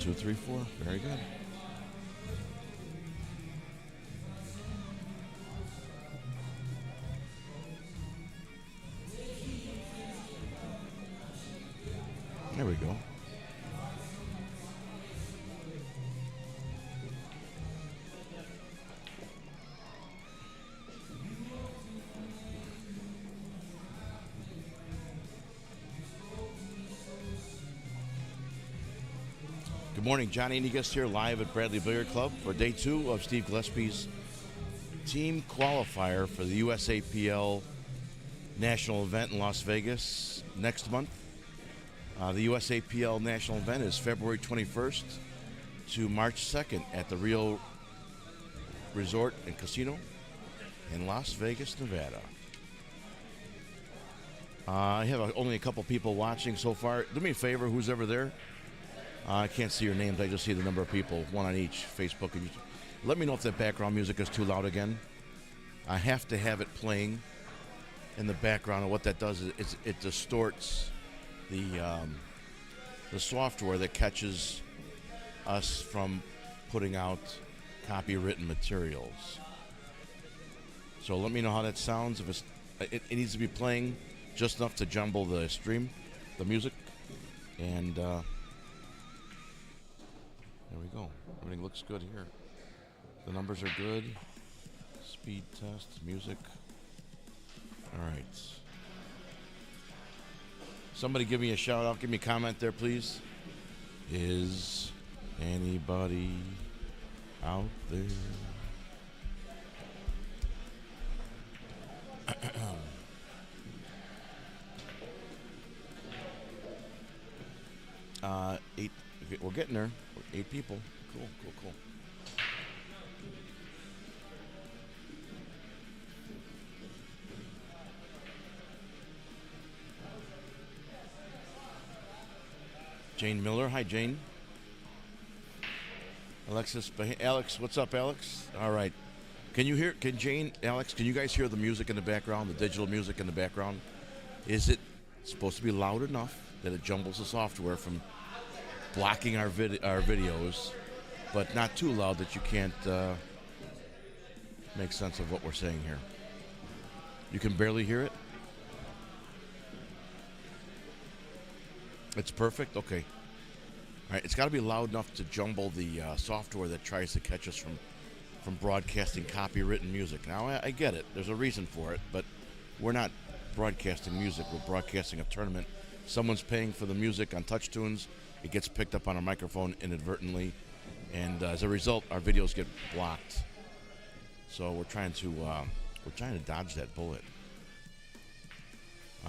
2, 3, 4. Very good. There we go. Good morning, Johnny Negus here, live at Bradley Billiard Club for day 2 of Steve Gillespie's team qualifier for the USAPL national event in Las Vegas next month. The USAPL national event is February 21st to March 2nd at the Rio Resort and Casino in Las Vegas, Nevada. I have only a couple people watching so far. Do me a favor, who's ever there? I can't see your names. I just see the number of people, one on each, Facebook and YouTube. Let me know if that background music is too loud again. I have to have it playing in the background, and what that does is it distorts the software that catches us from putting out copywritten materials. So let me know how that sounds. If it needs to be playing just enough to jumble the stream, the music, and there we go. Everything looks good here. The numbers are good. Speed test, music. All right. Somebody give me a shout out. Give me a comment there, please. Is anybody out there? Eight. We're getting there. 8 people. Cool, cool, cool. Jane Miller. Hi, Jane. Alex, what's up, Alex? All right. Can you hear, Alex, can you guys hear the music in the background, the digital music in the background? Is it supposed to be loud enough that it jumbles the software from blocking our videos, but not too loud that you can't make sense of what we're saying here? You can barely hear it? It's perfect? Okay. All right, it's got to be loud enough to jumble the software that tries to catch us from broadcasting copywritten music. Now, I get it. There's a reason for it, but we're not broadcasting music. We're broadcasting a tournament. Someone's paying for the music on Touch Tunes. It gets picked up on our microphone inadvertently, and as a result, our videos get blocked. So we're trying to dodge that bullet.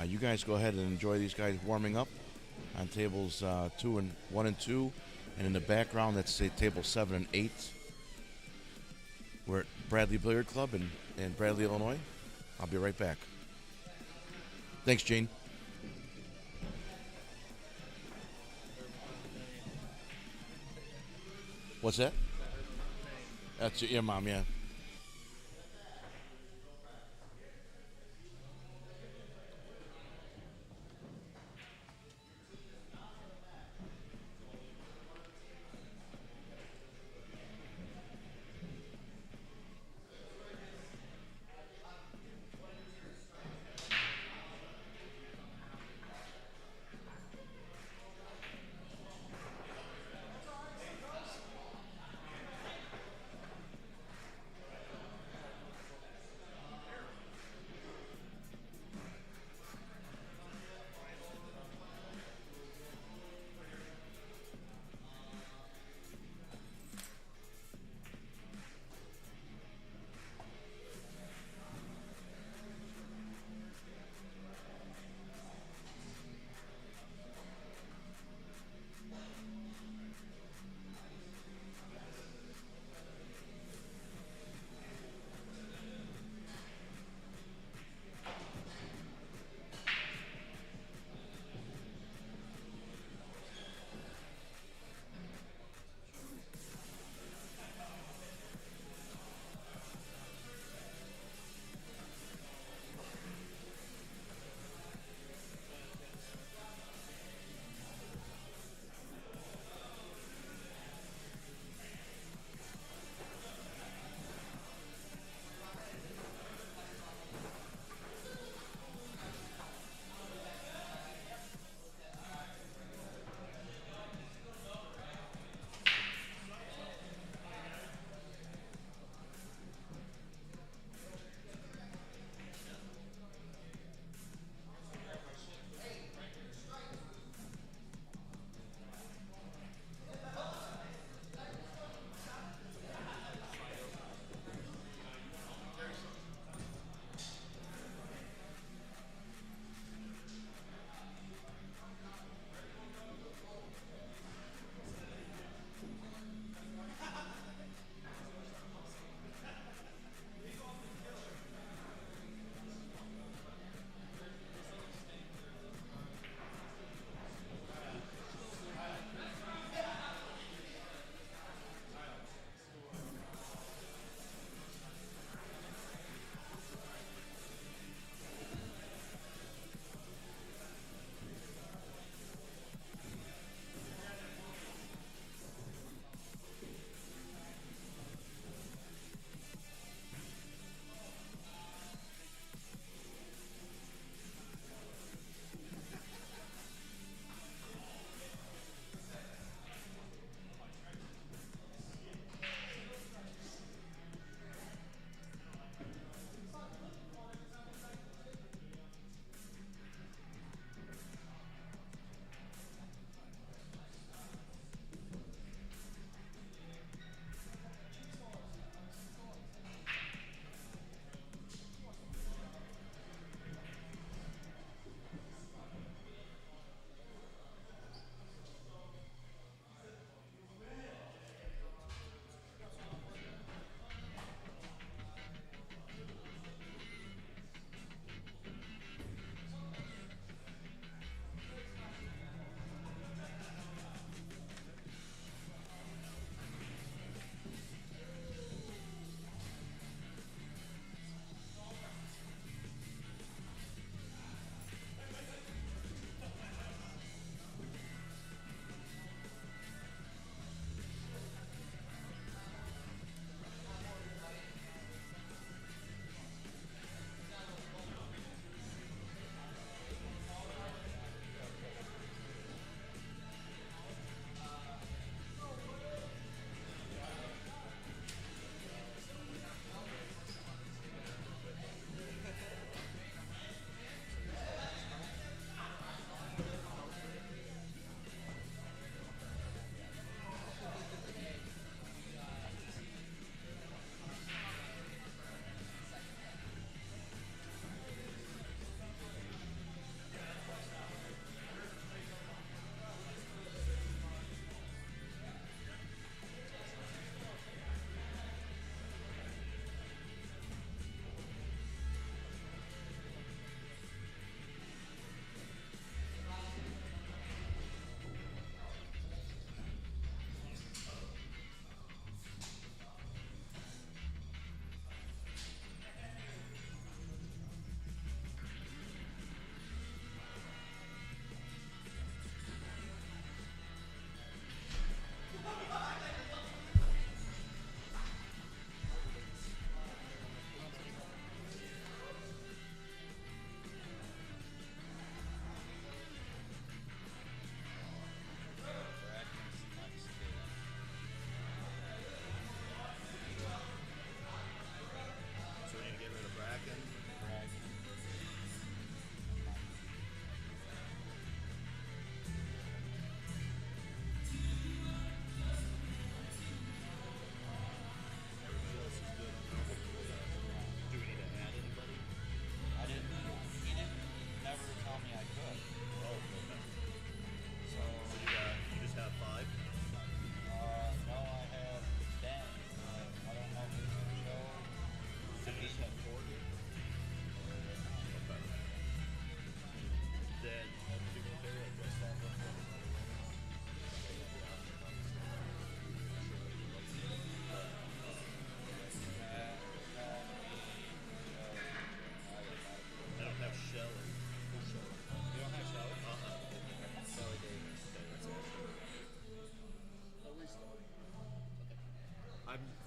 You guys go ahead and enjoy these guys warming up on tables 1 and 2, and in the background, that's table 7 and 8. We're at Bradley Billiard Club in Bradley, Illinois. I'll be right back. Thanks, Jane. What's that? That's your mom, yeah.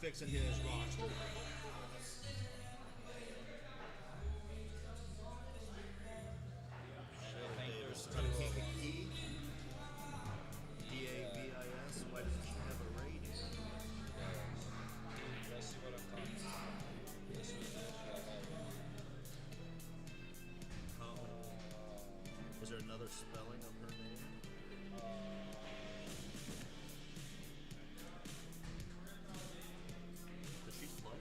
fixing his roster. Davis trying to kick a key. DAVIS. Why doesn't she have a rating? Let's see what I'm talking about. This is Is there another spelling of her name? Does she play?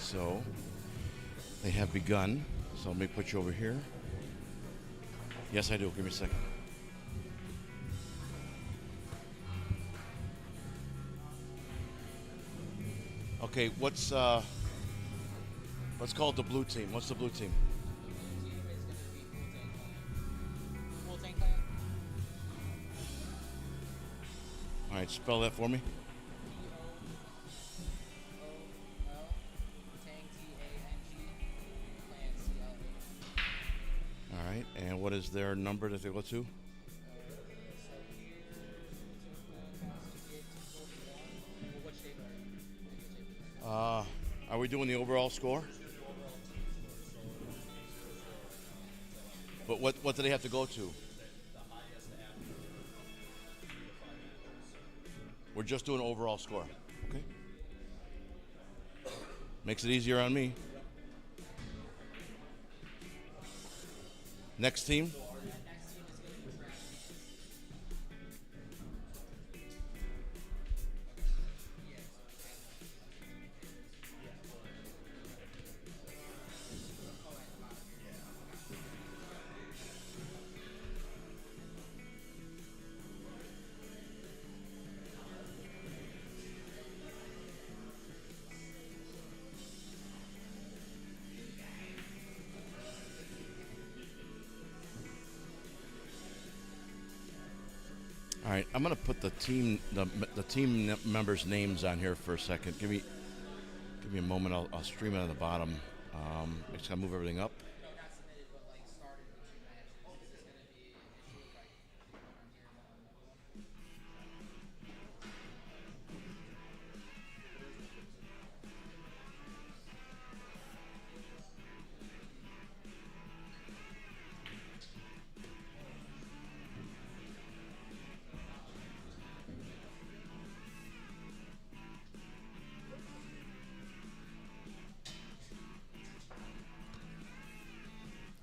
So they have begun. So let me put you over here. Yes, I do. Give me a second. Okay, let's call it the blue team. What's the blue team? Full tank clan. All right, spell that for me. O-O-L, Tang, T-A-N-G, clan, C-L-A-N. All right, and what is their number that they go to? So here, clan has to get equal to 1. Well, which table are you? Are we doing the overall score? But what do they have to go to? We're just doing overall score. Okay. Makes it easier on me. Next team. All right, I'm gonna put the team members' names on here for a second. Give me a moment. I'll stream it on the bottom. Just gotta move everything up. No, not submitted, but like started in 2 matches. Is this going to be an issue if I click on here and then another one?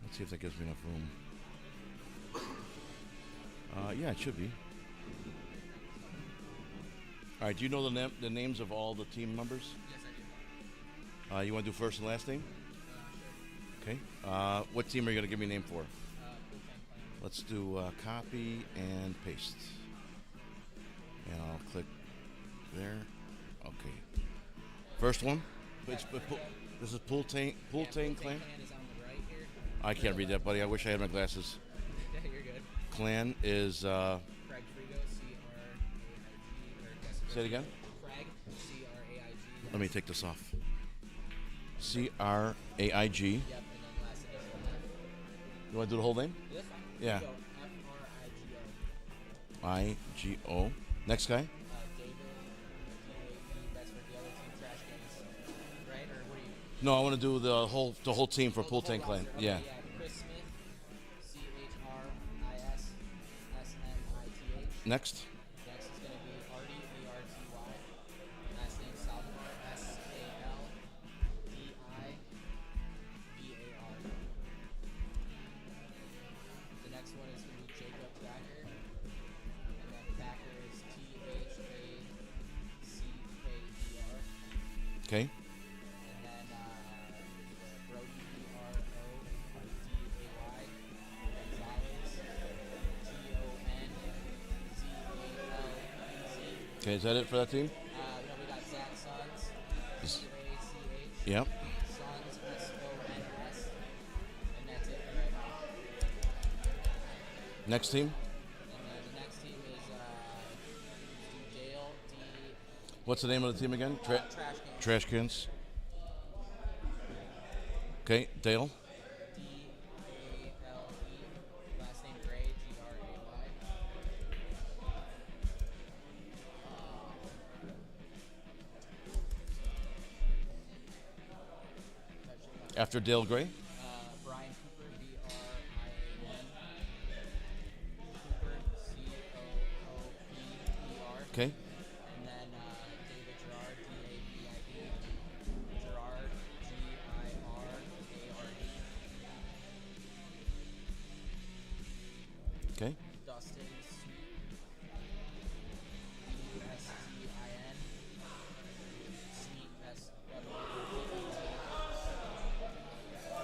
Let's see if that gives me enough room. Yeah, it should be. All right, do you know the names of all the team members? Yes, I do. You want to do first and last name? Okay. What team are you going to give me a name for? Full tank clan. Let's do copy and paste. And I'll click there. Okay. First one. This is Pool Tank Full Clan. clan is on the right here. I can't read that, buddy. I wish I had my glasses. Yeah, you're good. Clan is. Craig Frigo, C-R-A-I-G. Say it again. Craig, C-R-A-I-G. Let me take this off. C-R-A-I-G. Yep, and then last initial F. You want to do the whole name? Yeah, that's fine. Yeah. Go F-R-I-G-O. I-G-O. Next guy. David, D-A-V, that's for the other team, Trash Cans, right? Or what do you? No, I want to do the whole team for Oh, the Pool whole Tank Clan. roster. Okay, Yeah. Chris Smith, C-H-R-I-S-S-M-I-T-H. Next. Next is going to be Artie, A-R-T-Y. Last name Salvador, S-A-L-D-I-V-A-R. The next one is going to be Jacob Backer. And then Backer is T-H-A-C-K-E-R. Okay. And then Brody, B-R-O-D-A-Y. Gonzalez, G-O-N-Z-A-L-E-Z. Okay, is that it for that team? We got Zach Sons, Is- C-A-C-H. Yep. Sons, S-O-N-S. And that's it for right now. Next team. And then the next team is Dale, D. What's the name of the team again? Trash Cans. Trash Cans. Okay, Dale. D-A-L-E. Last name Gray, G-R-A-Y. After Dale Gray. Brian Cooper, B-R-I-A-N. Cooper, C-O-O-P-E-R. Okay. And then David Gerard, D-A-V-I-D. Gerard, G-I-R-A-R-D. Okay. Dustin Sweet, D-U-S-T-I-N. Sweet, S-W-E-E-T.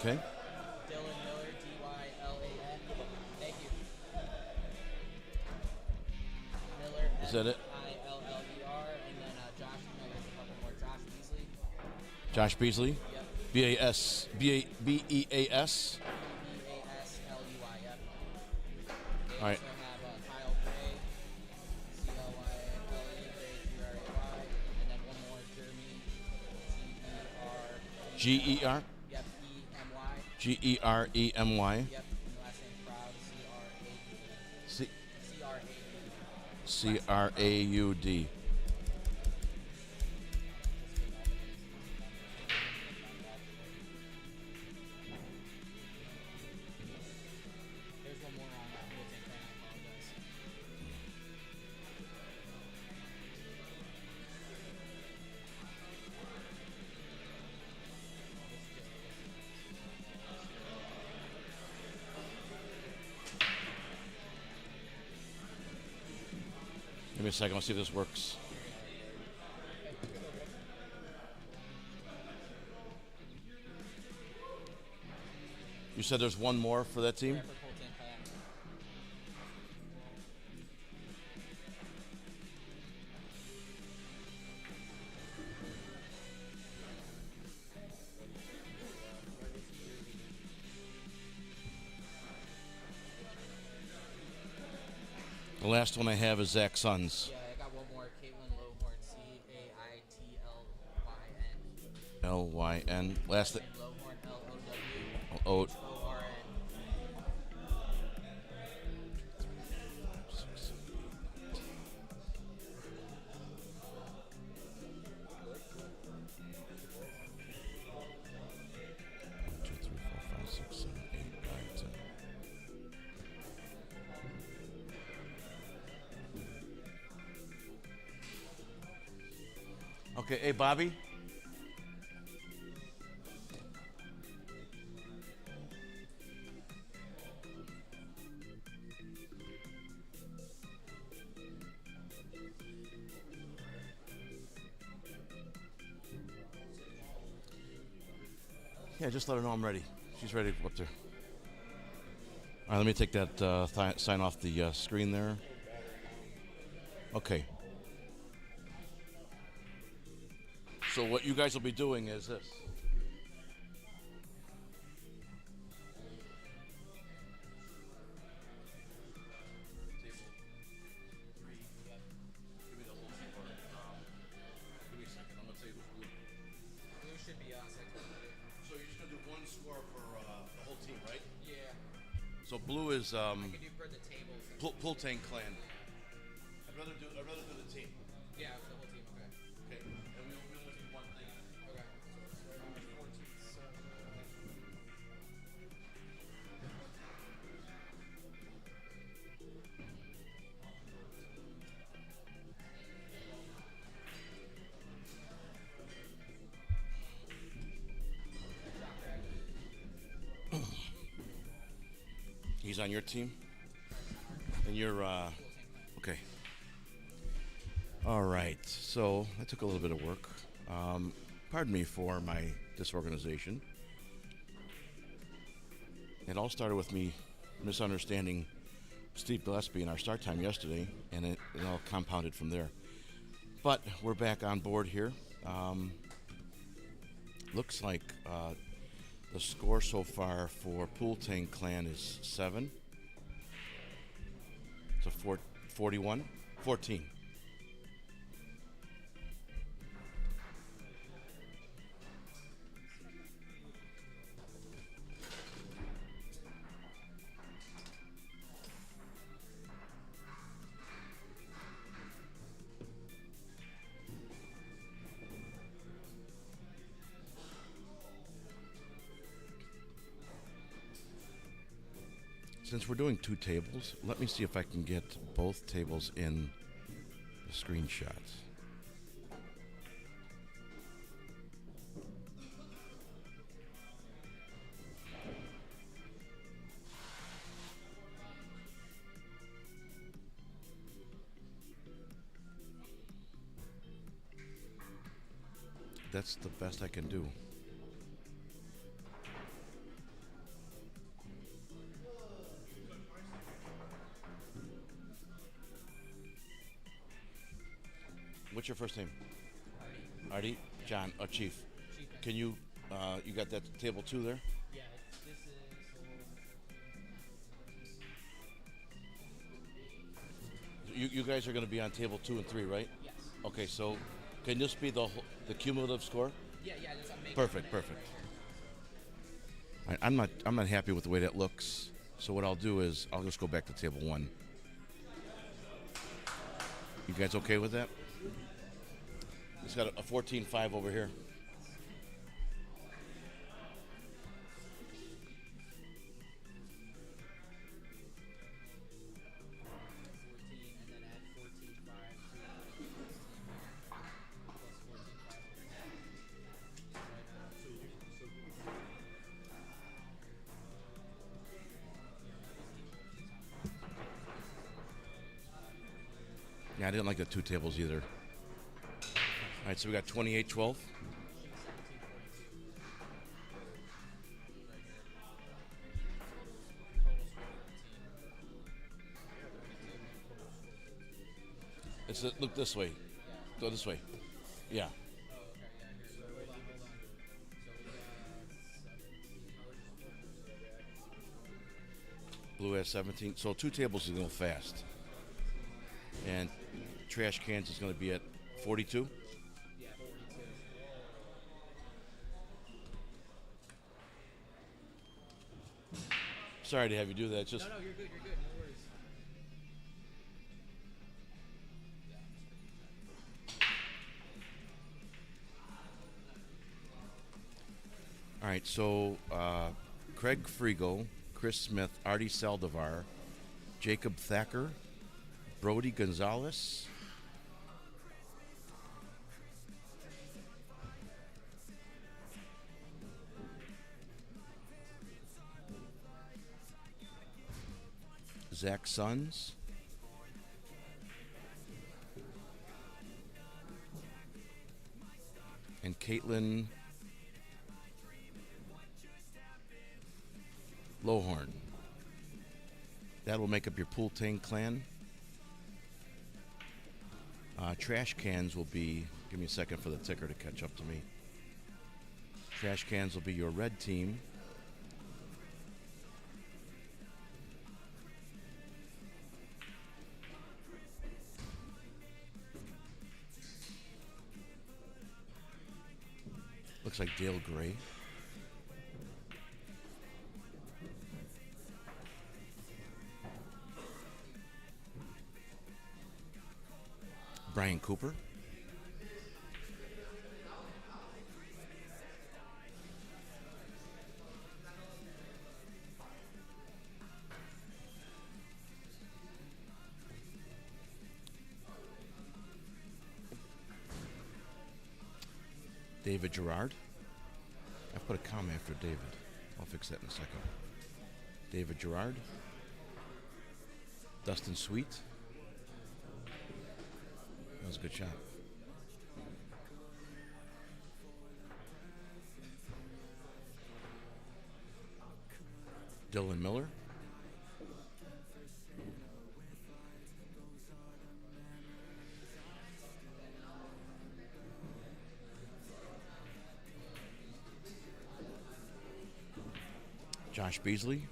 Okay. Dylan Miller, Dylan. Thank you. Miller, Is that it? Miller, and then Josh. No, there's a couple more. Josh Beasley. Josh Beasley. Yep. B-A-S. B-E-A-S. Beasley. Yep. They All right. also have Kyle Gray, Cyle, Gray, and then one more, Jeremy, G-E-R. G-E-R. Yep, E-M-Y. G-E-R-E-M-Y. Yep, and the last name Proud, C-R-A-U-D. C- C-R-A-U-D. C-R-A-U-D. There's one more on that. We'll take that. I apologize. Give me a second. I'll see if this works. You said there's one more for that team? For Colton Clan. The last one I have is Zach Sons. Yeah, I got one more. Caitlin Lohorn, C-A-I-T-L-Y-N. L-Y-N. Last Name Lohorn, L-O-W. O. O-R-N. Two, three, four, five, six, seven, eight, nine, 10. Okay, hey Bobby. Yeah, just let her know I'm ready. She's ready up there. All right, let me take that sign off the screen there. Okay. So what you guys will be doing is this. Blue should be us. I told you. So you're just gonna do one score for the whole team, right? Yeah. So blue is I can do for the tables. Pultang Clan. I'd rather do the team. Yeah, the whole team. Okay. Okay. And we only do one thing. Okay. He's on your team? And you're okay. All right. So that took a little bit of work. Pardon me for my disorganization. It all started with me misunderstanding Steve Gillespie in our start time yesterday, and it all compounded from there. But we're back on board here. Looks like the score so far for Pultang Clan is 7 to 41, 14. Since we're doing two tables, let me see if I can get both tables in the screenshot. That's the best I can do. what's your first name? Artie. John. Chief. Chief. Can you? You got that table 2 there? Yeah, this is. You guys are going to be on table 2 and 3, right? Yes. Okay, so can this be the cumulative score? Yeah, just I'm making Perfect, it perfect. right here. I'm not happy with the way that looks. So what I'll do is I'll just go back to table 1. You guys okay with that? It's got a 14-5 over here. 14, and then add 14, 5 to 16 plus 14, 5 right now. Yeah, I didn't like the 2 tables either. All right, so we got 28-12. 17, 42. Look this way. Go this way. Yeah. Oh, okay, yeah, here. So hold on. So we got 17. Blue has 17. So 2 tables is going to go fast. And trash cans is going to be at 42. Yeah, 42. Sorry to have you do that. It's just No, you're good. No worries. all right. So Craig Frigo, Chris Smith, Artie Saldivar, Jacob Thacker, Brody Gonzalez, Zach Sons, and Caitlin Lohorn. That will make up your Pool Tank clan. Trash cans will be, give me a second for the ticker to catch up to me. Trash cans will be your red team. Looks like Dale Gray. Brian Cooper. David Gerard. I put a comma after David. I'll fix that in a second. David Gerard. Dustin Sweet. That was a good shot. Dylan Miller. Josh Beasley.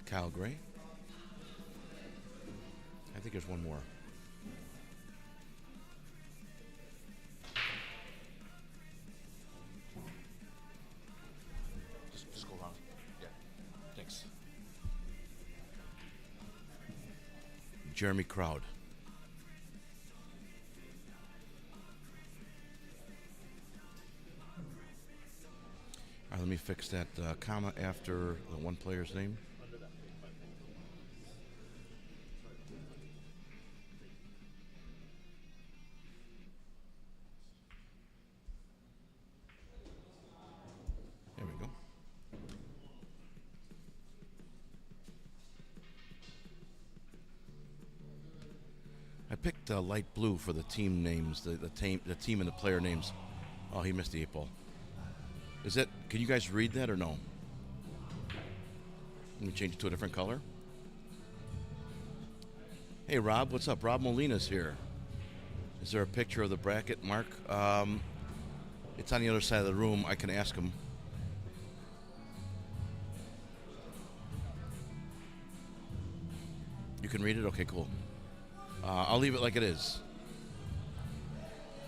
Kyle Gray. I think there's one more. Just go around. Yeah. Thanks. Jeremy Crowd. All right, let me fix that comma after the one player's name. There we go. I picked light blue for the team names, the team and the player names. Oh, he missed the 8 ball. Is that? Can you guys read that or no? Let me change it to a different color. Hey, Rob, what's up? Rob Molina's here. Is there a picture of the bracket, Mark? It's on the other side of the room. I can ask him. You can read it? Okay, cool. I'll leave it like it is.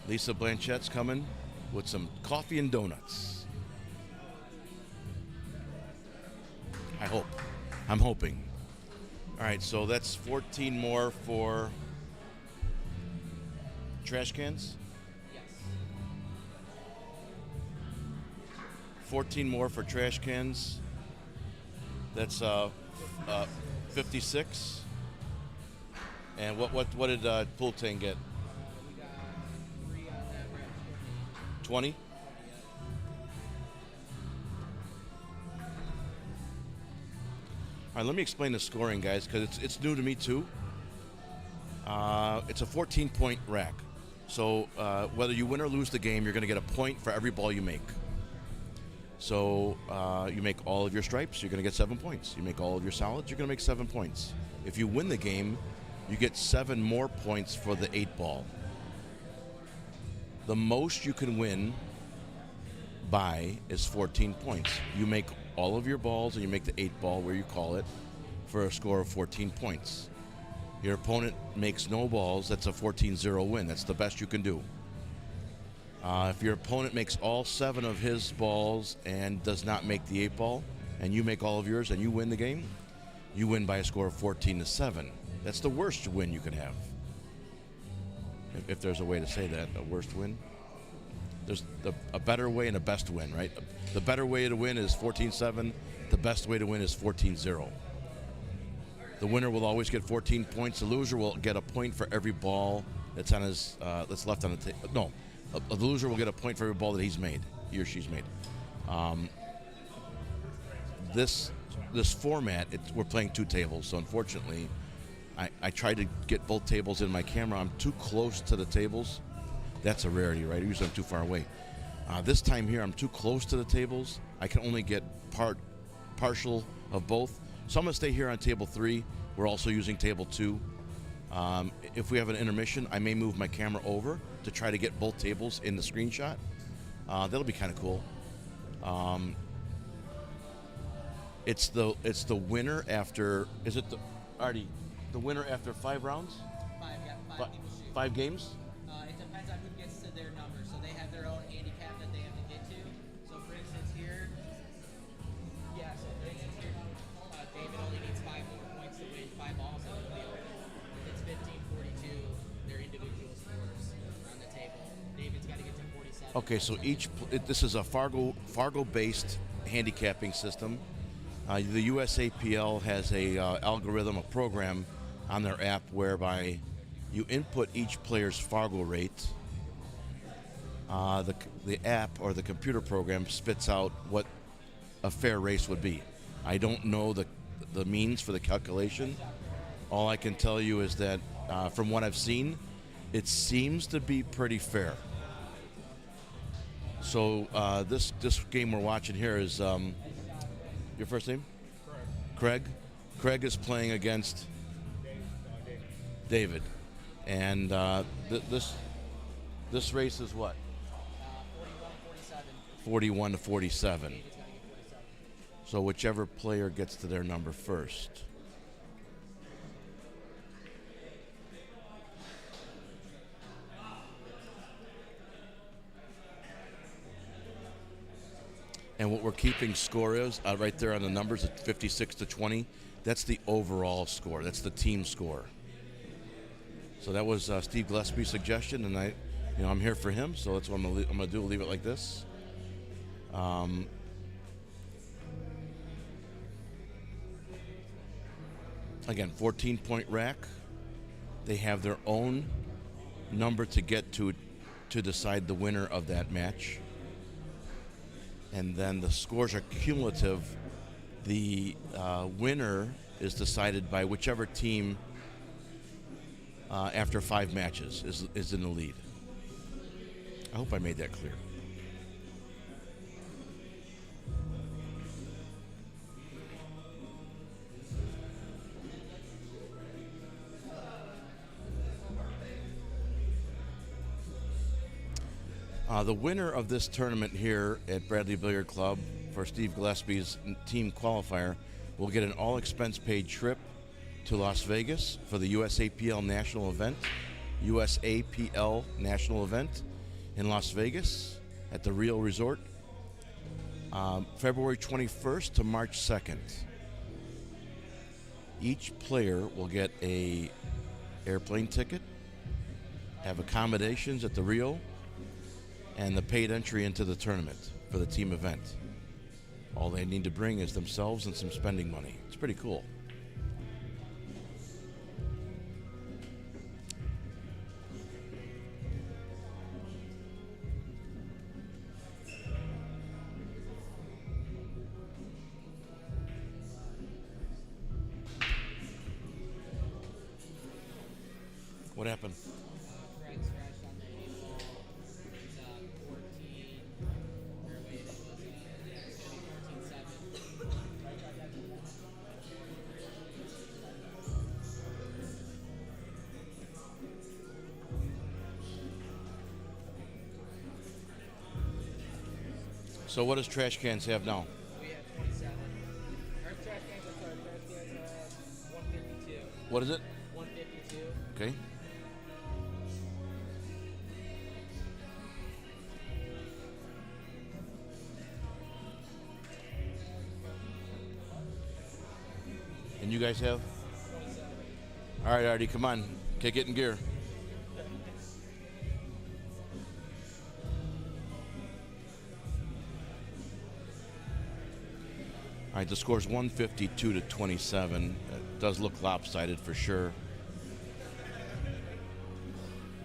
Lisa Blanchette's coming with some coffee and donuts. I hope. I'm hoping. All right, so that's 14 more for trash cans. Yes. 14 more for trash cans. That's 56. And what did Pool Tang get? We got 3 on that red. 20? All right, let me explain the scoring, guys, because it's new to me too. It's a 14-point rack. So whether you win or lose the game, you're going to get a point for every ball you make. So you make all of your stripes, you're going to get 7 points. You make all of your solids, you're going to make 7 points. If you win the game, you get 7 more points for the 8 ball. The most you can win by is 14 points. You make all of your balls and you make the 8 ball, where you call it, for a score of 14 points. Your opponent makes no balls, that's a 14-0 win. That's the best you can do. If your opponent makes all 7 of his balls and does not make the 8 ball, and you make all of yours and you win the game, you win by a score of 14-7. That's the worst win you can have. If there's a way to say that, a worst win. There's a better way and a best win, right? The better way to win is 14-7. The best way to win is 14-0. The winner will always get 14 points. The loser will get a point for every ball that's on his that's left on the table. No, the loser will get a point for every ball that he's made, he or she's made. This format, we're playing 2 tables, so unfortunately, I tried to get both tables in my camera. I'm too close to the tables. That's a rarity, right? Usually I'm too far away. This time here, I'm too close to the tables. I can only get partial of both. So I'm going to stay here on table 3. We're also using table 2. If we have an intermission, I may move my camera over to try to get both tables in the screenshot. That'll be kind of cool. It's the winner after, is it the winner after 5 rounds? 5, yeah, 5 people shoot. 5 games? It depends on who gets to their number. So they have their own handicap that they have to get to. So for instance here, David only needs 5 more points to win 5 balls on the wheel. If it's 15-42, they're individual scores on the table. David's got to get to 47. Okay, so this is a Fargo-based handicapping system. The USAPL has a algorithm, a program on their app whereby you input each player's Fargo rate. The app or the computer program spits out what a fair race would be. I don't know the means for the calculation. All I can tell you is that from what I've seen, it seems to be pretty fair. So this game we're watching here is your first name? Craig. Craig is playing against David, and this race is what? 41-47. 41-47. So whichever player gets to their number first. And what we're keeping score is right there on the numbers at 56-20. That's the overall score. That's the team score. So that was Steve Gillespie's suggestion, and I'm here for him. So that's what I'm gonna do. Leave it like this. Again, 14-point rack. They have their own number to get to decide the winner of that match. And then the scores are cumulative. The winner is decided by whichever team after 5 matches is in the lead. I hope I made that clear. The winner of this tournament here at Bradley Billiard Club for Steve Gillespie's team qualifier will get an all-expense paid trip to Las Vegas for the USAPL National Event. USAPL National Event in Las Vegas at the Rio Resort, February 21st to March 2nd. Each player will get a airplane ticket, have accommodations at the Rio, and the paid entry into the tournament for the team event. All they need to bring is themselves and some spending money. It's pretty cool. What happened? Greg scratched on the 8 ball. It's 14. Or wait, it was it's gonna be 14-7. So what does Trash Cans have now? We have 27. Our trash cans are sorry, trash cans have 152. What is it? 152. Okay. And you guys have? 27. All right, Artie, come on. Kick it in gear. All right, the score's 152 to 27. It does look lopsided for sure.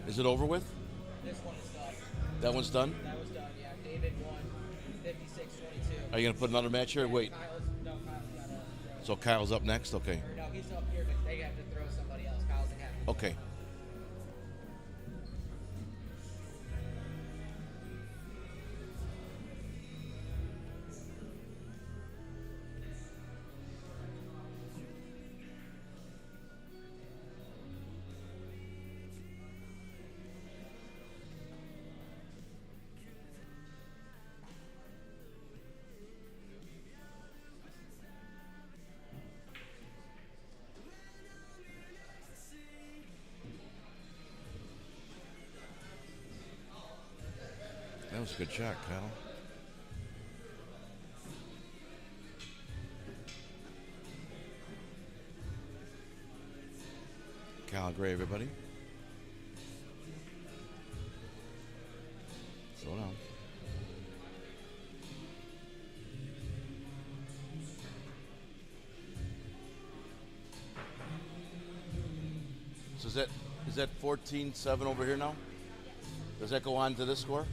Is it over with? This one is done. That one's done? That was done, yeah. David won 56-22. Are you going to put another match here? Wait. Kyle's got to throw. So Kyle's up next? Okay. Or no, he's up here, but they have to throw somebody else. Kyle's in half. Okay. That was a good shot, Kyle. Kyle Gray, everybody. Slow down. So is that 14-7 over here now? Does that go on to this score?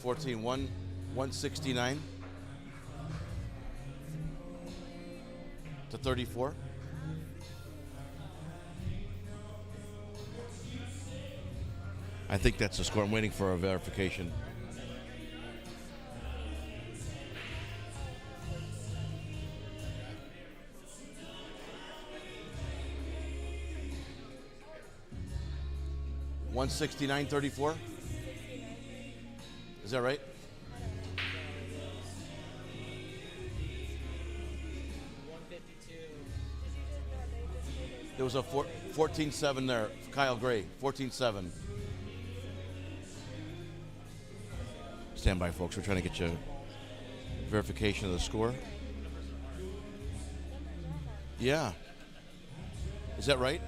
$14-1, 169 to 34. I think that's the score. I'm waiting for a verification. $169.34. Is that right? There was a 14-7 there. Kyle Gray, 14-7. Stand by, folks. We're trying to get you verification of the score. Yeah. Is that right?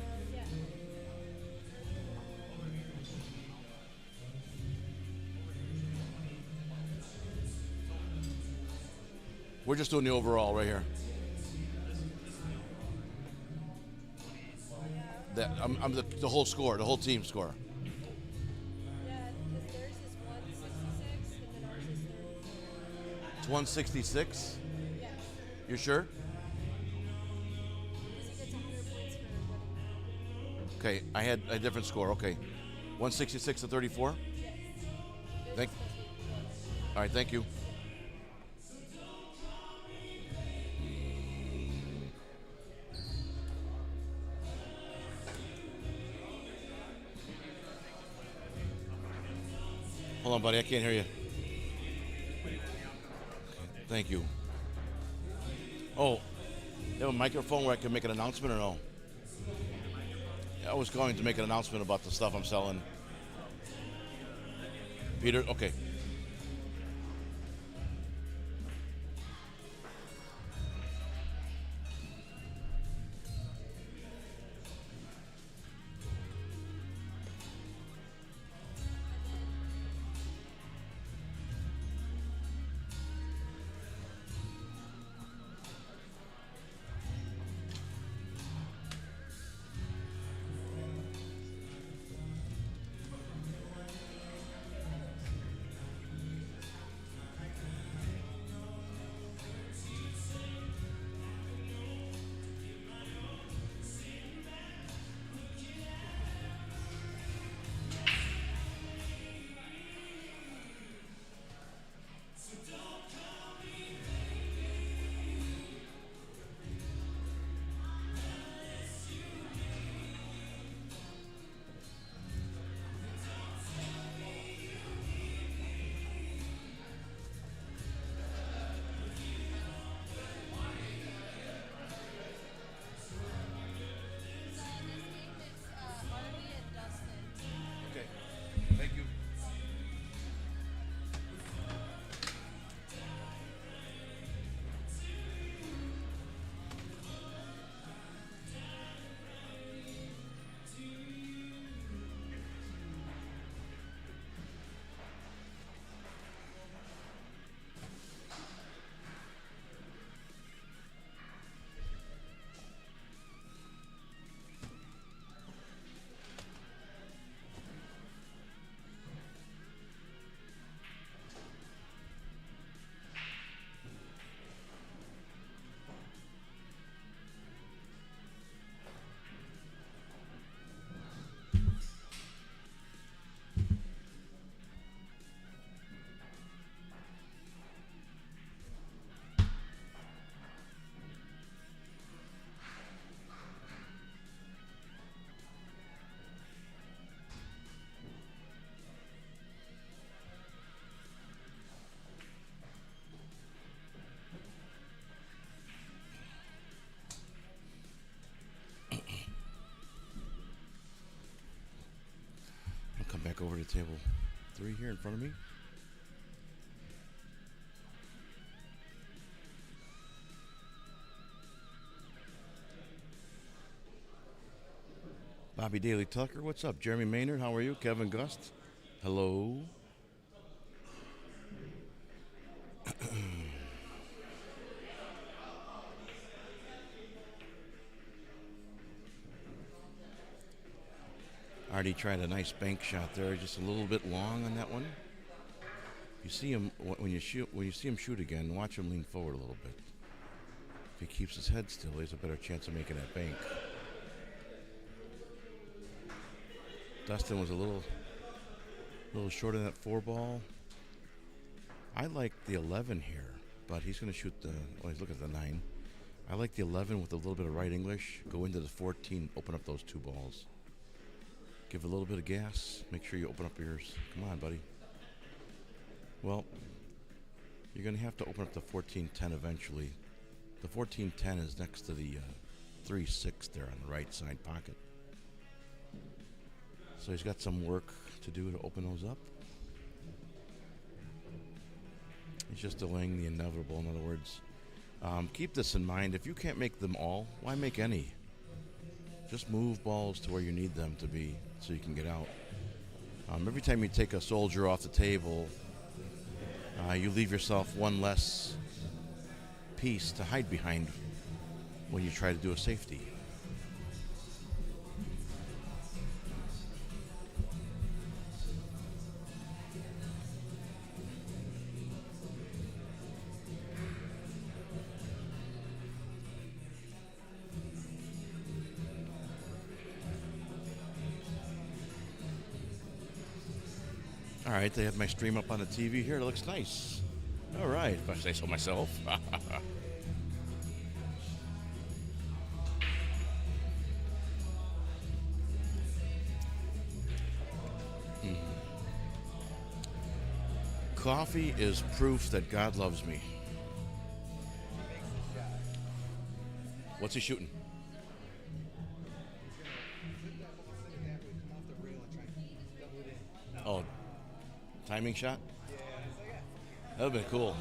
We're just doing the overall right here. That I'm the whole score, the whole team score. Yeah, because theirs is 166 and then ours is 30. It's 166. Yeah, You sure? because he gets 100 points for winning. Okay, I had a different score. Okay, 166 to 34. Yes. Thank. All right, thank you. Hold on, buddy. I can't hear you. Thank you. Oh, you have a microphone where I can make an announcement or no? I was going to make an announcement about the stuff I'm selling. Peter, okay. Harvey and Dustin. Okay. Thank you. I'll come back over to table 3 here in front of me. Bobby Daly Tucker, what's up? Jeremy Maynard, how are you? Kevin Gust, hello. Artie tried a nice bank shot there, just a little bit long on that one. You see him when you see him shoot again. Watch him lean forward a little bit. If he keeps his head still, he has a better chance of making that bank. Dustin was a little short of that 4 ball. I like the 11 here, but he's going to shoot the. Oh, he's looking at the 9. I like the 11 with a little bit of right English. Go into the 14, open up those 2 balls. Give a little bit of gas. Make sure you open up yours. Come on, buddy. Well, you're going to have to open up the 14-10 eventually. The 14-10 is next to the 3-6 there on the right side pocket. So he's got some work to do to open those up. He's just delaying the inevitable, in other words. Keep this in mind. If you can't make them all, why make any? Just move balls to where you need them to be so you can get out. Every time you take a soldier off the table, you leave yourself one less piece to hide behind when you try to do a safety. All right, they have my stream up on the TV here. It looks nice. All right, if I say so myself. Coffee is proof that God loves me. What's he shooting? Oh, timing shot? That would have been cool.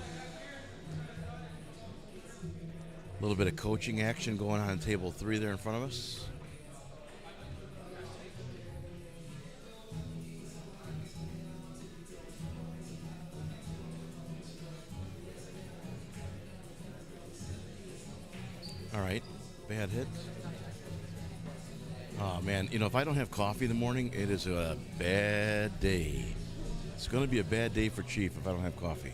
A little bit of coaching action going on table 3 there in front of us. All right, bad hit. Oh man, you know, if I don't have coffee in the morning, it is a bad day. It's going to be a bad day for Chief if I don't have coffee.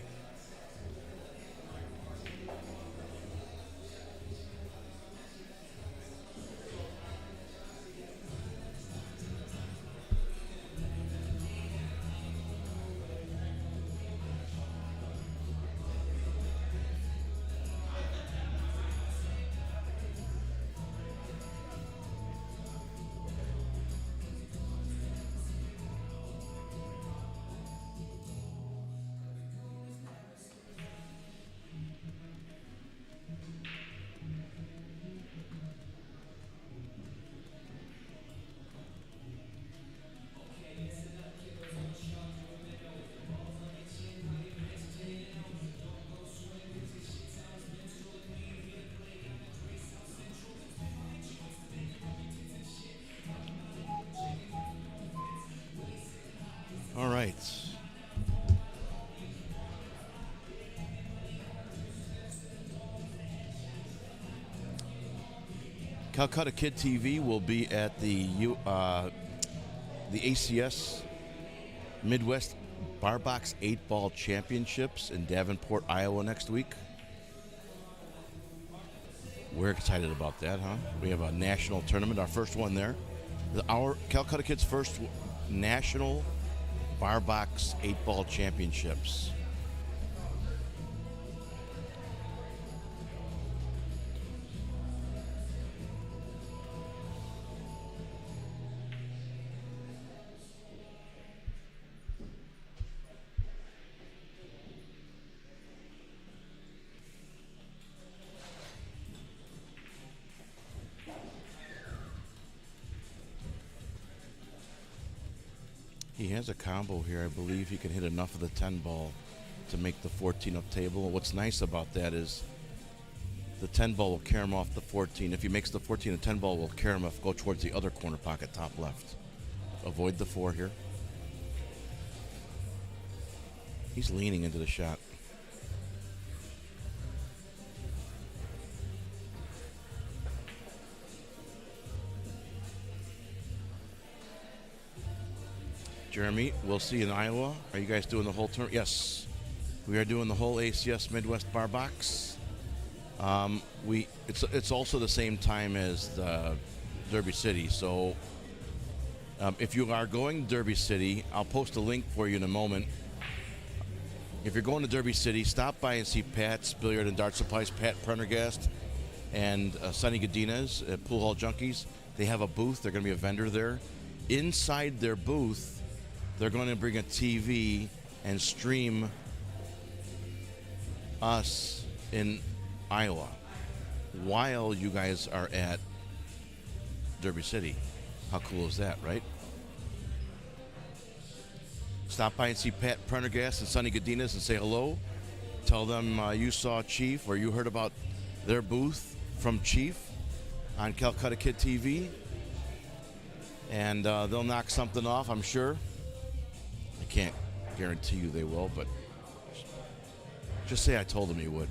All right. Calcutta Kid TV will be at the ACS Midwest Bar Box 8-Ball Championships in Davenport, Iowa next week. We're excited about that, huh? We have a national tournament, our first one there. Our Calcutta Kids' first national Bar Box 8-Ball Championships. He has a combo here. I believe he can hit enough of the 10 ball to make the 14 up table. What's nice about that is the 10 ball will carry him off the 14. If he makes the 14, the 10 ball will carry him off, go towards the other corner pocket, top left. Avoid the 4 here. He's leaning into the shot. Jeremy, we'll see you in Iowa. Are you guys doing the whole tournament? Yes. We are doing the whole ACS Midwest Bar Box. It's also the same time as the Derby City. So if you are going to Derby City, I'll post a link for you in a moment. If you're going to Derby City, stop by and see Pat's Billiard and Dart Supplies, Pat Prendergast and Sonny Godinez at Pool Hall Junkies. They have a booth. They're going to be a vendor there. Inside their booth, they're going to bring a TV and stream us in Iowa while you guys are at Derby City. How cool is that, right? Stop by and see Pat Prendergast and Sonny Godinez and say hello. Tell them you saw Chief or you heard about their booth from Chief on Calcutta Kid TV. And they'll knock something off, I'm sure. I can't guarantee you they will, but just say I told them you would.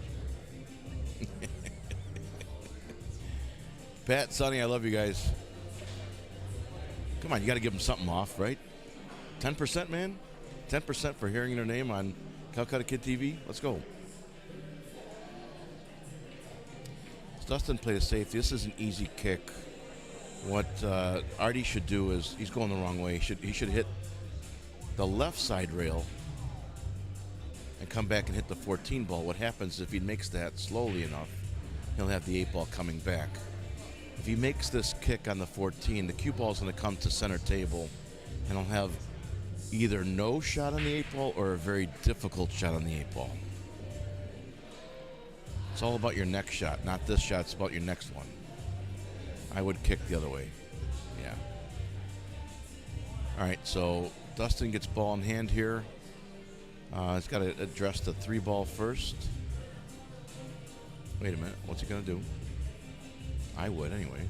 Pat, Sonny, I love you guys. Come on, you got to give them something off, right? 10%, man? 10% for hearing their name on Calcutta Kid TV? Let's go. Dustin played a safety. This is an easy kick. What Artie should do is, he's going the wrong way. He should hit the left side rail and come back and hit the 14 ball. What happens if he makes that slowly enough, he'll have the 8 ball coming back. If he makes this kick on the 14, the cue ball is going to come to center table, and he'll have either no shot on the 8 ball or a very difficult shot on the 8 ball. It's all about your next shot, not this shot. It's about your next one. I would kick the other way. Yeah. All right, so Dustin gets ball in hand here. He's got to address the 3 ball first. Wait a minute. What's he going to do? I would anyway.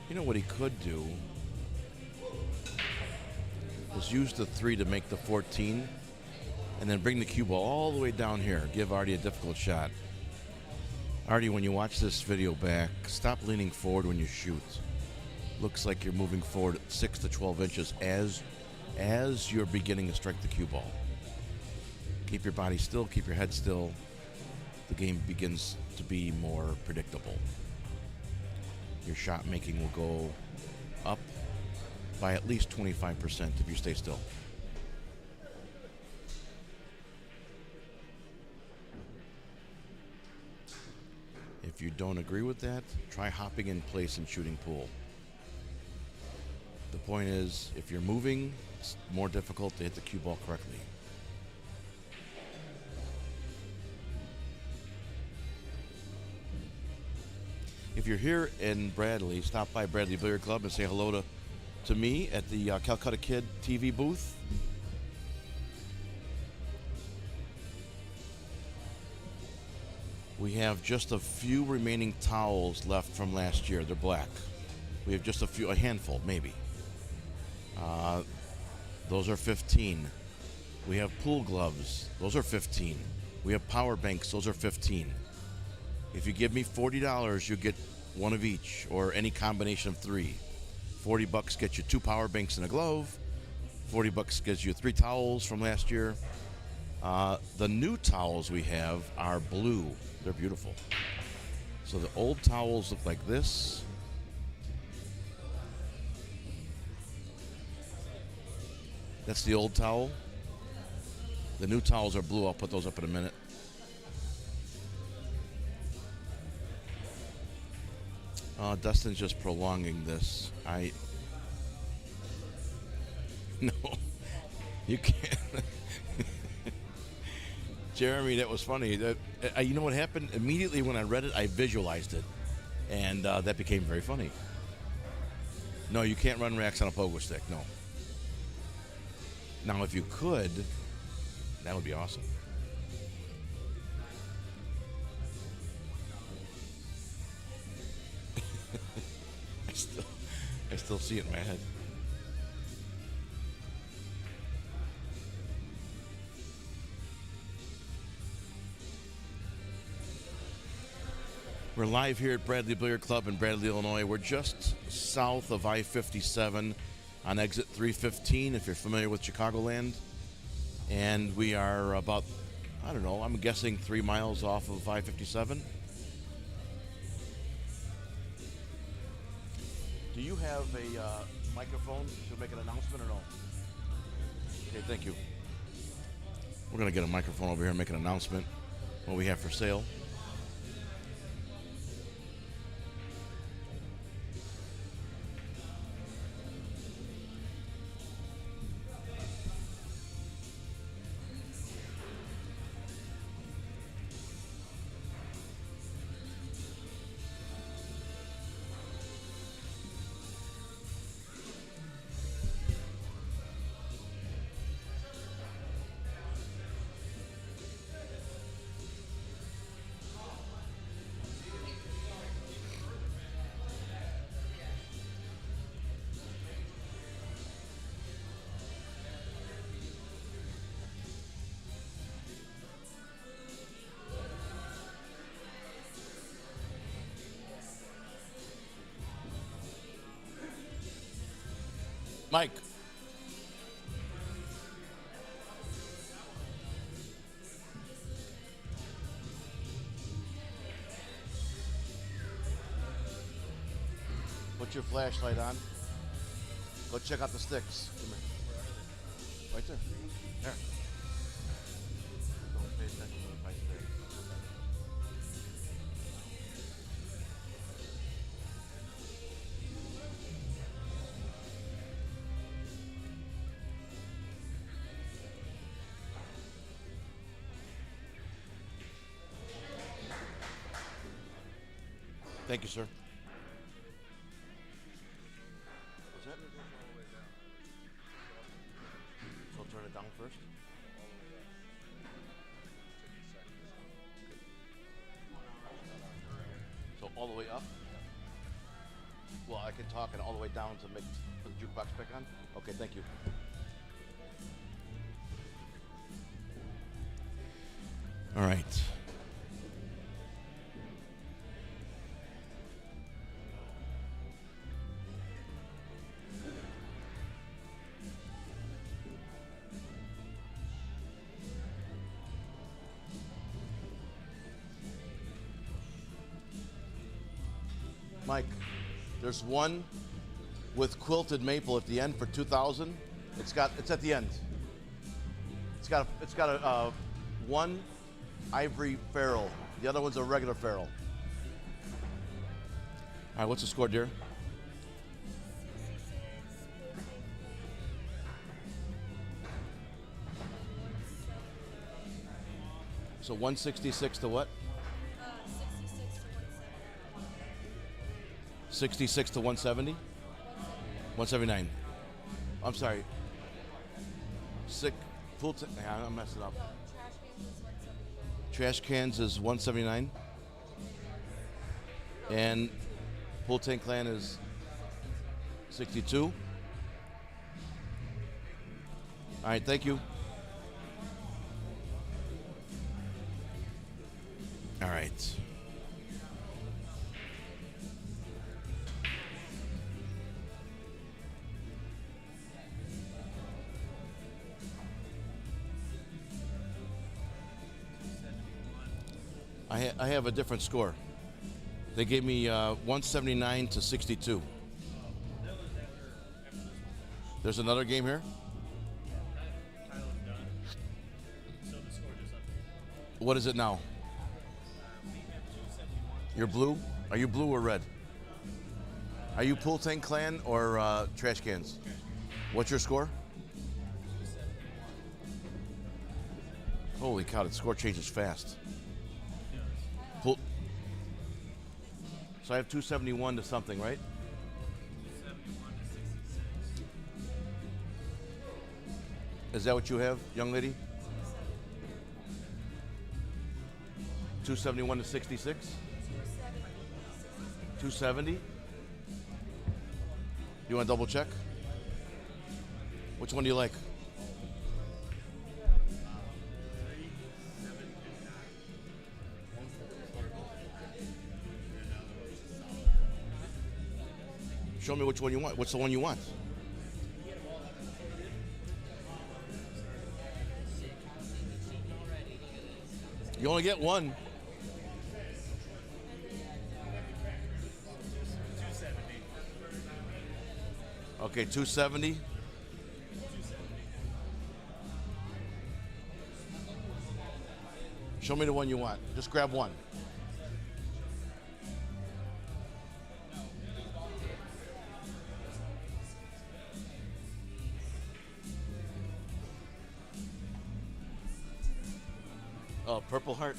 You know what he could do is use the 3 to make the 14 and then bring the cue ball all the way down here. Give Artie a difficult shot. Artie, when you watch this video back, stop leaning forward when you shoot. Looks like you're moving forward 6 to 12 inches as you're beginning to strike the cue ball. Keep your body still, keep your head still. The game begins to be more predictable. Your shot making will go up by at least 25% if you stay still. If you don't agree with that, try hopping in place and shooting pool. The point is, if you're moving, it's more difficult to hit the cue ball correctly. If you're here in Bradley, stop by Bradley Billiard Club and say hello to me at the Calcutta Kid TV booth. We have just a few remaining towels left from last year. They're black. We have just a handful, maybe. Those are 15. We have pool gloves. Those are 15. We have power banks. Those are 15. If you give me $40, you get one of each, or any combination of 3. $40 gets you 2 power banks and a glove. $40 gets you 3 towels from last year. The new towels we have are blue. They're beautiful. So the old towels look like this. That's the old towel. The new towels are blue. I'll put those up in a minute. Dustin's just prolonging this. No, you can't. Jeremy, that was funny. You know what happened? Immediately when I read it, I visualized it. And that became very funny. No, you can't run racks on a pogo stick, no. Now, if you could, that would be awesome. I still see it in my head. We're live here at Bradley Billiard Club in Bradley, Illinois. We're just south of I-57 on exit 315, if you're familiar with Chicagoland. And we are about, I don't know, I'm guessing 3 miles off of I-57. Do you have a microphone to make an announcement or no? Okay, thank you. We're going to get a microphone over here and make an announcement what we have for sale. Mike. Put your flashlight on. Go check out the sticks. Come here. Right there. There. Don't pay attention to the price there. Thank you, sir. What's that? So I'll turn it down first. So all the way up? Well, I can talk and all the way down to make put the jukebox back on? Okay, thank you. All right. Mike, there's one with quilted maple at the end for 2,000. It's at the end. It's got a one ivory ferrule. The other one's a regular ferrule. All right, what's the score, dear? 66, So 166 to what? 66 to 170. 66 to 170? 179. I'm sorry. I'm messing up. No, trash cans is 179. Trash cans is 179. And Pool Tank Clan is 62. All right, thank you. All right. I have a different score. They gave me 179 to 62. There's another game here? Tyler's done. So the score just up. What is it now? You're blue? Are you blue or red? Are you Pool Tank Clan or Trash Cans? What's your score? Holy cow, the score changes fast. Pool. So I have 271 to something, right? 71 to 66. Is that what you have, young lady? 271 to 66? 270? You want to double check? Which one do you like? Show me which one you want. What's the one you want? You only get one. 270. Okay, 270. Show me the one you want. Just grab one. Oh, Purple Heart.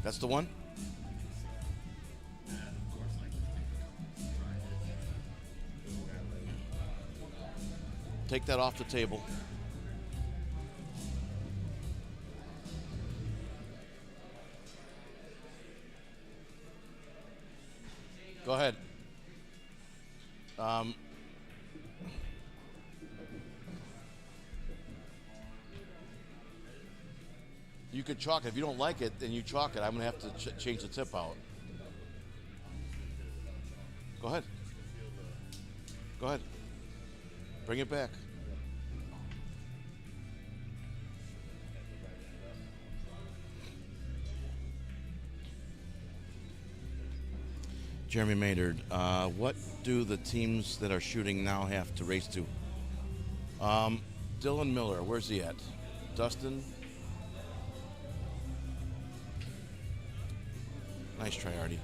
That's the one? Take that off the table. Go ahead. You could chalk it. If you don't like it, then you chalk it. I'm going to have to change the tip out. Go ahead. Go ahead. Bring it back. Jeremy Maynard, what do the teams that are shooting now have to race to? Dylan Miller, where's he at? Dustin? Nice try, Artie.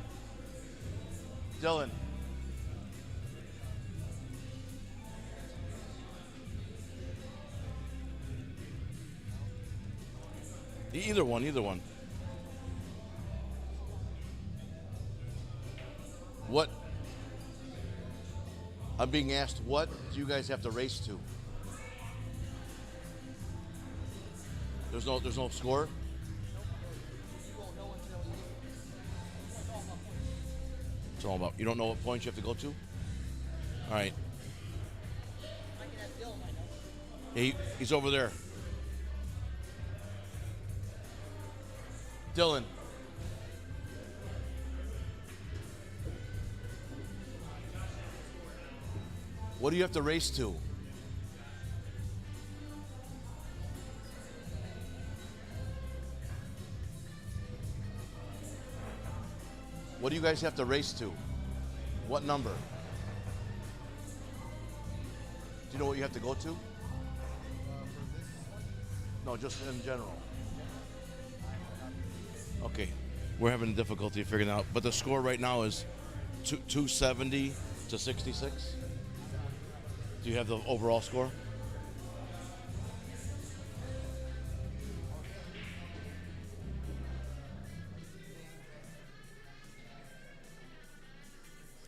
Dylan. Either one, either one. What? I'm being asked, what do you guys have to race to? There's no score? It's all about. You don't know what points you have to go to? All right. He's over there. Dylan. What do you have to race to? What do you guys have to race to? What number? Do you know what you have to go to? No, just in general. Okay, we're having difficulty figuring out, but the score right now is 270 to 66. Do you have the overall score?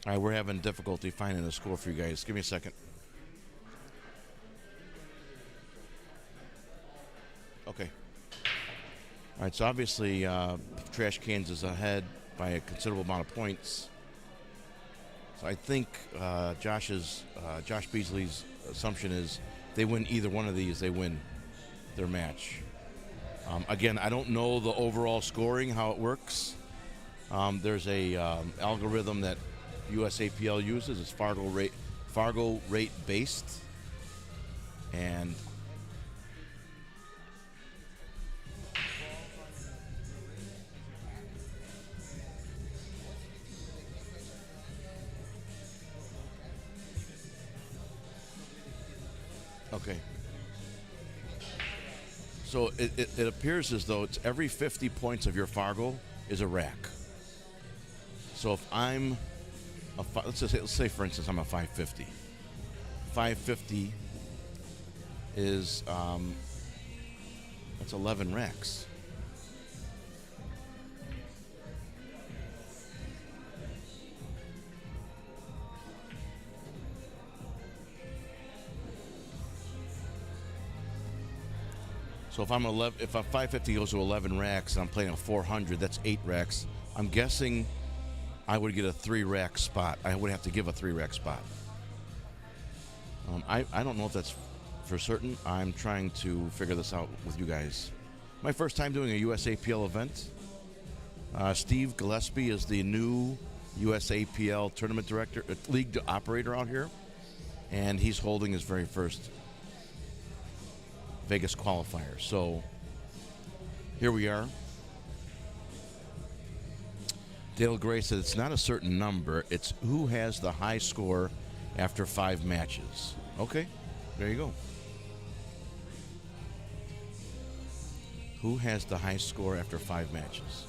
All right, we're having difficulty finding the score for you guys. Give me a second. Okay. All right, so obviously Trash Cans is ahead by a considerable amount of points. So I think Josh Beasley's assumption is they win either one of these, they win their match. Again, I don't know the overall scoring, how it works. There's a algorithm that USAPL uses. It's Fargo rate based, and okay. So it appears as though it's every 50 points of your Fargo is a rack. So if I'm let's say for instance I'm a 550. 550 is that's 11 racks. So if I'm 550 goes to 11 racks and I'm playing a 400, that's 8 racks. I'm guessing I would get a 3-rack spot. I would have to give a 3-rack spot. I don't know if that's for certain. I'm trying to figure this out with you guys. My first time doing a USAPL event. Steve Gillespie is the new USAPL tournament director, league operator out here, and he's holding his very first Vegas qualifier. So here we are. Dale Gray said it's not a certain number, it's who has the high score after 5 matches. Okay, there you go. Who has the high score after 5 matches?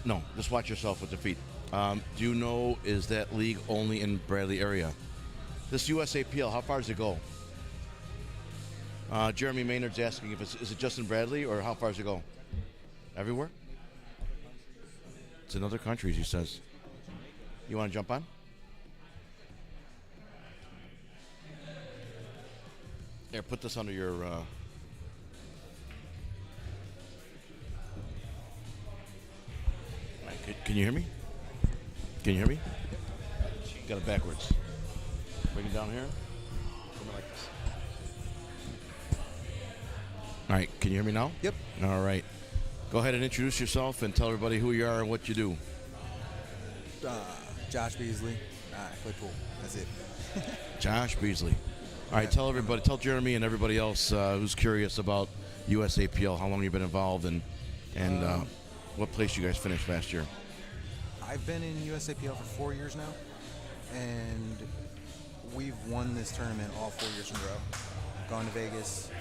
No, just watch yourself with the feet. Do you know, is that league only in Bradley area? This USAPL, how far does it go? Jeremy Maynard's asking if is it just in Bradley or how far does it go? Everywhere? It's in other countries, he says. You want to jump on? Here, put this under your... Can you hear me? Can you hear me? Got it backwards. Bring it down here. Something like this. All right, can you hear me now? Yep. All right. Go ahead and introduce yourself and tell everybody who you are and what you do. Josh Beasley. I play pool. That's it. Josh Beasley. All right, tell everybody, tell Jeremy and everybody else who's curious about USAPL, how long you've been involved, and what place you guys finished last year. I've been in USAPL for 4 years now, and we've won this tournament all 4 years in a row. Gone to Vegas.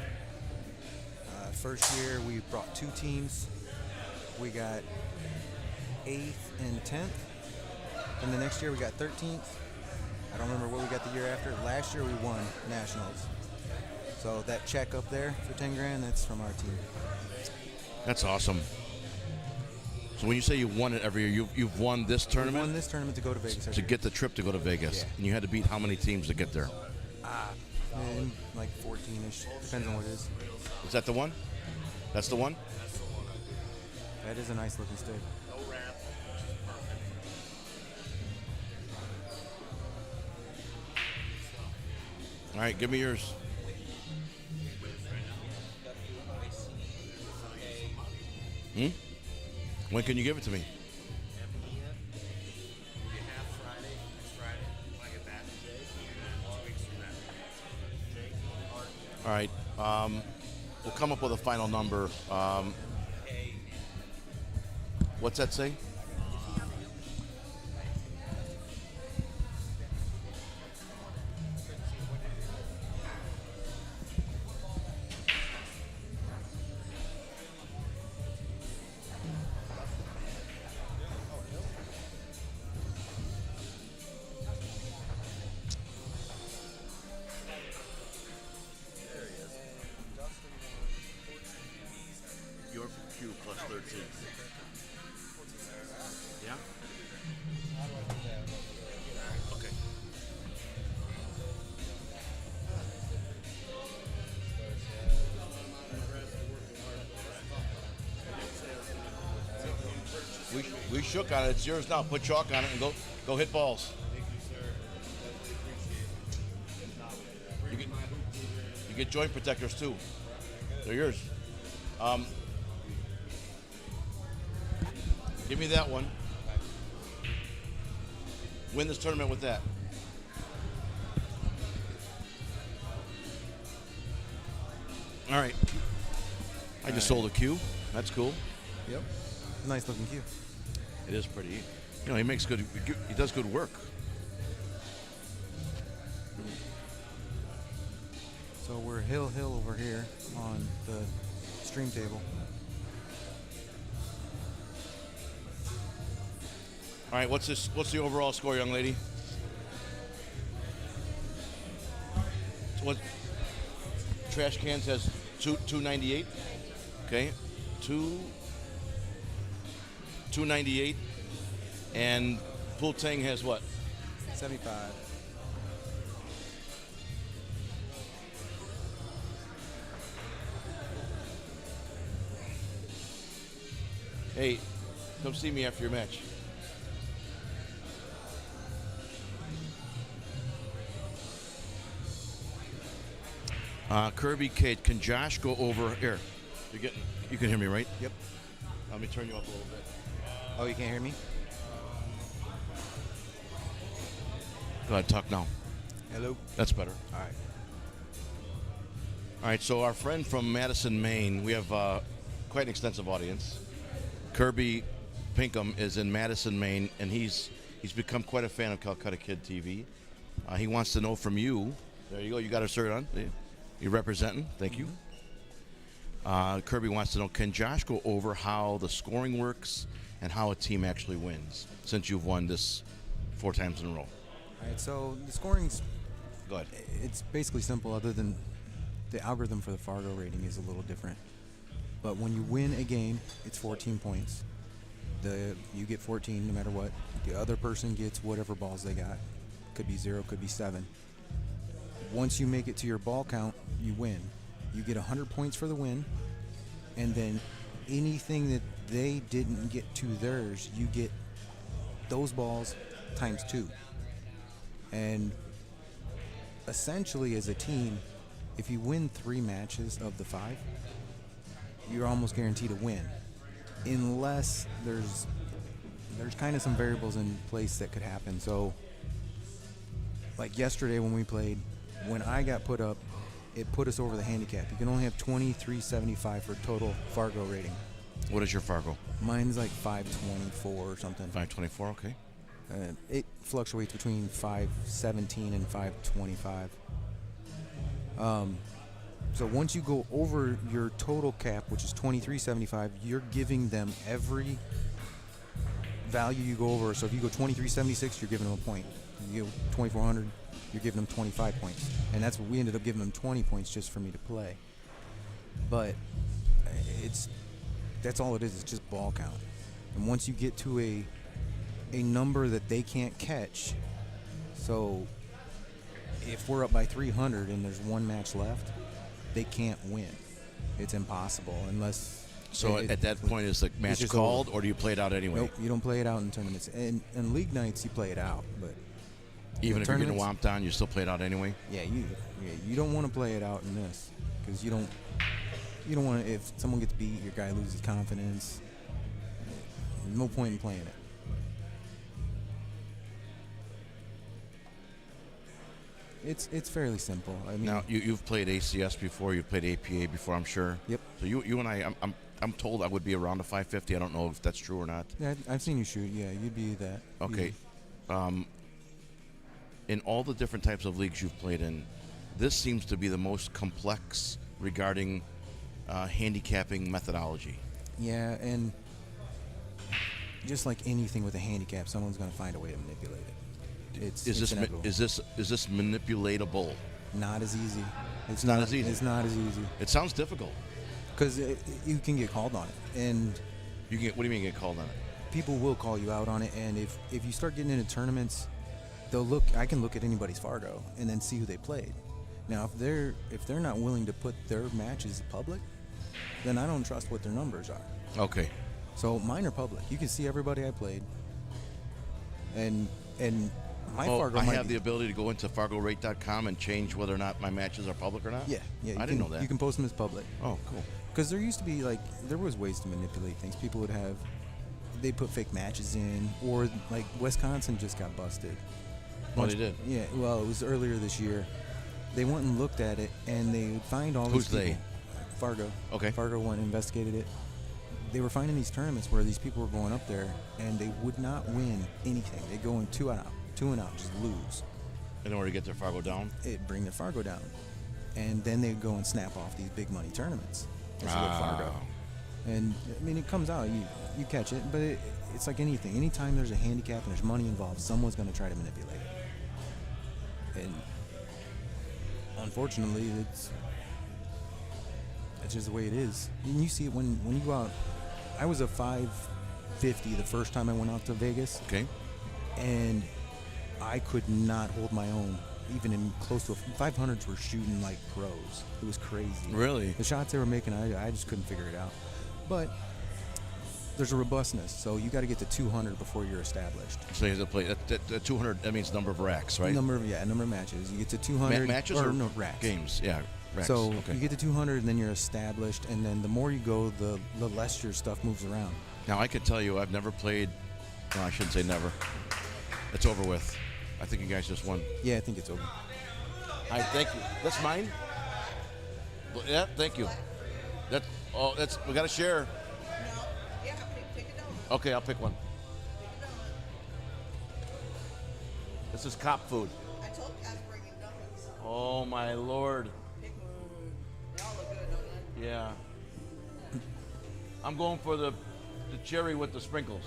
First year we brought 2 teams. We got 8th and 10th, and the next year we got 13th. I don't remember what we got the year after. Last year we won nationals. So that check up there for 10 grand, that's from our team. That's awesome. So when you say you won it every year, you've won this tournament? We won this tournament to go to Vegas. To get the trip to go to Vegas. Yeah. And you had to beat how many teams to get there? Like 14-ish. Depends on what it is. Is that the one? That's the one? That is a nice looking stick. All right, give me yours. When can you give it to me? All right. We'll come up with a final number. What's that say? Your Q plus 13. Yeah? Okay. We shook on it. It's yours now. Put chalk on it and go hit balls. You get joint protectors too. They're yours. Give me that one. Win this tournament with that. All right. I just sold a cue. That's cool. Yep. Nice looking cue. It is pretty. You know, he makes good. He does good work. So we're hill over here on the stream table. All right. What's this? What's the overall score, young lady? So what? Trash cans has 298. Okay, 298, and Pool Tang has what? 75. Hey, come see me after your match. Kirby, Kate, can Josh go over here? You can hear me, right? Yep. Let me turn you up a little bit. Oh, you can't hear me? Go ahead, talk now. Hello. That's better. All right. All right, so our friend from Madison, Maine, we have quite an extensive audience. Kirby Pinkham is in Madison, Maine, and he's become quite a fan of Calcutta Kid TV. He wants to know from you. There you go. You got a shirt on. You're representing. Thank you. Kirby wants to know, can Josh go over how the scoring works and how a team actually wins, since you've won this 4 times in a row? All right, so the scoring's, Go ahead. it's basically simple, other than the algorithm for the Fargo rating is a little different. But when you win a game, it's 14 points. You get 14 no matter what. The other person gets whatever balls they got. Could be 0, could be 7. Once you make it to your ball count, you win. You get 100 points for the win, and then anything that they didn't get to theirs, you get those balls times 2. And essentially, as a team, if you win 3 matches of the 5, you're almost guaranteed to win, unless there's kind of some variables in place that could happen. So, like yesterday when we played, when I got put up, it put us over the handicap. You can only have 2375 for total Fargo rating. What is your Fargo? Mine's like 524 or something. 524, okay. It fluctuates between 517 and 525. So once you go over your total cap, which is 2375, you're giving them every value you go over. So if you go 2376, you're giving them a point. You go 2400, you're giving them 25 points. And that's what we ended up giving them 20 points just for me to play. But that's all it is. It's just ball count. And once you get to a number that they can't catch, so if we're up by 300 and there's 1 match left, they can't win. It's impossible unless. So at that point, is the match called, or do you play it out anyway? Nope, you don't play it out in tournaments. And league nights, you play it out, but even if you're getting whomped on, you still play it out anyway. Yeah, you don't want to play it out in this because you don't want to. If someone gets beat, your guy loses confidence. There's no point in playing it. It's fairly simple. I mean, now you've played ACS before. You've played APA before, I'm sure. Yep. So you and I'm told I would be around a 550. I don't know if that's true or not. Yeah, I've seen you shoot. Yeah, you'd be that. Okay. In all the different types of leagues you've played in, this seems to be the most complex regarding handicapping methodology. Yeah, and just like anything with a handicap, someone's going to find a way to manipulate it. It's inevitable. Is this manipulatable? Not as easy. It's not as easy. It's not as easy. It sounds difficult. Because you can get called on it, and you can get. What do you mean get called on it? People will call you out on it, and if you start getting into tournaments, they'll look. I can look at anybody's Fargo and then see who they played. Now, if they're not willing to put their matches public, then I don't trust what their numbers are. Okay. So mine are public. You can see everybody I played, and my Fargo. I have the ability to go into FargoRate.com and change whether or not my matches are public or not? Yeah. I didn't know that. You can post them as public. Oh, cool. Because there used to be, there was ways to manipulate things. People would they put fake matches in, or, Wisconsin just got busted. Oh, they did? Yeah, well, it was earlier this year. They went and looked at it, and they would find all these people. Who's they? Fargo. Okay. Fargo went and investigated it. They were finding these tournaments where these people were going up there, and they would not win anything. They go in 2 and out, just lose. In order to get their Fargo down? It'd bring their Fargo down. And then they'd go and snap off these big money tournaments instead of Fargo. And, I mean, it comes out. You catch it, but it's like anything. Anytime there's a handicap and there's money involved, someone's going to try to manipulate it. And unfortunately, it's just the way it is. And you see it when you go out. I was a 550 the first time I went out to Vegas. Okay. And I could not hold my own, even in close to 500s were shooting like pros. It was crazy. Really? The shots they were making, I just couldn't figure it out. But there's a robustness, so you got to get to 200 before you're established. So you have to play that 200. That means number of racks, right? Number of matches. You get to 200 matches or no racks. Games, yeah. Racks. So okay. you get to 200, and then you're established, and then the more you go, the less your stuff moves around. Now I can tell you, I've never played. No, I shouldn't say never. It's over with. I think you guys just won. Yeah, I think it's over. All right, thank you. That's mine. Yeah, thank you. We got to share. Yeah, pick a donut. Okay, I'll pick one. This is cop food. I told you I was bringing dumplings. Oh my lord. Pick one. They all look good, don't they? Yeah. I'm going for the cherry with the sprinkles.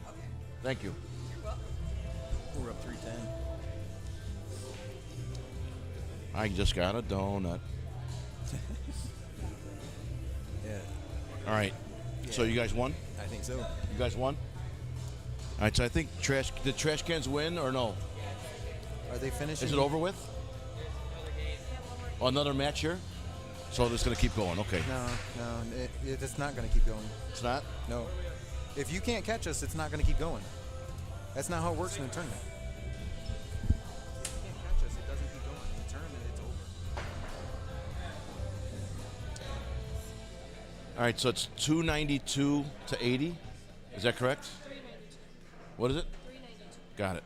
Okay. Thank you. You're welcome. We're up 310. I just got a donut. Yeah, All right. So you guys won? I think so. You guys won? All right, so I think did trash cans win or no? Are they finishing? Is it over with? Oh, another match here? So it's going to keep going. Okay. No, it's not going to keep going. It's not? No. If you can't catch us, it's not going to keep going. That's not how it works in a tournament. If you can't catch us, it doesn't keep going. In the tournament, it's over. All right, so it's 292 to 80. Is that correct? 392. What is it? 392. Got it.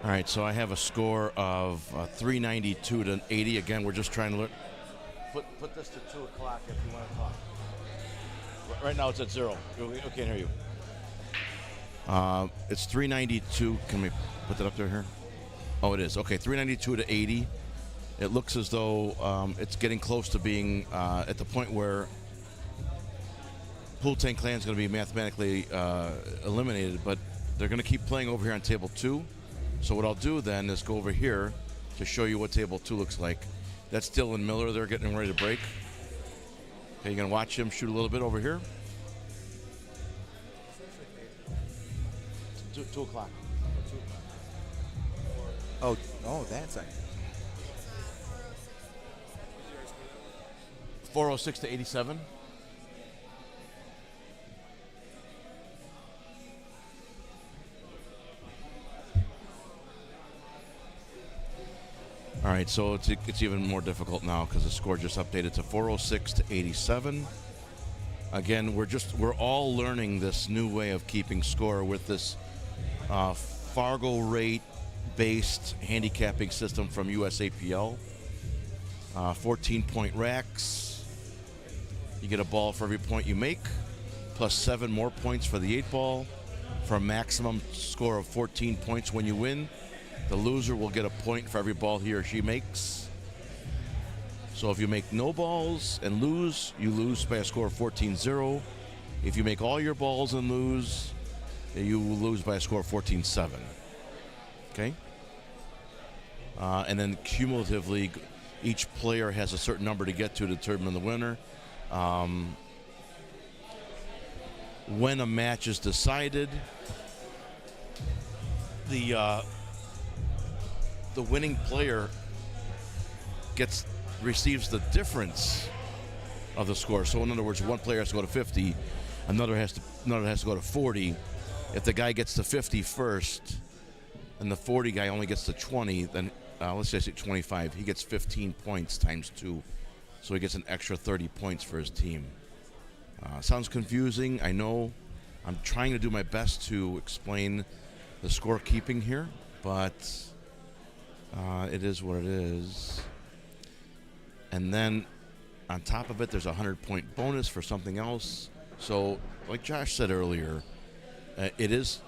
All right, so I have a score of 392 to 80. Again, we're just trying to learn. Put this to 2 o'clock if you want to talk. Right now it's at 0. We can't hear you. It's 392. Can we put that up there here? Oh, it is. Okay, 392 to 80. It looks as though it's getting close to being at the point where Pool Tank Clan is going to be mathematically eliminated, but they're going to keep playing over here on table 2. So what I'll do then is go over here to show you what table 2 looks like. That's Dylan Miller. They're getting ready to break. Okay, you're going to watch him shoot a little bit over here. 2 o'clock. Oh, that's it. 406 to 87. All right, so it's even more difficult now because the score just updated to 406 to 87. Again, we're all learning this new way of keeping score with this Fargo rate-based handicapping system from USAPL. 14-point racks. You get a ball for every point you make, plus 7 more points for the 8 ball, for a maximum score of 14 points when you win. The loser will get a point for every ball he or she makes. So if you make no balls and lose, you lose by a score of 14-0. If you make all your balls and lose, you will lose by a score of 14-7. Okay? And then cumulatively, each player has a certain number to get to determine the winner. When a match is decided, the winning player receives the difference of the score. So in other words, one player has to go to 50, another has to go to 40. If the guy gets to 50 first, and the 40 guy only gets to 20, then let's say 25, he gets 15 points times 2. So he gets an extra 30 points for his team. Sounds confusing, I know. I'm trying to do my best to explain the scorekeeping here, but it is what it is. And then on top of it, there's a 100-point bonus for something else. So, like Josh said earlier, it is,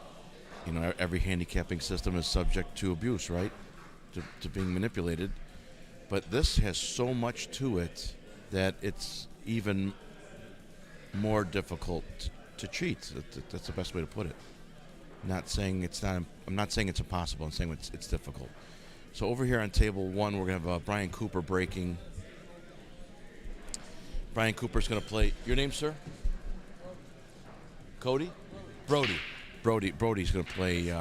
every handicapping system is subject to abuse, right? To being manipulated. But this has so much to it that it's even more difficult to cheat. That's the best way to put it. I'm not saying it's impossible. I'm saying it's difficult. So over here on table 1, we're going to have Brian Cooper breaking. Brian Cooper's going to play. Your name, sir? Cody? Brody. Brody's going to play.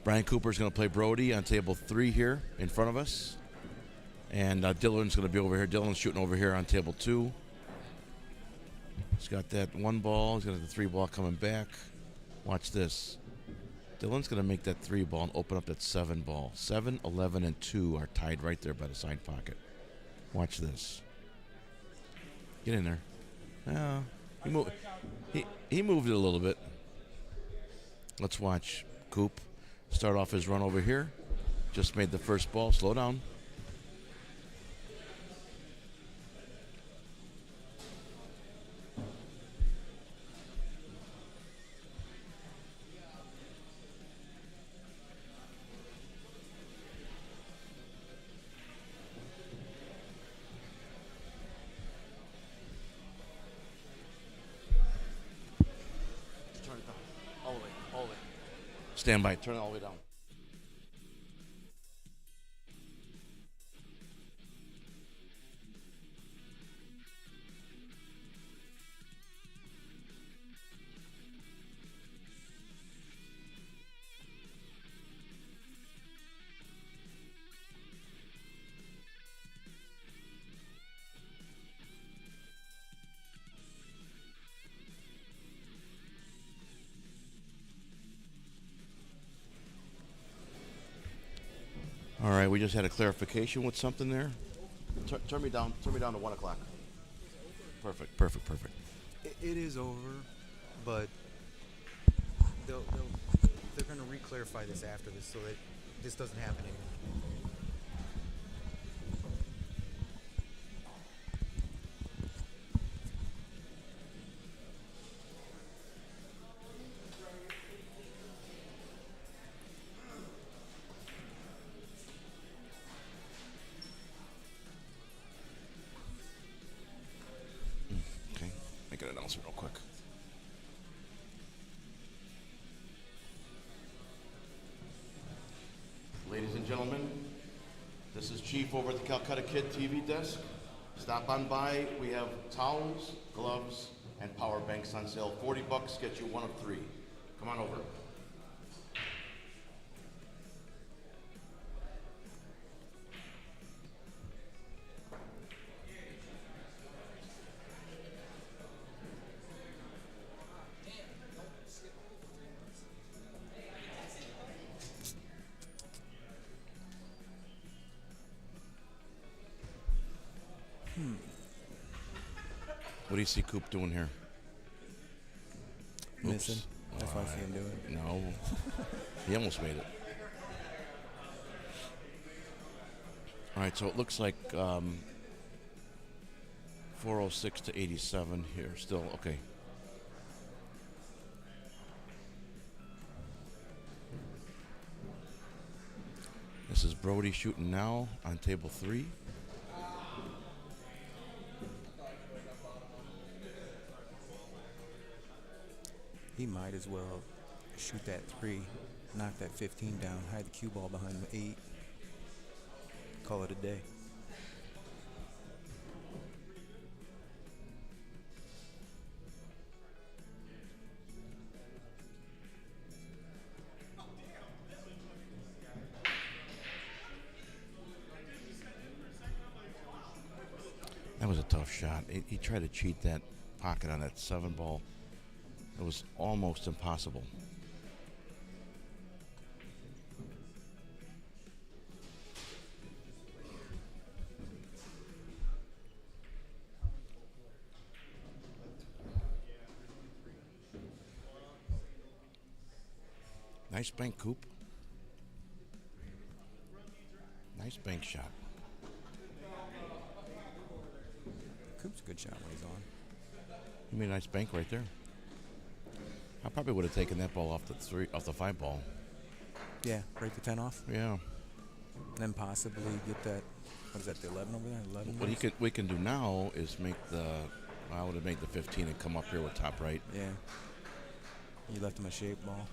Brian Cooper's going to play Brody on table 3 here in front of us. And Dylan's going to be over here. Dylan's shooting over here on table 2. He's got that 1 ball. He's got the 3 ball coming back. Watch this. Dylan's going to make that 3 ball and open up that 7 ball. 7, 11, and 2 are tied right there by the side pocket. Watch this. Get in there. Yeah, he moved it a little bit. Let's watch Coop start off his run over here. Just made the first ball. Slow down. Stand by. Turn it all the way down. right, we just had a clarification with something there. Turn me down. Turn me down to 1 o'clock. Perfect. Perfect. Perfect. It is over, but they're going to re-clarify this after this so that this doesn't happen anymore. Okay. Make an announcement real quick. Ladies and gentlemen, this is Chief over at the Calcutta Kid TV desk. Stop on by. We have towels, gloves, and power banks on sale. $40 gets you one of 3. Come on over. What do you see Coop doing here? Missing. Oops. That's why I see him do it. No. He almost made it. All right, so it looks like 406 to 87 here still. Okay. This is Brody shooting now on table 3. He might as well shoot that 3, knock that 15 down, hide the cue ball behind the 8, call it a day. That was a tough shot. He tried to cheat that pocket on that 7 ball. It was almost impossible. Nice bank, Coop. Nice bank shot. Coop's a good shot when he's on. You made a nice bank right there. I probably would have taken that ball off the 5 ball. Yeah, break the 10 off. Yeah. Then possibly get that, what is that, the 11 over there? 11? What we can do now is make I would have made the 15 and come up here with top right. Yeah. You left him a shape ball.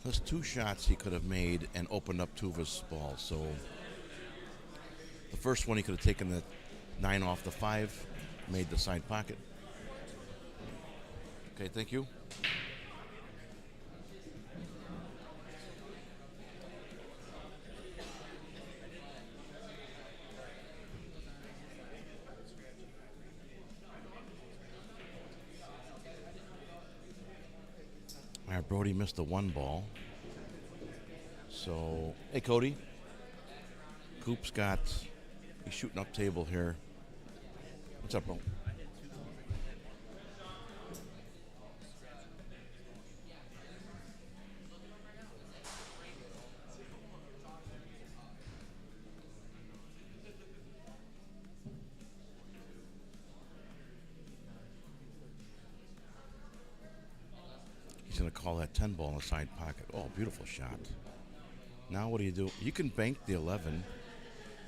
There's 2 shots he could have made and opened up 2 of his balls. So the first one he could have taken the 9 off the 5, made the side pocket. Okay, thank you. All right, Brody missed the 1 ball. So, hey, Cody. Coop's he's shooting up table here. What's up, bro? He's going to call that 10 ball in the side pocket. Oh, beautiful shot. Now what do? You can bank the 11.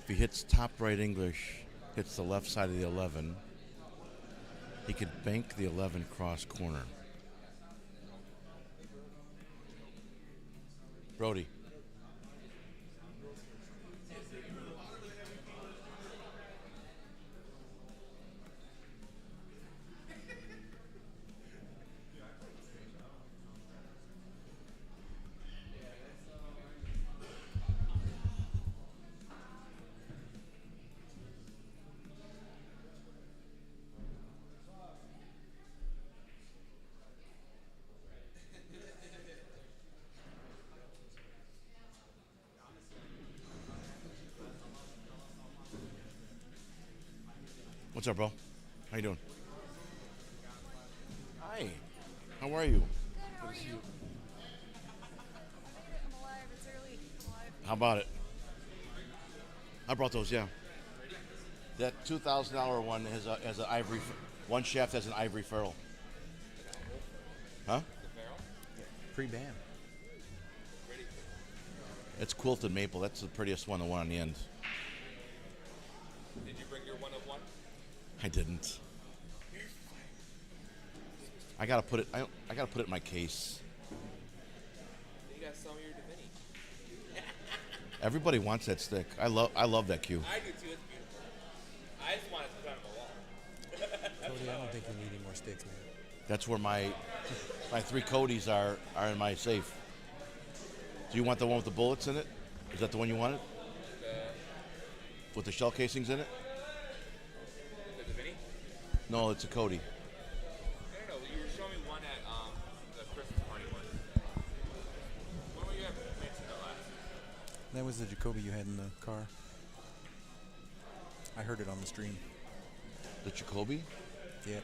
If he hits top right English, hits the left side of the 11, he could bank the 11 cross corner. Brody. What's up, bro? How you doing? Hi. How are you? Good, how are you? I made it. I'm alive. It's early. I'm alive. How about it? I brought those, yeah. That $2,000 one has an ivory. One shaft has an ivory ferrule. Huh? Pre-ban. It's quilted maple. That's the prettiest one, the one on the end. Did you bring your 1 of 1? I didn't. I gotta put it. I gotta put it in my case. You got some of your Divinity. Everybody wants that stick. I love that cue. I do too. It's beautiful. I just want it to put on the wall. Cody, I don't think you need any more sticks, man. That's where my 3 Codys are in my safe. Do you want the one with the bullets in it? Is that the one you wanted? With the shell casings in it? The Divinity? No, it's a Cody. No. You were showing me one at the Christmas party one. When were you at Mexico last? That was the Jacoby you had in the car. I heard it on the stream. The Jacoby? Yep.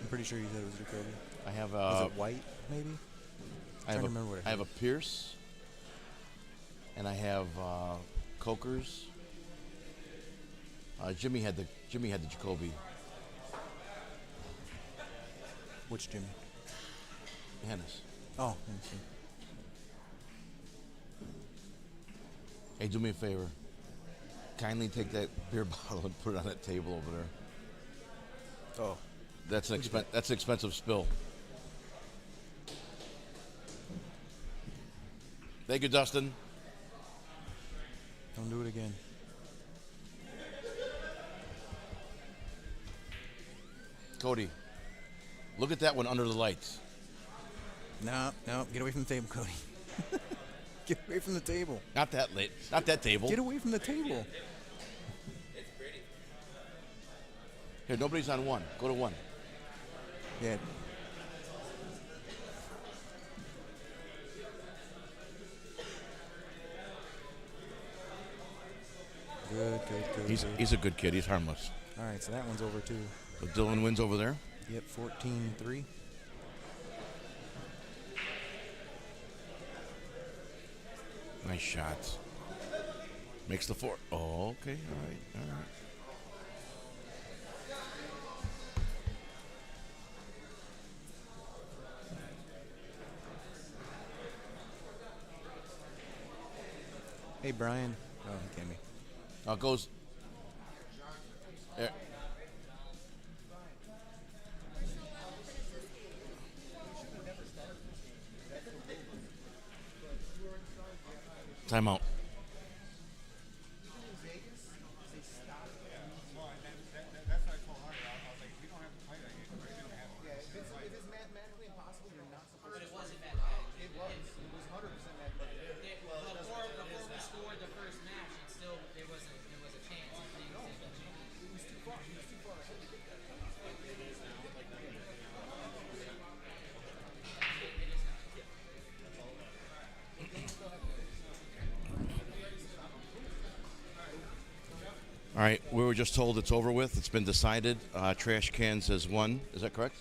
I'm pretty sure you said it was Jacoby. I have Was it white, maybe? I have trying to remember what it I have had. a Pierce, and I have Cokers. Jimmy had the Jacoby. Which Jimmy? Hennis. Oh, let me see. Hey, do me a favor. Kindly take that beer bottle and put it on that table over there. Oh. That's an expensive spill. Thank you, Dustin. Don't do it again. Cody, look at that one under the lights. No, get away from the table, Cody. Get away from the table. Not that late. Not that table. Get away from the table. It's pretty. Here, nobody's on one. Go to one. Yeah. Good. He's a good kid. He's harmless. All right, so that one's over too. So Dylan wins over there. Yep, 14-3. Nice shots. Makes the 4. Oh, okay. All right. Hey, Brian. Oh, he can't be. Now it goes. Timeout. Before we scored the first match, it still there was a chance. All right, we were just told it's over with. It's been decided. Trash cans has won. Is that correct?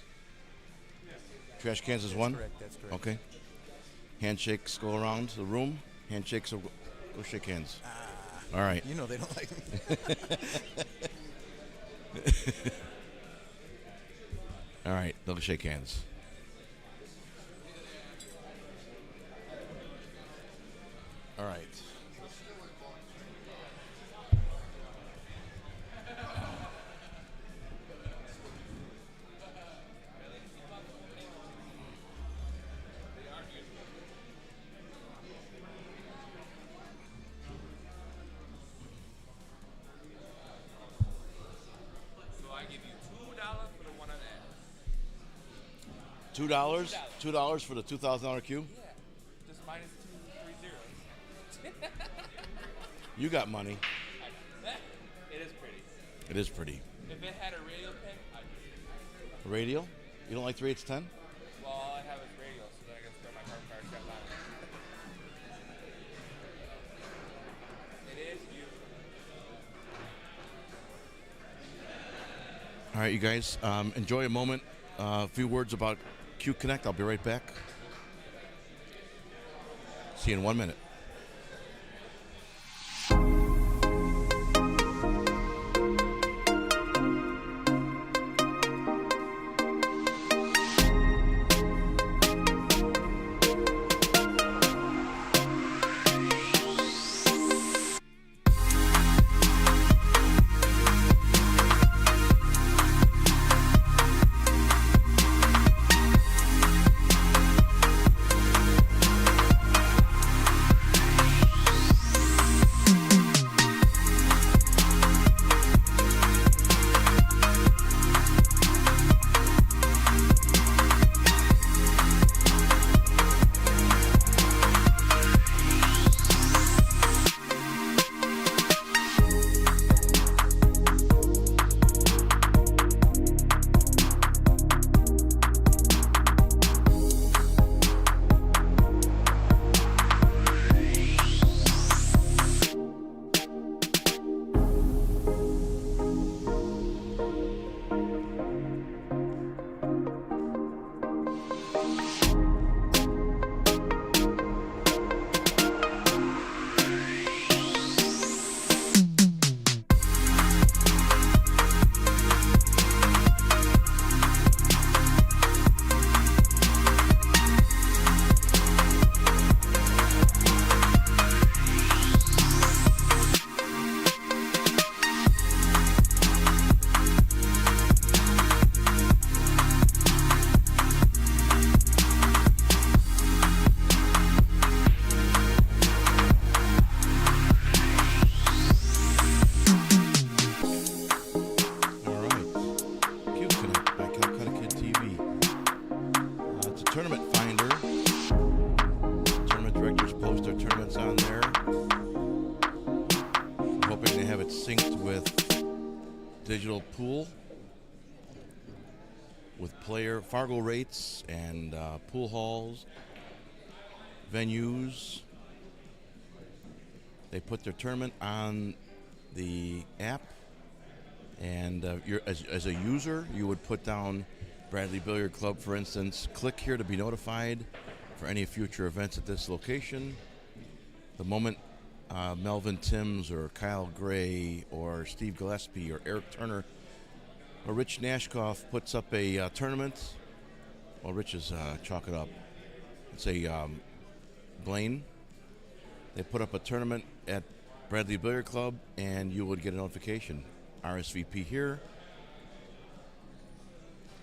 Trash cans has won? That's correct. Okay. Handshakes go around the room. Handshakes will go shake hands. All right. You know they don't like me. All right, they'll shake hands. All right. So I give you $2 for the one on that. $2? $2 for the $2,000 cue? Yeah. Just minus 2 3 zeros. You got money. It is pretty. It is pretty. If it had a radio pin, I'd do it. Radio? You don't like 3/8-10? Well, all I have is radio, so then I can throw my card strap on. It is beautiful. All right, you guys, enjoy a moment. A few words about CueConnect. I'll be right back. See you in 1 minute. Digital pool with player Fargo rates and pool halls, venues. They put their tournament on the app, and you're, as a user, you would put down Bradley Billiard Club, for instance. Click here to be notified for any future events at this location. The moment Melvin Timms or Kyle Gray or Steve Gillespie or Eric Turner or Rich Nashkoff puts up a tournament, well, Rich is chalk it up. It's a Blaine. They put up a tournament at Bradley Billiard Club, and you would get a notification. RSVP here.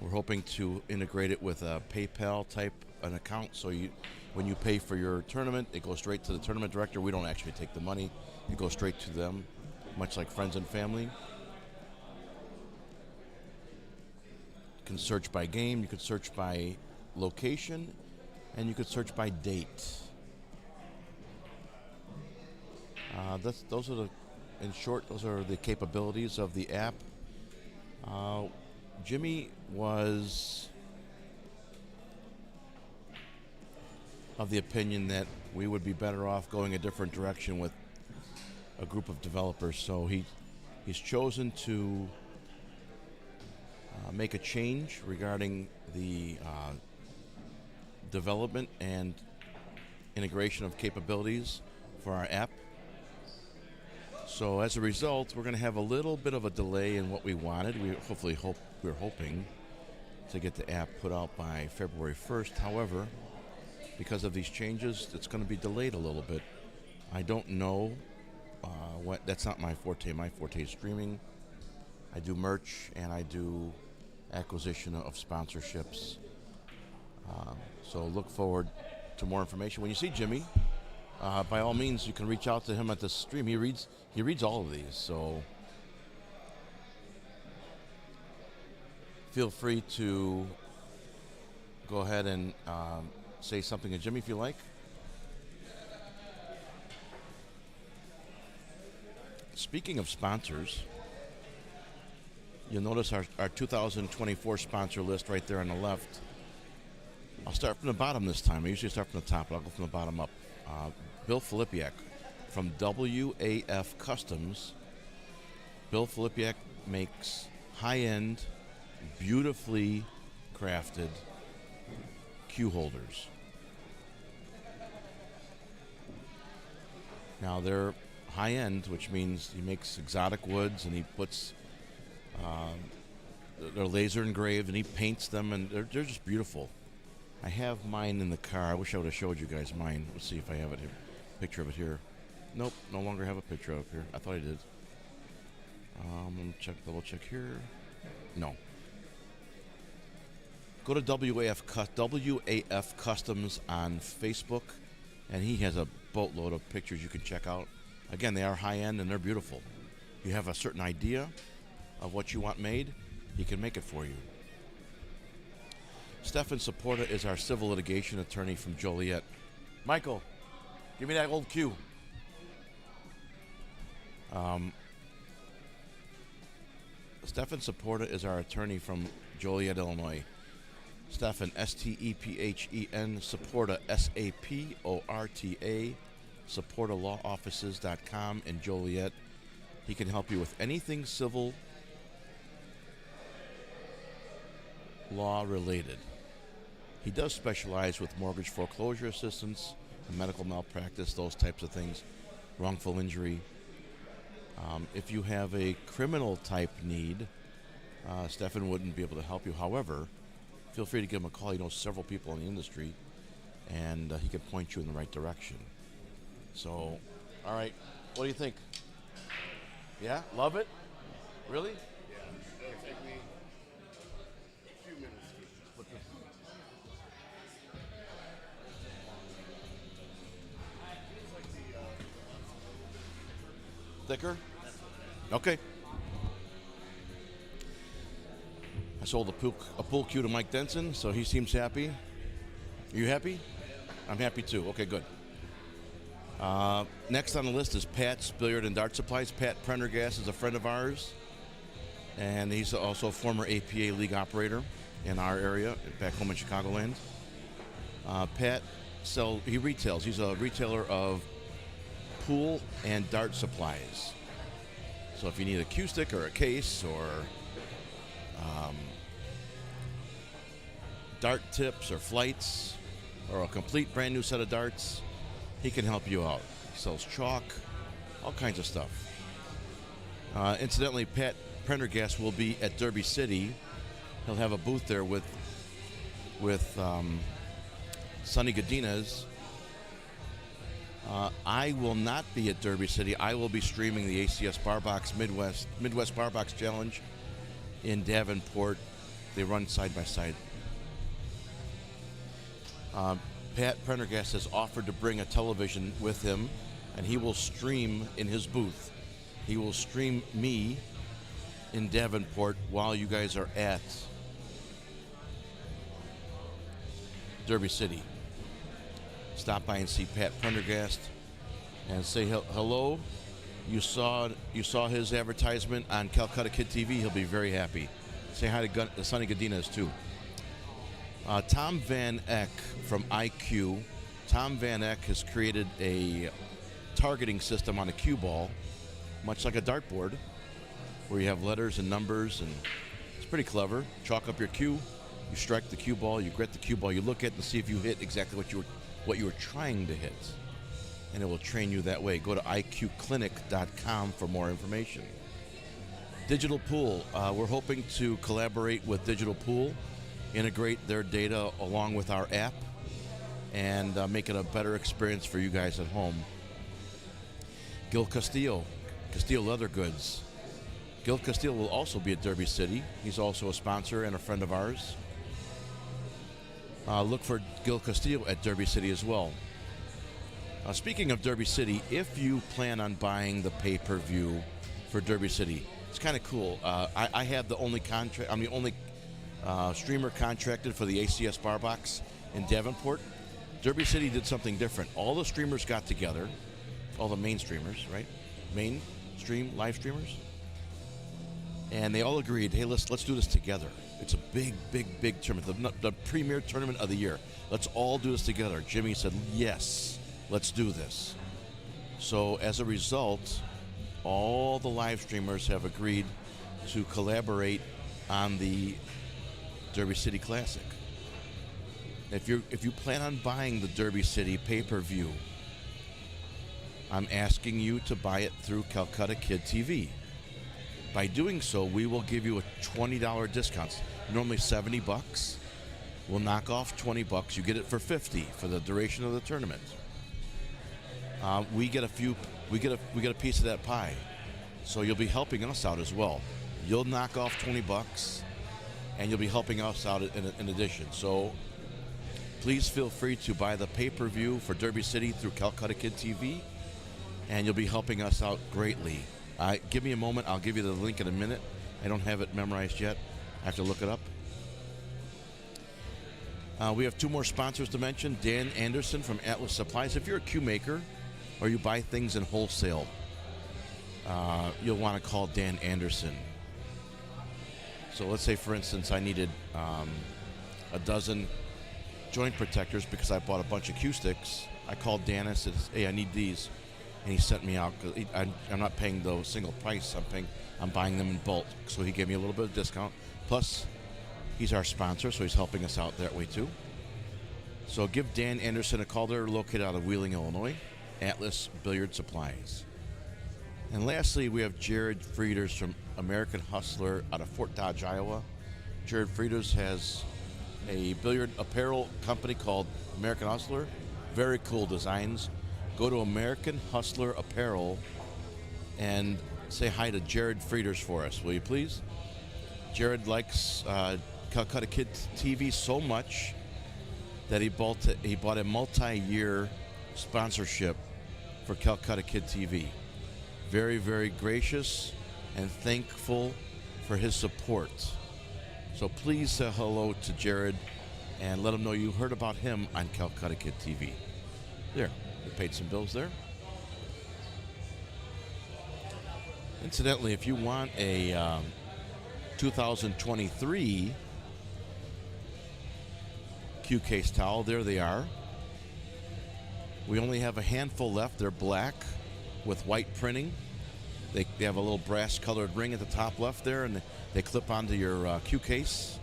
We're hoping to integrate it with a PayPal type an account, so you, when you pay for your tournament, it goes straight to the tournament director. We don't actually take the money. It goes straight to them, much like friends and family. You can search by game, you could search by location, and you could search by date. Those are the, in short, those are the capabilities of the app. Jimmy was of the opinion that we would be better off going a different direction with a group of developers, so he's chosen to make a change regarding the development and integration of capabilities for our app. So as a result, we're going to have a little bit of a delay in what we wanted. We're hoping to get the app put out by February 1st. However, because of these changes, it's going to be delayed a little bit. I don't know what. That's not my forte. My forte is streaming. I do merch and I do acquisition of sponsorships. So look forward to more information. When you see Jimmy, by all means, you can reach out to him at the stream. He reads all of these, so feel free to go ahead and say something to Jimmy if you like. Speaking of sponsors, you'll notice our 2024 sponsor list right there on the left. I'll start from the bottom this time. I usually start from the top, but I'll go from the bottom up. Bill Filipiak from WAF Customs. Bill Filipiak makes high-end beautifully crafted cue holders. Now they're high end, which means he makes exotic woods and he puts they're laser engraved and he paints them, and they're just beautiful. I have mine in the car. I wish I would have showed you guys mine. Let's see if I have it here. Picture of it here. Nope, no longer have a picture of it here. I thought I did. Double check here. No. Go to WAF Customs on Facebook, and he has a boatload of pictures you can check out. Again, they are high end and they're beautiful. You have a certain idea of what you want made, he can make it for you. Stefan Saporta is our civil litigation attorney from Joliet. Michael, give me that old cue. Stefan Saporta is our attorney from Joliet, Illinois. Stefan, S-T-E-P-H-E-N, Saporta, S-A-P-O-R-T-A, SaportaLawOffices.com in Joliet. He can help you with anything civil law related. He does specialize with mortgage foreclosure assistance, medical malpractice, those types of things, wrongful injury. If you have a criminal type need, Stefan wouldn't be able to help you. However, feel free to give him a call. He knows several people in the industry, and he can point you in the right direction. So, all right, what do you think? Yeah, love it? Really? Yeah, it'll take me a few minutes to put this. Thicker? Okay. I sold a pool cue to Mike Denson, so he seems happy. Are you happy? I'm happy too. Okay, good. Next on the list is Pat's Billiard and Dart Supplies. Pat Prendergast is a friend of ours, and he's also a former APA league operator in our area, back home in Chicagoland. Pat he retails. He's a retailer of pool and dart supplies. So if you need a cue stick or a case or dart tips or flights or a complete brand new set of darts, he can help you out. He sells chalk, all kinds of stuff. Incidentally, Pat Prendergast will be at Derby City. He'll have a booth there with Sonny Godinez. I will not be at Derby City. I will be streaming the ACS Barbox Midwest Barbox Challenge in Davenport. They run side by side. Pat Prendergast has offered to bring a television with him, and he will stream in his booth. He will stream me in Davenport while you guys are at Derby City. Stop by and see Pat Prendergast and say hello. You saw his advertisement on Calcutta Kid TV. He'll be very happy. Say hi to Sonny Godinez too. Tom Van Eck from IQ. Tom Van Eck has created a targeting system on a cue ball, much like a dartboard, where you have letters and numbers, and it's pretty clever. Chalk up your cue, you strike the cue ball, you grit the cue ball, you look at it and see if you hit exactly what you were trying to hit, and it will train you that way. Go to iqclinic.com for more information. Digital Pool. We're hoping to collaborate with Digital Pool, integrate their data along with our app, and make it a better experience for you guys at home. Gil Castillo Leather Goods. Gil Castillo will also be at Derby City. He's also a sponsor and a friend of ours. Look for Gil Castillo at Derby City as well. Speaking of Derby City, if you plan on buying the pay-per-view for Derby City, it's kind of cool. I have the only contract. I'm the only streamer contracted for the ACS Barbox in Davenport. Derby City did something different. All the streamers got together, all the main streamers, right? Mainstream live streamers, and they all agreed, hey, let's do this together. It's a big tournament, the premier tournament of the year. Let's all do this together. Jimmy said, yes, let's do this. So as a result, all the live streamers have agreed to collaborate on the Derby City Classic. If you plan on buying the Derby City pay-per-view, I'm asking you to buy it through Calcutta Kid TV. By doing so, we will give you a $20 discount. Normally $70. We'll knock off $20. You get it for $50 for the duration of the tournament. We get a piece of that pie, so you'll be helping us out as well. You'll knock off $20, and you'll be helping us out in addition. So please feel free to buy the pay-per-view for Derby City through Calcutta Kid TV, and you'll be helping us out greatly. Give me a moment. I'll give you the link in a minute. I don't have it memorized yet. I have to look it up. We have 2 more sponsors to mention. Dan Anderson from Atlas Supplies. If you're a cue maker or you buy things in wholesale, you'll want to call Dan Anderson. So let's say, for instance, I needed a dozen joint protectors because I bought a bunch of cue sticks. I called Dan and said, hey, I need these. And he sent me out. I'm not paying the single price. I'm buying them in bulk. So he gave me a little bit of discount. Plus, he's our sponsor, so he's helping us out that way too. So give Dan Anderson a call. They're located out of Wheeling, Illinois. Atlas Billiard Supplies. And lastly, we have Jared Frieders from American Hustler out of Fort Dodge, Iowa. Jared Frieders has a billiard apparel company called American Hustler. Very cool designs. Go to American Hustler Apparel and say hi to Jared Frieders for us, will you please? Jared likes Calcutta Kid TV so much that he bought a multi-year sponsorship for Calcutta Kid TV. Very, very gracious and thankful for his support. So please say hello to Jared and let him know you heard about him on Calcutta Kid TV. There, we paid some bills there. Incidentally, if you want a 2023 Cue Case towel, there they are. We only have a handful left. They're black with white printing. They have a little brass colored ring at the top left there, and they clip onto your Cue Case.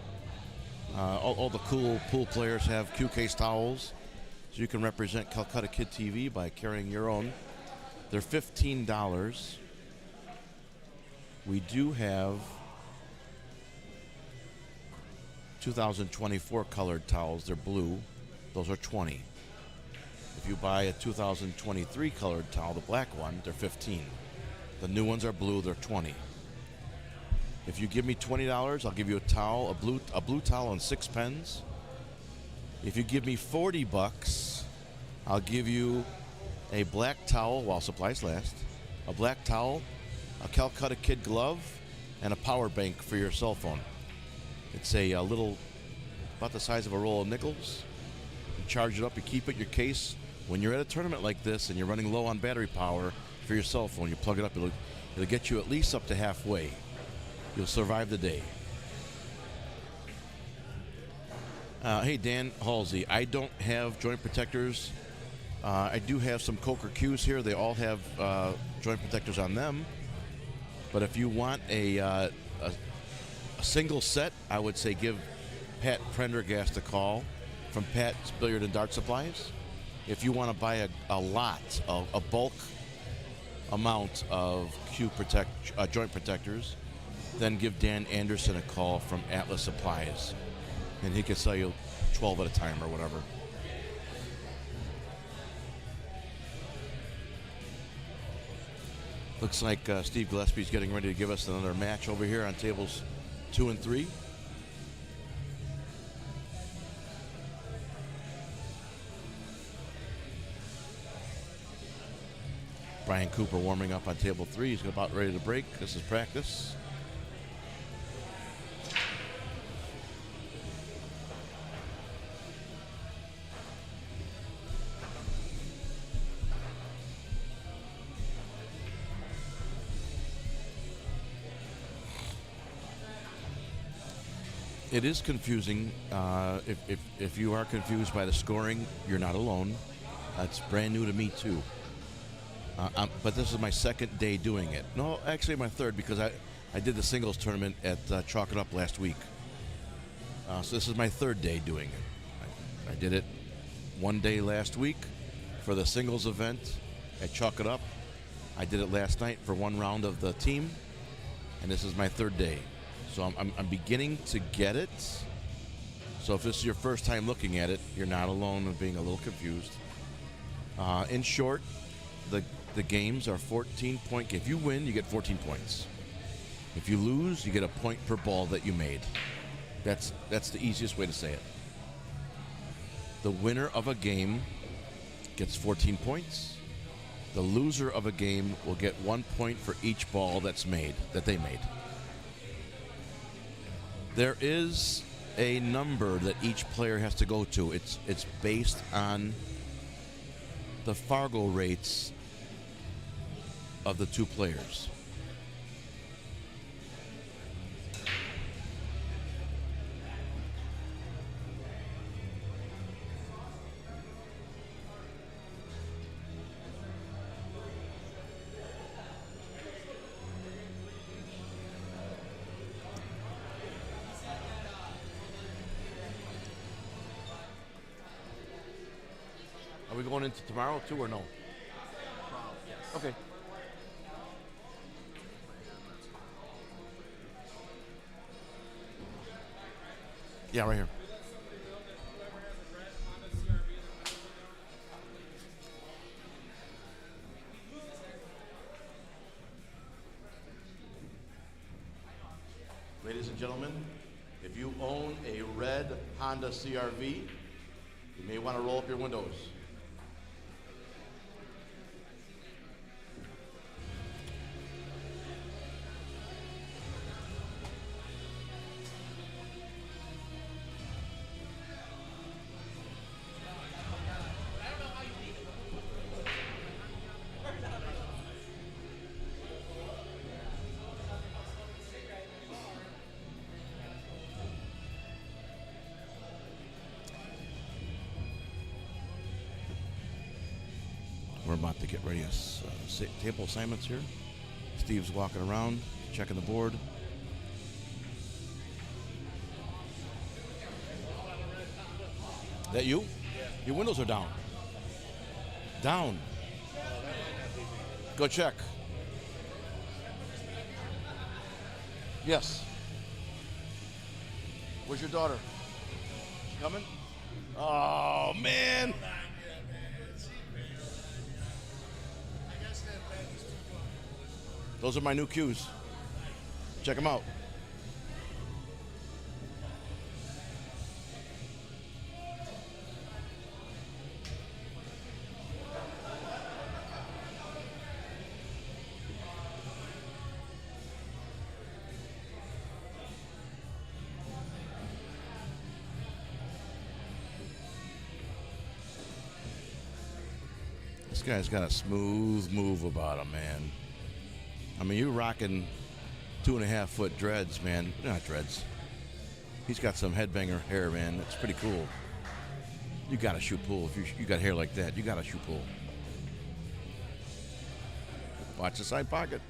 All the cool pool players have Cue Case towels, so you can represent Calcutta Kid TV by carrying your own. They're $15. We do have 2024 colored towels. They're blue. Those are $20. If you buy a 2023 colored towel, the black one, they're $15. The new ones are blue. They're $20. If you give me $20, I'll give you a towel, a blue towel and 6 pens. If you give me $40, I'll give you a black towel while supplies last, a black towel, a Calcutta Kid glove, and a power bank for your cell phone. It's a little, about the size of a roll of nickels. You charge it up, you keep it in your case. When you're at a tournament like this and you're running low on battery power for your cell phone, you plug it up, it'll get you at least up to halfway. You'll survive the day. Hey, Dan Halsey, I don't have joint protectors. I do have some Coker cues here. They all have joint protectors on them. But if you want a single set, I would say give Pat Prendergast a call from Pat's Billiard and Dart Supplies. If you want to buy a lot, a bulk amount of joint protectors, then give Dan Anderson a call from Atlas Supplies, and he can sell you 12 at a time or whatever. Looks like Steve Gillespie's getting ready to give us another match over here on tables 2 and 3. Brian Cooper warming up on table 3. He's about ready to break. This is practice. It is confusing. If you are confused by the scoring, you're not alone. That's brand new to me too. But this is my second day doing it. No, actually my third, because I did the singles tournament at Chalk It Up last week. So this is my third day doing it. I did it one day last week for the singles event at Chalk It Up. I did it last night for one round of the team, and this is my third day. So I'm beginning to get it. So if this is your first time looking at it, you're not alone in being a little confused. In short, the games are 14-point. If you win, you get 14 points. If you lose, you get a point per ball that you made. That's the easiest way to say it. The winner of a game gets 14 points. The loser of a game will get 1 point for each ball that they made. There is a number that each player has to go to. It's based on the Fargo rates of the two players. Are we going into tomorrow too or no? Yes. Okay. Yeah, right here. Ladies and gentlemen, if you own a red Honda CRV, you may want to roll up your windows. We're about to get ready. Table assignments here. Steve's walking around, checking the board. That you? Yeah. Your windows are down. Down. Go check. Yes. Where's your daughter? She coming? Oh, man. Those are my new cues. Check them out. This guy's got a smooth move about him, man. I mean, you're rocking 2.5 foot dreads, man. Not dreads. He's got some headbanger hair, man. That's pretty cool. You gotta shoot pool. If you got hair like that, you gotta shoot pool. Watch the side pocket.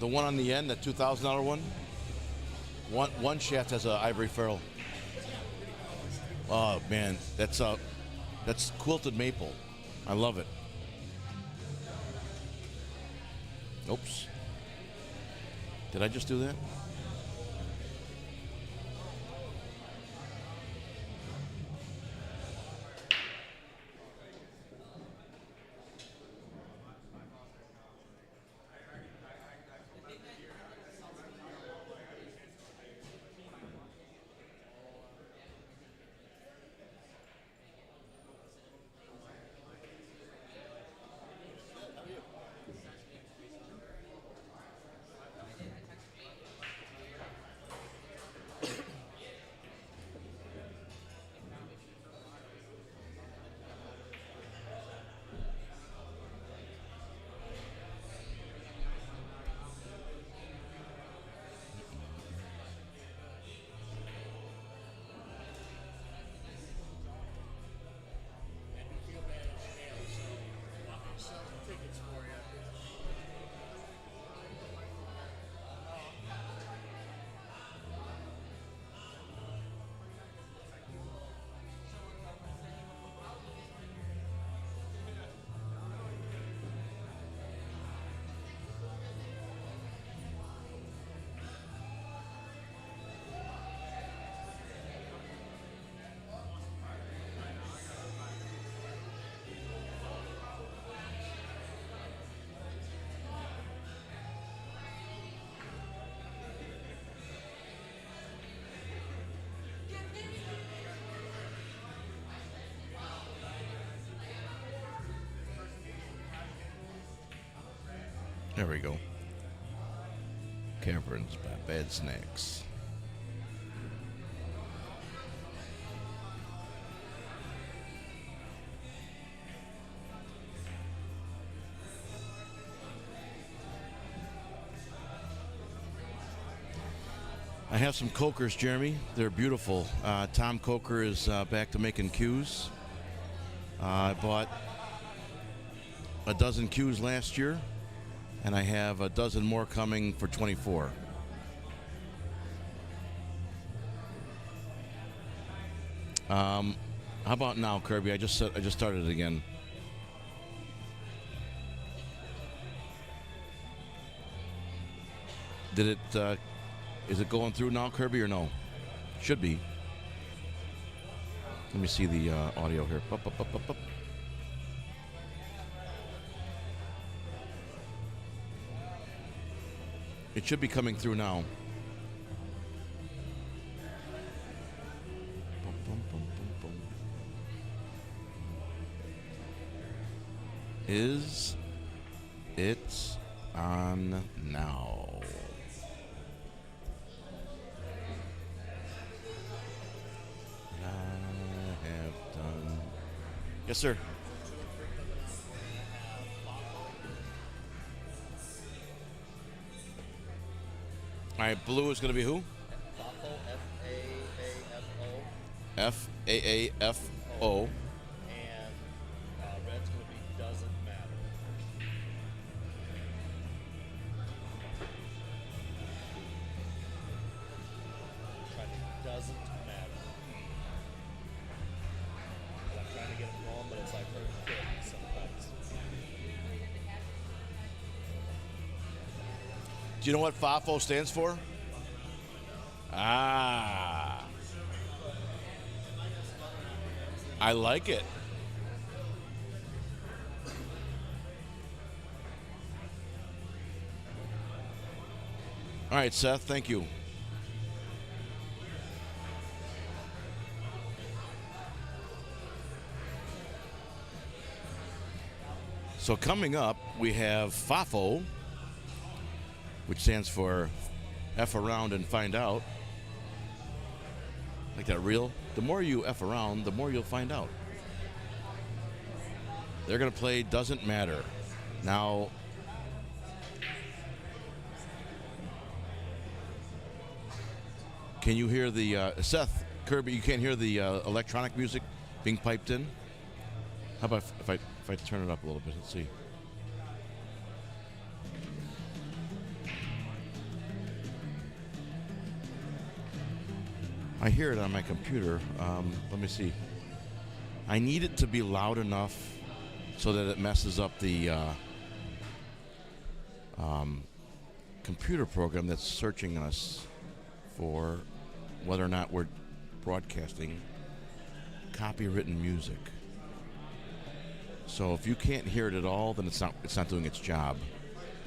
The one on the end, that $2,000 one, one shaft has an ivory ferrule. Oh man, that's quilted maple. I love it. Oops. Did I just do that? There we go. Caverns by Bad Snacks. I have some Cokers, Jeremy. They're beautiful. Tom Coker is back to making cues. I bought a dozen cues last year, and I have a dozen more coming for 24. How about now, Kirby? I just started it again. Did it? Is it going through now, Kirby, or no? Should be. Let me see the audio here. Up, up, up, up, up. It should be coming through now. Bum, bum, bum, bum, bum. Is it on now? Yes, sir. All right, blue is going to be who? Raffle, F-A-A-F-O. F-A-A-F-O. And red's going to be doesn't matter. Trying to doesn't matter. And I'm trying to get it wrong, but it's like hurting kids sometimes. Do you know what FAFO stands for? Ah. I like it. All right, Seth, thank you. So coming up, we have FAFO, which stands for F around and find out. Like that real? The more you F around, the more you'll find out. They're going to play Doesn't Matter. Now, can you hear the, Seth, Kirby, you can't hear the electronic music being piped in? How about if I turn it up a little bit? Let's see. I hear it on my computer. Let me see. I need it to be loud enough so that it messes up the computer program that's searching us for whether or not we're broadcasting copywritten music. So if you can't hear it at all, then it's not doing its job.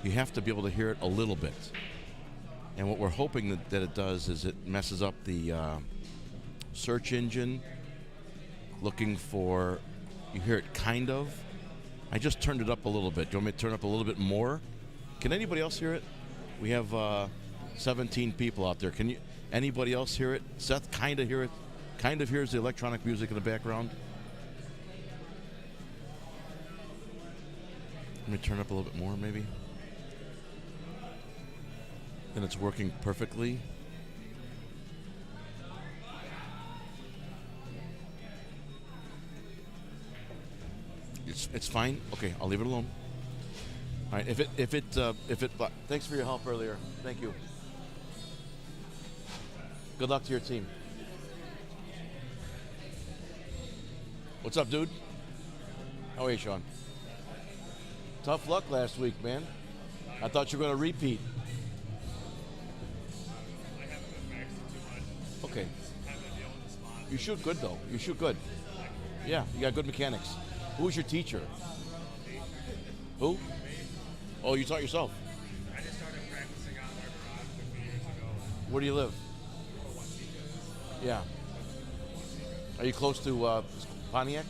You have to be able to hear it a little bit. And what we're hoping that it does is it messes up the search engine looking for, you hear it kind of. I just turned it up a little bit. Do you want me to turn it up a little bit more? Can anybody else hear it? We have 17 people out there. Can you? Anybody else hear it? Seth kind of hear it? Kind of hears the electronic music in the background? Let me turn it up a little bit more, maybe. Then it's working perfectly. It's fine. Okay, I'll leave it alone. All right. If it. Thanks for your help earlier. Thank you. Good luck to your team. What's up, dude? How are you, Sean? Tough luck last week, man. I thought you were going to repeat. Okay. You shoot good, though. You shoot good. Yeah, you got good mechanics. Who was your teacher? Who? Oh, you taught yourself. I just started practicing out in our garage 50 years ago. Where do you live? Yeah. Are you close to Pontiac?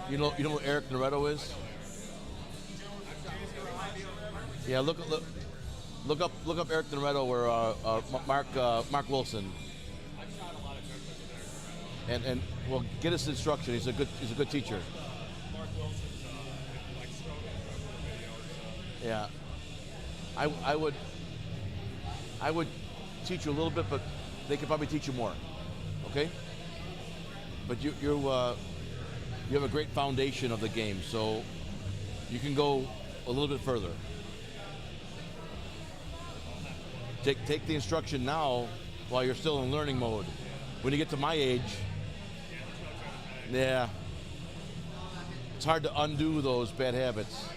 You know who Eric Naretto is? Yeah, look up Eric Naretto or Mark Wilson. And well, get us instruction. He's a good teacher. Yeah, I would teach you a little bit, but they could probably teach you more. Okay. But you have a great foundation of the game, so you can go a little bit further. Take the instruction now while you're still in learning mode. When you get to my age, yeah, it's hard to undo those bad habits.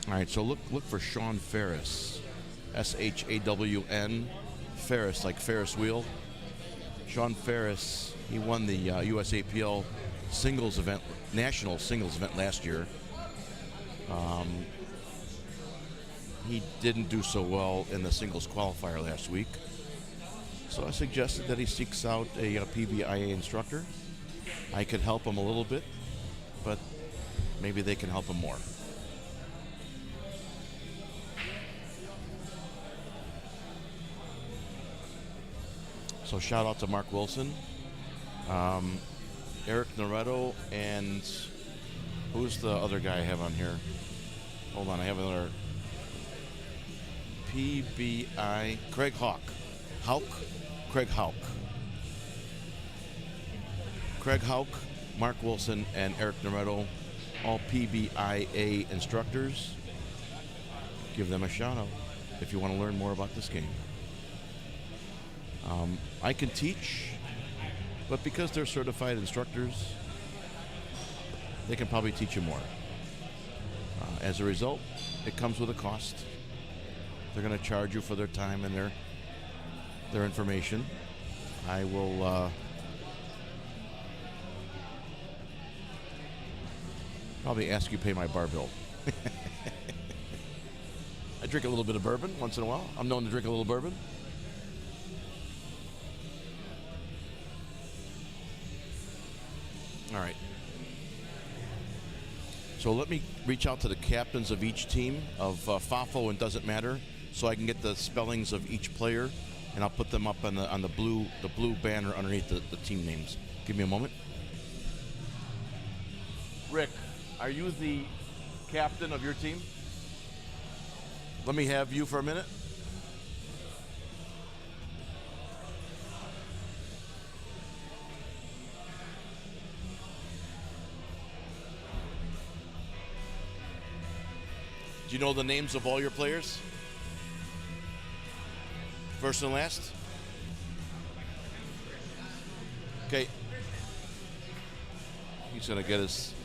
All right, so look for Sean Ferris, SHAWN, Ferris, like Ferris wheel. Sean Ferris, he won the USAPL singles event, national singles event last year. He didn't do so well in the singles qualifier last week. So I suggested that he seeks out a PBIA instructor. I could help him a little bit, but maybe they can help him more. So shout out to Mark Wilson, Eric Naretto, and who's the other guy I have on here? Hold on, I have another PBI, Craig Hawk. Craig Hawk, Mark Wilson, and Eric Naretto, all PBIA instructors. Give them a shout out if you want to learn more about this game. I can teach, but because they're certified instructors, they can probably teach you more. As a result, it comes with a cost. They're going to charge you for their time and their information. I will probably ask you to pay my bar bill. I drink a little bit of bourbon once in a while. I'm known to drink a little bourbon. All right. So let me reach out to the captains of each team of FAFO and Doesn't Matter, so I can get the spellings of each player, and I'll put them up on the blue banner underneath the team names. Give me a moment. Rick, are you the captain of your team? Let me have you for a minute. Do you know the names of all your players? First and last? Okay. He's going to get his...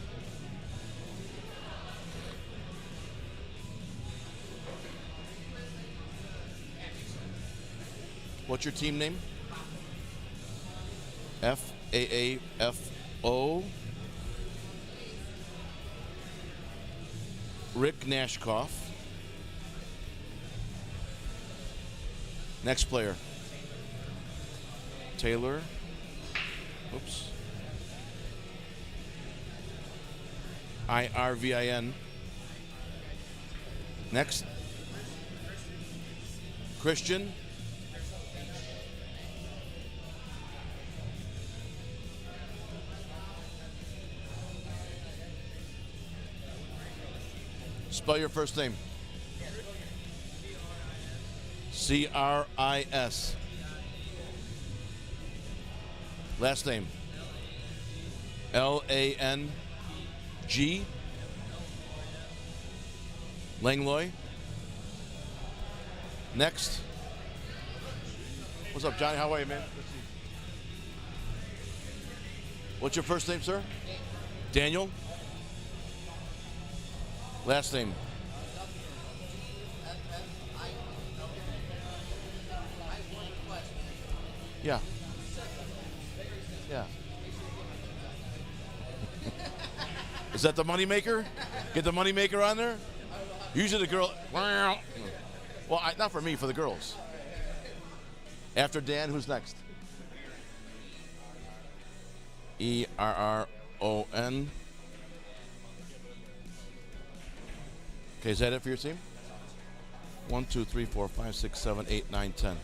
What's your team name? FAAFO. Rick Nashkoff. Next player. Taylor. Oops. IRVIN. Next. Christian. Spell your first name. CRIS. Last name. LANG. Langlois. Next. What's up, Johnny? How are you, man? What's your first name, sir? Daniel. Last name. Yeah. Yeah. Is that the money maker? Get the money maker on there? Usually the girl. Well, not for me, for the girls. After Dan, who's next? E-R-R-O-N. Okay, is that it for your team? 1, 2, 3, 4, 5, 6, 7, 8, 9, 10.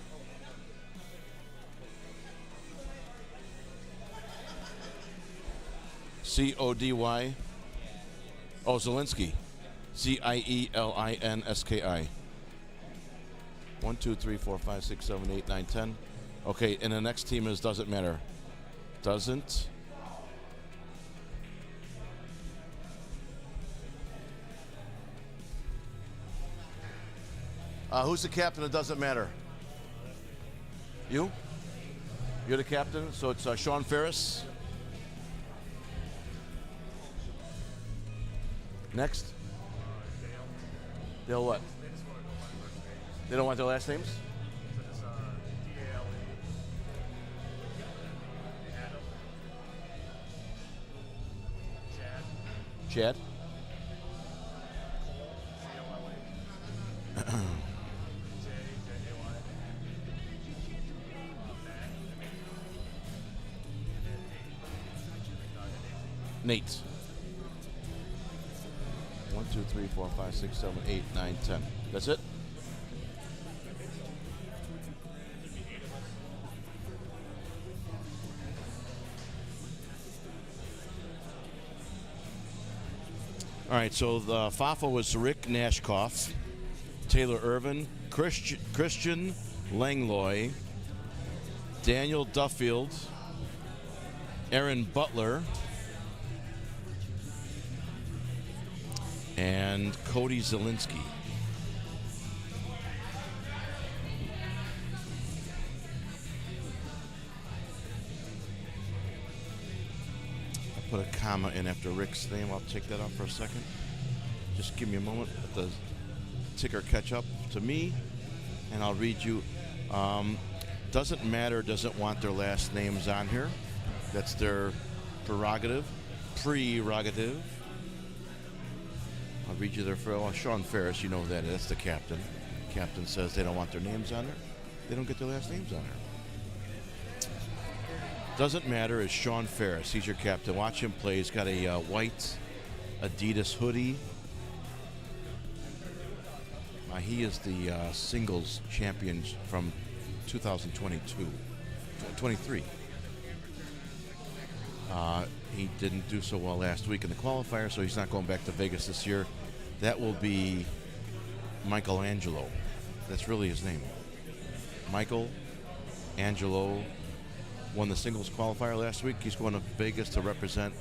C-O-D-Y. Oh, Zielinski. Z-I-E-L-I-N-S-K-I. 1, 2, 3, 4, 5, 6, 7, 8, 9, 10. Okay, and the next team is doesn't matter. Doesn't. Who's the captain? It doesn't matter. You? You're the captain, so it's Sean Ferris. Next. Dale what? They don't want their last names? Chad? Nate. 1, 2, 3, 4, 5, 6, 7, 8, 9, 10. That's it? All right, so the FAFA was Rick Nashkoff, Taylor Irvin, Christian Langlois, Daniel Duffield, Aaron Butler, and Cody Zielinski. I put a comma in after Rick's name. I'll take that off for a second. Just give me a moment. Let the ticker catch up to me, and I'll read you. Doesn't matter, doesn't want their last names on here. That's their prerogative. I'll read you their Sean Ferris, you know that. That's the captain. Captain says they don't want their names on there. They don't get their last names on there. Doesn't matter is Sean Ferris. He's your captain. Watch him play. He's got a white Adidas hoodie. He is the singles champion from 23. He didn't do so well last week in the qualifier, so he's not going back to Vegas this year. That will be Michelangelo. That's really his name. Michael Angelo won the singles qualifier last week. He's going to Vegas to represent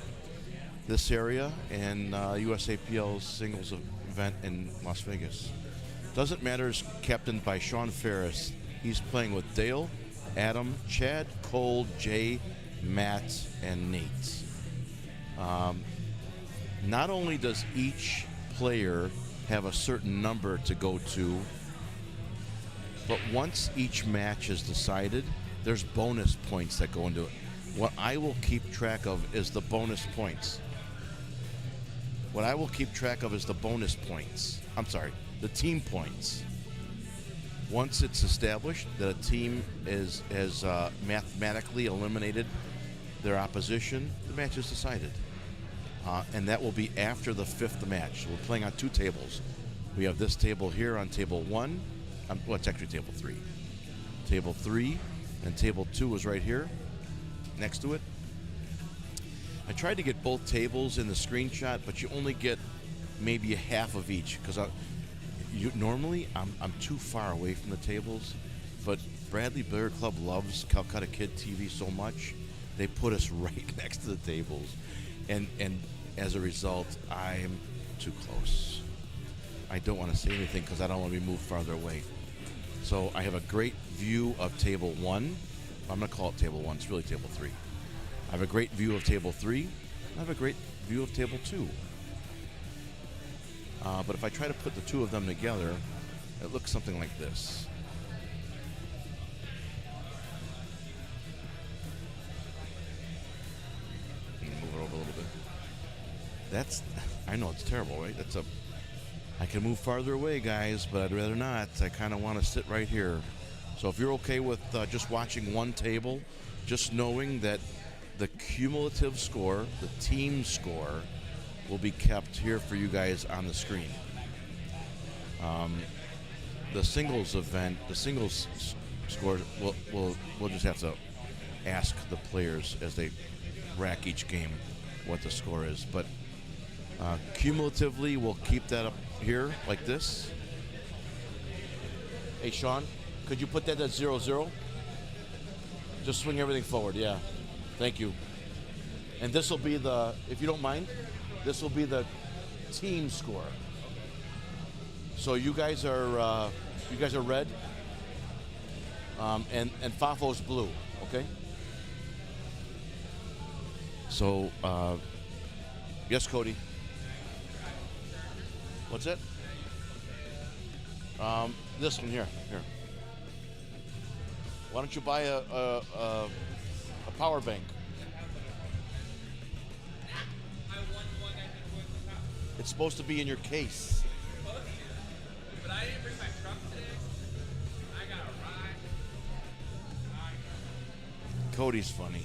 this area and USAPL's singles event in Las Vegas. Doesn't matter is captained by Sean Ferris. He's playing with Dale, Adam, Chad, Cole, Jay, Matt, and Nate. Not only does each player have a certain number to go to, but once each match is decided, there's bonus points that go into it. What I will keep track of is the bonus points. The team points. Once it's established that a team has mathematically eliminated their opposition, the match is decided. And that will be after the fifth match. So we're playing on two tables. We have this table here on table 1. Well, it's actually table 3. Table 3 and table 2 is right here next to it. I tried to get both tables in the screenshot, but you only get maybe a half of each because normally I'm too far away from the tables, but Bradley Billiard Club loves Calcutta Kid TV so much, they put us right next to the tables, and as a result, I'm too close. I don't want to say anything because I don't want to be moved farther away. So I have a great view of table 1. I'm going to call it table 1. It's really table 3. I have a great view of table 3. I have a great view of table 2. But if I try to put the two of them together, it looks something like this. Move it over a little bit. I know it's terrible, right? I can move farther away, guys, but I'd rather not. I kind of want to sit right here. So if you're okay with just watching one table, just knowing that the cumulative score, the team score, will be kept here for you guys on the screen. The singles event, the singles score, we'll just have to ask the players as they rack each game what the score is. But cumulatively, we'll keep that up here like this. Hey, Sean, could you put that at 0-0? Just swing everything forward, yeah. Thank you. And this will be the, if you don't mind, this will be the team score. So you guys are red, and Fafo's blue, okay? So, yes, Cody. What's it? This one here. Why don't you buy a power bank? It's supposed to be in your case. But I didn't bring my truck today. I got a ride. Cody's funny.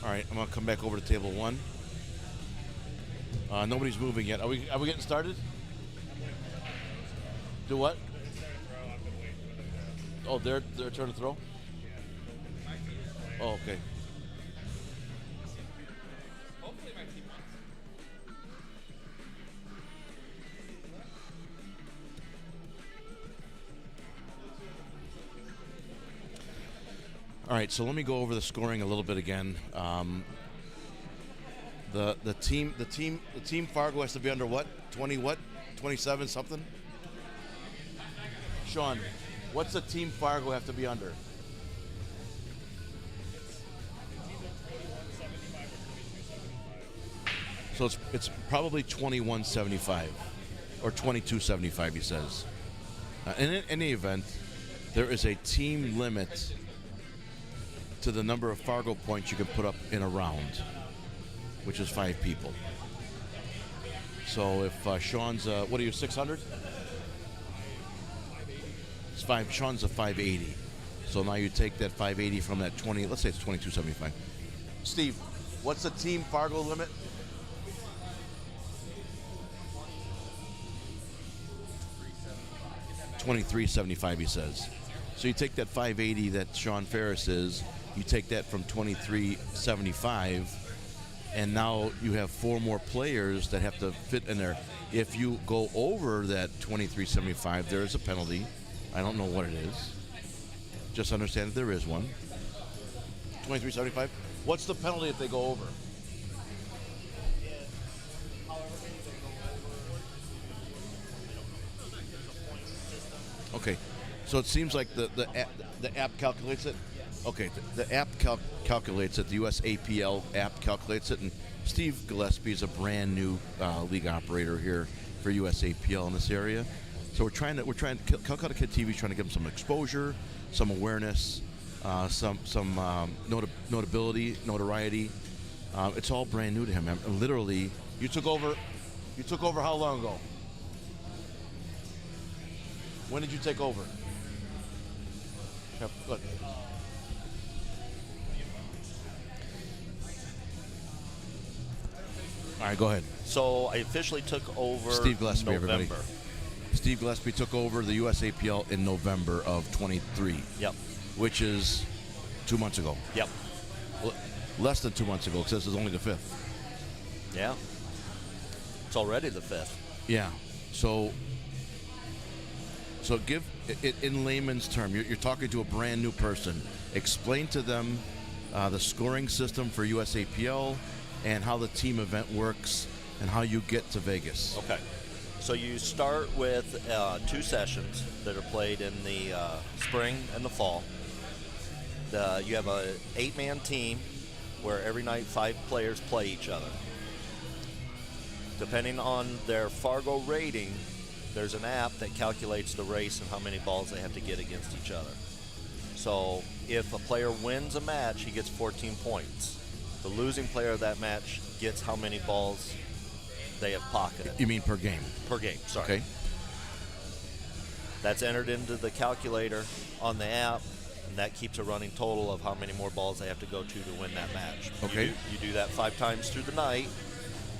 All right, I'm gonna come back over to table one. Nobody's moving yet. Are we getting started? Do what? Oh, their turn to throw? Oh, okay. Hopefully my team wins. All right, so let me go over the scoring a little bit again. The team Fargo has to be under what? 20 what? 27 something? Sean, what's the team Fargo have to be under? So it's probably 2175 or 2275, he says. In any event, there is a team limit to the number of Fargo points you can put up in a round, which is 5 people. So if Sean's, what are you, 600? It's 5. Sean's a 580. So now you take that 580 from that 20. Let's say it's 2275. Steve, what's the team Fargo limit? 2375, he says. So you take that 580 that Sean Ferris is, you take that from 2375, and now you have 4 more players that have to fit in there. If you go over that 2375, there is a penalty. I don't know what it is. Just understand that there is one. 2375. What's the penalty if they go over? Okay, so it seems like the app calculates it. Okay, the app calculates it. The USAPL app calculates it, and Steve Gillespie is a brand new league operator here for USAPL in this area. So we're trying Calcutta Kid TV is trying to give him some exposure, some awareness, some notability, notoriety. It's all brand new to him. And literally, you took over how long ago? When did you take over? Yeah, look. All right, go ahead. So I officially took over Steve Gillespie, November. everybody. Steve Gillespie took over the USAPL in November of 23. Yep. Which is 2 months ago. Yep. Less than 2 months ago, because this is only the 5th. Yeah. It's already the 5th. Yeah. So give it in layman's term. You're talking to a brand new person. Explain to them the scoring system for USAPL and how the team event works and how you get to Vegas. Okay. So you start with 2 sessions that are played in the spring and the fall. You have a 8-man team where every night 5 players play each other. Depending on their Fargo rating, there's an app that calculates the race and how many balls they have to get against each other. So if a player wins a match, he gets 14 points. The losing player of that match gets how many balls they have pocketed. You mean per game? Per game, sorry. Okay. That's entered into the calculator on the app, and that keeps a running total of how many more balls they have to go to win that match. Okay. You do that 5 times through the night,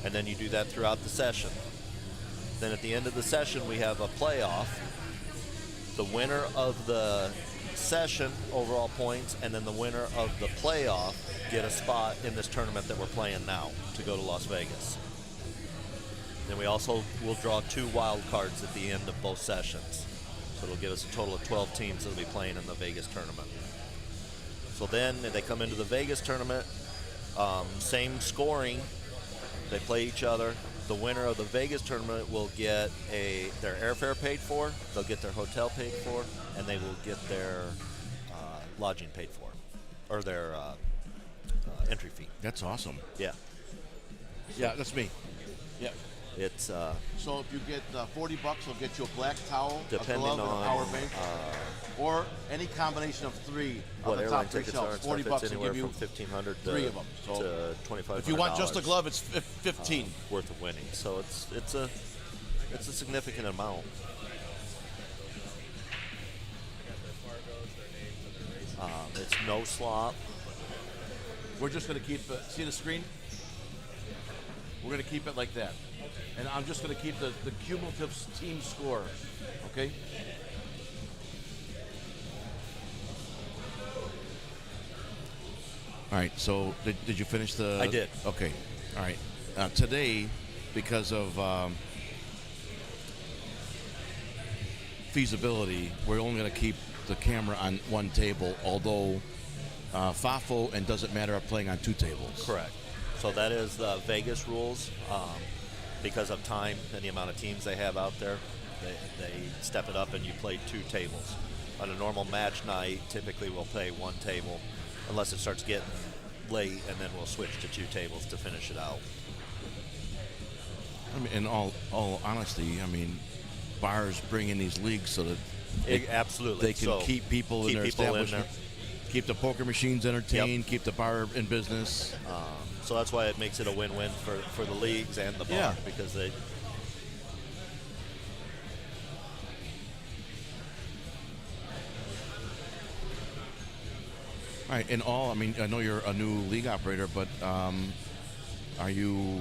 and then you do that throughout the session. Then at the end of the session, we have a playoff. The winner of the session, overall points, and then the winner of the playoff get a spot in this tournament that we're playing now to go to Las Vegas. Then we also will draw 2 wild cards at the end of both sessions. So it'll give us a total of 12 teams that'll be playing in the Vegas tournament. So then they come into the Vegas tournament, same scoring. They play each other. The winner of the Vegas tournament will get their airfare paid for, they'll get their hotel paid for, and they will get their lodging paid for, or their entry fee. That's awesome. Yeah. Yeah, that's me. Yeah. It's So if you get $40, they'll get you a black towel, depending a glove, and a on power bank, or any combination of 3 of what the airline top 3 tickets are. shelves. And stuff. $40 It's will anywhere give you from 1,500 3 of them. So to $2,500. if you want just a glove, it's 15. Worth of winning. So it's a significant amount. It's no slop. We're just going to keep, see the screen? We're going to keep it like that. And I'm just going to keep the cumulative team score, okay? All right, so did you finish the... I did. Okay, all right. Today, because of feasibility, we're only going to keep the camera on one table, although FAFO and Doesn't Matter are playing on 2 tables. Correct. So that is the Vegas rules. Because of time and the amount of teams they have out there, they step it up and you play 2 tables. On a normal match night, typically we'll play 1 table, unless it starts getting late, and then we'll switch to 2 tables to finish it out. I mean, in all honesty, I mean, bars bring in these leagues so that Absolutely. they can keep people in their establishment, keep the poker machines entertained, keep the bar in business. So that's why it makes it a win-win for the leagues and the bar, because they... All right, in all, I mean, I know you're a new league operator, but are you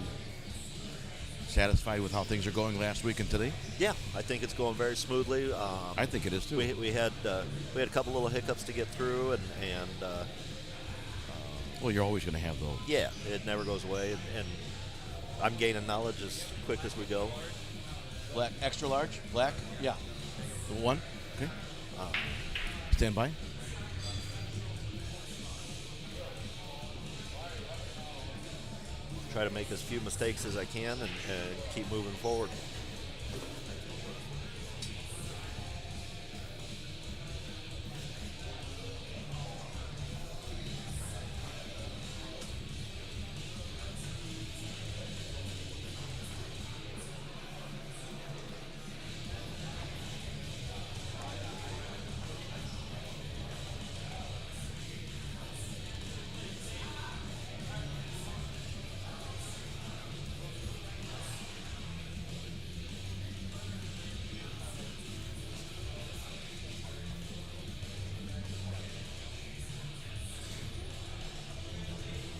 satisfied with how things are going last week and today? Yeah, I think it's going very smoothly. I think it is too. We had a couple little hiccups to get through, and well, you're always going to have those. yeah, it never goes away, and I'm gaining knowledge as quick as we go. Black, extra large, black. Yeah. The 1. Okay. Stand by. Try to make as few mistakes as I can and keep moving forward.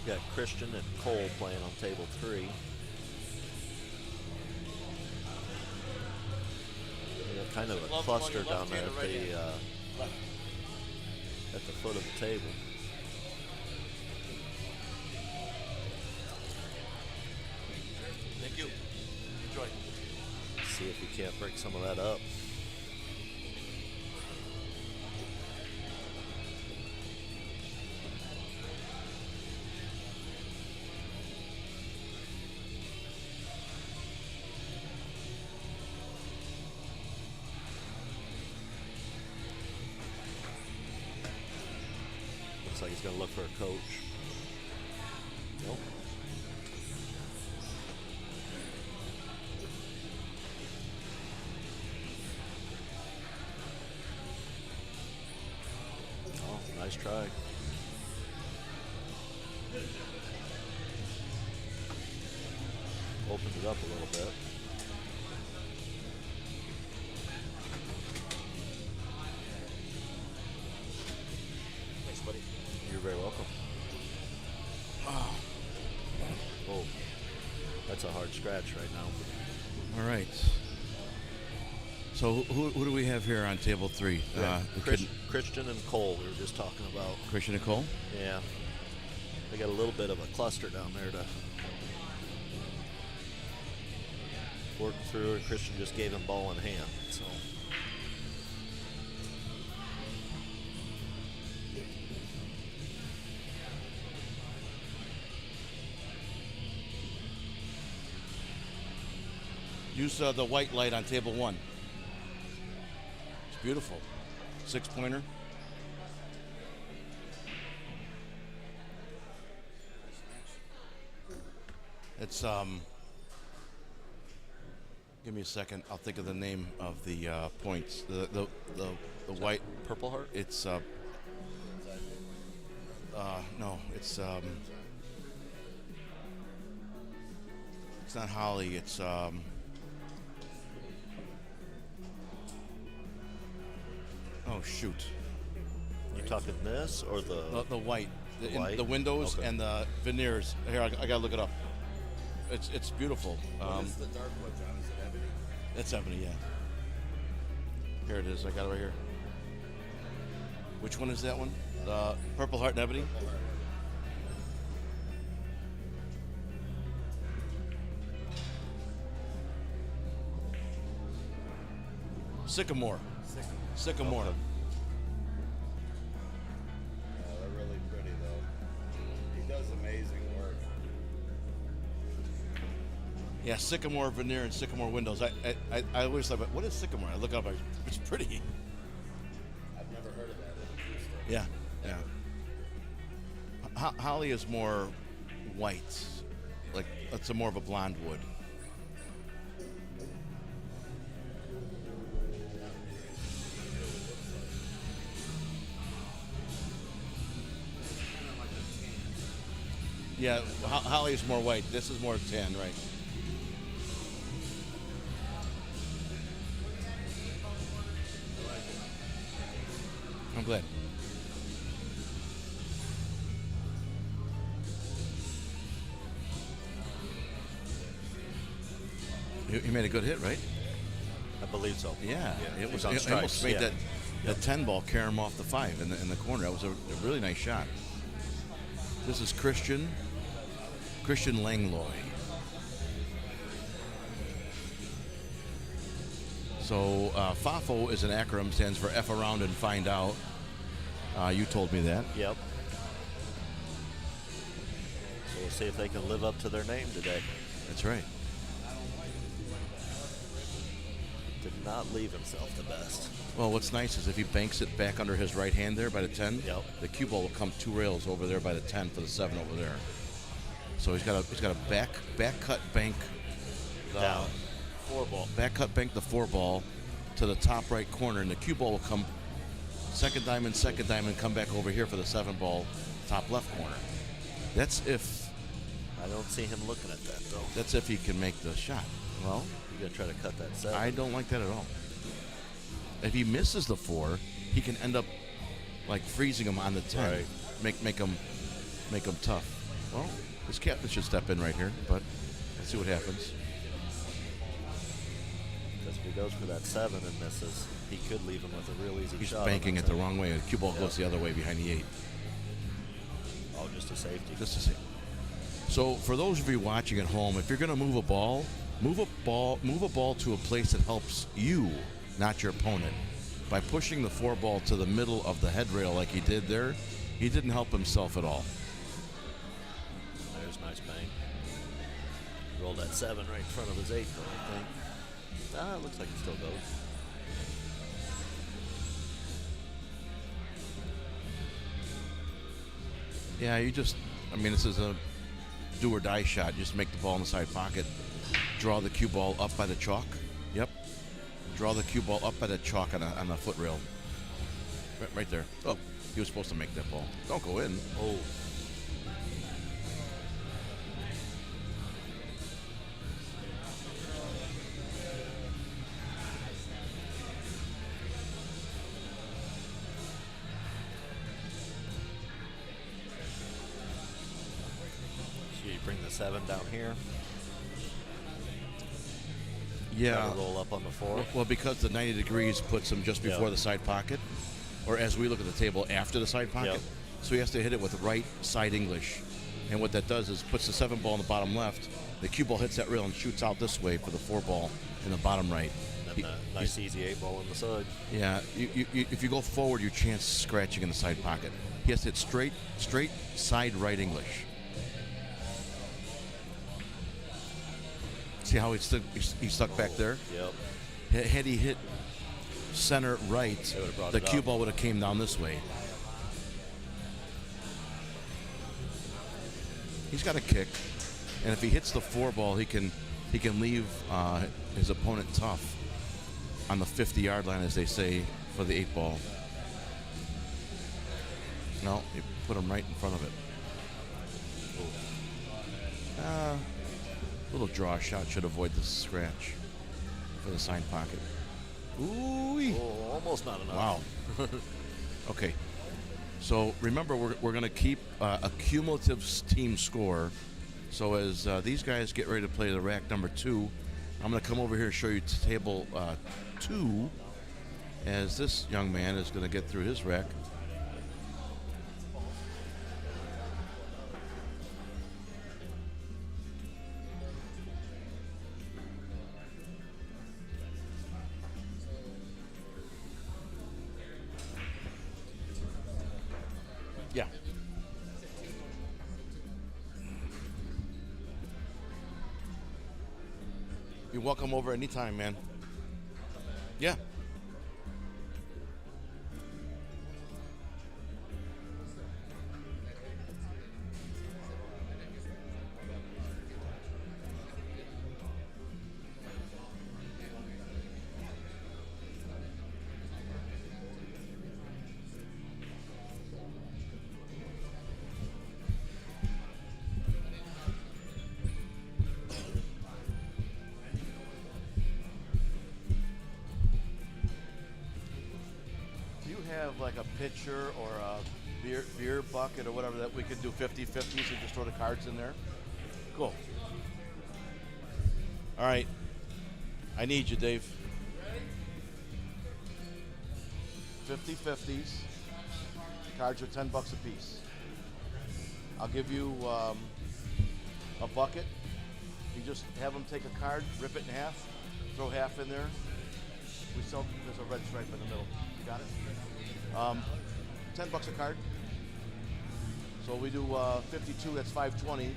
Got Christian and Cole playing on table 3. We got kind of a cluster down there at the foot of the table. Thank you. Enjoy. See if we can't break some of that up. Looks like he's going to look for a coach. Nope. Oh, nice try. Opened it up a little bit. That's a hard scratch right now. All right. So who do we have here on table 3? Christian and Cole, we were just talking about. Christian and Cole? Yeah. They got a little bit of a cluster down there to work through, and Christian just gave him ball in hand. So. Use the white light on table 1. It's beautiful. 6-pointer. It's give me a second. I'll think of the name of the points. The white Purple Heart? It's no, it's not Holly. It's oh shoot. You talking this or the white, white? The windows Okay. and the veneers. Here, I gotta look it up. It's beautiful. What is the dark one, John? Is it ebony? It's ebony, yeah. Here it is. I got it right here. Which one is that one? The Purple Heart and Ebony? Sycamore. Sycamore. Okay. They're really pretty, though. He does amazing work. Yeah, Sycamore veneer and Sycamore windows. I always thought, what is Sycamore? I look up, it's pretty. I've never heard of that in a food store. Yeah, yeah. Holly is more white, like it's a more of a blonde wood. Yeah, Holly is more white. This is more tan, right? I'm glad. He made a good hit, right? I believe so. Yeah, It it was. on It almost strikes. made Yeah. that 10 ball carry him off the 5 in the corner. That was a really nice shot. This is Christian Langlois. So FAFO is an acronym, stands for F around and find out. You told me that. Yep. So we'll see if they can live up to their name today. That's right. Did not leave himself the best. Well, what's nice is if he banks it back under his right hand there by the 10, Yep. the cue ball will come 2 rails over there by the 10 for the 7 over there. So he's got a back cut bank the Down. 4 ball. Back cut bank the 4 ball to the top right corner, and the cue ball will come second diamond, come back over here for the 7 ball top left corner. That's if I don't see him looking at that though. that's if he can make the shot. Well, You gotta try to cut that 7. I don't like that at all. If he misses the 4, he can end up like freezing him on the 10. Right. Make him tough. Well, this captain should step in right here, but let's see what happens. Because if he goes for that 7 and misses, he could leave him with a real easy He's shot. banking on it that the wrong way. The cue ball goes the other way behind the 8. 10. Oh, just a safety. Just to see. So for those of you watching at home, if you're going to move a ball to a place that helps you, not your opponent. By pushing the 4 ball to the middle of the headrail like he did there, he didn't help himself at all. There's nice bang. Rolled that 7 right in front of his 8, though, I think. It looks like it still goes. Yeah, this is a do or die shot. Just make the ball in the side pocket. Draw the cue ball up by the chalk. Yep. Draw the cue ball up by the chalk on the foot rail. Right there. Oh, he was supposed to make that ball. Don't go in. Oh. So you bring the 7 down here. Yeah. Try to roll up on the 4. Well, because the 90 degrees puts him just before Yep. the side pocket, or as we look at the table, after the side pocket. Yep. So he has to hit it with right side English. And what that does is puts the 7 ball in the bottom left. The cue ball hits that rail and shoots out this way for the 4 ball in the bottom right. And then the nice easy 8 ball on the side. Yeah, if you go forward, you chance scratching in the side pocket. He has to hit straight side right English. See how he's stuck back there? Yep. Had he hit center right, would've brought the it cue up. ball would have came down this way. He's got a kick, and if he hits the 4 ball, he can leave his opponent tough on the 50-yard line, as they say, for the 8 ball. No, he put him right in front of it. Little draw shot should avoid the scratch for the side pocket. Ooh-wee. Oh, almost not enough. Wow. Okay. So remember, we're going to keep a cumulative team score. So as these guys get ready to play the rack number 2, I'm going to come over here and show you table 2, as this young man is going to get through his rack. Yeah. You're welcome over anytime, man. Yeah. Have like a pitcher or a beer bucket or whatever that we could do 50-50s and just throw the cards in there? Cool. All right. I need you, Dave. 50-50s. Cards are $10 a piece. I'll give you a bucket. You just have them take a card, rip it in half, throw half in there. There's a red stripe in the middle. You got it? $10 a card. So we do 52, that's $520.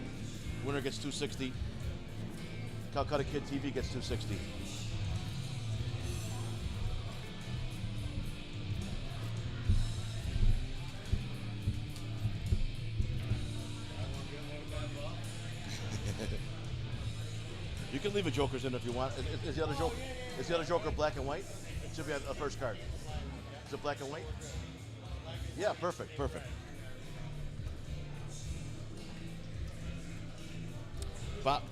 Winner gets $260. Calcutta Kid TV gets $260. You can leave a jokers in if you want. Is the other joker black and white? It should be on the first card. Is it black and white? Yeah, perfect.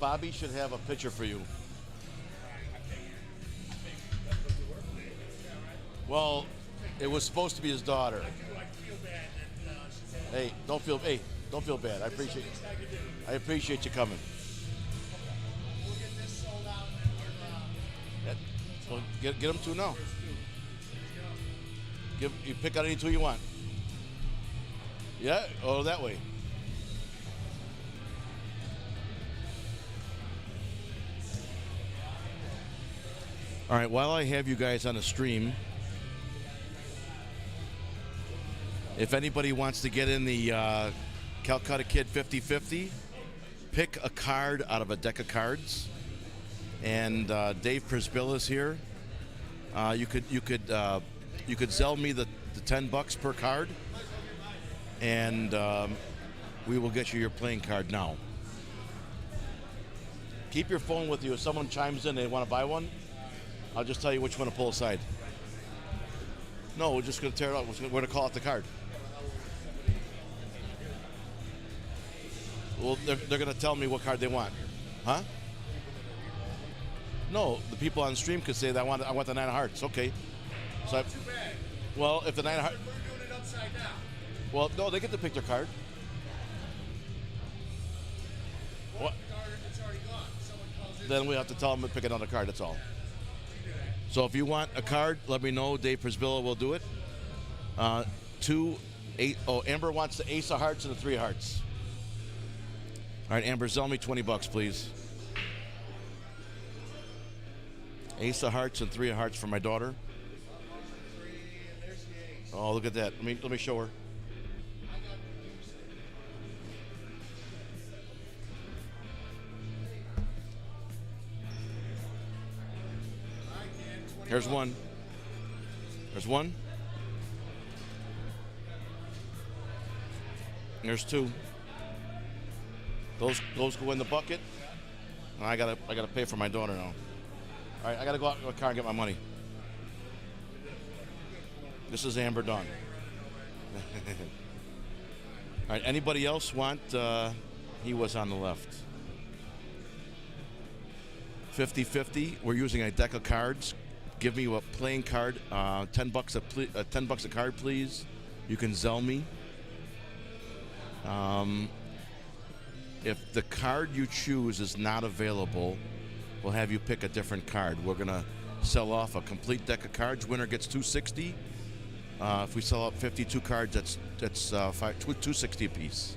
Bobby should have a picture for you. Well, it was supposed to be his daughter. Hey, don't feel bad. I appreciate you coming. Well, get them 2 now. You pick out any 2 you want. Yeah? Oh, that way. All right, while I have you guys on the stream, if anybody wants to get in the Calcutta Kid 50-50, pick a card out of a deck of cards. And Dave Prisbill is here. You could sell me the $10 per card, and we will get you your playing card now. Keep your phone with you. If someone chimes in, they want to buy one, I'll just tell you which one to pull aside. No, we're just going to tear it out. We're going to call out the card. Well, they're going to tell me what card they want. Huh? No, the people on stream could say that I want the 9 of hearts. Okay. So well, if the 9 of hearts. We're doing it upside down. Well, no, they get to pick their card. What? It's already gone. Someone calls then we have to tell them to pick another card. That's all. So if you want a card, let me know. Dave Prisbilla will do it. 2, 8. Oh, Amber wants the ace of hearts and the 3 of hearts. All right, Amber, sell me $20, please. Ace of hearts and 3 of hearts for my daughter. Oh, look at that. Let me show her. Here's one. There's one. There's 2. Those go in the bucket. And I gotta pay for my daughter now. All right, I gotta go out to my car and get my money. This is Amber Dawn. All right, anybody else want? He was on the left. 50-50. We're using a deck of cards. Give me a playing card. $10 a card, please. You can Zelle me. If the card you choose is not available, we'll have you pick a different card. We're gonna sell off a complete deck of cards. Winner gets $260. If we sell out 52 cards, that's $260 a piece.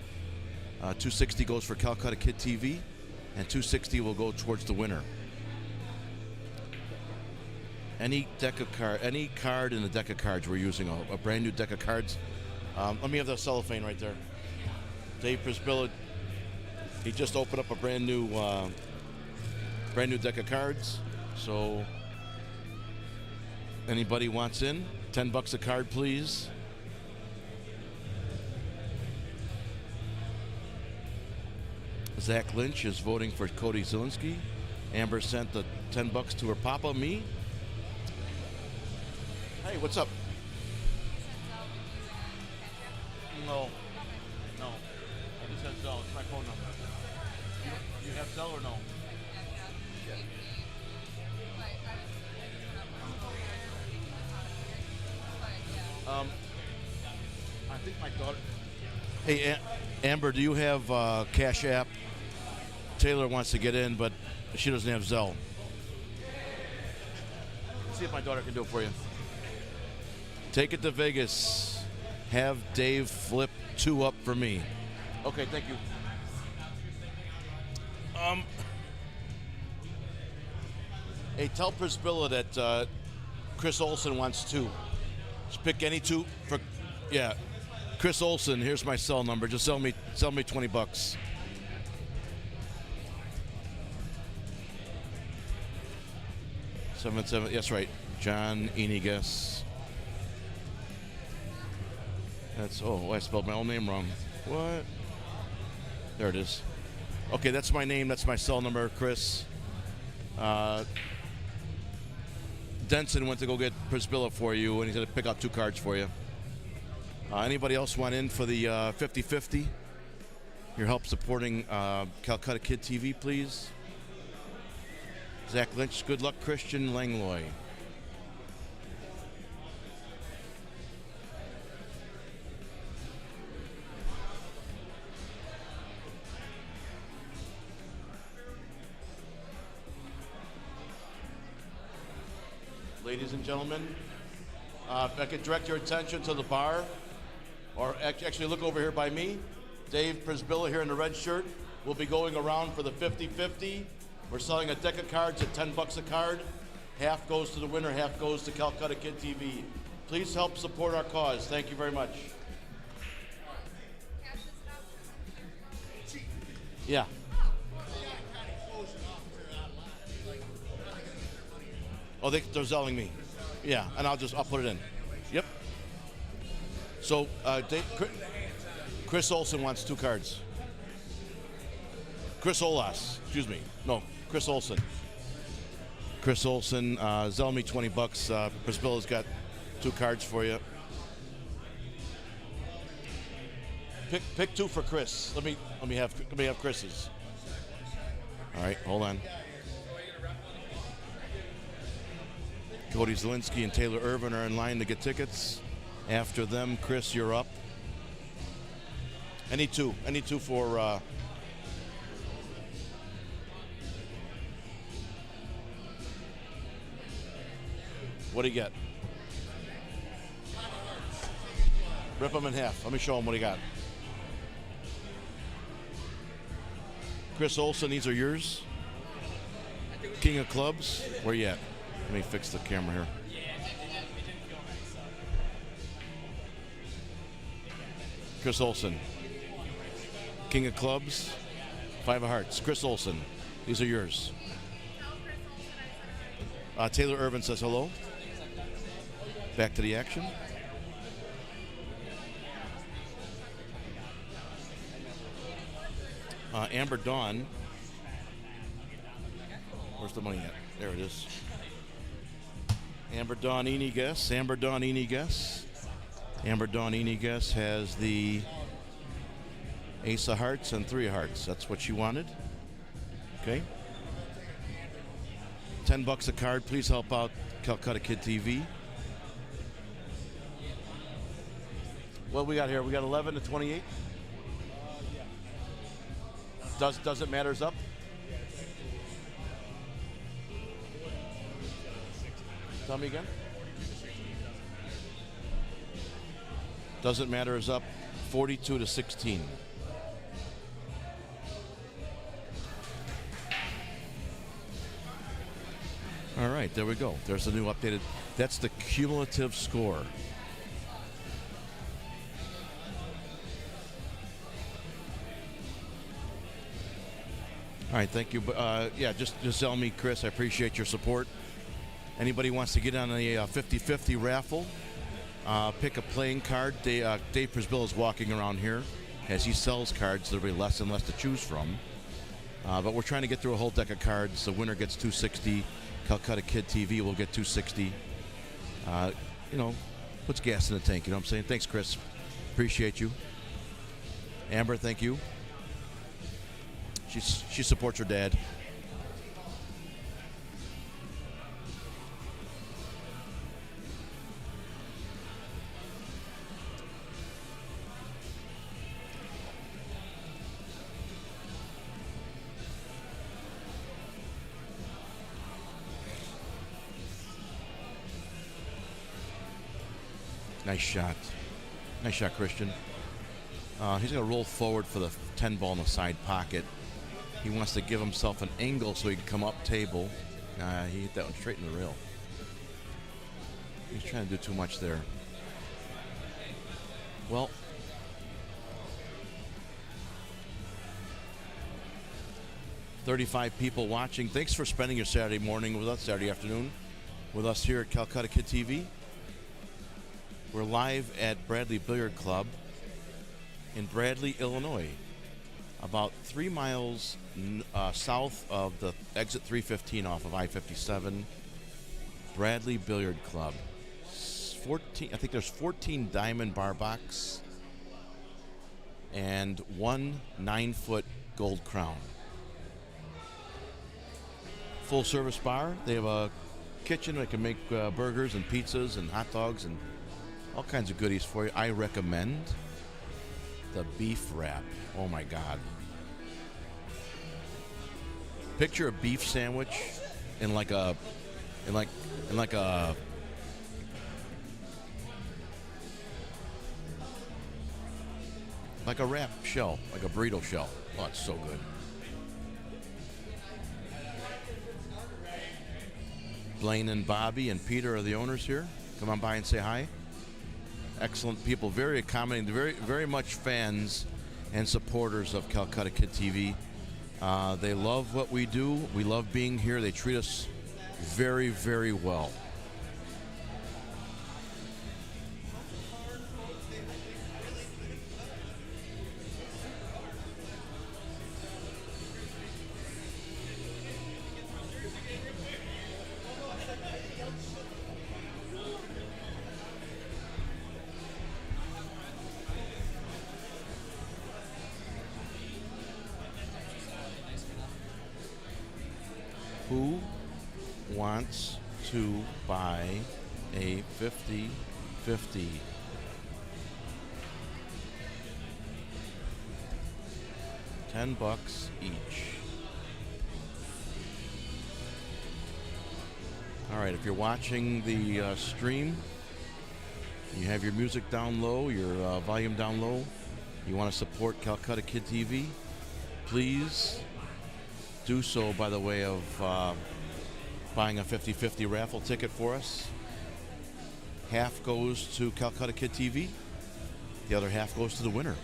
$260 goes for Calcutta Kid TV, and $260 will go towards the winner. Any card in the deck of cards, we're using a brand new deck of cards. Let me have the cellophane right there. Dave Prisbilla, he just opened up a brand new deck of cards. So anybody wants in? $10 a card, please. Zach Lynch is voting for Cody Zielinski. Amber sent the $10 to her papa, me. Hey, what's up? No. I just have Zelle. It's my phone number. You have Zelle or no? I think my daughter. Hey, Amber, do you have Cash App? Taylor wants to get in, but she doesn't have Zelle. Let's see if my daughter can do it for you. Take it to Vegas. Have Dave flip 2 up for me. Okay, thank you. Hey, tell Prisbilla that Chris Olson wants 2. Just pick any 2 for. Yeah, Chris Olson. Here's my cell number. Just sell me $20. $7. Yes, right. John Enigas. I spelled my own name wrong. What? There it is. Okay, that's my name. That's my cell number, Chris. Denson went to go get Prisbilla for you, and he's going to pick out 2 cards for you. Anybody else want in for the 50-50? Your help supporting Calcutta Kid TV, please. Zach Lynch, good luck, Christian Langlois. Ladies and gentlemen, if I could direct your attention to the bar, or actually look over here by me. Dave Prisbilla here in the red shirt will be going around for the 50-50. We're selling a deck of cards at $10 a card. Half goes to the winner, half goes to Calcutta Kid TV. Please help support our cause. Thank you very much. Yeah. Oh, they're selling me. Yeah, and I'll put it in. Yep. So, Chris Olson wants 2 cards. Chris Olas, excuse me. No, Chris Olson. Chris Olson, sell me $20. Prisbilla's got 2 cards for you. Pick 2 for Chris. Let me have Chris's. All right, hold on. Cody Zielinski and Taylor Irvin are in line to get tickets. After them, Chris, you're up. Any two for What do you get? Rip them in half. Let me show him what he got. Chris Olson, these are yours. King of Clubs. Where you at? Let me fix the camera here. Chris Olson. King of Clubs. 5 of Hearts. Chris Olson. These are yours. Taylor Irvin says hello. Back to the action. Amber Dawn. Where's the money at? There it is. Amber Dawn Enigues. Amber Dawn Enigues. Amber Dawn Enigues has the Ace of Hearts and 3 of Hearts. That's what she wanted. Okay. $10 a card. Please help out Calcutta Kid TV. What we got here? We got 11 to 28. Does it matters up? Tell me again. Doesn't matter is up 42 to 16. All right, there we go. There's the new updated. That's the cumulative score. All right, thank you. Yeah, just tell me, Chris, I appreciate your support. Anybody wants to get on a 50-50 raffle, pick a playing card. Dave Prisbill is walking around here. As he sells cards, there'll be less and less to choose from. But we're trying to get through a whole deck of cards. The winner gets $260. Calcutta Kid TV will get $260. You know, puts gas in the tank, you know what I'm saying? Thanks, Chris. Appreciate you. Amber, thank you. She supports her dad. Nice shot. Nice shot, Christian. He's going to roll forward for the 10 ball in the side pocket. He wants to give himself an angle so he can come up table. He hit that one straight in the rail. He's trying to do too much there. Well, $35 people watching. Thanks for spending your Saturday morning with us, Saturday afternoon with us here at Calcutta Kid TV. We're live at Bradley Billiard Club in Bradley, Illinois, about 3 miles south of the exit 315 off of I-57. Bradley Billiard Club. 14. I think there's 14 diamond bar box and 1 9-foot gold crown. Full service bar. They have a kitchen that can make burgers and pizzas and hot dogs and all kinds of goodies for you. I recommend the beef wrap. Oh my God. Picture a beef sandwich in like a wrap shell, like a burrito shell. Oh, it's so good. Blaine and Bobby and Peter are the owners here. Come on by and say hi. Excellent people, very accommodating, very much fans and supporters of Calcutta Kid TV. They love what we do. We love being here. They treat us very, very well. Who wants to buy a 50-50? $10 each. All right, right, if you're watching the stream, you have your music down low, your volume down low, you want to support Calcutta Kid TV, please do so by the way of buying a 50-50 raffle ticket for us. Half goes to Calcutta Kid TV, the other half goes to the winner.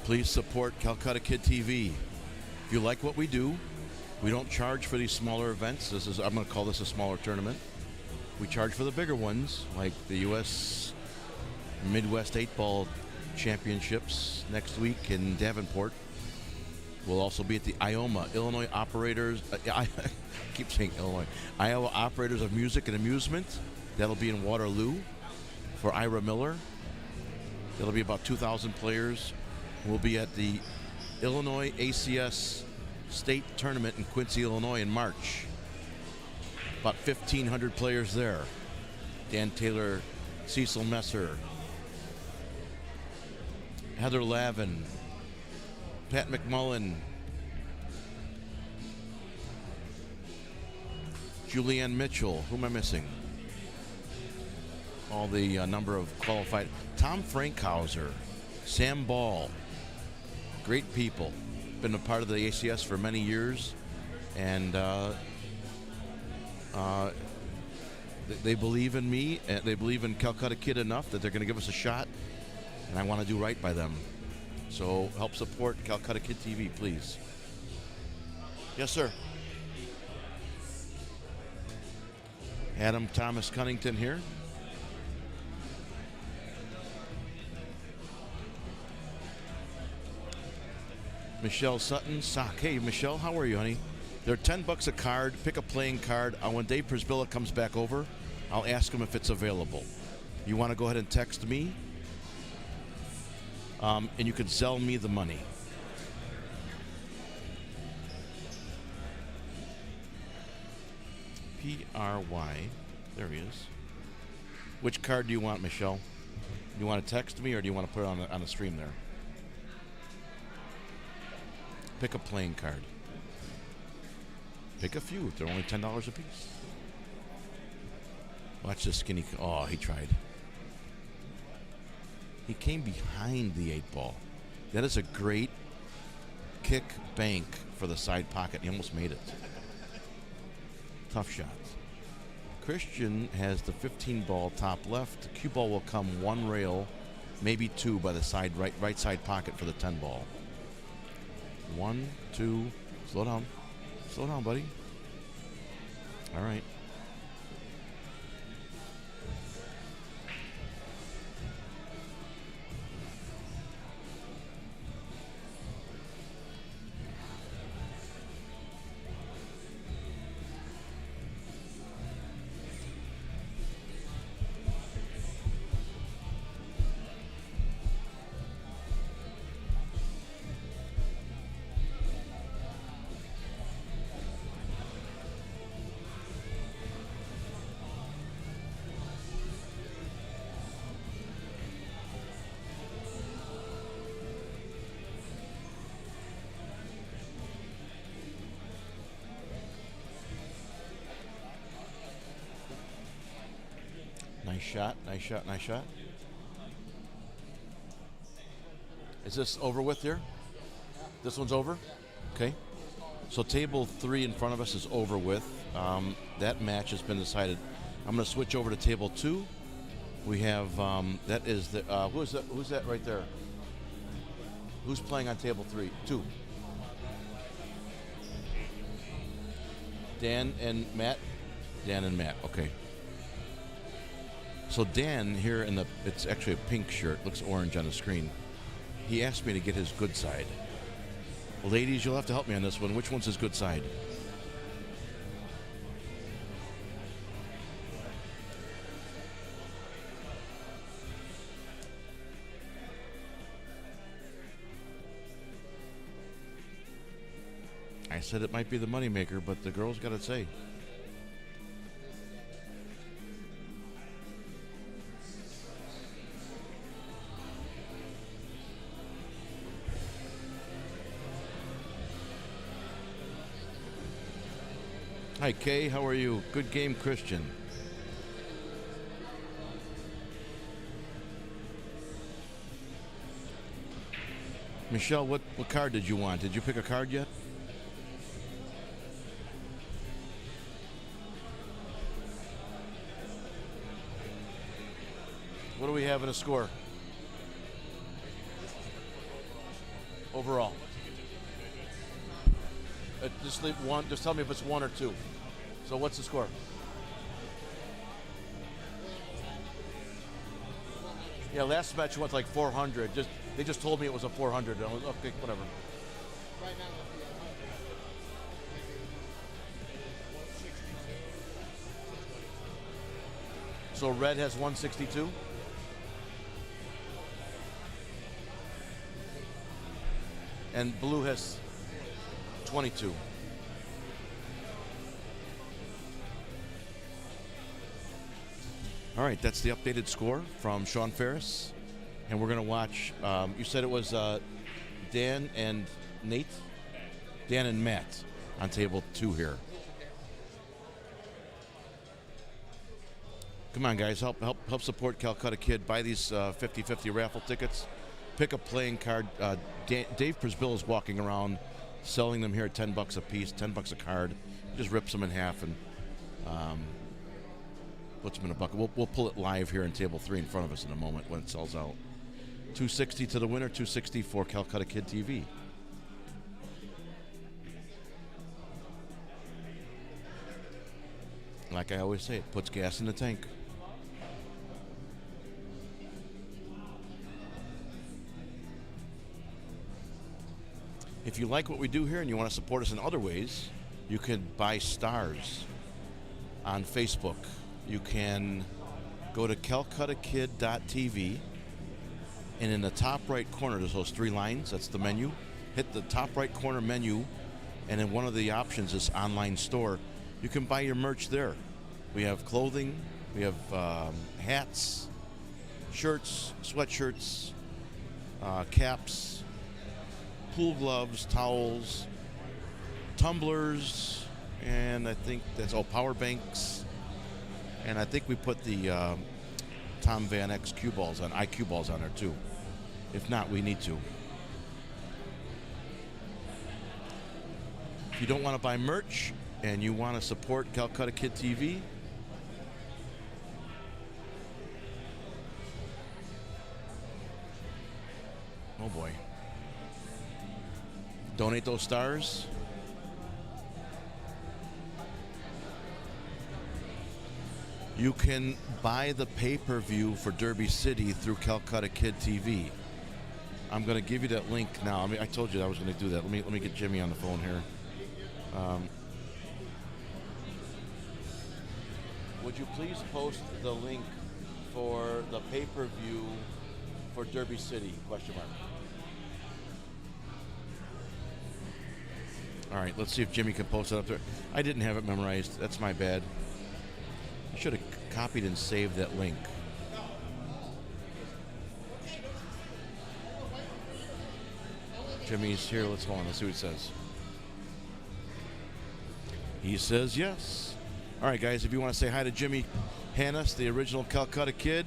Please support Calcutta Kid TV. If you like what we do, we don't charge for these smaller events. I'm going to call this a smaller tournament. We charge for the bigger ones, like the U.S. Midwest 8-Ball Championships next week in Davenport. We'll also be at the Illinois Operators. I keep saying Illinois. Iowa Operators of Music and Amusement. That'll be in Waterloo for Ira Miller. That'll be about 2,000 players. We'll be at the Illinois ACS State Tournament in Quincy, Illinois in March. About 1,500 players there. Dan Taylor, Cecil Messer, Heather Lavin, Pat McMullen, Julianne Mitchell. Who am I missing? All the number of qualified. Tom Frankhauser, Sam Ball. Great people. Been a part of the ACS for many years, and they believe in me, and they believe in Calcutta Kid enough that they're going to give us a shot, and I want to do right by them. So help support Calcutta Kid TV, please. Yes, sir. Adam Thomas Cunnington here. Michelle Sutton, Sock. Hey, Michelle, how are you, honey? They're $10 a card. Pick a playing card. When Dave Przbilla comes back over, I'll ask him if it's available. You want to go ahead and text me, and you can sell me the money. PRY. There he is. Which card do you want, Michelle? Do you want to text me, or do you want to put it on the stream there? Pick a playing card. Pick a few. They're only $10 a piece. Watch this skinny. Oh, he tried. He came behind the 8-ball. That is a great kick bank for the side pocket. He almost made it. Tough shot. Christian has the 15-ball top left. The cue ball will come one rail, maybe two by the side right side pocket for the 10-ball. 1, 2, slow down. Slow down, buddy. All right. Nice shot, nice shot, nice shot. Is this over with here? This one's over? Okay. So table 3 in front of us is over with. That match has been decided. I'm going to switch over to table 2. We have, that is the, who's that right there? Who's playing on table 3? 2. Dan and Matt? Dan and Matt, okay. So Dan here in the, it's actually a pink shirt, looks orange on the screen. He asked me to get his good side. Ladies, you'll have to help me on this one. Which one's his good side? I said it might be the moneymaker, but the girls got to say. Hi, Kay. How are you? Good game, Christian. Michelle, what card did you want? Did you pick a card yet? What do we have in a score? Overall. Just leave one. Just tell me if it's 1 or 2. So what's the score? Yeah, last match went like 400. They just told me it was a 400. I was okay, whatever. So red has 162. And blue has 22. All right, that's the updated score from Sean Ferris. And we're going to watch, you said it was Dan and Nate? Dan and Matt on table 2 here. Come on, guys, help support Calcutta Kid. Buy these 50-50 raffle tickets. Pick a playing card. Dave Prisbill is walking around selling them here at $10 a piece, $10 a card. Just rips them in half and puts them in a bucket. We'll pull it live here in table 3 in front of us in a moment when it sells out. $260 to the winner, $260 for Calcutta Kid TV. Like I always say, it puts gas in the tank. If you like what we do here and you want to support us in other ways, you can buy stars on Facebook. You can go to calcuttakid.tv, and in the top right corner, there's those 3 lines. That's the menu. Hit the top right corner menu, and then one of the options is online store. You can buy your merch there. We have clothing, we have hats, shirts, sweatshirts, caps, pool gloves, towels, tumblers, and I think that's all power banks. And I think we put the Tom Van X IQ balls on there too. If not, we need to. If you don't want to buy merch and you want to support Calcutta Kid TV, oh boy. Donate those stars. You can buy the pay-per-view for Derby City through Calcutta Kid TV. I'm going to give you that link now. I mean, I told you I was going to do that. Let me get Jimmy on the phone here. Would you please post the link for the pay-per-view for Derby City? Question mark. All right, let's see if Jimmy can post it up there. I didn't have it memorized. That's my bad. I should have copied and saved that link. Jimmy's here. Let's hold on. Let's see what he says. He says yes. All right, guys, if you want to say hi to Jimmy Hannes, the original Calcutta Kid,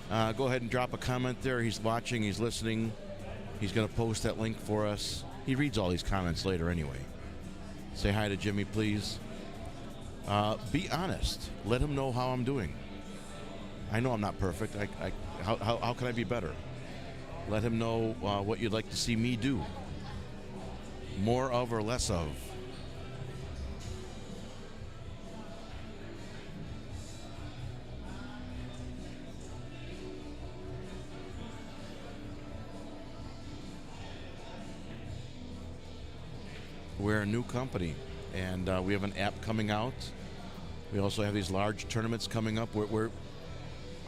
go ahead and drop a comment there. He's watching. He's listening. He's going to post that link for us. He reads all these comments later anyway. Say hi to Jimmy, please. Be honest. Let him know how I'm doing. I know I'm not perfect. How can I be better? Let him know what you'd like to see me do. More of or less of. We're a new company, and we have an app coming out. We also have these large tournaments coming up.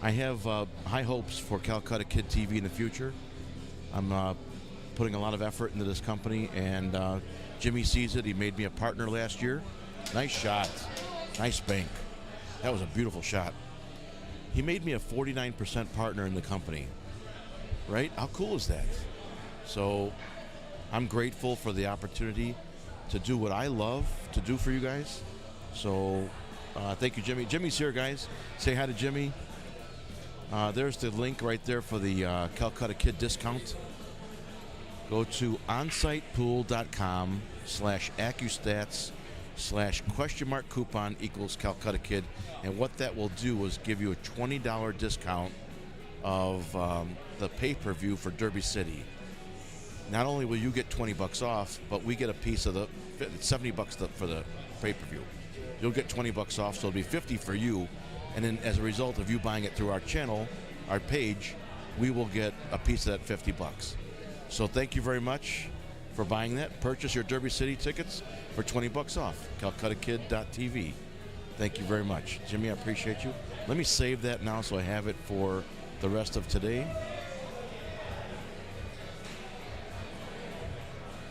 I have high hopes for Calcutta Kid TV in the future. I'm putting a lot of effort into this company, and Jimmy sees it. He made me a partner last year. Nice shot. Nice bank. That was a beautiful shot. He made me a 49% partner in the company. Right? How cool is that? So I'm grateful for the opportunity to do what I love to do for you guys. So thank you, Jimmy. Jimmy's here, guys. Say hi to Jimmy. There's the link right there for the Calcutta Kid discount. Go to onsitepools.com/accustats/?coupon equals Calcutta Kid. And what that will do is give you a $20 discount of the pay-per-view for Derby City. Not only will you get $20 off, but we get a piece of the $70 for the pay-per-view. You'll get $20 off, so it'll be $50 for you. And then as a result of you buying it through our channel, our page, we will get a piece of that $50. So thank you very much for buying that. Purchase your Derby City tickets for $20 off. CalcuttaKid.tv. Thank you very much. Jimmy, I appreciate you. Let me save that now so I have it for the rest of today.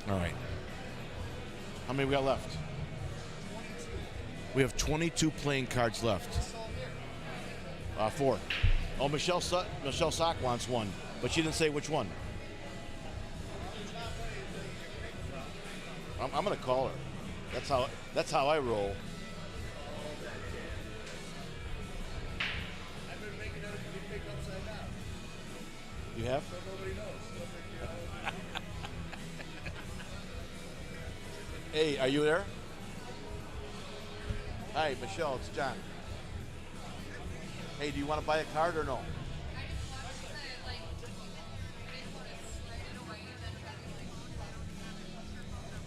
All right. How many we got left? We have 22 playing cards left. 4. Oh, Michelle Sock wants one, but she didn't say which one. I'm gonna call her. That's how I roll. I've been making it be picked upside down. You have? So nobody knows. Hey, are you there? Hi, Michelle, it's John. Hey, do you want to buy a card or no?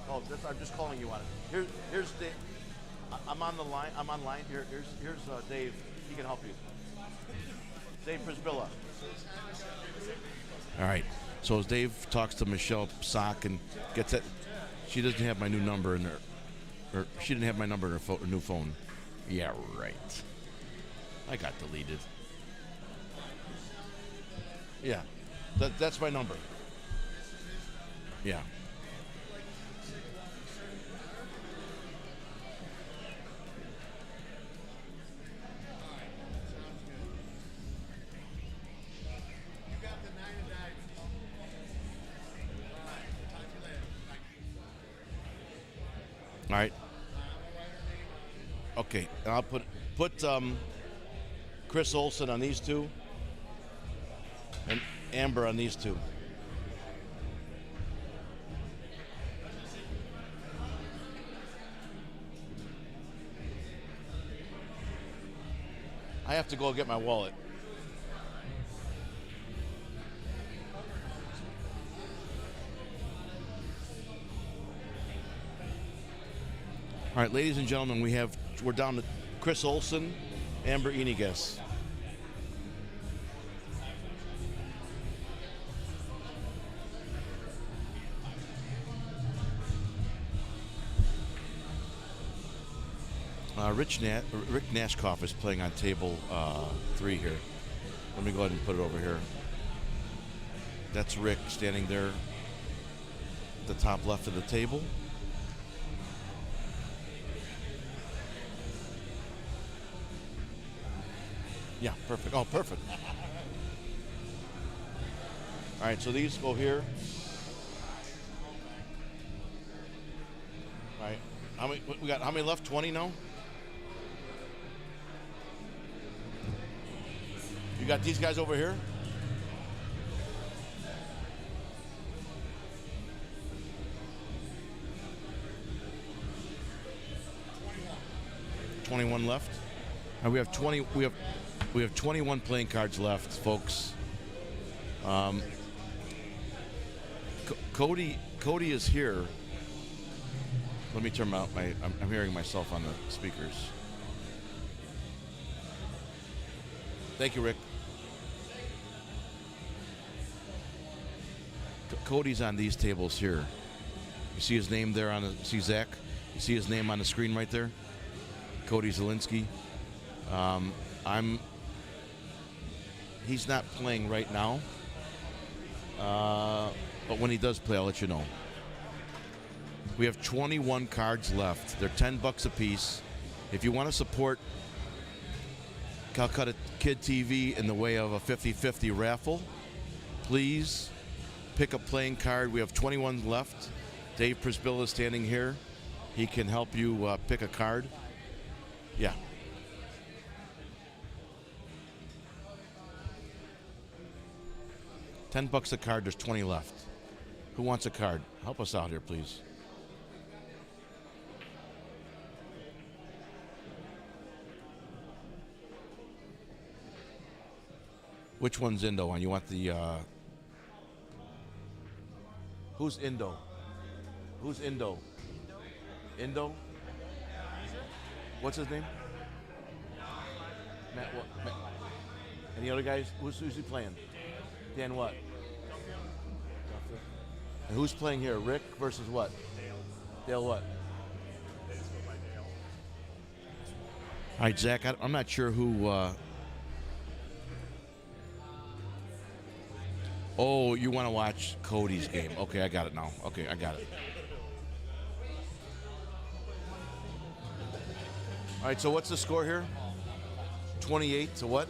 Oh, I'm just calling you on it. Here's Dave. I'm on the line. I'm online. Here's Dave. He can help you. Dave Prisbilla. All right. So as Dave talks to Michelle Sock and gets it, she doesn't have my new number in her, or she didn't have my number in her new phone. Yeah, right. I got deleted. Yeah, that's my number. Yeah. All right. Okay, and I'll put Chris Olson on these two, and Amber on these two. I have to go get my wallet. All right, ladies and gentlemen, we're down to Chris Olson, Amber Enigas. Rick Nashkoff is playing on table 3 here. Let me go ahead and put it over here. That's Rick standing there at the top left of the table. Yeah, perfect. Oh, perfect. All right, so these go here. All right. How many left? 20 now? You got these guys over here? $21 left. And we have 20. We have 21 playing cards left, folks. Cody is here. Let me turn out I'm hearing myself on the speakers. Thank you, Rick. Cody's on these tables here. You see his name there see Zach? You see his name on the screen right there? Cody Zielinski. He's not playing right now, but when he does play, I'll let you know. We have 21 cards left. They're $10 a piece. If you want to support Calcutta Kid TV in the way of a 50-50 raffle, please pick a playing card. We have 21 left. Dave Prisbilla is standing here. He can help you pick a card. Yeah. $10 a card. There's 20 left. Who wants a card? Help us out here, please. Which one's Indo on? You want the who's Indo? Who's Indo? Indo? What's his name? Matt what? Matt. Any other guys? Who's he playing? Dan what? And who's playing here? Rick versus what? Dale what? All right, Zach, I'm not sure who... Oh, you want to watch Cody's game. Okay, I got it now. Okay, I got it. All right, so what's the score here? 28 to what?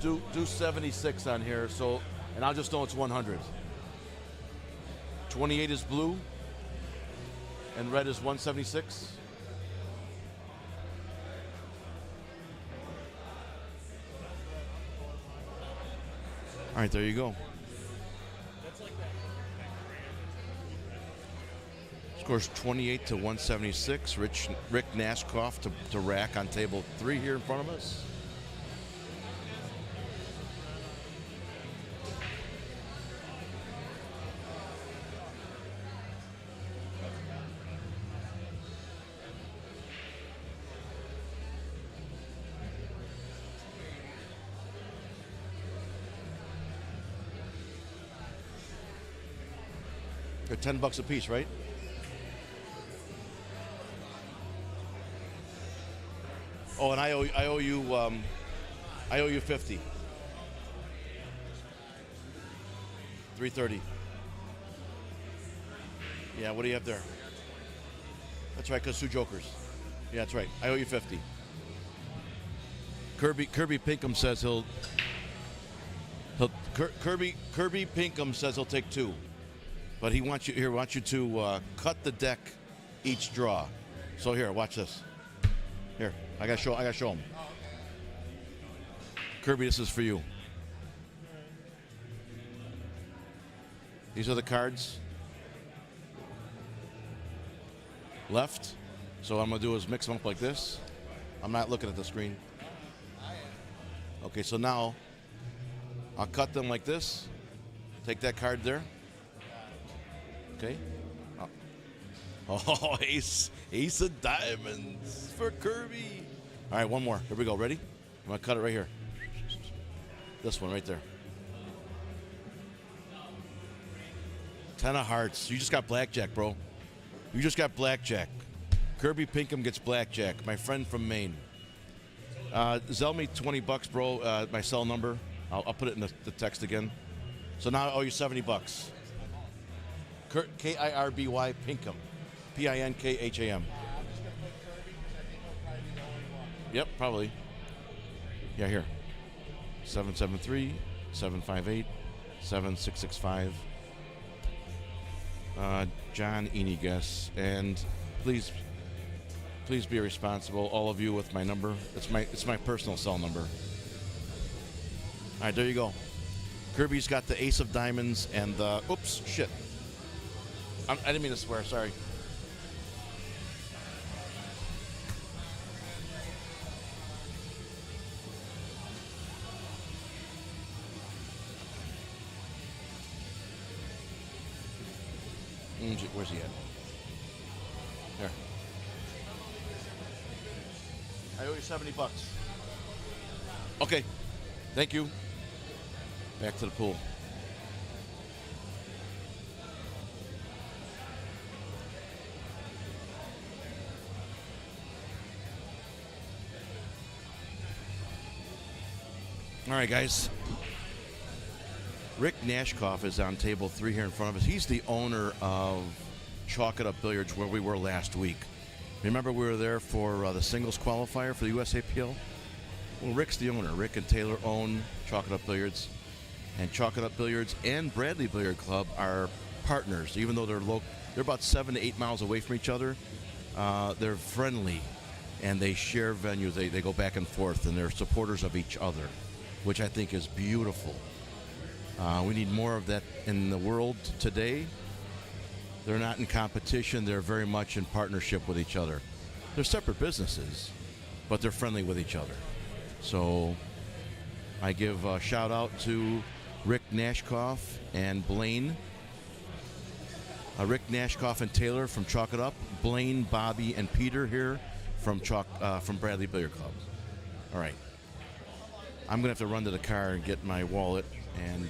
Do 76 on here, so, and I'll just know it's 100. 28 is blue, and red is 176. All right, there you go. Scores 28 to 176. Rick Nashkoff to rack on table 3 here in front of us. They're $10 a piece, right? Oh, and I owe you 50. 330. Yeah, what do you have there? That's right, because 2 jokers. Yeah, that's right. I owe you 50. Kirby Pinkham says Kirby Pinkham says he'll take 2. But he wants you to cut the deck each draw. So here, watch this. Here, I gotta show him. Kirby, this is for you. These are the cards. Left. So what I'm gonna do is mix them up like this. I'm not looking at the screen. Okay, so now I'll cut them like this. Take that card there. Okay. Oh, ace of diamonds for Kirby. All right, one more. Here we go. Ready? I'm going to cut it right here. This one right there. 10 of hearts. You just got blackjack, bro. You just got blackjack. Kirby Pinkham gets blackjack. My friend from Maine. Zell me $20, bro. My cell number. I'll put it in the text again. So now I owe you $70. Kirby Pinkham. Pinkham. Yep, probably. Yeah, here. 773-758-7665. John Enigas. And please be responsible, all of you, with my number. It's my personal cell number. All right, there you go. Kirby's got the ace of diamonds and the... Oops, shit. I didn't mean to swear, sorry. Where's he at? There. I owe you $70. Okay. Thank you. Back to the pool. All right, guys. Rick Nashkoff is on table 3 here in front of us. He's the owner of Chalk It Up Billiards, where we were last week. Remember, we were there for the singles qualifier for the USAPL? Well, Rick's the owner. Rick and Taylor own Chalk It Up Billiards. And Chalk It Up Billiards and Bradley Billiard Club are partners, even though they're about 7 to 8 miles away from each other. They're friendly, and they share venues. They go back and forth, and they're supporters of each other, which I think is beautiful. We need more of that in the world today. They're not in competition. They're very much in partnership with each other. They're separate businesses, but they're friendly with each other. So I give a shout out to Rick Nashkoff and Blaine. Rick Nashkoff and Taylor from Chalk It Up. Blaine, Bobby, and Peter here from Bradley Billiard Club. All right. I'm going to have to run to the car and get my wallet and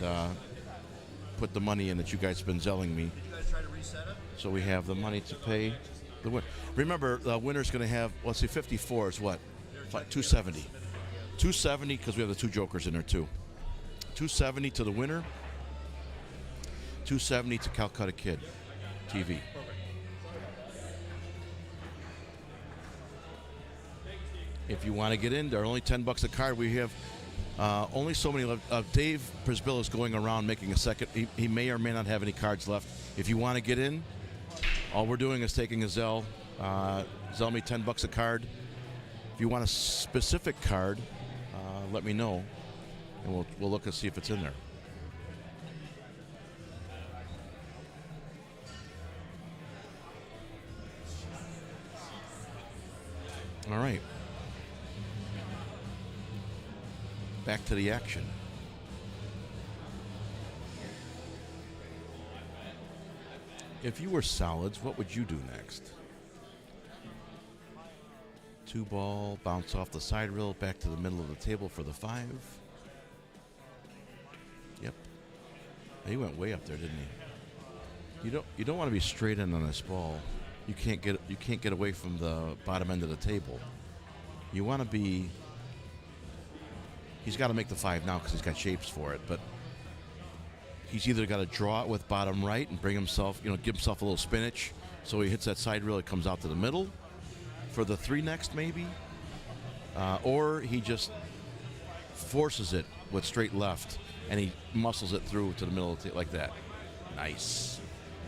put the money in that you guys have been zelling me. Did you guys try to reset it? So we have the money to pay the winner. Remember, the winner's going to have, let's see, 54 is what? 270. 270 because we have the 2 jokers in there too. 270 to the winner. 270 to Calcutta Kid TV. If you want to get in, they're only $10 a card. We have only so many left. Dave Brisbill is going around making a second. He may or may not have any cards left. If you want to get in, all we're doing is taking a Zelle. Zelle me $10 a card. If you want a specific card, let me know, and we'll look and see if it's in there. All right. Back to the action. If you were solids, what would you do next? 2 ball, bounce off the side rail, back to the middle of the table for the 5. Yep. He went way up there, didn't he? You don't want to be straight in on this ball. You can't get away from the bottom end of the table. You want to be. He's got to make the 5 now because he's got shapes for it, but he's either got to draw it with bottom right and bring himself, give himself a little spinach, so he hits that side rail, it comes out to the middle for the 3 next maybe, or he just forces it with straight left and he muscles it through to the middle of the like that. Nice.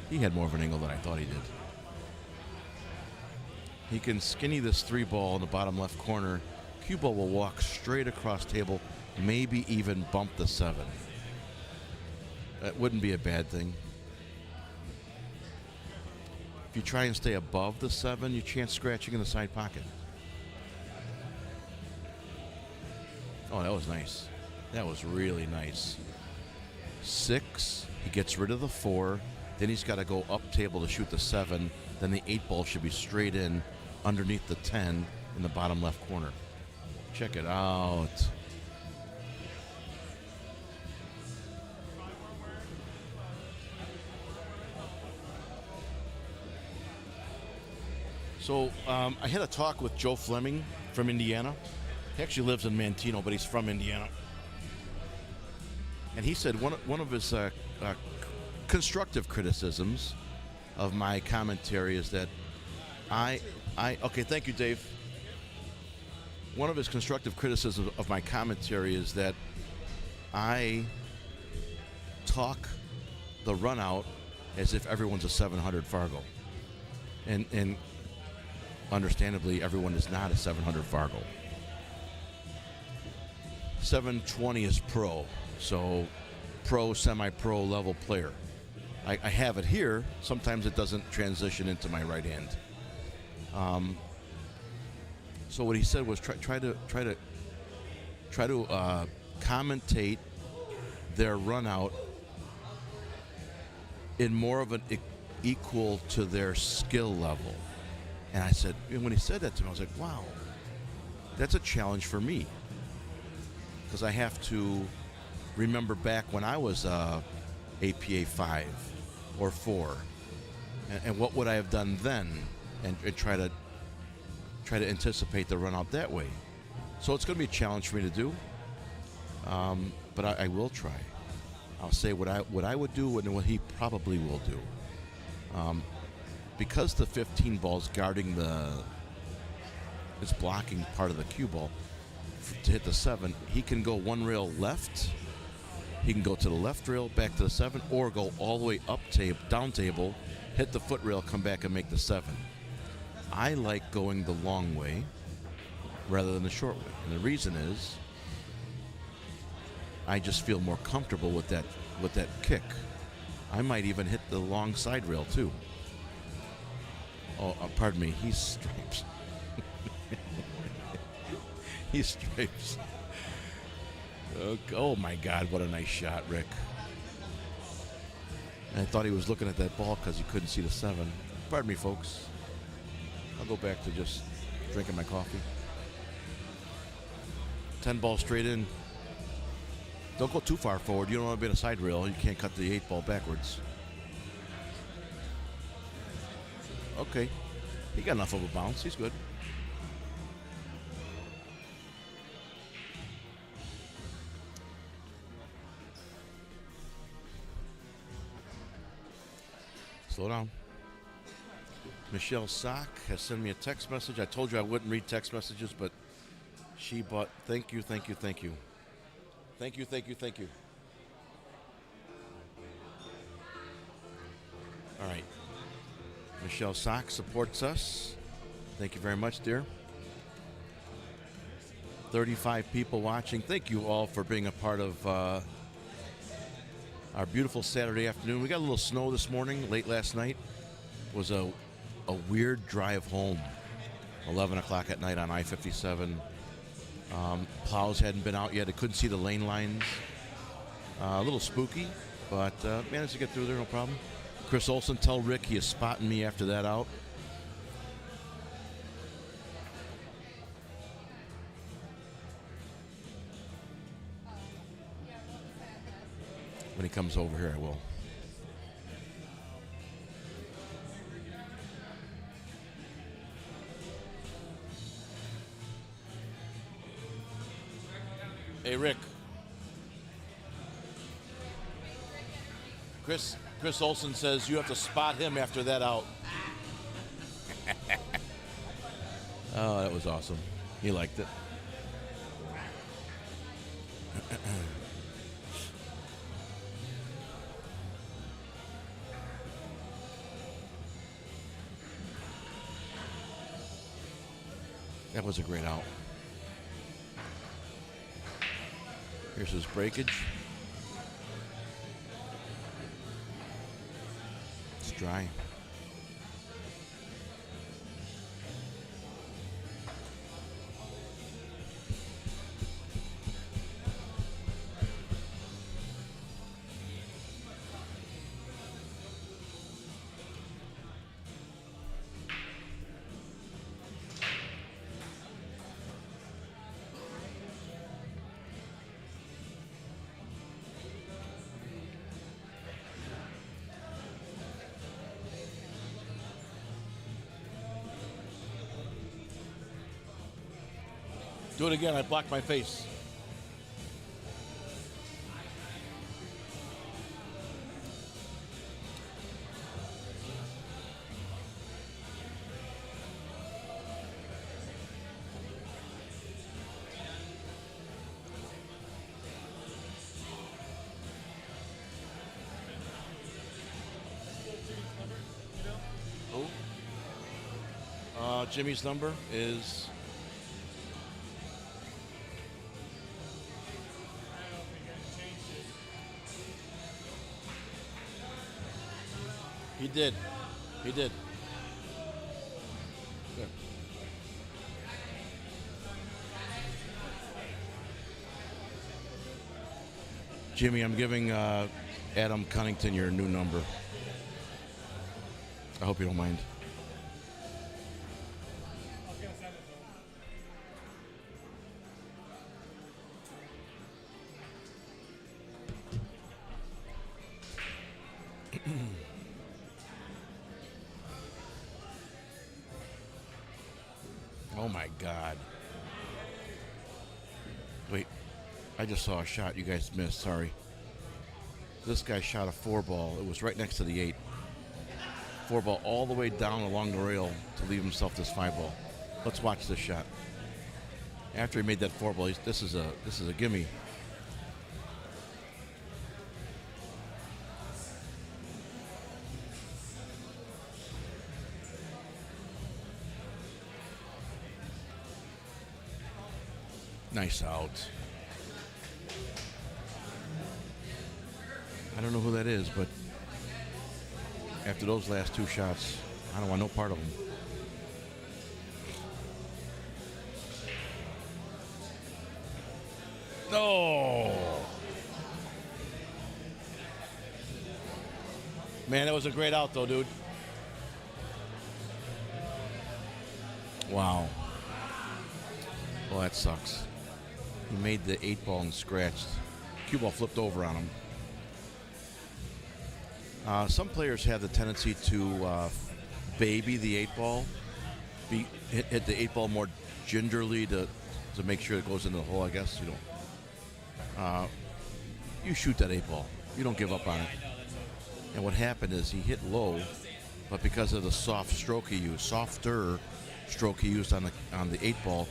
He had more of an angle than I thought he did. He can skinny this 3 ball in the bottom left corner. Cue ball will walk straight across table, maybe even bump the 7. That wouldn't be a bad thing. If you try and stay above the 7, you chance scratching in the side pocket. Oh, that was nice. That was really nice. 6, he gets rid of the 4. Then he's got to go up table to shoot the 7. Then the 8 ball should be straight in underneath the 10 in the bottom left corner. Check it out. So I had a talk with Joe Fleming from Indiana. He actually lives in Manteno, but he's from Indiana. And he said one of his constructive criticisms of my commentary is that okay, thank you, Dave. One of his constructive criticisms of my commentary is that I talk the run out as if everyone's a 700 Fargo. And understandably, everyone is not a 700 Fargo. 720 is pro, so pro, semi-pro level player. I have it here. Sometimes it doesn't transition into my right hand. So what he said was try to commentate their run out in more of an equal to their skill level. And I said, and when he said that to me, I was like, wow, that's a challenge for me, because I have to remember back when I was APA 5 or 4, and what would I have done then, and try to anticipate the run out that way. So it's going to be a challenge for me to do, but I will try. I'll say what I would do and what he probably will do. Because the 15 ball's guarding it's blocking part of the cue ball to hit the 7, he can go 1 rail left He can go to the left rail, back to the 7, or go all the way up down table, hit the foot rail, come back and make the 7. I like going the long way rather than the short way. And the reason is I just feel more comfortable with that kick. I might even hit the long side rail too. Oh, pardon me, he's stripes. He's stripes. Oh my God, what a nice shot, Rick. And I thought he was looking at that ball because he couldn't see the 7. Pardon me, folks. I'll go back to just drinking my coffee. 10 ball straight in. Don't go too far forward. You don't want to be in a side rail. You can't cut the 8 ball backwards. Okay. He got enough of a bounce. He's good. Slow down. Michelle Sock has sent me a text message. I told you I wouldn't read text messages, but she bought. Thank you, thank you, thank you. Thank you, thank you, thank you. All right. Michelle Sock supports us. Thank you very much, dear. 35 people watching. Thank you all for being a part of our beautiful Saturday afternoon. We got a little snow this morning, late last night. It was a weird drive home, 11 o'clock at night on I-57. Plows hadn't been out yet. I couldn't see the lane lines. A little spooky, but managed to get through there, no problem. Chris Olson, tell Rick he is spotting me after that out. When he comes over here, I will. Hey, Rick. Chris Olson says you have to spot him after that out. Oh, that was awesome. He liked it. That was a great out. Here's his breakage. It's dry. Do it again. I blocked my face. Jimmy's number is... He did. He did. Good. Jimmy, I'm giving Adam Cunnington your new number. I hope you don't mind. Oh my God. Wait, I just saw a shot you guys missed, sorry. This guy shot a 4-ball. It was right next to the 8. 4-ball all the way down along the rail to leave himself this 5-ball. Let's watch this shot. After he made that 4-ball, this is a gimme. Nice out. I don't know who that is, but after those last two shots, I don't want no part of them. No! Man, that was a great out, though, dude. Wow. Well, that sucks. He made the 8-ball and scratched. Cue ball flipped over on him. Some players have the tendency to baby the 8-ball, hit the 8-ball more gingerly to make sure it goes into the hole, I guess. You don't. You shoot that 8-ball. You don't give up on it. And what happened is he hit low, but because of the soft stroke he used, softer stroke he used on the 8-ball,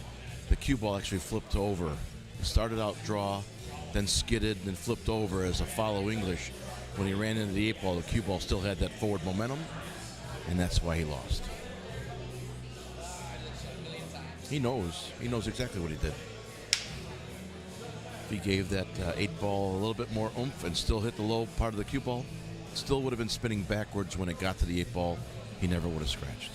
the cue ball actually flipped over. It started out draw, then skidded, then flipped over as a follow English. When he ran into the 8-ball, the cue ball still had that forward momentum, and that's why he lost. He knows exactly what he did. If he gave that 8-ball a little bit more oomph and still hit the low part of the cue ball, still would have been spinning backwards when it got to the 8-ball. He never would have scratched.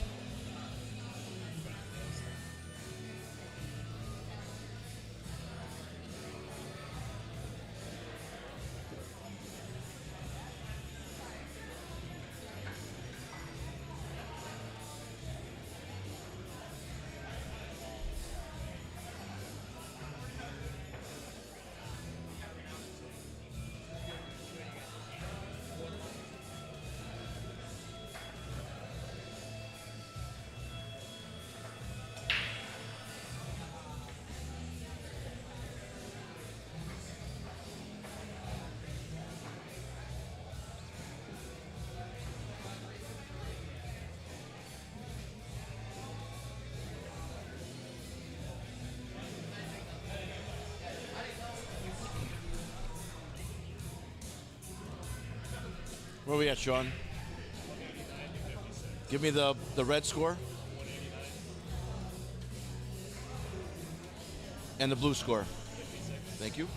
Where are we at, Sean? Give me the red score. And the blue score. Thank you.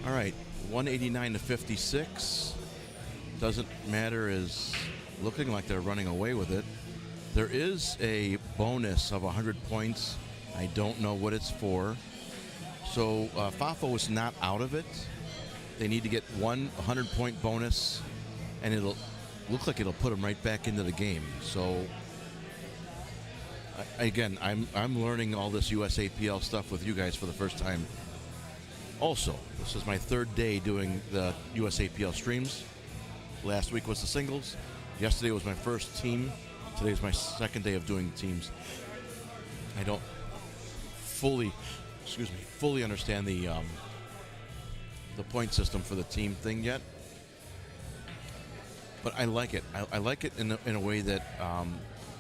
All right, 189 to 56. Doesn't matter, is looking like they're running away with it. There is a bonus of 100 points. I don't know what it's for. So Fafo is not out of it. They need to get one 100-point bonus, and it'll look like it'll put them right back into the game. So again, I'm learning all this USAPL stuff with you guys for the first time. Also, this is my third day doing the USAPL streams. Last week was the singles. Yesterday was my first team. Today is my second day of doing teams. I don't fully understand the point system for the team thing yet, but I like it. I like it in a way that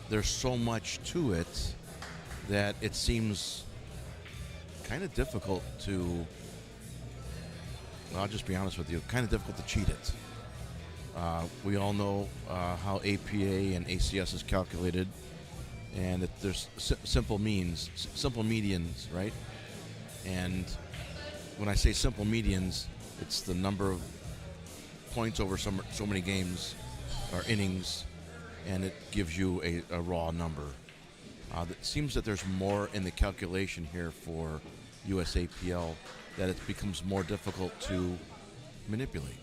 there's so much to it that it seems kind of difficult to. Well, I'll just be honest with you. Kind of difficult to cheat it. We all know how APA and ACS is calculated. And there's simple means, simple medians, right? And when I say simple medians, it's the number of points over so many games or innings, and it gives you a raw number. It seems that there's more in the calculation here for USAPL that it becomes more difficult to manipulate.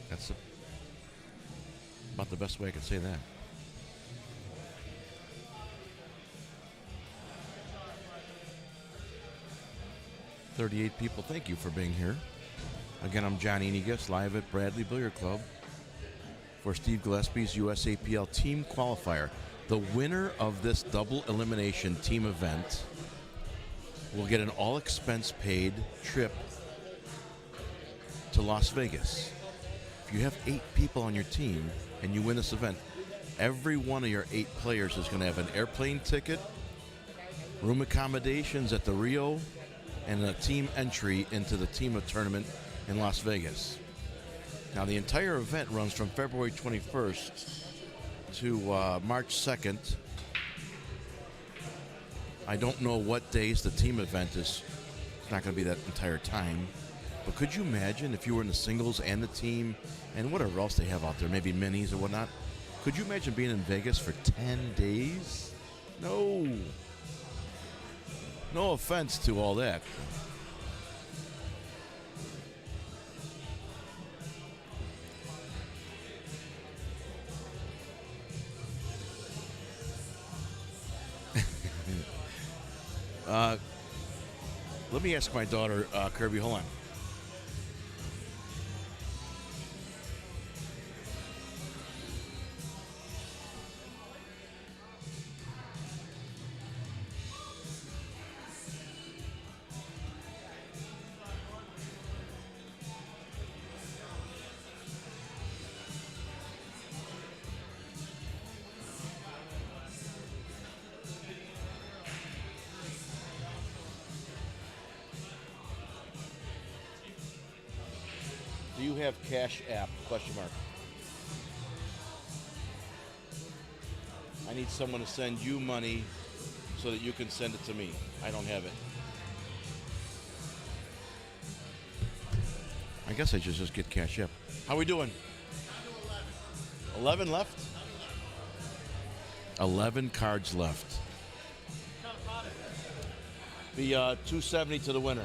That's about the best way I can say that. $38 people, thank you for being here. Again, I'm John Enigas, live at Bradley Billiard Club for Steve Gillespie's USAPL Team Qualifier. The winner of this double elimination team event will get an all-expense-paid trip to Las Vegas. If you have 8 people on your team and you win this event, every one of your 8 players is going to have an airplane ticket, room accommodations at the Rio, and a team entry into the team tournament in Las Vegas. Now, the entire event runs from February 21st to March 2nd. I don't know what days the team event is. It's not going to be that entire time. But could you imagine if you were in the singles and the team and whatever else they have out there, maybe minis or whatnot? Could you imagine being in Vegas for 10 days? No. No offense to all that. Let me ask my daughter, Kirby, hold on. Do you have Cash App? Question mark. I need someone to send you money so that you can send it to me. I don't have it. I guess I should just get Cash App. How we doing? 11 left? 11 cards left. Be $270 to the winner.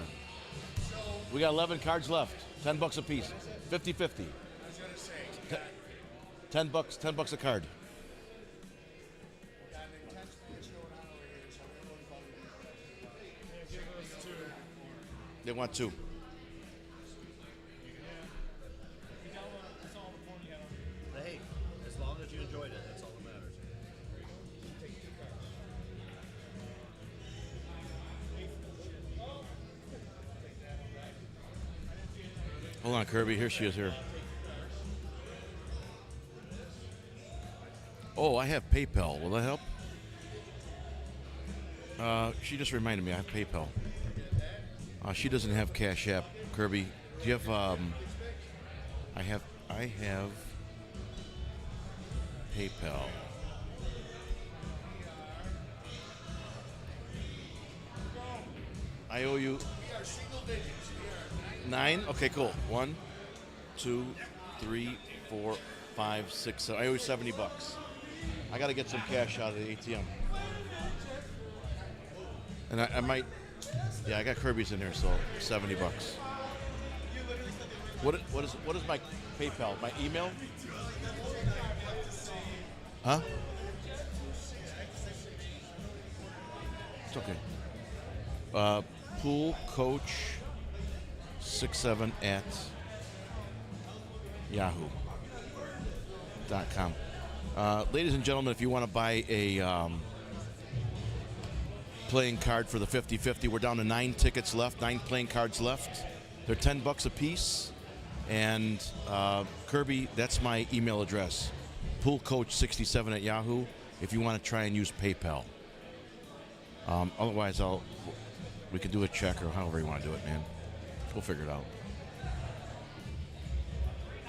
We got 11 cards left. $10 a piece. 50-50. I was gonna say. $10 a card. Got an intense match going on over here, so everybody They want two. Hey, as long as you enjoyed it, that's all that matters. Hold on, Kirby. Here she is here. Oh, I have PayPal. Will that help? She just reminded me I have PayPal. She doesn't have Cash App. Kirby, do you have? I have PayPal. I owe you 9. Okay, cool. 1, 2, 3, 4, 5, 6, 7. I owe you $70. I got to get some cash out of the ATM. And I might. Yeah, I got Kirby's in there, so $70. What is my PayPal? My email? Huh? It's okay. Pool Coach 67 at yahoo.com. Ladies and gentlemen, if you want to buy a playing card for the 50-50, we're down to 9 tickets left, 9 playing cards left. They're $10 a piece. And Kirby, that's my email address. Poolcoach67 at Yahoo. If you want to try and use PayPal. Otherwise, we can do a check or however you want to do it, man. We'll figure it out.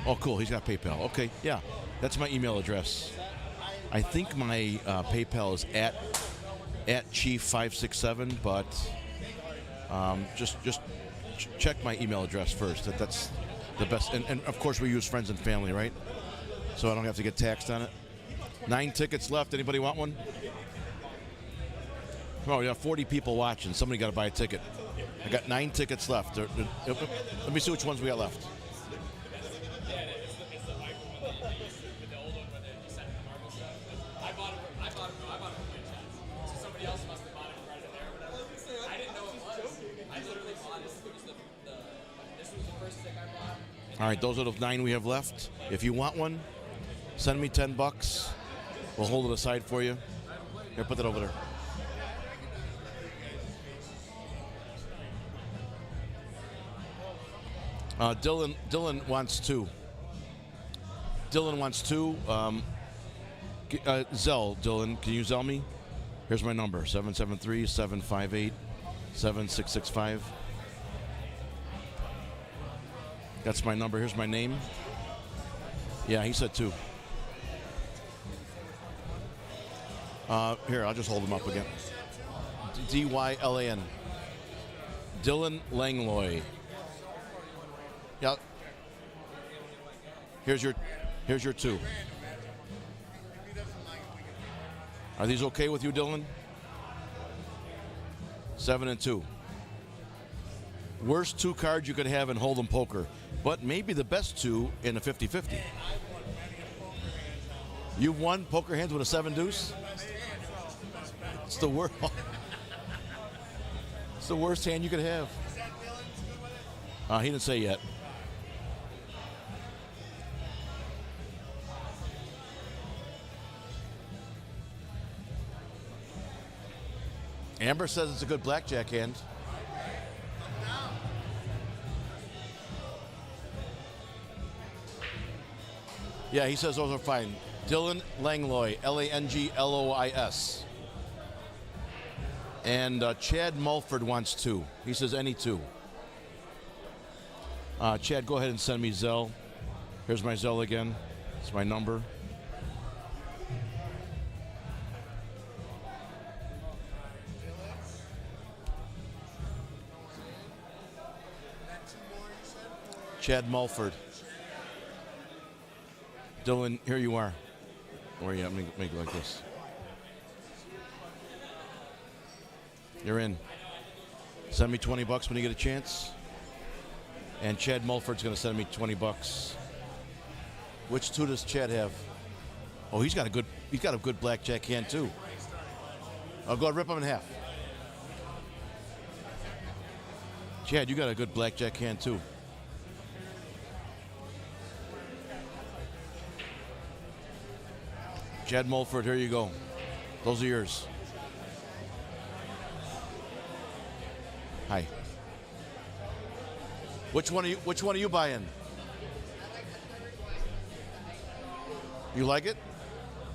Oh, cool. He's got PayPal. Okay, yeah. That's my email address. I think my PayPal is at Chief567, but just check my email address first. That's the best. And of course, we use friends and family, right? So I don't have to get taxed on it. 9 tickets left. Anybody want one? Oh, we got 40 people watching. Somebody got to buy a ticket. I got 9 tickets left. Let me see which ones we got left. All right, those are the 9 we have left. If you want one, send me $10. We'll hold it aside for you. Here, put that over there. Dylan wants 2. Dylan wants 2. Zell, Dylan, can you Zell me? Here's my number, 773-758-7665. That's my number. Here's my name. Yeah, he said 2. Here, I'll just hold him up again. D-Y-L-A-N. Dylan Langlois. Yeah. Here's your 2. Are these okay with you, Dylan? 7 and 2. Worst 2 cards you could have in Hold'em poker, but maybe the best 2 in a 50-50. You've won poker hands with a 7 deuce? It's the worst. It's the worst hand you could have. He didn't say yet. Amber says it's a good blackjack hand. Yeah, he says those are fine. Dylan Langlois, Langlois. And Chad Mulford wants 2. He says any 2. Chad, go ahead and send me Zelle. Here's my Zelle again. It's my number. Chad Mulford. Dylan, here you are. Where are you at? Make it like this. You're in. Send me $20 when you get a chance. And Chad Mulford's going to send me $20. Which 2 does Chad have? Oh, he's got a good blackjack hand too. I'll go rip him in half. Chad, you got a good blackjack hand too. Chad Mulford, here you go. Those are yours. Hi. Which one are you buying? You like it?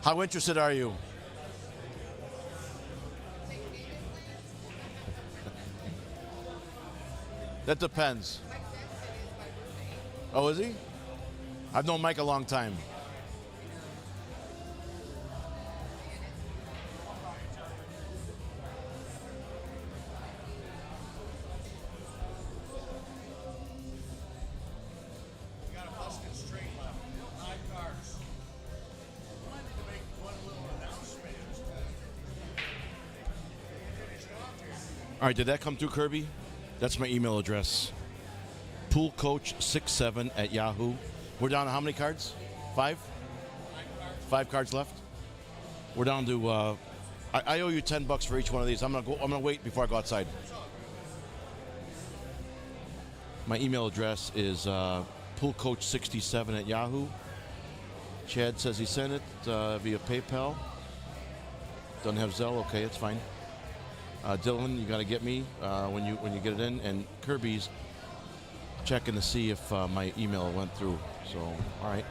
How interested are you? That depends. Oh, is he? I've known Mike a long time. All right, did that come through, Kirby? That's my email address. Poolcoach67 at Yahoo. We're down to how many cards? 5? 5 cards left. We're down to. I owe you $10 for each one of these. I'm gonna wait before I go outside. My email address is poolcoach67 at Yahoo. Chad says he sent it via PayPal. Doesn't have Zelle. Okay, it's fine. Dylan, you got to get me when you get it in, and Kirby's checking to see if my email went through. So, all right.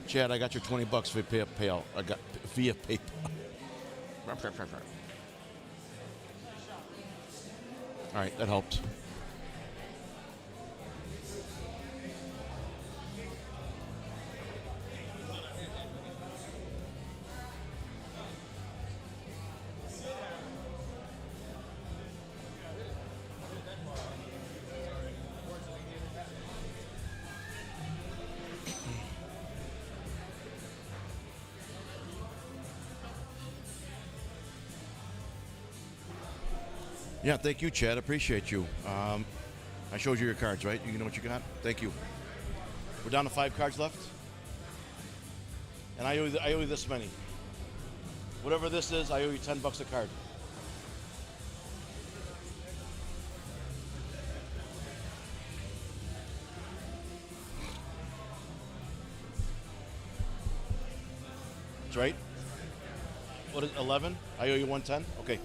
Chad, I got your $20 via PayPal. I got via PayPal. All right, that helped. Yeah, thank you, Chad. Appreciate you. I showed you your cards, right? You know what you got? Thank you. We're down to 5 cards left. And I owe you this many. Whatever this is, I owe you $10 a card. That's right. What is 11? I owe you 110? Okay.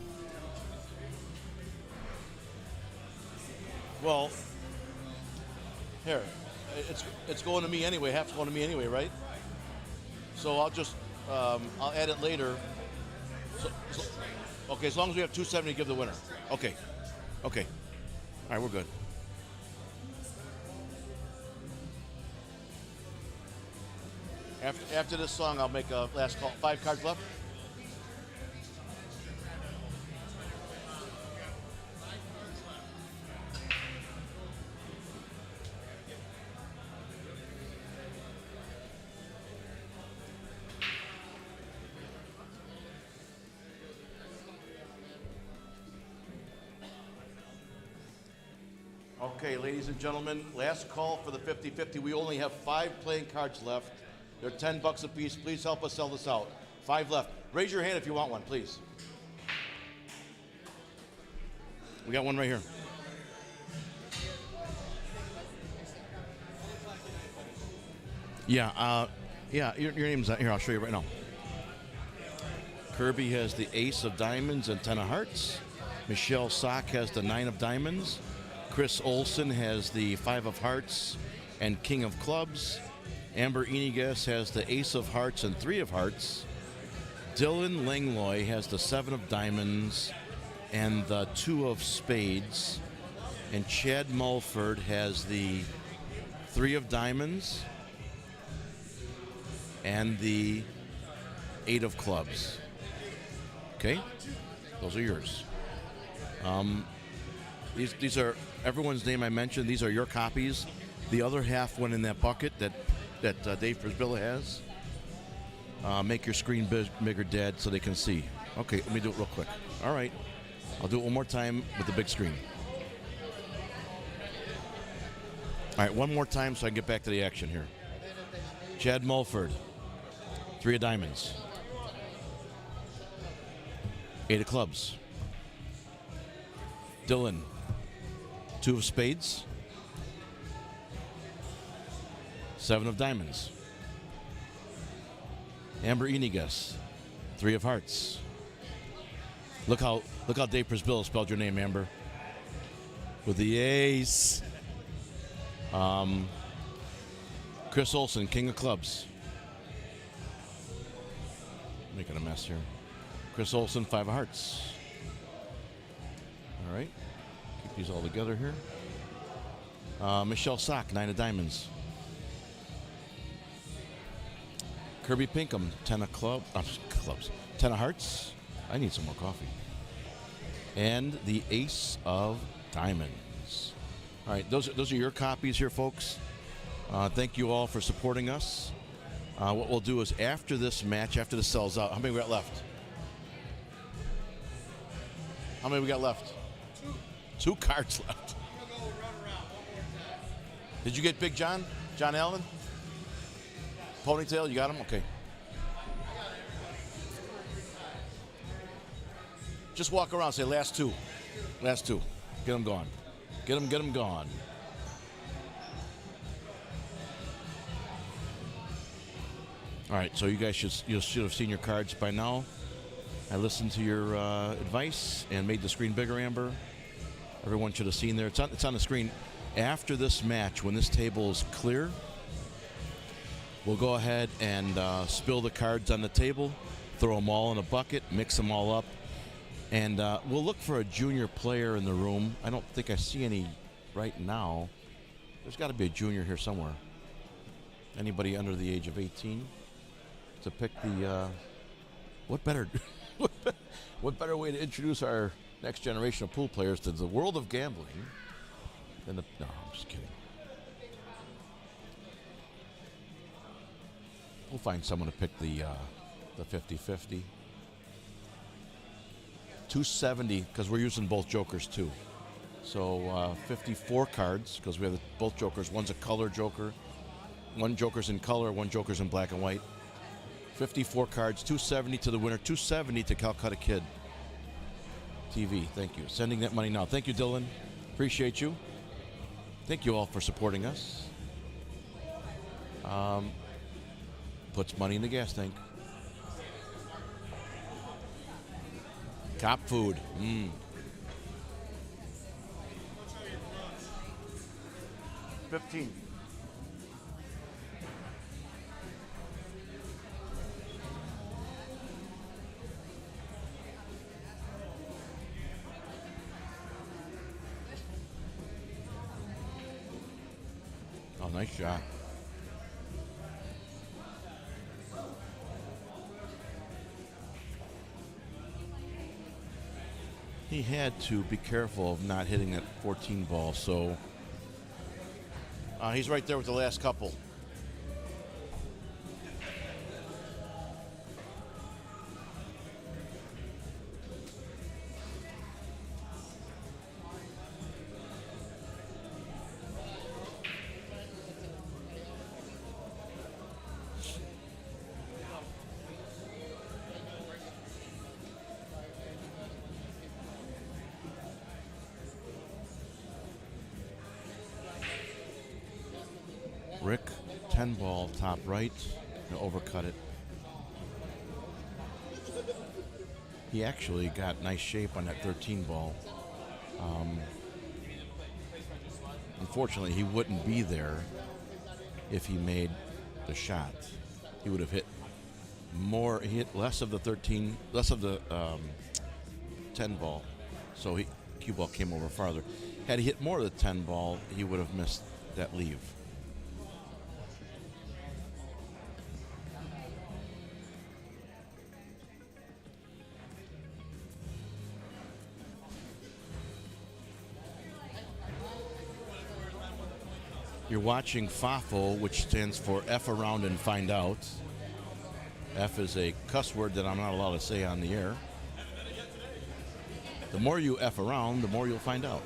Well, here, it's going to me anyway. Half's going to me anyway, right? So I'll just I'll add it later. Okay, as long as we have 270 to give the winner. Okay. Okay. All right, we're good. After this song, I'll make a last call. 5 cards left? Okay, ladies and gentlemen, last call for the 50-50. We only have 5 playing cards left. They're $10 a piece. Please help us sell this out. 5 left. Raise your hand if you want one, please. We got one right here. Yeah, your name's here. I'll show you right now. Kirby has the ace of diamonds and 10 of hearts. Michelle Sock has the 9 of diamonds. Chris Olson has the 5 of hearts and king of clubs. Amber Enigas has the ace of hearts and 3 of hearts. Dylan Langloy has the 7 of diamonds and the 2 of spades. And Chad Mulford has the 3 of diamonds and the 8 of clubs. Okay? Those are yours. These are everyone's name I mentioned. These are your copies. The other half went in that bucket that Dave Prisbilla has. Make your screen bigger, Dad, so they can see. Okay, let me do it real quick. All right. I'll do it one more time with the big screen. All right, one more time so I can get back to the action here. Chad Mulford, 3 of diamonds. 8 of clubs. Dylan, 2 of spades. 7 of diamonds. Amber Enigas, 3 of hearts. Look how Dave Prisbilla spelled your name, Amber. With the ace. Chris Olson, king of clubs. Making a mess here. Chris Olson, 5 of hearts. All right. Keep these all together here. Michelle Sock, 9 of diamonds. Kirby Pinkham, 10 of clubs. 10 of hearts. I need some more coffee. And the ace of diamonds. All right, those are your copies here, folks. Thank you all for supporting us. What we'll do is after this match, after this sells out, how many we got left? How many we got left? 2 cards left. Did you get Big John? John Allen? Ponytail, you got him? Okay. Just walk around, say last 2. Last 2. Get them gone. Get them gone. All right, so you guys should have seen your cards by now. I listened to your advice and made the screen bigger, Amber. Everyone should have seen there. It's on the screen. After this match, when this table is clear, we'll go ahead and spill the cards on the table, throw them all in a bucket, mix them all up, and we'll look for a junior player in the room. I don't think I see any right now. There's got to be a junior here somewhere. Anybody under the age of 18 to pick the what better way to introduce our next generation of pool players to the world of gambling than no, I'm just kidding. We'll find someone to pick the 50-50. 270 because we're using both jokers too. So 54 cards because we have both jokers. One's a color joker. One joker's in color, one joker's in black and white. 54 cards, 270 to the winner, 270 to Calcutta Kid TV. Thank you. Sending that money now. Thank you, Dylan. Appreciate you. Thank you all for supporting us. Puts money in the gas tank. Cop food. 15. Nice shot. He had to be careful of not hitting that 14 ball, so he's right there with the last couple. Rick, 10 ball, top right, and overcut it. He actually got nice shape on that 13 ball. Unfortunately, he wouldn't be there if he made the shot. He would have hit more, he hit less of the 13, less of the 10 ball. So cue ball came over farther. Had he hit more of the 10 ball, he would have missed that leave. You're watching FAFO, which stands for F around and find out. F is a cuss word that I'm not allowed to say on the air. The more you F around, the more you'll find out.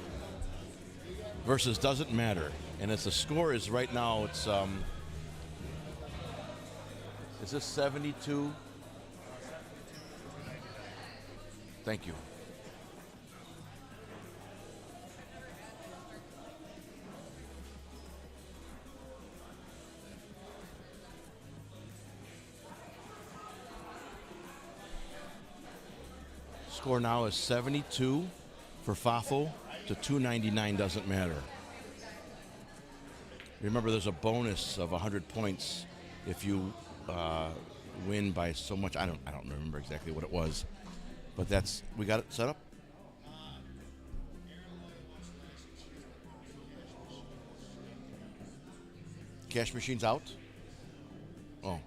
Versus doesn't matter. And as the score is right now, it's, is this 72? Thank you. Score now is 72 for FAFO to 299 doesn't matter. Remember, there's a bonus of 100 points if you win by so much. I don't remember exactly what it was, but we got it set up. Cash machine's out. Oh.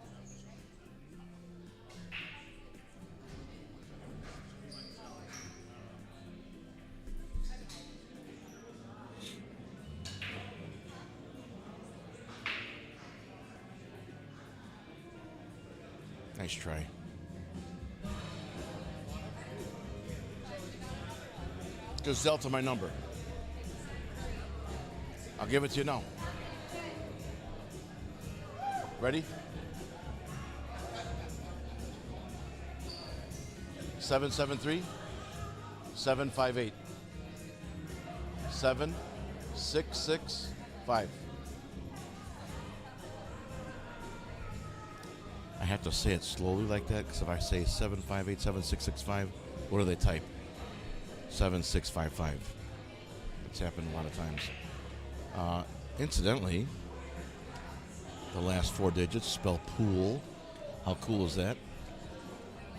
Nice try. Gives Delta my number. I'll give it to you now. Ready? 773-758. 7665. I have to say it slowly like that because if I say 758-7665, what do they type? 7655. It's happened a lot of times. Incidentally, the last 4 digits spell pool. How cool is that?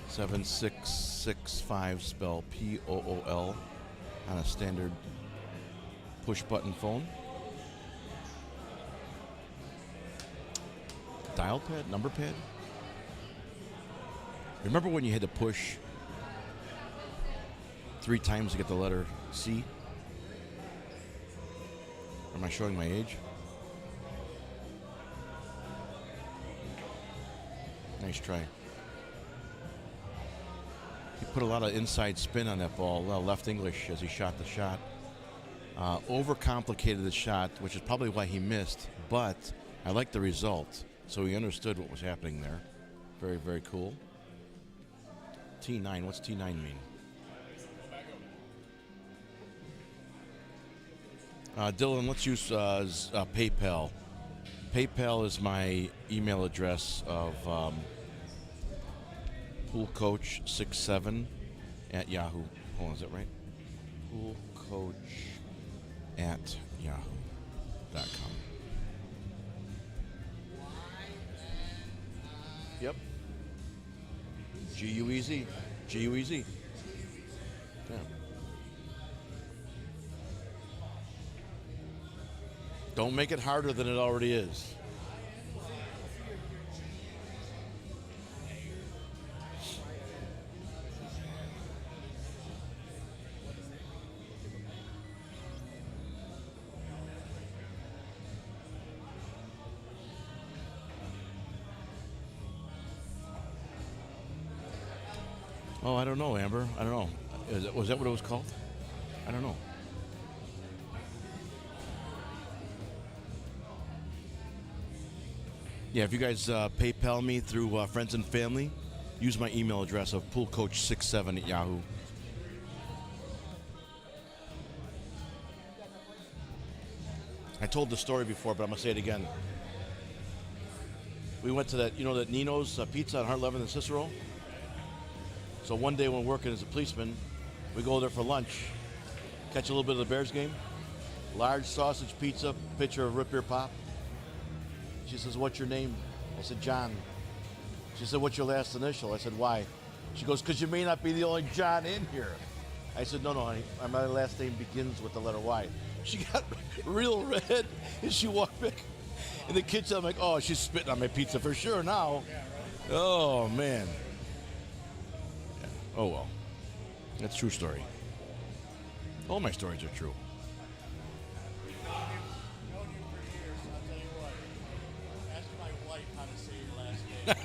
7665 spell POOL on a standard push button phone. Dial pad, number pad. Remember when you had to push 3 times to get the letter C? Am I showing my age? Nice try. He put a lot of inside spin on that ball, a lot of left English as he shot the shot. Overcomplicated the shot, which is probably why he missed, but I like the result. So he understood what was happening there. Very, very cool. T9, what's T9 mean? Dylan, let's use PayPal. PayPal is my email address of poolcoach67 at Yahoo. Hold on, is that right? Poolcoach at yahoo.com. Yep. G-U-E-Z. G-U-E-Z. Yeah. Don't make it harder than it already is. Oh, I don't know, Amber. I don't know. Was that what it was called? I don't know. Yeah, if you guys PayPal me through friends and family, use my email address of poolcoach67@yahoo. I told the story before, but I'm going to say it again. We went to that Nino's Pizza on Heart 11 and Cicero. So one day when working as a policeman, we go there for lunch, catch a little bit of the Bears game, large sausage pizza, pitcher of root beer pop. She says, "What's your name?" I said, "John." She said, "What's your last initial?" I said, "Why?" She goes, "Because you may not be the only John in here." I said, "No, honey, my last name begins with the letter Y." She got real red, and she walked back in the kitchen. I'm like, "Oh, she's spitting on my pizza for sure now." Oh, man. Yeah. Oh, well. That's a true story. All my stories are true. Known you for years, so I'll tell you what. Ask my wife how to say your last name.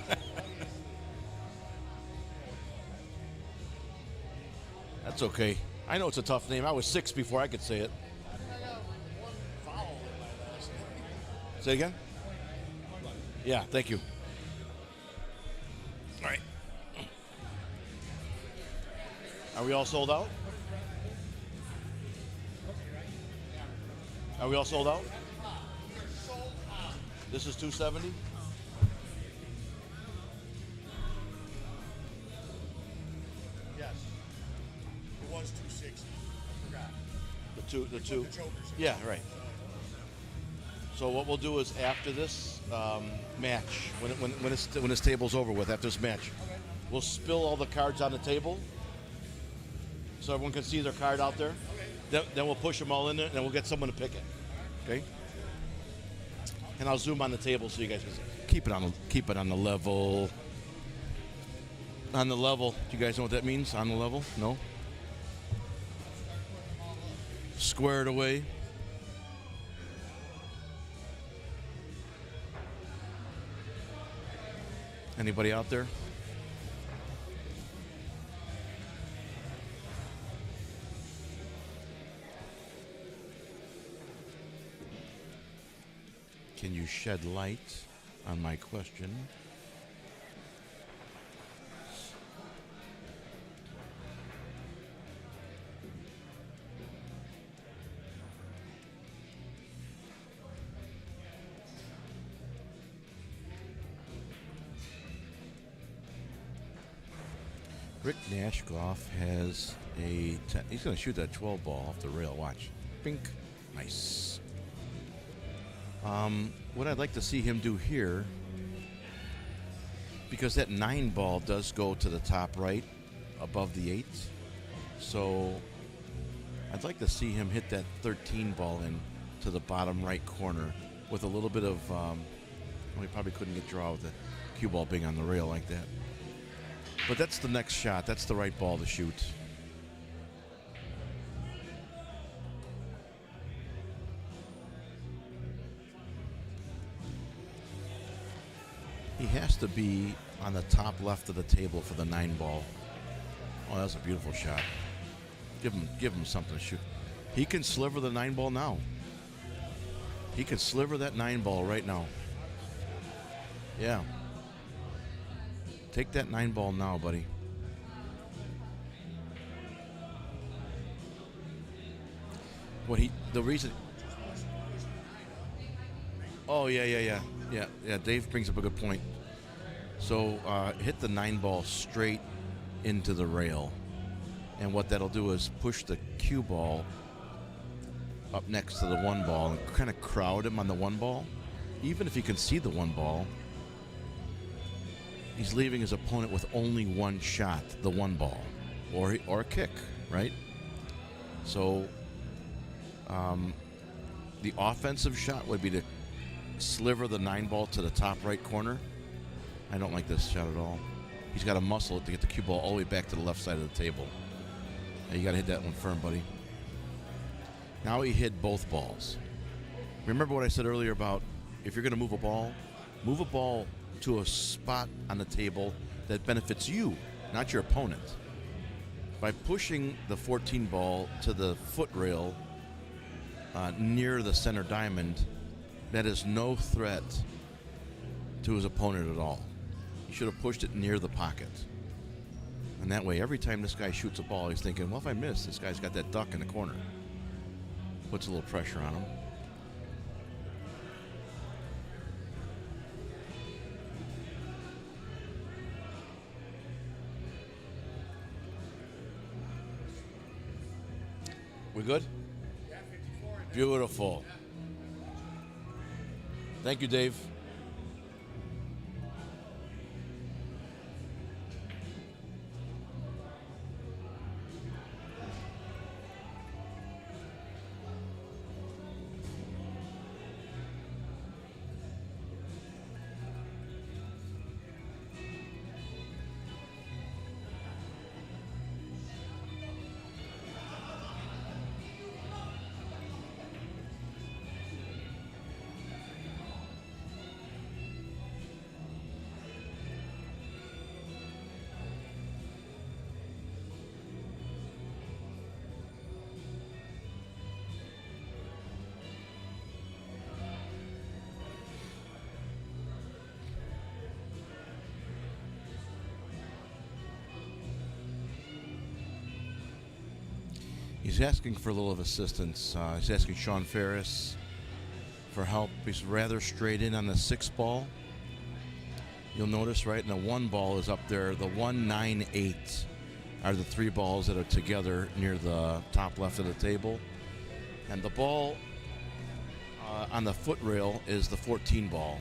That's okay. I know it's a tough name. I was 6 before I could say it. I got one vowel in my last name. Say again? Yeah, thank you. All right. Are we all sold out? Are we all sold out? This is 270? Yes. It was 260. I forgot. The two. The Jokers. Yeah, right. So what we'll do is after this match, when this table's over with, after this match, we'll spill all the cards on the table, so everyone can see their card out there. Then we'll push them all in there, and then we'll get someone to pick it. Okay. And I'll zoom on the table so you guys can see. Keep it on the level. On the level. Do you guys know what that means? On the level? No. Squared away. Anybody out there? Can you shed light on my question? Rick Nashgoff has he's going to shoot that 12 ball off the rail. Watch. Bink. Nice. What I'd like to see him do here, because that 9 ball does go to the top right above the 8, so I'd like to see him hit that 13 ball in to the bottom right corner with a little bit of, well, he probably couldn't get draw with the cue ball being on the rail like that. But that's the next shot. That's the right ball to shoot. He has to be on the top left of the table for the 9 ball. Oh, that's a beautiful shot. Give him something to shoot. He can sliver the 9 ball now. He can sliver that 9 ball right now. Yeah. Take that 9 ball now, buddy. The reason. Oh, yeah. Dave brings up a good point. So hit the 9 ball straight into the rail. And what that'll do is push the cue ball up next to the 1 ball and kind of crowd him on the 1 ball. Even if he can see the 1 ball, he's leaving his opponent with only 1 shot, the 1 ball, or a kick, right? So The offensive shot would be to sliver the 9-ball to the top right corner. I don't like this shot at all. He's got to muscle it to get the cue ball all the way back to the left side of the table. Now you got to hit that one firm, buddy. Now he hit both balls. Remember what I said earlier about if you're going to move a ball to a spot on the table that benefits you, not your opponent. By pushing the 14 ball to the foot rail near the center diamond, that is no threat to his opponent at all. He should have pushed it near the pocket. And that way, every time this guy shoots a ball, he's thinking, well, if I miss, this guy's got that duck in the corner. Puts a little pressure on him. We good? Beautiful. Thank you, Dave. He's asking for a little of assistance. He's asking Sean Ferris for help. He's rather straight in on the 6 ball. You'll notice, right, and the 1 ball is up there. The 1, 9, 8 are the 3 balls that are together near the top left of the table. And the ball on the foot rail is the 14 ball.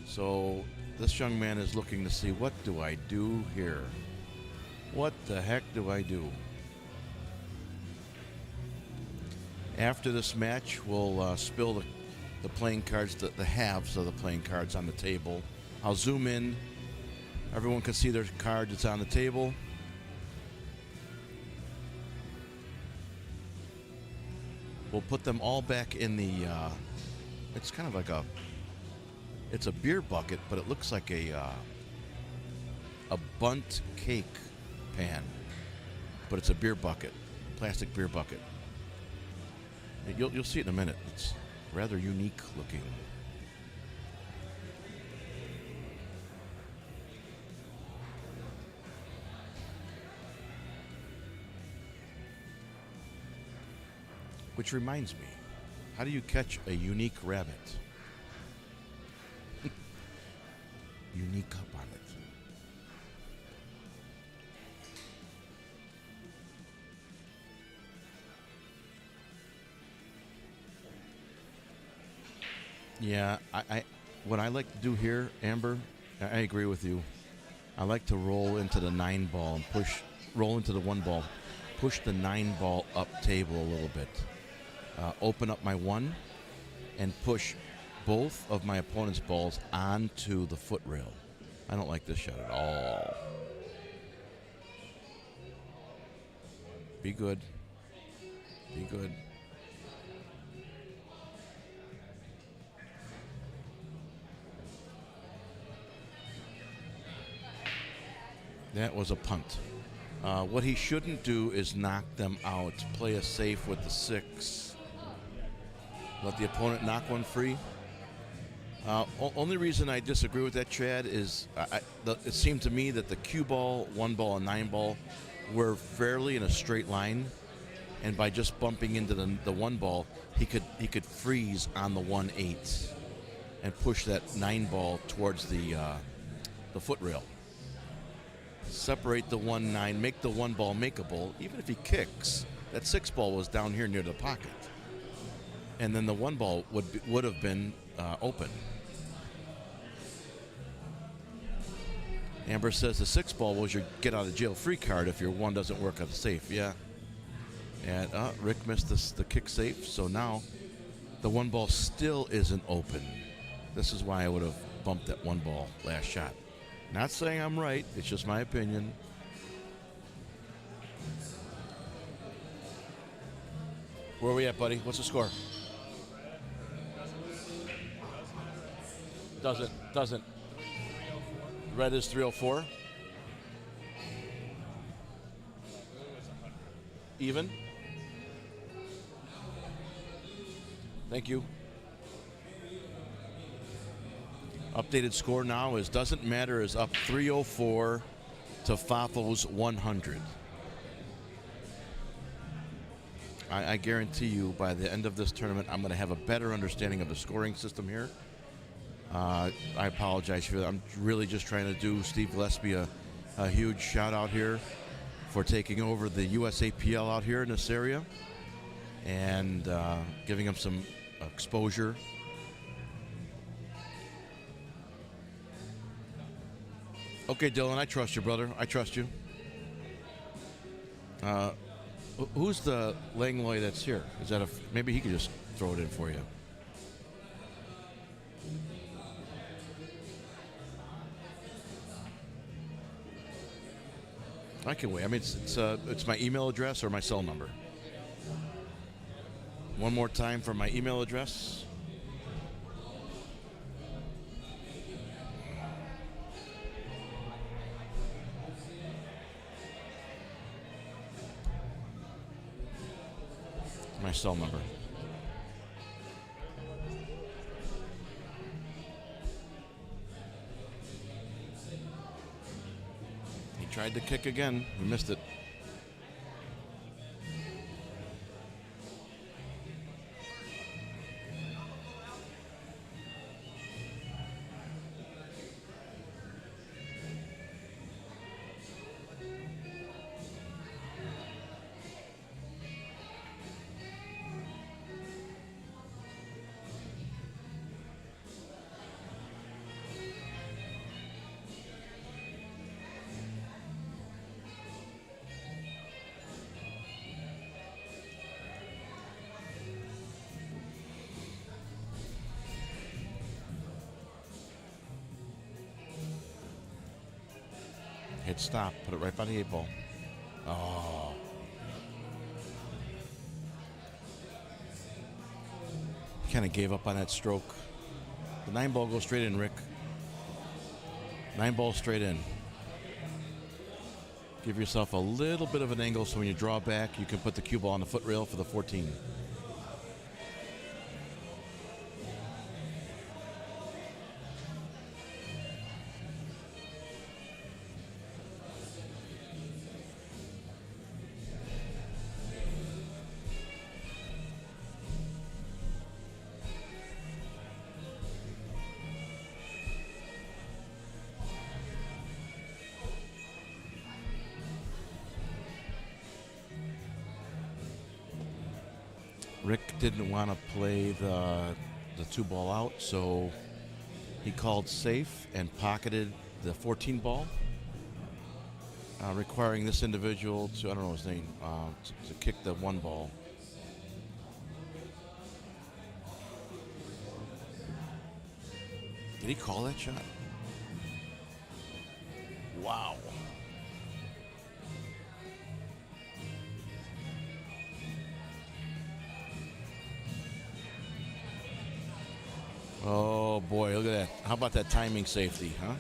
So this young man is looking to see, what do I do here? What the heck do I do? After this match, we'll spill the playing cards, the halves of the playing cards on the table. I'll zoom in. Everyone can see their card that's on the table. We'll put them all back in the, it's kind of like it's a beer bucket, but it looks like a bunt cake pan, but it's a beer bucket, plastic beer bucket. You'll see it in a minute. It's rather unique looking. Which reminds me, how do you catch a unique rabbit? Unique up on it. Yeah, what I like to do here, Amber, I agree with you. I like to roll into the 9 ball and roll into the 1 ball, push the 9 ball up table a little bit. Open up my 1 and push both of my opponent's balls onto the foot rail. I don't like this shot at all. Be good. Be good. That was a punt. What he shouldn't do is knock them out. Play a safe with the 6. Let the opponent knock one free. Only reason I disagree with that, Chad, is it seemed to me that the cue ball, 1 ball, and 9 ball were fairly in a straight line, and by just bumping into the 1 ball, he could freeze on the 1-8 and push that 9 ball towards the foot rail. Separate the 1-9, make the 1 ball makeable. Even if he kicks, that 6 ball was down here near the pocket, and then the 1 ball would have been open. Amber says the 6 ball was your get out of jail free card if your 1 doesn't work at the safe. Yeah. And Rick missed the kick safe, so now The one ball still isn't open. This is why I would have bumped that one ball last shot. Not saying I'm right. It's just my opinion. Where are we at, buddy? What's the score? Doesn't. Red is 304. Even. Thank you. Updated score now is Doesn't Matter is up 304 to Fafo's 100. I guarantee you by the end of this tournament, I'm going to have a better understanding of the scoring system here. I apologize for that. I'm really just trying to do Steve Gillespie a huge shout out here for taking over the USAPL out here in this area and giving him some exposure. Okay, Dylan, I trust you, brother. I trust you. Who's the Langlois that's here? Is that maybe he could just throw it in for you? I can wait. I mean, it's my email address or my cell number. One more time for my email address. My cell number. He tried to kick again. He missed it. Hit stop. Put it right by the 8-ball. Oh. Kind of gave up on that stroke. The 9-ball goes straight in, Rick. 9-ball straight in. Give yourself a little bit of an angle so when you draw back, you can put the cue ball on the foot rail for the 14. Rick didn't want to play the 2-ball out, so he called safe and pocketed the 14-ball, requiring this individual to, I don't know his name, to kick the 1-ball. Did he call that shot? Wow. Oh, boy, look at that. How about that timing safety, huh?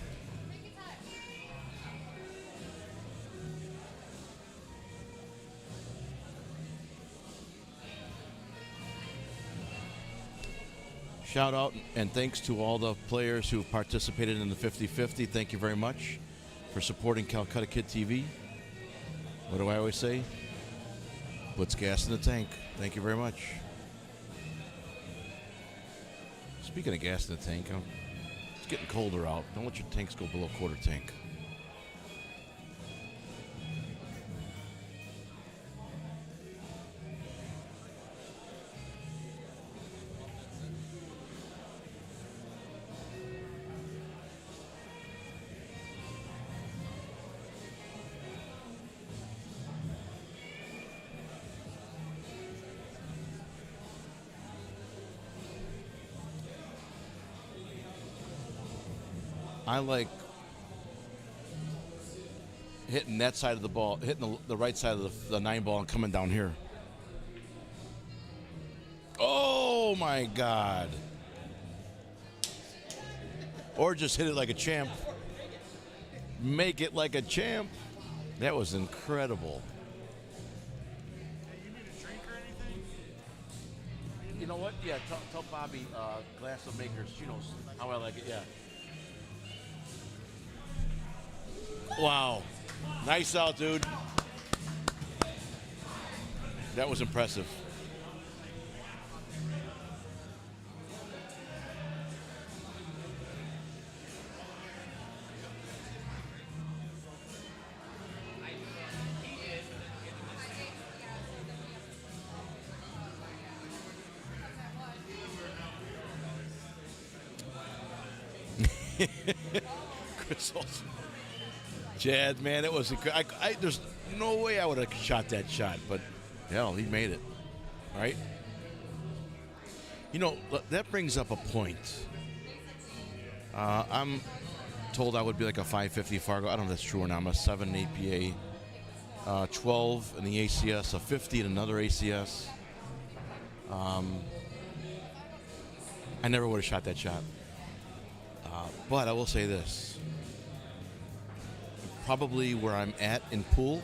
Shout out and thanks to all the players who participated in the 50-50. Thank you very much for supporting Calcutta Kid TV. What do I always say? Puts gas in the tank. Thank you very much. Speaking of gas in the tank, it's getting colder out. Don't let your tanks go below quarter tank. I like hitting that side of the ball, hitting the right side of the 9 ball and coming down here. Oh my God. Or just hit it like a champ. Make it like a champ. That was incredible. Hey, you need a drink or anything? You know what? Yeah, tell Bobby glass of makers. She knows how I like it, yeah. Wow. Nice out, dude. That was impressive. Chris Olsen. Chad, man, it was. There's no way I would have shot that shot, but hell, he made it. All right. You know, that brings up a point. I'm told I would be like a 550 Fargo. I don't know if that's true or not. I'm a 7 APA, 12 in the ACS, a 50 in another ACS. I never would have shot that shot. But I will say this. Probably where I'm at in pool,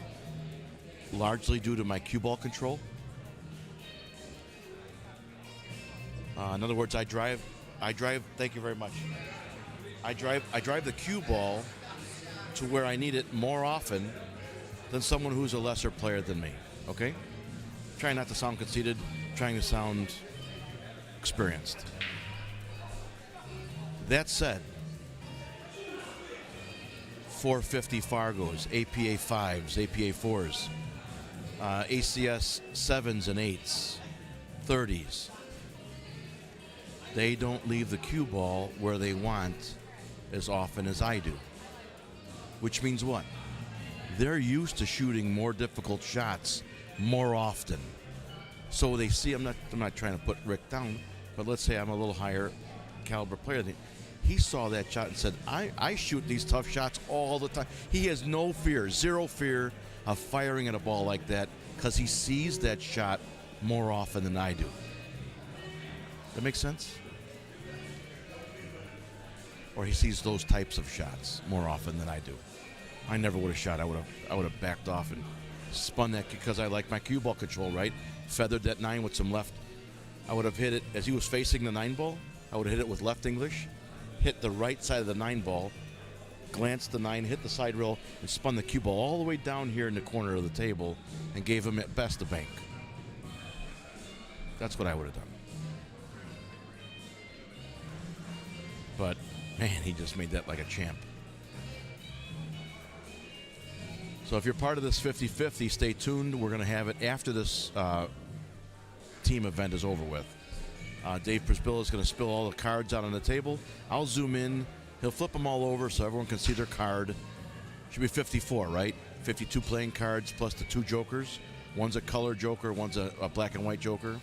largely due to my cue ball control. In other words, I drive, thank you very much. I drive the cue ball to where I need it more often than someone who's a lesser player than me, okay? Trying not to sound conceited, trying to sound experienced. That said, 450 Fargos, APA 5s, APA 4s, ACS 7s and 8s, 30s. They don't leave the cue ball where they want as often as I do. Which means what? They're used to shooting more difficult shots more often. So they see, I'm not trying to put Rick down, but let's say I'm a little higher caliber player than he saw that shot and said, I shoot these tough shots all the time. He has no fear, zero fear of firing at a ball like that because he sees that shot more often than I do. That makes sense? Or he sees those types of shots more often than I do. I never would have shot. I would have backed off and spun that because I like my cue ball control, right? Feathered that 9 with some left. I would have hit it as he was facing the 9 ball. I would have hit it with left English, hit the right side of the 9 ball, glanced the 9, hit the side rail, and spun the cue ball all the way down here in the corner of the table and gave him at best a bank. That's what I would have done. But, man, he just made that like a champ. So if you're part of this 50-50, stay tuned. We're going to have it after this team event is over with. Dave Prisbilla is going to spill all the cards out on the table. I'll zoom in. He'll flip them all over so everyone can see their card. Should be 54, right? 52 playing cards plus the 2 jokers. One's a color joker, one's a black and white joker.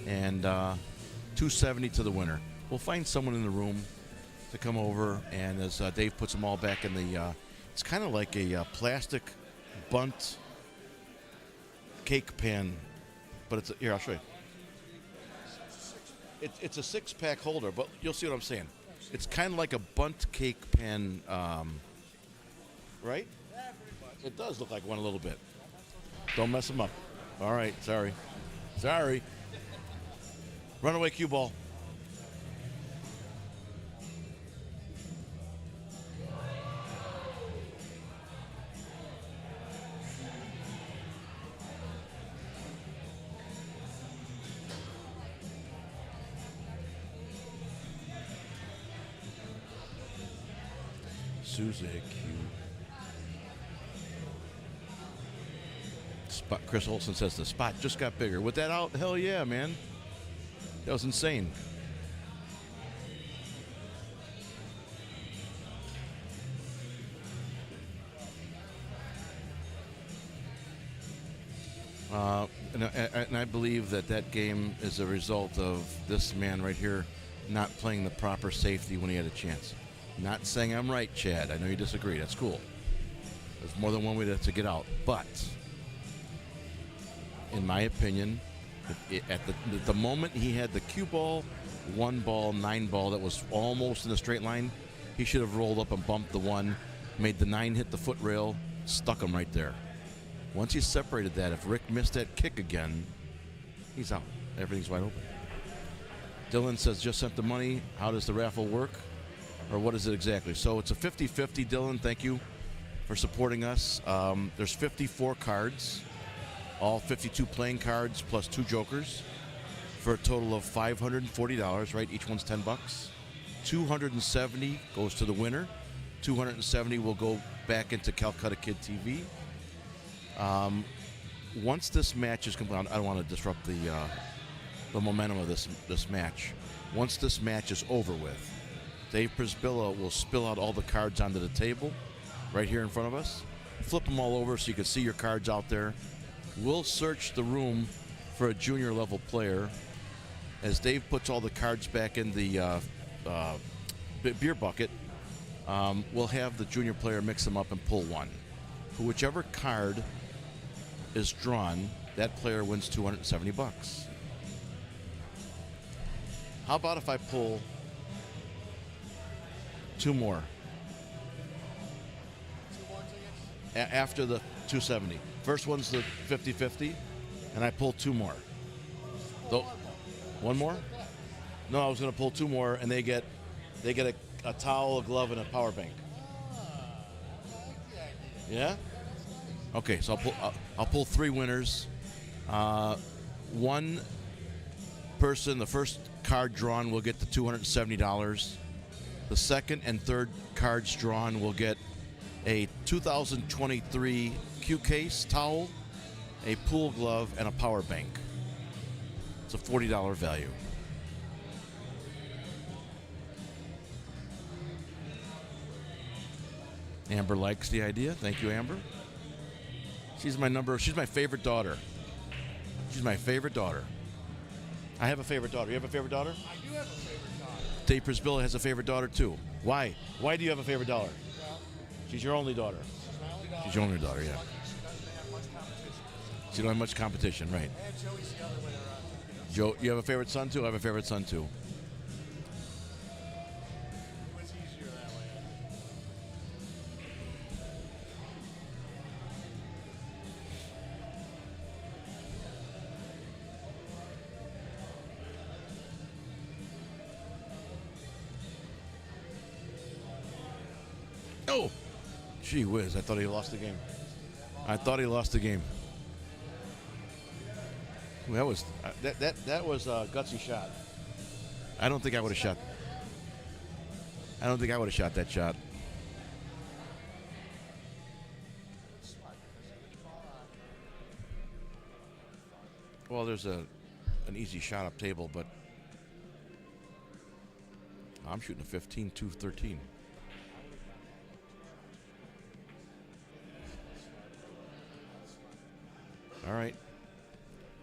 And 270 to the winner. We'll find someone in the room to come over, and as Dave puts them all back in the, it's kind of like a plastic bunt cake pan, but it's here, I'll show you. It's a 6-pack holder, but you'll see what I'm saying. It's kind of like a bunt cake pan, right? It does look like one a little bit. Don't mess them up. All right, sorry. Runaway cue ball. Suzuki. Spot. Chris Olsen says the spot just got bigger. With that out, hell yeah, man. That was insane. And I believe that game is a result of this man right here not playing the proper safety when he had a chance. Not saying I'm right, Chad. I know you disagree. That's cool. There's more than one way to get out. But, in my opinion, at the moment he had the cue ball, 1 ball, 9 ball that was almost in a straight line, he should have rolled up and bumped the 1, made the 9 hit the foot rail, stuck him right there. Once he separated that, if Rick missed that kick again, he's out. Everything's wide open. Dylan says, just sent the money. How does the raffle work? Or what is it exactly? So it's a 50-50, Dylan. Thank you for supporting us. There's 54 cards, all 52 playing cards plus 2 jokers for a total of $540, right? Each one's $10. 270 goes to the winner. 270 will go back into Calcutta Kid TV. Once this match is complete, I don't want to disrupt the momentum of this match. Once this match is over with, Dave Prisbilla will spill out all the cards onto the table right here in front of us. Flip them all over so you can see your cards out there. We'll search the room for a junior level player. As Dave puts all the cards back in the beer bucket, we'll have the junior player mix them up and pull one. For whichever card is drawn, that player wins $270. How about if I pull 2 more? 2 more tickets? After the 270. First one's the 50-50, and I pull 2 more. One more? No, I was going to pull 2 more, and they get a towel, a glove, and a power bank. Yeah? Okay, so I'll pull 3 winners. One person, the first card drawn, will get the $270. The second and third cards drawn will get a 2023 Q case towel, a pool glove, and a power bank. It's a $40 value. Amber likes the idea. Thank you, Amber. She's my favorite daughter. She's my favorite daughter. I have a favorite daughter. You have a favorite daughter? I do have a favorite daughter. Dave Prisbilla has a favorite daughter, too. Why? Why do you have a favorite daughter? Well, She's your only daughter. she's my only daughter. She's your only daughter, yeah. She doesn't have much competition. She don't have much competition, right. And Joey's the other way around. Joe, you have a favorite son, too? I have a favorite son, too. It was easier that way. Oh! Gee whiz, I thought he lost the game. That was that was a gutsy shot. I don't think I would have shot that shot. Well, there's an easy shot up table, but I'm shooting a 15-2-13. All right.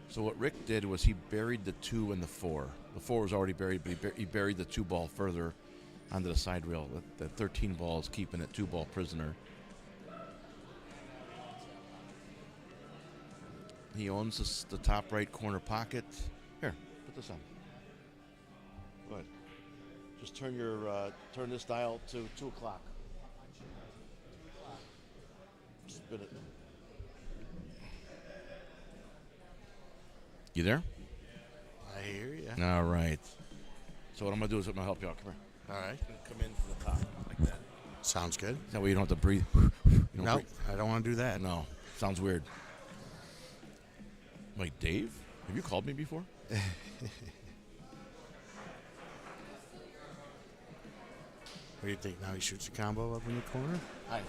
So what Rick did was he buried the 2 and the 4. The 4 was already buried, but he buried the 2 ball further onto the side rail. That 13 ball is keeping it 2 ball prisoner. He owns the top right corner pocket. Here, put this on. Go ahead. Just turn this dial to 2 o'clock. Spin it. You there? I hear you. All right. So what I'm going to do is I'm going to help you out. Come here. All right. Come in from the top like that. Sounds good. That way you don't have to breathe. No, I don't want to do that. No. Sounds weird. Wait, Dave? Have you called me before? What do you think? Now he shoots a combo up in the corner? Hi.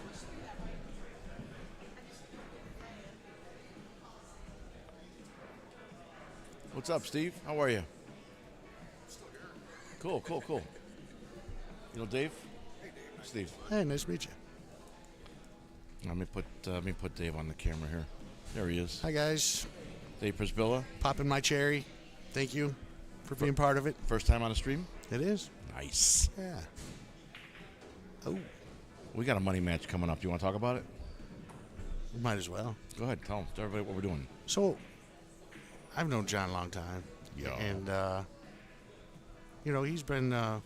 What's up, Steve? How are you? Cool. You know Dave? Hey, Dave. Steve. Hey, nice to meet you. Let me put Dave on the camera here. There he is. Hi, guys. Dave Prisbilla. Popping my cherry. Thank you for being part of it. First time on a stream? It is. Nice. Yeah. Oh, We got a money match coming up. Do you want to talk about it? might as well. Go ahead. Tell everybody what we're doing. So, I've known John a long time. Yeah. And, he's been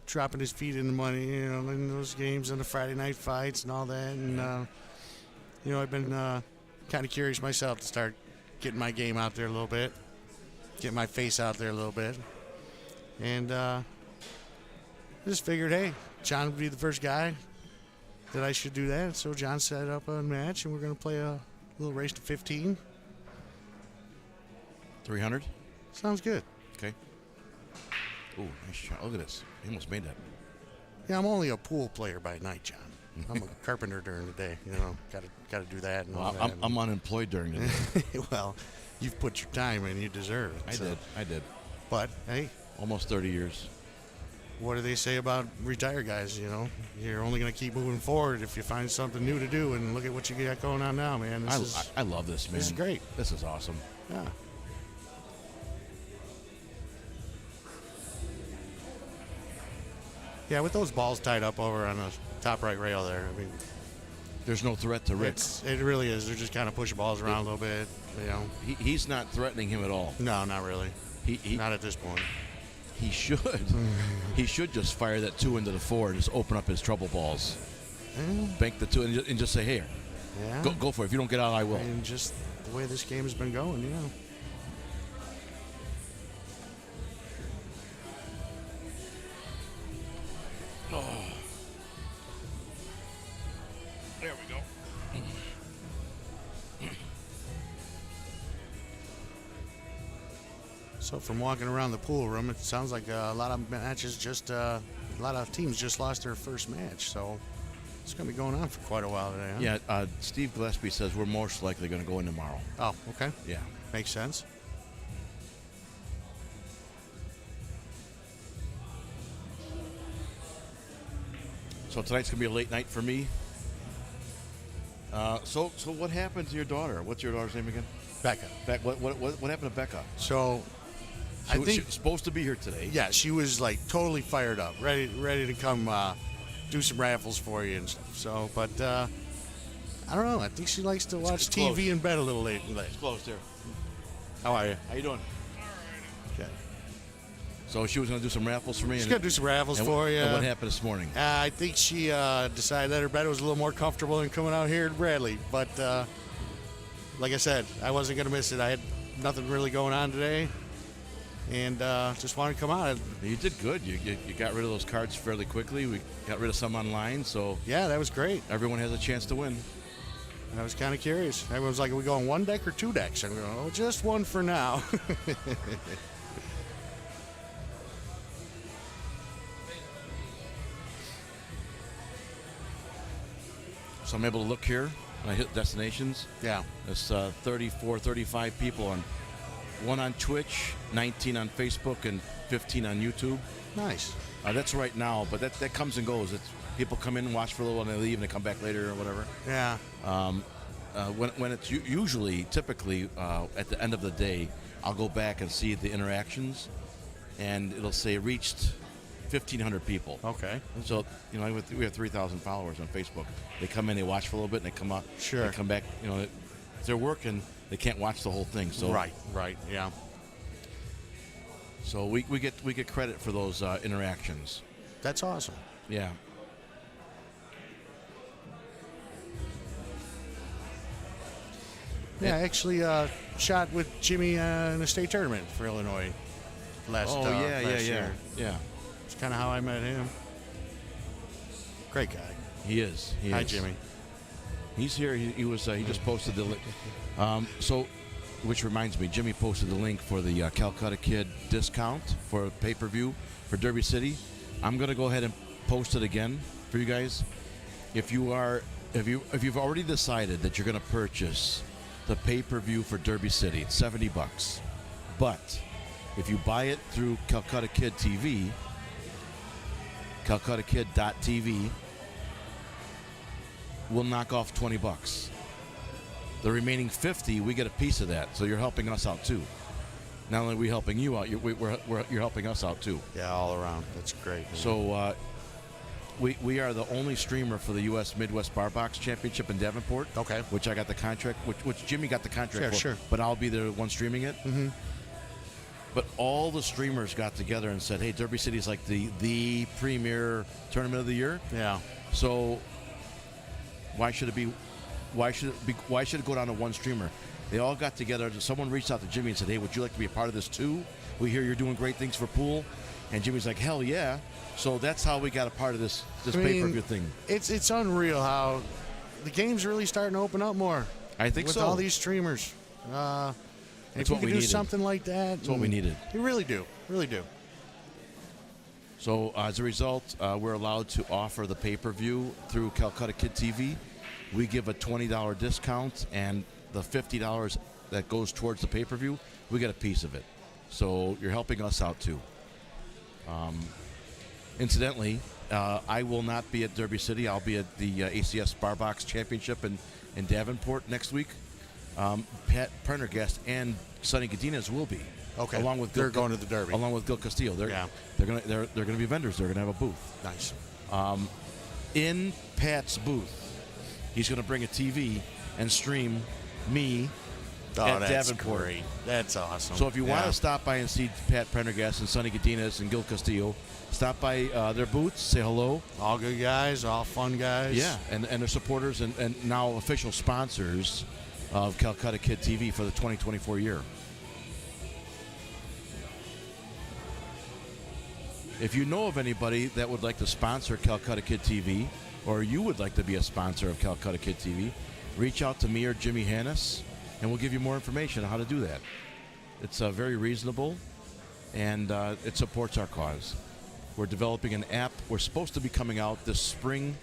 dropping his feet in the money, in those games and the Friday night fights and all that. And, I've been kind of curious myself to start getting my game out there a little bit, get my face out there a little bit. And I just figured, hey, John would be the first guy that I should do that. So John set up a match, and we're going to play a little race to 15. 300. Sounds good. Okay. Ooh, nice shot. Look at this. He almost made that. Yeah, I'm only a pool player by night, John. I'm a carpenter during the day. Got to do that. And all Well, that. I'm unemployed during the day. Well, you've put your time in. You deserve it. I did. But hey, Almost 30 years. what do they say about retired guys? You're only going to keep moving forward if you find something new to do. And look at what you got going on now, man. I love this, man. This is great. This is awesome. Yeah. Yeah, with those balls tied up over on the top right rail there, I mean, There's no threat to Rick. it really is. They're just kind of pushing balls around a little bit, He's not threatening him at all. No, not really. He Not at this point. he should. He should just fire that 2 into the 4 and just open up his trouble balls. Bank the 2 and just say, "Here, Yeah. go for it. If you don't get out, I will." And just the way this game has been going, There we go. So from walking around the pool room, it sounds like a lot of matches a lot of teams just lost their first match. So it's going to be going on for quite a while today, huh? Yeah, Steve Gillespie says we're most likely going to go in tomorrow. Oh, okay. Yeah. Makes sense. So tonight's going to be a late night for me. So what happened to your daughter? What's your daughter's name again? Becca. What happened to Becca? So She was supposed to be here today. Yeah, she was like totally fired up, ready to come do some raffles for you and stuff. So, but I don't know. I think she likes to watch it's TV closed. in bed a little late. It's closed here. How are you? How you doing? Okay. So she was going to do some raffles for me. She's gonna do some raffles for you. And what happened this morning? I think she decided that her bed was a little more comfortable than coming out here to Bradley. But like I said, I wasn't gonna miss it. I had nothing really going on today, and just wanted to come out. You did good. You got rid of those cards fairly quickly. We got rid of some online, so Yeah, that was great. everyone has a chance to win. I was kind of curious. Everyone was like, "Are we going one deck or 2 decks?" I'm going, "Oh, just one for now." So I'm able to look here when I hit destinations. Yeah. There's 34, 35 people on, 1 on Twitch, 19 on Facebook, and 15 on YouTube. Nice. That's right now, but that comes and goes. People come in and watch for a little while and they leave and they come back later or whatever. Yeah. When it's typically at the end of the day, I'll go back and see the interactions, and it'll say reached 1,500 people. Okay. So we have 3,000 followers on Facebook. They come in, they watch for a little bit, and they come out. Sure. They come back. If they're working, they can't watch the whole thing. So Right. Yeah. So we get credit for those interactions. That's awesome. Yeah. Yeah, I actually shot with Jimmy in a state tournament for Illinois last year. Yeah. It's kind of how I met him. Great guy. He is. Hi, Jimmy. He's here. He just posted the link. Which reminds me, Jimmy posted the link for the Calcutta Kid discount for pay-per-view for Derby City. I'm gonna go ahead and post it again for you guys. If you've already decided that you're gonna purchase the pay-per-view for Derby City, it's $70. But if you buy it through Calcutta Kid TV, CalcuttaKid.tv, we'll knock off $20. The remaining $50, we get a piece of that. So you're helping us out too. Not only are we helping you out, you're helping us out too. Yeah, all around. That's great. Man. So we are the only streamer for the U.S. Midwest Bar Box Championship in Davenport. Okay. Which I got the contract, which Jimmy got the contract Yeah, for. sure. But I'll be the one streaming it. Mm-hmm. But all the streamers got together and said, "Hey, Derby City is like the premier tournament of the year. Yeah. So why should it go down to one streamer?" They all got together. Someone reached out to Jimmy and said, "Hey, would you like to be a part of this too? We hear you're doing great things for pool." And Jimmy's like, "Hell yeah!" So that's how we got a part of this pay-per-view thing. It's unreal how the game's really starting to open up more. I think with so. all these streamers. If we could do something like that, that's what we needed. You really do, really do. So as a result, we're allowed to offer the pay-per-view through Calcutta Kid TV. We give a $20 discount, and the $50 that goes towards the pay-per-view, we get a piece of it. So you're helping us out too. Incidentally, I will not be at Derby City. I'll be at the ACS Barbox Championship in Davenport next week. Pat Prendergast and Sonny Godinez will be. Okay. Along with they're going to the Derby. Along with Gil Castillo. They're gonna be vendors. They're gonna have a booth. Nice. In Pat's booth, he's gonna bring a TV and stream me at that's Davenport. Great. That's awesome. So if you want to stop by and see Pat Prendergast and Sonny Godinez and Gil Castillo, stop by their booths, say hello. All good guys, all fun guys. Yeah, and they're supporters and now official sponsors of Calcutta Kid TV for the 2024 year. If you know of anybody that would like to sponsor Calcutta Kid TV, or you would like to be a sponsor of Calcutta Kid TV, reach out to me or Jimmy Hannes, and we'll give you more information on how to do that. It's very reasonable, and it supports our cause. We're developing an app. We're supposed to be coming out this spring,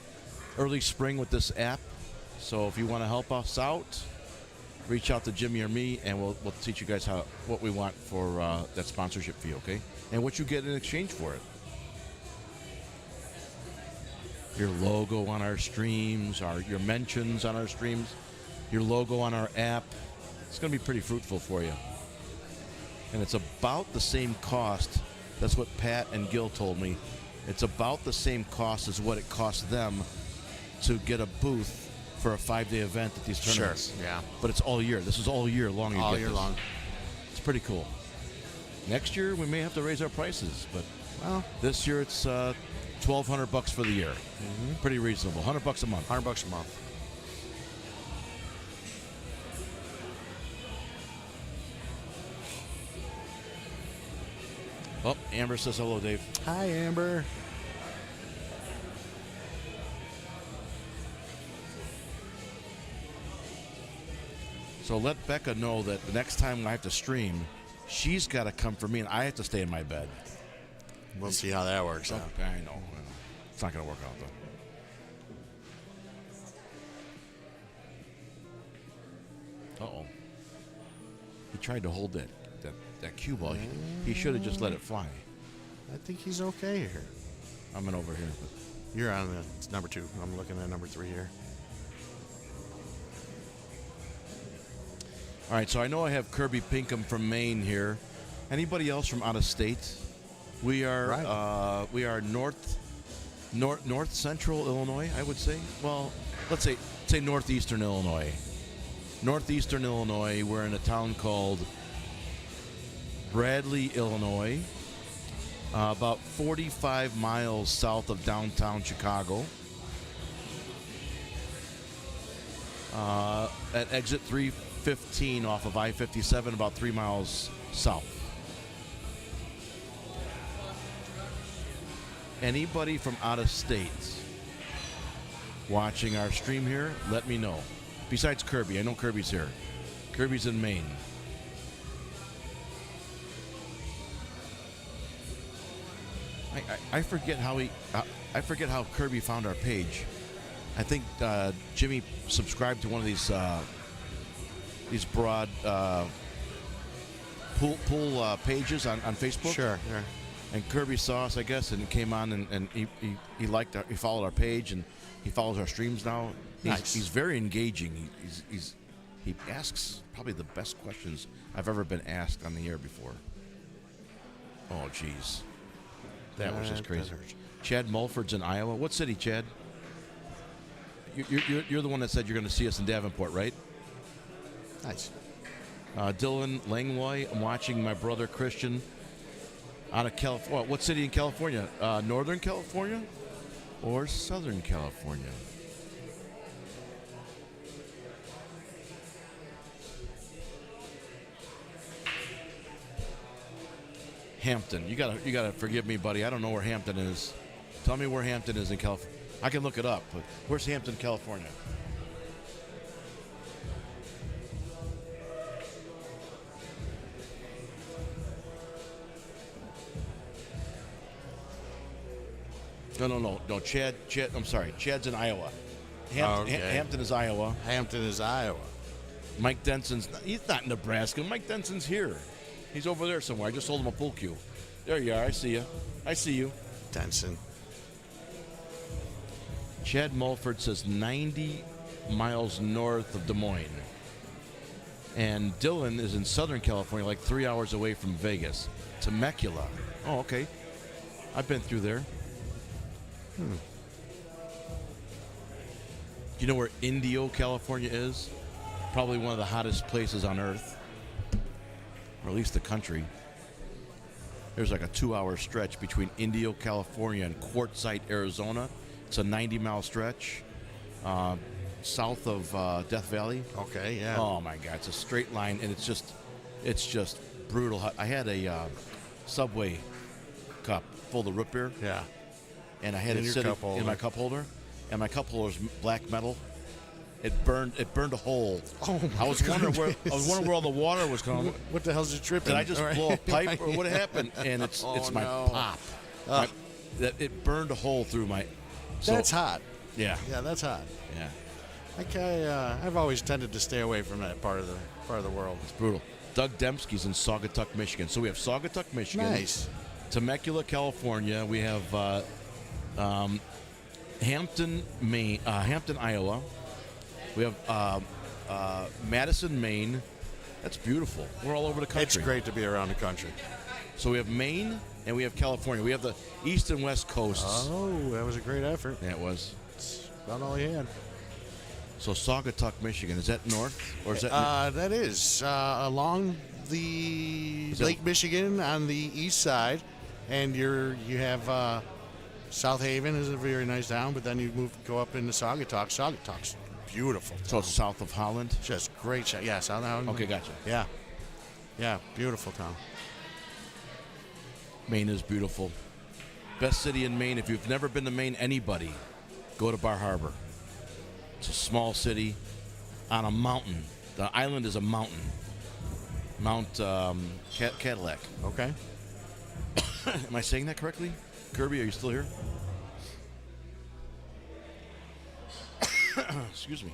early spring with this app. So if you want to help us out, reach out to Jimmy or me, and we'll teach you guys what we want for that sponsorship fee, okay? And what you get in exchange for it. Your logo on our streams, your mentions on our streams, your logo on our app. It's going to be pretty fruitful for you. And it's about the same cost. That's what Pat and Gil told me. It's about the same cost as what it costs them to get a booth for a 5-day event at these tournaments. Sure, yeah. But it's all year. This is all year long. All year long. It's pretty cool. Next year we may have to raise our prices, but this year it's $1,200 for the year. Mm-hmm. Pretty reasonable. $100 a month. $100 a month. Oh, Amber says hello, Dave. Hi, Amber. So let Becca know that the next time I have to stream, she's got to come for me, and I have to stay in my bed. We'll see how that works out. I know. It's not going to work out, though. Uh-oh. He tried to hold that cue ball. He should have just let it fly. I think he's okay here. I'm in over here. You're on it's number 2. I'm looking at number 3 here. All right, so I know I have Kirby Pinkham from Maine here. Anybody else from out of state? We are north central Illinois, I would say. Well, let's say northeastern Illinois. Northeastern Illinois, we're in a town called Bradley, Illinois, about 45 miles south of downtown Chicago. At exit 315 off of I-57, about 3 miles south. Anybody from out of state watching our stream here, let me know. Besides Kirby, I know Kirby's here. Kirby's in Maine. I forget how Kirby found our page. I think Jimmy subscribed to one of these broad pool pages on Facebook. Sure. Yeah. And Kirby saw us, I guess, and came on and he followed our page, and he follows our streams now. He's very engaging. He asks probably the best questions I've ever been asked on the air before. Oh, geez. That was just crazy. Chad Mulford's in Iowa. What city, Chad? You're the one that said you're going to see us in Davenport, right? Nice. Dylan Langlois. I'm watching my brother Christian out of California. What city in California? Northern California or Southern California? Hampton. You gotta forgive me, buddy. I don't know where Hampton is. Tell me where Hampton is in California. I can look it up, but where's Hampton, California? No. Chad. I'm sorry. Chad's in Iowa. Hampton is Iowa. Hampton is Iowa. Mike Denson's. He's not in Nebraska. Mike Denson's here. He's over there somewhere. I just sold him a pool cue. There you are. I see you. I see you. Denson. Chad Mulford says 90 miles north of Des Moines. And Dylan is in Southern California, like 3 hours away from Vegas. Temecula. Oh, okay. I've been through there. Do you know where Indio, California is? Probably one of the hottest places on earth. Or at least the country. There's like a 2-hour stretch between Indio, California and Quartzsite, Arizona. It's a 90-mile stretch south of Death Valley. Okay, yeah. Oh my God, it's a straight line, and it's just brutal. I had a Subway cup full of root beer. Yeah. And I had it sitting in my cup holder, and my cup holder's black metal. It burned a hole. Oh my I was wondering where all the water was coming. What the hell's it tripping? Did I just blow a pipe or what happened? And it's my pop. It burned a hole through my. That's hot. Yeah. Yeah, that's hot. Yeah. I've always tended to stay away from that part of the world. It's brutal. Doug Dembski's in Saugatuck, Michigan. So we have Saugatuck, Michigan. Nice. Temecula, California. We have Hampton, Iowa. We have Madison, Maine. That's beautiful. We're all over the country. It's great to be around the country. So we have Maine and we have California. We have the east and west coasts. Oh, that was a great effort. Yeah, it was. It's about all he had. So Saugatuck, Michigan. Is that north or is that? That is along the Lake Michigan on the east side, and you have South Haven is a very nice town, but then you go up into Saugatuck. Saugatuck's beautiful. So it's south of Holland. Just great. Yeah, South Holland. Okay, gotcha. Yeah, beautiful town. Maine is beautiful. Best city in Maine. If you've never been to Maine, anybody, go to Bar Harbor. It's a small city on a mountain. The island is a mountain. Mount Cadillac. Okay. Am I saying that correctly? Kirby, are you still here? Excuse me.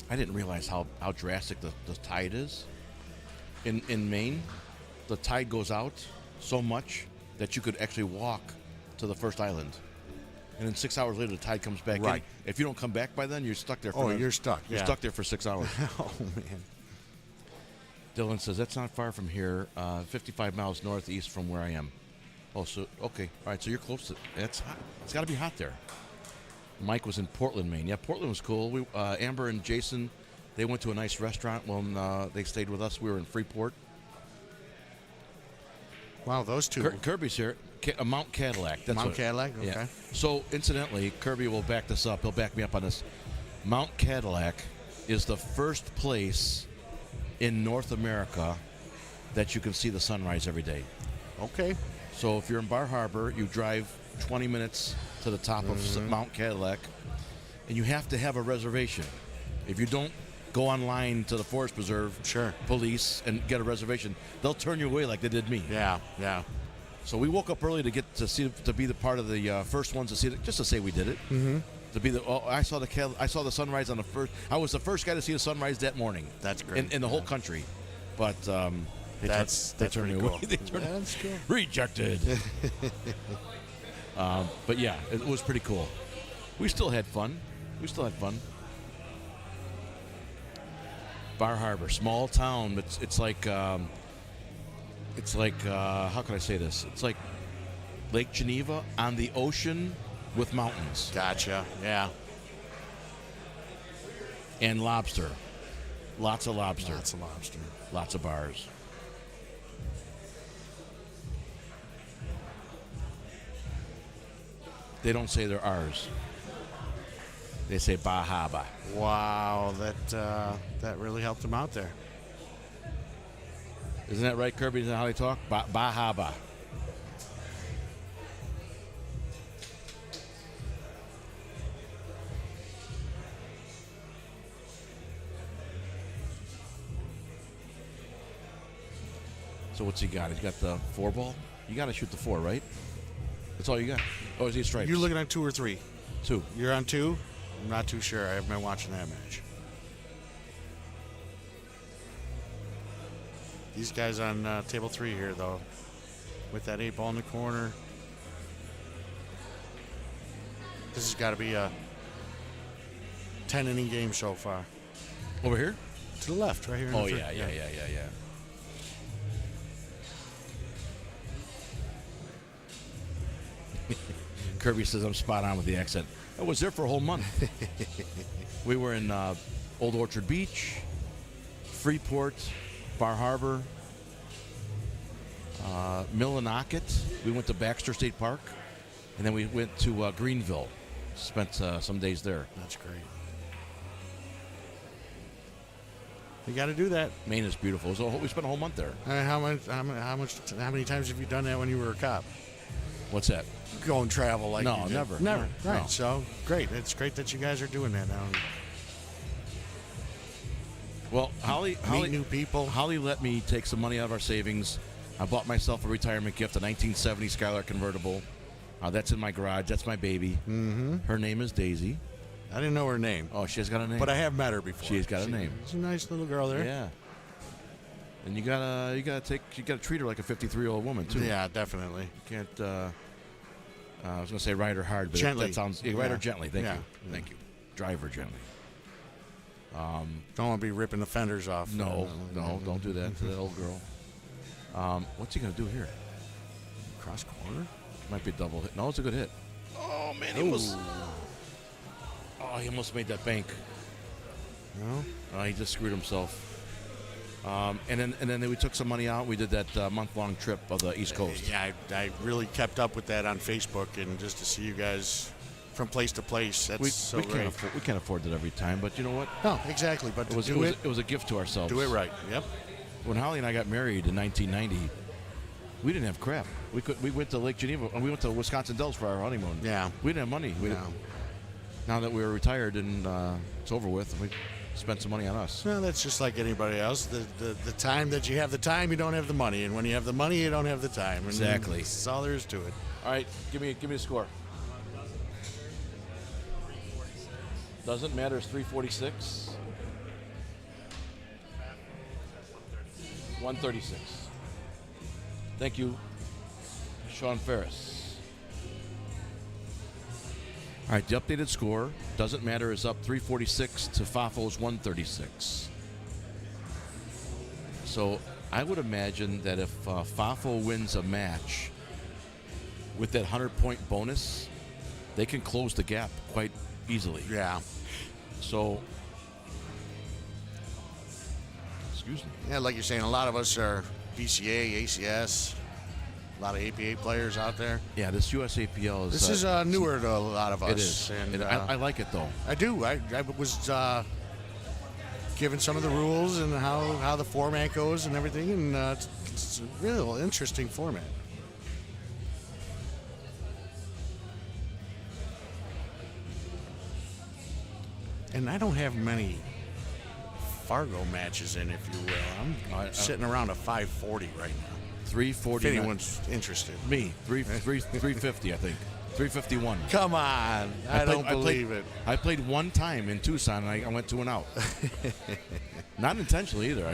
I didn't realize how drastic the tide is. In Maine, the tide goes out so much that you could actually walk to the first island. And then 6 hours later, the tide comes back in. If you don't come back by then, you're stuck there. You're stuck. You're stuck there for 6 hours. Oh, man. Dylan says, that's not far from here, 55 miles northeast from where I am. Oh, so, okay. All right, so you're close to, it's hot. It's got to be hot there. Mike was in Portland, Maine. Yeah, Portland was cool. Amber and Jason, they went to a nice restaurant when they stayed with us. We were in Freeport. Wow, those two. Kirby's here. Mount Cadillac. That's Mount Cadillac? Okay. Yeah. So, incidentally, Kirby will back this up. He'll back me up on this. Mount Cadillac is the first place in North America that you can see the sunrise every day. Okay. So if you're in Bar Harbor, you drive 20 minutes to the top of Mount Cadillac, and you have to have a reservation. If you don't go online to the Forest Preserve police and get a reservation, they'll turn you away like they did me. Yeah. So we woke up early to get to be the part of the first ones to see it, just to say we did it. Mm-hmm. To be I saw the sunrise on the first. I was the first guy to see the sunrise that morning. That's great in the whole country, but they turned me away. That's cool. Rejected. But yeah, it was pretty cool. We still had fun. Bar Harbor, small town. It's like how can I say this? It's like Lake Geneva on the ocean with mountains. Gotcha. Yeah. And lobster. Lots of lobster. Lots of lobster. Lots of bars. They don't say they're ours. They say Bahaba. Wow, that really helped him out there. Isn't that right, Kirby? Isn't that how they talk? Bahaba. So what's he got? He's got the 4-ball? You got to shoot the 4, right? That's all you got. Oh, is he stripes? You looking at 2 or 3? 2. You're on 2? I'm not too sure. I haven't been watching that match. These guys on table 3 here, though, with that 8 ball in the corner. This has got to be a 10-inning game so far. Over here? To the left, right here. In Oh, the yeah. Kirby says I'm spot on with the accent. I was there for a whole month. We were in Old Orchard Beach, Freeport, Bar Harbor, Millinocket. We went to Baxter State Park, and then we went to Greenville. Spent some days there. That's great. You got to do that. Maine is beautiful. So we spent a whole month there. How many times have you done that when you were a cop? What's that? Go and travel like No, you did? never. Never. No. Right. So great. It's great that you guys are doing that now. Well, Holly, Meet new people. Holly let me take some money out of our savings. I bought myself a retirement gift, a 1970 Skylark convertible. That's in my garage. That's my baby. Mm-hmm. Her name is Daisy. I didn't know her name. Oh, she has got a name. But I have met her before. She's got a name. She's a nice little girl there. Yeah. And you gotta treat her like a 53-year-old woman too. Yeah, definitely. You can't. I was gonna say ride her hard, but Gently. that sounds. Ride her gently. Thank you. Thank you. Drive her gently. Don't want to be ripping the fenders off. No, don't do that to that old girl. What's he gonna do here? Cross corner? Might be a double hit. No, it's a good hit. Oh man, he almost. Oh, he almost made that bank. No. He just screwed himself. And then we took some money out. We did that month-long trip of the East Coast. Yeah, I really kept up with that on Facebook, and just to see you guys from place to place, that's we great. can't afford that every time, but you know what? No, exactly. But it was a gift to ourselves. Do it right. Yep. When Holly and I got married in 1990, we didn't have crap. We went to Lake Geneva, and we went to Wisconsin Dells for our honeymoon. Yeah. We didn't have money. Now that we were retired and it's over with, we spent some money on us. Well, that's just like anybody else. The time that you have the time, you don't have the money, and when you have the money, you don't have the time. And Exactly. That's all there is to it. All right, give me a score. Doesn't matter. It's 346. 136. Thank you, Sean Ferris. All right, the updated score, doesn't matter, is up 346 to Fafo's 136. So I would imagine that if Fafo wins a match with that 100-point bonus, they can close the gap quite easily. Yeah. So, excuse me. Yeah, like you're saying, a lot of us are BCA, ACS, a lot of APA players out there. Yeah, this USAPL is... This is newer to a lot of us. It is. And, I like it, though. I do. I was given some of the rules and how the format goes and everything, and it's a real interesting format. And I don't have many Fargo matches in, if you will. I'm sitting around a 540 right now. 340. If anyone's interested. Me, 350, I think. 351. Come on. I don't believe it. I played one time in Tucson, and I went 2 and out. Not intentionally either.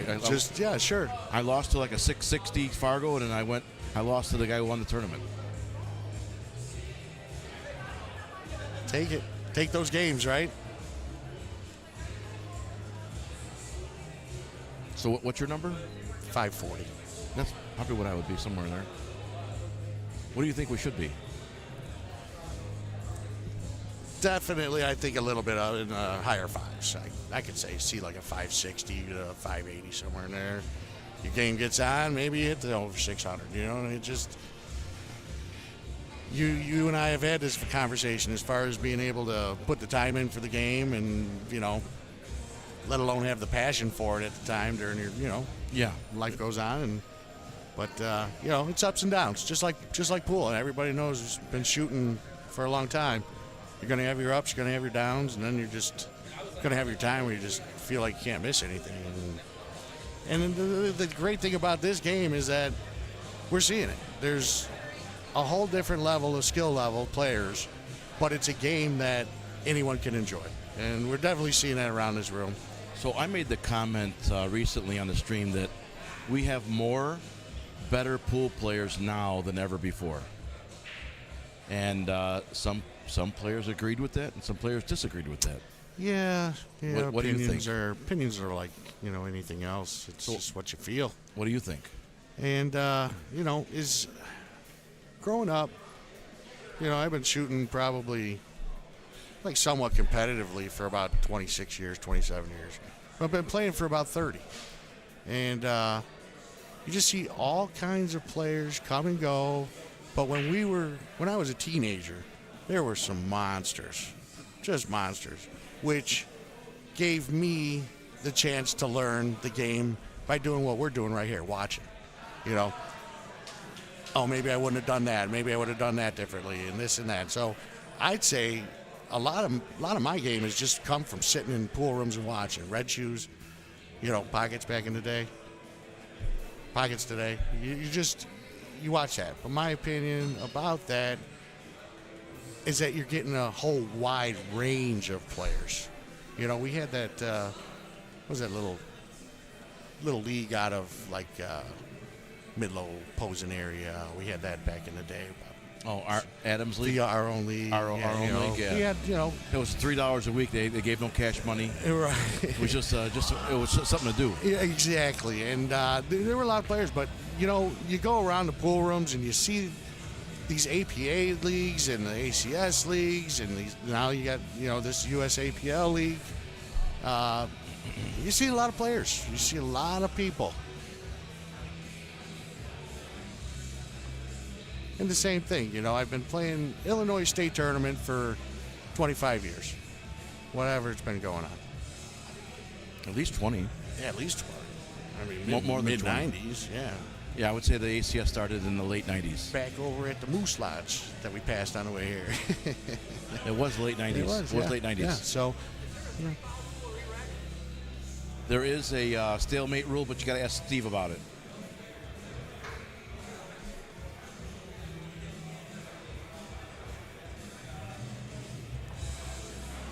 Yeah, sure. I lost to like a 660 Fargo, and then I lost to the guy who won the tournament. Take it. Take those games, right? So what's your number? 540. That's probably what I would be, somewhere in there. What do you think we should be? Definitely, I think a little bit in the higher fives. I could see like a 560 to 580, somewhere in there. Your game gets on, maybe you hit the over 600. You know, it just. You and I have had this conversation as far as being able to put the time in for the game, and let alone have the passion for it at the time during your life goes on, but it's ups and downs, just like pool, and everybody knows who's been shooting for a long time. You're gonna have your ups, you're gonna have your downs, and then you're just gonna have your time where you just feel like you can't miss anything. And the great thing about this game is that we're seeing it. There's a whole different level of skill level players, but it's a game that anyone can enjoy, and we're definitely seeing that around this room. So I made the comment recently on the stream that we have more better pool players now than ever before, and some players agreed with that, and some players disagreed with that. Yeah. What do you think? Opinions are like anything else. It's just what you feel. What do you think? And is growing up, I've been shooting probably like somewhat competitively for about 26 years, 27 years. I've been playing for about 30. And you just see all kinds of players come and go. But when I was a teenager, there were some monsters, just monsters, which gave me the chance to learn the game by doing what we're doing right here, watching. Oh, maybe I wouldn't have done that. Maybe I would have done that differently, and this and that. So I'd say a lot of my game has just come from sitting in pool rooms and watching. Red shoes, pockets back in the day, pockets today. You watch that. But my opinion about that is that you're getting a whole wide range of players. We had that, what was that little league out of like Midlow, Posen area. We had that back in the day. Oh, our Adams League? Our own league. Our own league, yeah. We had, It was $3 a week. They gave no cash money. Right. It was just it was something to do. Yeah, exactly. And there were a lot of players, but, you go around the pool rooms and you see these APA leagues and the ACS leagues, and now you got, this USAPL league. You see a lot of players. You see a lot of people. And the same thing, I've been playing Illinois State Tournament for 25 years. Whatever it's been going on. At least 20. Yeah, at least 20. I mean, more than mid-90s, yeah. Yeah, I would say the ACS started in the late 90s. Back over at the Moose Lodge that we passed on the way here. It was late 90s. It was late 90s. Yeah, so... Yeah. There is a stalemate rule, but you got to ask Steve about it.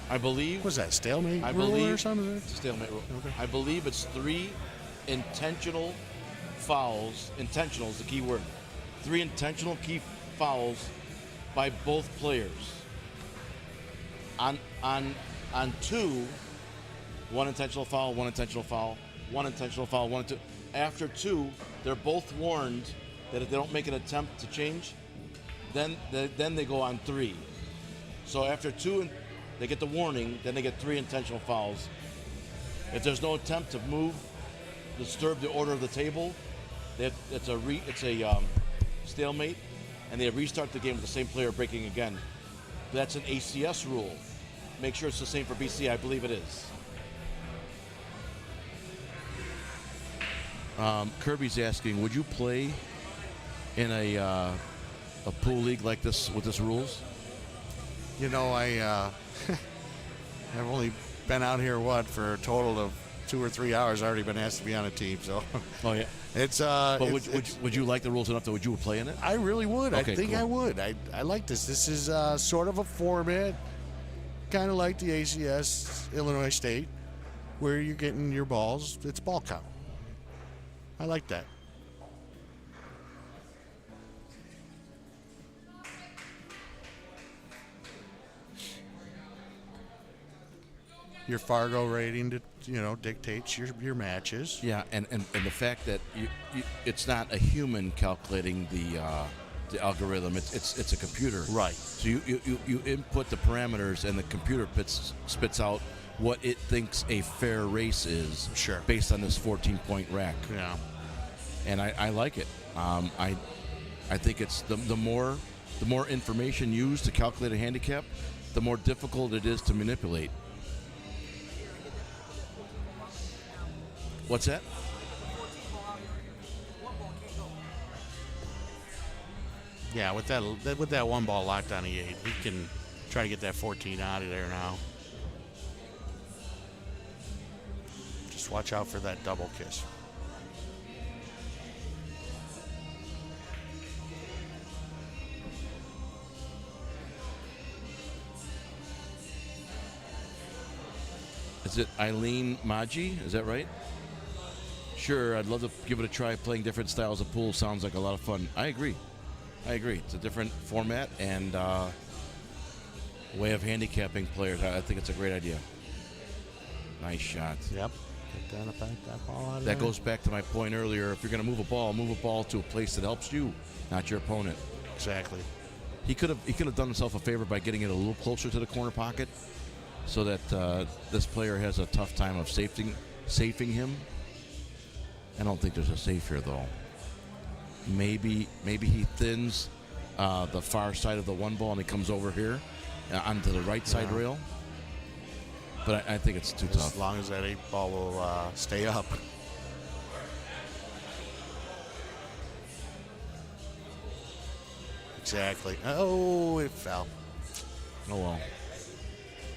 I believe. Was that stalemate I rule believe, or something? Stalemate rule. Okay. I believe it's 3 intentional fouls. Intentional is the key word. 3 intentional key fouls by both players. On 2, 1 intentional foul, 1 intentional foul, 1 intentional foul, 1 2. After 2, they're both warned that if they don't make an attempt to change, then they go on 3. So after 2, they get the warning, then they get 3 intentional fouls. If there's no attempt to move, disturb the order of the table, it's a stalemate, and they restart the game with the same player breaking again. That's an ACS rule. Make sure it's the same for BCA. I believe it is. Kirby's asking, would you play in a pool league like this with this rules? I've only been out here for a total of 2 or 3 hours. Already been asked to be on a team, so. Oh yeah. It's But would you like the rules enough that would you play in it? I really would. Okay, I think cool. I would. I like this. This is sort of a format, kind of like the ACS Illinois State, where you're getting your balls. It's ball count. I like that. your Fargo rating, dictates your matches. Yeah, and the fact that it's not a human calculating the algorithm, it's a computer. Right. So you input the parameters, and the computer spits out what it thinks a fair race is. Sure. Based on this 14-point rack. Yeah. And I like it. I think it's the more information used to calculate a handicap, the more difficult it is to manipulate. What's that? Yeah, with that one ball locked on the 8, he can try to get that 14 out of there now. Just watch out for that double kiss. Is it Eileen Maji? Is that right? Sure, I'd love to give it a try. Playing different styles of pool sounds like a lot of fun. I agree. It's a different format and way of handicapping players. I think it's a great idea. Nice shot. Yep. Get down that ball out of That there. goes back to my point earlier. If you're going to move a ball to a place that helps you, not your opponent. Exactly. He could have done himself a favor by getting it a little closer to the corner pocket, so that this player has a tough time of safing him. I don't think there's a safe here, though. Maybe he thins the far side of the one ball and he comes over here onto the right side rail. But I think it's too tough. As long as that 8 ball will stay up. Exactly. Oh, it fell. Oh, well.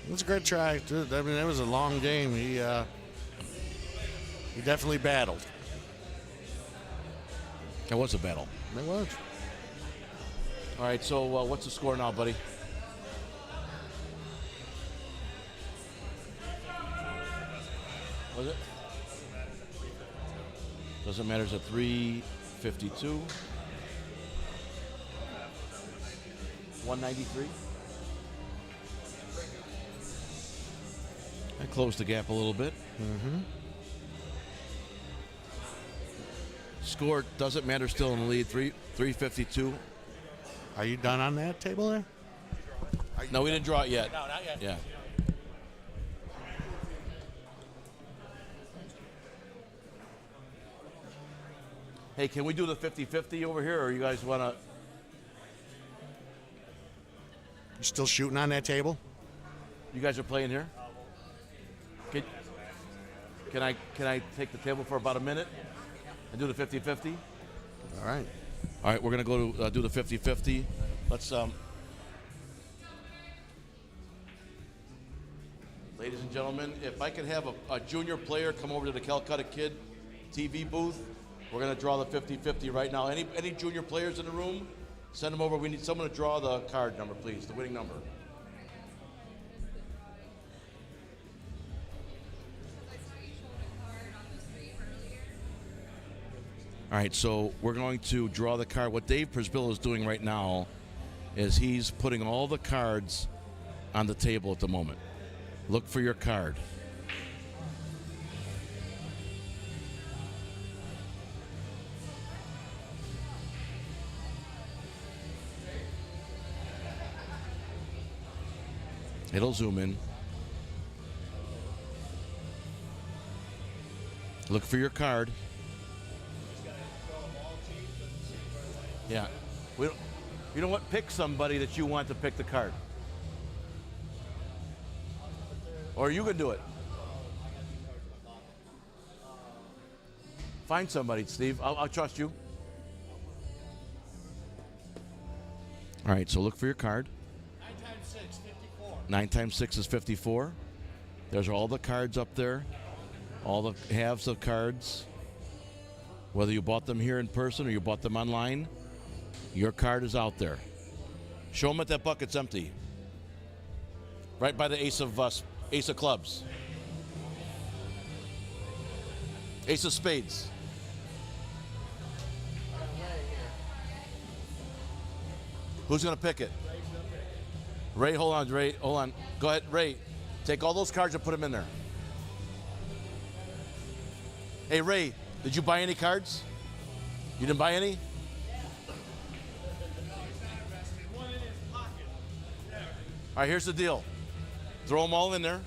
It was a great try. I mean, it was a long game. He definitely battled. It was a battle. It was. All right, so what's the score now, buddy? Was it? Doesn't matter. It's a 352. 193. I closed the gap a little bit. Mm-hmm. Score doesn't matter, still in the lead. 352. Are you done on that table there? No, we didn't draw it yet. No, not yet. Yeah. Hey, can we do the 50-50 over here, or you guys want to? You still shooting on that table? You guys are playing here? Can I take the table for about a minute and do the 50-50? All right. All right, we're going to go to do the 50-50. Let's, ladies and gentlemen, if I could have a junior player come over to the Calcutta Kid TV booth, we're going to draw the 50-50 right now. Any junior players in the room? Send them over. We need someone to draw the card number, please, the winning number. All right, so we're going to draw the card. What Dave Persbill is doing right now is he's putting all the cards on the table at the moment. Look for your card. It'll zoom in. Look for your card. Yeah. You know what? Pick somebody that you want to pick the card. Or you can do it. Find somebody, Steve. I'll trust you. All right, so look for your card. 9 times 6, 54. 9 times 6 is 54. There's all the cards up there. All the halves of cards. Whether you bought them here in person or you bought them online, your card is out there. Show them that that bucket's empty. Right by the ace of clubs. Ace of spades. Who's going to pick it? Ray, hold on, Ray. Hold on. Go ahead, Ray. Take all those cards and put them in there. Hey, Ray, did you buy any cards? You didn't buy any? All right, here's the deal. Throw them all in there.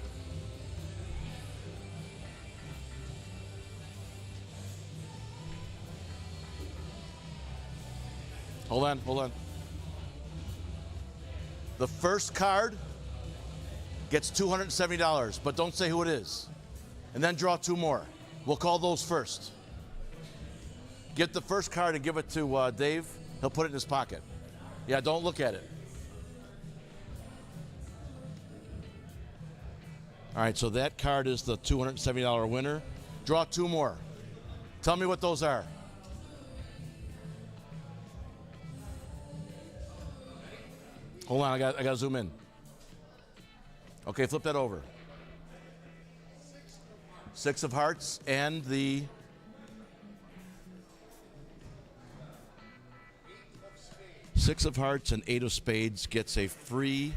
Hold on, hold on. The first card gets $270, but don't say who it is. And then draw 2 more. We'll call those first. Get the first card and give it to Dave. He'll put it in his pocket. Yeah, don't look at it. All right, so that card is the $270 winner. Draw 2 more. Tell me what those are. Hold on, I got to zoom in. Okay, flip that over. 6 of hearts and the 6 of hearts and 8 of spades gets a free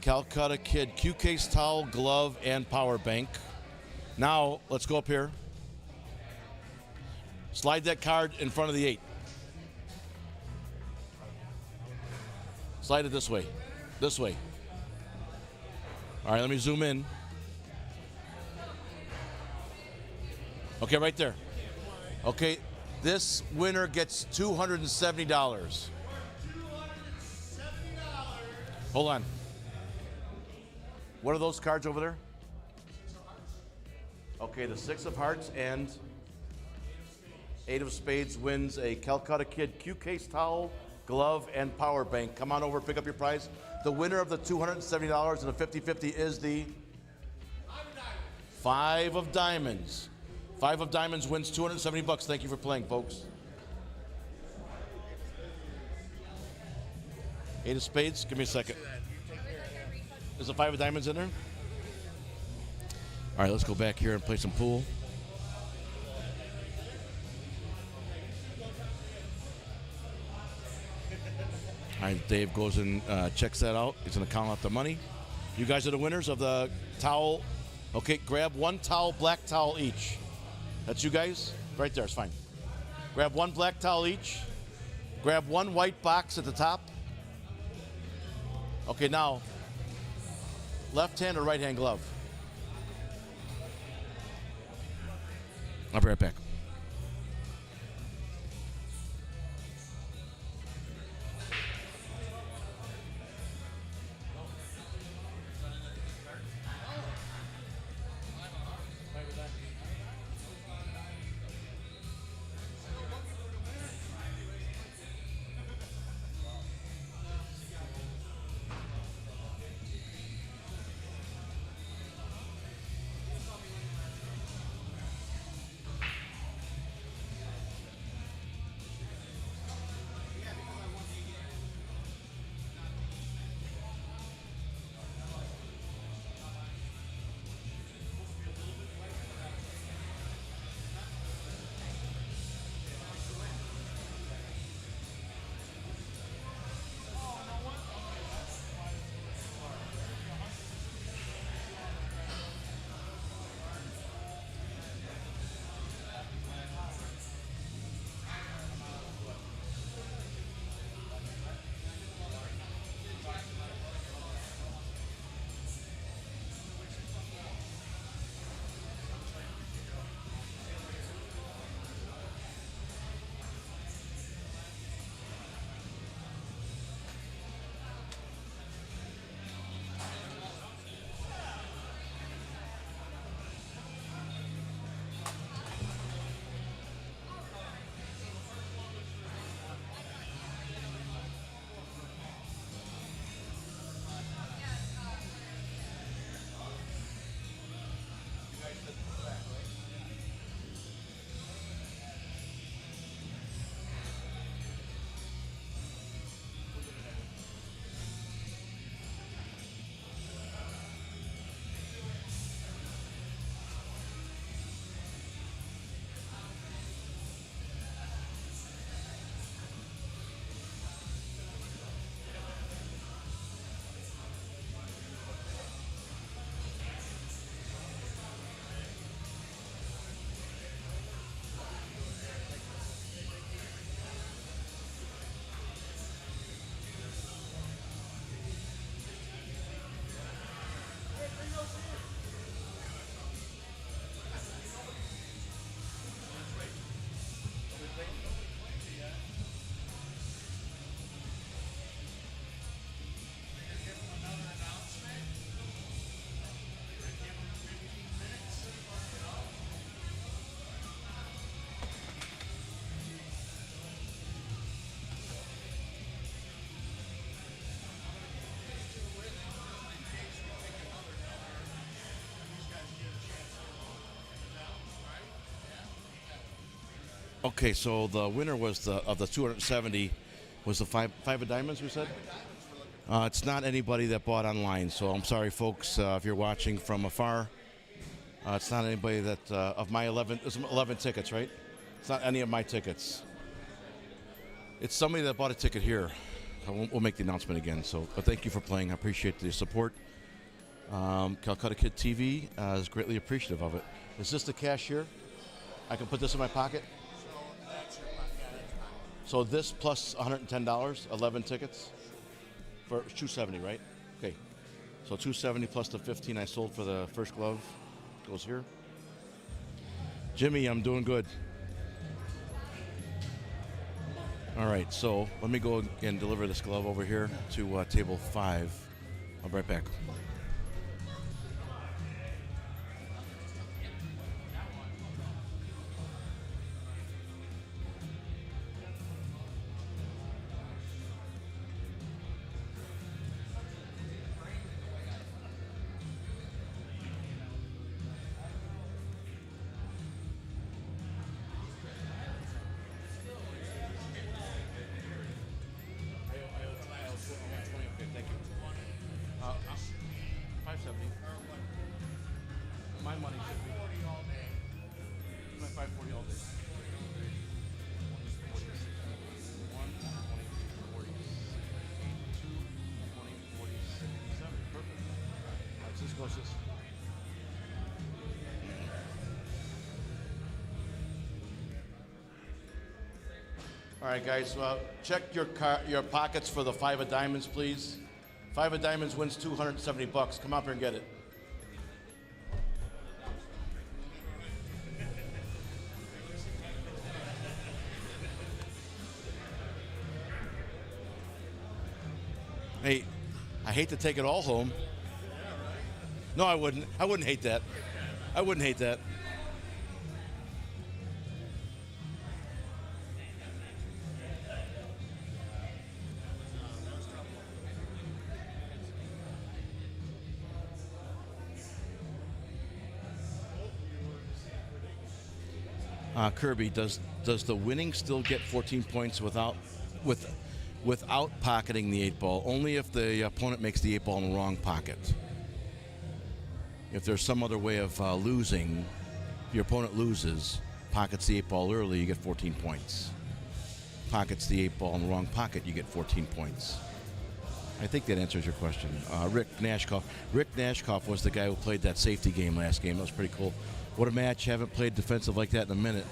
Calcutta Kid Q case, towel, glove, and power bank. Now, let's go up here. Slide that card in front of the 8. Slide it this way. This way. All right, let me zoom in. Okay, right there. Okay, this winner gets $270. Hold on. What are those cards over there? Okay, the 6 of hearts and 8 of spades wins a Calcutta Kid Q case, towel, glove, and power bank. Come on over, pick up your prize. The winner of the $270 and the 50-50 is the 5 of diamonds. 5 of diamonds wins $270. Thank you for playing, folks. 8 of spades, give me a second. Is the 5 of diamonds in there? All right, let's go back here and play some pool. All right, Dave goes and checks that out. He's going to count out the money. You guys are the winners of the towel. Okay, grab 1 towel, black towel each. That's you guys? Right there, it's fine. Grab 1 black towel each. Grab 1 white box at the top. Okay, now, left hand or right hand glove? I'll be right back. Okay, so the winner was of the 270 was the five of diamonds. We said it's not anybody that bought online. So I'm sorry, folks, if you're watching from afar. It's not anybody that of my 11. It was 11 tickets, right? It's not any of my tickets. It's somebody that bought a ticket here. We'll make the announcement again. So, but thank you for playing. I appreciate the support. Calcutta Kid TV is greatly appreciative of it. Is this the cashier? I can put this in my pocket. So this plus $110, 11 tickets for $270, right? Okay. So $270 plus the 15 I sold for the first glove goes here. Jimmy, I'm doing good. All right, so let me go and deliver this glove over here to table 5. I'll be right back. My money should be 540 all day. 1, 20, 40, 82, 20, 40, 67. Perfect. All right, so this goes this. All right, guys. Check your pockets for the 5 of diamonds, please. 5 of diamonds wins $270. Come up here and get it. Hey, I hate to take it all home. No, I wouldn't. I wouldn't hate that. I wouldn't hate that. Kirby, does the winning still get 14 points without pocketing the 8 ball? Only if the opponent makes the 8 ball in the wrong pocket. If there's some other way of losing, if your opponent loses, pockets the 8 ball early, you get 14 points. Pockets the 8 ball in the wrong pocket, you get 14 points. I think that answers your question. Rick Nashkoff. Rick Nashkoff was the guy who played that safety game last game. That was pretty cool. What a match. Haven't played defensive like that in a minute.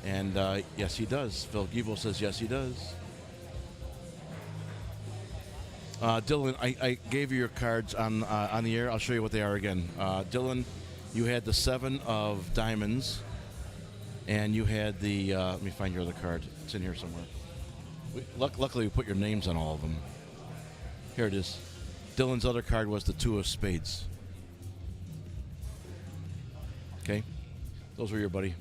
And yes, he does. Phil Givo says yes, he does. Dylan, I gave you your cards on the air. I'll show you what they are again. Dylan, you had the 7 of diamonds, and you had the. Let me find your other card. It's in here somewhere. Luckily, we put your names on all of them. Here it is. Dylan's other card was the 2 of spades. Okay, those were your buddy.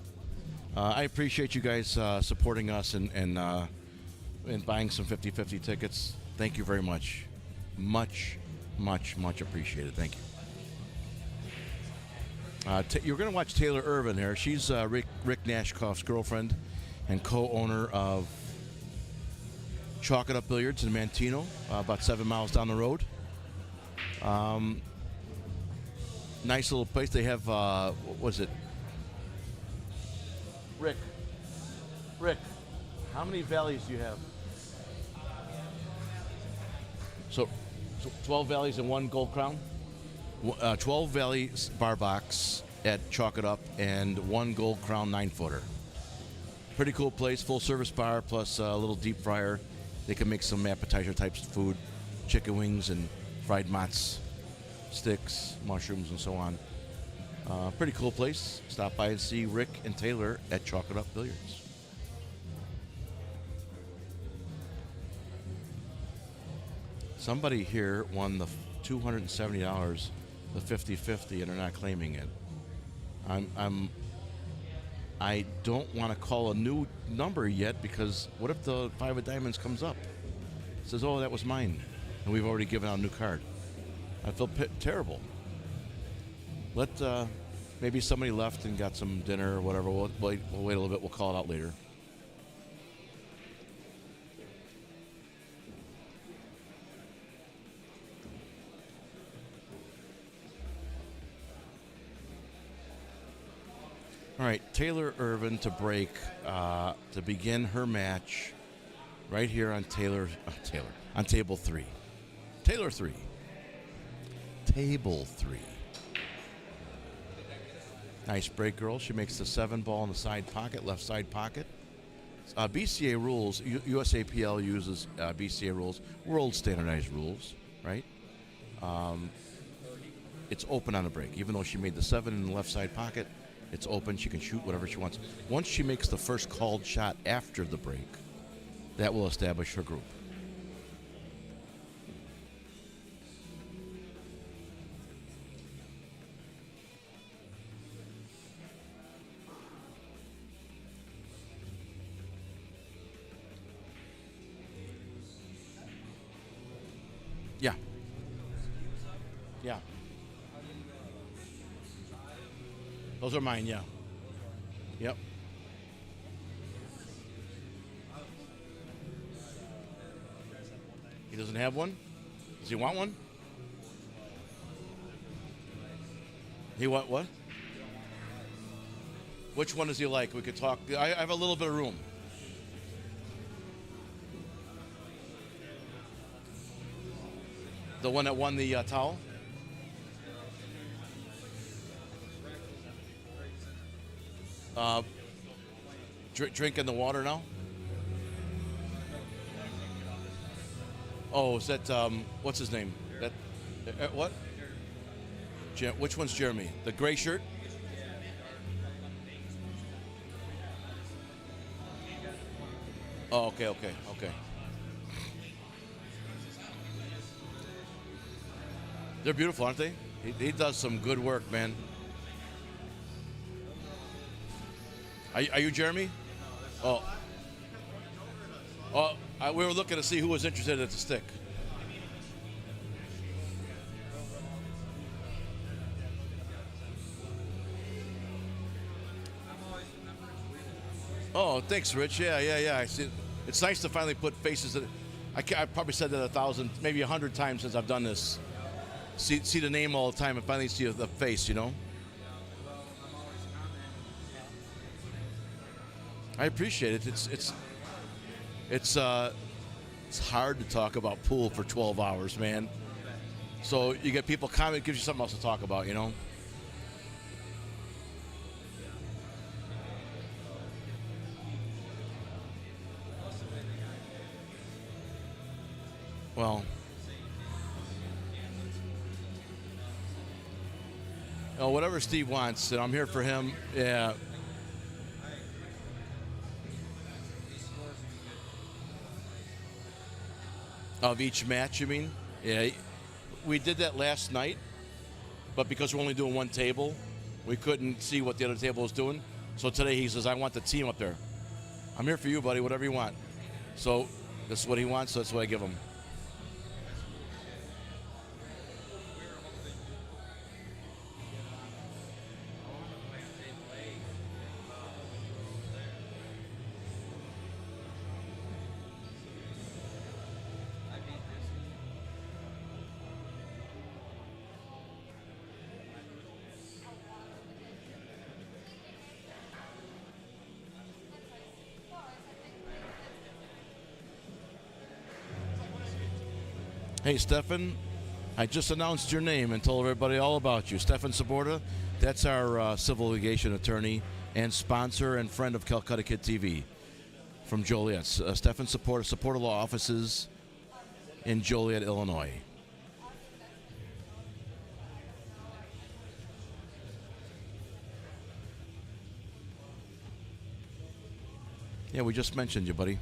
I appreciate you guys supporting us and buying some 50-50 tickets. Thank you very much. Much appreciated. Thank you. You're going to watch Taylor Irvin here. She's Rick Nashkoff's girlfriend and co-owner of Chalk It Up Billiards in Mantino, about 7 miles down the road. Nice little place. They have, what was it? Rick, how many valleys do you have? So 12 valleys and 1 gold crown? 12 valleys bar box at Chalk It Up and 1 gold crown 9-footer. Pretty cool place, full service bar plus a little deep fryer. They can make some appetizer types of food, chicken wings and fried mozz, sticks, mushrooms, and so on. Pretty cool place. Stop by and see Rick and Taylor at Chalk It Up Billiards. Somebody here won the $270, the 50-50, and they're not claiming it. I don't want to call a new number yet because what if the 5 of diamonds comes up? It says, oh, that was mine, and we've already given out a new card. I feel terrible. Maybe somebody left and got some dinner or whatever. We'll wait a little bit. We'll call it out later. All right, Taylor Irvin to break to begin her match right here on on table 3. Taylor 3. Table 3. Nice break, girl. She makes the 7 ball in the side pocket, left side pocket. BCA rules, USAPL uses BCA rules, world standardized rules, right? It's open on a break. Even though she made the 7 in the left side pocket, it's open. She can shoot whatever she wants. Once she makes the first called shot after the break, that will establish her group. Yeah. Yeah. Those are mine, yeah. Yep. He doesn't have one? Does he want one? He want what? Which one does he like? We could talk. I have a little bit of room. The one that won the towel? Drinking the water now? Oh, is that, what's his name? That, what? Which one's Jeremy? The gray shirt? Oh, okay. They're beautiful, aren't they? He does some good work, man. Are you Jeremy? Oh. We were looking to see who was interested at the stick. Oh, thanks, Rich. Yeah. I see. It's nice to finally put faces that I probably said that 1,000, maybe 100 times since I've done this. See the name all the time and finally see the face, you know? I appreciate it. It's hard to talk about pool for 12 hours, man. So you get people comment, it gives you something else to talk about, you know? Well, whatever Steve wants, and I'm here for him. Yeah. Of each match, you mean? Yeah. We did that last night, but because we're only doing one table, we couldn't see what the other table was doing. So today he says, I want the team up there. I'm here for you, buddy, whatever you want. So this is what he wants, so that's what I give him. Hey, Stefan, I just announced your name and told everybody all about you. Stefan Saborda, that's our civil litigation attorney and sponsor and friend of Calcutta Kid TV from Joliet. Stefan Saborda Law Offices in Joliet, Illinois. Yeah, we just mentioned you, buddy.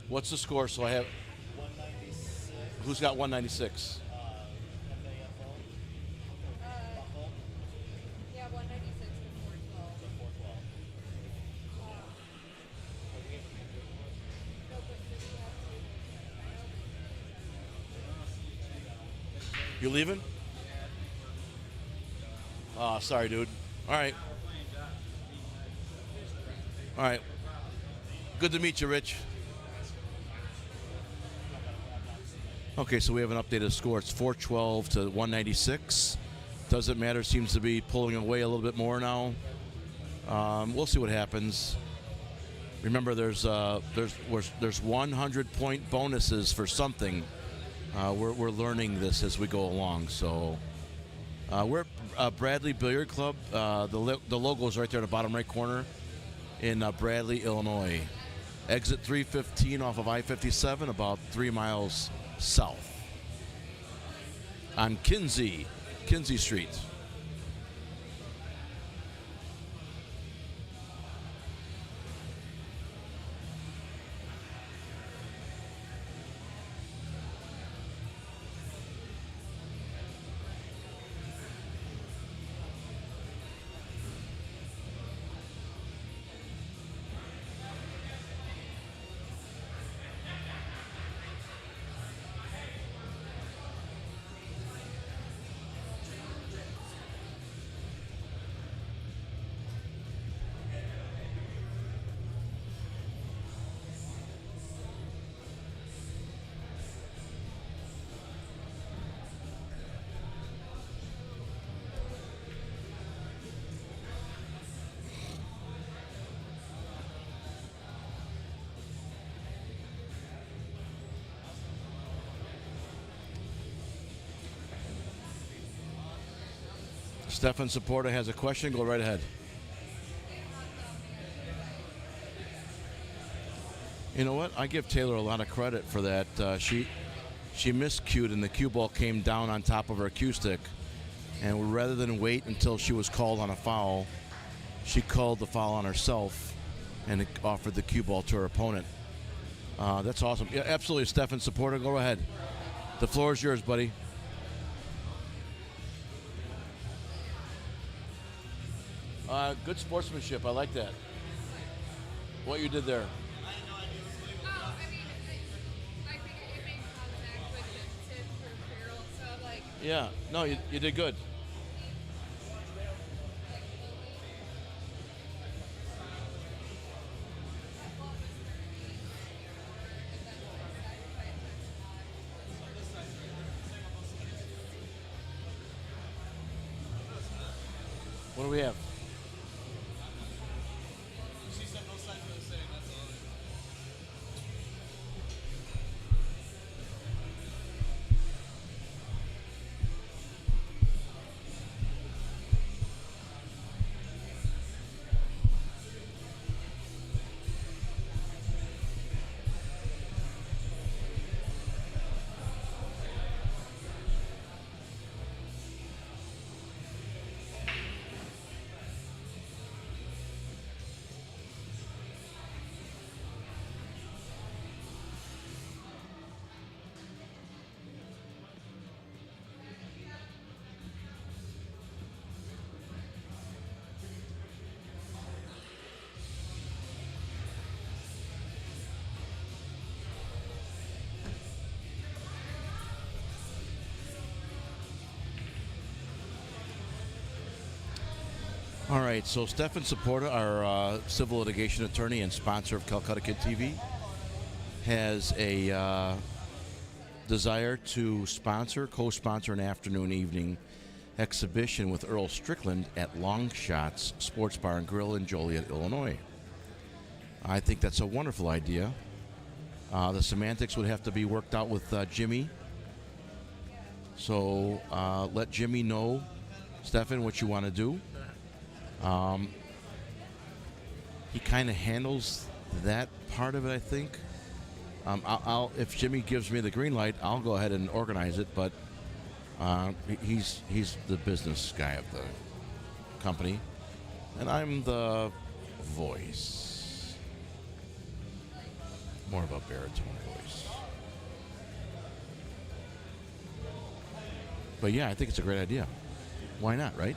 What's the score? So I have. 196. Who's got 196? Yeah, 196 to 412. So 412. No, You leaving? Oh, sorry, dude. All right. All right. Good to meet you, Rich. Okay, so we have an updated score. It's 412 to 196. Doesn't matter. Seems to be pulling away a little bit more now. We'll see what happens. Remember, there's 100-point bonuses for something. We're learning this as we go along. So we're at Bradley Billiard Club. The logo is right there in the bottom right corner in Bradley, Illinois. Exit 315 off of I-57, about 3 miles south on Kinsey Street. Stefan Supporta has a question. Go right ahead. You know what? I give Taylor a lot of credit for that. She miscued and the cue ball came down on top of her cue stick. And rather than wait until she was called on a foul, she called the foul on herself and offered the cue ball to her opponent. That's awesome. Yeah, absolutely, Stefan Supporta. Go ahead. The floor is yours, buddy. Good sportsmanship. I like that. What you did there. Yeah. No, you did good. What do we have? All right, so Stefan Supporta, our civil litigation attorney and sponsor of Calcutta Kid TV, has a desire to co-sponsor an afternoon evening exhibition with Earl Strickland at Long Shots Sports Bar and Grill in Joliet, Illinois. I think that's a wonderful idea. The semantics would have to be worked out with Jimmy. So let Jimmy know, Stefan, what you want to do. He kind of handles that part of it, I think. I'll if Jimmy gives me the green light, I'll go ahead and organize it. But he's the business guy of the company, and I'm the voice, more of a baritone voice. But yeah, I think it's a great idea. Why not, right?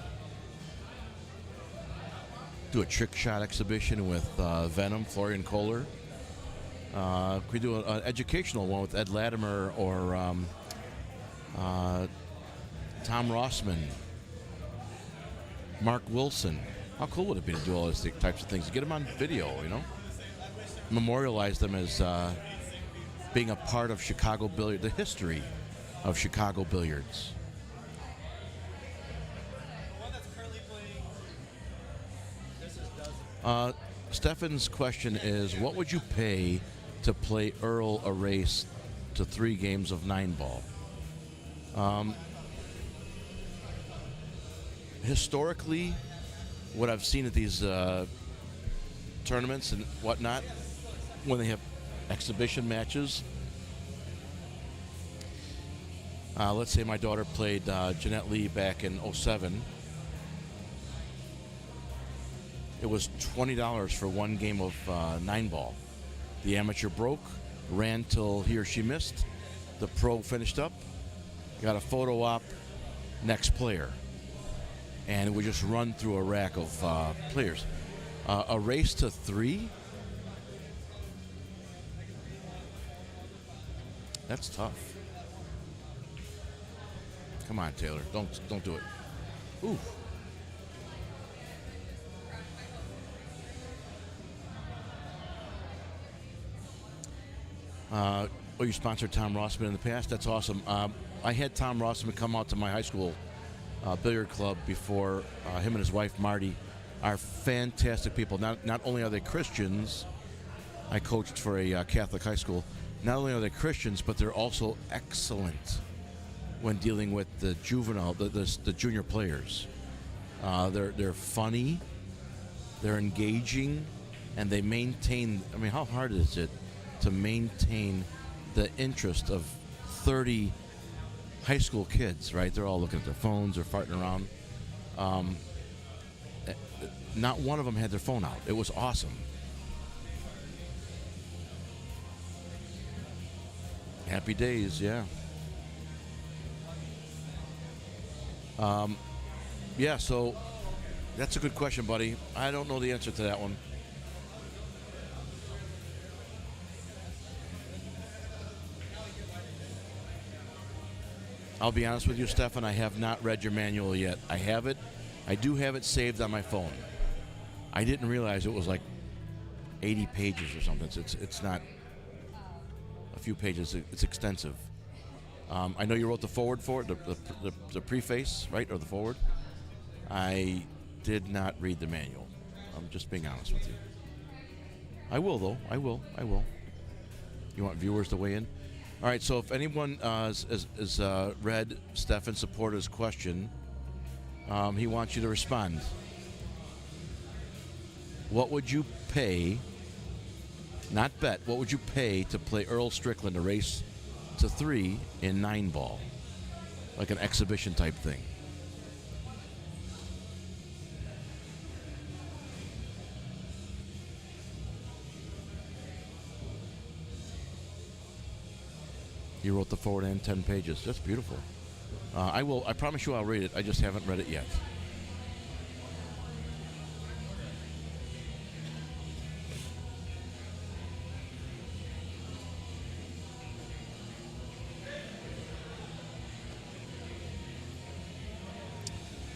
Do a trick shot exhibition with Venom, Florian Kohler. Could we do an educational one with Ed Latimer or Tom Rossman, Mark Wilson. How cool would it be to do all these types of things? To get them on video, you know? Memorialize them as being a part of Chicago Billiard, the history of Chicago Billiards. Stefan's question is, what would you pay to play Earl a race to 3 games of 9-ball? Historically, what I've seen at these tournaments and whatnot, when they have exhibition matches, let's say my daughter played Jeanette Lee back in '07. It was $20 for 1 game of 9-ball. The amateur broke, ran till he or she missed. The pro finished up, got a photo op, next player. And it would just run through a rack of players. A race to 3? That's tough. Come on, Taylor. Don't do it. Ooh. You sponsored Tom Rossman in the past? That's awesome. I had Tom Rossman come out to my high school billiard club before. Him and his wife Marty are fantastic people. Not only are they Christians, I coached for a Catholic high school. Not only are they Christians, but they're also excellent when dealing with the juvenile, the junior players. They're funny, they're engaging, and they maintain. I mean, how hard is it to maintain the interest of 30 high school kids, right? They're all looking at their phones or farting around. Not one of them had their phone out. It was awesome. Happy days, yeah. Yeah, so that's a good question, buddy. I don't know the answer to that one. I'll be honest with you, Stefan, I have not read your manual yet. I have it. I do have it saved on my phone. I didn't realize it was like 80 pages or something. It's not a few pages. It's extensive. I know you wrote the foreword for it, the preface, right, or the foreword. I did not read the manual. I'm just being honest with you. I will, though. I will. You want viewers to weigh in? All right, so if anyone has read Stefan Supporta's question, he wants you to respond. What would you pay, not bet, what would you pay to play Earl Strickland a race to 3 in 9-ball? Like an exhibition type thing. You wrote the forward and 10 pages. That's beautiful. I promise you I'll read it. I just haven't read it yet.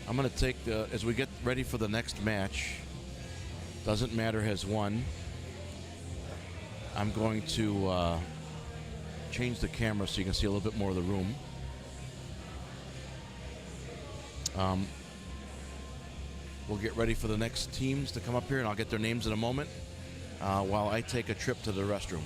I'm going to take, as we get ready for the next match, doesn't matter has won, I'm going to change the camera so you can see a little bit more of the room. We'll get ready for the next teams to come up here, and I'll get their names in a moment while I take a trip to the restroom.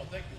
Oh, thank you.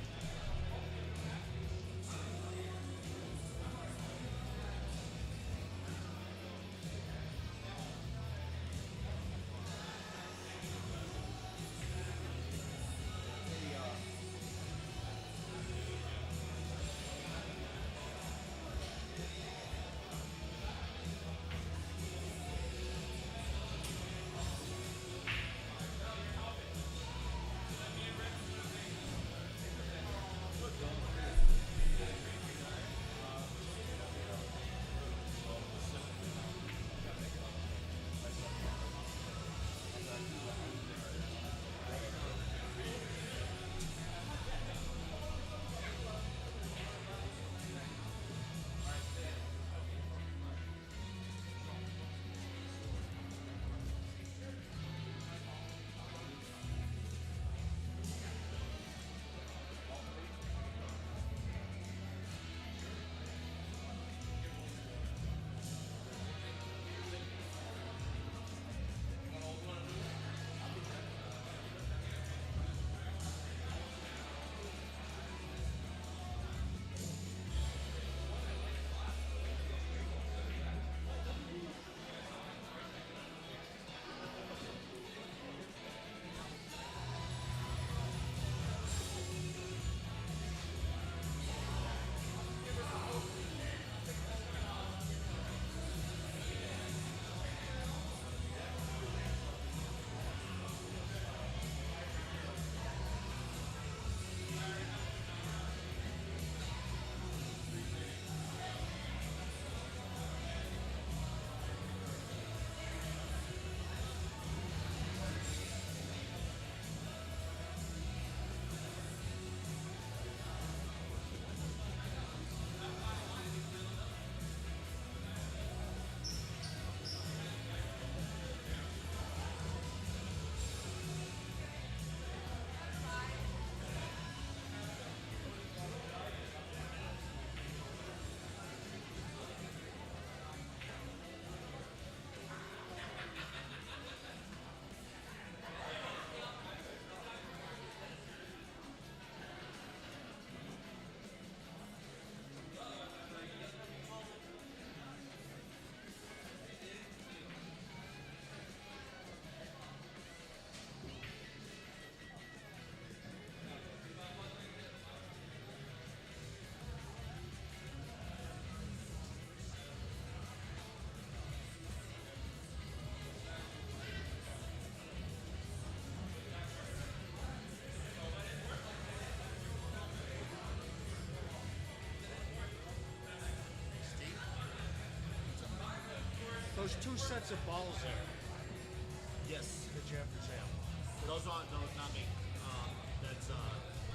Those two sets of balls there Yes. that you have for sale. Those aren't, no, not me. That's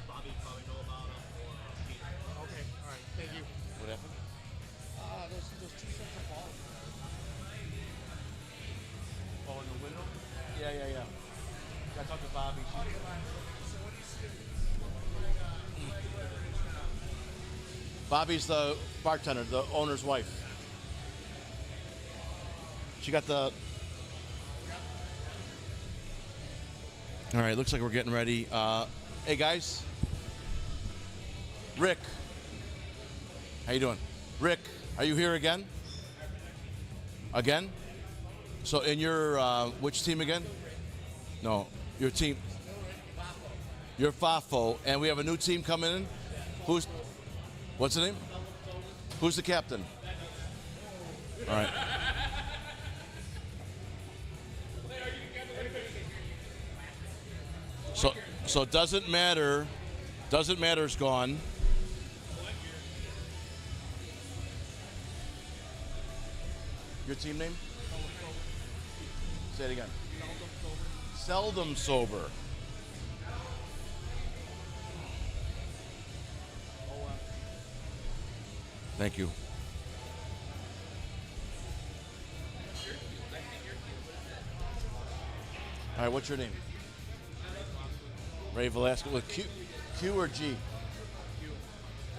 Bobby probably know about them or Peter. Okay, all right, thank you. What happened? Those two sets of balls. Oh, in the window? Yeah. I talked to Bobby. Bobby's the bartender, the owner's wife. She got the... All right, looks like we're getting ready. Hey, guys. Rick. How you doing? Rick, are you here again? Again? So in your, which team again? No, your team. Your FAFO, and we have a new team coming in. What's the name? Who's the captain? All right. So it doesn't matter. Doesn't matter is gone. Your team name? Say it again. Seldom sober. Thank you. All right, what's your name? Ray Velasquez with Q or G?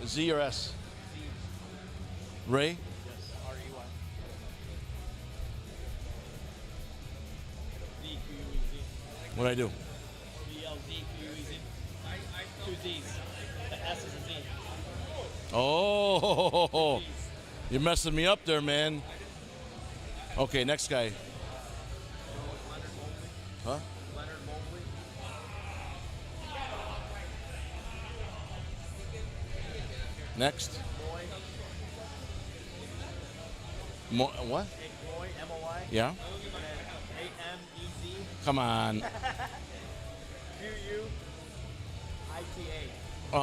Z or S? Ray? Yes, R-E-Y. What'd I do? B-L-Z-Q-U-E-Z. Two Z's. The S is a Z. Oh, you're messing me up there, man. Okay, next guy. Huh? Next. What? Moy, M-O-Y. Yeah. A-M-E-Z. Come on. Q-U-I-T-A.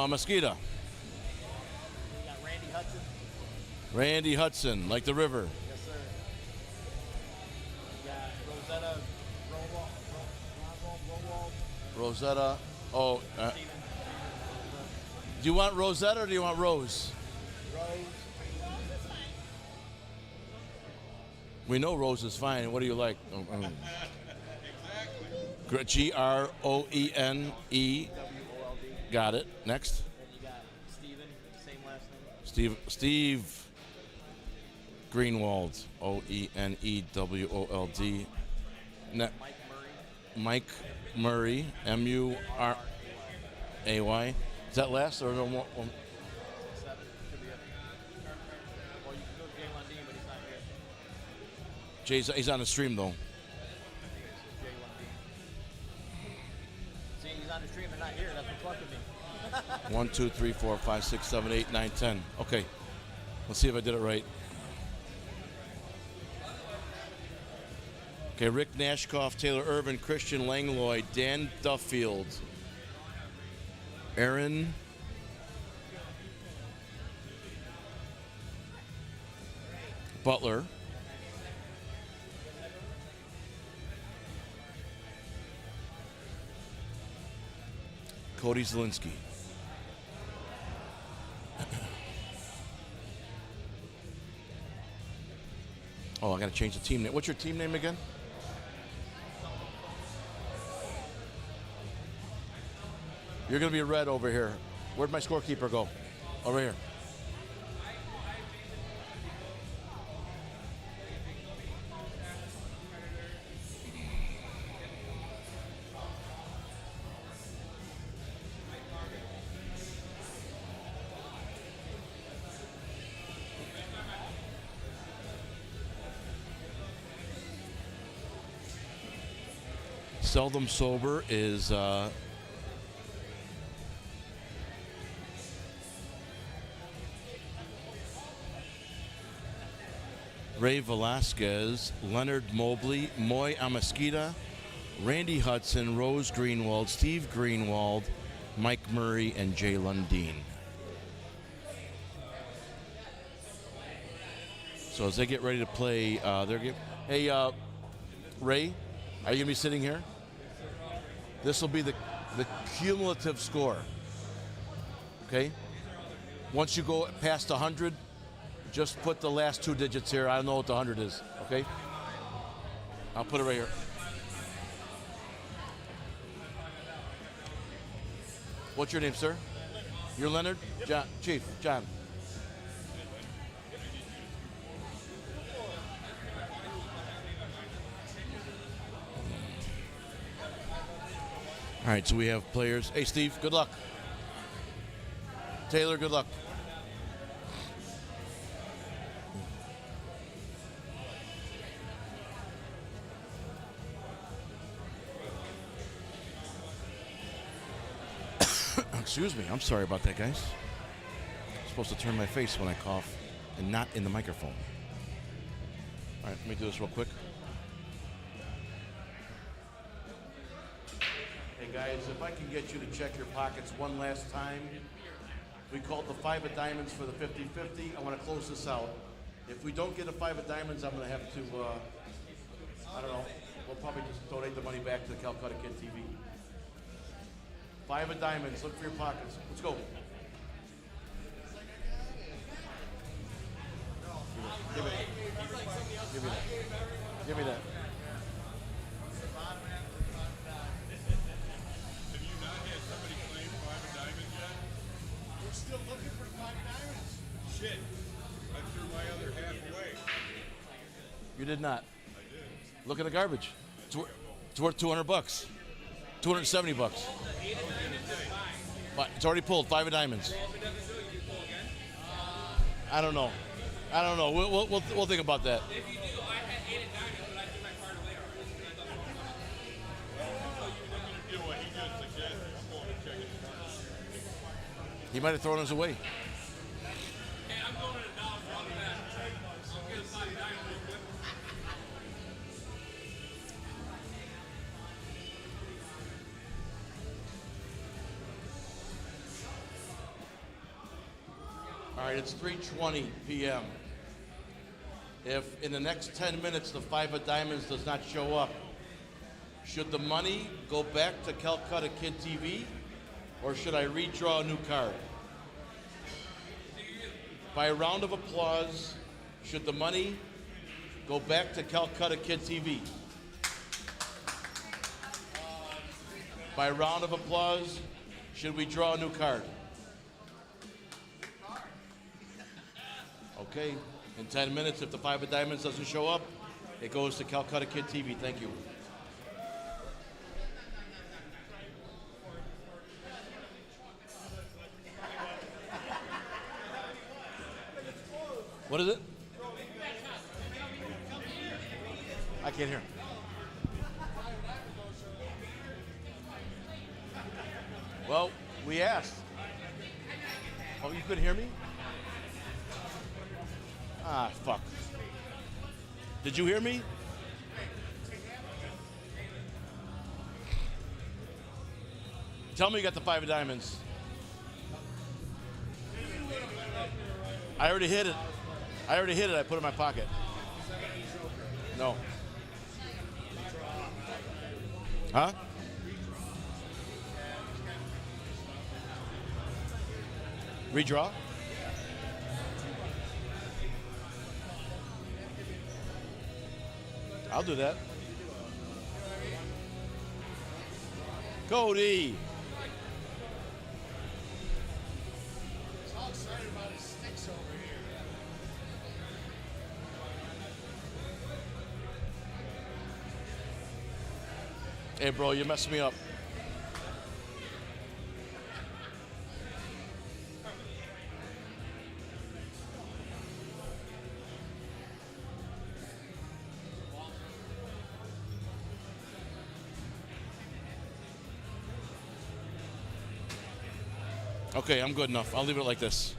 Mosquito. We got Randy Hudson. Randy Hudson, like the river. Yes, sir. We got Rosetta Rowald. Rosetta. Oh. Do you want Rosetta or do you want Rose? We know Rose is fine. What do you like? G-R-O-E-N-E. Got it. Next. Then you got Steven, same last name. Steve Greenwald. O-E-N-E-W-O-L-D. Mike Murray. M-U-R-A-Y. Is that last or no more? 7 should be it. Well, you can go to Jay Lundeen, but he's not here. He's on the stream though. Jay Lundeen. See, he's on the stream and not here. That's what's fucking me. 1, 2, 3, 4, 5, 6, 7, 8, 9, 10. Okay. Let's see if I did it right. Okay, Rick Nashkoff, Taylor Irvin, Christian Langlois, Dan Duffield, Aaron Butler, Cody Zielinski. Oh, I got to change the team name. What's your team name again? You're going to be red over here. Where'd my scorekeeper go? Over here. Seldom sober is Ray Velasquez, Leonard Mobley, Moy Amasquita, Randy Hudson, Rose Greenwald, Steve Greenwald, Mike Murray, and Jay Lundeen. So as they get ready to play, hey, Ray, are you gonna be sitting here? This will be the cumulative score. Okay. Once you go past 100, just put the last 2 digits here. I don't know what the 100 is. Okay. I'll put it right here. What's your name, sir? You're Leonard? John. Chief. John. All right, so we have players. Hey, Steve, good luck. Taylor, good luck. Excuse me. I'm sorry about that, guys. I'm supposed to turn my face when I cough and not in the microphone. All right, let me do this real quick. Hey, guys, if I can get you to check your pockets one last time. We called the 5 of diamonds for the 50-50. I want to close this out. If we don't get a 5 of diamonds, I'm going to have to, I don't know, we'll probably just donate the money back to the Calcutta Kid TV. 5 of diamonds. Look for your pockets. Let's go. Give me that. Give me that. Give me that. Have you not had somebody claim 5 of diamonds yet? We're still looking for 5 diamonds. Shit. I threw my other half away. You did not. I did. Look at the garbage. It's worth $200. $270. It's already pulled. 5 of diamonds. I don't know. We'll think about that. If you do, I had 8 of diamonds, but I threw my card away already. Do what he just suggested. I'm going to check his card. He might have thrown us away. Hey, I'm going to the dollar for all the best. I'll get a 5 diamonds real quick. All right, it's 3:20 p.m. If in the next 10 minutes the 5 of diamonds does not show up, should the money go back to Calcutta Kid TV, or should I redraw a new card? By a round of applause, should the money go back to Calcutta Kid TV? By a round of applause, should we draw a new card? Okay, in 10 minutes, if the 5 of diamonds doesn't show up, it goes to Calcutta Kid TV. Thank you. What is it? I can't hear. Well, we asked. Oh, you couldn't hear me? Ah, fuck. Did you hear me? Tell me you got the 5 of diamonds. I already hit it. I put it in my pocket. No. Huh? Redraw? I'll do that. Cody. He's all excited about his sticks over here. Hey, bro, you messed me up. Okay, I'm good enough. I'll leave it like this.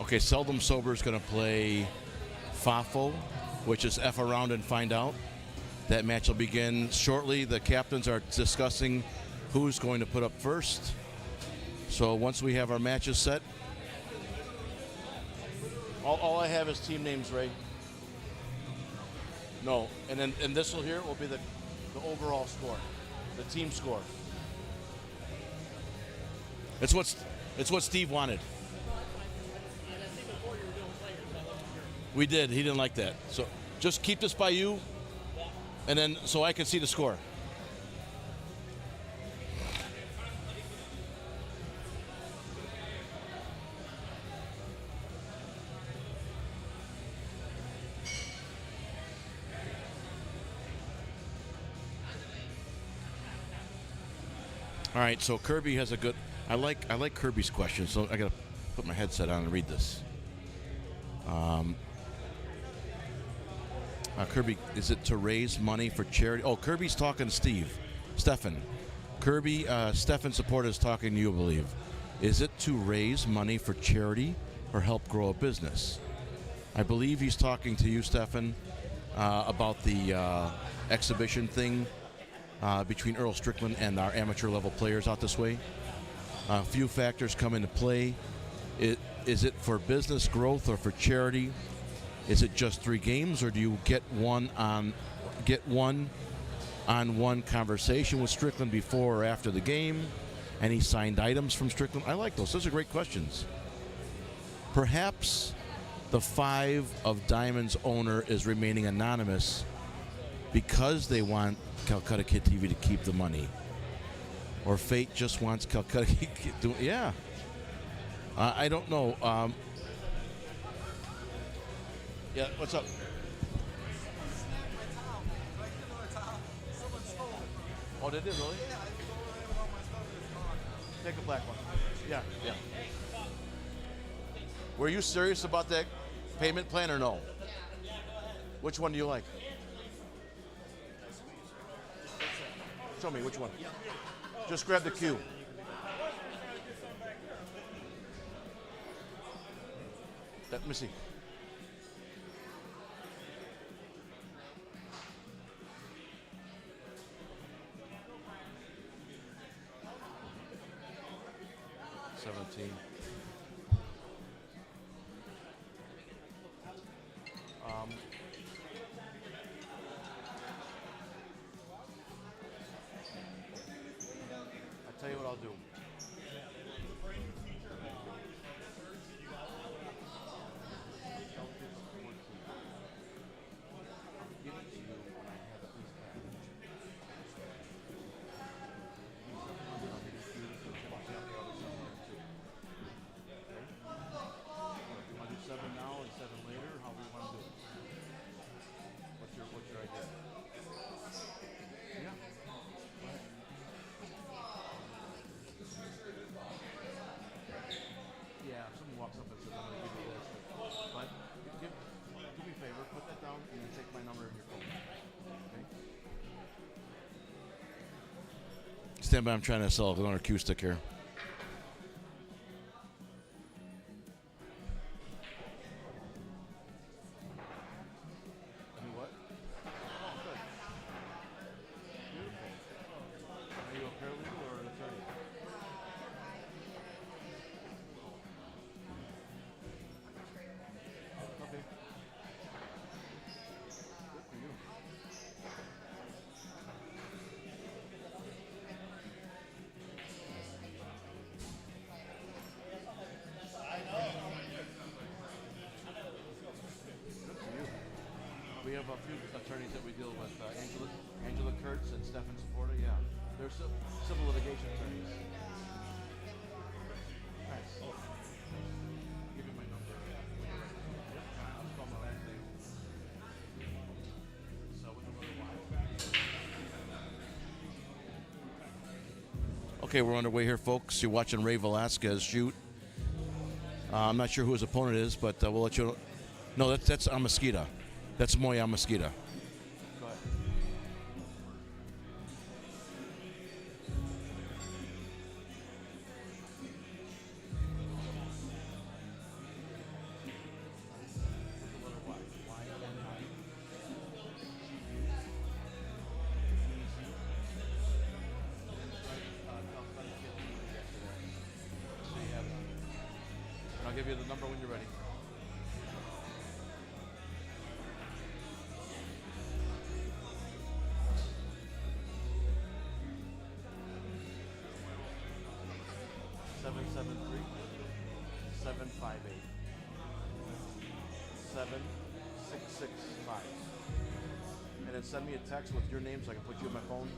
Okay, Seldom Sober is going to play Fafo, which is F around and find out. That match will begin shortly. The captains are discussing who's going to put up first. So once we have our matches set, all I have is team names, Ray. No, and this here will be the overall score, the team score. It's what Steve wanted. We did. He didn't like that. So just keep this by you, and then so I can see the score. All right, so Kirby has a good. I like Kirby's question, so I gotta put my headset on and read this. Kirby, is it to raise money for charity? Oh, Kirby's talking to Stefan. Kirby, Stefan supporter is talking to you, I believe. Is it to raise money for charity or help grow a business? I believe he's talking to you, Stefan, about the exhibition thing between Earl Strickland and our amateur level players out this way. A few factors come into play. Is it for business growth or for charity? Is it just 3 games, or do you get one-on-one conversation with Strickland before or after the game? Any signed items from Strickland? I like those. Those are great questions. Perhaps the 5 of Diamonds owner is remaining anonymous because they want Calcutta Kid TV to keep the money. Or fate just wants Calcutta Kid to, yeah. I don't know. Yeah, what's up? Oh, they did, really? Take a black one. Yeah, yeah. Were you serious about that payment plan or no? Which one do you like? Show me which one. Just grab the cue. Let me see. $17. I'll tell you what I'll do. Stand by, I'm trying to sell another cue stick here. What? Oh, good. Beautiful. Are you a paralegal or an attorney? Okay. Good for you. We have a few attorneys that we deal with, Angela Kurtz and Stefan Saporta, yeah. They're civil litigation attorneys. Nice. Give me my number. I'll call my last name. So with a little while. Okay, we're underway here, folks. You're watching Ray Velasquez shoot. I'm not sure who his opponent is, but we'll let you know. No, that's Amasquita. That's Moy Amasquita. Go ahead. I'll give you the number when you're ready. And then send me a text with your name so I can put you on my phone.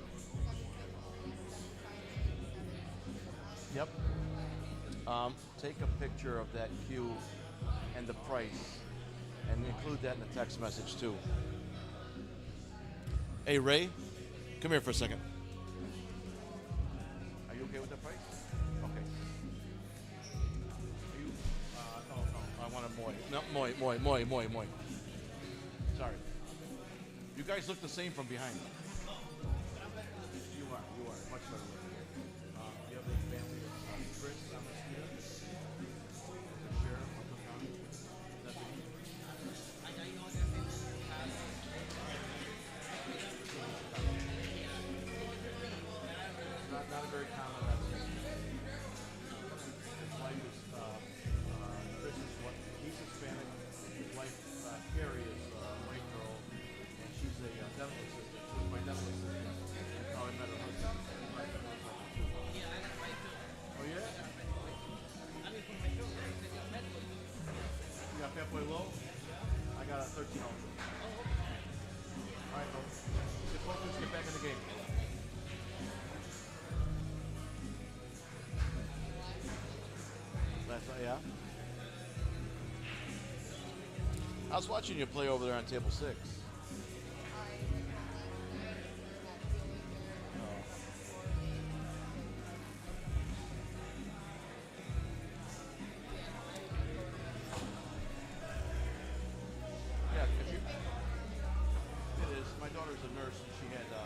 Yep. Take a picture of that cue and the price and include that in the text message too. Hey Ray, come here for a second. Are you okay with the price? Okay. You, no, I want a Moy. No, Moy. Sorry. You guys look the same from behind. You are much better looking. You have a family of Chris Amasquita, the sheriff of the county. I know you all got famous in the past. Not a very common resident. His wife is Chris is what? He's Hispanic. His wife Carrie is a white girl, and she's a dental assistant. She was my dental assistant. That's how I met her husband. Yeah, I got a right field. Oh yeah? I mean, from my field, You got halfway low? I got a 13 ultra. All right, folks. Get focused. Get back in the game. That's right, yeah. I was watching you play over there on table 6. Yeah, if you, it is. My daughter's a nurse and she had a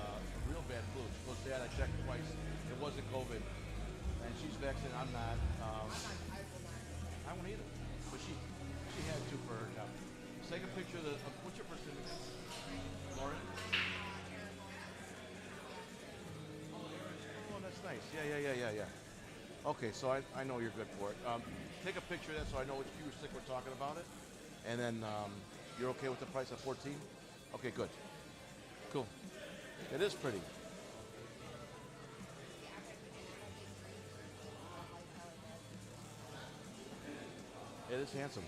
real bad flu. She goes, Dad, I checked twice. It wasn't COVID. And she's vaccinated. I'm not. I won't either. But she had to for her job. Let's take a picture of the. What's your first name again? Lauren? Oh, that's nice. Yeah. Okay, so I know you're good for it. Take a picture of that so I know which cue stick we're talking about it. And then you're okay with the price of 14? Okay, good. Cool. It is pretty. It is handsome.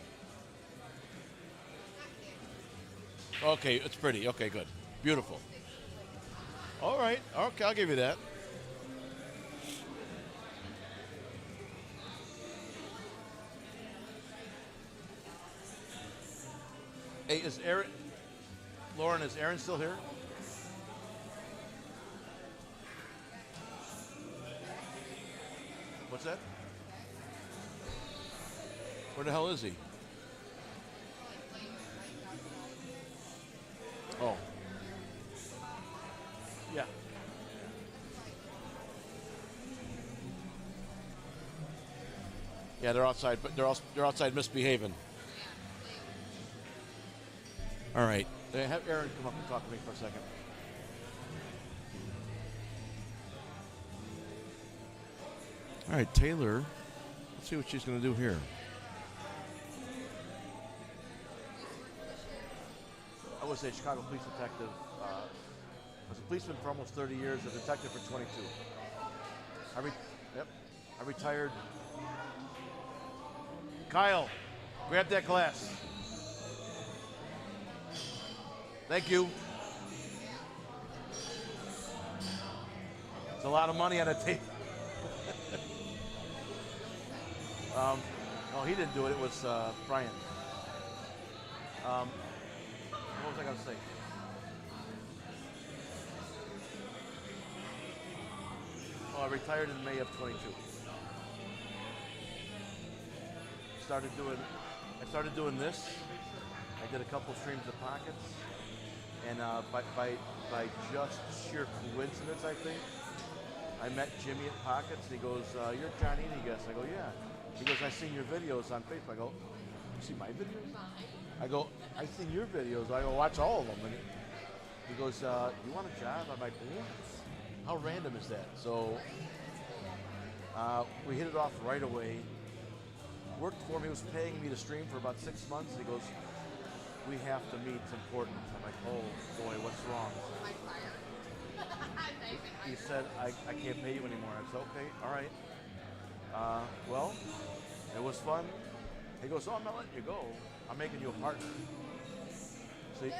Okay, it's pretty. Okay, good. Beautiful. All right. Okay, I'll give you that. Hey, is Aaron... Lauren, is Aaron still here? What's that? Where the hell is he? Oh. Yeah. Yeah, they're outside, but they're outside misbehaving. All right. Have Aaron come up and talk to me for a second. All right, Taylor. Let's see what she's going to do here. I was a Chicago police detective. I was a policeman for almost 30 years, a detective for 22. I retired. Kyle, grab that glass. Thank you. It's a lot of money on a tape. No, he didn't do it. It was Brian. What was I going to say? Oh, I retired in May of 22. I started doing this. I did a couple streams of pockets, and by just sheer coincidence, I think, I met Jimmy at Pockets, and he goes, "You're a John Eny guest." I go, "Yeah." He goes, "I seen your videos on Facebook." I go, "You see my videos?" I go, "I seen your videos." I go, "Watch all of them." And he goes, "You want a job?" I'm like, "What? How random is that?" So we hit it off right away. Worked for him. He was paying me to stream for about 6 months. He goes, "We have to meet. It's important." I'm like, "Oh boy, what's wrong?" He said, I can't pay you anymore." I said, "Okay, all right. Well, it was fun." He goes, "Oh, I'm not letting you go. I'm making you a partner." See,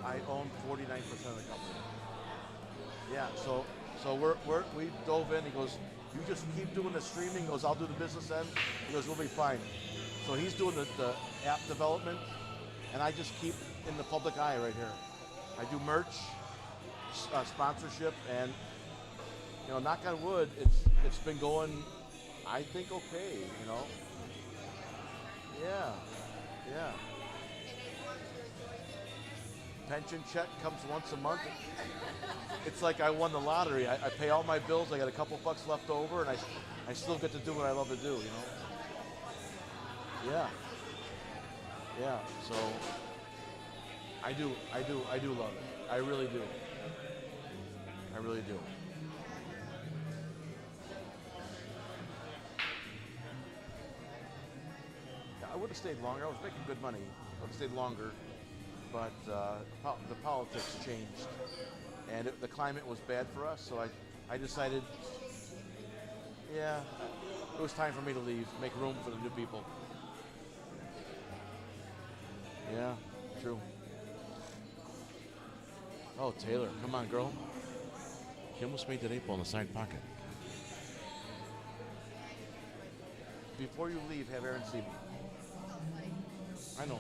I own 49% of the company. Yeah, so we dove in. He goes, "You just keep doing the streaming." He goes, "I'll do the business end." He goes, "We'll be fine." So he's doing the app development, and I just keep in the public eye right here. I do merch, sponsorship, and knock on wood, it's been going, I think, okay. Yeah. Pension check comes once a month. It's like I won the lottery. I pay all my bills. I got a couple bucks left over, and I still get to do what I love to do. Yeah. So I do love it. I really do. Yeah, I would have stayed longer. I was making good money. I would have stayed longer, but the politics changed, and the climate was bad for us. So I decided, it was time for me to leave, make room for the new people. Yeah, true. Oh, Taylor, come on, girl. She almost made that 8 ball in the side pocket. before you leave, have Aaron see me. I know.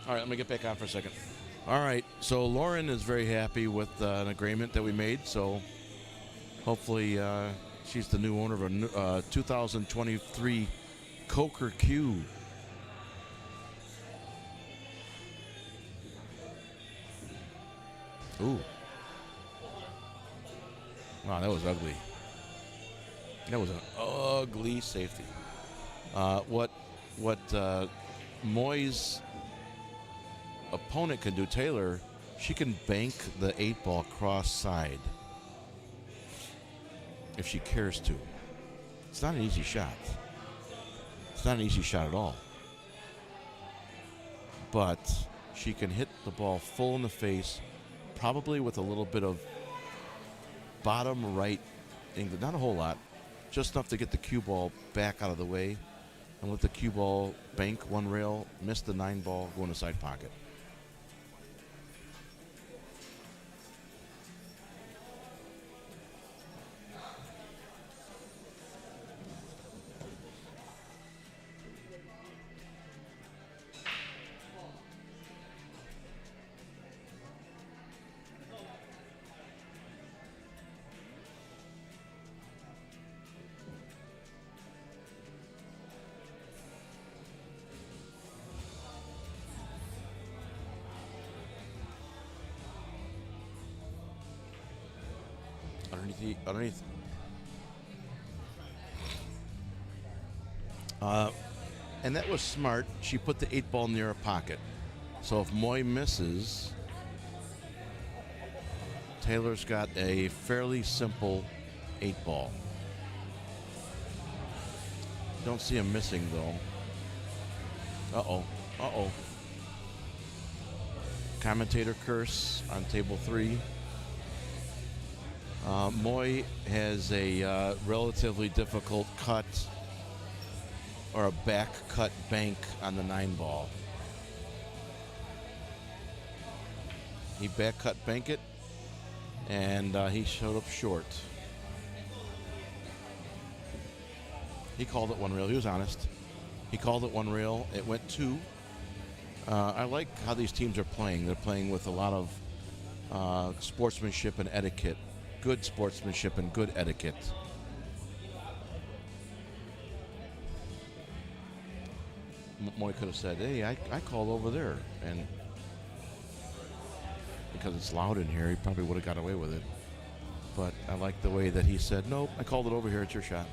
All right, let me get back on for a second. All right, so Lauren is very happy with an agreement that we made, so hopefully she's the new owner of a 2023 Coker Q. Ooh. Wow, that was ugly. That was an ugly safety. What Moy's opponent can do, Taylor, she can bank the 8-ball cross side if she cares to. It's not an easy shot. It's not an easy shot at all. But she can hit the ball full in the face, probably with a little bit of bottom right angle. Not a whole lot, just enough to get the cue ball back out of the way and let the cue ball bank one rail, miss the 9-ball, go in the side pocket. Underneath. And that was smart. She put the 8-ball near her pocket. So if Moy misses, Taylor's got a fairly simple 8-ball. Don't see him missing, though. Uh-oh. Commentator curse on table 3. Moy has a relatively difficult cut or a back cut bank on the 9-ball. He back cut bank it, and he showed up short. He called it one rail. He was honest. He called it one rail. It went 2. I like how these teams are playing. They're playing with a lot of sportsmanship and etiquette. Good sportsmanship and good etiquette. Moy could have said, hey, I called over there. And because it's loud in here, he probably would have got away with it. But I like the way that he said, nope, I called it over here. It's your shot.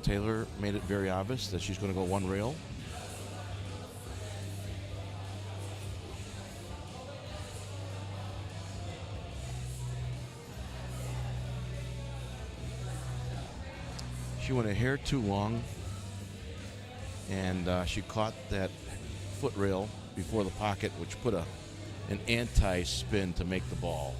Taylor made it very obvious that she's going to go one rail. She went a hair too long, and she caught that foot rail before the pocket, which put an anti-spin to make the ball.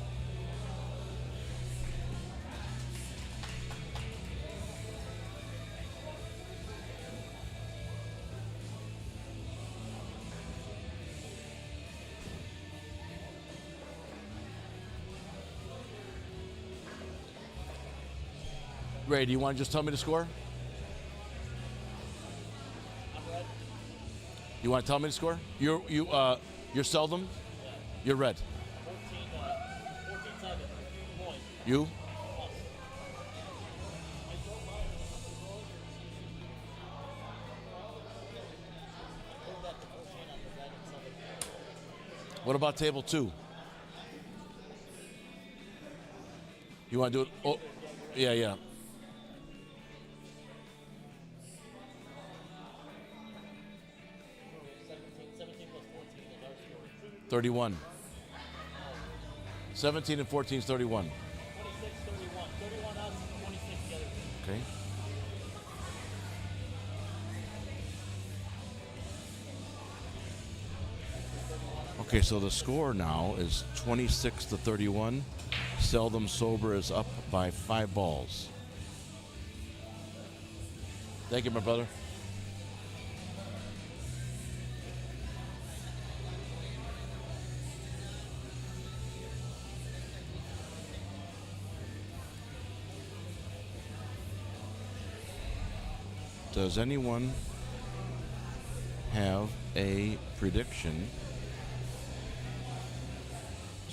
Ray, do you want to just tell me the score? I'm red. You want to tell me the score? You're seldom? Yeah. You're red. 14-7. Point. You? What about table 2? You want to do it? Oh, yeah. 31. 17 and 14 is 31. 26-31. 31 us, 26 the other team. Okay. Okay, so the score now is 26-31. Seldom Sober is up by 5 balls. Thank you, my brother. Does anyone have a prediction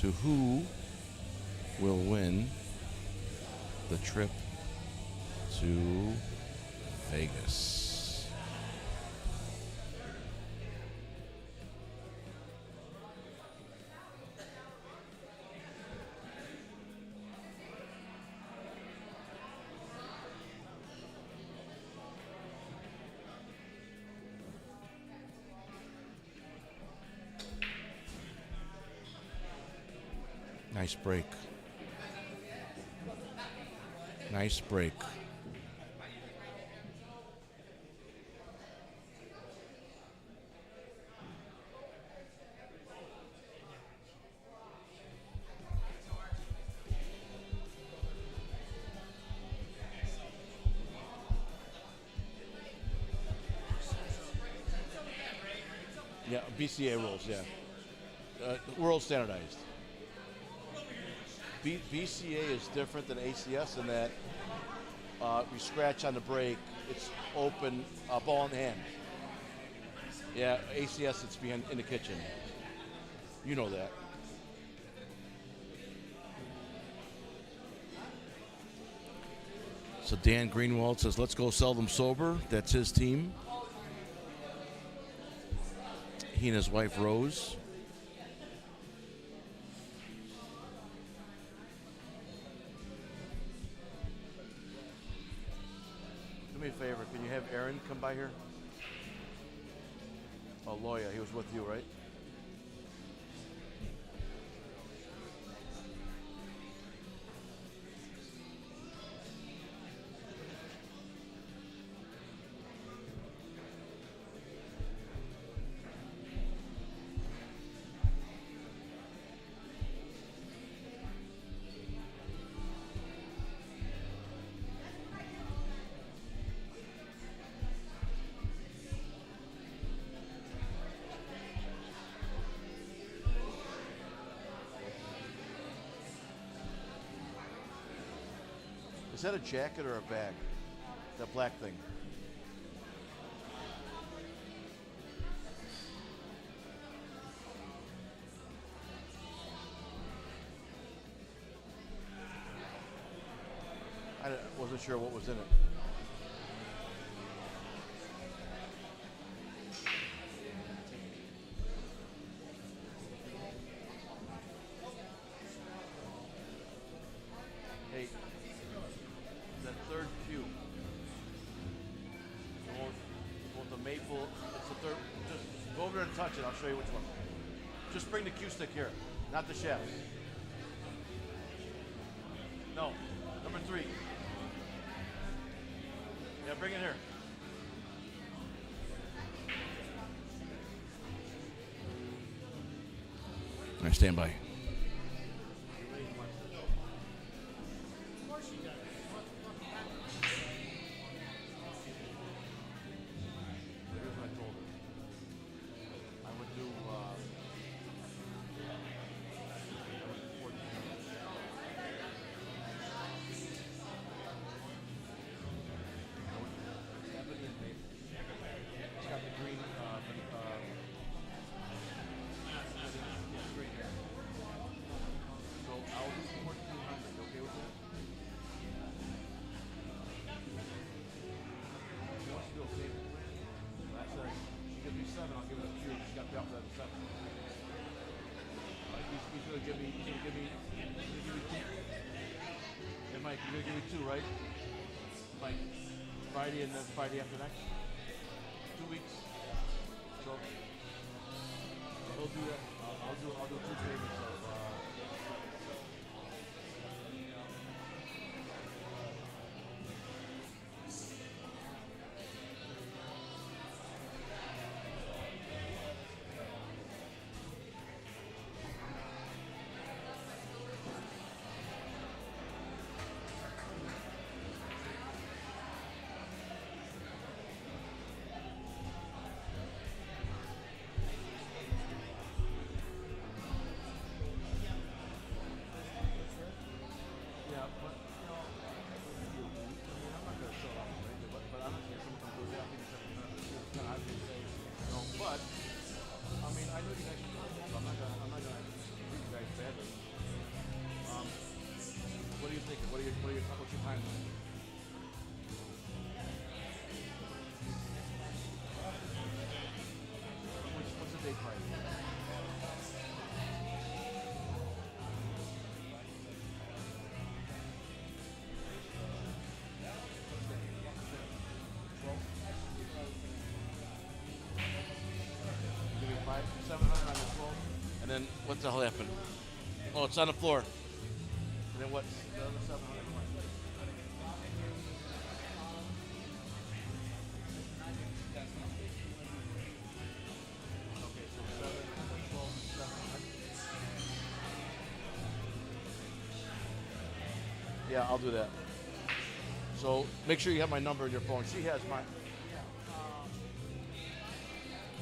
to who will win the trip to Vegas? Nice break. Nice break. Yeah, BCA rules, yeah. World standardized. BCA is different than ACS in that we scratch on the break, it's open, ball in the hand. Yeah, ACS, it's behind in the kitchen. You know that. So Dan Greenwald says, let's go sell them sober. That's his team. He and his wife, Rose. Do me a favor. Can you have Aaron come by here? Oh, Loya. He was with you, right? Is that a jacket or a bag? That black thing. I wasn't sure what was in it. Hey. That third cue. The maple, it's the third. Just go over there and touch it. I'll show you which one. Just bring the cue stick here, not the shaft. No, number 3. Yeah, bring it here. All right, stand by. You're gonna give me 2, right? Like Friday and then Friday after next? 2 weeks. So he'll do that. I'll do 2 payments of thinking? What's your time? What's the date price? Give me 700 on the 12. And then what the hell happened? Oh, it's on the floor. And then what's the other 700? Okay, so 7, 12, 700. Yeah, I'll do that. So make sure you have my number in your phone. She has mine.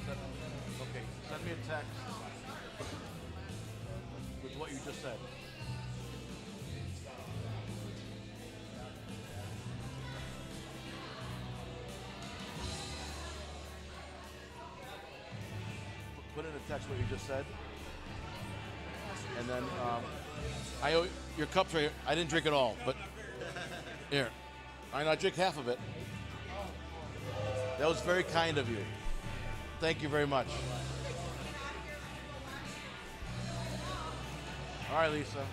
Okay, send me a text with what you just said. Put in a text what you just said. And then I owe your cup's right here. I didn't drink it all, but here. I drink half of it. That was very kind of you. Thank you very much. All right, Lisa.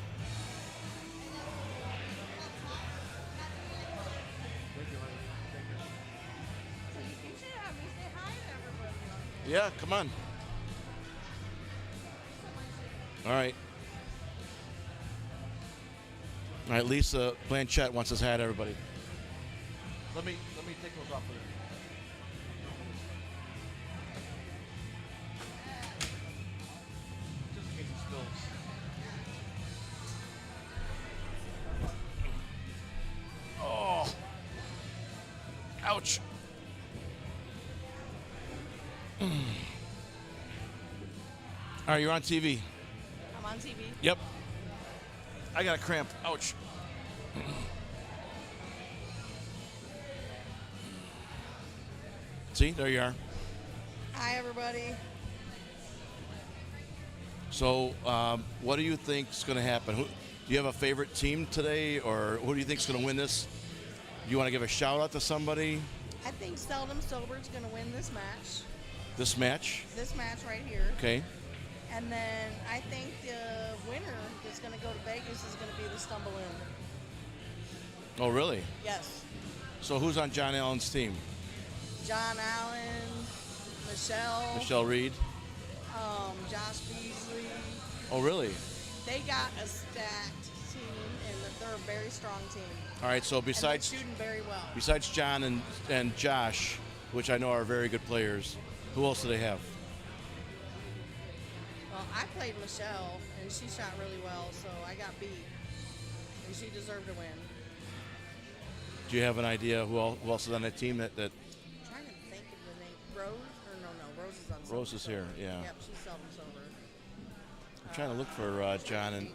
Thank you, honey. Thank you. You should have me say hi to everybody. Yeah, come on. All right. All right, Lisa Blanchette wants us to hi to everybody. Let me take those off for you. Just in case it spills. Oh. Ouch. All right, you're on TV. I'm on TV. Yep. I got a cramp. Ouch. See, there you are. Hi, everybody. So, what do you think is going to happen? Do you have a favorite team today, or who do you think is going to win this? Do you want to give a shout out to somebody? I think Seldom Sober's going to win this match. This match? This match right here. Okay. And then I think the winner that's going to go to Vegas is going to be the Stumbaloon. Oh, really? Yes. So, who's on John Allen's team? John Allen, Michelle Reed. Josh Beasley. Oh, really? They got a stacked team, and they're a very strong team. All right. So, And besides they're shooting very well. besides John and Josh, which I know are very good players, who else do they have? Well, I played Michelle, and she shot really well, so I got beat, and she deserved to win. Do you have an idea who else is on that team that I'm trying to think of the name. Rose? Or no, Rose is on Seldom Rose is here, Sober. yeah. Yep, she's Seldom Sober. I'm trying to look for John, and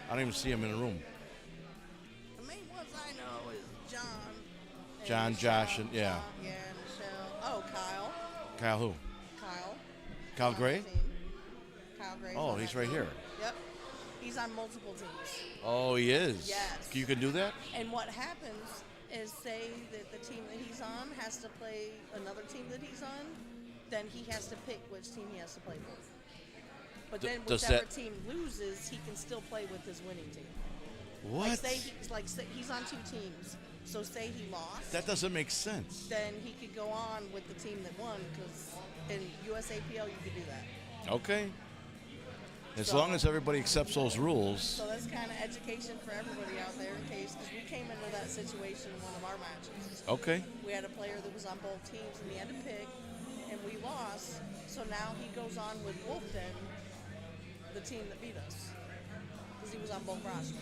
I don't even see him in the room. The main ones I know is John. and John, Michelle. Josh, and yeah. Yeah, Michelle. Oh, Kyle. Kyle who? Kyle Gray? on the team. Kyle Gray's Oh, on he's that right team. here. Yep. He's on multiple teams. Oh, he is? Yes. You can do that? And what happens is, say that the team that he's on has to play another team that he's on, then he has to pick which team he has to play for. But then does whichever that- team loses, he can still play with his winning team. What? Say he's on two teams. So say he lost. That doesn't make sense. Then he could go on with the team that won, because in USAPL you could do that. Okay. As So- long as everybody accepts those rules. So that's kind of education for everybody out there, in case, because we came into that situation in one of our matches. Okay. We had a player that was on both teams, and he had to pick, and we lost. So now he goes on with Wolfden, the team that beat us, because he was on both rosters.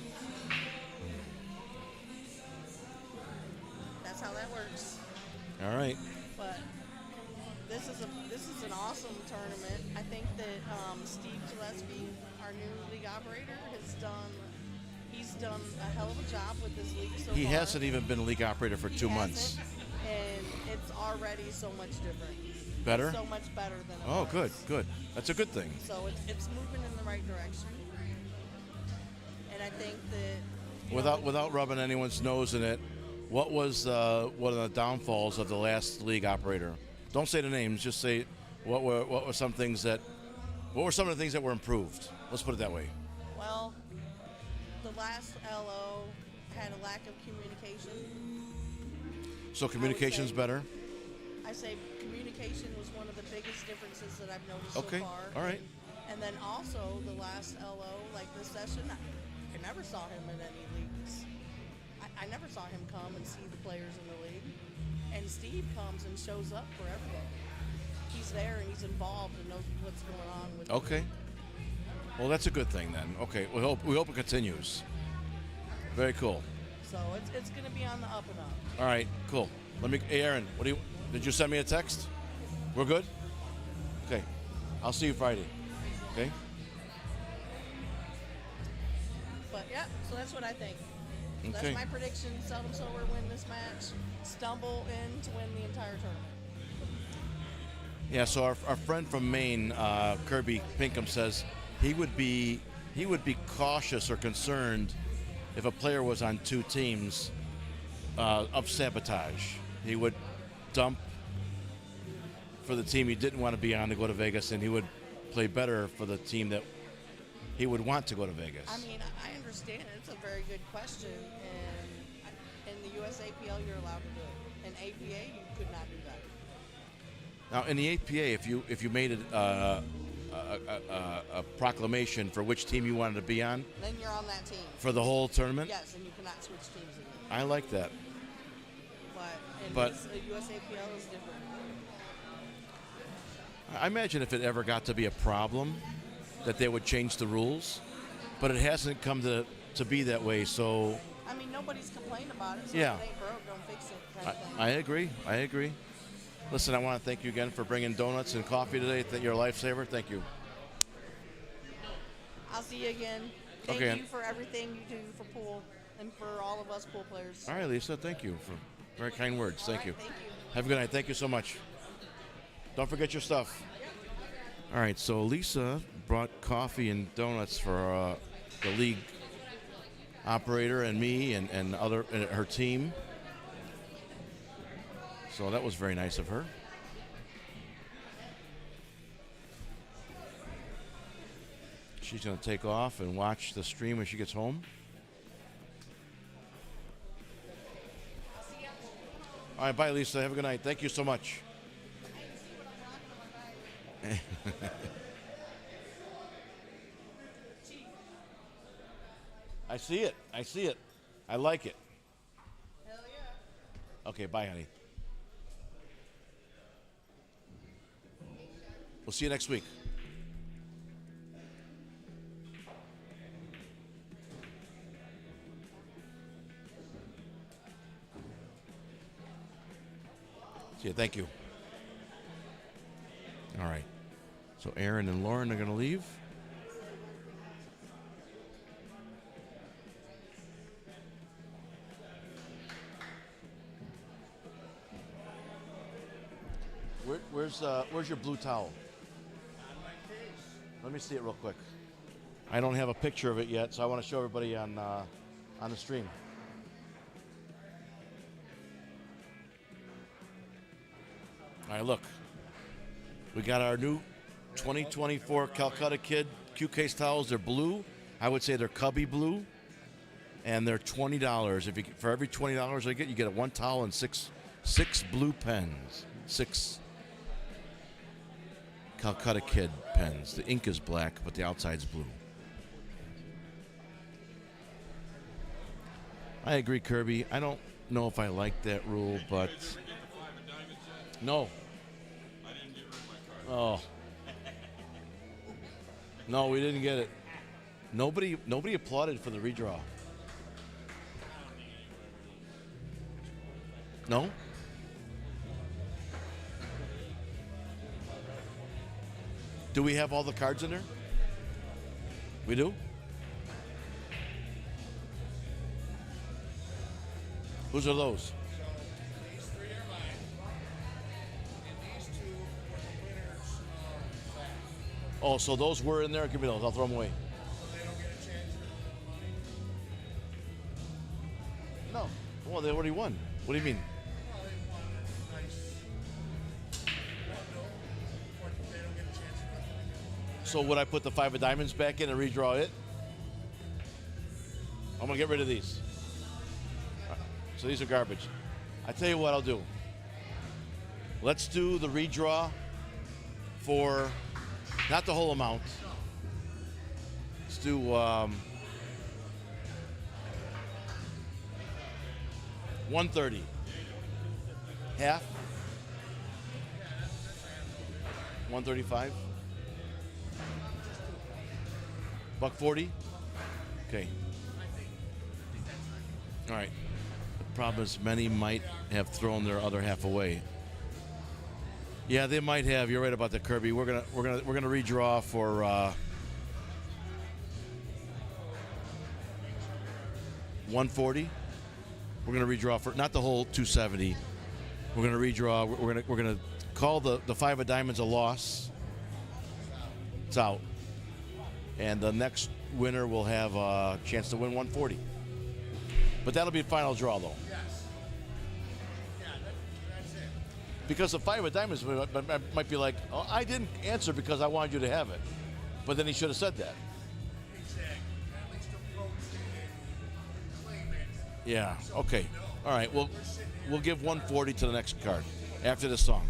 That's how that works. All right. But this is an awesome tournament. I think that Steve Gillespie, our new league operator, he's done a hell of a job with this league so far. He hasn't even been a league operator for 2 months. Hasn't, and it's already so much different. Better? So much better than it Oh, was. good, good. That's a good thing. So it's moving in the right direction. And I think that without rubbing anyone's nose in it, what was one of the downfalls of the last league operator? Don't say the names. Just say what were some things that what were some of the things that were improved. Let's put it that way. Well, the last LO had a lack of communication. So communication's better. I say communication was one of the biggest differences that I've noticed Okay. so far. All right. And then also the last LO, like this session, I never saw him in any leagues. I never saw him come and see the players in the league. And Steve comes and shows up for everything. He's there and he's involved and knows what's going on with the Okay. league. Well, that's a good thing then. Okay. We hope it continues. Very cool. So it's going to be on the up and up. All right. Cool. Hey, Aaron, did you send me a text? We're good? Okay. I'll see you Friday. Okay? But yeah, so that's what I think. So Okay. that's my prediction. Seldom Sober win this match. Stumble in to win the entire tournament. Yeah, so our friend from Maine, Kirby Pinkham, says he would be cautious or concerned if a player was on two teams of sabotage. He would dump for the team he didn't want to be on to go to Vegas, and he would play better for the team that he would want to go to Vegas. I mean, I understand. It's a very good question. And in the USAPL, you're allowed to do it. In APA, you could not do that. Now, in the APA, if you made a proclamation for which team you wanted to be on, Then you're on that team. for the whole tournament, Yes, and you cannot switch teams again. I like that. But USAPL is different. I imagine if it ever got to be a problem, that they would change the rules, but it hasn't come to be that way. So I mean, nobody's complained about it. So Yeah. if it ain't broke, don't fix it. Kind of thing. I agree. Listen, I want to thank you again for bringing donuts and coffee today. You're a lifesaver. Thank you. I'll see you again. Thank Okay. you for everything you do for pool and for all of us pool players. All right, Lisa. Thank you for very kind words. Thank All you. right, thank you. Have a good night. Thank you so much. Don't forget your stuff. All right, so Lisa brought coffee and donuts for the league operator and me and her team. So that was very nice of her. She's going to take off and watch the stream when she gets home. All right, bye, Lisa. Have a good night. Thank you so much. I see it. I like it. Hell yeah. Okay, bye, honey. We'll see you next week. See you. Thank you. All right. So Aaron and Lauren are going to leave. Where's your blue towel? Let me see it real quick. I don't have a picture of it yet, so I want to show everybody on the stream. All right, look. We got our new 2024 Calcutta Kid Q-Case towels. They're blue. I would say they're cubby blue. And they're $20. For every $20 I get, you get a one towel and six blue pens. 6 Calcutta Kid pens. The ink is black, but the outside's blue. I agree, Kirby. I don't know if I like that rule, but no. I didn't get rid of my card. Oh. No, we didn't get it. Nobody applauded for the redraw. No? Do we have all the cards in there? We do? Whose are those? So these 3 are mine, and these 2 were the winners of that. Oh, so those were in there? Give me those. I'll throw them away. So they don't get a chance to earn money. No. Well, they already won. What do you mean? Well, they want a nice bundle, or they don't get a chance for nothing. So would I put the 5 of diamonds back in and redraw it? I'm gonna get rid of these. So these are garbage. I tell you what I'll do. Let's do the redraw for not the whole amount. Let's do 130. Half. 135. $140. Okay. All right. The problem is many might have thrown their other half away. Yeah, they might have. You're right about the Kirby. We're gonna redraw for 140. We're gonna redraw for not the whole 270. We're gonna redraw. We're gonna call the 5 of diamonds a loss. It's out. And the next winner will have a chance to win 140. But that'll be a final draw, though. Yes. Yeah, that's it. Because the 5 of diamonds might be like, oh, I didn't answer because I wanted you to have it. But then he should have said that. Exactly. At least approach it and claim it. Yeah, okay. All right, we'll give 140 to the next card after this song.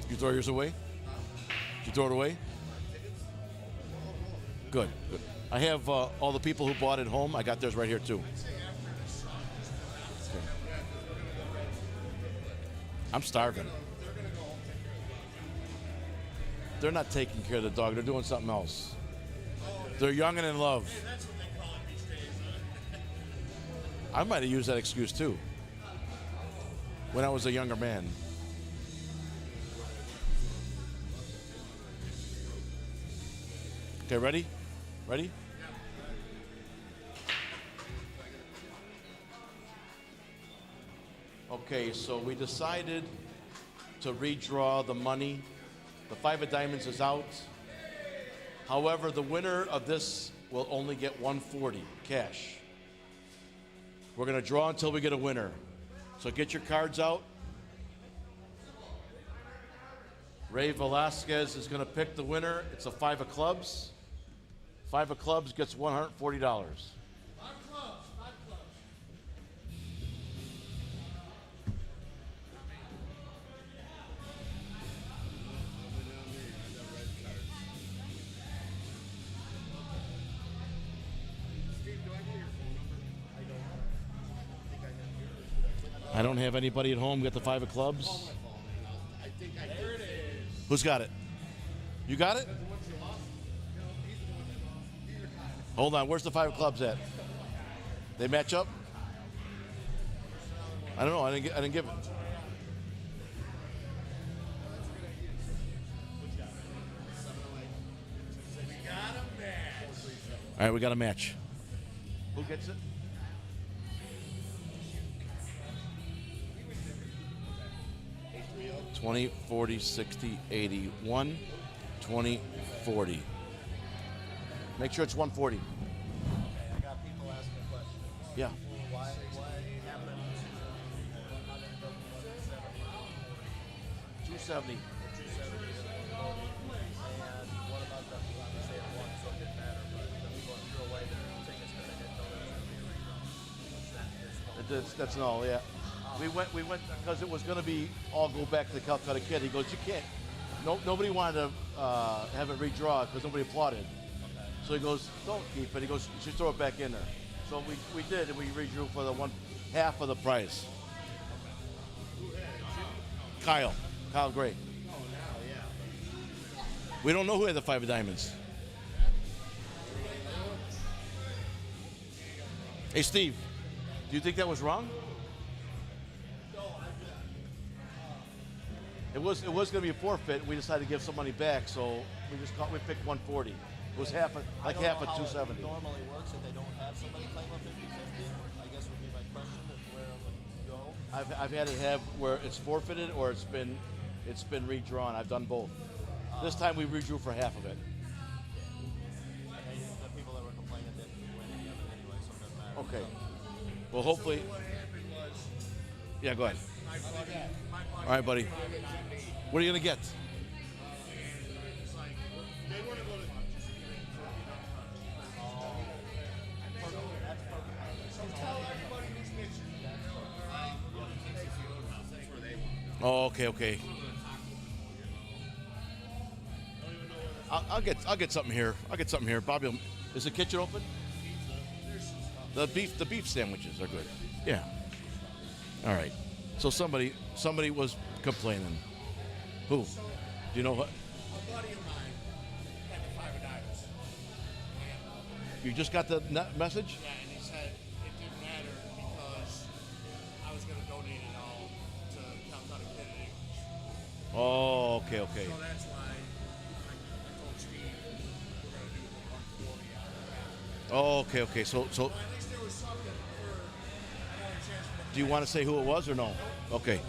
You throw yours away? Did you throw it away? Good, good. I have all the people who bought it home. I got theirs right here, too. Okay. I'm starving. They're not taking care of the dog. They're doing something else. They're young and in love. That's what they call it these days, huh? I might have used that excuse, too, when I was a younger man. Okay, ready? Ready? Okay, so we decided to redraw the money. The 5 of diamonds is out. However, the winner of this will only get 140 cash. We're going to draw until we get a winner. So get your cards out. Ray Velasquez is going to pick the winner. It's a 5 of clubs. 5 of clubs gets $140. 5 clubs. 5 clubs. Steve, do I know your phone number? I don't. I think I have yours. I don't have anybody at home get the 5 of clubs. I think I there it is. Who's got it? You got it? Hold on, where's the 5 of clubs at? They match up? I don't know. I didn't give it. We got a match. All right, we got a match. Who gets it? $20, $40, $60, $80, $1, $20, $40. Make sure it's 140. Okay, I got people asking questions. Yeah. What happened to 270. 270 and what about the say it won, so it didn't matter, but the people that threw away their tickets because they didn't know there was going to be a redraw. That's no, yeah. We went because it was going to be all go back to the Calcutta Kid. He goes, you can't. Nobody wanted to have it redraw because nobody applauded. So he goes, don't keep it. He goes, you should throw it back in there. So we did, and we redrew for the half of the price. Kyle Gray. Oh, now, yeah. We don't know who had the 5 of diamonds. Hey, Steve, do you think that was wrong? It was going to be a forfeit. We decided to give some money back, so we picked 140. It was half of 270. It normally works if they don't have somebody claim a 50-50. I guess would be my question of where it would go. I've had it have where it's forfeited or it's been It's been redrawn. I've done both. This time we redrew for half of it. The people that were complaining didn't win any of it anyway, so it doesn't matter. Okay. Well, hopefully. So what happened was Yeah, go ahead. my buddy, All right, buddy. What are you gonna get? it's like they want to go to so tell everybody who's pitching. Oh, okay. I'll get something here. Bobby, is the kitchen open? The beef sandwiches are good. Yeah. All right. So somebody was complaining. Who? Do you know what? A buddy of mine had the 5 of diamonds. You just got the message? Yeah, and he said it didn't matter because I was going to donate it all to Calcutta Kid in English. Oh, okay. So that's why I told Steve we're going to do the 140 out of that. Oh, okay. So Well, at least there was something for another chance for do you want to say who it was or no? Okay.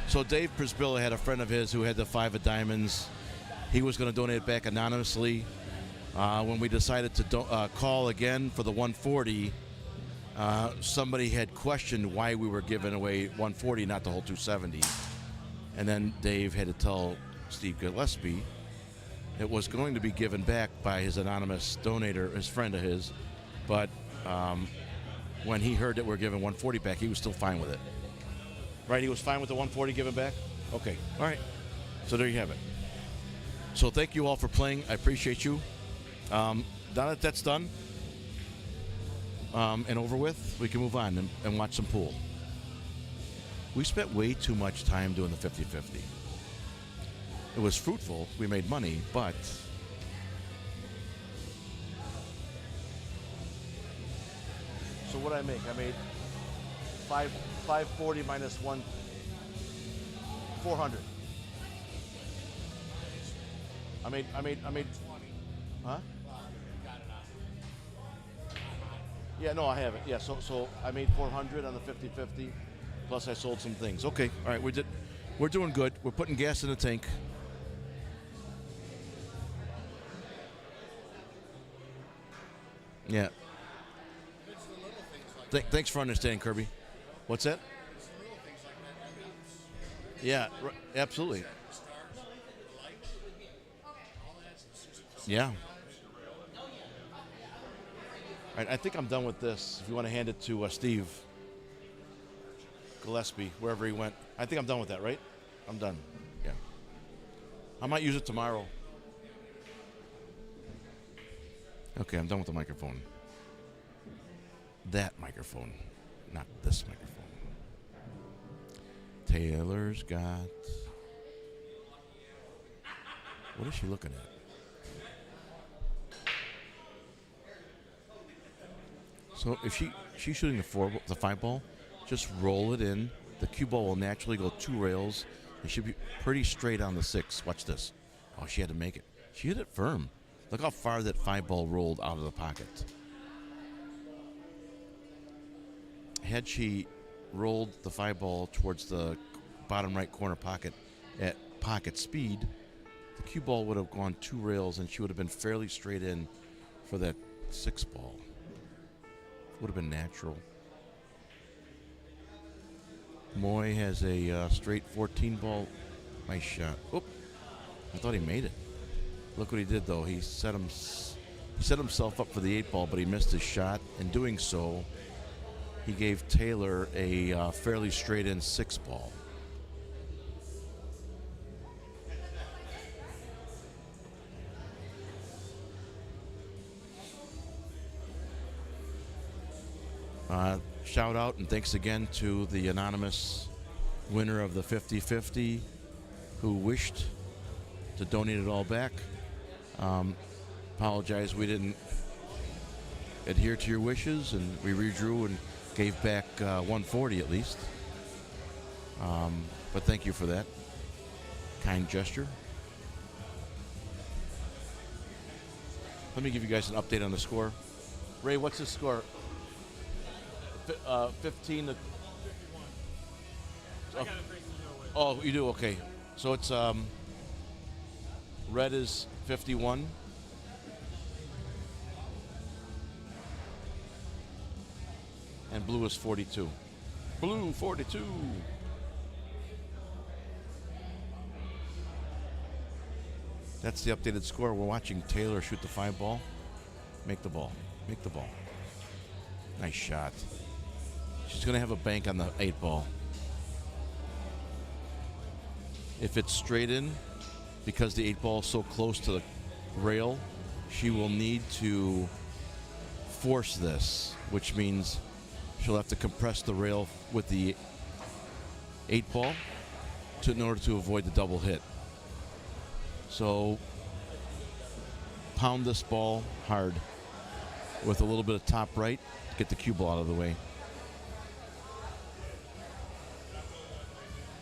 So Dave Prisbilla had a friend of his who had the 5 of diamonds. He was going to donate it back anonymously. When we decided to call again for the 140, somebody had questioned why we were giving away 140, not the whole 270. And then Dave had to tell Steve Gillespie it was going to be given back by his anonymous donator, his friend of his. But when he heard that we're giving 140 back, he was still fine with it. Right? He was fine with the 140 given back? Okay. All right. So there you have it. So thank you all for playing. I appreciate you. Now that that's done and over with, we can move on and watch some pool. We spent way too much time doing the 50-50. It was fruitful. We made money, but so what did I make? I made 540 minus 400. I made huh? Yeah, no, I haven't. Yeah, so I made 400 on the 50-50, plus I sold some things. Okay, all right, we're doing good. We're putting gas in the tank. Yeah. It's the little things like Thanks for understanding, Kirby. What's that? it's the little things like that helps. Yeah, absolutely. The stars, the lights, all that's just Yeah. All right, I think I'm done with this. If you want to hand it to Steve Gillespie, wherever he went. I think I'm done with that, right? I'm done. Yeah. I might use it tomorrow. Okay, I'm done with the microphone. That microphone, not this microphone. Taylor's got... What is she looking at? So if she's shooting the 5 ball, just roll it in. The cue ball will naturally go 2 rails. It should be pretty straight on the 6. Watch this. Oh, she had to make it. She hit it firm. Look how far that 5 ball rolled out of the pocket. Had she rolled the 5 ball towards the bottom right corner pocket at pocket speed, the cue ball would have gone 2 rails and she would have been fairly straight in for that 6 ball. Would have been natural. Moy has a straight 14 ball. Nice shot. Oop. I thought he made it. Look what he did, though. He set himself up for the 8 ball, but he missed his shot. In doing so, he gave Taylor a fairly straight in 6 ball. Shout out and thanks again to the anonymous winner of the 50-50 who wished to donate it all back. Apologize we didn't adhere to your wishes, and we redrew and gave back 140 at least. But thank you for that kind gesture. Let me give you guys an update on the score. Ray, what's the score? 15 to... I got a 3-0 win. Oh, you do? Okay. So it's red is 51. And blue is 42. Blue 42. That's the updated score. We're watching Taylor shoot the 5 ball. Make the ball. Make the ball. Nice shot. She's going to have a bank on the 8 ball. If it's straight in, because the 8 ball is so close to the rail, she will need to force this, which means she'll have to compress the rail with the 8 ball in order to avoid the double hit. So pound this ball hard with a little bit of top right, get the cue ball out of the way.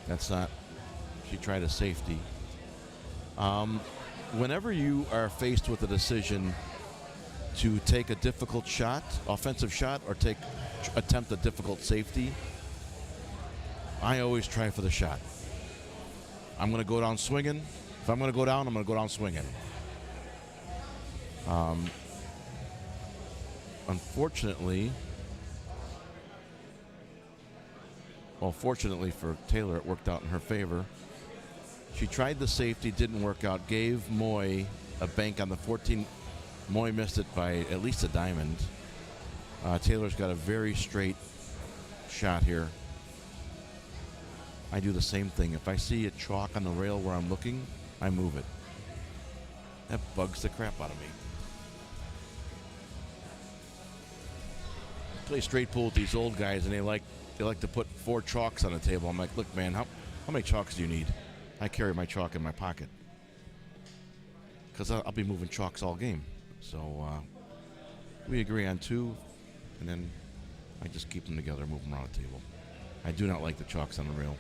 That's not, she tried a safety. Whenever you are faced with a decision to take a difficult shot, offensive shot, or attempt a difficult safety, I always try for the shot. I'm going to go down swinging. If I'm going to go down, I'm going to go down swinging. Unfortunately, well, fortunately for Taylor, it worked out in her favor. She tried the safety, didn't work out, gave Moy a bank on the 14. Moy missed it by at least a diamond. Taylor's got a very straight shot here. I do the same thing. If I see a chalk on the rail where I'm looking, I move it. That bugs the crap out of me. I play straight pool with these old guys, and they like to put 4 chalks on the table. I'm like, look, man, how many chalks do you need? I carry my chalk in my pocket because I'll be moving chalks all game. So we agree on 2, and then I just keep them together, move them around the table. I do not like the chalks on the rail.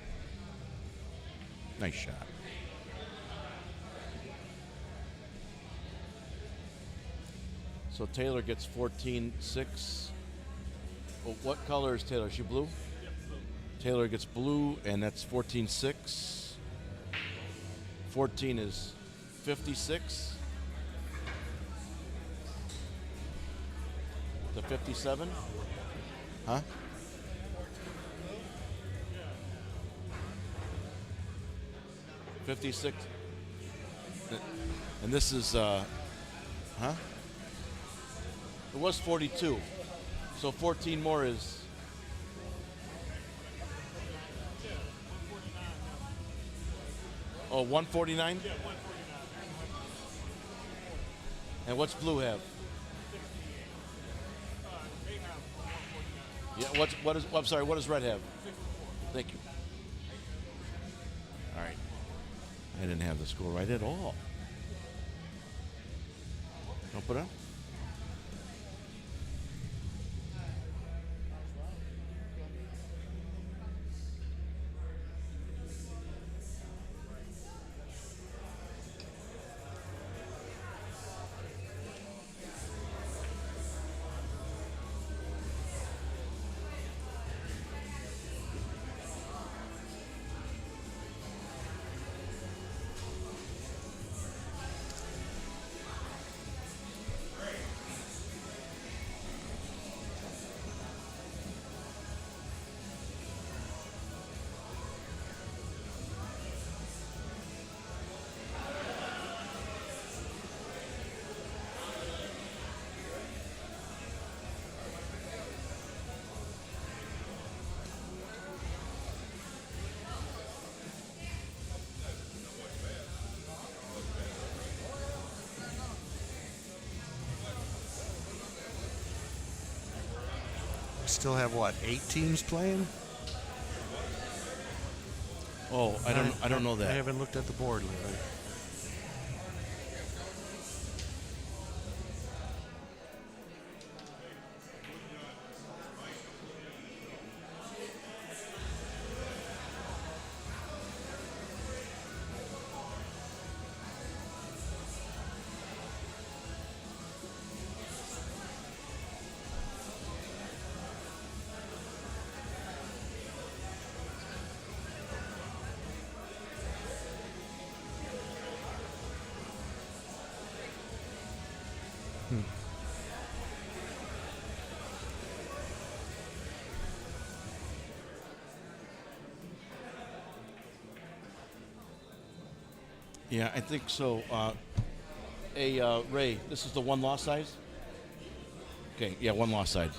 Nice shot. So Taylor gets 14-6. Well, what color is Taylor? Is she blue? Yep, blue. Taylor gets blue, and that's 14-6. 14 is 56 to 57. Huh? Yeah. 56. And this is, huh? It was 42. So 14 more is. Oh, 149? Yeah, 149. And what's blue have? 68. They have 149. Yeah, I'm sorry, what does red have? 64. Thank you. All right. I didn't have the score right at all. Don't put it up. Still have what, 8 teams playing? Oh, I don't know that. I haven't looked at the board lately. Yeah, I think so. Ray, this is the one loss size? Okay, yeah, one loss side.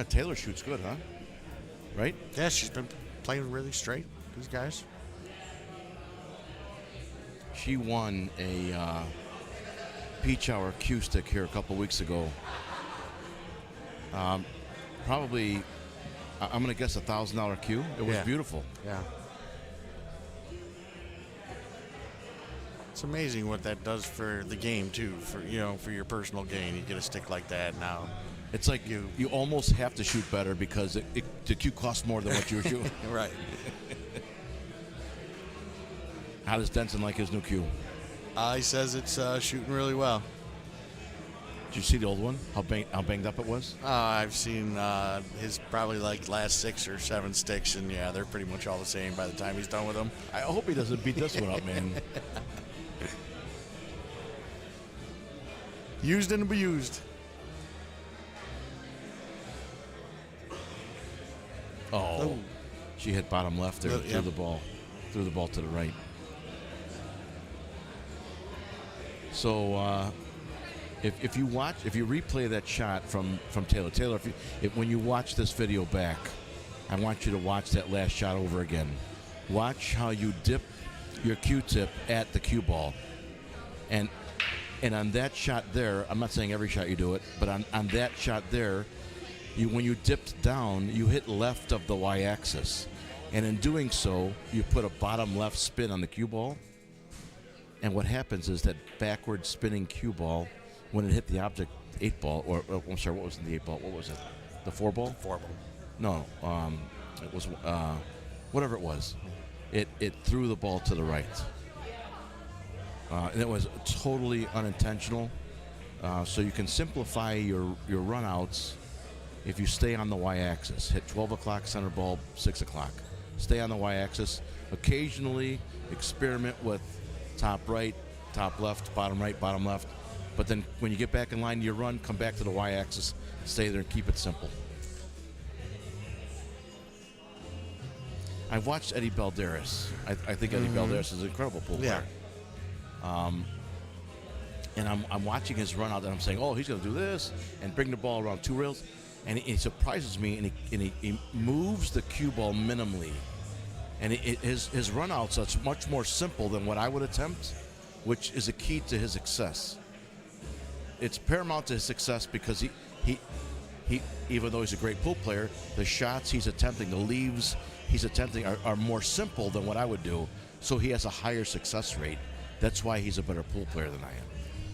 Taylor shoots good, huh? Right? Yeah, she's been playing really straight, these guys. She won a Peach Hour Q stick here a couple weeks ago. Probably, I'm going to guess $1,000 Q. It was beautiful. Yeah. It's amazing what that does for the game too. For your personal gain, you get a stick like that now. It's like you almost have to shoot better because the cue costs more than what you were shooting. Right. How does Denson like his new cue? He says it's shooting really well. Did you see the old one? How banged up it was? I've seen his probably like last 6 or 7 sticks, and yeah, they're pretty much all the same by the time he's done with them. I hope he doesn't beat this one up, man. Used and abused. Oh, she hit bottom left there, threw the ball to the right. So if you replay that shot from Taylor, when you watch this video back, I want you to watch that last shot over again. Watch how you dip your Q-tip at the cue ball, and on that shot there, I'm not saying every shot you do it, but on that shot there, when you dipped down, you hit left of the y-axis. And in doing so, you put a bottom left spin on the cue ball. And what happens is that backward spinning cue ball, when it hit the object 8 ball, or I'm sorry, what was in the 8 ball? What was it? The 4 ball? 4 ball. No, it was whatever it was. It threw the ball to the right. And it was totally unintentional. So you can simplify your runouts if you stay on the y-axis. Hit 12 o'clock center ball, 6 o'clock. Stay on the y-axis. Occasionally experiment with top right, top left, bottom right, bottom left. But then when you get back in line to your run, come back to the y-axis, stay there and keep it simple. I've watched Eddie Balderas. I think Eddie Balderas is an incredible pool player. And I'm watching his run out and I'm saying, oh, he's going to do this and bring the ball around 2 rails. And he surprises me, and he moves the cue ball minimally. And his run outs are much more simple than what I would attempt, which is a key to his success. It's paramount to his success because he even though he's a great pool player, the shots he's attempting, the leaves he's attempting are more simple than what I would do. So he has a higher success rate. That's why he's a better pool player than I am.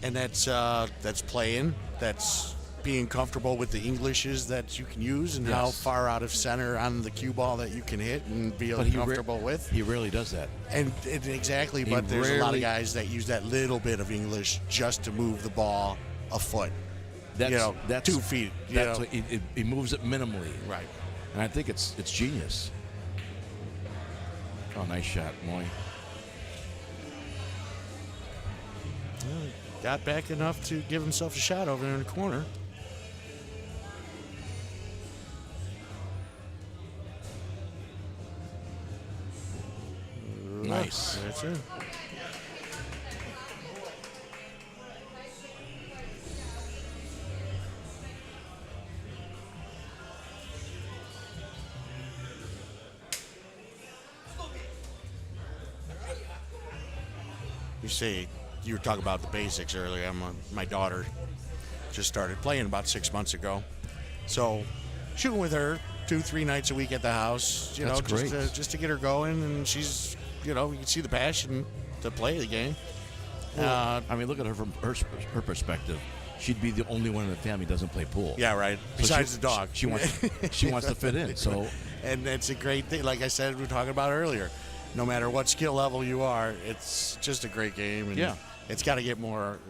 And that's playing. That's being comfortable with the Englishes that you can use and how far out of center on the cue ball that you can hit and be comfortable with. He rarely does that. And exactly, but there's a lot of guys that use that little bit of English just to move the ball a foot. That's 2 feet. He moves it minimally. Right. And I think it's genius. Oh, nice shot, Moy. Got back enough to give himself a shot over there in the corner. Nice. That's it. You say you were talking about the basics earlier. My daughter just started playing about 6 months ago, so shooting with her 2-3 nights a week at the house. That's great. Just to get her going, and she's you can see the passion to play the game. Well, I mean, look at her from her perspective. She'd be the only one in the family who doesn't play pool. Yeah, right. So Besides the dog, she wants to fit in. So, and it's a great thing. Like I said, we were talking about earlier. No matter what skill level you are, it's just a great game. And it's got to get more.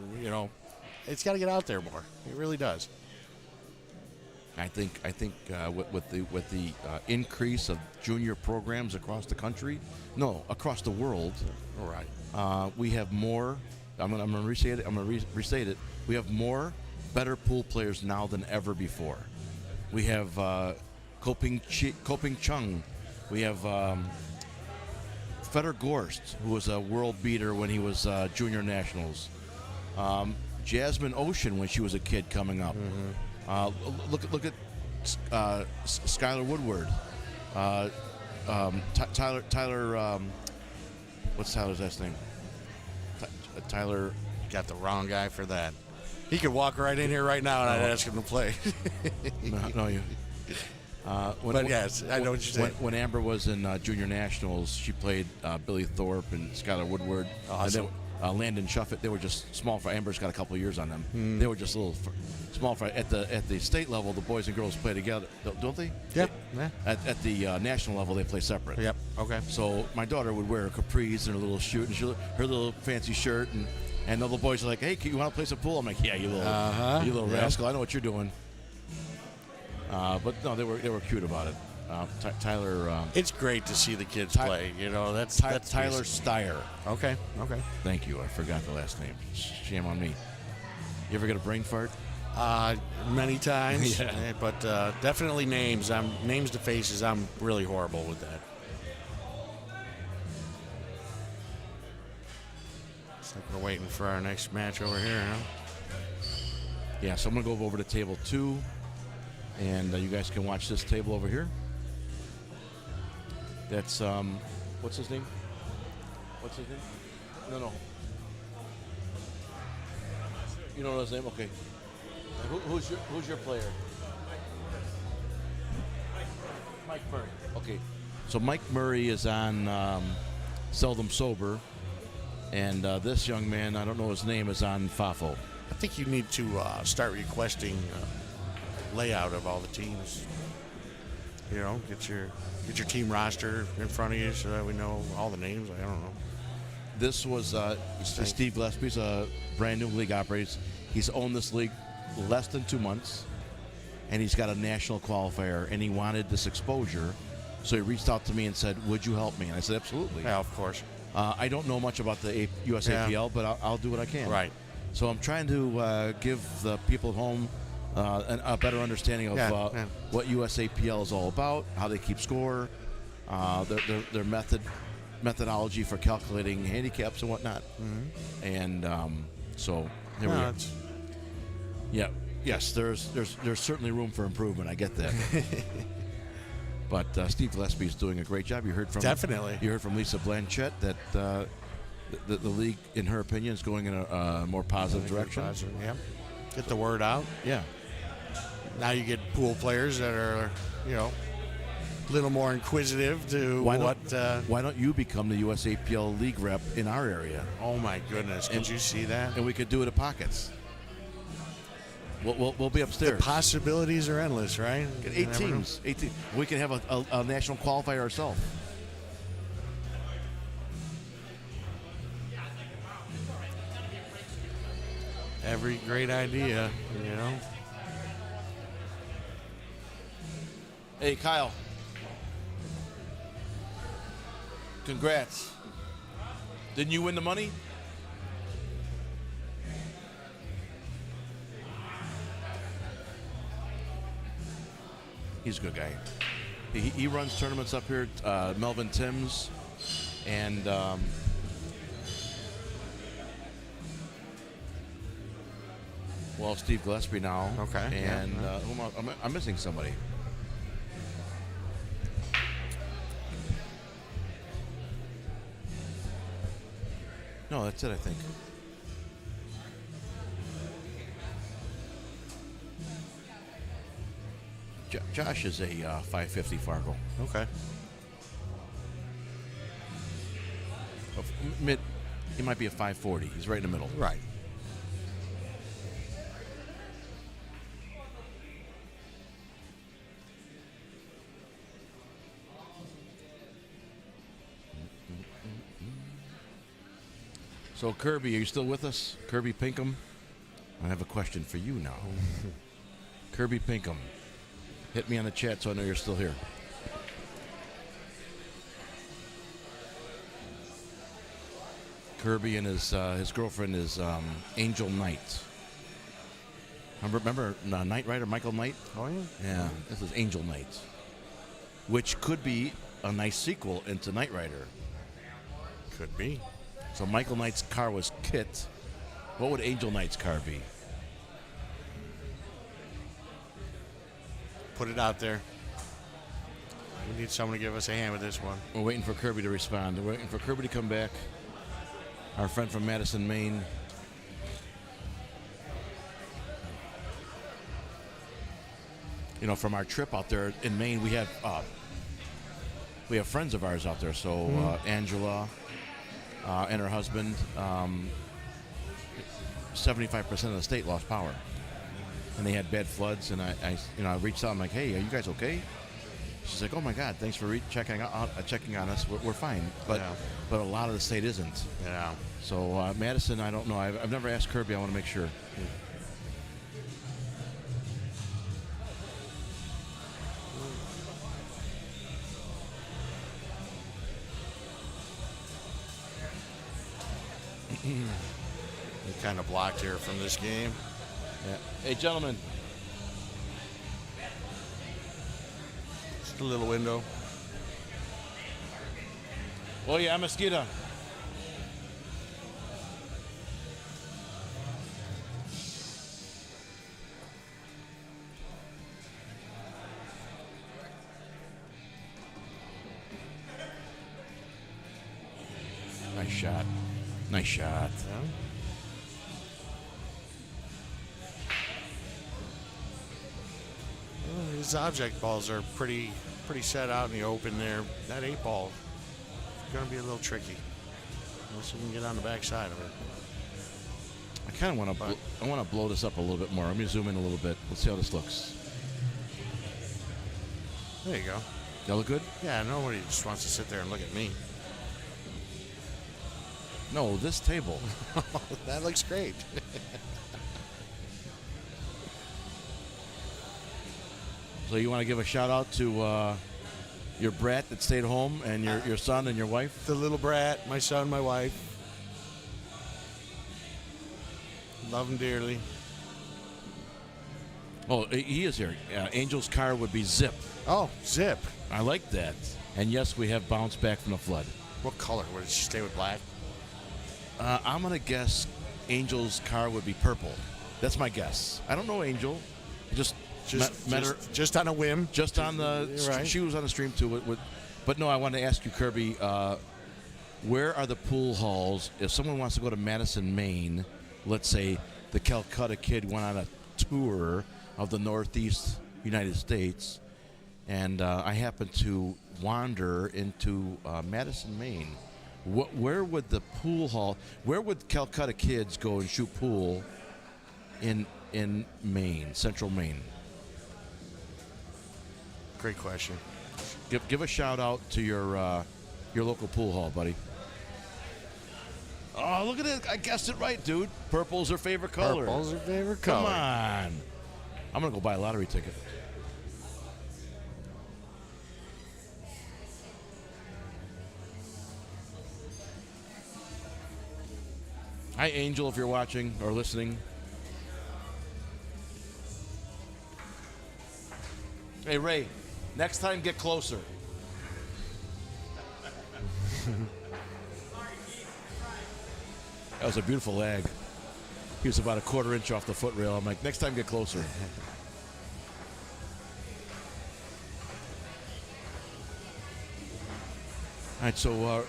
It's got to get out there more. It really does. I think with the increase of junior programs across the country, no, across the world, All right. we have more. I'm gonna restate it. Restate it. We have more better pool players now than ever before. We have Koping Chung. We have Feder Gorst, who was a world beater when he was junior nationals. Jasmine Ocean when she was a kid coming up. Look at Skylar Woodward. Tyler. What's Tyler's last name? Tyler. Got the wrong guy for that. He could walk right in here right now and I'd ask him to play. No, you. But yes, I know what you're saying. When Amber was in junior nationals, she played Billy Thorpe and Skylar Woodward. Awesome. And then, Landon Shuffett. They were just small fry. Amber's got a couple of years on them. They were just a little small fry. At the state level, the boys and girls play together, don't they? Yep. Yeah. At the national level, they play separate. Yep. Okay. So my daughter would wear a capris and her little shoot and her little fancy shirt, and the little boys are like, "Hey, you want to play some pool?" I'm like, "Yeah, you little rascal. I know what you're doing." But no, they were cute about it. Tyler. It's great to see the kids play. You know, that's Tyler Steyer. Okay. Thank you. I forgot the last name. Shame on me. You ever get a brain fart? Many times. Yeah. But definitely names. Names to faces. I'm really horrible with that. Looks like we're waiting for our next match over here, huh? Yeah. So I'm gonna go over to table 2, and you guys can watch this table over here. That's what's his name? No. You don't know his name? Okay. Who's your player? Mike Murray. Okay. So Mike Murray is on Seldom Sober, and this young man, I don't know his name, is on FAFO. I think you need to start requesting layout of all the teams. You know, get your team roster in front of you so that we know all the names. I don't know. This was Steve Gillespie's a brand new league operator. He's owned this league less than 2 months, and he's got a national qualifier, and he wanted this exposure. So he reached out to me and said, "Would you help me?" And I said, "Absolutely." Yeah, of course. I don't know much about the USAPL, but I'll do what I can. Right. So I'm trying to give the people at home a better understanding of what USAPL is all about, how they keep score, their methodology for calculating handicaps and whatnot. And so here we are. Yeah. Yes, there's certainly room for improvement. I get that. But Steve Gillespie is doing a great job. You heard from Lisa Blanchett that the league, in her opinion, is going in a more positive direction. Yeah. Get the word out. Yeah. Now you get pool players that are, a little more inquisitive to why don't you become the USAPL league rep in our area? Oh my goodness! Could you see that? And we could do it at Pockets. We'll be upstairs. The possibilities are endless, right? 8 teams. 8 teams. We can have a national qualifier ourselves. Every great idea, Hey, Kyle. Congrats. Didn't you win the money? He's a good guy. He runs tournaments up here. Melvin Timms and Steve Gillespie now. Okay. And I'm missing somebody. No, that's it, I think. Josh is a 550 Fargo. Okay. He might be a 540. He's right in the middle. Right. So, Kirby, are you still with us? Kirby Pinkham? I have a question for you now. Kirby Pinkham. Hit me on the chat so I know you're still here. Kirby and his girlfriend is Angel Knight. Remember Knight Rider, Michael Knight? Oh, yeah. Yeah, this is Angel Knight, which could be a nice sequel into Knight Rider. Could be. So Michael Knight's car was Kit. What would Angel Knight's car be? Put it out there. We need someone to give us a hand with this one. We're waiting for Kirby to respond. We're waiting for Kirby to come back. Our friend from Madison, Maine. You know, from our trip out there in Maine, we have friends of ours out there. So Angela and her husband, 75% of the state lost power, and they had bad floods. And I reached out. I'm like, hey, are you guys okay? She's like, oh my God, thanks for checking on us. We're fine, but a lot of the state isn't. Yeah. So Madison, I don't know. I've never asked Kirby. I want to make sure. We're kind of blocked here from this game. Yeah. Hey, gentlemen. Just a little window. Oh yeah, mosquito. Nice shot. Nice shot. Yeah. Well, these object balls are pretty set out in the open there. That 8-ball is going to be a little tricky. Unless you can get on the back side of it. I kind of want to blow this up a little bit more. Let me zoom in a little bit. Let's see how this looks. There you go. That look good? Yeah, nobody just wants to sit there and look at me. No, this table. That looks great. So you want to give a shout out to your brat that stayed home and your son and your wife? The little brat, my son, my wife. Love him dearly. Oh, he is here. Angel's car would be Zip. Oh, Zip. I like that. And yes, we have bounced back from the flood. What color? Would she stay with black? I'm going to guess Angel's car would be purple. That's my guess. I don't know Angel. Just on a whim. Just on the... Right. She was on the stream too. But no, I wanted to ask you, Kirby, where are the pool halls? If someone wants to go to Madison, Maine, let's say the Calcutta kid went on a tour of the Northeast United States, and I happened to wander into Madison, Maine. Where would the pool hall? Where would Calcutta kids go and shoot pool in Maine, Central Maine? Great question. Give a shout out to your local pool hall, buddy. Oh, look at it! I guessed it right, dude. Purple's her favorite color. Purple's her favorite color. Come on! I'm gonna go buy a lottery ticket. Hi, Angel, if you're watching or listening. Hey, Ray, next time get closer. That was a beautiful lag. He was about a quarter inch off the foot rail. I'm like, next time get closer. All right, so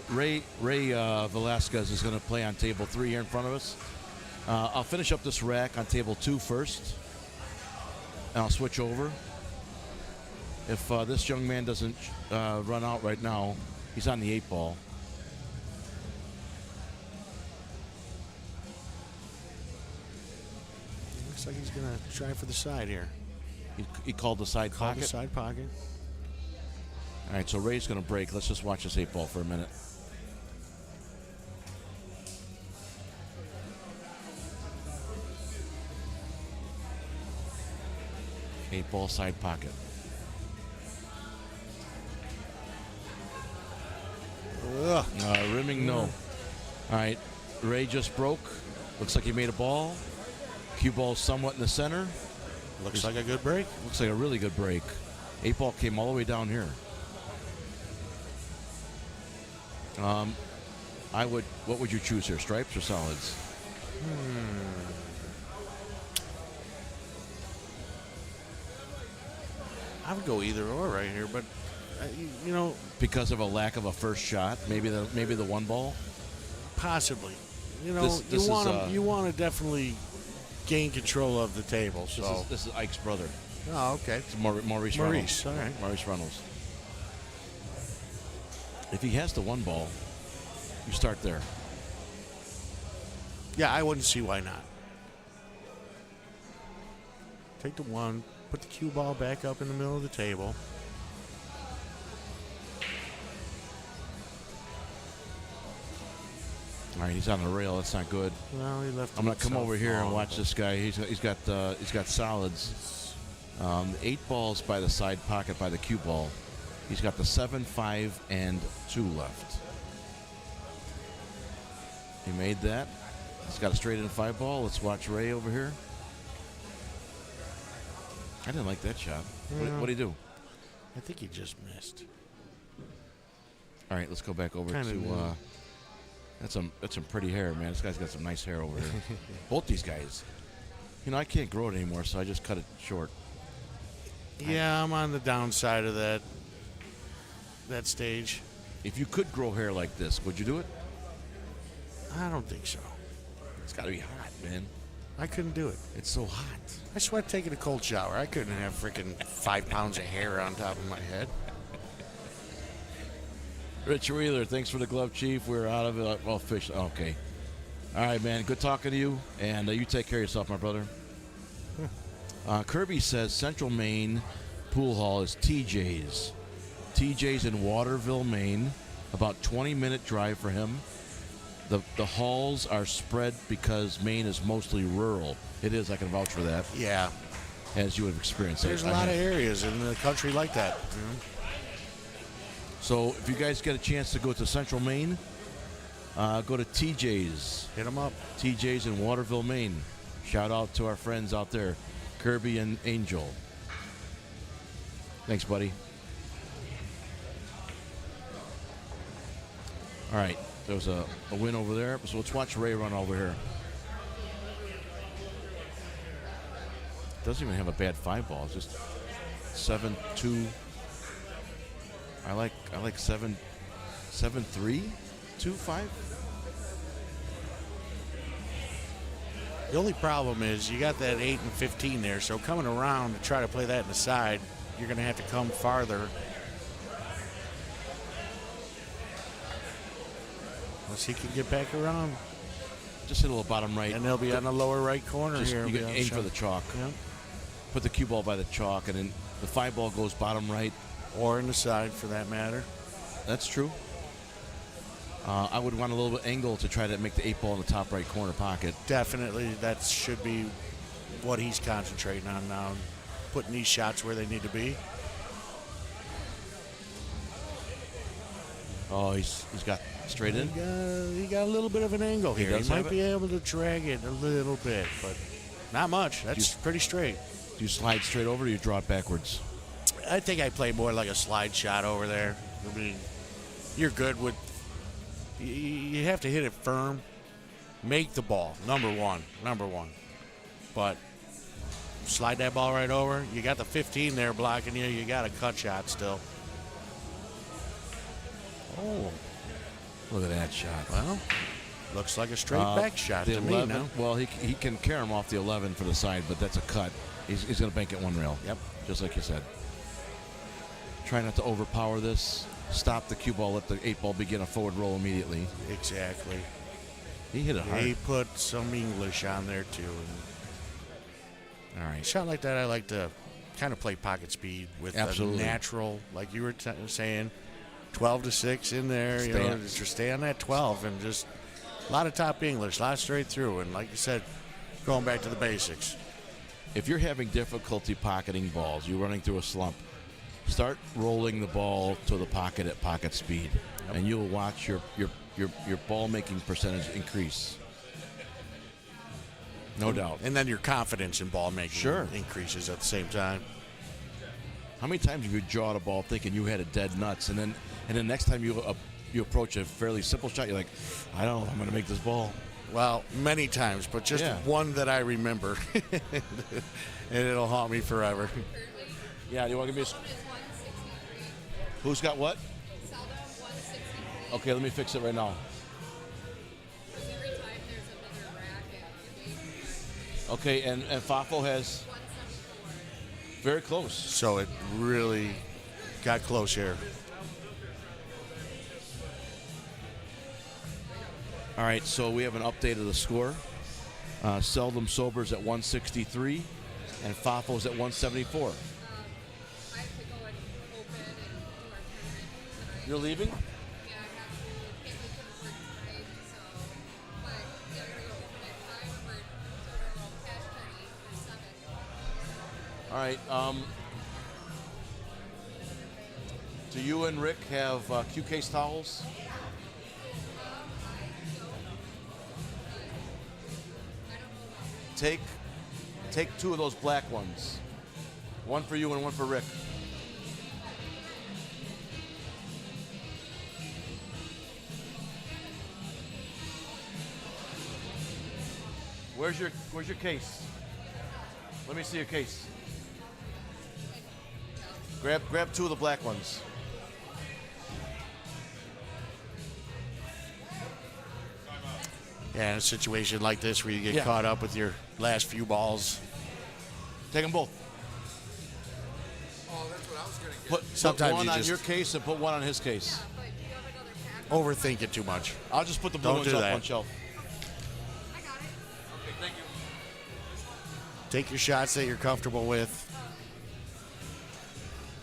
Ray Velasquez is going to play on table 3 here in front of us. I'll finish up this rack on table 2 first, and I'll switch over. If this young man doesn't run out right now, he's on the 8-ball. Looks like he's going to try for the side here. He called the side pocket? The side pocket. All right, so Ray's going to break. Let's just watch this 8-ball for a minute. 8-ball side pocket. Ugh. Rimming, no. All right, Ray just broke. Looks like he made a ball. Cue ball somewhat in the center. Looks like a good break. Looks like a really good break. 8-ball came all the way down here. What would you choose here, stripes or solids? I would go either or right here, but you know, Because of a lack of a first shot, maybe the 1-ball. possibly. You know, This you want to definitely gain control of the table. So, This is Ike's brother. oh, okay. It's Maurice Reynolds. Maurice, all right. Maurice Reynolds. If he has the 1-ball, you start there. Yeah, I wouldn't see why not. Take the 1, put the cue ball back up in the middle of the table. All right, he's on the rail. That's not good. Well, he left. I'm gonna come himself over here and long, watch but- this guy. He's got solids. 8 balls by the side pocket by the cue ball. He's got the 7, 5, and 2 left. He made that. He's got a straight in 5-ball. Let's watch Ray over here. I didn't like that shot. What did he do? I think he just missed. All right, let's go back over Kinda to. new. That's some pretty hair, man. This guy's got some nice hair over here. Both these guys. You know, I can't grow it anymore, so I just cut it short. Yeah, I'm on the downside of that stage. If you could grow hair like this, would you do it? I don't think so. It's got to be hot, man. I couldn't do it. It's so hot. I sweat taking a cold shower. I couldn't have freaking 5 pounds of hair on top of my head. Rich Wheeler, thanks for the glove, Chief. We're out of it. Well, fish. Okay. All right, man. Good talking to you. And you take care of yourself, my brother. Kirby says Central Maine Pool Hall is TJ's. TJ's in Waterville, Maine. About 20-minute drive for him. The halls are spread because Maine is mostly rural. It is. I can vouch for that. Yeah. As you would have experienced. There's a lot of areas in the country like that. So if you guys get a chance to go to Central Maine, go to TJ's. Hit them up. TJ's in Waterville, Maine. Shout out to our friends out there, Kirby and Angel. Thanks, buddy. All right, there was a win over there. So let's watch Ray run over here. Doesn't even have a bad 5-ball. It's just 7-2. I like 7-3, 2-5. The only problem is you got that 8 and 15 there, so coming around to try to play that in the side, you're going to have to come farther. Unless he can get back around. Just hit a little bottom right. And they'll be on the lower right corner Just, here. you can aim for the chalk. Yep. Put the cue ball by the chalk, and then the 5-ball goes bottom right. Or in the side, for that matter. That's true. I would want a little bit angle to try to make the 8-ball in the top right corner pocket. Definitely, that should be what he's concentrating on now. Putting these shots where they need to be. Oh, he's got straight in. He got a little bit of an angle here. He does might have be able to drag it a little bit, but not much. That's pretty straight. Do you slide straight over or do you draw it backwards? I think I play more like a slide shot over there. I mean, you're good with. You have to hit it firm. Make the ball. Number one. But slide that ball right over. You got the 15 there blocking you. You got a cut shot still. Oh, look at that shot. Well, looks like a straight back shot the to 11, me now. Well, he can carry him off the 11 for the side, but that's a cut. He's going to bank it one rail. Yep. Just like you said. Try not to overpower this. Stop the cue ball. Let the 8-ball begin a forward roll immediately. Exactly. He hit it hard. He put some English on there, too. All right. A shot like that, I like to kind of play pocket speed with a natural, like you were saying, 12 to 6 in there. Just stay on that 12 and just a lot of top English, a lot straight through. And like you said, going back to the basics. if you're having difficulty pocketing balls, you're running through a slump, start rolling the ball to the pocket at pocket speed, and you'll watch your ball making percentage increase. No doubt. And then your confidence in ball making increases at the same time. How many times have you jawed a ball thinking you had a dead nuts, and then next time you approach a fairly simple shot, you're like, I don't know if I'm going to make this ball. Well, many times, but just one that I remember, and it'll haunt me forever. Yeah, do you want to give me a... Who's got what? Okay, let me fix it right now. Okay, and Fafo has very close. So it really got close here. All right, so we have an update of the score. Seldom Sober's at 163, and Fafo's at 174. You're leaving? All right. Do you and Rick have Q-Case towels? Take 2 of those black ones. One for you and one for Rick. Where's your case? Let me see your case. Grab 2 of the black ones. Yeah, in a situation like this where you get caught up with your last few balls. Take them both. Oh, that's what I was going to get. Sometimes put one you on just your case and put one on his case. overthink it too much. I'll just put the blue Don't ones do up that. on shelf. Okay, thank you. Take your shots that you're comfortable with.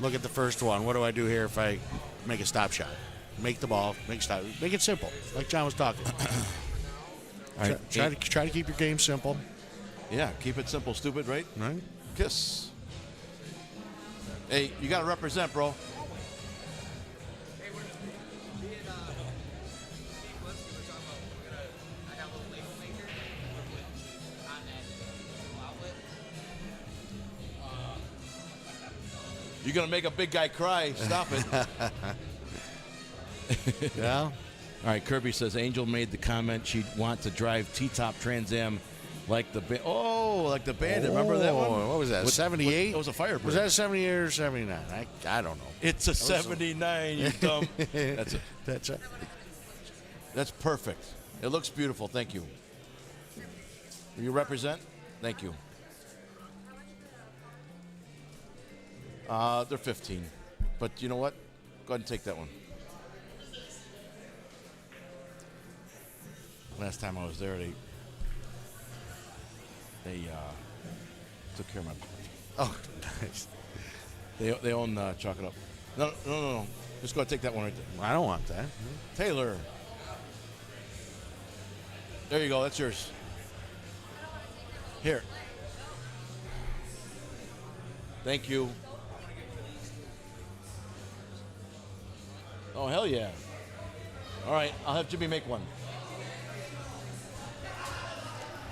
Look at the first one. What do I do here if I make a stop shot? Make the ball, make a stop. Make it simple, like John was talking. All right. Try to keep your game simple. Yeah, keep it simple, stupid, right? Right. Kiss. Hey, you got to represent, bro. Hey, me and Steve Gillespie were talking about I got a little label maker on that little outlet. You're going to make a big guy cry. Stop it. Yeah. All right, Kirby says Angel made the comment she'd want to drive T-top Trans Am like the like the Bandit. Remember that one? What was that? 78? It was a Firebird. Was that a 78 or 79? I don't know. It's a 79, you dumb. That's it. That's it. That's perfect. It looks beautiful. Thank you. Will you represent? Thank you. They're 15. But you know what? Go ahead and take that one. Last time I was there, they took care of my. Oh, nice. They own Chalk It Up. No. Just go ahead and take that one right there. I don't want that. Taylor. There you go. That's yours. Here. Thank you. Oh, hell yeah. All right. I'll have Jimmy make one.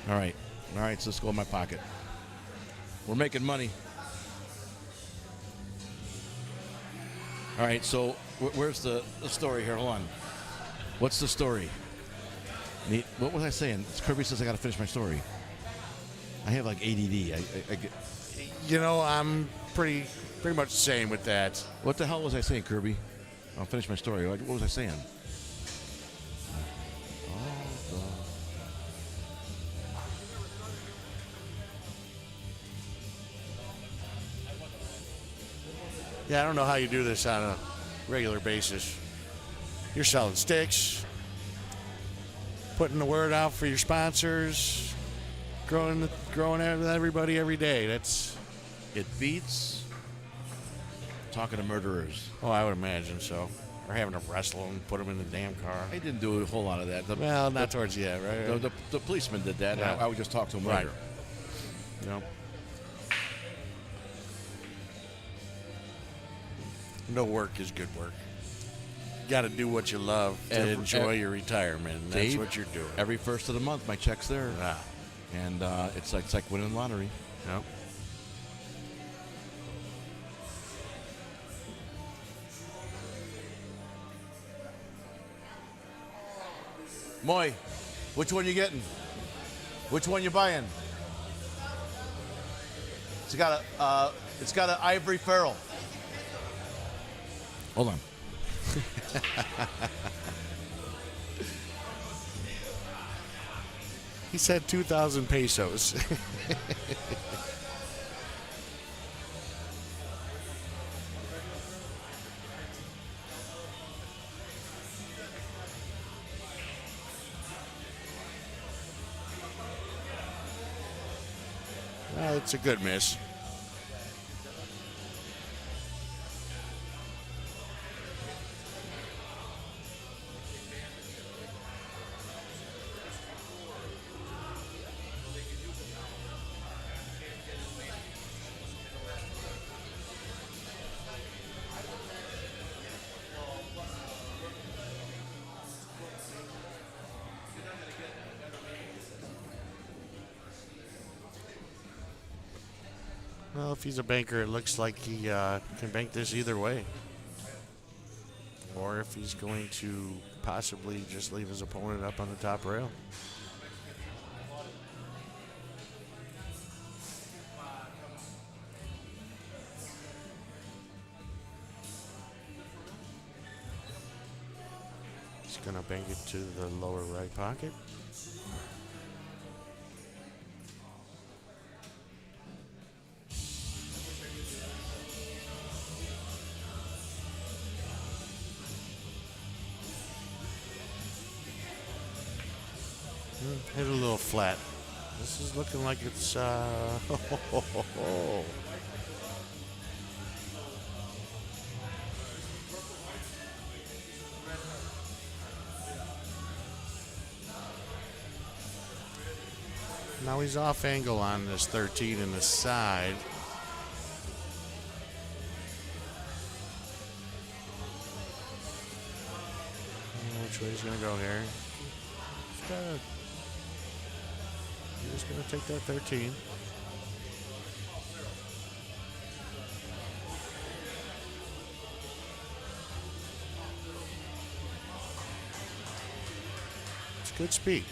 All right, so let's go in my pocket. We're making money. All right, so where's the story here? Hold on. What's the story? What was I saying? Kirby says I got to finish my story. I have like ADD. I get. You know, I'm pretty much the same with that. What the hell was I saying, Kirby? I'll finish my story. What was I saying? Yeah, I don't know how you do this on a regular basis. You're selling sticks, putting the word out for your sponsors, growing with everybody every day. It beats talking to murderers. Oh, I would imagine so. Or having to wrestle and put them in the damn car. I didn't do a whole lot of that. Not towards you, right? The policeman did that. Yeah. I would just talk to him Right. later. Yep. No work is good work. You got to do what you love to enjoy your retirement. And that's Dave, what you're doing. Every first of the month, my check's there. Ah. And it's like winning the lottery. Yep. Moy, which one you getting? Which one you buying? It's got an ivory ferrule. Hold on. He said 2,000 pesos. Well, it's a good miss. Well, if he's a banker, it looks like he can bank this either way. Or if he's going to possibly just leave his opponent up on the top rail. He's going to bank it to the lower right pocket. Hit a little flat. This is looking like it's Now he's off angle on this 13 in the side. Which way he's gonna go here? He's just going to take that 13. It's good speed.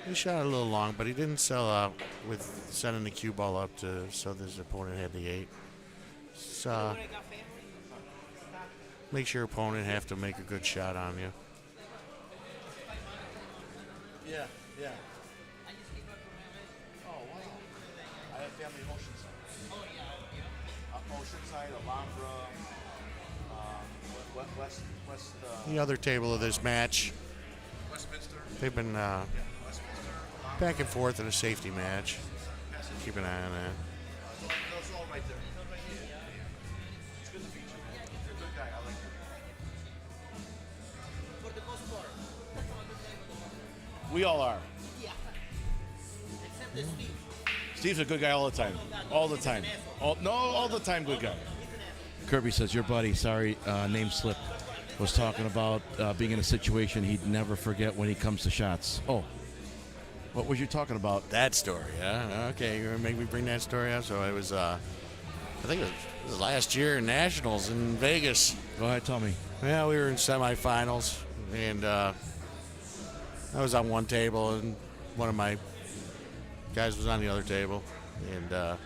He shot a little long, but he didn't sell out with sending the cue ball up so his opponent had the 8. So, makes your opponent have to make a good shot on you. Yeah. Oh, wow. I have family in Oceanside. Oh, yeah. Oceanside, Alhambra, West. The other table of this match, Westminster. they've been back and forth in a safety match. Keep an eye on that. That's all right there. It's good to meet you. You're a good guy. I like you. We all are. Steve's a good guy all the time. All the time. All the time good guy. Kirby says, your buddy, sorry, name slip, was talking about being in a situation he'd never forget when he comes to shots. Oh. What was you talking about? That story, yeah. Okay, you're going to make me bring that story up? So it was, I think it was last year in Nationals in Vegas. Go ahead, tell me. Yeah, we were in semifinals, and I was on one table, and one of my guys was on the other table, and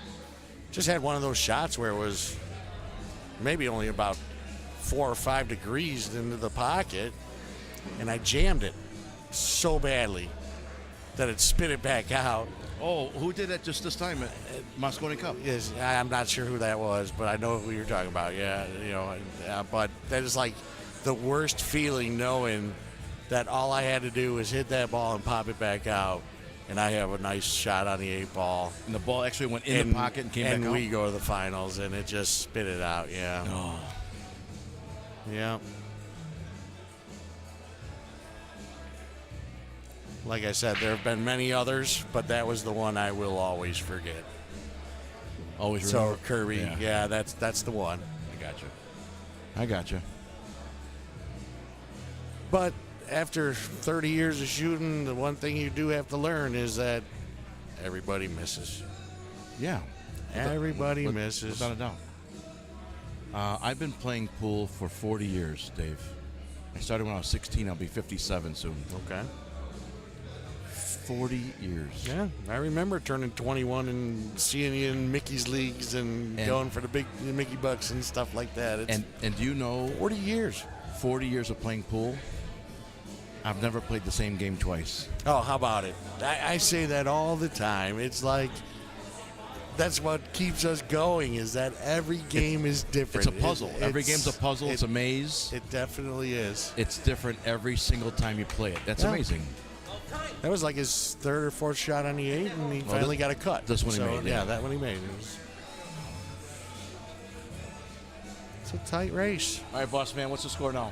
just had one of those shots where it was maybe only about 4 or 5 degrees into the pocket, and I jammed it so badly that it spit it back out. Oh, who did that just this time at Moscone Cup? Yes, I'm not sure who that was, but I know who you're talking about. Yeah, but that is like the worst feeling, knowing that all I had to do was hit that ball and pop it back out, and I have a nice shot on the 8 ball. And the ball actually went in the pocket and came back out? And we go to the finals, and it just spit it out, yeah. Oh. Yeah. Like I said, there have been many others, but that was the one I will always forget. Always So remember. Kirby, yeah, that's the one. I got you. But after 30 years of shooting, the one thing you do have to learn is that everybody misses. Yeah. Everybody misses. Without a doubt. I've been playing pool for 40 years, Dave. I started when I was 16. I'll be 57 soon. Okay. 40 years. Yeah, I remember turning 21 and seeing you in Mickey's leagues and going for the big Mickey bucks and stuff like that. It's and do you know 40 years. 40 years of playing pool. I've never played the same game twice. Oh, how about it? I say that all the time. It's like that's what keeps us going is that every game is different. It's a puzzle. Every game's a puzzle. It's a maze. It definitely is. It's different every single time you play it. That's amazing. That was like his 3rd or 4th shot on the 8, and he finally got a cut. This one he made. Yeah, that one he made. It's a tight race. All right, boss man, what's the score now?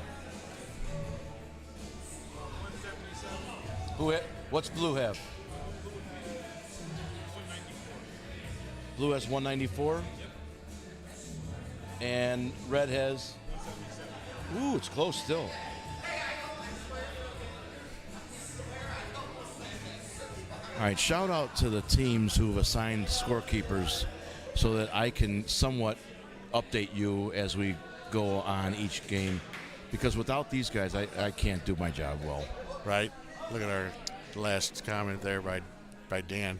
What's blue have? Blue has 194. And red has. Ooh, it's close still. All right, shout out to the teams who have assigned scorekeepers so that I can somewhat update you as we go on each game. Because without these guys, I can't do my job well. Right? Look at our last comment there by Dan.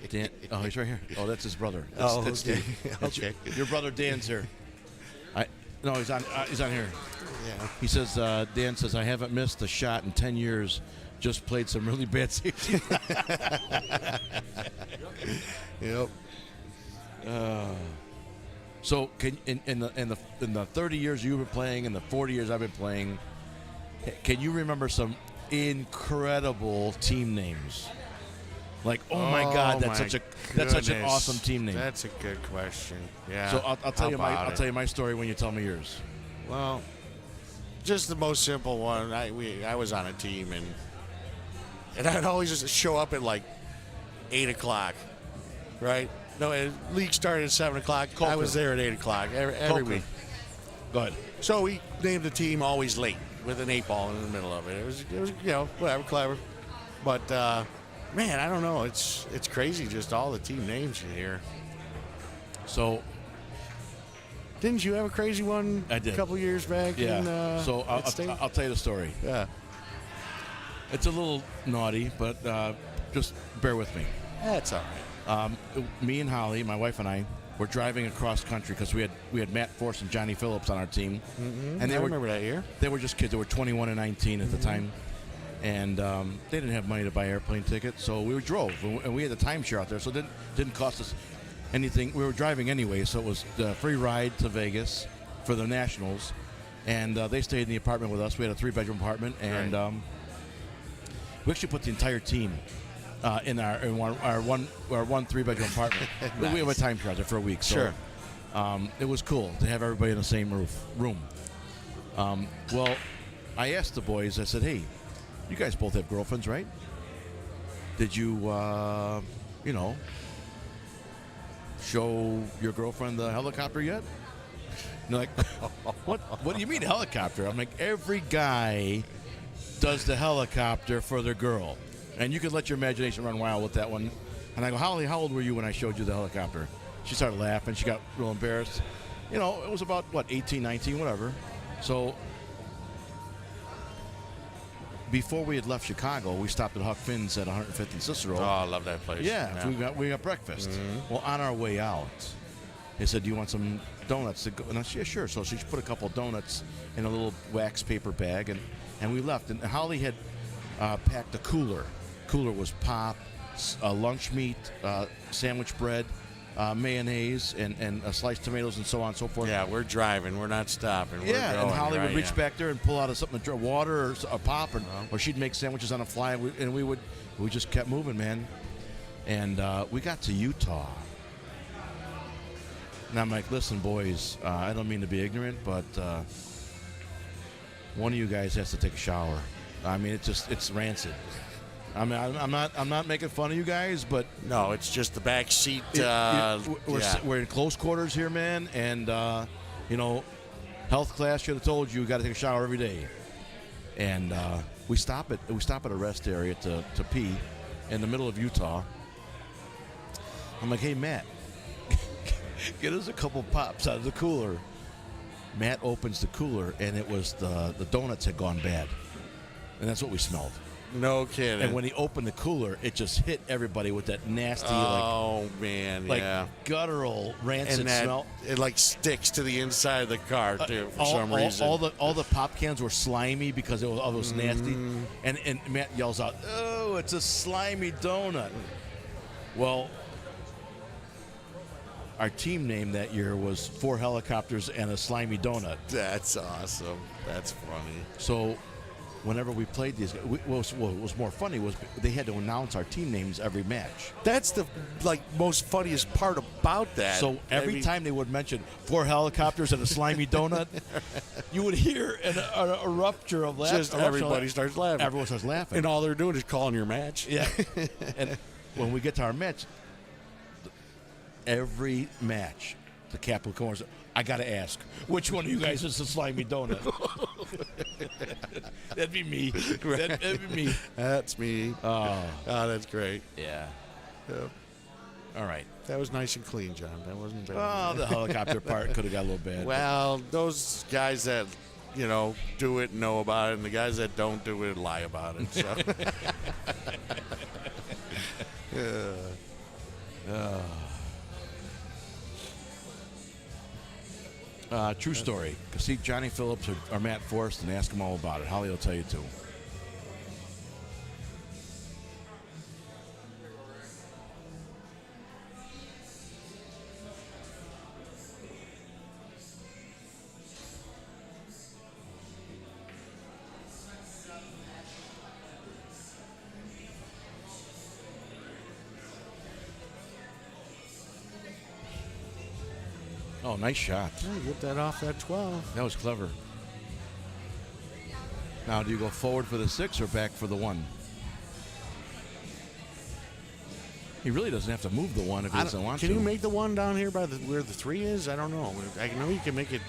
Dan, oh, he's right here. Oh, that's his brother. That's okay. Okay. Your brother Dan's here. No, he's on here. Yeah. He says, Dan says, I haven't missed a shot in 10 years. Just played some really bad safety. Yep. So, in the 30 years you've been playing and the 40 years I've been playing, can you remember some incredible team names? Like, oh my God, that's such an awesome team name. That's a good question. Yeah. So I'll tell you my story when you tell me yours. Well, just the most simple one. I was on a team and I'd always just show up at like 8 o'clock, right? No, league started at 7 o'clock. I was there at 8 o'clock every week. Go ahead. So we named the team always late with an 8 ball in the middle of it. It was whatever, clever. But man, I don't know. It's crazy just all the team names you hear. So didn't you have a crazy one I did. a couple years back? Yeah. So I'll tell you the story. Yeah. It's a little naughty, but just bear with me. That's all right. Me and Holly, my wife and I, were driving across country because we had Matt Force and Johnny Phillips on our team. Mm-hmm. And I remember that year. They were just kids. They were 21 and 19 at the time. And they didn't have money to buy airplane tickets, so we drove. And we had a timeshare out there, so it didn't cost us anything. We were driving anyway, so it was the free ride to Vegas for the Nationals. And they stayed in the apartment with us. We had a 3-bedroom apartment, and we actually put the entire team in our one 3-bedroom apartment. Nice. We have a timeshare out there for a week. So, sure. It was cool to have everybody in the same room. Well, I asked the boys, I said, hey, you guys both have girlfriends, right? Did you, show your girlfriend the helicopter yet? And they're like, what do you mean helicopter? I'm like, every guy does the helicopter for their girl. And you can let your imagination run wild with that one. And I go, Holly, how old were you when I showed you the helicopter? She started laughing. She got real embarrassed. It was about, 18, 19, whatever. So before we had left Chicago, we stopped at Huck Finn's at 150th and Cicero. Oh, I love that place. Yeah. We got breakfast. Mm-hmm. Well, on our way out, they said, do you want some donuts to go? And I said, yeah, sure. So she put a couple donuts in a little wax paper bag, and we left. And Holly had packed a cooler. Cooler was pop, lunch meat, sandwich bread, mayonnaise and sliced tomatoes and so on and so forth. Yeah, we're driving. We're not stopping. We're Yeah, going, and Holly right, would reach yeah. back there and pull out something to drink, water or a pop, or she'd make sandwiches on the fly, and we just kept moving, man. And we got to Utah. And I'm like, listen, boys, I don't mean to be ignorant, but one of you guys has to take a shower. I mean, it's rancid. I mean, I'm not making fun of you guys, but no, it's just the back seat. We're in close quarters here, man, and health class should have told you got to take a shower every day. And we stop at a rest area to pee in the middle of Utah. I'm like, hey, Matt, get us a couple pops out of the cooler. Matt opens the cooler, and it was the donuts had gone bad, and that's what we smelled. No kidding. And when he opened the cooler, it just hit everybody with that nasty, guttural, rancid and that, smell. It like sticks to the inside of the car too for some reason. All the pop cans were slimy because it was nasty. And Matt yells out, "Oh, it's a slimy donut!" Well, our team name that year was 4 helicopters and a slimy donut. That's awesome. That's funny. So whenever we played these, what was more funny was they had to announce our team names every match. That's the most funniest part about that. So every time they would mention 4 helicopters and a slimy donut, you would hear a rupture of laughter. Just everybody starts laughing. Everyone starts laughing. And all they're doing is calling your match. Yeah. And when we get to our match, every match, the captain will come over and say, I got to ask, which one of you guys is the slimy donut? That'd be me. That'd be me. That's me. Oh, that's great. Yeah. Yep. All right. That was nice and clean, John. That wasn't bad. Oh, the helicopter part could have got a little bad. Well, those guys that, do it and know about it, and the guys that don't do it lie about it. So. True story. See Johnny Phillips or Matt Forrest and ask them all about it. Holly will tell you too. Oh, nice shot. Yeah, get that off that 12. That was clever. Now, do you go forward for the 6 or back for the 1? He really doesn't have to move the 1 if he doesn't want to. Can you make the 1 down here by where the 3 is? I don't know. I know you can make it.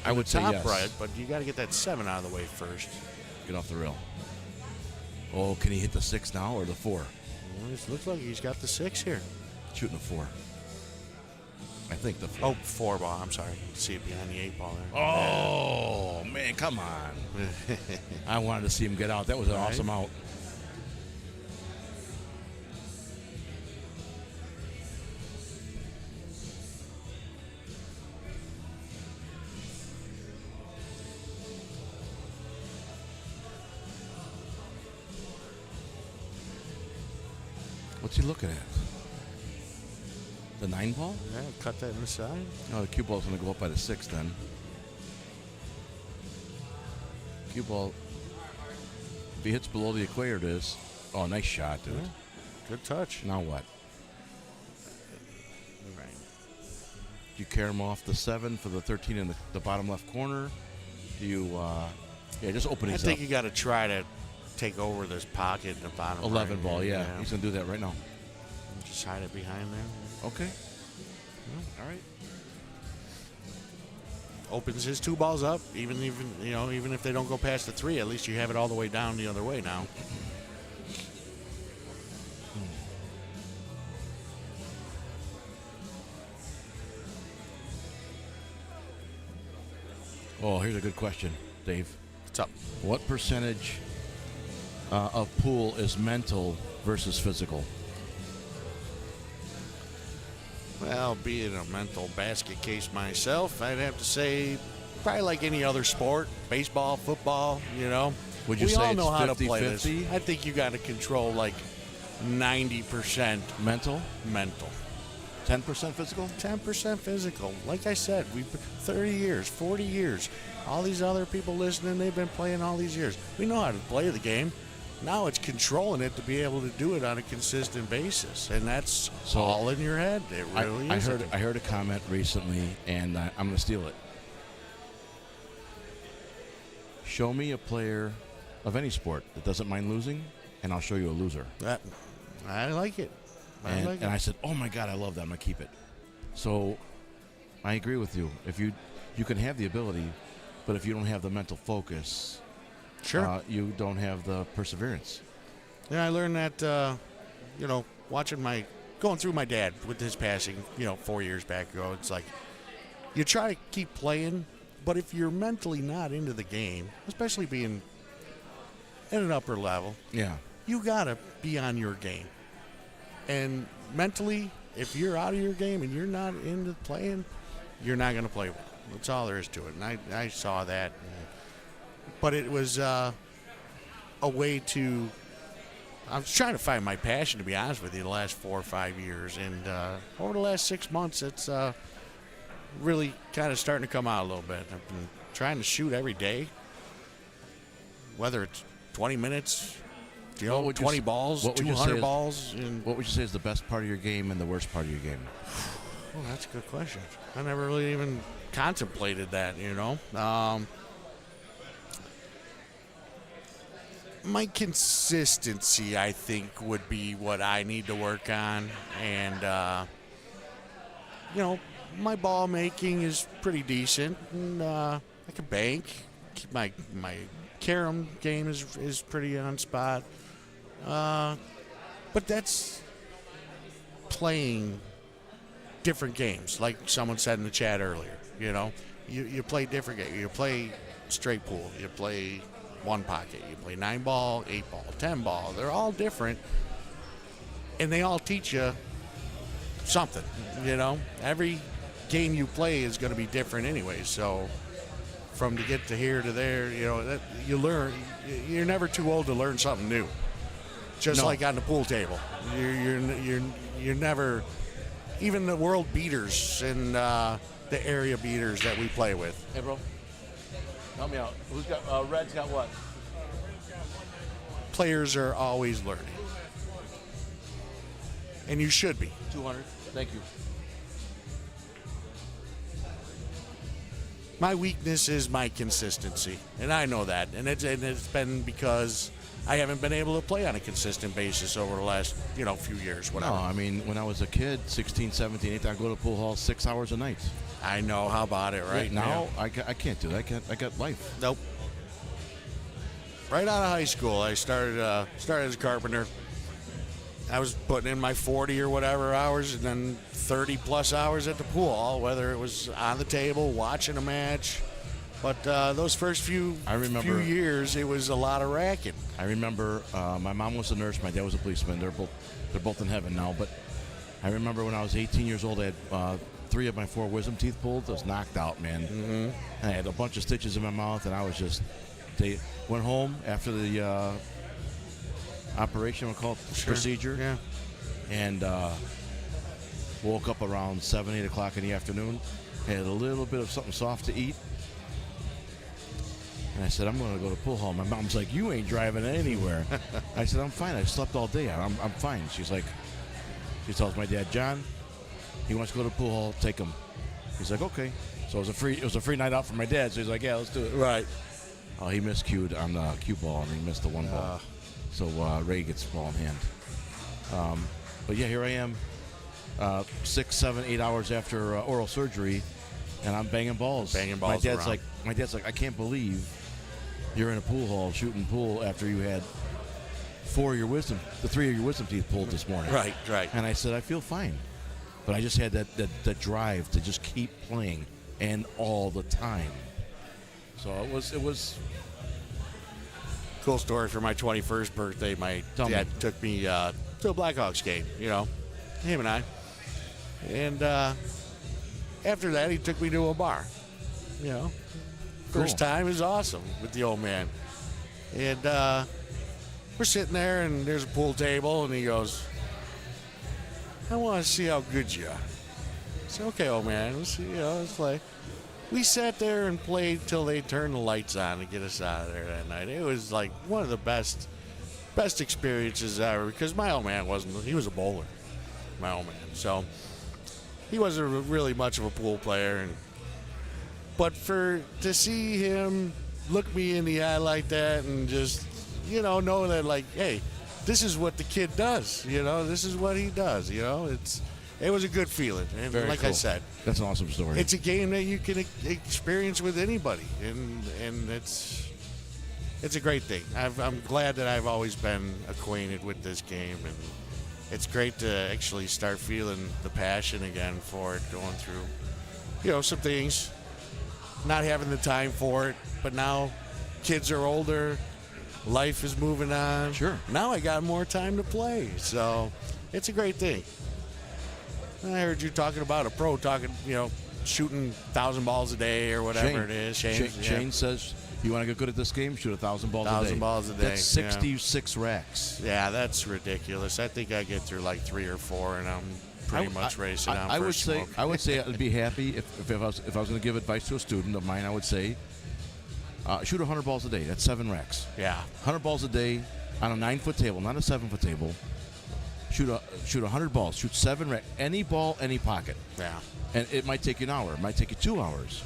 I would say yes. Right, but you got to get that 7 out of the way first. Get off the rail. Oh, can he hit the 6 now or the 4? Well, it looks like he's got the 6 here. Shooting the 4. I think the 4. Oh, 4 ball. I'm sorry. You can see it behind the 8 ball there. Oh, man, come on. I wanted to see him get out. That was an awesome out. What's he looking at? The 9 ball? Yeah, cut that inside. No, the cue ball's going to go up by the 6 then. Cue ball, if he hits below the equator, it is. Oh, nice shot, dude. Yeah. Good touch. Now what? Right. Do you carry him off the 7 for the 13 in the bottom left corner? Do you, just open his up. I think you got to try to take over this pocket in the bottom 11 right. ball, yeah. He's going to do that right now. Just hide it behind there. Okay. Yeah. All right. Opens his 2 balls up, even if they don't go past the 3, at least you have it all the way down the other way now. Oh, here's a good question, Dave. What's up? What percentage of pool is mental versus physical? Well, being a mental basket case myself, I'd have to say probably like any other sport, baseball, football, Would you we say all it's know how 50, to play 50? this. I think you got to control like 90% mental. Mental. 10% physical? 10% physical. Like I said, we've been 30 years, 40 years. All these other people listening, they've been playing all these years. We know how to play the game. Now it's controlling it to be able to do it on a consistent basis, and that's all in your head. It really is. I heard a comment recently, and I'm going to steal it. Show me a player of any sport that doesn't mind losing, and I'll show you a loser. I like it. And I said, oh my God, I love that. I'm going to keep it. So I agree with you. If you can have the ability, but if you don't have the mental focus, sure, you don't have the perseverance. Yeah, I learned that, going through my dad with his passing, 4 years back ago. It's like you try to keep playing, but if you're mentally not into the game, especially being at an upper level, you got to be on your game. And mentally, if you're out of your game and you're not into playing, you're not going to play well. That's all there is to it. And I saw that. But it was a way to... I was trying to find my passion, to be honest with you, the last 4 or 5 years. And over the last 6 months, it's really kind of starting to come out a little bit. I've been trying to shoot every day, whether it's 20 minutes... 20 balls, 200 balls. What would you say is the best part of your game and the worst part of your game? Well, that's a good question. I never really even contemplated that, My consistency, I think, would be what I need to work on. And, my ball making is pretty decent. And, I can bank. Keep my carom game is pretty on spot. But that's playing different games, like someone said in the chat earlier. You play different games. You play straight pool. You play one pocket. You play 9-ball, 8-ball, 10-ball. They're all different, and they all teach you something. Every game you play is going to be different anyway. So from to get to here to there, that you learn. You're never too old to learn something new. Just like on the pool table, you're never, even the world beaters and the area beaters that we play with. Hey, bro, help me out. Who's got Red's got what? Players are always learning, and you should be. 200. Thank you. My weakness is my consistency, and I know that, and it's been because I haven't been able to play on a consistent basis over the last, few years, whatever. No, I mean, when I was a kid, 16, 17, 18, I'd go to pool hall 6 hours a night. I know. How about it, right? Now, I can't do that. I got life. Nope. Right out of high school, I started as a carpenter. I was putting in my 40 or whatever hours, and then 30-plus hours at the pool hall, whether it was on the table, watching a match. But those first few years, it was a lot of racking. I remember my mom was a nurse, my dad was a policeman. They're both in heaven now. But I remember when I was 18 years old, I had 3 of my 4 wisdom teeth pulled. I was knocked out, man. Mm-hmm. I had a bunch of stitches in my mouth, and I was just... They went home after the operation, we'll call it procedure. Yeah. And woke up around 7, 8 o'clock in the afternoon. Had a little bit of something soft to eat. And I said, I'm going to go to pool hall. My mom's like, you ain't driving anywhere. I said, I'm fine. I slept all day. I'm fine. She tells my dad, John, he wants to go to pool hall. Take him. He's like, okay. So it was a free night out for my dad. So he's like, yeah, let's do it. Right. Oh, he miscued on the cue ball, and he missed the 1 ball. So Ray gets the ball in hand. But yeah, here I am, 6, 7, 8 hours after oral surgery, and I'm banging balls. My dad's like, I can't believe you're in a pool hall shooting pool after you had 3 of your wisdom teeth pulled this morning. Right. And I said, I feel fine, but I just had that drive to just keep playing and all the time. So it was cool story. For my 21st birthday, my dad took me to a Blackhawks game, him and I. And after that, he took me to a bar. First time is awesome with the old man. And we're sitting there, and there's a pool table, and he goes, I want to see how good you are. I said, okay, old man, let's see, let's play. We sat there and played till they turned the lights on to get us out of there that night. It was like one of the best experiences ever, because my old man he was a bowler, my old man. So he wasn't really much of a pool player. But to see him look me in the eye like that and just, know that, like, hey, this is what the kid does, this is what he does, it was a good feeling. And Very like cool. I said, That's an awesome story. it's a game that you can experience with anybody, and it's a great thing. I'm glad that I've always been acquainted with this game, and it's great to actually start feeling the passion again for it, going through, some things, not having the time for it, but now kids are older, life is moving on. Sure. Now I got more time to play, so it's a great thing. I heard you talking about a pro shooting 1,000 balls a day or whatever it is. Shane says, you want to get good at this game? Shoot 1,000 balls a day. 1,000 balls a day. That's 66 racks. Yeah, that's ridiculous. I think I get through like 3 or 4, and I'm pretty much racing on first smoke. I would say I'd be happy if I was going to give advice to a student of mine. I would say shoot 100 balls a day. That's 7 racks. Yeah, 100 balls a day on a 9-foot table, not a 7-foot table. Shoot 100 balls. Shoot 7 racks. Any ball, any pocket. Yeah. And it might take you an hour. It might take you 2 hours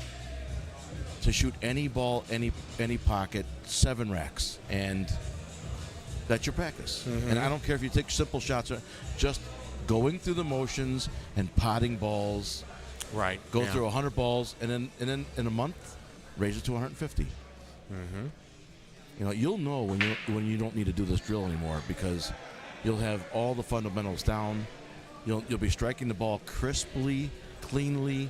to shoot any ball, any pocket, 7 racks, and that's your practice. Mm-hmm. And I don't care if you take simple shots, just going through the motions and potting balls. Right. Go through 100 balls, and then in a month, raise it to 150. Mm-hmm. You'll know when you don't need to do this drill anymore, because you'll have all the fundamentals down. You'll be striking the ball crisply, cleanly.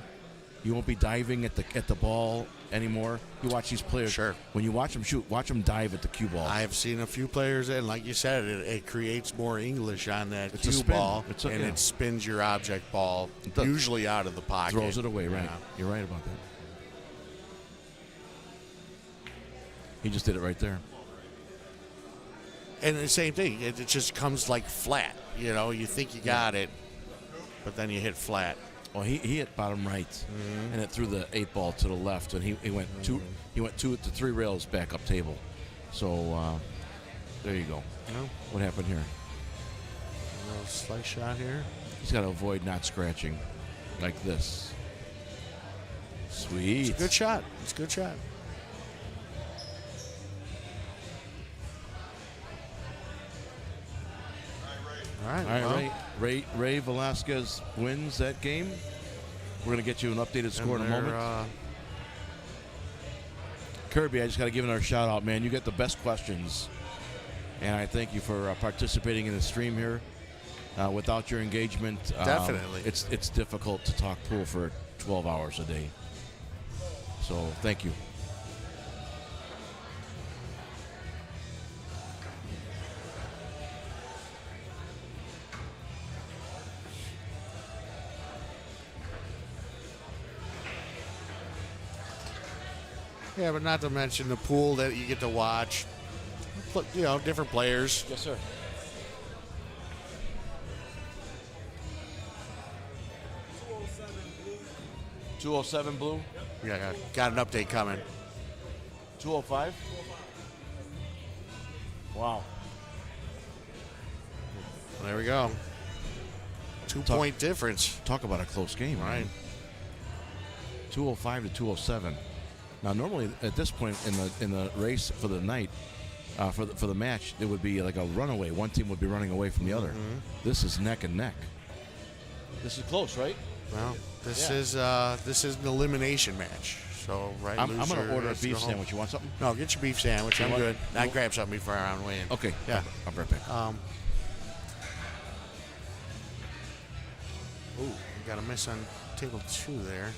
You won't be diving at the ball anymore. You watch these players. Sure. When you watch them shoot, watch them dive at the cue ball. I have seen a few players, and like you said, it creates more English on that It's a cue spin. ball, It's a- and yeah. it spins your object ball does. usually out of the pocket. Throws it away, right? Yeah. You're right about that. He just did it right there. And the same thing, it just comes like flat. You think you got it, but then you hit flat. Well, he hit bottom right, and it threw the 8 ball to the left, and he went 2 to 3 rails back up table. So there you go. What happened here? A little slice shot here. He's got to avoid not scratching, like this. Sweet. It's a good shot. It's a good shot. All right. All right, Ray Velasquez wins that game. We're going to get you an updated score in a moment. Kirby, I just got to give it our shout out, man. You get the best questions, and I thank you for participating in the stream here. Without your engagement, Definitely, it's difficult to talk pool for 12 hours a day. So thank you. Yeah, but not to mention the pool that you get to watch. Different players. Yes, sir. $207 blue. Yeah, got an update coming. 205. Wow. There we go. 2-point difference. Talk about a close game, right? 205 to 207. Now, normally at this point in the race for the night, for the match, it would be like a runaway. One team would be running away from the other. This is neck and neck. This is close, right? Well, this is an elimination match. So I'm going to order a beef sandwich. You want something? No, get your beef sandwich. I'm good. I grab something before I'm weighing. Okay. Yeah. I'll be right back. Ooh, got a miss on table 2 there.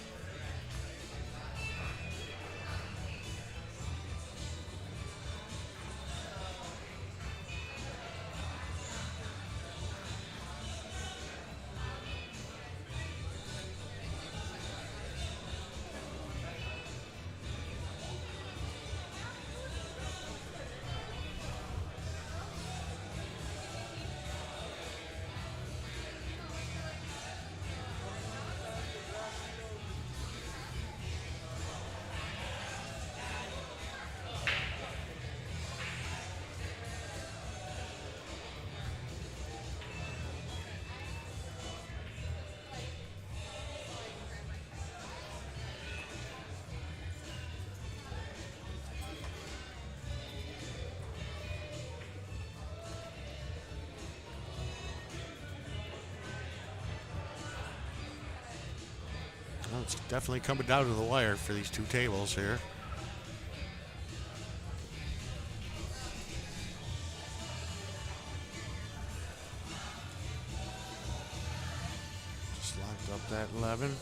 it's definitely coming down to the wire for these two tables here. Just locked up that 11.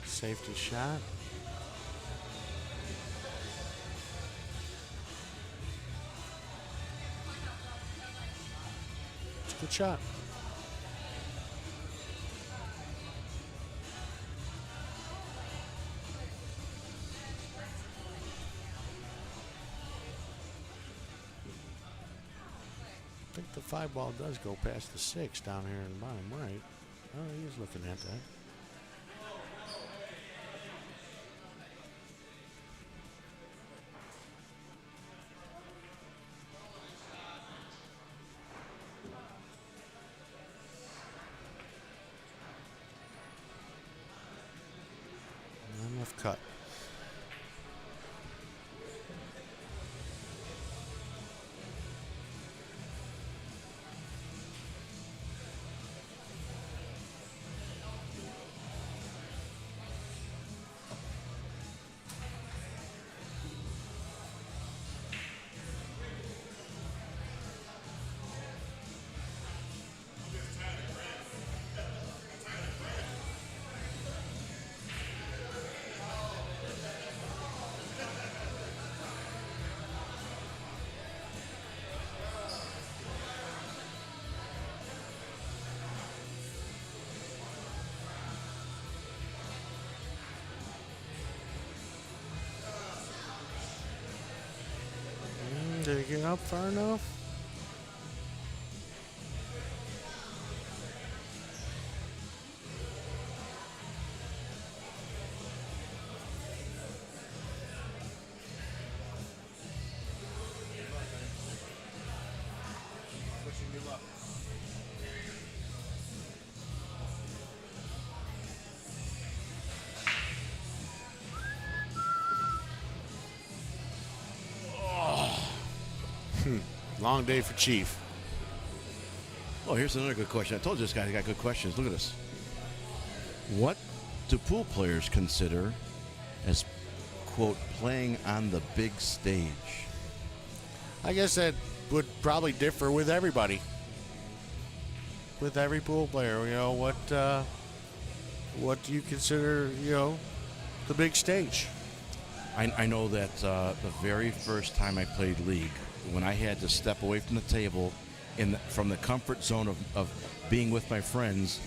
Safety shot. It's a good shot. I think the 5 ball does go past the 6 down here in the bottom right. Oh, he is looking at that. Enough cut. Did he get up far enough? Wishing you luck. Long day for Chief. Oh, here's another good question. I told you this guy got good questions. Look at this. What do pool players consider as, quote, playing on the big stage? I guess that would probably differ with everybody. With every pool player, you know, what do you consider, you know, the big stage? I know that the very first time I played League, when I had to step away from the table from the comfort zone of being with my friends,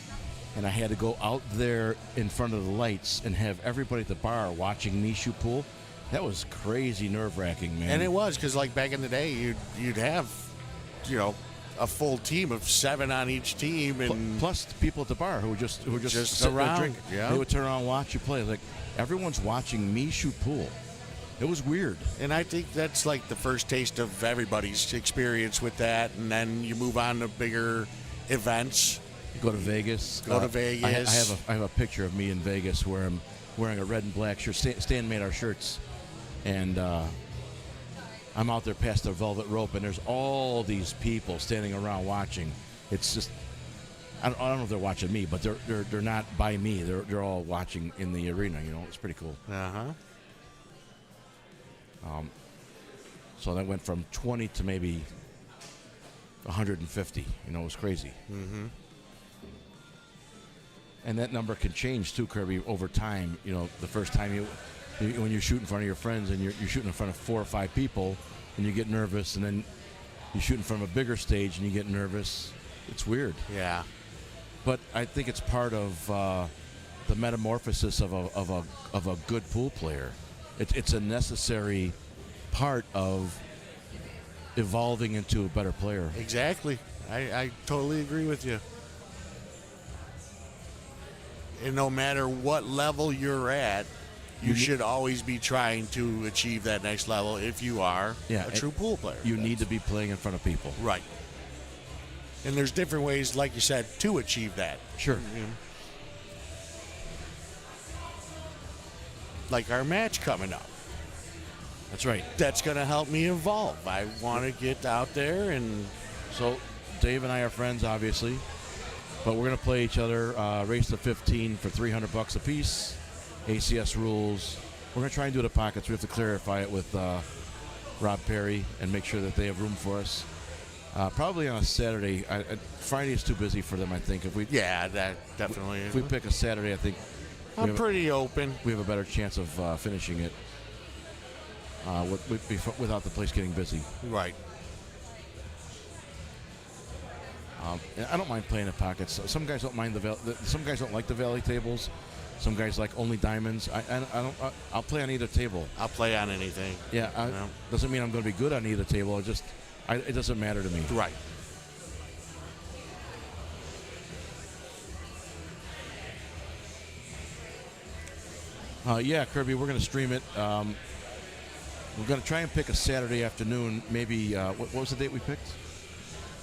and I had to go out there in front of the lights and have everybody at the bar watching me shoot pool, that was crazy nerve-wracking, man. And it was, because like back in the day, you'd have, you know, a full team of 7 on each team, and plus the people at the bar who were just sitting there around. drinking. Yeah. They would turn around and watch you play. Like, everyone's watching me shoot pool. It was weird. And I think that's like the first taste of everybody's experience with that, and then you move on to bigger events. Go to Vegas. Go to Vegas. I have a picture of me in Vegas where I'm wearing a red and black shirt. Stan made our shirts, and I'm out there past the velvet rope, and there's all these people standing around watching. It's just, I don't know if they're watching me, but they're not by me. They're all watching in the arena. You know, it's pretty cool. So that went from 20 to maybe 150. You know, it was crazy. Mm-hmm. And that number can change too, Kirby, over time. You know, the first time when you shoot in front of your friends and you're shooting in front of 4 or 5 people, and you get nervous, and then you shoot in front of a bigger stage and you get nervous. It's weird. Yeah. But I think it's part of the metamorphosis of a good pool player. It's a necessary part of evolving into a better player. Exactly. I totally agree with you. And no matter what level you're at, you should always be trying to achieve that next level if you are a true pool player. You need to be playing in front of people. Right. And there's different ways, like you said, to achieve that. Sure. Like our match coming up. That's right. That's going to help me evolve. I want to get out there and... So Dave and I are friends, obviously. But we're going to play each other, race to 15 for $300 a piece. ACS rules. We're going to try and do it at pockets. We have to clarify it with Rob Perry and make sure that they have room for us. Probably on a Saturday. Friday is too busy for them, I think. That definitely is. If we pick a Saturday, I think I'm pretty open. We have a better chance of finishing it without the place getting busy. Right. And I don't mind playing at pockets. Some guys don't mind some guys don't like the valley tables. Some guys like only diamonds. I'll play on either table. I'll play on anything. Yeah, doesn't mean I'm going to be good on either table. It doesn't matter to me. Right. Yeah, Kirby, we're going to stream it. We're going to try and pick a Saturday afternoon. Maybe what was the date we picked?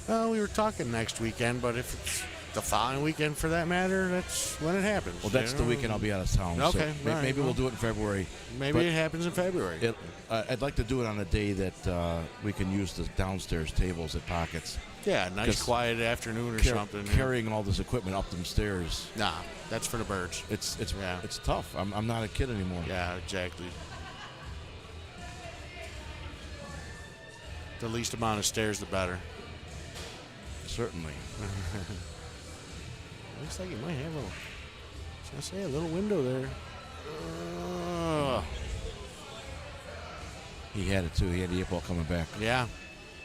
We were talking next weekend, but if it's the following weekend for that matter, that's when it happens. Well, that's the weekend I'll be out of town. Okay, so maybe we'll do it in February. Maybe it happens in February. I'd like to do it on a day that we can use the downstairs tables at pockets. Yeah, nice quiet afternoon or something. Carrying all this equipment up them stairs. Nah, that's for the birds. It's tough. I'm not a kid anymore. Yeah, exactly. The least amount of stairs, the better. Certainly. Looks like it might have a little window there. He had it too. He had the 8-ball coming back. Yeah.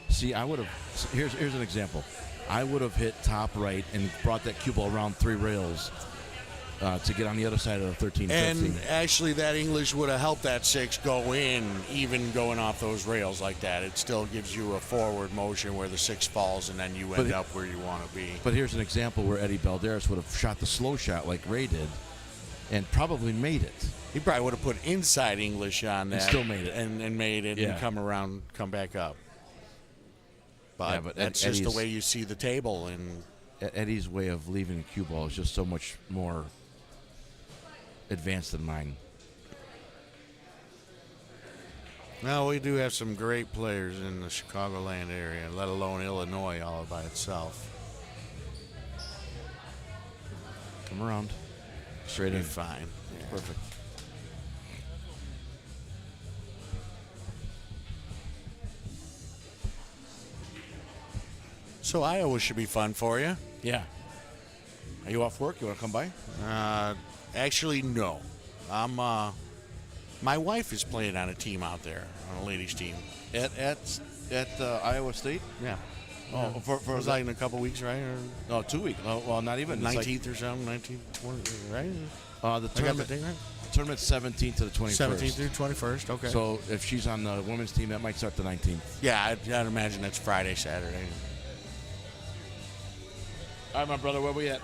See, I would have. Here's an example. I would have hit top right and brought that cue ball around 3 rails to get on the other side of the 13-15. And actually, that English would have helped that 6 go in, even going off those rails like that. It still gives you a forward motion where the 6 falls, and then you end up where you want to be. But here's an example where Eddie Balderas would have shot the slow shot like Ray did, and probably made it. He probably would have put inside English on that. And still made it. And made it and come back up. But that's just the way you see the table. And Eddie's way of leaving the cue ball is just so much more advanced than mine. Now, we do have some great players in the Chicagoland area, let alone Illinois all by itself. Come around. Straight in. Fine. Yeah. Perfect. So Iowa should be fun for you. Yeah. Are you off work? You want to come by? Actually, no. My wife is playing on a team out there, on a ladies' team. At Iowa State? Yeah. Oh, for it was like in a couple weeks, right? Or no, 2 weeks. Well, not even. 19th or something, 19th, 20th, right? The tournament, tournament's 17th to the 21st. 17th through 21st, okay. So if she's on the women's team, that might start the 19th. Yeah, I'd imagine that's Friday, Saturday. All right, my brother, where we at?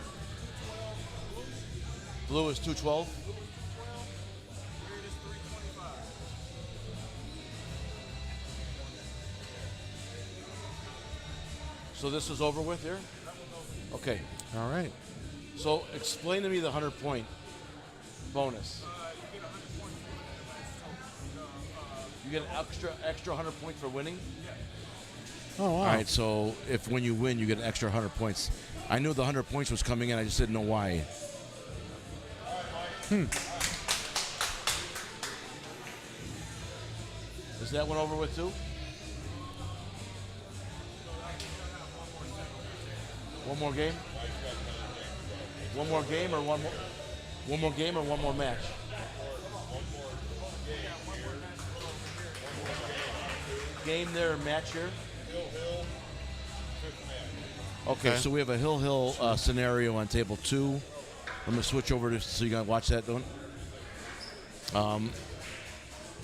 Blue is 212. So this is over with here? Okay. All right. So explain to me the 100-point bonus. You get an extra 100 points for winning? Oh, wow. All right, so when you win, you get an extra 100 points. I knew the 100 points was coming in. I just didn't know why. Is that one over with too? One more game? One more game or one more game or one more match? Game there, match here? Okay, so we have a Hill scenario on table 2. I'm going to switch over so you can watch that, Don.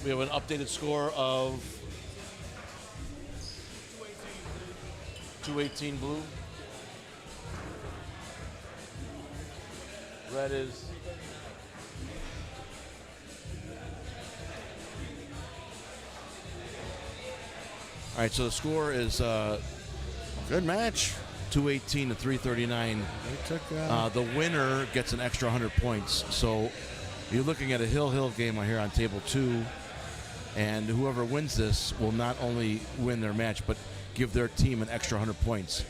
We have an updated score of 218 blue. Red is. All right, so the score is Good match. 218 to 339. They took. The winner gets an extra 100 points. So you're looking at a hill game here on table 2, and whoever wins this will not only win their match but give their team an extra 100 points.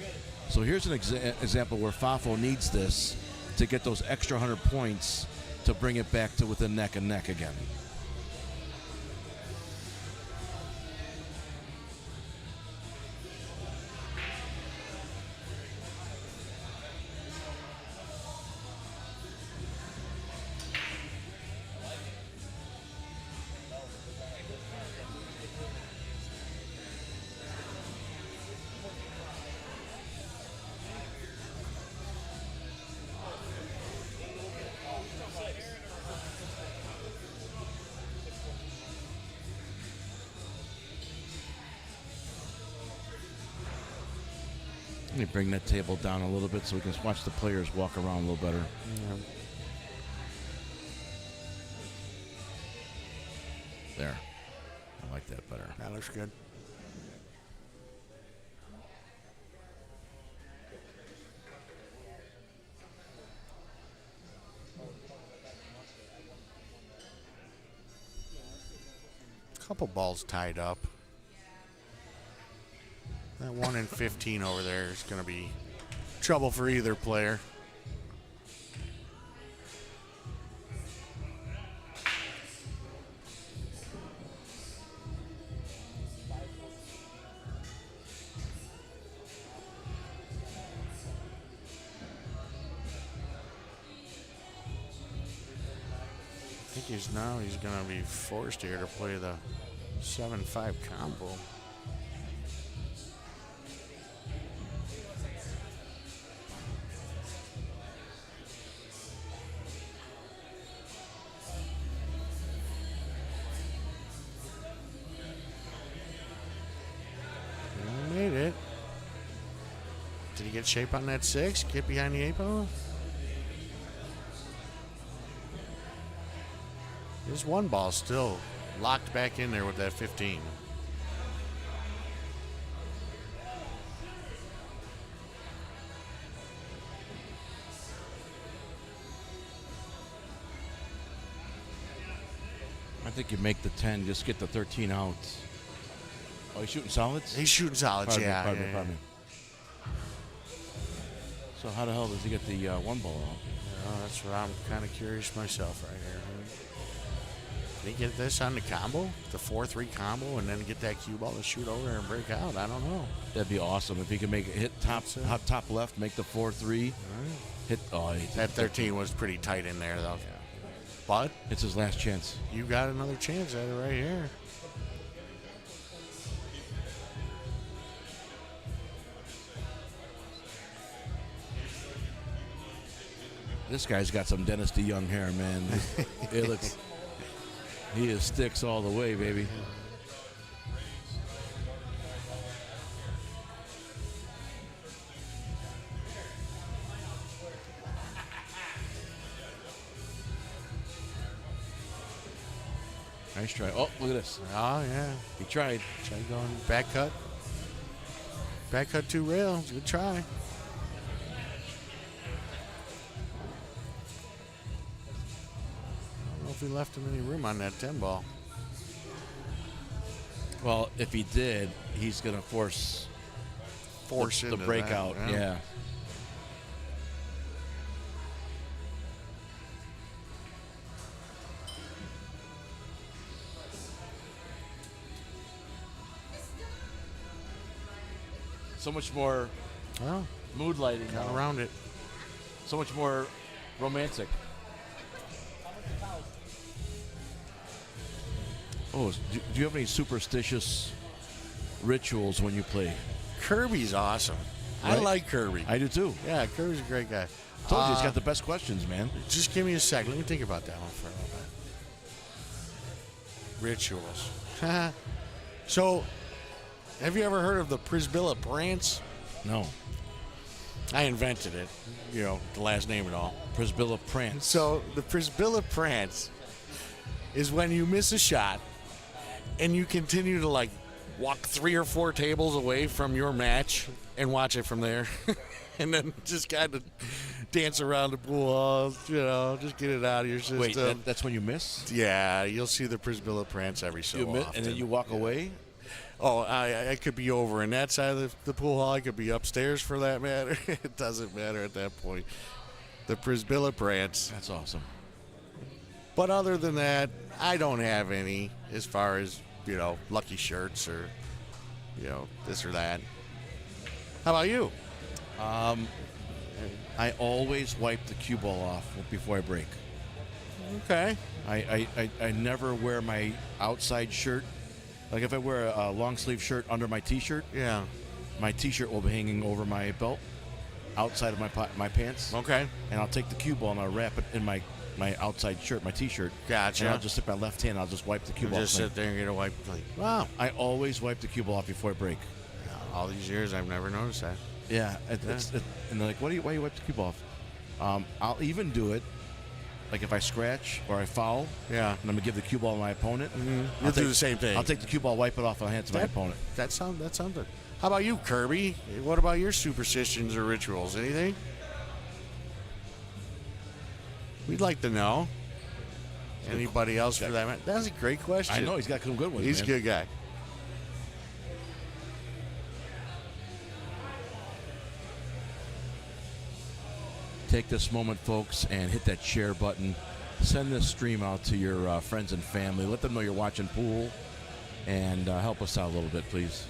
So here's an example where Fafo needs this to get those extra 100 points to bring it back to within neck and neck again. Let me bring that table down a little bit so we can watch the players walk around a little better. Yeah. There. I like that better. That looks good. Couple balls tied up. That 1 in 15 over there is going to be trouble for either player. I think he's going to be forced here to play the 7-5 combo. Made it. Did he get shape on that 6? Get behind the 8 ball? This 1 ball still locked back in there with that 15. I think you make the 10, just get the 13 out. Oh, he's shooting solids? He's shooting solids, Pardon me. So how the hell does he get the 1 ball out? Oh, that's what I'm kind of curious myself right here. Did he get this on the combo? The 4-3 combo and then get that cue ball to shoot over and break out? I don't know. That'd be awesome if he could make it hit top left, make the 4-3. Right. Hit. Oh, that 13 was pretty tight in there, though. Yeah. But it's his last chance. You got another chance at it right here. This guy's got some Dennis DeYoung hair, man. It looks. He is sticks all the way, baby. Nice try. Oh, look at this. Oh, yeah. He tried. Tried going back cut. Back cut 2 rail. Good try. If he left him any room on that 10 ball. Well, if he did, he's going to force the breakout. That, yeah. So much more mood lighting. Got around it. So much more romantic. Oh, do you have any superstitious rituals when you play? Kirby's awesome. Right? I like Kirby. I do too. Yeah, Kirby's a great guy. Told you he's got the best questions, man. Just give me a sec. Let me think about that one for a little bit. Rituals. So, have you ever heard of the Prisbilla Brants? No. I invented it. You know, the last name and all. Prisbilla Prance. So the Prisbilla Prance is when you miss a shot and you continue to like walk 3 or 4 tables away from your match and watch it from there. And then just kind of dance around the pool halls, you know, just get it out of your system. Wait, that's when you miss? Yeah, you'll see the Prisbilla Prance every so often. And then you walk away? Oh, I could be over in that side of the pool hall. I could be upstairs for that matter. It doesn't matter at that point. The Prisbilla Prance. That's awesome. But other than that, I don't have any as far as, you know, lucky shirts or, you know, this or that. How about you? I always wipe the cue ball off before I break. Okay. I never wear my outside shirt. Like if I wear a long sleeve shirt under my T-shirt, yeah, my T-shirt will be hanging over my belt, outside of my pants. Okay. And I'll take the cue ball and I'll wrap it in my outside shirt, my T-shirt. Gotcha. And I'll just sit my left hand. I'll just wipe the cue ball. Just sit there and get a wipe. Wow. I always wipe the cue ball off before I break. All these years, I've never noticed that. Yeah. And they're like, why you wipe the cue ball off? I'll even do it. Like if I scratch or I foul, yeah, and I'm gonna give the cue ball to my opponent. Mm-hmm. You'll do the same thing. I'll take the cue ball, wipe it off, and I'll hand it to my opponent. That's something. How about you, Kirby? What about your superstitions or rituals? Anything? We'd like to know. Anybody else for that matter? That's a great question. I know he's got some good ones. He's man. a good guy. Take this moment, folks, and hit that share button. Send this stream out to your friends and family. Let them know you're watching pool, and help us out a little bit, please.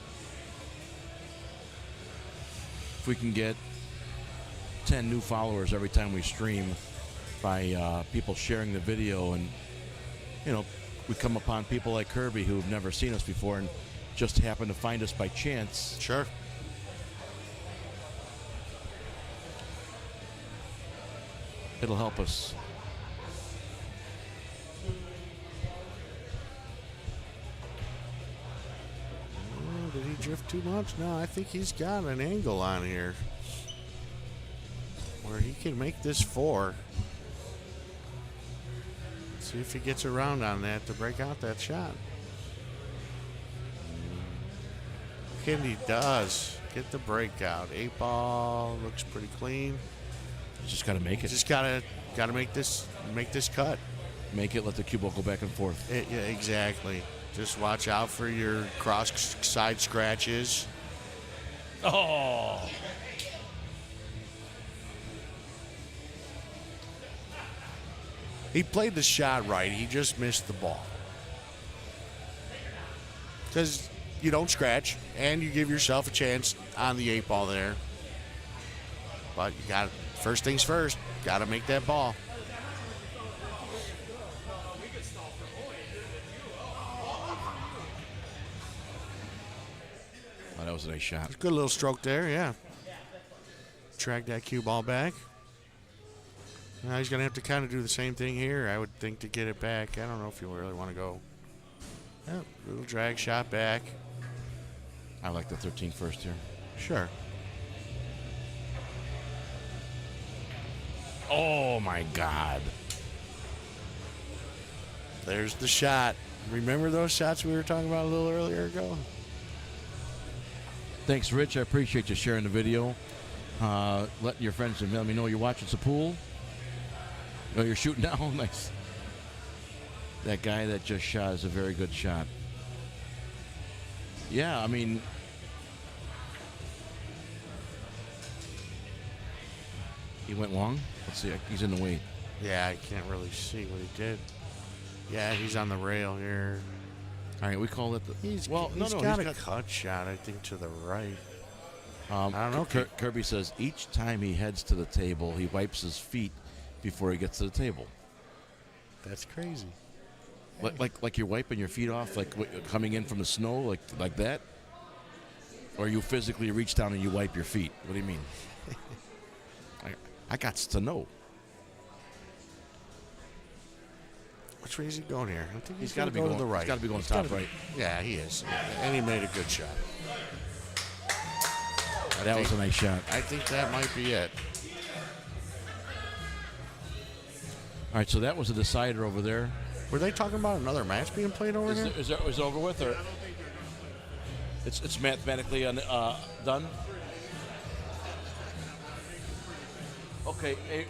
If we can get 10 new followers every time we stream by people sharing the video, and, you know, we come upon people like Kirby who've never seen us before and just happen to find us by chance. Sure. It'll help us. Oh, did he drift too much? No, I think he's got an angle on here where he can make this 4. See if he gets around on that to break out that shot. And he does. Get the breakout. 8 ball looks pretty clean. Just got to make it. Just gotta make this cut. Make it. Let the cue ball go back and forth. Yeah, exactly. Just watch out for your cross side scratches. Oh. He played the shot right. He just missed the ball. Because you don't scratch, and you give yourself a chance on the 8 ball there. But you got first things first. Got to make that ball. Oh, that was a nice shot. Good little stroke there, yeah. Track that cue ball back. Now he's going to have to kind of do the same thing here, I would think, to get it back. I don't know if you really want to go. Yeah, little drag shot back. I like the 13 first here. Sure. Oh, my God. There's the shot. Remember those shots we were talking about a little earlier ago? Thanks, Rich. I appreciate you sharing the video. Letting your friends and family know you're watching the pool. Oh, you're shooting now? Nice. That guy that just shot is a very good shot. Yeah, I mean... He went long? Let's see. He's in the weight. Yeah, I can't really see what he did. Yeah, he's on the rail here. All right, we call it the... He's got a cut shot, I think, to the right. I don't know. Kirby says each time he heads to the table, he wipes his feet before he gets to the table. That's crazy. Like you're wiping your feet off, like coming in from the snow, like that? Or you physically reach down and you wipe your feet? What do you mean? I got to know. Which way is he going here? I think he's got to be going to the right. He's got to be going top right. Yeah, he is. And he made a good shot. That was a nice shot. I think that might be it. All right, so that was a decider over there. Were they talking about another match being played over here? Is it over with, or it's mathematically done? Okay, hey,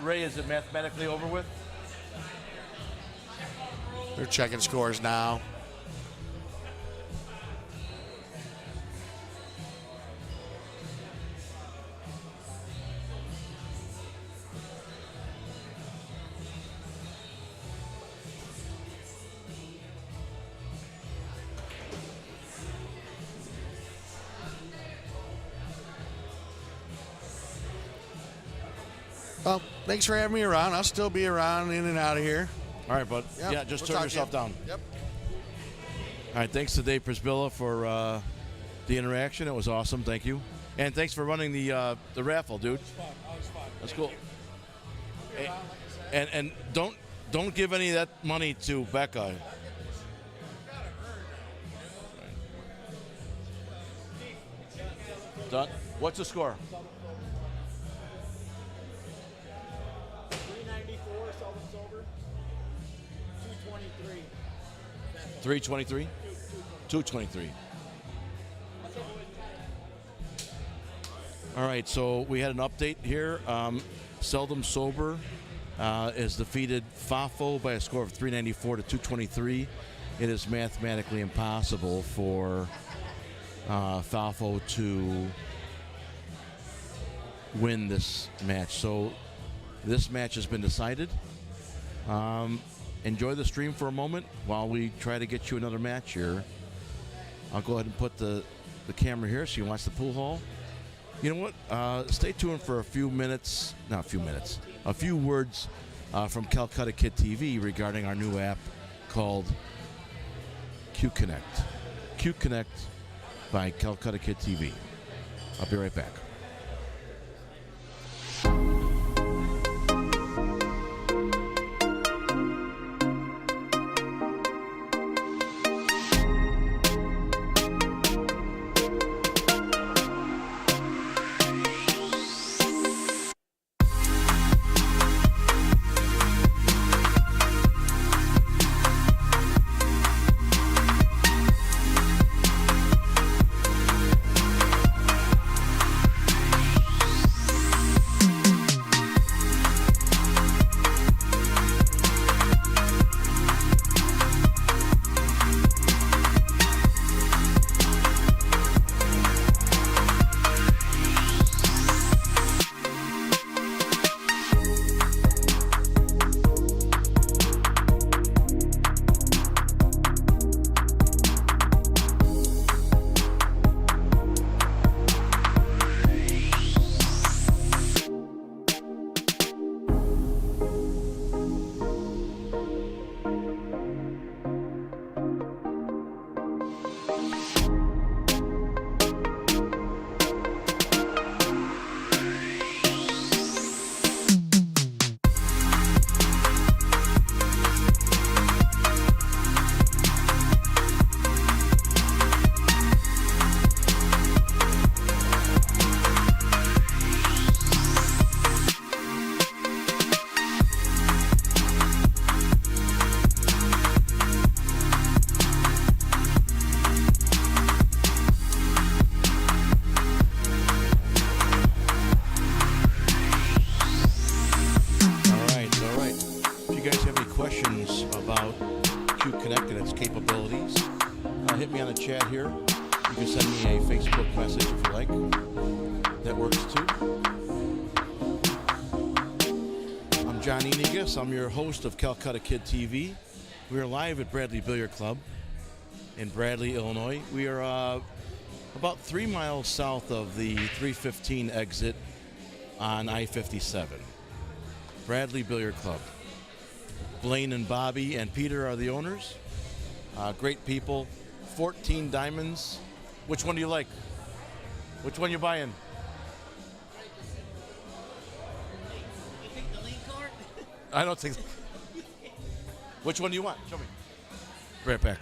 Ray, is it mathematically over with? They're checking scores now. Well, thanks for having me around. I'll still be around, in and out of here. All right, bud. Yep, Yeah, just we'll turn talk yourself to you. down. Yep. All right, thanks to Dave Prisbilla for the interaction. It was awesome. Thank you. And thanks for running the raffle, dude. That's cool. And don't give any of that money to Becca. Done. What's the score? 394, seldom sober. 223. 323? 223. All right, so we had an update here. Seldom Sober is defeated Fafo by a score of 394 to 223. It is mathematically impossible for Fafo to win this match. So this match has been decided. Enjoy the stream for a moment while we try to get you another match here. I'll go ahead and put the camera here so you can watch the pool hall. You know what? Stay tuned for a few minutes, not a few minutes, a few words from Calcutta Kid TV regarding our new app called CueConnect. CueConnect by Calcutta Kid TV. I'll be right back. I'm your host of Calcutta Kid TV. We are live at Bradley Billiard Club in Bradley, Illinois. We are about 3 miles south of the 315 exit on I-57. Bradley Billiard Club. Blaine and Bobby and Peter are the owners. Great people. 14 diamonds. Which one do you like? Which one you buying? I don't think. Which one do you want? Show me. Right back.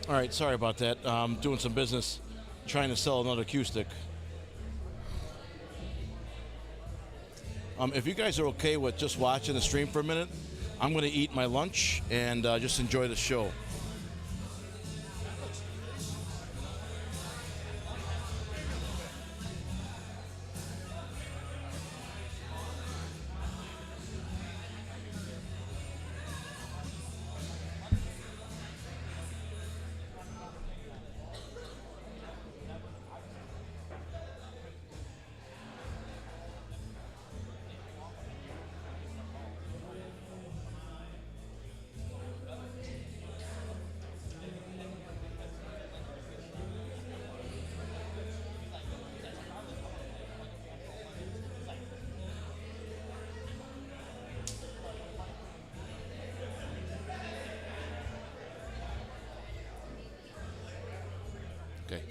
All right, sorry about that. Doing some business, trying to sell another cue stick. If you guys are okay with just watching the stream for a minute, I'm going to eat my lunch and just enjoy the show. Okay.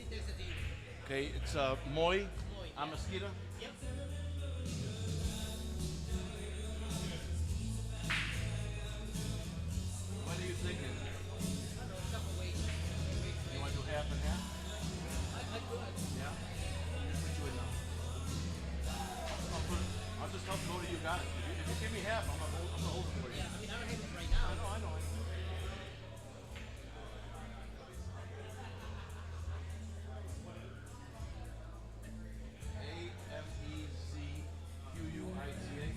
Okay, it's Moy Amasquita. Yep. What are you thinking? You want to do half and half? I could. Yeah. Put you in now. I'll just help go to you. Got it. If you give me half, I'm gonna hold it for you. Yeah, I mean, I don't have it right now. I know. AMEZQUITA.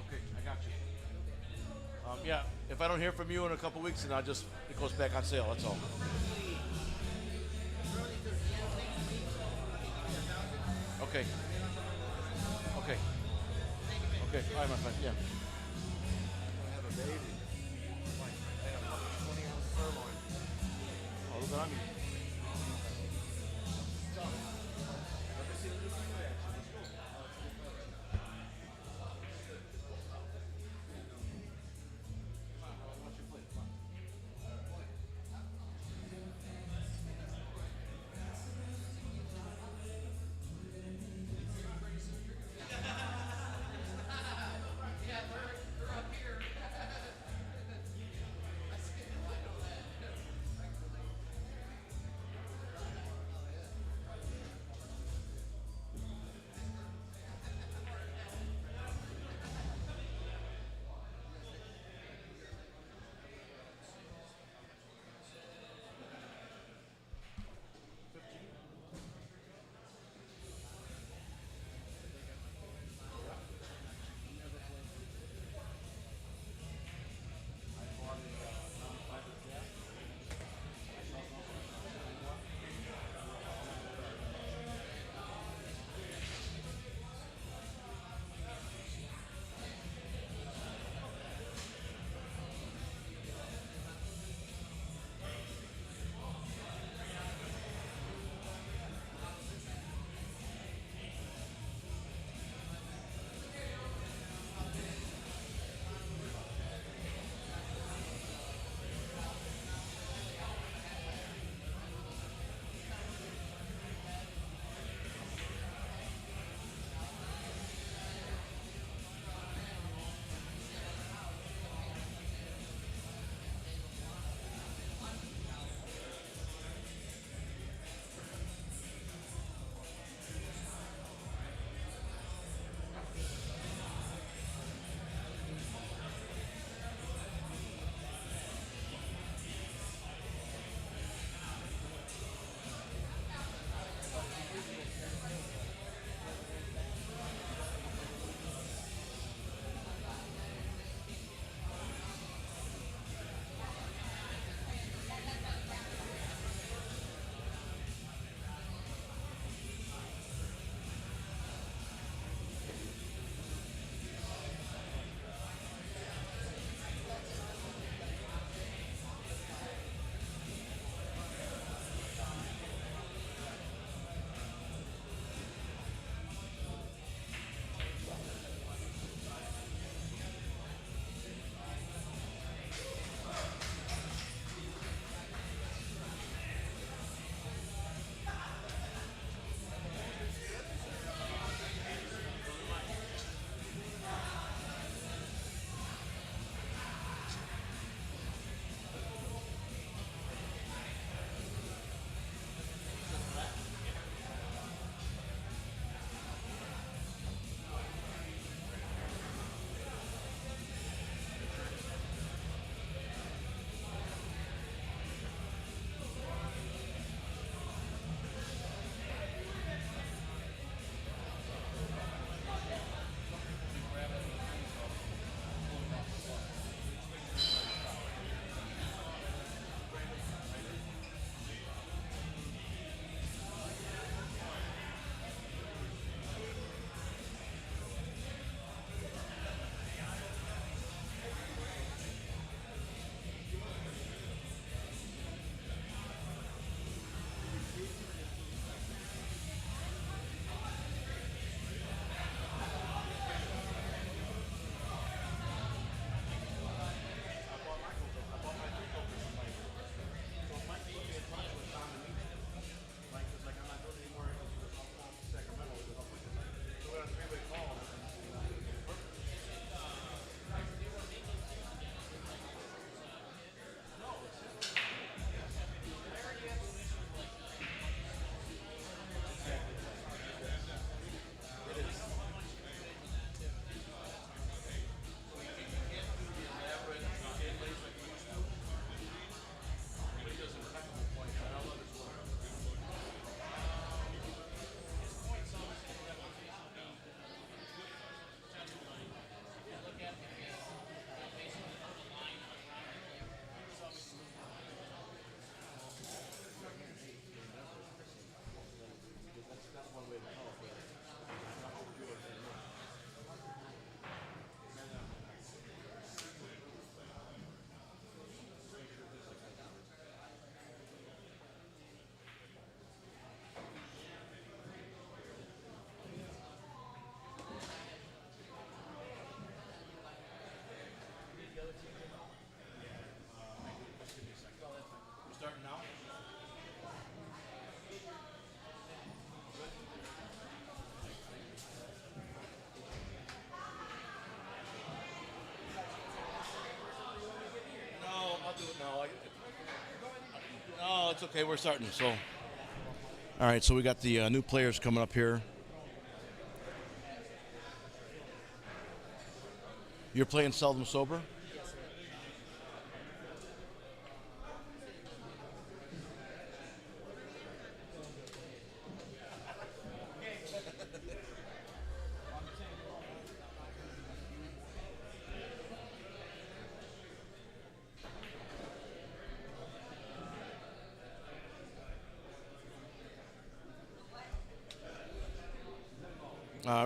Okay, I got you. Yeah, if I don't hear from you in a couple weeks, then it goes back on sale. That's all. Okay. Okay. Okay. All right, my friend. Yeah. I have a baby. Like, I have a 20-ounce sirloin. Oh, look what I'm eating. That's okay. We're starting. So, all right. So we got the new players coming up here. You're playing Seldom Sober?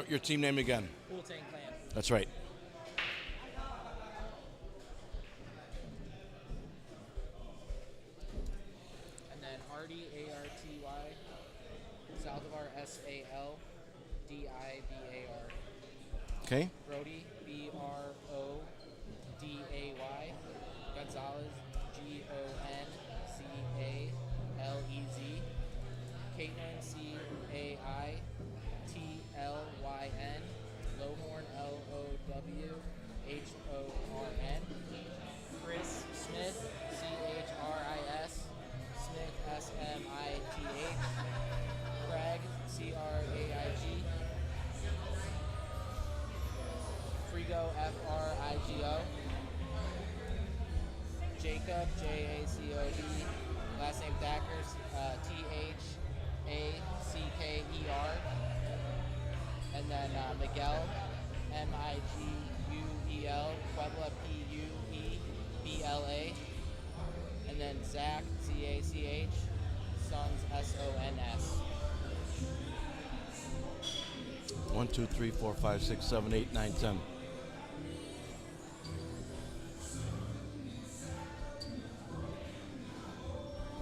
Your team name again? Pool-Tang Clan. That's right. And then Arty, A-R-T-Y, Saldivar, S-A-L-D-I-V-A-R. Okay. Brody, B-R-O-D-A-Y, Gonzalez, G-O-N-C-A-L-E-Z, Caitlin, C-A-I-T-L-Y-N, Lowhorn, L-O-W-H-O-R-N, Chris Smith, C-H-R-I-S, Smith, S-M-I-T-H, Craig, C-R-A-I-G, Frigo, F-R-I-G-O, Jacob, J-A-C-O-B, last name Thackers, T-H-A-C-K-E-R, and then Miguel, M-I-G-U-E-L, Puebla, P-U-E-B-L-A, and then Zach, Z-A-C-H, Sons, S-O-N-S. 1, 2, 3, 4, 5, 6, 7, 8, 9, 10.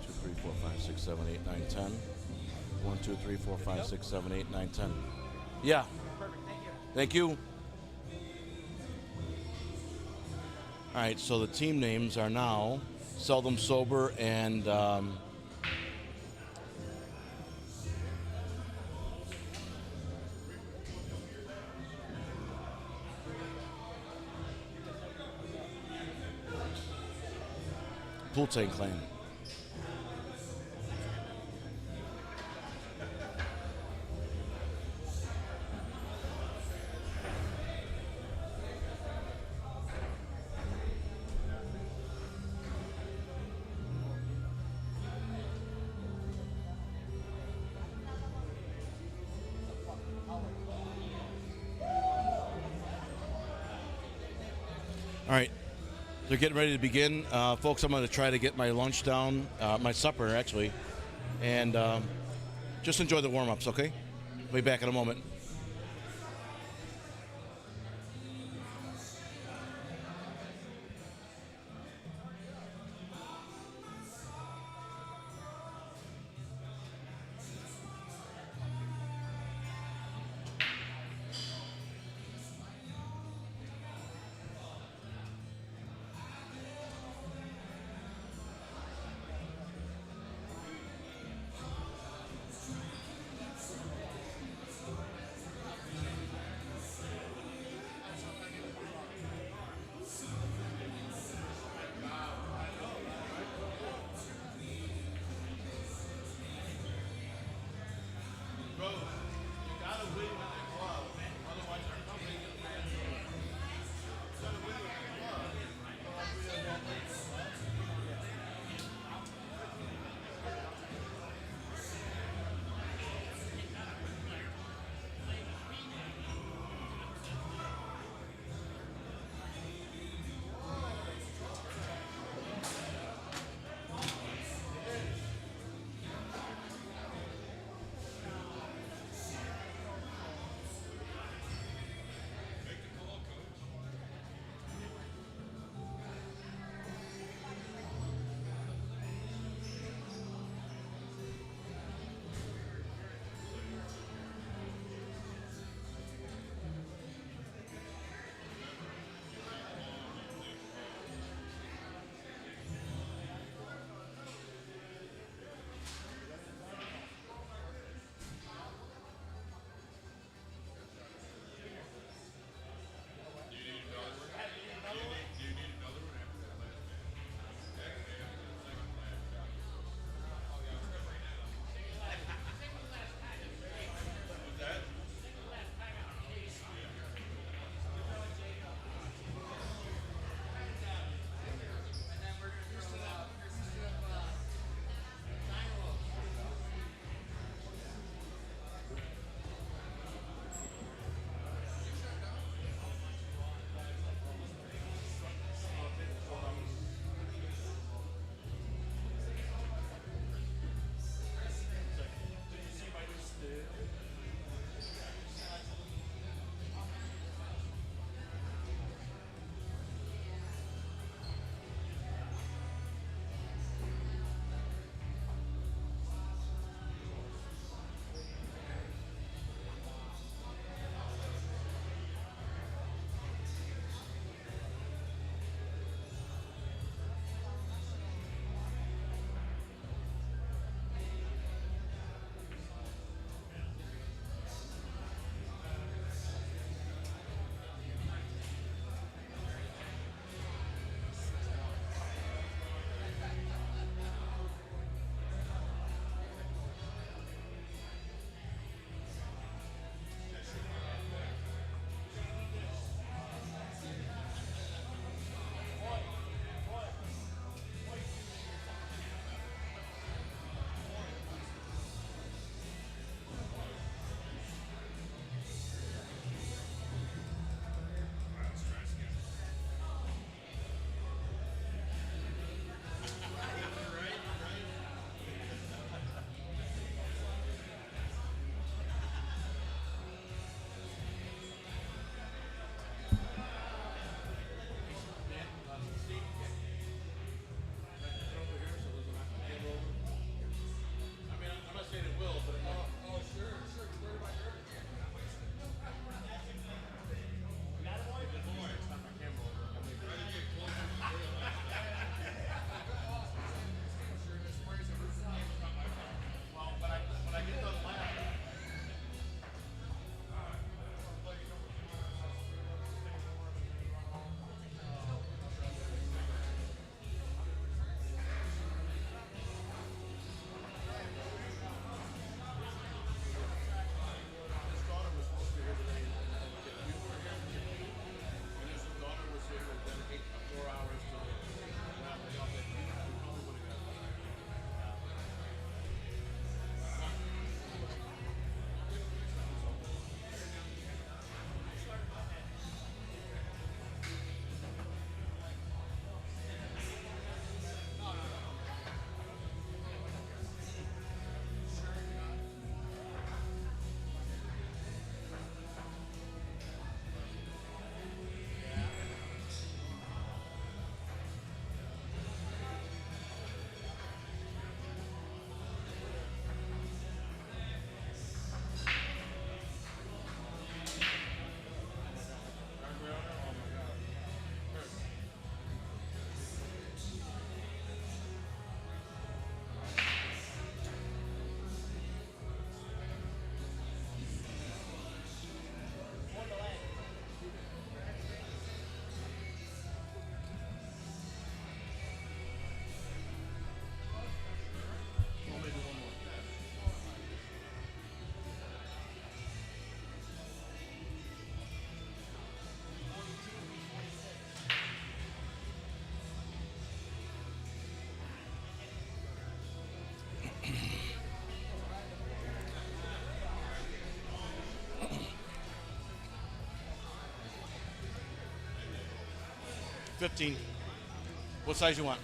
Two, 3, 4, 5, 6, 7, 8, 9, 10. 1, 2, 3, 4, 5, 6, 7, 8, 9, 10. Yeah. Perfect, thank you. Thank you. All right, so the team names are now Seldom Sober and Pool-Tang Clan. All right, they're getting ready to begin. Folks, I'm going to try to get my lunch down, my supper actually, and just enjoy the warm-ups, okay? I'll be back in a moment. 15. What size you want?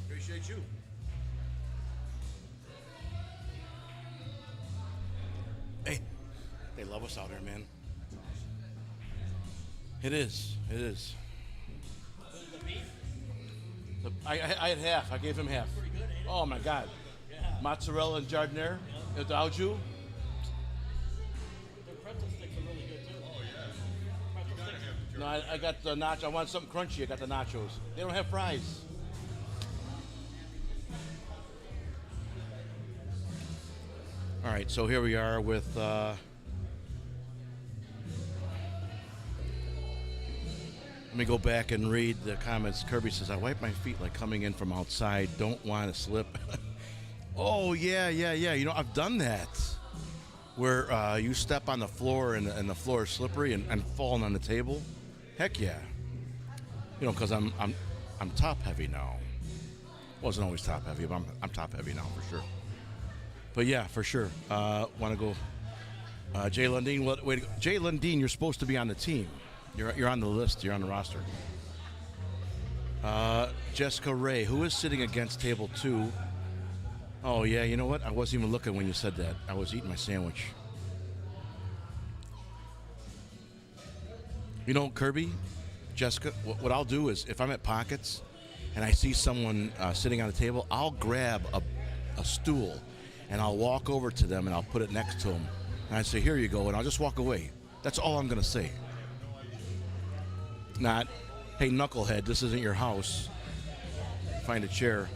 Appreciate you. Hey, they love us out here, man. It is. It is. I had half. I gave him half. Oh my God. Mozzarella and giardiniera at the au jus. Their pretzel sticks are really good too. Oh yeah. Pretzel sticks. No, I got the nacho. I want something crunchy. I got the nachos. They don't have fries. All right, so here we are with let me go back and read the comments. Kirby says, I wipe my feet like coming in from outside. Don't want to slip. Oh, yeah. You know, I've done that. Where you step on the floor and the floor is slippery and falling on the table. Heck yeah. You know, because I'm top heavy now. Wasn't always top heavy, but I'm top heavy now for sure. But yeah, for sure. Want to go, Jay Lundeen? Wait, Jay Lundeen, you're supposed to be on the team. You're on the list. You're on the roster. Jessica Ray, who is sitting against table 2. Oh yeah, you know what? I wasn't even looking when you said that. I was eating my sandwich. You know, Kirby, Jessica, what I'll do is if I'm at Pockets and I see someone sitting on a table, I'll grab a stool. And I'll walk over to them and I'll put it next to them. And I say, here you go, and I'll just walk away. That's all I'm going to say. Not, hey, knucklehead, this isn't your house. Find a chair.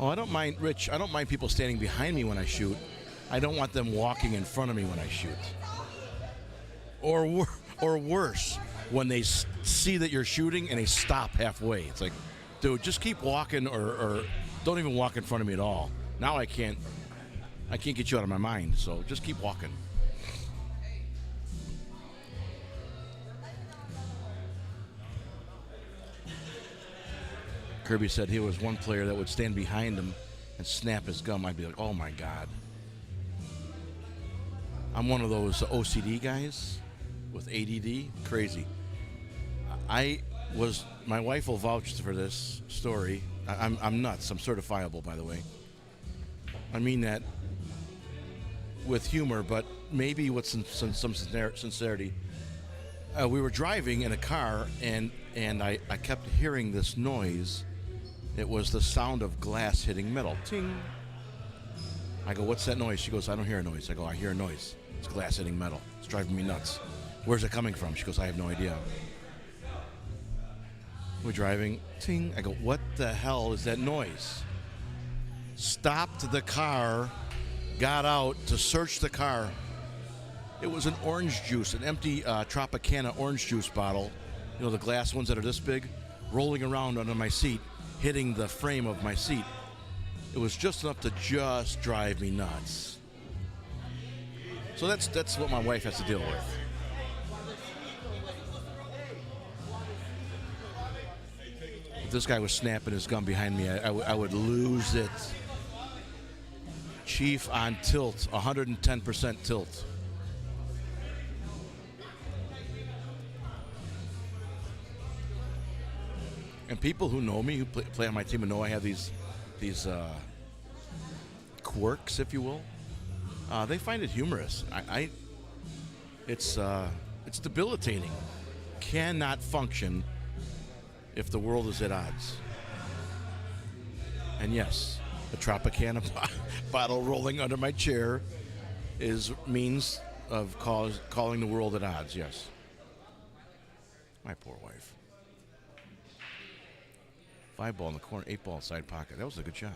Oh, I don't mind, Rich, I don't mind people standing behind me when I shoot. I don't want them walking in front of me when I shoot. Or worse, when they see that you're shooting and they stop halfway. It's like, dude, just keep walking or don't even walk in front of me at all. Now I can't get you out of my mind, so just keep walking. Kirby said he was one player that would stand behind him and snap his gum. I'd be like, oh my God. I'm one of those OCD guys with ADD. Crazy. My wife will vouch for this story. I'm nuts. I'm certifiable, by the way. I mean that with humor, but maybe with some sincerity. We were driving in a car, and I kept hearing this noise. It was the sound of glass hitting metal. Ting. I go, what's that noise? She goes, I don't hear a noise. I go, I hear a noise. It's glass hitting metal. It's driving me nuts. Where's it coming from? She goes, I have no idea. We're driving. Ting. I go, what the hell is that noise? Stopped the car, got out to search the car. It was an orange juice, an empty Tropicana orange juice bottle, you know, the glass ones that are this big, rolling around under my seat, hitting the frame of my seat. It was just enough to just drive me nuts. So that's what my wife has to deal with. If this guy was snapping his gun behind me, I would lose it. Chief on tilt, 110% tilt. And people who know me, who play on my team, and know I have these quirks, if you will, they find it humorous. It's debilitating. Cannot function if the world is at odds. And yes, the Tropicana bottle rolling under my chair is means of calling the world at odds. Yes. My poor wife. 5 ball in the corner, 8 ball side pocket. That was a good shot.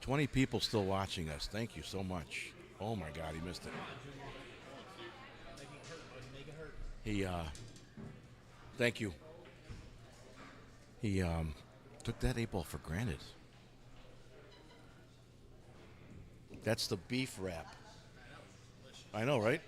$20 people still watching us. Thank you so much. Oh my God, he missed it. He, thank you. He took that 8 ball for granted. That's the beef wrap. I know, right?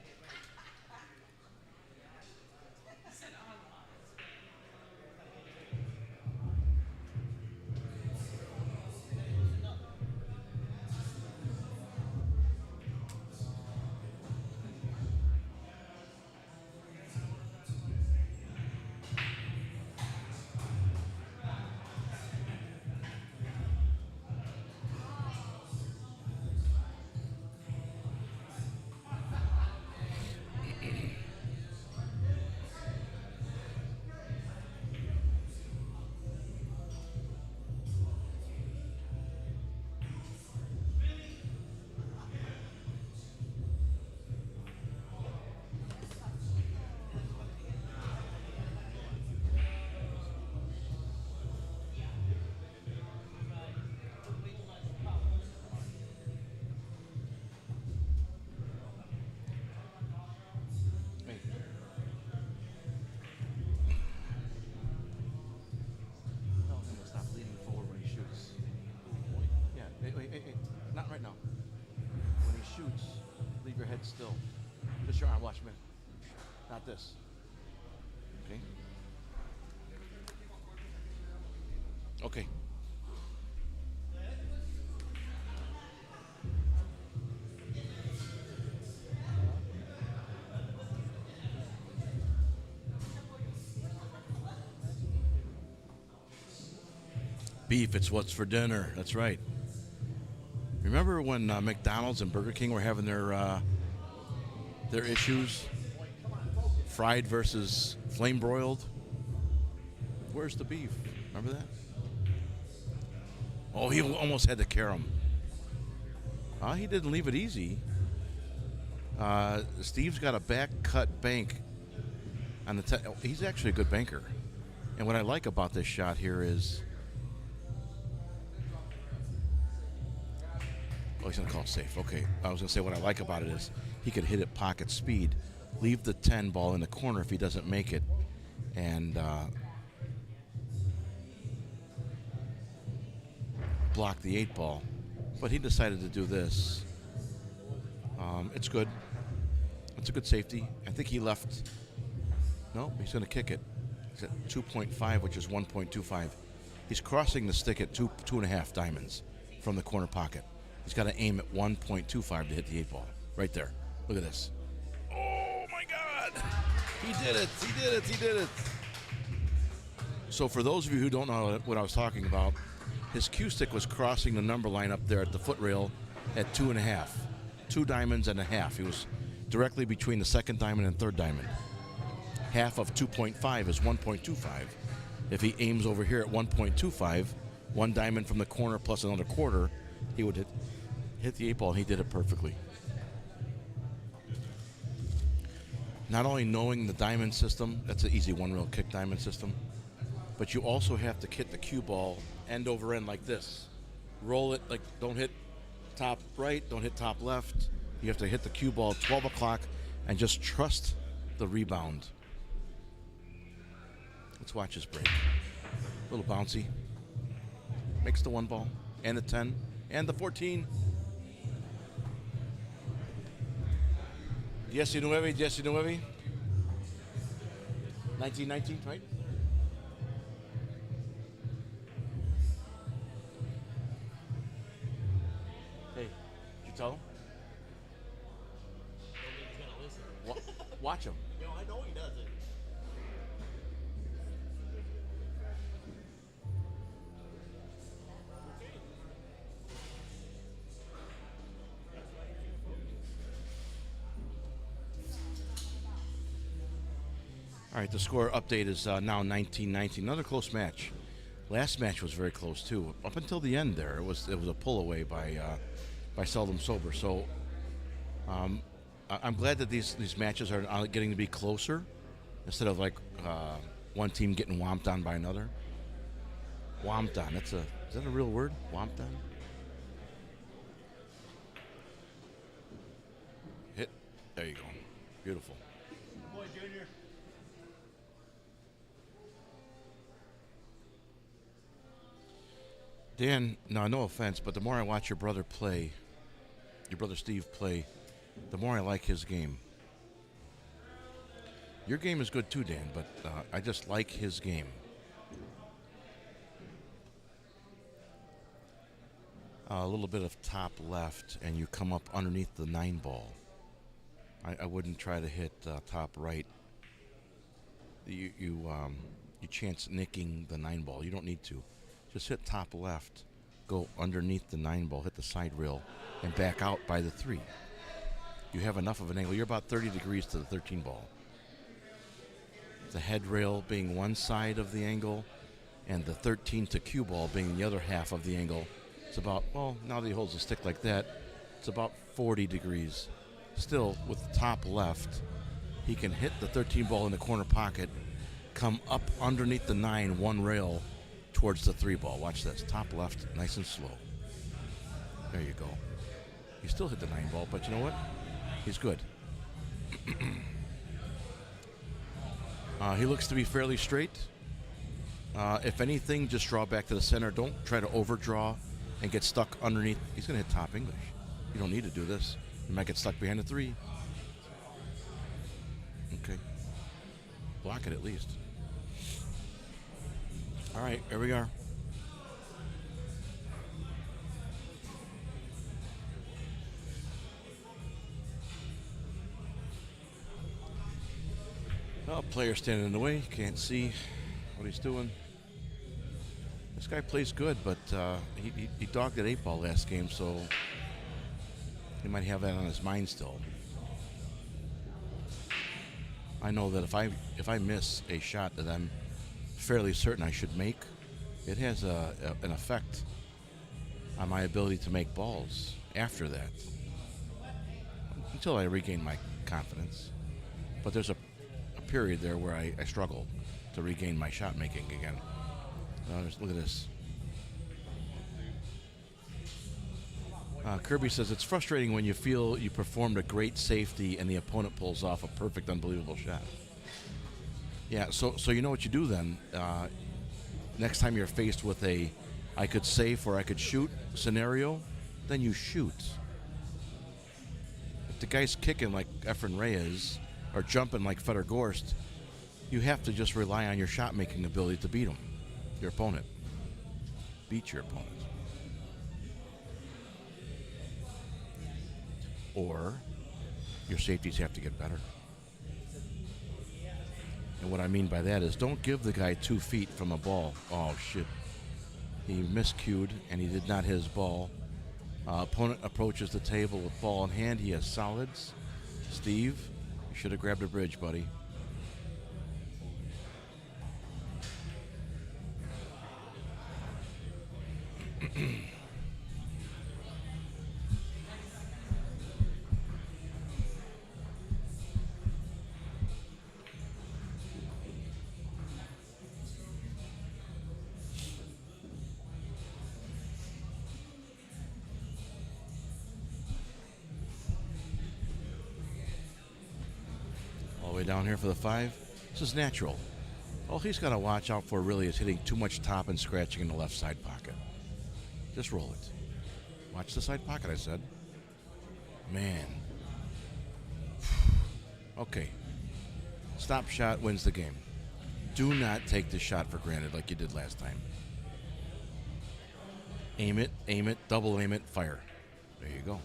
Not right now. When he shoots, leave your head still. Just your arm, watch me. Not this. Okay? Okay. Beef, it's what's for dinner. That's right. Remember when McDonald's and Burger King were having their issues? Fried versus flame broiled? Where's the beef? Remember that? Oh, he almost had to carry him. He didn't leave it easy. Steve's got a back cut bank on the he's actually a good banker. And what I like about this shot here is he's going to call it safe. Okay. I was going to say what I like about it is he could hit it pocket speed, leave the 10 ball in the corner if he doesn't make it, and block the 8 ball. But he decided to do this. It's good. It's a good safety. I think he left. No, he's going to kick it. He's at 2.5, which is 1.25. He's crossing the stick at 2.5 diamonds from the corner pocket. He's got to aim at 1.25 to hit the 8 ball. Right there. Look at this. Oh, my God. He did it. He did it. He did it. So for those of you who don't know what I was talking about, his cue stick was crossing the number line up there at the foot rail at 2.5. 2 diamonds and a half. He was directly between the second diamond and third diamond. Half of 2.5 is 1.25. If he aims over here at 1.25, 1 diamond from the corner plus another quarter, he would hit the 8 ball, and he did it perfectly. Not only knowing the diamond system, that's an easy one-rail kick diamond system, but you also have to hit the cue ball end over end like this. roll it, like don't hit top right, don't hit top left. You have to hit the cue ball at 12 o'clock and just trust the rebound. Let's watch this break. A little bouncy. Makes the 1 ball and the 10 and the 14. 19, 19, right? Hey, did you tell him? He's gonna listen. Watch him. Yo, I know he doesn't. All right, the score update is now 19-19. Another close match. Last match was very close too. Up until the end there, it was a pull away by Seldom Sober. So I'm glad that these matches are getting to be closer instead of like one team getting whomped on by another. Whomped on. Is that a real word? Whomped on. Hit. There you go. Beautiful. Boy, Junior. Dan, no offense, but the more I watch your brother Steve play, the more I like his game. Your game is good too, Dan, but I just like his game. A little bit of top left, and you come up underneath the 9 ball. I wouldn't try to hit top right. You chance nicking the 9 ball. You don't need to. Just hit top left, go underneath the 9 ball, hit the side rail, and back out by the 3. You have enough of an angle. You're about 30 degrees to the 13 ball. The head rail being one side of the angle, and the 13 to cue ball being the other half of the angle. It's about, well, now that he holds the stick like that, it's about 40 degrees. Still, with the top left, he can hit the 13 ball in the corner pocket, come up underneath the 9, one rail, towards the 3 ball. Watch this. Top left, nice and slow. There you go. He still hit the 9 ball, but you know what? He's good. He looks to be fairly straight. If anything, just draw back to the center. Don't try to overdraw and get stuck underneath. He's going to hit top English. You don't need to do this. You might get stuck behind the 3. Okay. Block it at least. All right, here we are. Oh, player standing in the way. Can't see what he's doing. This guy plays good, but he dogged at 8 ball last game, so he might have that on his mind still. I know that if I miss a shot that I'm fairly certain I should make, it has an effect on my ability to make balls after that, until I regain my confidence. But there's a period there where I struggle to regain my shot making again. Look at this. Kirby says it's frustrating when you feel you performed a great safety and the opponent pulls off a perfect, unbelievable shot. Yeah, so you know what you do then. Next time you're faced with a I could safe or I could shoot scenario, then you shoot. If the guy's kicking like Efren Reyes or jumping like Fedor Gorst, you have to just rely on your shot-making ability to beat him, your opponent. Beat your opponent. Or your safeties have to get better. And what I mean by that is don't give the guy 2 feet from a ball. Oh, shit. He miscued, and he did not hit his ball. Opponent approaches the table with ball in hand. He has solids. Steve, you should have grabbed a bridge, buddy. way down here for the 5. This is natural. All he's got to watch out for really is hitting too much top and scratching in the left side pocket. Just roll it. Watch the side pocket, I said. Man. Okay. Stop shot wins the game. Do not take this shot for granted like you did last time. Aim it, double aim it, fire. There you go.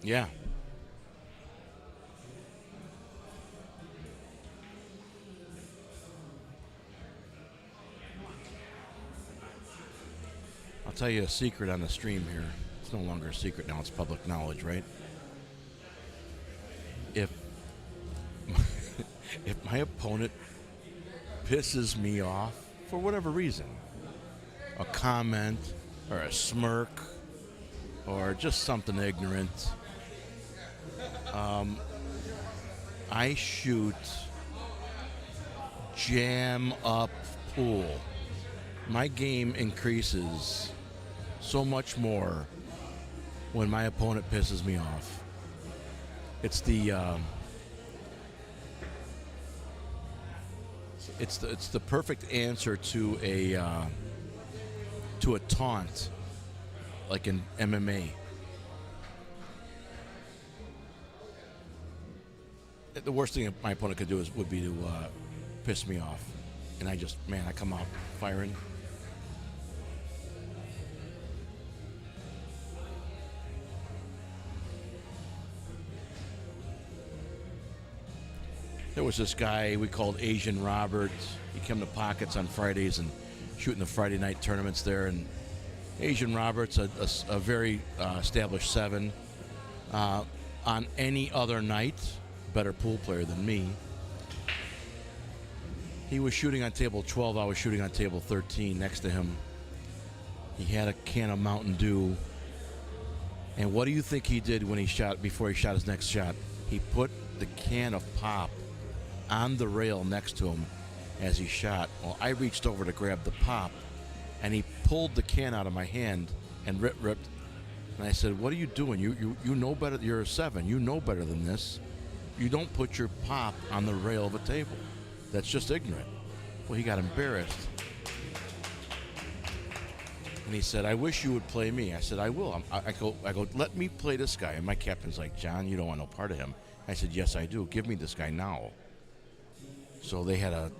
Yeah. I'll tell you a secret on the stream here. It's no longer a secret now, it's public knowledge, right? If if my opponent pisses me off for whatever reason, a comment or a smirk or just something ignorant, I shoot jam up pool. My game increases so much more when my opponent pisses me off. It's the it's the perfect answer to a taunt, like in MMA. The worst thing my opponent could do would be to piss me off, and I come out firing. There was this guy we called Asian Robert. He came to Pockets on Fridays and shooting the Friday night tournaments there. And Asian Robert's a very established 7. On any other night, better pool player than me. He was shooting on table 12. I was shooting on table 13 next to him. He had a can of Mountain Dew. And what do you think he did when he shot, before he shot his next shot? He put the can of pop on the rail next to him as he shot. Well, I reached over to grab the pop, and he pulled the can out of my hand and ripped. And I said, "What are you doing? You know better. You're a 7. You know better than this. You don't put your pop on the rail of a table. That's just ignorant." Well, he got embarrassed. And he said, "I wish you would play me." I said, "I will." I go, "Let me play this guy." And my captain's like, "John, you don't want no part of him." I said, "Yes, I do. Give me this guy now." So they had a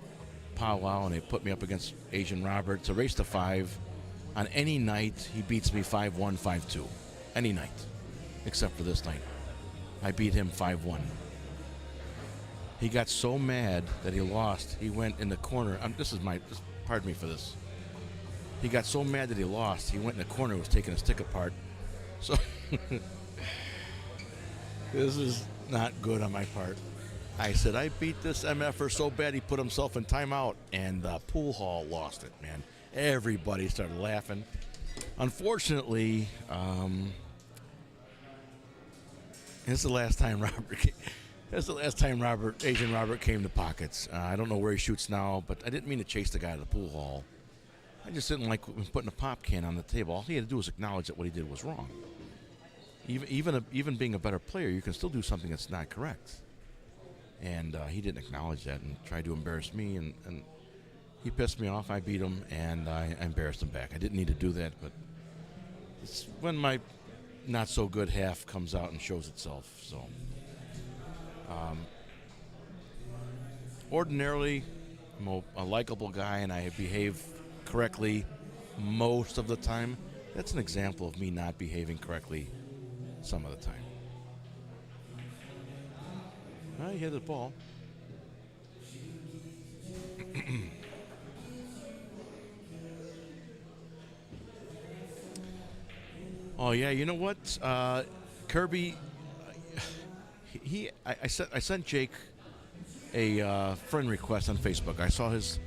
powwow, and they put me up against Asian Robert. It's a race to 5. On any night, he beats me 5-1, 5-2. Any night, except for this night. I beat him 5-1. He got so mad that he lost. He went in the corner. Pardon me for this. He got so mad that he lost. He went in the corner and was taking his stick apart. So this is not good on my part. I said, I beat this MFer so bad he put himself in timeout, and the pool hall lost it, man. Everybody started laughing. Unfortunately, this is the last time Asian Robert came to Pockets. I don't know where he shoots now, but I didn't mean to chase the guy to the pool hall. I just didn't like putting a pop can on the table. All he had to do was acknowledge that what he did was wrong. Even being a better player, you can still do something that's not correct. And he didn't acknowledge that and tried to embarrass me, and he pissed me off. I beat him, and I embarrassed him back. I didn't need to do that, but it's when my not-so-good half comes out and shows itself. So, ordinarily, I'm a likable guy, and I behave correctly most of the time. That's an example of me not behaving correctly some of the time. Well, he hit the ball. Oh yeah, you know what, Kirby? I sent Jake a friend request on Facebook. I saw his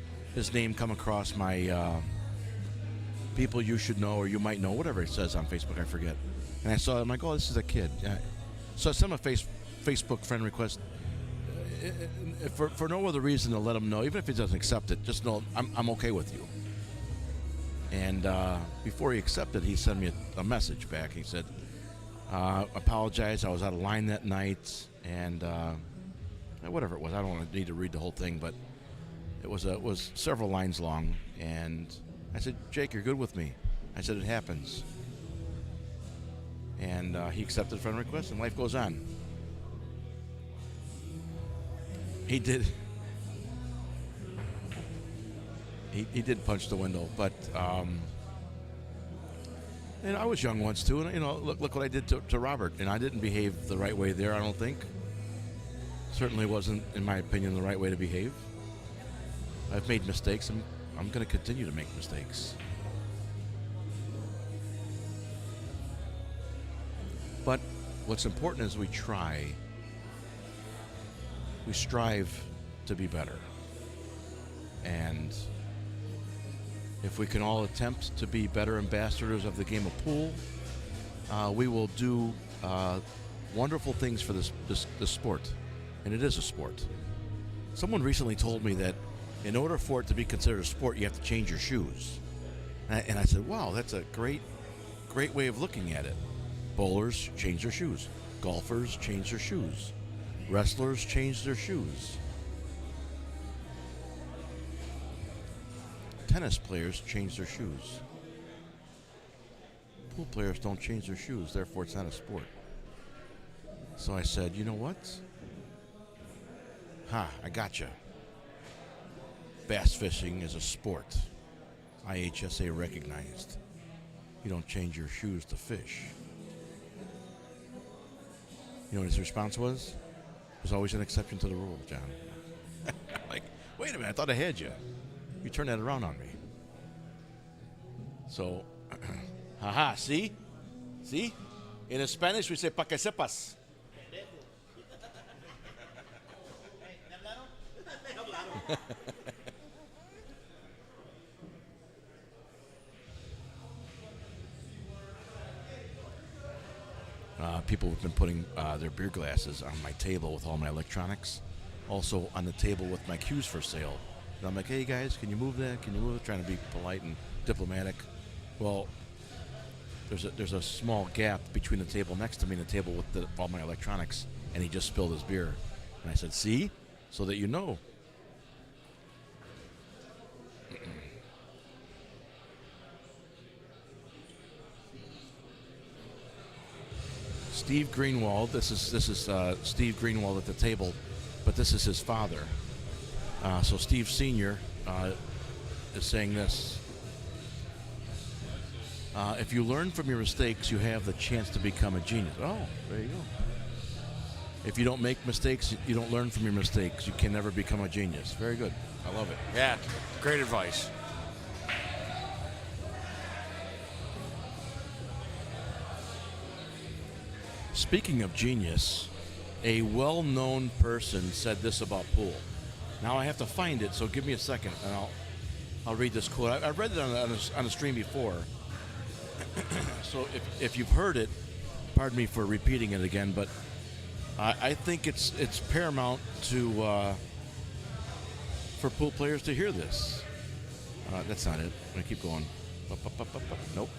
name come across my people you should know or you might know, whatever it says on Facebook, I forget. And I saw it, I'm like, oh, this is a kid. So I sent him a Facebook friend request for no other reason to let him know, even if he doesn't accept it, just know I'm okay with you. And before he accepted, he sent me a message back. He said, apologize, I was out of line that night, and whatever it was. I don't need to read the whole thing, but it was several lines long. And I said, Jake, you're good with me. I said, it happens. And he accepted friend request, and life goes on. He did. He did punch the window, but and I was young once too, and look what I did to Robert, and I didn't behave the right way there. I don't think. Certainly wasn't, in my opinion, the right way to behave. I've made mistakes, and I'm going to continue to make mistakes. But what's important is we strive to be better. And if we can all attempt to be better ambassadors of the game of pool, we will do wonderful things for this sport. And it is a sport. Someone recently told me that in order for it to be considered a sport, you have to change your shoes. And I said, wow, that's a great way of looking at it. Bowlers change their shoes. Golfers change their shoes. Wrestlers change their shoes. Tennis players change their shoes. Pool players don't change their shoes, therefore it's not a sport. So I said, you know what? I gotcha. Bass fishing is a sport. IHSA recognized. You don't change your shoes to fish. You know what his response was? There's always an exception to the rule, John. Like, wait a minute, I thought I had you. You turned that around on me. So, see? See? In Spanish, we say, pa que sepas. People have been putting their beer glasses on my table with all my electronics. Also on the table with my cues for sale. And I'm like, hey guys, can you move that? Can you move it? Trying to be polite and diplomatic. Well, there's a small gap between the table next to me and the table with all my electronics, and he just spilled his beer. And I said, see? So that you know. Steve Greenwald, this is Steve Greenwald at the table, but this is his father. So Steve Sr. Is saying this. If you learn from your mistakes, you have the chance to become a genius. Oh, there you go. If you don't make mistakes, you don't learn from your mistakes. You can never become a genius. Very good. I love it. Yeah, great advice. Speaking of genius, a well-known person said this about pool. Now I have to find it, so give me a second, and I'll read this quote. I've read it on a stream before, so if you've heard it, pardon me for repeating it again, but I think it's paramount for pool players to hear this. That's not it. I'm gonna keep going. Nope.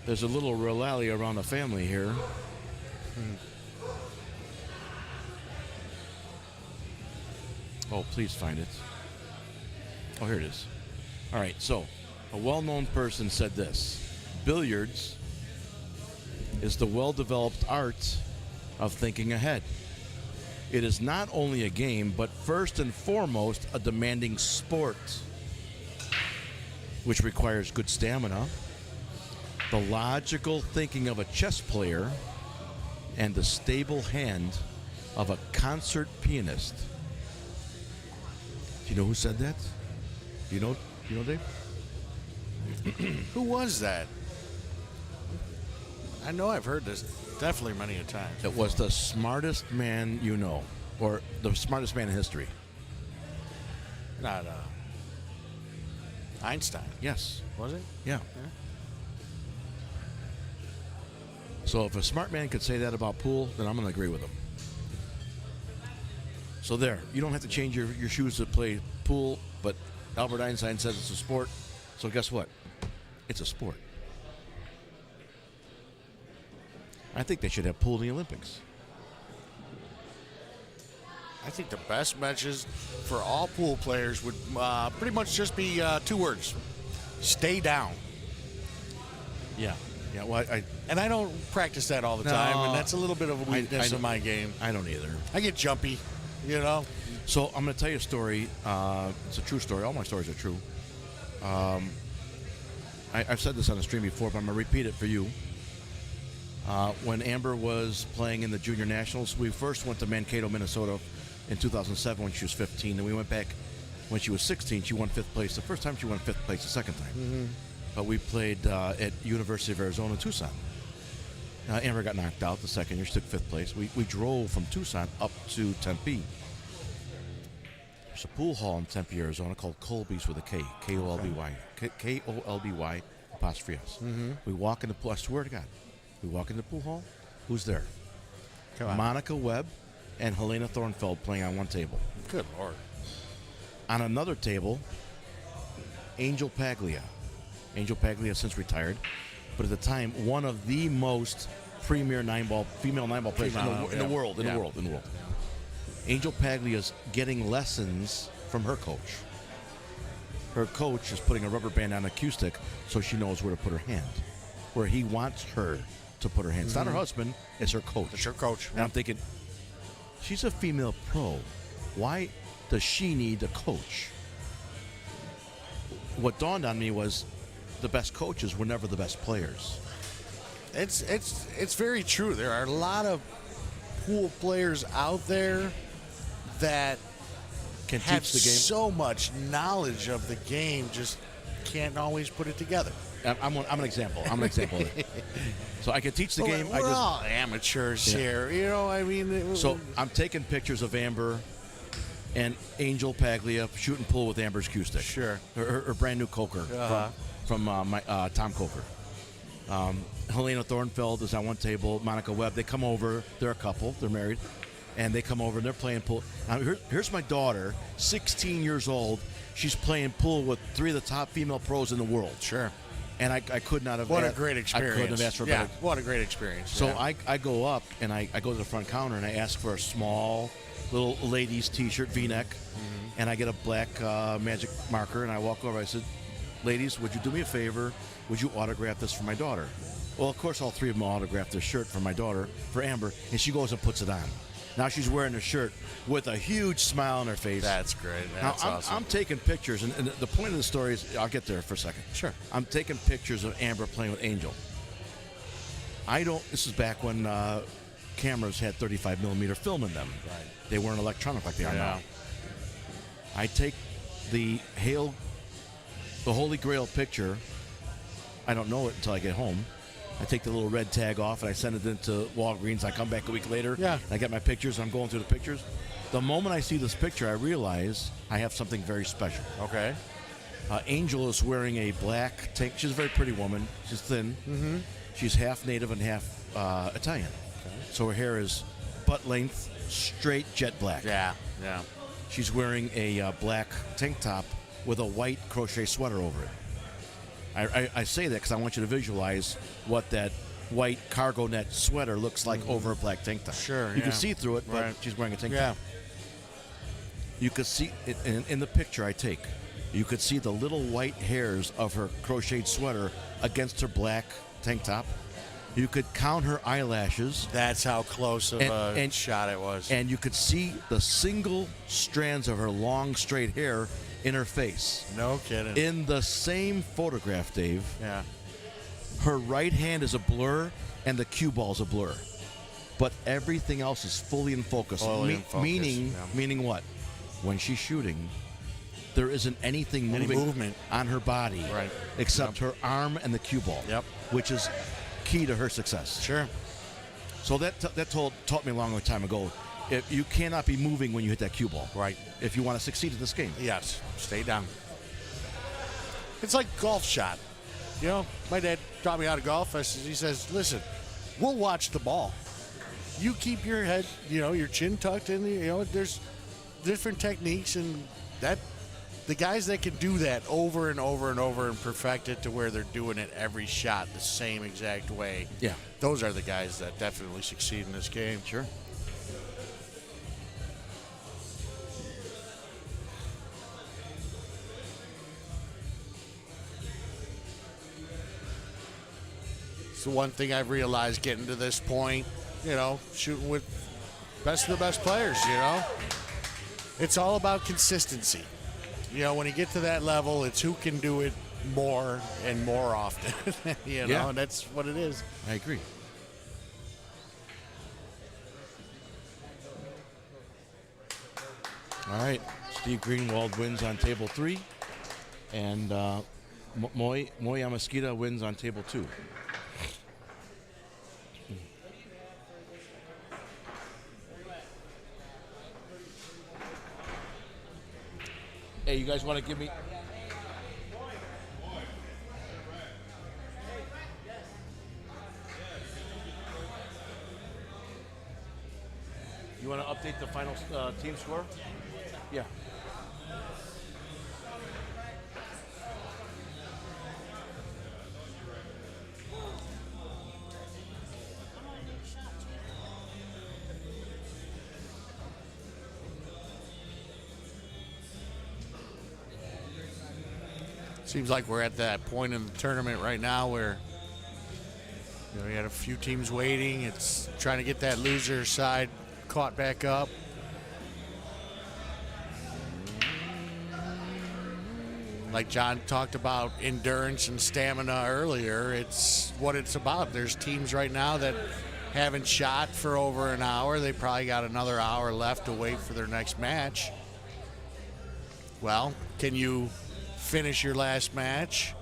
There's a little rally around the family here. Oh, please find it. Oh, here it is. All right, so a well-known person said this: billiards is the well-developed art of thinking ahead. It is not only a game, but first and foremost a demanding sport, which requires good stamina, the logical thinking of a chess player, and the stable hand of a concert pianist. Do you know who said that? Do you know, Dave? Who was that? I know I've heard this definitely many a time. It was the smartest man you know, or the smartest man in history. Not Einstein. Yes. Was it? Yeah. So if a smart man could say that about pool, then I'm going to agree with him. So there, you don't have to change your shoes to play pool, but Albert Einstein says it's a sport. So guess what? It's a sport. I think they should have pool in the Olympics. I think the best matches for all pool players would pretty much just be 2 words. Stay down. Yeah. Yeah, well, and I don't practice that all the time, and that's a little bit of a weakness in my game. I don't either. I get jumpy, you know. So I'm going to tell you a story. It's a true story. All my stories are true. I've said this on the stream before, but I'm going to repeat it for you. When Amber was playing in the Junior Nationals, we first went to Mankato, Minnesota in 2007 when she was 15. Then we went back when she was 16. She won 5th place. The first time she won 5th place the second time. Mm-hmm. But we played at University of Arizona, Tucson. Amber got knocked out the second year. She took 5th place. We drove from Tucson up to Tempe. There's a pool hall in Tempe, Arizona called Colby's with a K. K-O-L-B-Y. K-O-L-B-Y apostrophe S. Mm-hmm. We walk in the pool. I swear to God. We walk in the pool hall. Who's there? Come on. Monica Webb and Helena Thornfeld playing on one table. Good Lord. On another table, Angel Paglia. Angel Paglia has since retired, but at the time, one of the most premier female 9-ball players in the world. Angel Paglia's getting lessons from her coach. Her coach is putting a rubber band on a cue stick so she knows where to put her hand, where he wants her to put her hand. It's not her husband, it's her coach. It's her coach. And I'm thinking, she's a female pro. Why does she need a coach? What dawned on me was the best coaches were never the best players. It's very true. There are a lot of pool players out there that can have teach the game. So much knowledge of the game, just can't always put it together. I'm an example. I'm an example of it. So I can teach the game. We're all amateurs here, you know. I mean, so I'm taking pictures of Amber and Angel Paglia shooting pool with Amber's cue stick. Sure. Her brand new Coker from Tom Coker. Helena Thornfeld is on one table. Monica Webb. They come over. They're a couple. They're married, and they come over and they're playing pool. Now, here's my daughter, 16 years old. She's playing pool with 3 of the top female pros in the world. Sure. And I could not have. What a great experience! I couldn't have asked for a better. What a great experience! So I go up and I go to the front counter and I ask for a small little ladies T-shirt V-neck, and I get a black magic marker and I walk over. I said, "Ladies, would you do me a favor? Would you autograph this for my daughter?" Well, of course, all 3 of them autographed this shirt for my daughter, for Amber, and she goes and puts it on. Now she's wearing a shirt with a huge smile on her face. That's great. That's awesome. I'm taking pictures, and the point of the story is, I'll get there for a second. Sure. I'm taking pictures of Amber playing with Angel. This is back when cameras had 35 millimeter film in them. Right. They weren't electronic like they are now. I take the Holy Grail picture. I don't know it until I get home. I take the little red tag off and I send it into Walgreens. I come back a week later. Yeah. I get my pictures. I'm going through the pictures. The moment I see this picture, I realize I have something very special. Okay. Angel is wearing a black tank. She's a very pretty woman. She's thin. Mm-hmm. She's half native and half Italian. Okay. So her hair is butt length, straight jet black. Yeah. She's wearing a black tank top with a white crochet sweater over it. I say that because I want you to visualize what that white cargo net sweater looks like over a black tank top. Sure, You can see through it, but she's wearing a tank top. You could see it in the picture I take. You could see the little white hairs of her crocheted sweater against her black tank top. You could count her eyelashes. That's how close of a shot it was. And you could see the single strands of her long, straight hair in her face. No kidding. In the same photograph, Dave, her right hand is a blur and the cue ball's a blur. But everything else is fully in focus. Meaning what? When she's shooting, there isn't anything moving on her body except her arm and the cue ball, which is key to her success. Sure. So that taught me a long time ago. If you cannot be moving when you hit that cue ball. Right. If you want to succeed in this game. Yes. Stay down. It's like golf shot. You know, my dad taught me how to golf. He says, listen, we'll watch the ball. You keep your head, your chin tucked in. There's different techniques, and that the guys that can do that over and over and over and perfect it to where they're doing it every shot the same exact way. Yeah. Those are the guys that definitely succeed in this game. Sure. It's the one thing I've realized getting to this point, shooting with best of the best players, It's all about consistency. When you get to that level, it's who can do it more and more often, Yeah. and that's what it is. I agree. All right. Steve Greenwald wins on table 3, and Moy Yamashita wins on table 2. Hey, you guys want to give me... You want to update the final team score? Yeah. Seems like we're at that point in the tournament right now where we had a few teams waiting. It's trying to get that loser side caught back up. Like John talked about endurance and stamina earlier, it's what it's about. There's teams right now that haven't shot for over an hour. They probably got another hour left to wait for their next match. Well, can you finish your last match,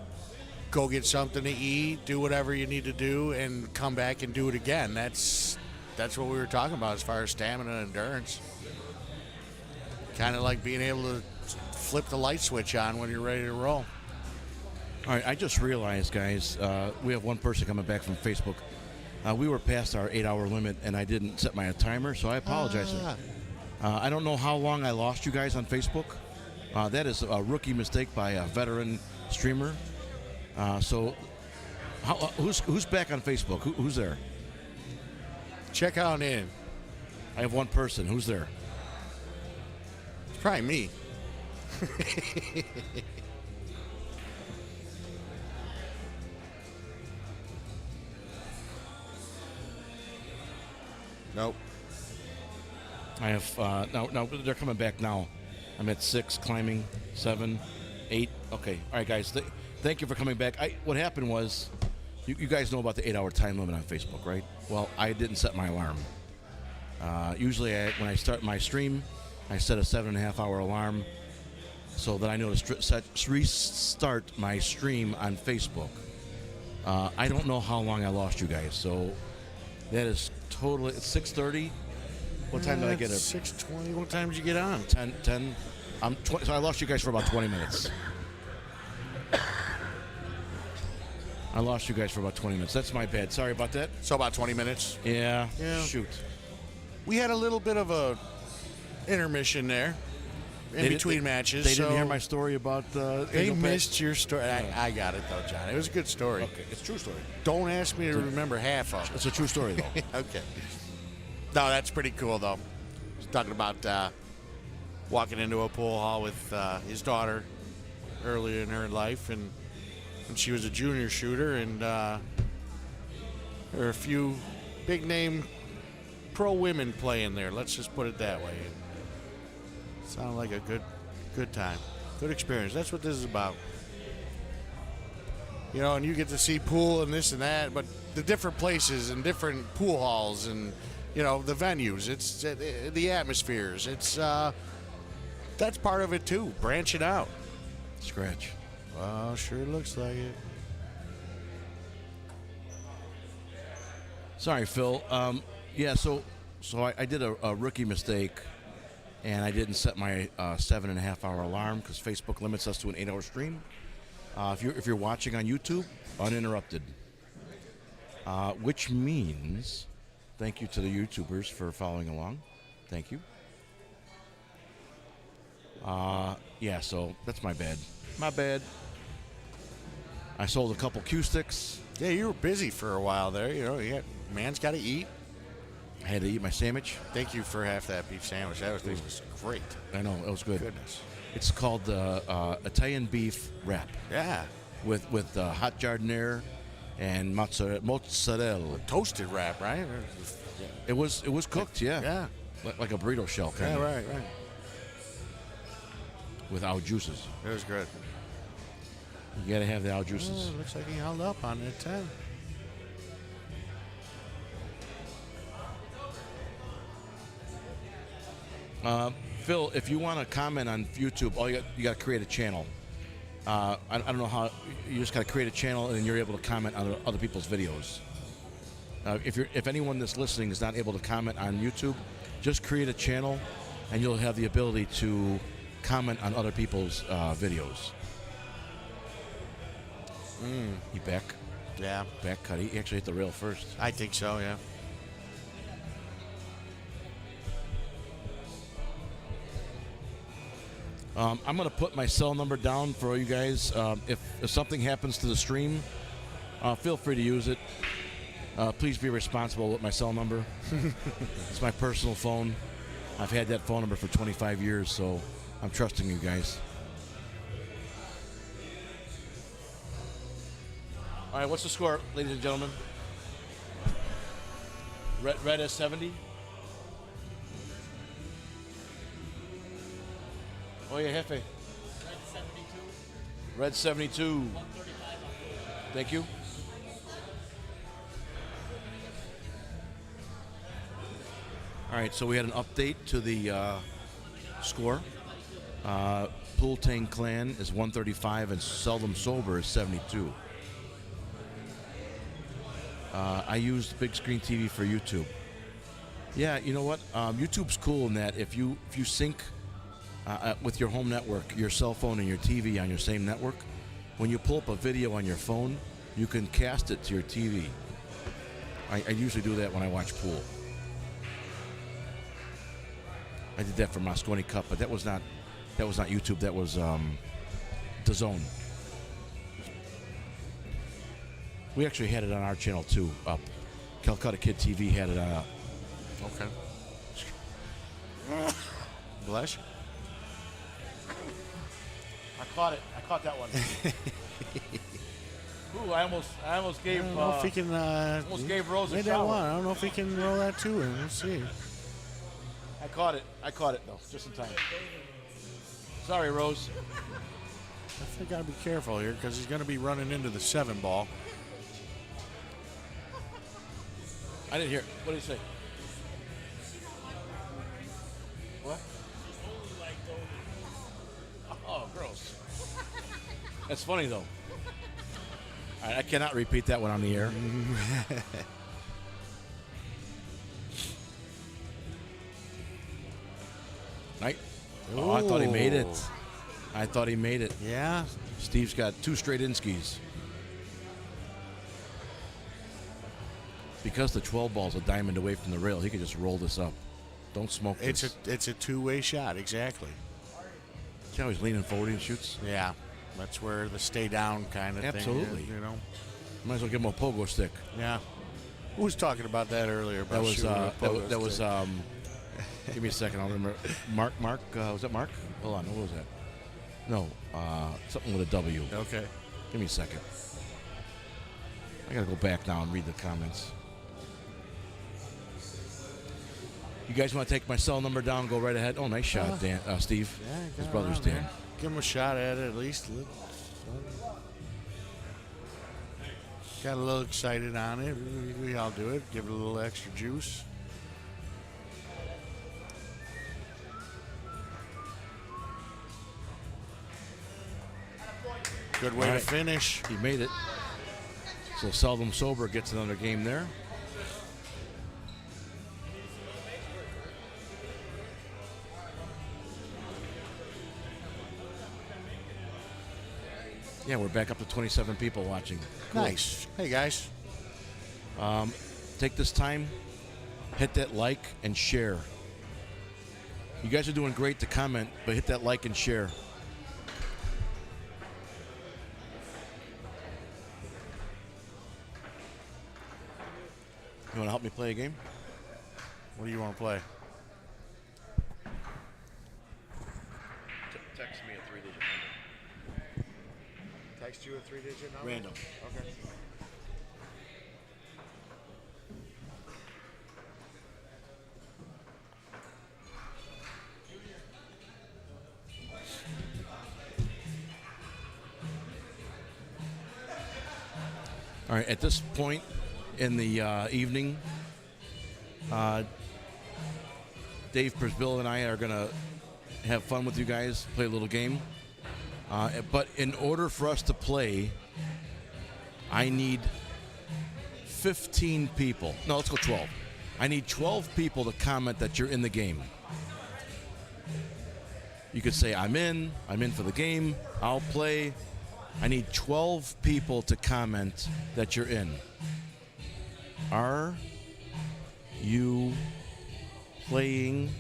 go get something to eat, do whatever you need to do, and come back and do it again? That's what we were talking about as far as stamina and endurance. Kind of like being able to flip the light switch on when you're ready to roll. All right, I just realized, guys, we have one person coming back from Facebook. We were past our 8-hour limit, and I didn't set my timer, so I apologize. I don't know how long I lost you guys on Facebook. That is a rookie mistake by a veteran streamer. So, who's back on Facebook? Who's there? Check on in. I have one person. Who's there? It's probably me. Nope. I have now they're coming back now. I'm at 6, climbing 7, 8. Okay, all right, guys. Thank you for coming back. What happened was, you guys know about the 8-hour time limit on Facebook, right? Well, I didn't set my alarm. Usually, when I start my stream, I set a 7.5-hour alarm so that I know to restart my stream on Facebook. I don't know how long I lost you guys, so that is totally. It's 6:30. What time did I get it? 6:20. What time did you get on? 10. So I lost you guys for about 20 minutes. I lost you guys for about 20 minutes. That's my bad. Sorry about that. So about 20 minutes? Yeah. Shoot. We had a little bit of a intermission there in between matches. They didn't hear my story about... they missed your story. I got it, though, John. It was a good story. Okay. It's a true story. Don't ask me to remember half of it. It's a true story, though. Okay. No, that's pretty cool, though. He's talking about walking into a pool hall with his daughter earlier in her life, and when she was a junior shooter, and there are a few big-name pro women playing there. Let's just put it that way. Sounded like a good time, good experience. That's what this is about. And you get to see pool and this and that, but the different places and different pool halls and the venues, it's the atmospheres. It's that's part of it too. Branching out. Scratch. Well, sure looks like it. Sorry, Phil. Yeah, so I did a rookie mistake, and I didn't set my 7.5-hour alarm because Facebook limits us to an 8-hour stream. If you're watching on YouTube, uninterrupted. Which means, thank you to the YouTubers for following along. Thank you. Yeah, so that's my bad. My bad. I sold a couple cue sticks. Yeah, you were busy for a while there. You know, man's got to eat. I had to eat my sandwich. Thank you for half that beef sandwich. That was great. I know, it was good. Goodness. It's called the Italian beef wrap. Yeah. With hot giardiniera and mozzarella. Toasted wrap, right? Yeah. It was cooked, yeah. Yeah. Like a burrito shell kind of. Yeah, right. With our juices. It was good. You gotta have the our juices. Oh, looks like he held up on that 10. Phil, if you want to comment on YouTube, you got to create a channel. I don't know how. You just got to create a channel, and then you're able to comment on other people's videos. If anyone that's listening is not able to comment on YouTube, just create a channel, and you'll have the ability to comment on other people's videos. He back. Yeah. Back cut. He actually hit the rail first. I think so, yeah. I'm going to put my cell number down for all you guys. If something happens to the stream, feel free to use it. Please be responsible with my cell number. It's my personal phone. I've had that phone number for 25 years, so I'm trusting you guys. All right, what's the score, ladies and gentlemen? Red has 70. Oh, yeah, Jefe. Red 72. Thank you. All right, so we had an update to the score. Pool Tang Clan is 135 and Seldom Sober is 72. I used big screen TV for YouTube. Yeah, you know what? YouTube's cool in that if you sync with your home network, your cell phone and your TV on your same network, when you pull up a video on your phone, you can cast it to your TV. I usually do that when I watch pool. I did that for Moscone Cup, but that was not YouTube. That was DAZN. We actually had it on our channel too. Up, Calcutta Kid TV had it on. Okay. Bless. I caught it. I caught that one. Ooh, I almost gave. I don't know if he can. Almost gave Rose a made shower. that one. I don't know if he can roll that to him. Let's see. I caught it though, just in time. Sorry, Rose. I think I gotta be careful here because he's gonna be running into the 7 ball. I didn't hear. What did he say? What? Oh, gross. That's funny though. I cannot repeat that one on the air. Right? Oh, I thought he made it. Yeah. Steve's got 2 straight in-skis. Because the 12 ball's a diamond away from the rail, he could just roll this up. Don't smoke this. It's a two-way shot, exactly. See how he's leaning forward and shoots? Yeah. That's where the stay down kind of Absolutely. thing is, you know. Might as well give him a pogo stick. Yeah. Who was talking about that earlier? About That was give me a second. I'll remember. Mark. Was that Mark? Hold on. What was that? No. Something with a W. Okay. Give me a second. I gotta go back now and read the comments. You guys want to take my cell number down? Go right ahead. Oh, nice shot, Dan. Steve. Yeah, his brother's Dan. Man. Give him a shot at it at least. Got a little excited on it. We all do it. Give it a little extra juice. Good way to finish. He made it. So Seldom Sober gets another game there. Yeah, we're back up to 27 people watching. Cool. Nice. Hey, guys. Take this time, hit that like and share. You guys are doing great to comment, but hit that like and share. You want to help me play a game? What do you want to play? Text me a 3-digit number. Text you a 3-digit number? Random. Okay. All right, at this point in the evening, Dave Persbill and I are going to have fun with you guys, play a little game. But in order for us to play, I need 15 people. No, let's go 12. I need 12 people to comment that you're in the game. You could say, I'm in for the game, I'll play. I need 12 people to comment that you're in. Are you playing?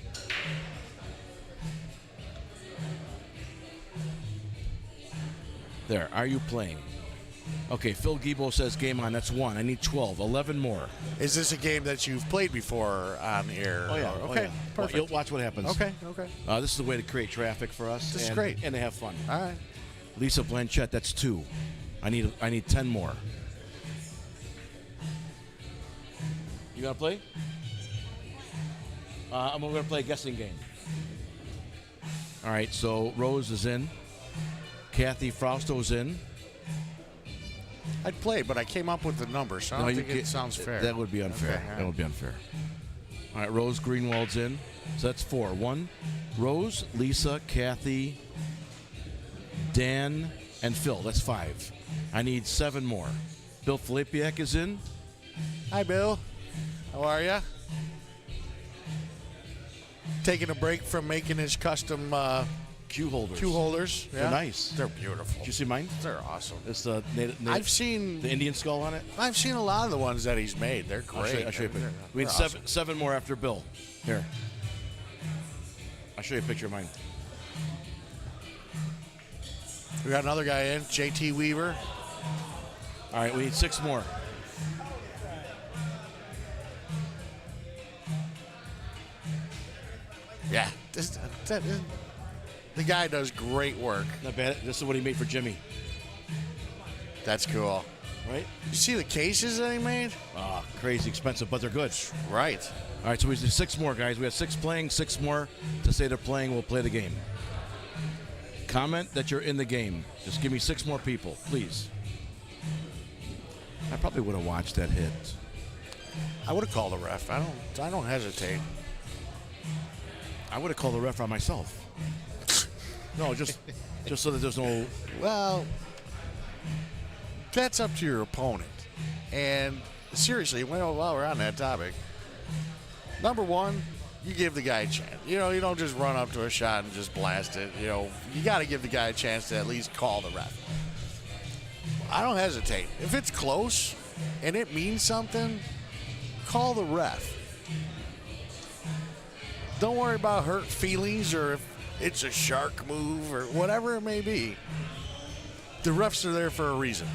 There, are you playing? Okay, Phil Gibo says game on. That's 1. I need 12. 11 more. Is this a game that you've played before on air? Oh, yeah. Okay, yeah. perfect. You'll watch what happens. Okay. This is a way to create traffic for us. This is great. And to have fun. All right. Lisa Blanchett, that's 2. I need 10 more. You gonna play? I'm gonna play a guessing game. All right, so Rose is in. Kathy Frausto's in. I'd play, but I came up with the number, so I don't think it sounds fair. That would be unfair. Okay, That would be unfair. All right, Rose Greenwald's in. So that's 4. 1, Rose, Lisa, Kathy, Dan, and Phil. That's 5. I need 7 more. Bill Filipiak is in. Hi, Bill. How are you? Taking a break from making his custom cue holders. Cue holders. Yeah. They're nice. They're beautiful. Did you see mine? They're awesome. It's the I've seen the Indian skull on it. I've seen a lot of the ones that he's made. They're great. I'll show you a picture. We need They're seven more after Bill. Here. I'll show you a picture of mine. We got another guy in, JT Weaver. All right, we need 6 more. Yeah, the guy does great work. Not bad. This is what he made for Jimmy. That's cool. Right? You see the cases that he made? Ah, crazy expensive, but they're good. Right. All right, so we need 6 more, guys. We have 6 playing, 6 more to say they're playing. We'll play the game. Comment that you're in the game. Just give me 6 more people, please. I probably would have watched that hit. I would have called the ref. I don't hesitate. I would have called the ref on myself. No, just so that there's no. Well, that's up to your opponent. And seriously, while we're on that topic, number one, you give the guy a chance. You don't just run up to a shot and just blast it. You got to give the guy a chance to at least call the ref. I don't hesitate. If it's close and it means something, call the ref. Don't worry about hurt feelings or if it's a shark move or whatever it may be. The refs are there for a reason.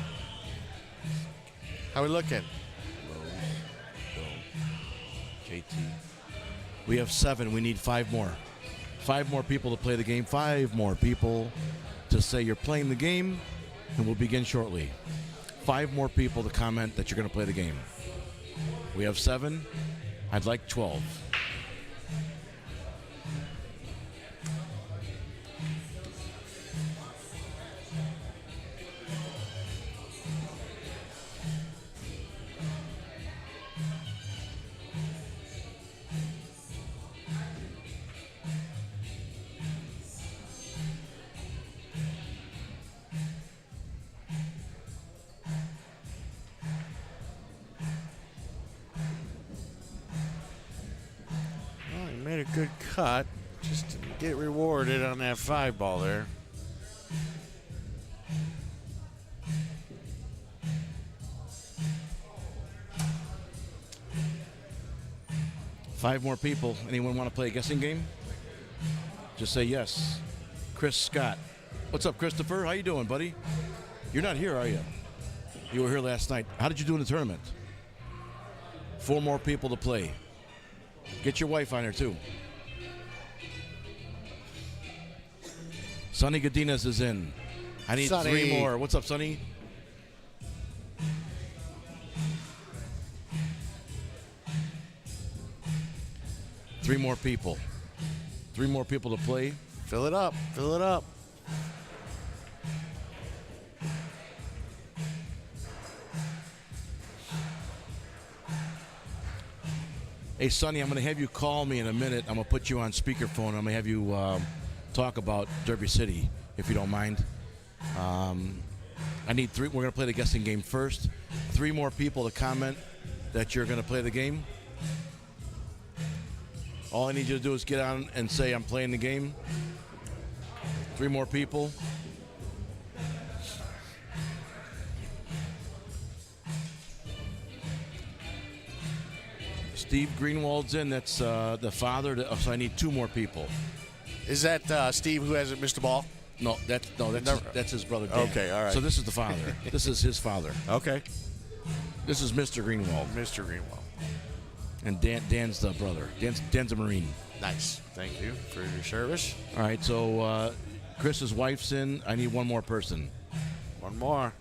How we looking? JT. We have 7. We need 5 more. 5 more people to play the game. 5 more people to say you're playing the game, and we'll begin shortly. 5 more people to comment that you're going to play the game. We have 7. I'd like 12. Made a good cut. Just didn't get rewarded on that 5 ball there. 5 more people. Anyone want to play a guessing game? Just say yes. Chris Scott. What's up, Christopher? How you doing, buddy? You're not here, are you? You were here last night. How did you do in the tournament? 4 more people to play. Get your wife on here, too. Sonny Godinez is in. I need Sonny. 3 more. What's up, Sonny? Three more people. 3 more people to play. Fill it up. Fill it up. Hey, Sonny, I'm going to have you call me in a minute. I'm going to put you on speakerphone. I'm going to have you talk about Derby City, if you don't mind. I need 3. We're going to play the guessing game first. 3 more people to comment that you're going to play the game. All I need you to do is get on and say, I'm playing the game. 3 more people. Steve Greenwald's in. That's the father. So I need 2 more people. Is that Steve who hasn't missed a ball? No, that's his brother Dan. Okay, all right. So this is the father. This is his father. Okay. This is Mr. Greenwald. Mr. Greenwald. And Dan's the brother. Dan's a Marine. Nice. Thank you for your service. All right, so Chris's wife's in. I need 1 more person. 1 more.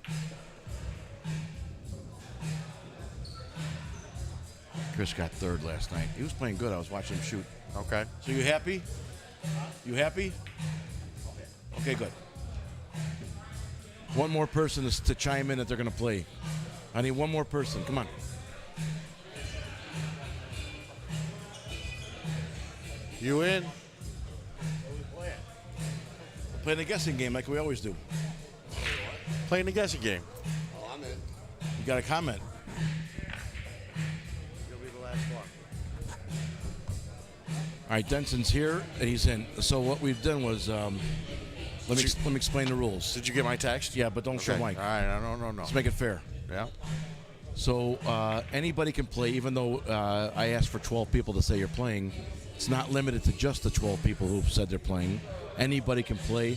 Chris got 3rd last night. He was playing good. I was watching him shoot. Okay. So you happy? You happy? Okay, good. 1 more person to chime in that they're going to play. I need 1 more person. Come on. You in? We're playing a guessing game like we always do. Playing the guessing game. Oh, I'm in. You got a comment? You'll be the last one. All right, Denson's here, and he's in. So what we've done was, let me explain the rules. Did you get my text? Yeah, but don't show Mike. All right, no. Let's make it fair. Yeah. So anybody can play, even though I asked for 12 people to say you're playing. It's not limited to just the 12 people who've said they're playing. Anybody can play.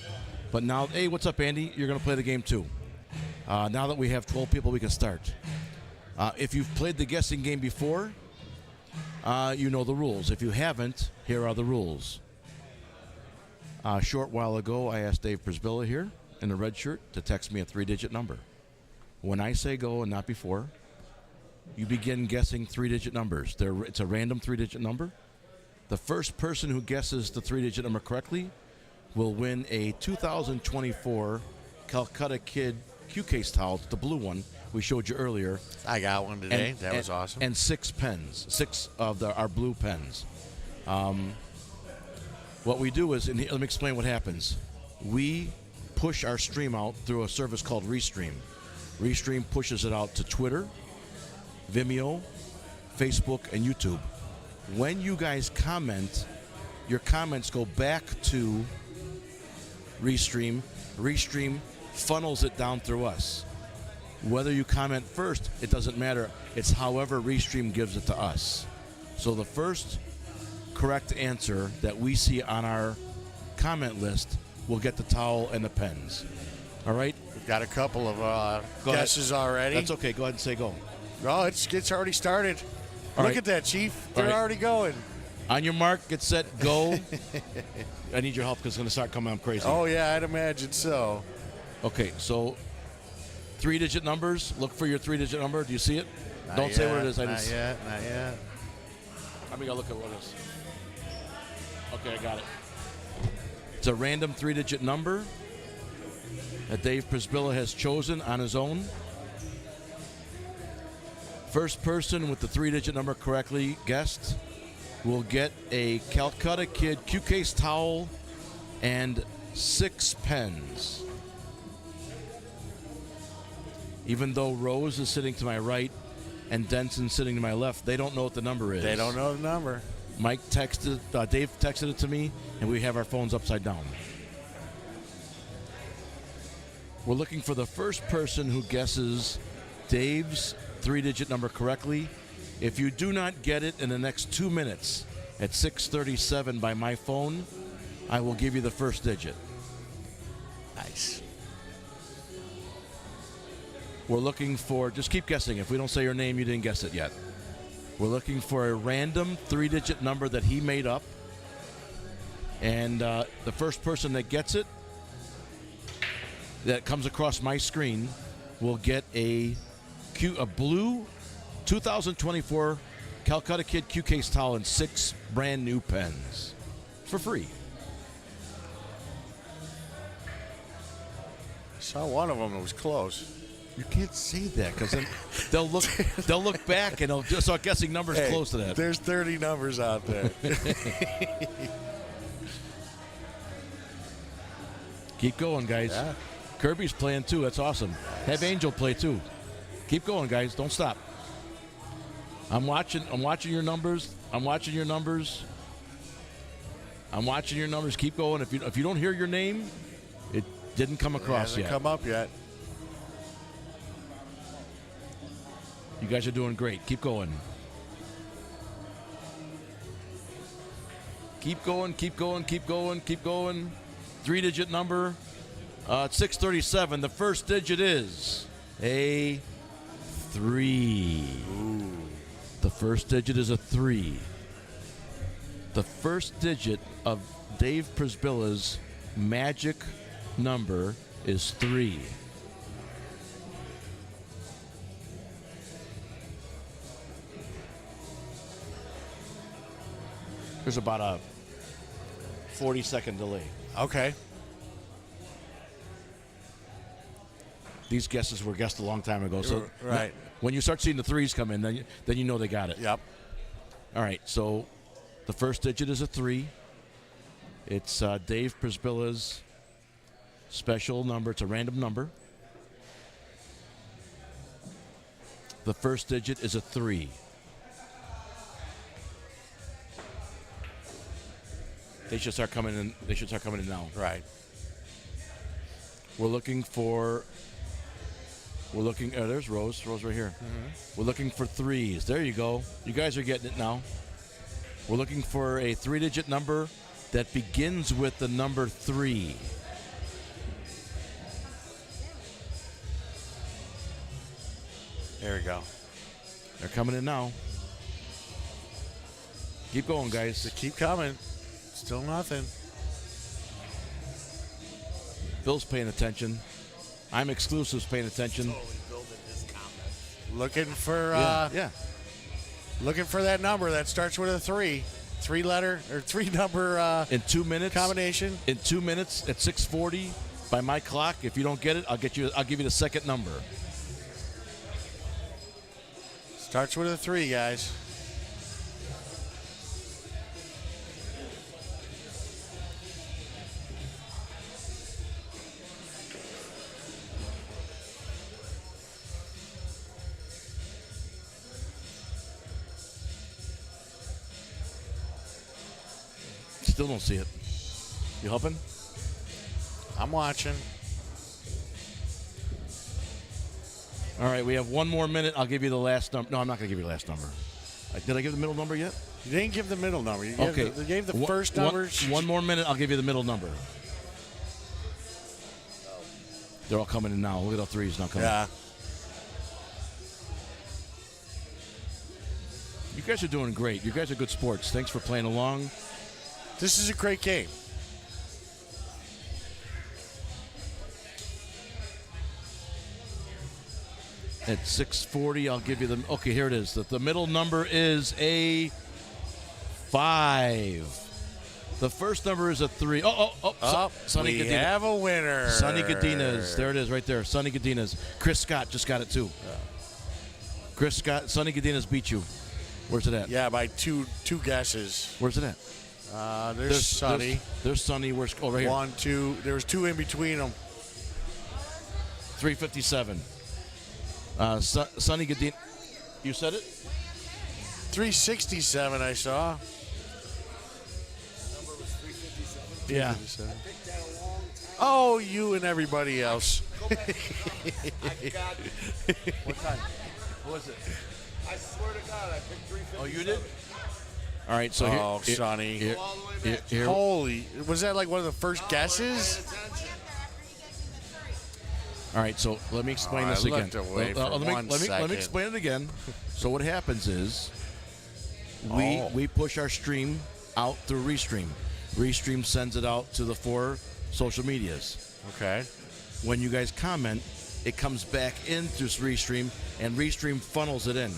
But now, hey, what's up, Andy? You're going to play the game too. Now that we have 12 people, we can start. If you've played the guessing game before, you know the rules. If you haven't, here are the rules. A short while ago, I asked Dave Przybilla here in the red shirt to text me a 3-digit number. When I say go and not before, you begin guessing 3-digit numbers. It's a random 3-digit number. The first person who guesses the 3-digit number correctly will win a 2024 Calcutta Kid Q-Case towel, the blue one we showed you earlier. I got one today. That was awesome. And 6 pens, 6 of our blue pens. What we do is, and let me explain what happens. We push our stream out through a service called Restream. Restream pushes it out to Twitter, Vimeo, Facebook, and YouTube. When you guys comment, your comments go back to Restream. Restream funnels it down through us. Whether you comment first, it doesn't matter. It's however Restream gives it to us. So the first correct answer that we see on our comment list will get the towel and the pens. All right? We've got a couple of guesses already. That's okay. Go ahead and say go. Oh, it's already started. All Look right. at that, Chief. They're All right. already going. On your mark, get set, go. I need your help because it's going to start coming up crazy. Oh, yeah, I'd imagine so. Okay, so 3-digit numbers. Look for your 3-digit number. Do you see it? Don't say what it is. Not yet. Let me go look at what it is. Okay, I got it. It's a random 3-digit number that Dave Przybilla has chosen on his own. First person with the 3-digit number correctly guessed will get a Calcutta Kid Q-Case towel and 6 pens. Even though Rose is sitting to my right and Denson sitting to my left, they don't know what the number is. They don't know the number. Dave texted it to me, and we have our phones upside down. We're looking for the first person who guesses Dave's 3-digit number correctly If you do not get it in the next 2 minutes at 6:37 by my phone, I will give you the first digit. Nice. We're looking for, just keep guessing. If we don't say your name, you didn't guess it yet. We're looking for a random 3-digit number that he made up. And the first person that gets it, that comes across my screen, will get a blue 2024 Calcutta Kid Q Case towel and 6 brand new pens for free. I saw one of them. It was close. You can't say that because then they'll look back and they'll just start guessing numbers close to that. There's 30 numbers out there. Keep going, guys. Yeah. Kirby's playing too. That's awesome. Have Angel play too. Keep going, guys. Don't stop. I'm watching your numbers. I'm watching your numbers. Keep going. If you don't hear your name, it didn't come across yet. yet. Come up yet. You guys are doing great. Keep going. Keep going. 3-digit number. It's 637. The first digit is a 3. Ooh. The first digit is a 3. The first digit of Dave Prisbilla's magic number is 3. There's about a 40-second delay. Okay. These guesses were guessed a long time ago. So right. When you start seeing the 3s come in, then you know they got it. Yep. All right, so the first digit is a 3. It's Dave Prisbilla's special number. It's a random number. The first digit is a 3. They should start coming in. They should start coming in now. Right. We're looking for. There's Rose. Rose right here. Mm-hmm. We're looking for 3s. There you go. You guys are getting it now. We're looking for a 3-digit number that begins with the number 3. There we go. They're coming in now. Keep going, guys. They keep coming. Still nothing. Bill's paying attention. I'm Exclusive's paying attention. Looking for yeah. Looking for that number that starts with a 3. 3-letter or 3-number in 2 minutes combination. In 2 minutes at 6:40 by my clock. If you don't get it, I'll give you the second number. Starts with a 3, guys. Still don't see it. You helping? I'm watching. All right, we have 1 more minute. I'll give you the last number. No, I'm not going to give you the last number. Did I give the middle number yet? You didn't give the middle number. You gave the One- first one- number. 1 more minute. I'll give you the middle number. They're all coming in now. Look at the 3s now coming. Yeah. You guys are doing great. You guys are good sports. Thanks for playing along. This is a great game. At 6:40, I'll give you the. Okay, here it is. The middle number is a 5. The first number is a 3. Sonny we Godinez. have a winner. Sonny Godinez. There it is, right there. Sonny Godinez. Chris Scott just got it too. Chris Scott. Sonny Godinez beat you. Where's it at? Yeah, by two guesses. Where's it at? There's Sonny. There's Sonny. Where's over here? 1, 2. There was 2 in between them. 357. Sonny Godinez. You said it? 367, I saw. Yeah. Oh, you and everybody else. What time? What was it? I swear to God, I picked 357. Oh, you did? All right, so Oh, Sonny. Holy. Was that like one of the first guesses? All right, so let me explain this I again. looked away for let me one let me second. explain it again. So what happens is we push our stream out through Restream. Restream sends it out to the 4 social medias. Okay. When you guys comment, it comes back in through Restream, and Restream funnels it in.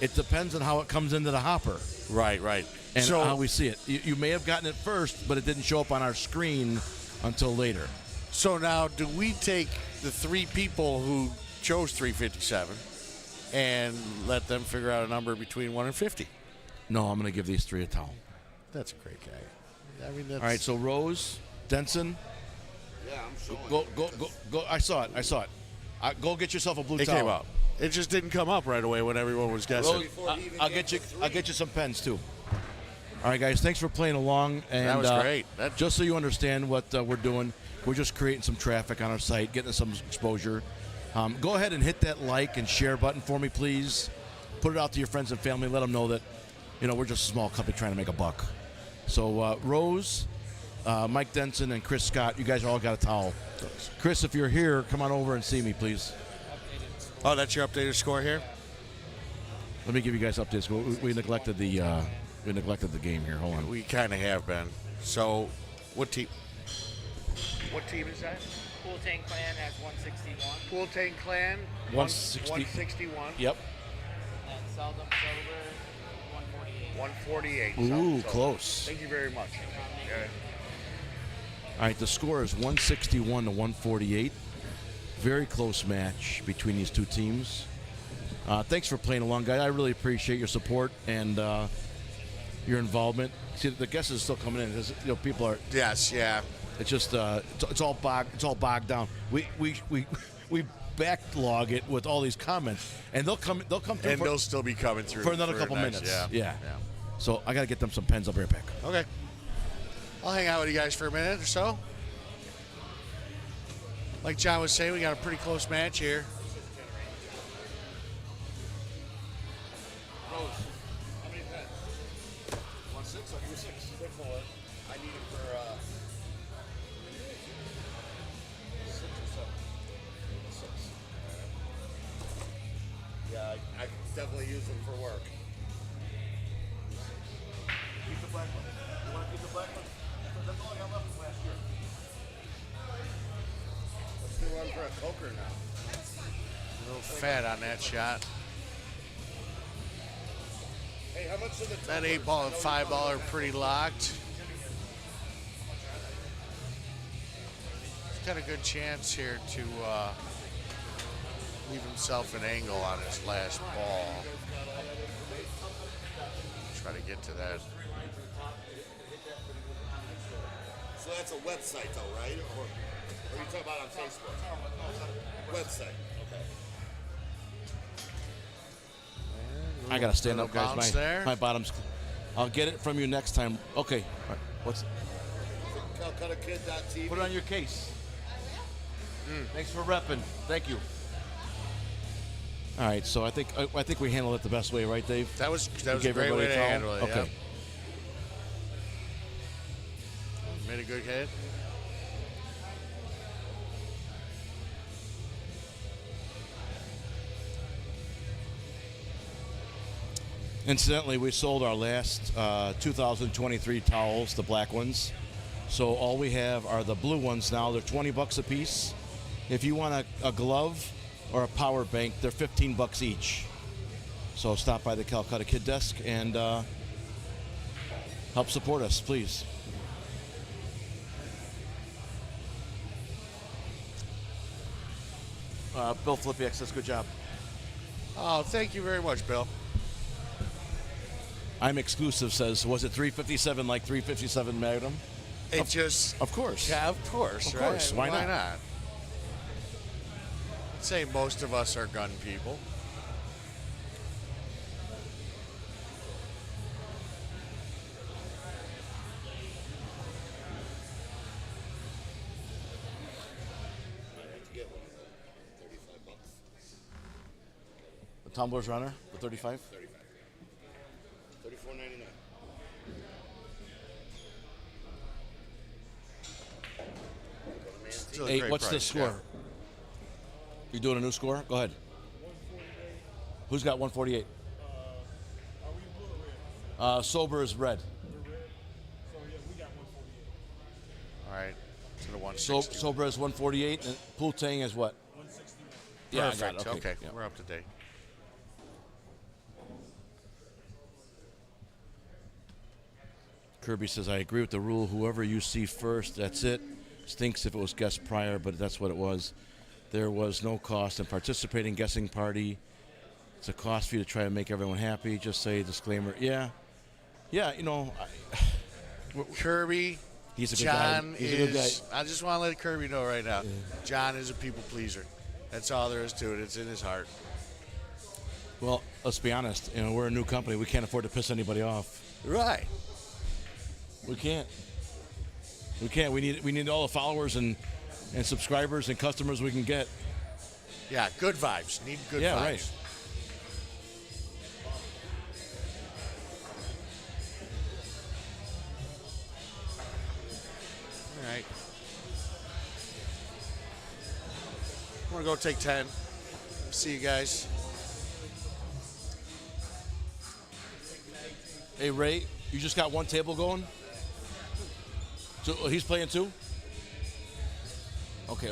It depends on how it comes into the hopper. Right, right. And So- how we see it. You may have gotten it first, but it didn't show up on our screen until later. So now, do we take the 3 people who chose 357 and let them figure out a number between 1 and 50? No, I'm going to give these 3 a towel. That's a great guy. I mean, that's... All right, so Rose, Denson. Yeah, I'm showing. Go. I saw it. Go get yourself a blue It towel. came up. It just didn't come up right away when everyone was guessing. Rose, I'll get you some pens too. All right, guys. Thanks for playing along. And That was great. Just so you understand what we're doing, we're just creating some traffic on our site, getting some exposure. Go ahead and hit that like and share button for me, please. Put it out to your friends and family. Let them know that, we're just a small company trying to make a buck. So Rose, Mike Denson, and Chris Scott, you guys all got a towel. Chris, if you're here, come on over and see me, please. Oh, that's your updated score here? Let me give you guys updates. We neglected the game here. Hold on. We kind of have been. So, what team? What team is that? Pool Tank Clan has 161. Pool Tank Clan. 160. 161. Yep. And Seldom Sober, 148. 148. Ooh, So, close. Thank you very much. Okay. All right, the score is 161 to 148. Very close match between these 2 teams. Thanks for playing along, guys. I really appreciate your support and your involvement. See, the guesses are still coming in. People are. Yes, yeah. It's just it's all bogged down. We backlog it with all these comments, and they'll come through. And they'll still be coming through for another couple next, minutes. Yeah. So I got to get them some pens. I'll be right back. Okay. I'll hang out with you guys for a minute or so. Like John was saying, we got a pretty close match here. Rose, how many pens? 1-6? I'll give you 6. 6 more. I need it for 6 or 7. 6. Yeah, I can definitely use them for work. Keep the black one. You want to keep the black one? That's all I got left from last year. Let's do one for a poker now. A little fat on that shot. Hey, how much of the That 8-ball and 5-ball are pretty locked. He's got a good chance here to leave himself an angle on his last ball. Try to get to that. So that's a website, though, right? Or are you talking about on Facebook? Website. Okay. I got to stand up, Little guys. bounce there. My bottom's. I'll get it from you next time. Okay. All right. What's? CueConnect.tv. Put it on your case. Thanks for repping. Thank you. All right, so I think we handled it the best way, right, Dave? That was You a gave great everybody way a to towel? handle it. Okay. Yeah. Made a good hit. Incidentally, we sold our last 2023 towels, the black ones. So all we have are the blue ones now. They're $20 a piece. If you want a glove or a power bank, they're $15 each. So stop by the Calcutta Kid Desk and help support us, please. Bill Flippy says, good job. Oh, thank you very much, Bill. I'm exclusive says, was it 357 like 357 Magnum? It just... Of course. Yeah, of course. Of course. Right? Why not? I'd say most of us are gun people. Tumblr's runner for 35. 35. $34.99. Still a Hey, great what's the price, score? yeah. You doing a new score? Go ahead. 148. Who's got 148? Are we blue or red? Sober is red. We're red. So yeah, we got 148. All right. To the 160. Sober is 148, and Pultang is what? 161. Yeah, I Perfect. got it. Okay. Yeah. We're up to date. Kirby says, I agree with the rule. Whoever you see first, that's it. Stinks if it was guessed prior, but that's what it was. There was no cost in participating guessing party. It's a cost for you to try to make everyone happy. Just say disclaimer. Yeah, you know, Kirby, he's a good John guy. He's a good guy. I just want to let Kirby know right now. John is a people pleaser. That's all there is to it. It's in his heart. Well, let's be honest. You know, we're a new company. We can't afford to piss anybody off. Right. We can't. We need all the followers and subscribers and customers we can get. Yeah, good vibes. Need good vibes. Yeah, right. All right. I'm going to go take 10. See you guys. Hey, Ray, you just got one table going? So he's playing too? Okay.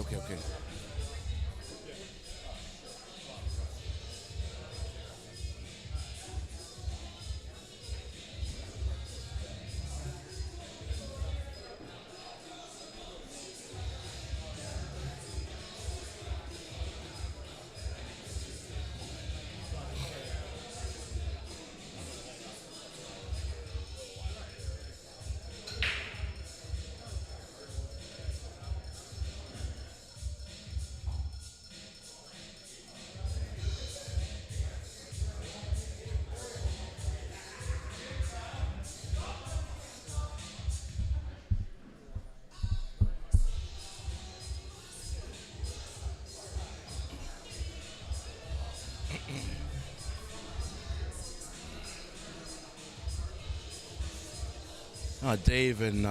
Dave and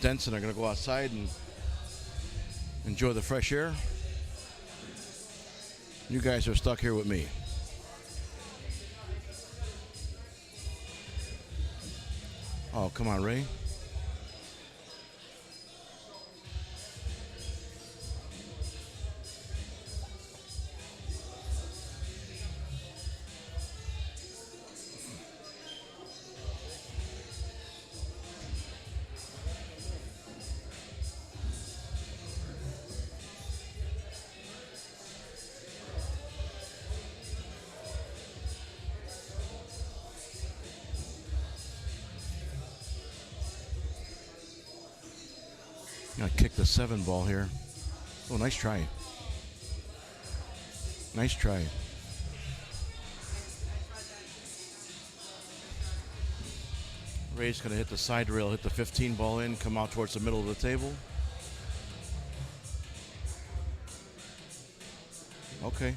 Denson are going to go outside and enjoy the fresh air. You guys are stuck here with me. Oh, come on, Ray. Gonna kick the 7 ball here. Oh, nice try. Nice try. Ray's gonna hit the side rail, hit the 15 ball in, come out towards the middle of the table. Okay.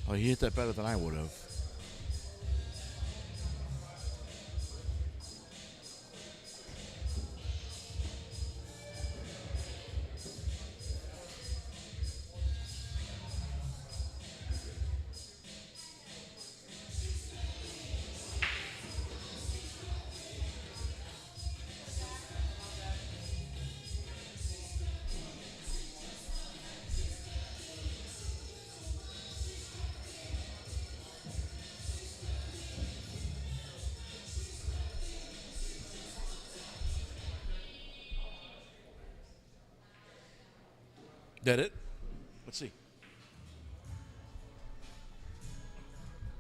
Oh, he hit that better than I would have. That it? Let's see.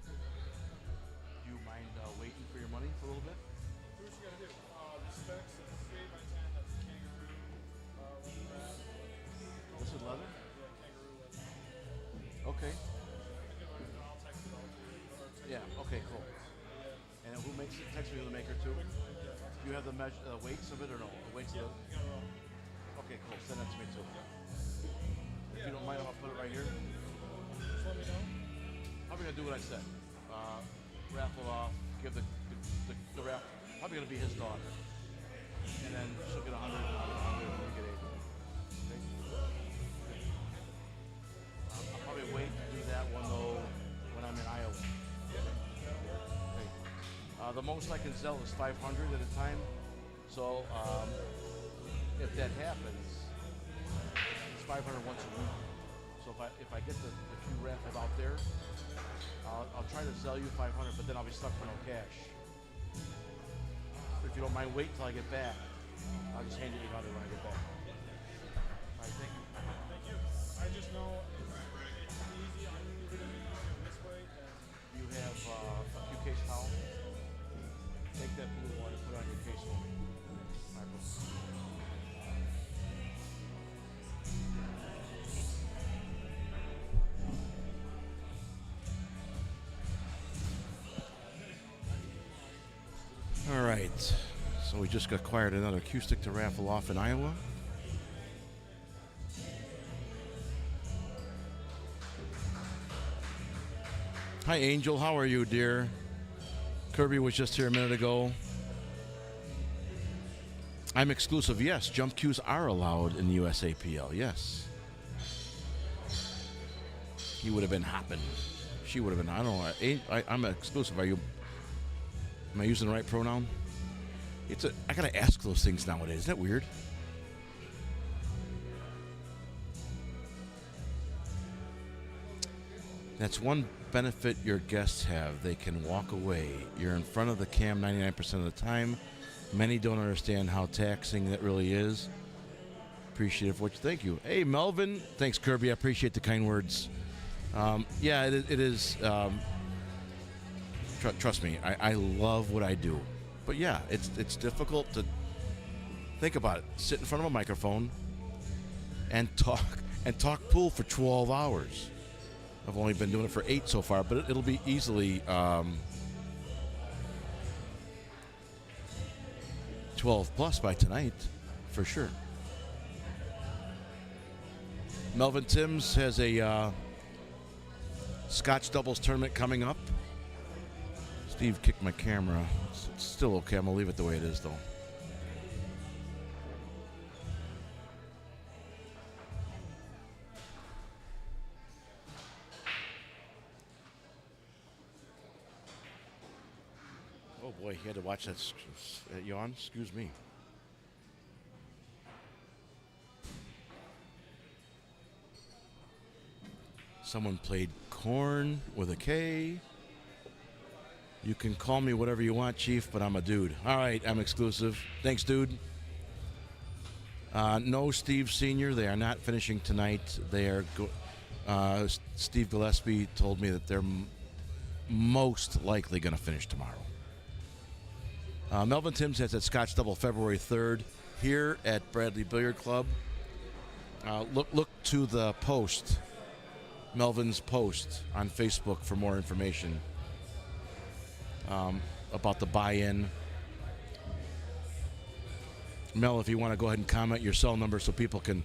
Do you mind waiting for your money for a little bit? Here's what you gotta do. The specs, 3 by 10, that's kangaroo, wrap. This is leather? Yeah, kangaroo leather. Okay. I'll text it all to you. Or text Yeah, you. okay, cool. And who makes it? Text me the maker too? Do you have the weights of it or no? The weights of it? Okay, cool. Send that to me too. If you don't mind, I'll put it right here. Just let me do what I said. Raffle off, give the raffle. Probably going to be his daughter. And then she'll get 100, 100, and we get 80. Okay? I'll probably wait to do that one, though, when I'm in Iowa. Okay. The most I can sell is 500 at a time. So if that happens, it's 500 once a week. So if I get the few raffles out there, I'll try to sell you 500, but then I'll be stuck for no cash. If you don't mind, wait till I get back. I'll just hand you 800 when I get back. All right, thank you. Thank you. I just know it's easy. I'm really easy this way. You have a few case towel. Take that blue one and put it on your case for me. All right, bro. All right, so we just acquired another cue stick to raffle off in Iowa. Hi, Angel. How are you, dear? Kirby was just here a minute ago. I'm exclusive. Yes, jump cues are allowed in the USAPL. Yes. He would have been hopping. She would have been. I don't know. I'm exclusive. Are you? Am I using the right pronoun? I gotta ask those things nowadays. Isn't that weird? That's one benefit your guests have. They can walk away. You're in front of the cam 99% of the time. Many don't understand how taxing that really is. Appreciate it for what you. Thank you. Hey, Melvin. Thanks, Kirby. I appreciate the kind words. Yeah, it is. Trust me, I love what I do. But yeah, it's difficult to think about it. Sit in front of a microphone and talk pool for 12 hours. I've only been doing it for 8 so far, but it'll be easily 12 plus by tonight, for sure. Melvin Timms has a Scotch doubles tournament coming up. Steve kicked my camera. It's still okay. I'm going to leave it the way it is, though. Oh, boy. You had to watch that yawn? Excuse me. Someone played corn with a K. You can call me whatever you want, Chief, but I'm a dude. All right, I'm exclusive. Thanks, dude. No, Steve Sr., they are not finishing tonight. They are. Steve Gillespie told me that they're most likely going to finish tomorrow. Melvin Timms has that Scotch Double February 3rd here at Bradley Billiard Club. Look to the post, Melvin's post on Facebook for more information. About the buy-in. Mel, if you want to go ahead and comment your cell number so people can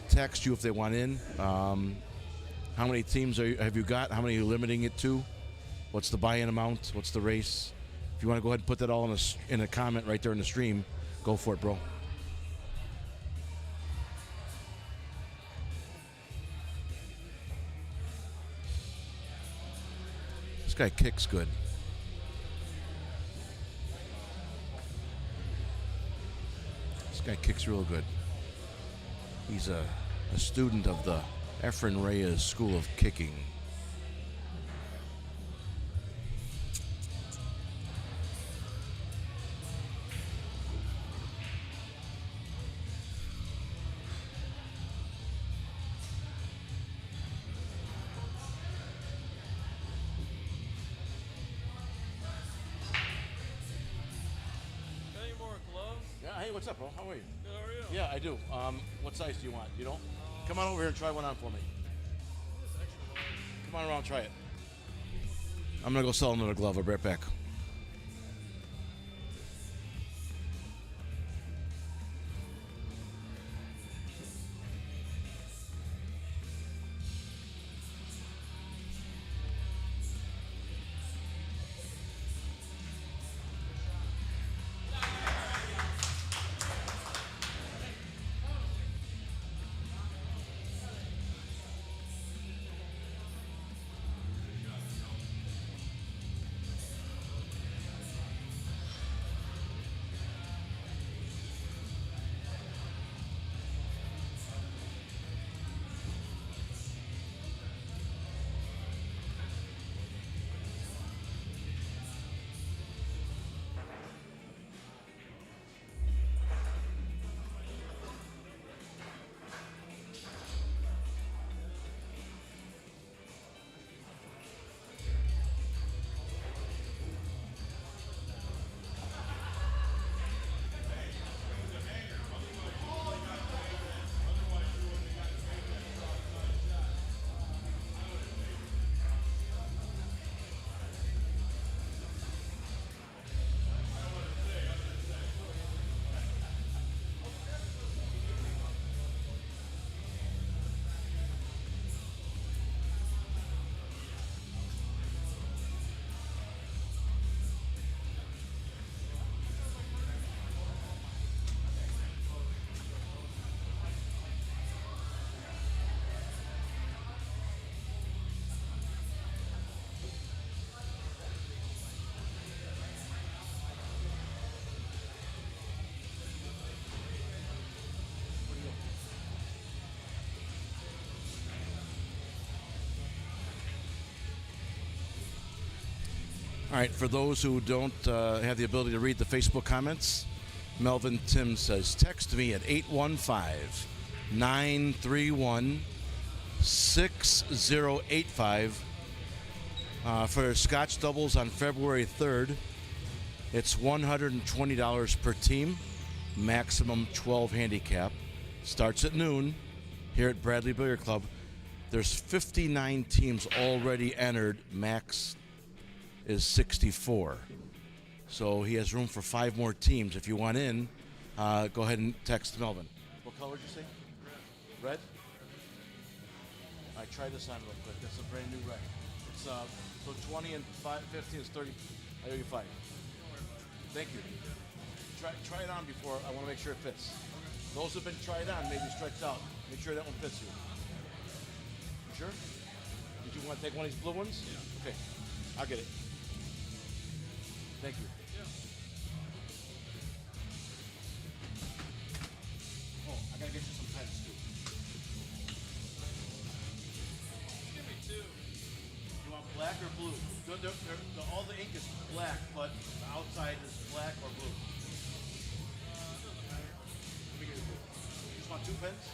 text you if they want in. How many teams have you got? How many are you limiting it to? What's the buy-in amount? What's the race? If you want to go ahead and put that all in a comment right there in the stream, go for it, bro. This guy kicks good. This guy kicks real good. He's a student of the Efren Reyes School of Kicking. What's up, bro? How are you? Good, how are you? Yeah, I do. What size do you want? You don't? Come on over here and try one on for me. Come on around, try it. I'm going to go sell another glove. I'll be right back. All right, for those who don't have the ability to read the Facebook comments, Melvin Tim says, text me at 815-931-6085 for Scotch doubles on February 3rd. It's $120 per team, maximum 12 handicap. Starts at noon here at Bradley Billiard Club. There's 59 teams already entered. Max is 64. So he has room for 5 more teams. If you want in, go ahead and text Melvin. What color did you say? Red. All right, try this on real quick. That's a brand new red. It's so 20 and 15 is 30. I owe you 5. Thank you. Try it on before. I want to make sure it fits. Those who've been tried on, maybe stretched out. Make sure that one fits you. You sure? Did you want to take one of these blue ones? Yeah. Okay, I'll get it. Thank you. Yeah. Oh, I gotta get you some pens too. Give me 2. You want black or blue? All the ink is black, but the outside is black or blue. Doesn't matter. Let me get it blue. You just want 2 pens?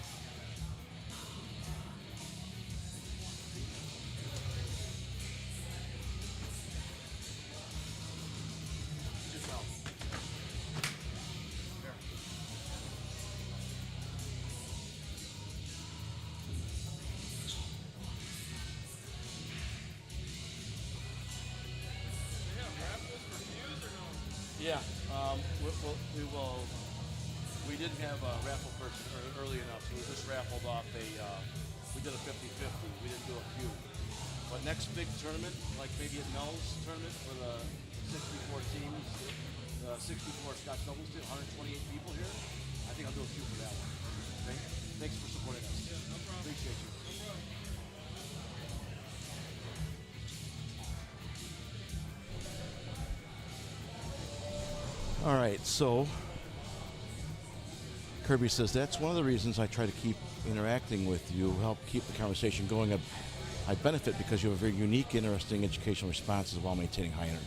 Just out. There. They have raffles for views or no? Yeah, we will. We didn't have a raffle person early enough, so we just raffled off we did a 50-50. We didn't do a few. But next big tournament, like maybe at Mel's tournament for the 64 teams, 64 Scotch doubles team, 128 people here, I think I'll do a few for that one. Okay? Thanks for supporting us. Yeah, no problem. Appreciate you. No problem. All right, so Kirby says that's one of the reasons I try to keep interacting with you, help keep the conversation going. I benefit because you have a very unique, interesting educational responses while maintaining high energy.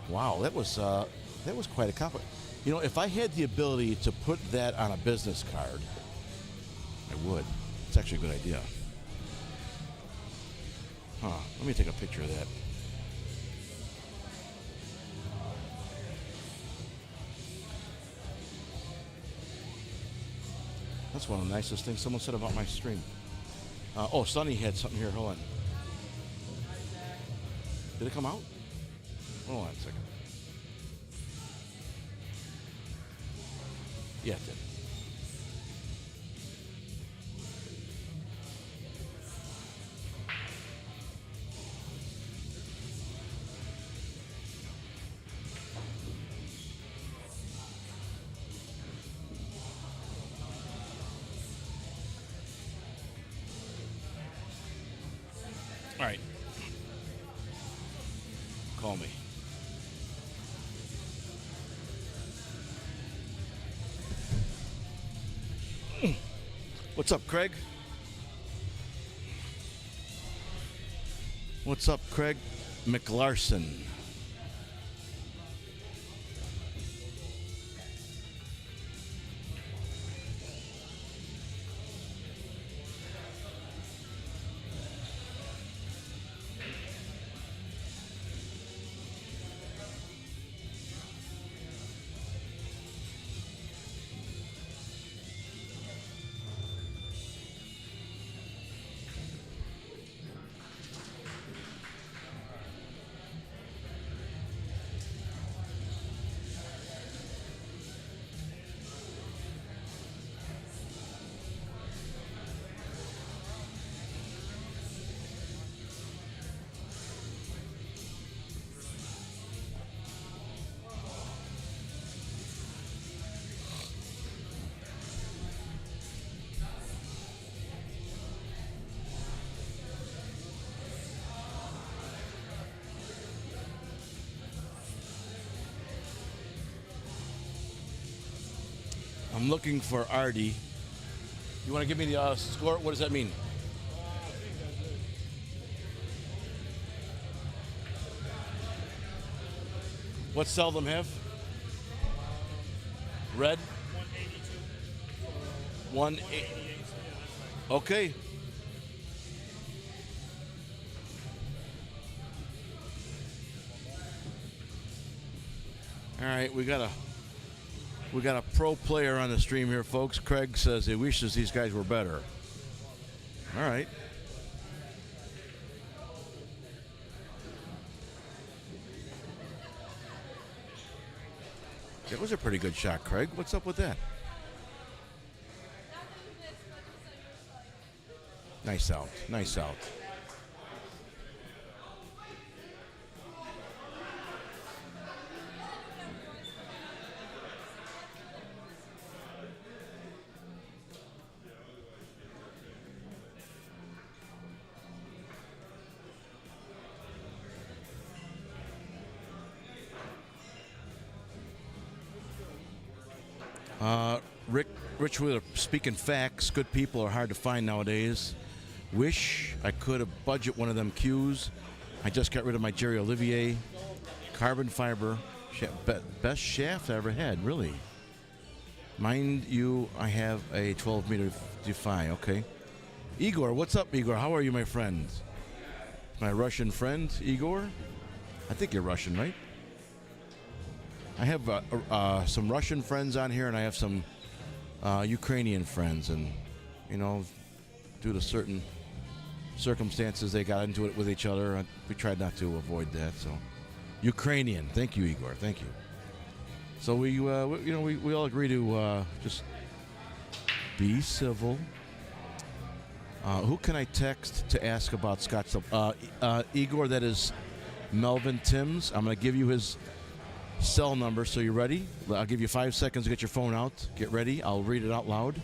Wow, that was quite a compliment. You know, if I had the ability to put that on a business card, I would. It's actually a good idea. Let me take a picture of that. That's one of the nicest things someone said about my stream. Sonny had something here. Hold on. Did it come out? Hold on a second. Yeah, it did. All right. Call me. What's up, Craig? What's up, Craig McLarson? I'm looking for Artie. You want to give me the score? What does that mean? What seldom have? Red? 182. 188. Yeah, that's right. Okay. All right, we got a pro player on the stream here, folks. Craig says he wishes these guys were better. All right. That was a pretty good shot, Craig. What's up with that? Nice out. Nice out. Rich Wheeler, speaking facts, good people are hard to find nowadays. Wish I could have budget one of them cues. I just got rid of my Jerry Olivier. Carbon fiber. Best shaft I ever had, really. Mind you, I have a 12-meter Defy, okay. Igor, what's up, Igor? How are you, my friend? My Russian friend, Igor? I think you're Russian, right? I have some Russian friends on here, and I have some Ukrainian friends, and you know, due to certain circumstances, they got into it with each other. We tried not to avoid that. So, Ukrainian. Thank you, Igor. Thank you. So we all agree to just be civil. Who can I text to ask about Scottsdale? Igor, that is Melvin Timms. I'm going to give you his cell number, so you ready? I'll give you 5 seconds to get your phone out. Get ready. I'll read it out loud.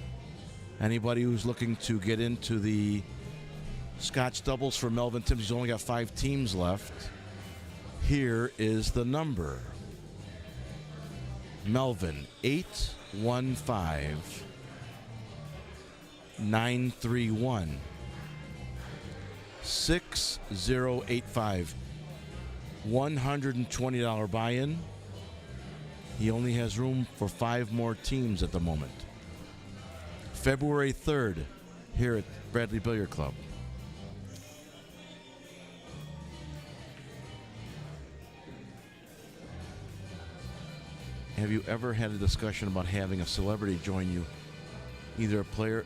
Anybody who's looking to get into the Scotch doubles for Melvin Timms, he's only got 5 teams left. Here is the number. Melvin, 815-931-6085. 120 buy-in. He only has room for 5 more teams at the moment. February 3rd, here at Bradley Billiard Club. Have you ever had a discussion about having a celebrity join you? Either a player...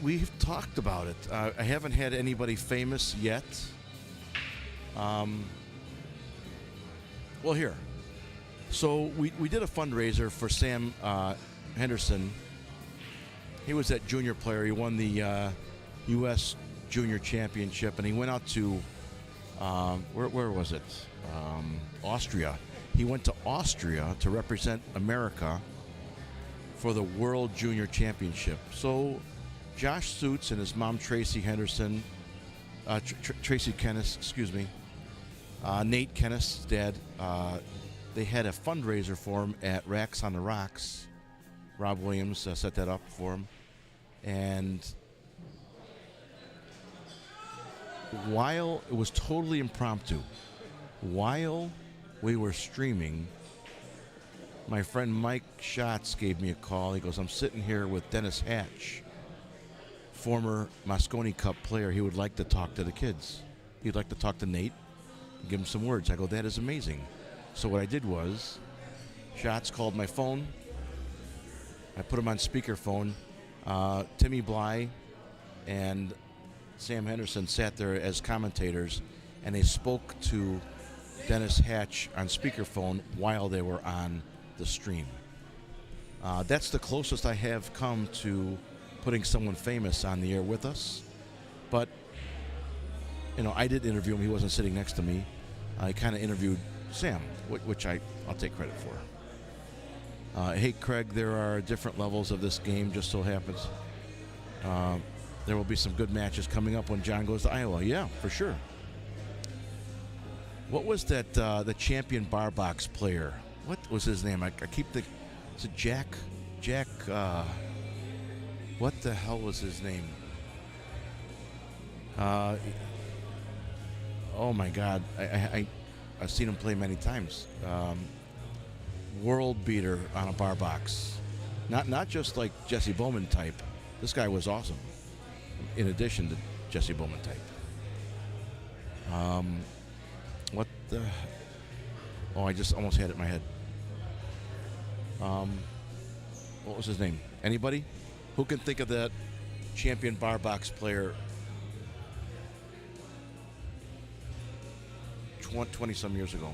we've talked about it. I haven't had anybody famous yet. Well, here. So we did a fundraiser for Sam Henderson. He was that junior player. He won the U.S. Junior Championship, and he went out to where was it? Austria. He went to Austria to represent America for the World Junior Championship. So Josh Suits and his mom Tracy Henderson, Tracy Kennis, excuse me, Nate Kennis' dad. They had a fundraiser for him at Racks on the Rocks. Rob Williams set that up for him. And while it was totally impromptu, while we were streaming, my friend Mike Schatz gave me a call. He goes, I'm sitting here with Dennis Hatch, former Moscone Cup player. He would like to talk to the kids. He'd like to talk to Nate and give him some words. I go, that is amazing. So what I did was, Schatz called my phone. I put him on speakerphone. Timmy Bly and Sam Henderson sat there as commentators, and they spoke to Dennis Hatch on speakerphone while they were on the stream. That's the closest I have come to putting someone famous on the air with us. But, you know, I did interview him. He wasn't sitting next to me. I kind of interviewed Sam, which I'll take credit for. Hey, Craig, there are different levels of this game, just so happens. There will be some good matches coming up when John goes to Iowa. Yeah, for sure. What was that, the champion bar box player? What was his name? I keep thinking, is it Jack, what the hell was his name? Oh my God, I I've seen him play many times. World beater on a bar box. Not just like Jesse Bowman type. This guy was awesome. In addition to Jesse Bowman type. What the? Oh, I just almost had it in my head. What was his name? Anybody? Who can think of that champion bar box player 20 some years ago?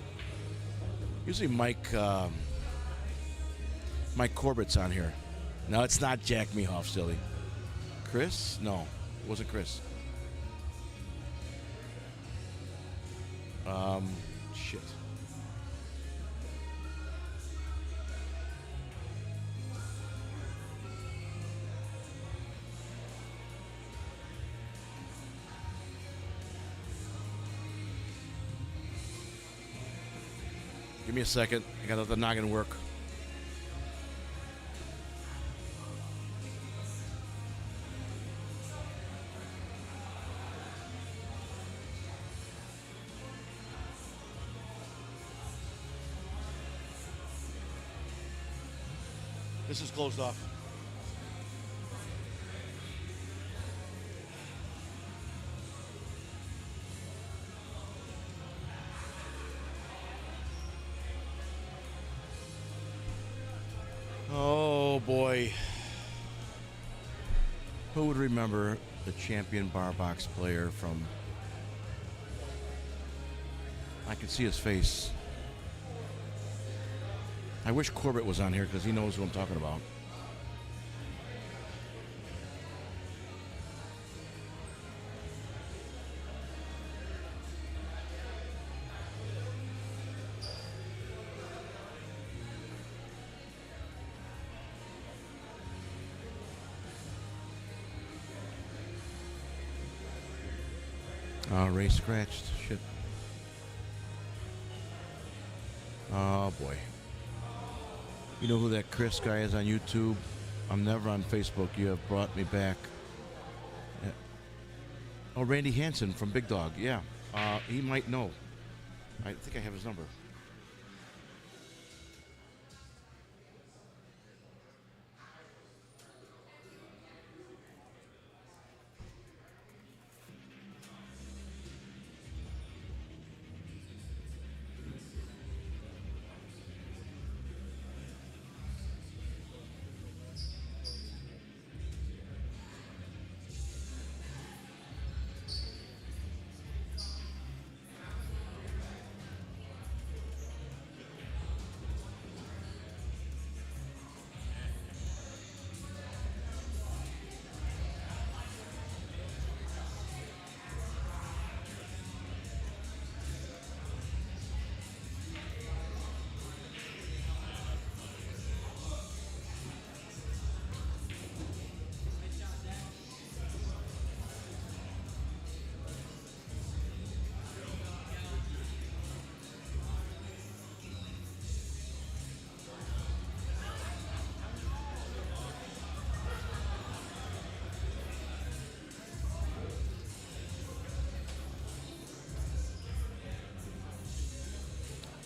Usually Mike Corbett's on here. No, it's not Jack Mehoff, silly. Chris? No, it wasn't Chris. Shit. Give me a second. I gotta let the noggin work. This is closed off. Oh boy. Who would remember the champion bar box player from... I can see his face. I wish Corbett was on here because he knows who I'm talking about. Ray scratched. Shit. Oh boy. You know who that Chris guy is on YouTube? I'm never on Facebook. You have brought me back. Yeah. Oh, Randy Hansen from Big Dog. Yeah. He might know. I think I have his number.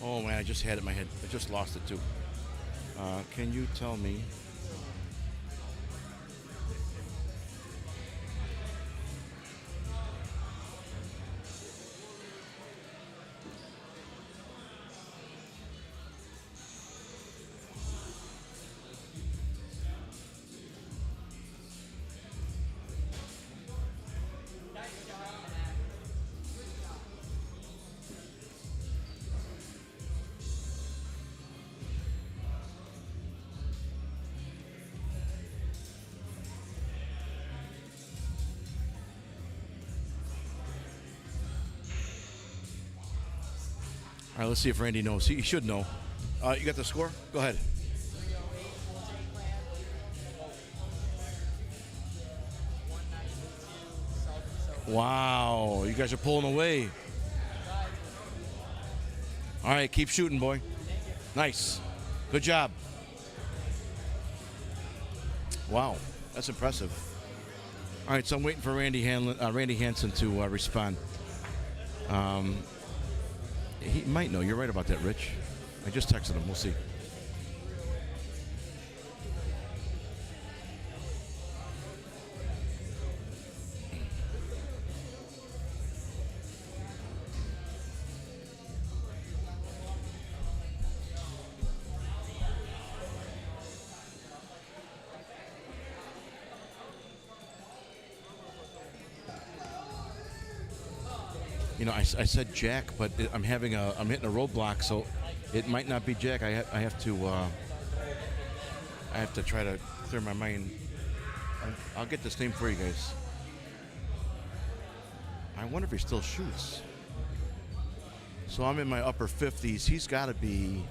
Oh man, I just had it in my head. I just lost it too. Can you tell me? All right, let's see if Randy knows. He should know. You got the score? Go ahead. Wow, you guys are pulling away. All right, keep shooting, boy. Nice. Good job. Wow, that's impressive. All right, so I'm waiting for Randy Hansen to respond. He might know. You're right about that, Rich. I just texted him. We'll see. You know, I said Jack, but I'm hitting a roadblock, so it might not be Jack. I have to try to clear my mind. I'll get this name for you guys. I wonder if he still shoots. So I'm in my upper 50s. He's got to be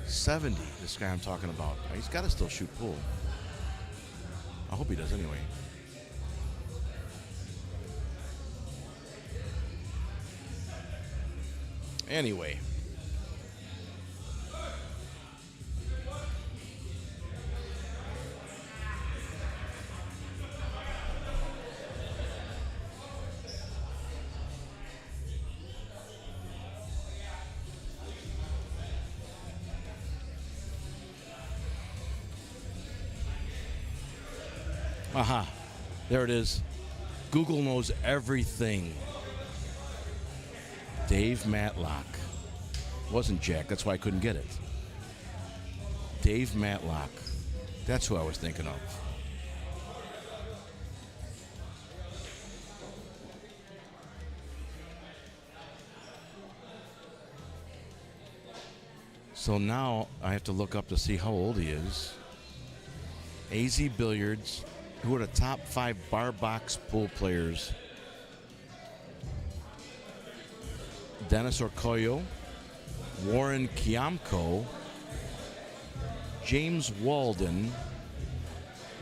70. This guy I'm talking about. He's got to still shoot pool. I hope he does anyway. Anyway. Aha. There it is. Google knows everything. Dave Matlock. Wasn't Jack, that's why I couldn't get it. Dave Matlock. That's who I was thinking of. So now I have to look up to see how old he is. AZ Billiards. Who are the top 5 bar box pool players? Dennis Orcoyo, Warren Kiamko, James Walden,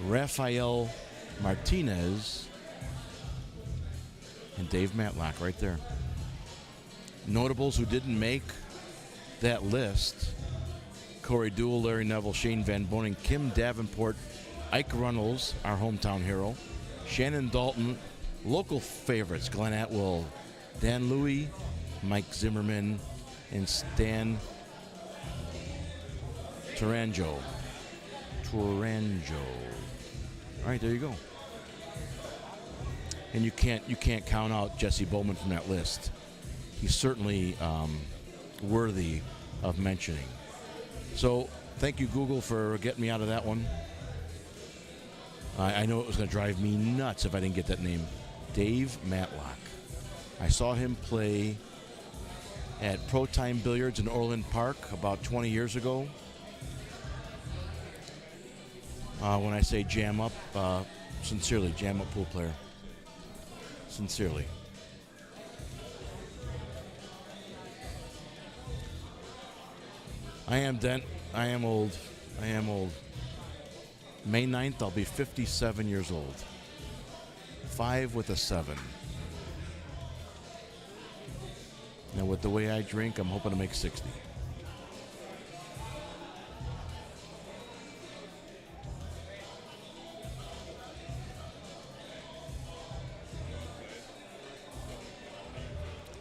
Rafael Martinez, and Dave Matlock right there. Notables who didn't make that list: Corey Deuel, Larry Neville, Shane Van Boning, Kim Davenport, Ike Runnels, our hometown hero, Shannon Dalton, local favorites: Glenn Atwell, Dan Louie, Mike Zimmerman, and Stan Taranjo. All right, there you go. And you can't count out Jesse Bowman from that list. He's certainly worthy of mentioning. So thank you, Google, for getting me out of that one. I know it was going to drive me nuts if I didn't get that name. Dave Matlock. I saw him play at Pro Time Billiards in Orland Park about 20 years ago. When I say jam up, sincerely, jam up pool player. Sincerely. I am Dent. I am old. May 9th, I'll be 57 years old. 5 with a 7. Now, with the way I drink, I'm hoping to make 60.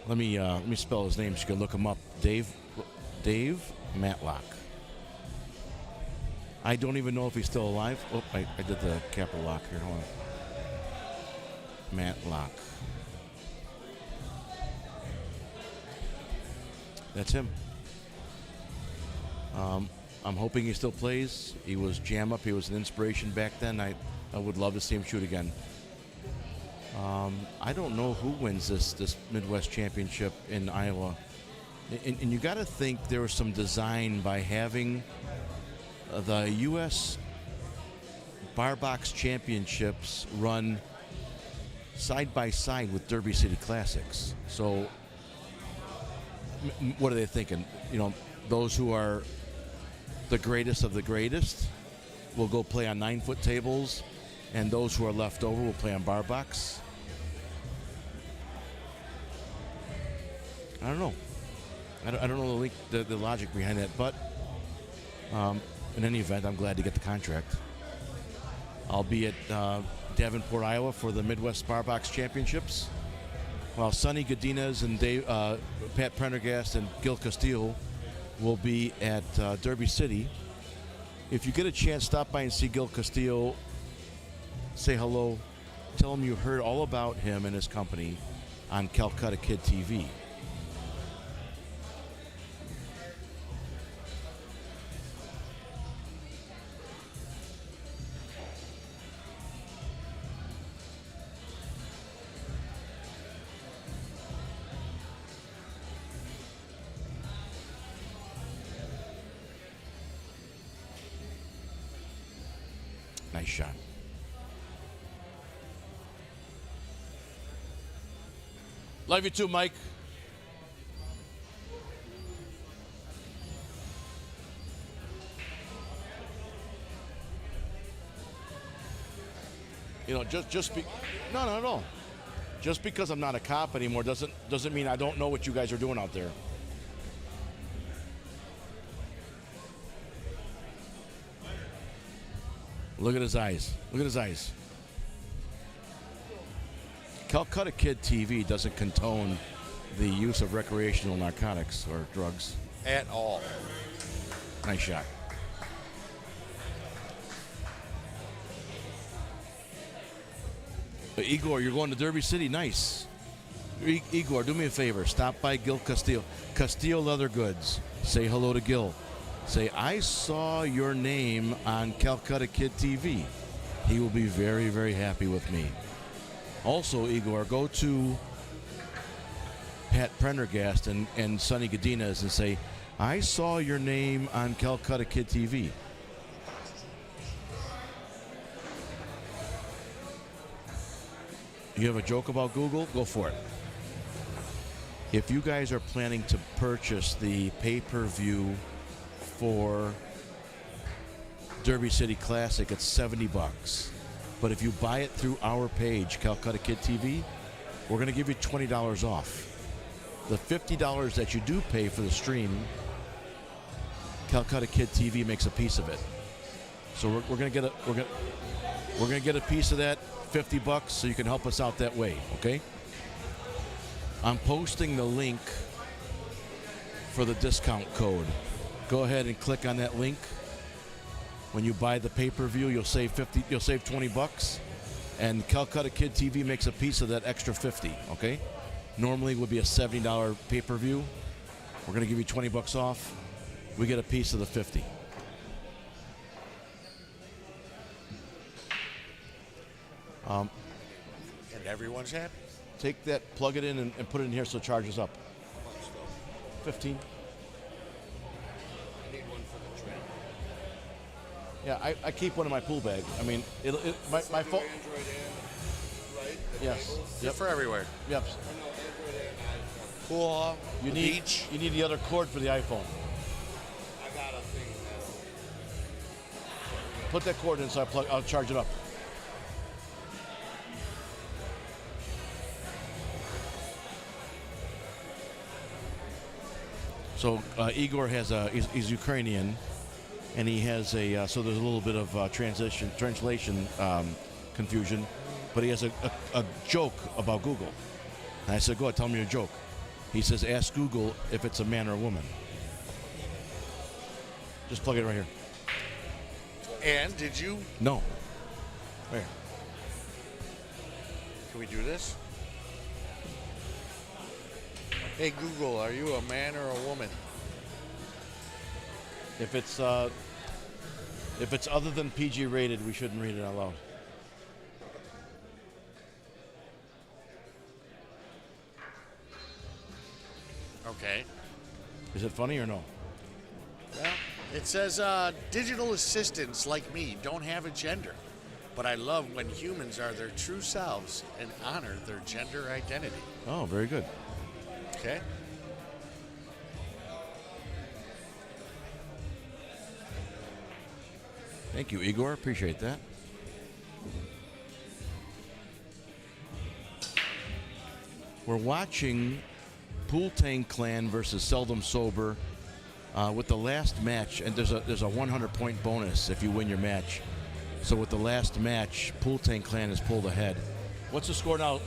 Let me spell his name so you can look him up. Dave Matlock. I don't even know if he's still alive. Oh, I did the capital lock here. Hold on. Matlock. That's him. I'm hoping he still plays. He was jam up. He was an inspiration back then. I would love to see him shoot again. I don't know who wins this Midwest Championship in Iowa. And you got to think there was some design by having the U.S. Bar Box Championships run side by side with Derby City Classics. So what are they thinking? You know, those who are the greatest of the greatest will go play on 9-foot tables, and those who are left over will play on bar box. I don't know. I don't know the logic behind that, but in any event, I'm glad to get the contract. I'll be at Davenport, Iowa for the Midwest Bar Box Championships. while Sonny Godinez and Pat Prendergast and Gil Castillo will be at Derby City. If you get a chance, stop by and see Gil Castillo. Say hello. Tell him you heard all about him and his company on Calcutta Kid TV. Nice shot. Love you too, Mike. You know, just be no, not at all. Just because I'm not a cop anymore doesn't mean I don't know what you guys are doing out there. Look at his eyes. Look at his eyes. Calcutta Kid TV doesn't condone the use of recreational narcotics or drugs. At all. Nice shot. Igor, you're going to Derby City. Nice. Igor, do me a favor. Stop by Gil Castillo. Castillo Leather Goods. Say hello to Gil. Say, I saw your name on Calcutta Kid TV. He will be very, very happy with me. Also, Igor, go to Pat Prendergast and Sonny Godinez and say, I saw your name on Calcutta Kid TV. You have a joke about Google? Go for it. If you guys are planning to purchase the pay-per-view for Derby City Classic, it's $70. But if you buy it through our page, Calcutta Kid TV, we're going to give you $20 off. The $50 that you do pay for the stream, Calcutta Kid TV makes a piece of it. So we're going to get a piece of that, $50, so you can help us out that way, okay? I'm posting the link for the discount code. Go ahead and click on that link. When you buy the pay-per-view, you'll save $20, and Calcutta Kid TV makes a piece of that extra $50, okay? Normally it would be a $70 pay-per-view. We're going to give you $20 off. We get a piece of the $50. And everyone's happy. Take that, plug it in, and put it in here so it charges up. 15. I need one for the trend. Yeah, I keep one in my pool bag. I mean, my phone. Android and, right? The Yes. cables? Yep. For everywhere. Yep. I know Android and iPhone. Pool, You need the other cord for the iPhone. I got a thing that. Put that cord in so I'll charge it up. So Igor has he's Ukrainian, and he has so there's a little bit of translation confusion, but he has a joke about Google. And I said, go ahead, tell me your joke. He says, ask Google if it's a man or a woman. Just plug it right here. And did you? No. Right here. Can we do this? Hey Google, are you a man or a woman? If it's other than PG rated, we shouldn't read it out loud. Okay. Is it funny or no? Well, it says digital assistants like me don't have a gender, but I love when humans are their true selves and honor their gender identity. Oh, very good. Okay. Thank you, Igor. Appreciate that. We're watching Pool Tank Clan versus Seldom Sober with the last match, and there's a 100-point bonus if you win your match. So with the last match, Pool Tank Clan has pulled ahead. What's the score now?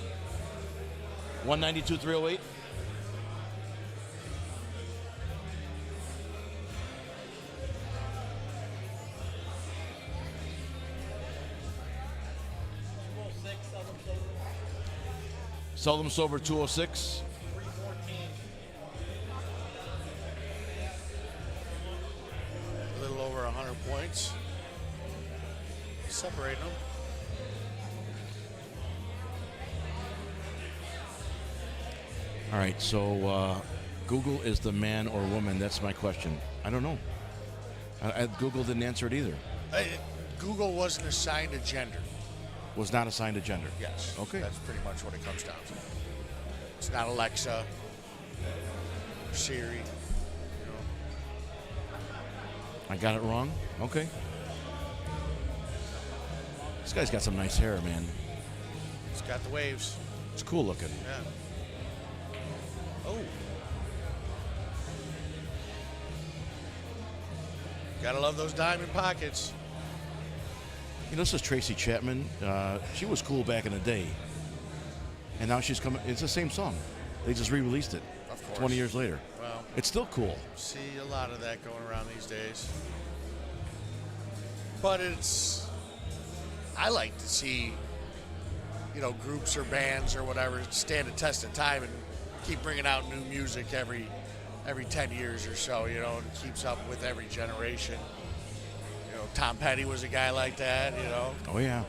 192, 308. Seldom sober 206. A little over 100 points. Separating them. All right, so Google is the man or woman. That's my question. I don't know. Google didn't answer it either. Google wasn't assigned a gender. Was not assigned a gender. Yes. Okay. That's pretty much what it comes down to. It's not Alexa, or Siri. You know. I got it wrong? Okay. This guy's got some nice hair, man. It's got the waves. It's cool looking. Yeah. Oh. Gotta love those diamond pockets. You know, this is Tracy Chapman. She was cool back in the day. And now she's coming. It's the same song. They just re-released it. Of course. 20 years later. Well, it's still cool. See a lot of that going around these days. But I like to see, you know, groups or bands or whatever stand a test of time and keep bringing out new music every 10 years or so, you know, and it keeps up with every generation. You know, Tom Petty was a guy like that, you know. Oh, yeah.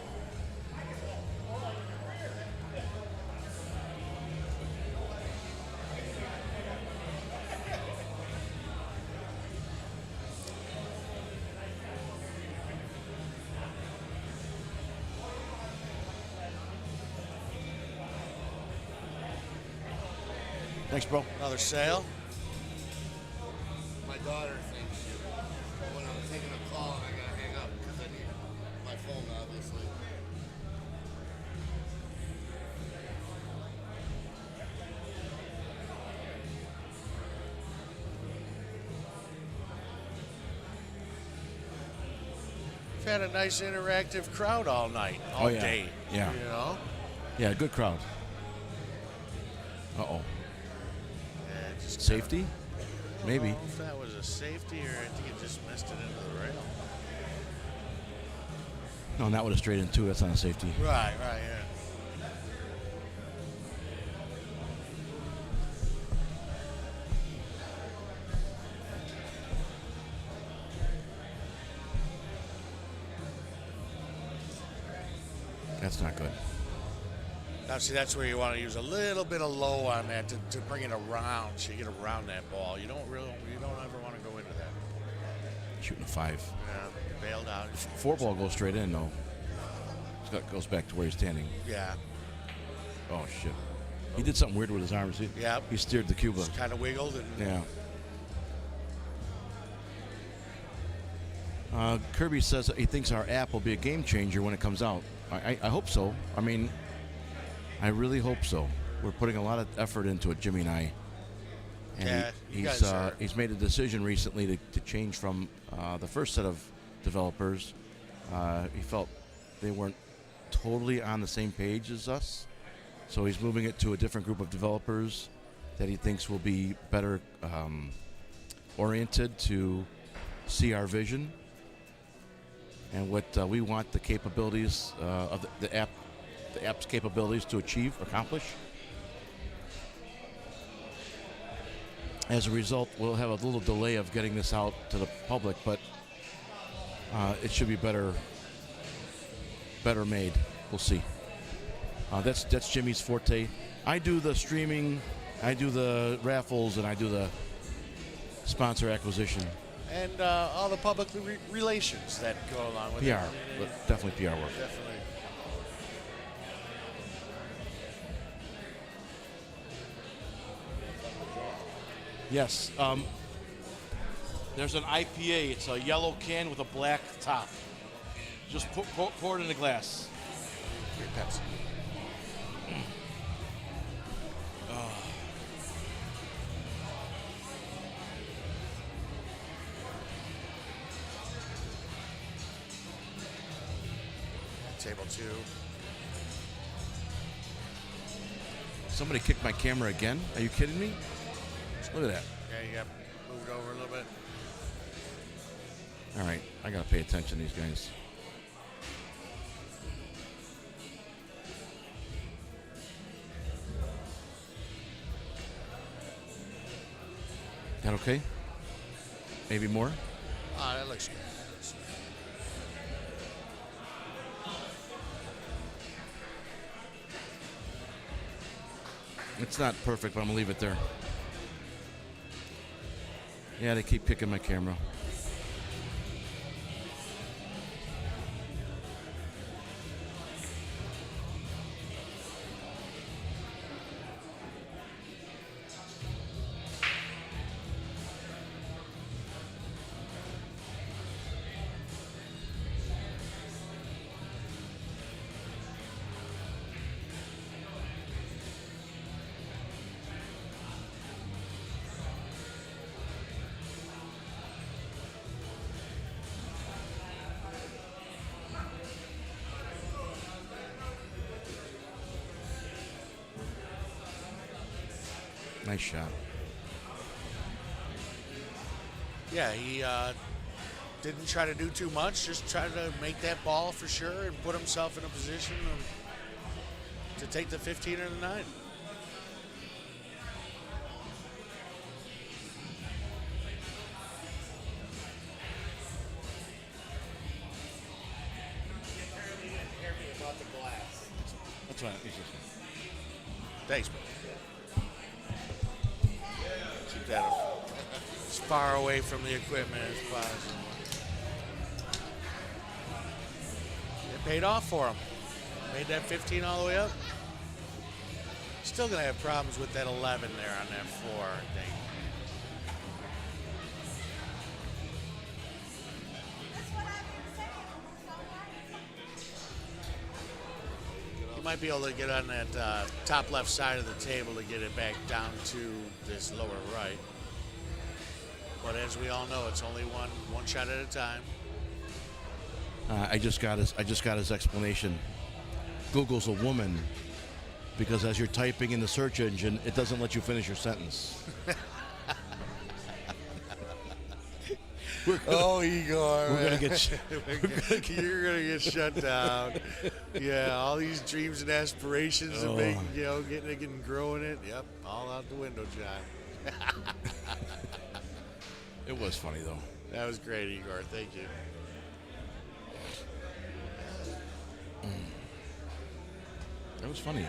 Thanks, bro. Another sale. My daughter thinks when I'm taking a call and I gotta hang up because I need my phone, obviously. We've had a nice interactive crowd all night, all day. Yeah. You know? Yeah, good crowd. Uh-oh. Yeah, just Safety? Maybe. I don't know if that was a safety or I think it just missed it into the rail. No, not with a straight in two. That's not a safety. Right, yeah. That's not good. Now, see, that's where you want to use a little bit of low on that to bring it around, so you get around that ball. You don't ever want to go into that. Shooting a 5. Yeah, bailed out. 4 ball goes straight in, though. Goes back to where he's standing. Yeah. Oh, shit. He did something weird with his arms. Yeah. He steered the Cuba. Just kind of wiggled. And yeah. Kirby says that he thinks our app will be a game changer when it comes out. I hope so. I mean, I really hope so. We're putting a lot of effort into it, Jimmy and I. And yeah, he's made a decision recently to change from the first set of developers. He felt they weren't totally on the same page as us. So he's moving it to a different group of developers that he thinks will be better oriented to see our vision and what we want the capabilities of the app's capabilities to accomplish. As a result, we'll have a little delay of getting this out to the public, but it should be better made. We'll see. That's Jimmy's forte. I do the streaming, I do the raffles, and I do the sponsor acquisition. And all the public relations that go along with it. PR, but definitely PR work. Definitely. Yes. There's an IPA. It's a yellow can with a black top. Just pour it in the glass. Here, Pepsi. Table 2. Somebody kicked my camera again? Are you kidding me? Look at that. Yeah, you got moved over a little bit. All right, I gotta pay attention to these guys. That okay? Maybe more? That looks good. It's not perfect, but I'm gonna leave it there. Yeah, they keep kicking my camera. Nice shot. Yeah, he didn't try to do too much. Just tried to make that ball for sure and put himself in a position to take the 15 or the 9. That's right. Thanks, man. Keep that as far away from the equipment as possible. It paid off for him. Made that 15 all the way up. Still going to have problems with that 11 there on that 4, I think. You might be able to get on that top left side of the table to get it back down to this lower right. But as we all know, it's only one shot at a time. I just got his explanation. Google's a woman because as you're typing in the search engine, it doesn't let you finish your sentence. Igor, we're gonna get you're gonna get shut down. Yeah, all these dreams and aspirations of making, getting it and growing it. Yep, all out the window, John. It was funny though. That was great, Igor. Thank you. That was funny.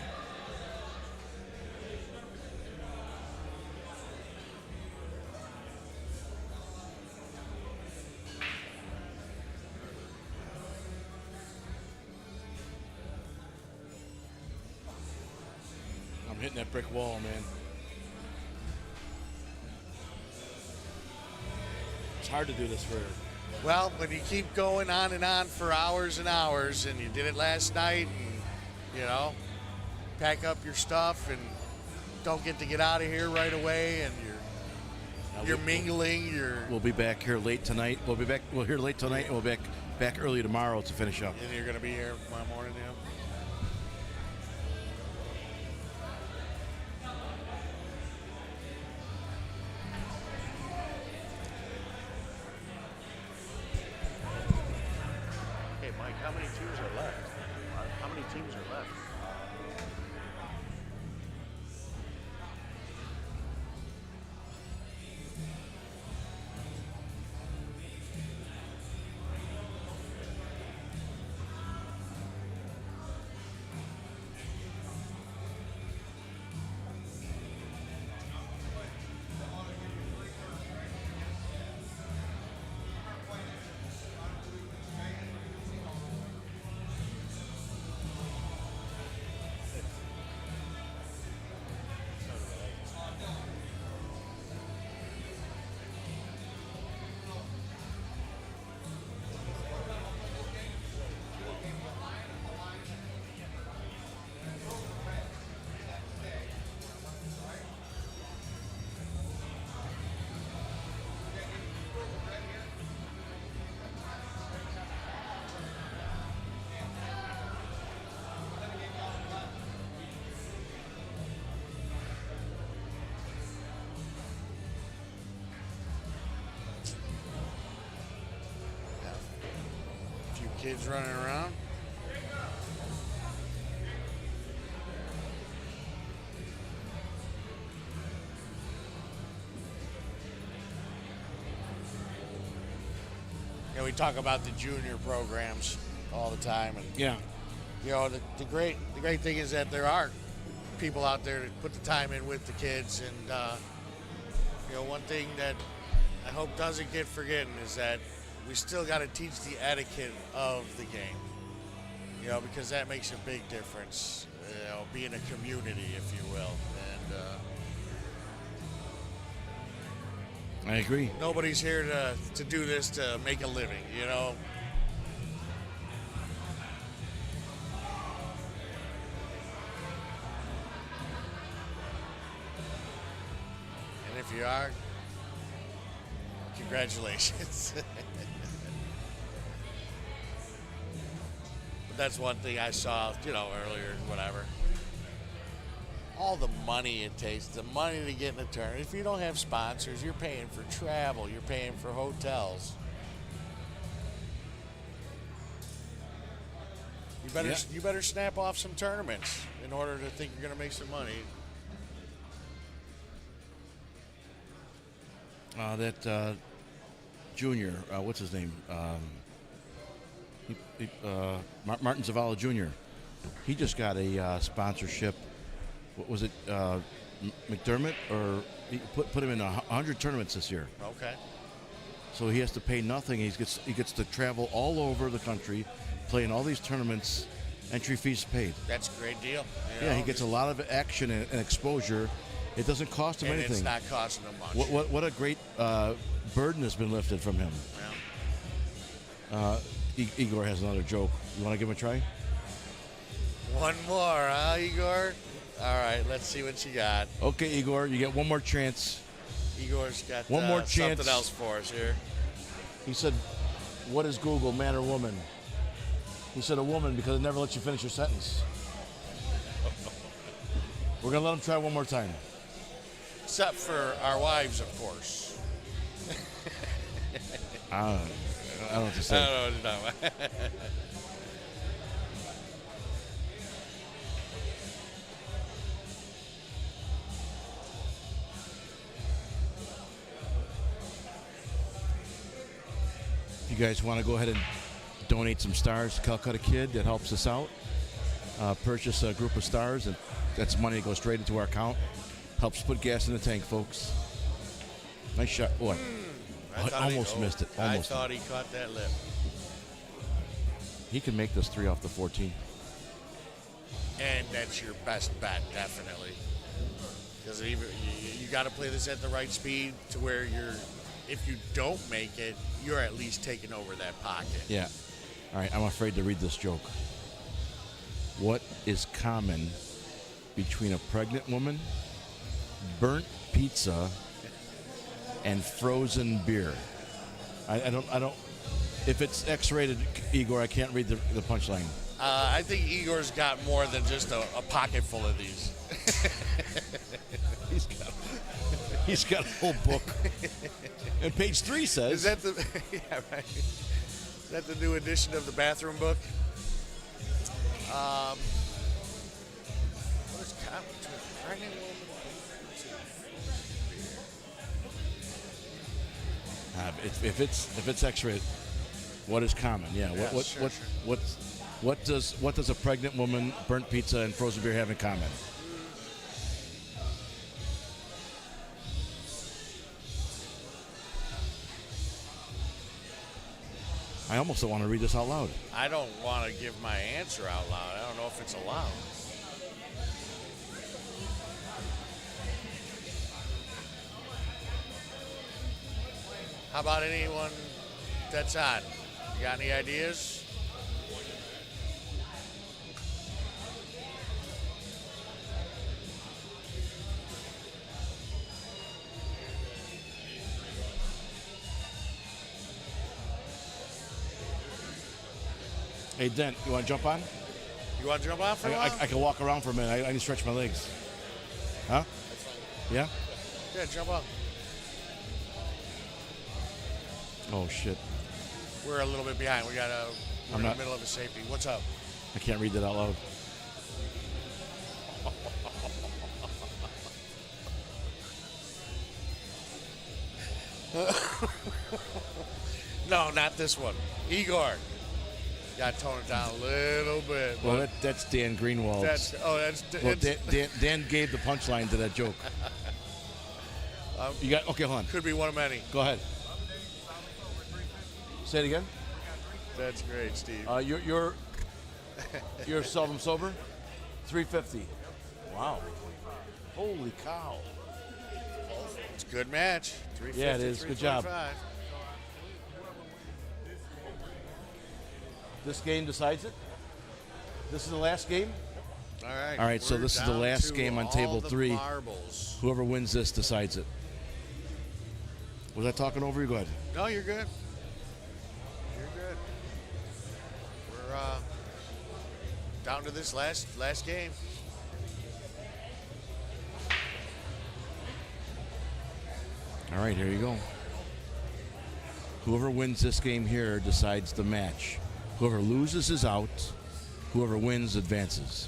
I'm hitting that brick wall, man. It's hard to do this for. Well, when you keep going on and on for hours and hours, and you did it last night, and pack up your stuff and don't get out of here right away, and you're mingling. We'll be back here late tonight. We're here late tonight, and we'll be back early tomorrow to finish up. And you're gonna be here tomorrow morning, yeah. Hey, Mike, how many teams are left? How many teams are left? Kids running around. We talk about the junior programs all the time, and Yeah. you know the great thing is that there are people out there that put the time in with the kids, and you know, one thing that I hope doesn't get forgotten is that we still got to teach the etiquette of the game, you know, because that makes a big difference, you know, being a community, if you will. And I agree. nobody's here to do this to make a living, you know. And if you are, congratulations. But that's one thing I saw, you know, earlier, whatever. All the money it takes, the money to get in a tournament. If you don't have sponsors, you're paying for travel, you're paying for hotels. You better snap off some tournaments in order to think you're going to make some money. That junior, what's his name? Martin Zavala Jr. He just got a sponsorship. What was it, McDermott? Or he put him in 100 tournaments this year. Okay. So he has to pay nothing. He gets to travel all over the country, play in all these tournaments. Entry fees paid. That's a great deal. You know, he gets a lot of action and exposure. It doesn't cost him anything. It's not costing him much. What a great burden has been lifted from him. Yeah. Igor has another joke. You want to give him a try? One more, huh, Igor? All right, let's see what you got. Okay, Igor, you get one more chance. Igor's got one more chance. Something else for us here. He said, "What is Google, man or woman?" He said, "A woman," because it never lets you finish your sentence. We're gonna let him try one more time. Except for our wives, of course. I don't know what to say. I don't know. If you guys want to go ahead and donate some stars to Calcutta Kid, that helps us out. Purchase a group of stars, and that's money that goes straight into our account. Helps put gas in the tank, folks. Nice shot. Boy, I almost missed it. Almost. I thought he caught that lip. He can make this 3 off the 14. And that's your best bet, definitely. Because you got to play this at the right speed to where if you don't make it, you're at least taking over that pocket. Yeah. All right, I'm afraid to read this joke. What is common between a pregnant woman, burnt pizza, and frozen beer? I don't. If it's X-rated, Igor, I can't read the punchline. I think Igor's got more than just a pocket full of these. He's got a whole book. And page 3 says... Is that the... Yeah, right. Is that the new edition of the bathroom book? What is common between a pregnant woman If it's X-rated, what is common? Yeah. What does a pregnant woman, burnt pizza, and frozen beer have in common? I almost don't want to read this out loud. I don't want to give my answer out loud. I don't know if it's allowed. How about anyone that's on? You got any ideas? Hey, Dent, you want to jump on? You want to jump on for a while? I can walk around for a minute. I need to stretch my legs. Huh? Yeah? Yeah, jump on. Oh, shit. We're a little bit behind. We got to We're in the middle of a safety. What's up? I can't read that out loud. No, not this one. Igor. Got to tone it down a little bit. Well, that's Dan Greenwald. Well, Dan gave the punchline to that joke. You got okay. Hold on. Could be one of many. Go ahead. Say it again. That's great, Steve. You're seldom sober. 350. Wow. Holy cow. It's a good match. 350, yeah, it is. Good job. This game decides it. This is the last game. All right. All right. So this is the last game on table 3. Marbles. Whoever wins this decides it. Was I talking over you? Go ahead. No, you're good. You're good. We're down to this last game. All right, here you go. Whoever wins this game here decides the match. Whoever loses is out. Whoever wins advances.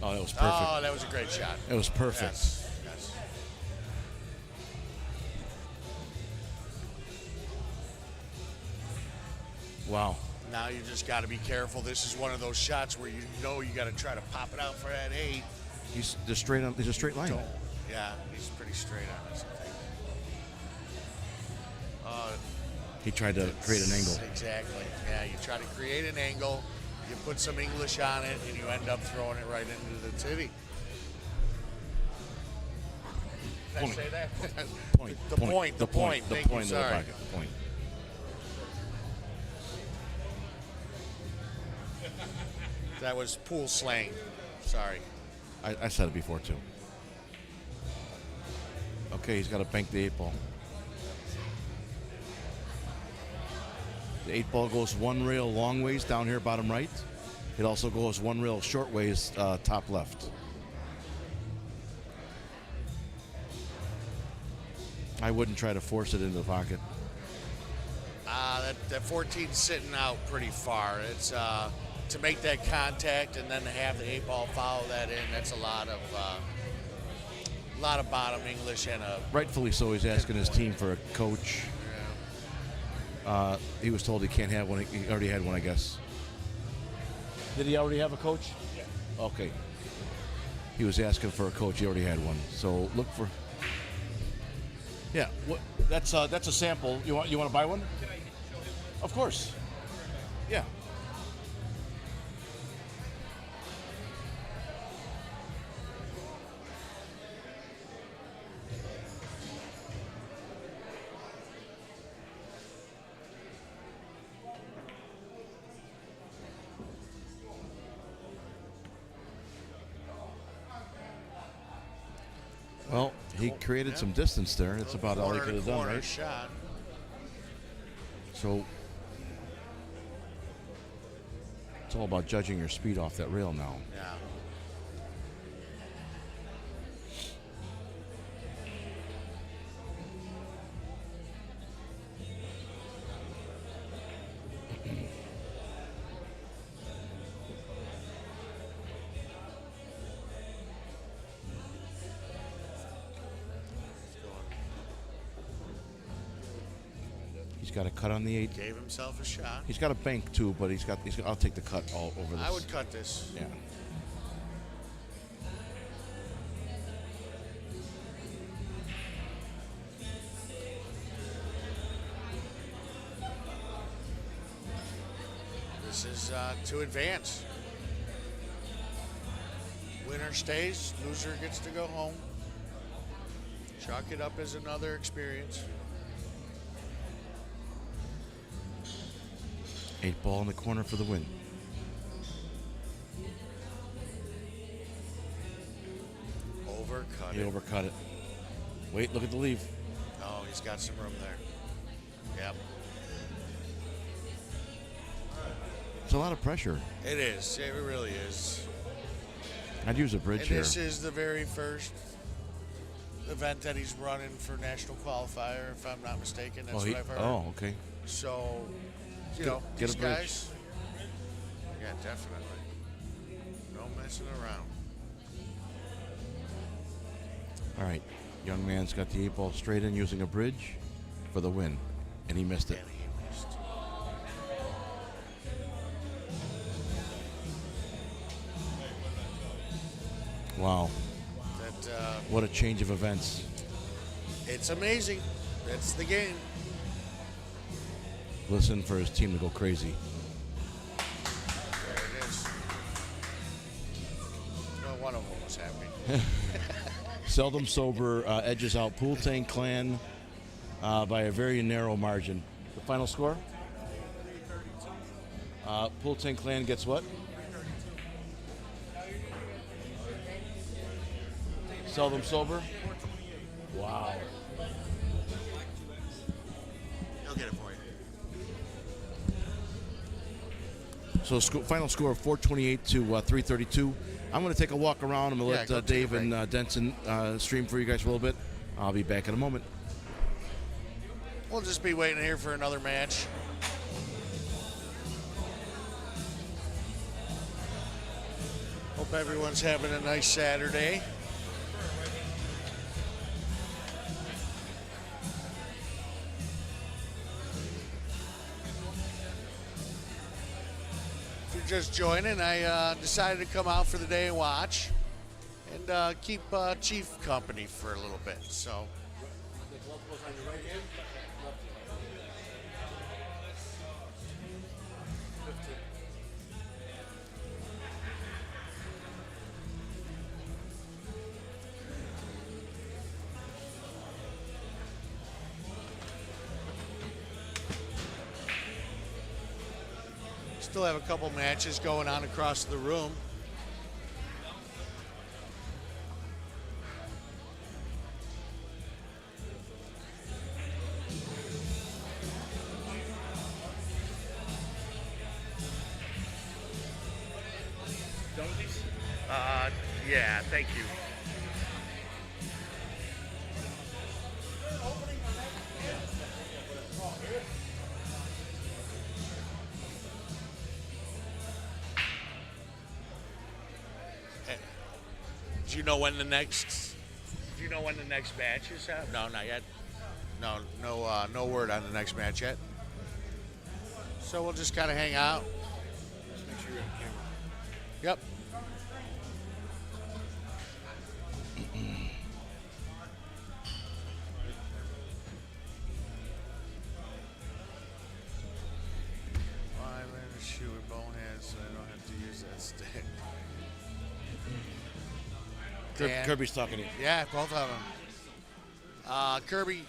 Oh, that was perfect. Oh, that was a great shot. It was perfect. Yes. Wow. Now you just got to be careful. This is one of those shots where you know you got to try to pop it out for that 8. He's just straight on. He's a straight line. Yeah, he's pretty straight on this, I think. He tried to create an angle. Exactly. Yeah, you try to create an angle, you put some English on it, and you end up throwing it right into the titty. Did I say that? Point. The point. Thank you. Point of the Sorry. pocket. Point. That was pool slang. Sorry. I said it before, too. Okay, he's got to bank the 8 ball. The 8 ball goes one rail long ways down here, bottom right. It also goes one rail short ways, top left. I wouldn't try to force it into the pocket. That 14's sitting out pretty far. It's to make that contact and then to have the 8 ball follow that in. That's a lot of bottom English and a. Rightfully so. He's asking his team for a coach. Yeah. He was told he can't have one. He already had one, I guess. Did he already have a coach? Yeah. Okay. He was asking for a coach. He already had one. So look for. Yeah. What? That's a sample. You want to buy one? Can I show him? Of course. Yeah. Well, he created some distance there. That's about all he could have done, right? Shot. So it's all about judging your speed off that rail now. Yeah. He's got a cut on the 8. Gave himself a shot. He's got a bank too, but I'll take the cut all over this. I would cut this. Yeah. This is to advance. Winner stays, loser gets to go home. Chalk it up as another experience. 8 ball in the corner for the win. Overcut He it. overcut it. Wait, look at the leave. Oh, he's got some room there. Yep. It's a lot of pressure. It is. It really is. I'd use a bridge And here. this is the very first event that he's running for National Qualifier, if I'm not mistaken. That's what I've heard. Oh, okay. So, you Get- know, get a these bridge. guys. Yeah, definitely. No messing around. All right. Young man's got the 8-ball straight in using a bridge for the win, and he missed it. Wow. That, What a change of events. it's amazing. That's the game. Listen for his team to go crazy. There it is. No, one of them was happy. Seldom Sober edges out Pool Tank Clan by a very narrow margin. The final score? Pool Tank Clan gets what? Seldom Sober? Wow. He'll get it for you. So final score of 428 to 332. I'm going to take a walk around. I'm going Yeah, to go let take a Dave and Denson stream for you guys for a little bit. I'll be back in a moment. We'll just be waiting here for another match. Hope everyone's having a nice Saturday. If you're just joining, I decided to come out for the day and watch and keep Chief company for a little bit. So. Still have a couple matches going on across the room. Yeah, thank you. Do you know when the next? Do you know when the next match is? No, not yet. No word on the next match yet. So we'll just kind of hang out. Just make sure you're on camera. Yep. Well, I learned to shoot with boneheads, so I don't have to use that stick. Dan. Kirby's talking to you. Yeah, both of them. Kirby,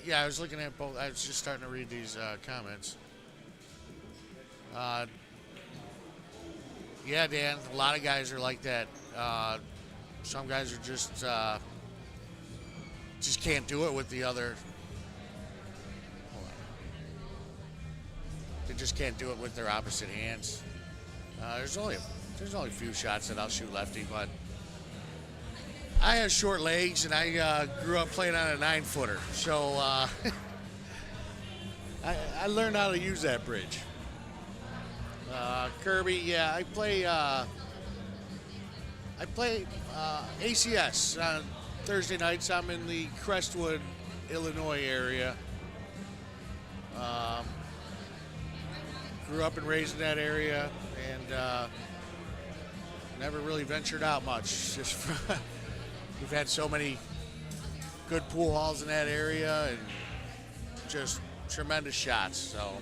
yeah, I was looking at both. I was just starting to read these comments. Yeah, Dan, a lot of guys are like that. Some guys are just can't do it with the other. Hold on. They just can't do it with their opposite hands. There's only a few shots that I'll shoot lefty, but I have short legs, and I grew up playing on a 9-footer, so I learned how to use that bridge. Kirby, yeah, I play ACS on Thursday nights. I'm in the Crestwood, Illinois area. Grew up and raised in that area, and never really ventured out much. Just we've had so many good pool halls in that area, and just tremendous shots. So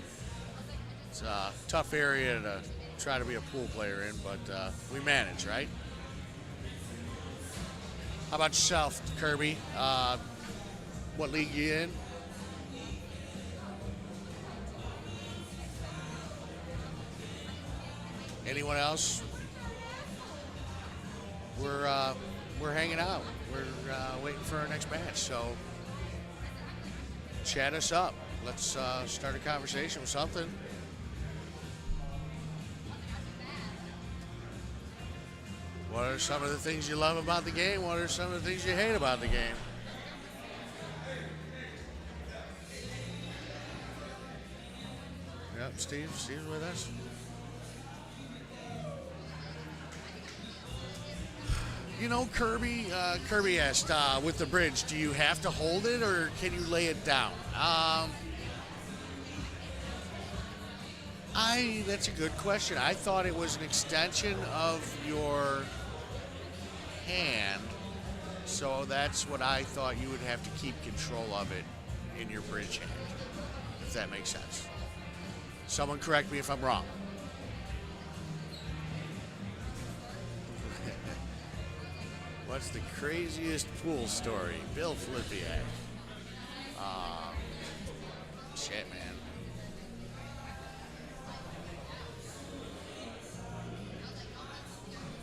it's a tough area to try to be a pool player in, but we manage, right? How about yourself, Kirby? What league you in? Anyone else? We're we're hanging out. We're waiting for our next match. So chat us up. Let's start a conversation with something. What are some of the things you love about the game? What are some of the things you hate about the game? Yep, Steve's with us. You know, Kirby asked, with the bridge, do you have to hold it or can you lay it down? That's a good question. I thought it was an extension of your hand, so that's what I thought. You would have to keep control of it in your bridge hand, if that makes sense. Someone correct me if I'm wrong. What's the craziest pool story? Bill Flippiak. Shit, man.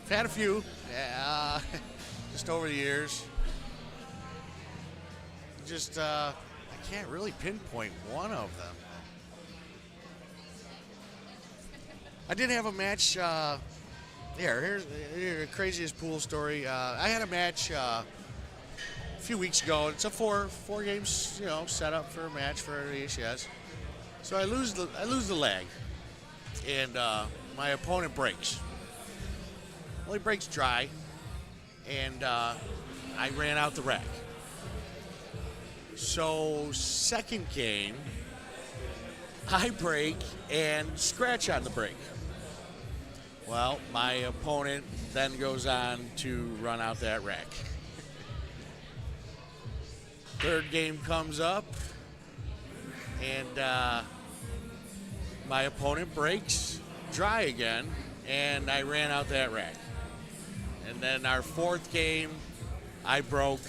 I've had a few, just over the years. Just, I can't really pinpoint one of them. I did have a match, here's the craziest pool story. I had a match a few weeks ago. It's a four games, set up for a match for the ACS. So I lose the leg, and my opponent breaks. Well, he breaks dry, and I ran out the rack. So second game, I break and scratch on the break. Well, my opponent then goes on to run out that rack. Third game comes up, and my opponent breaks dry again, and I ran out that rack. And then our fourth game, I broke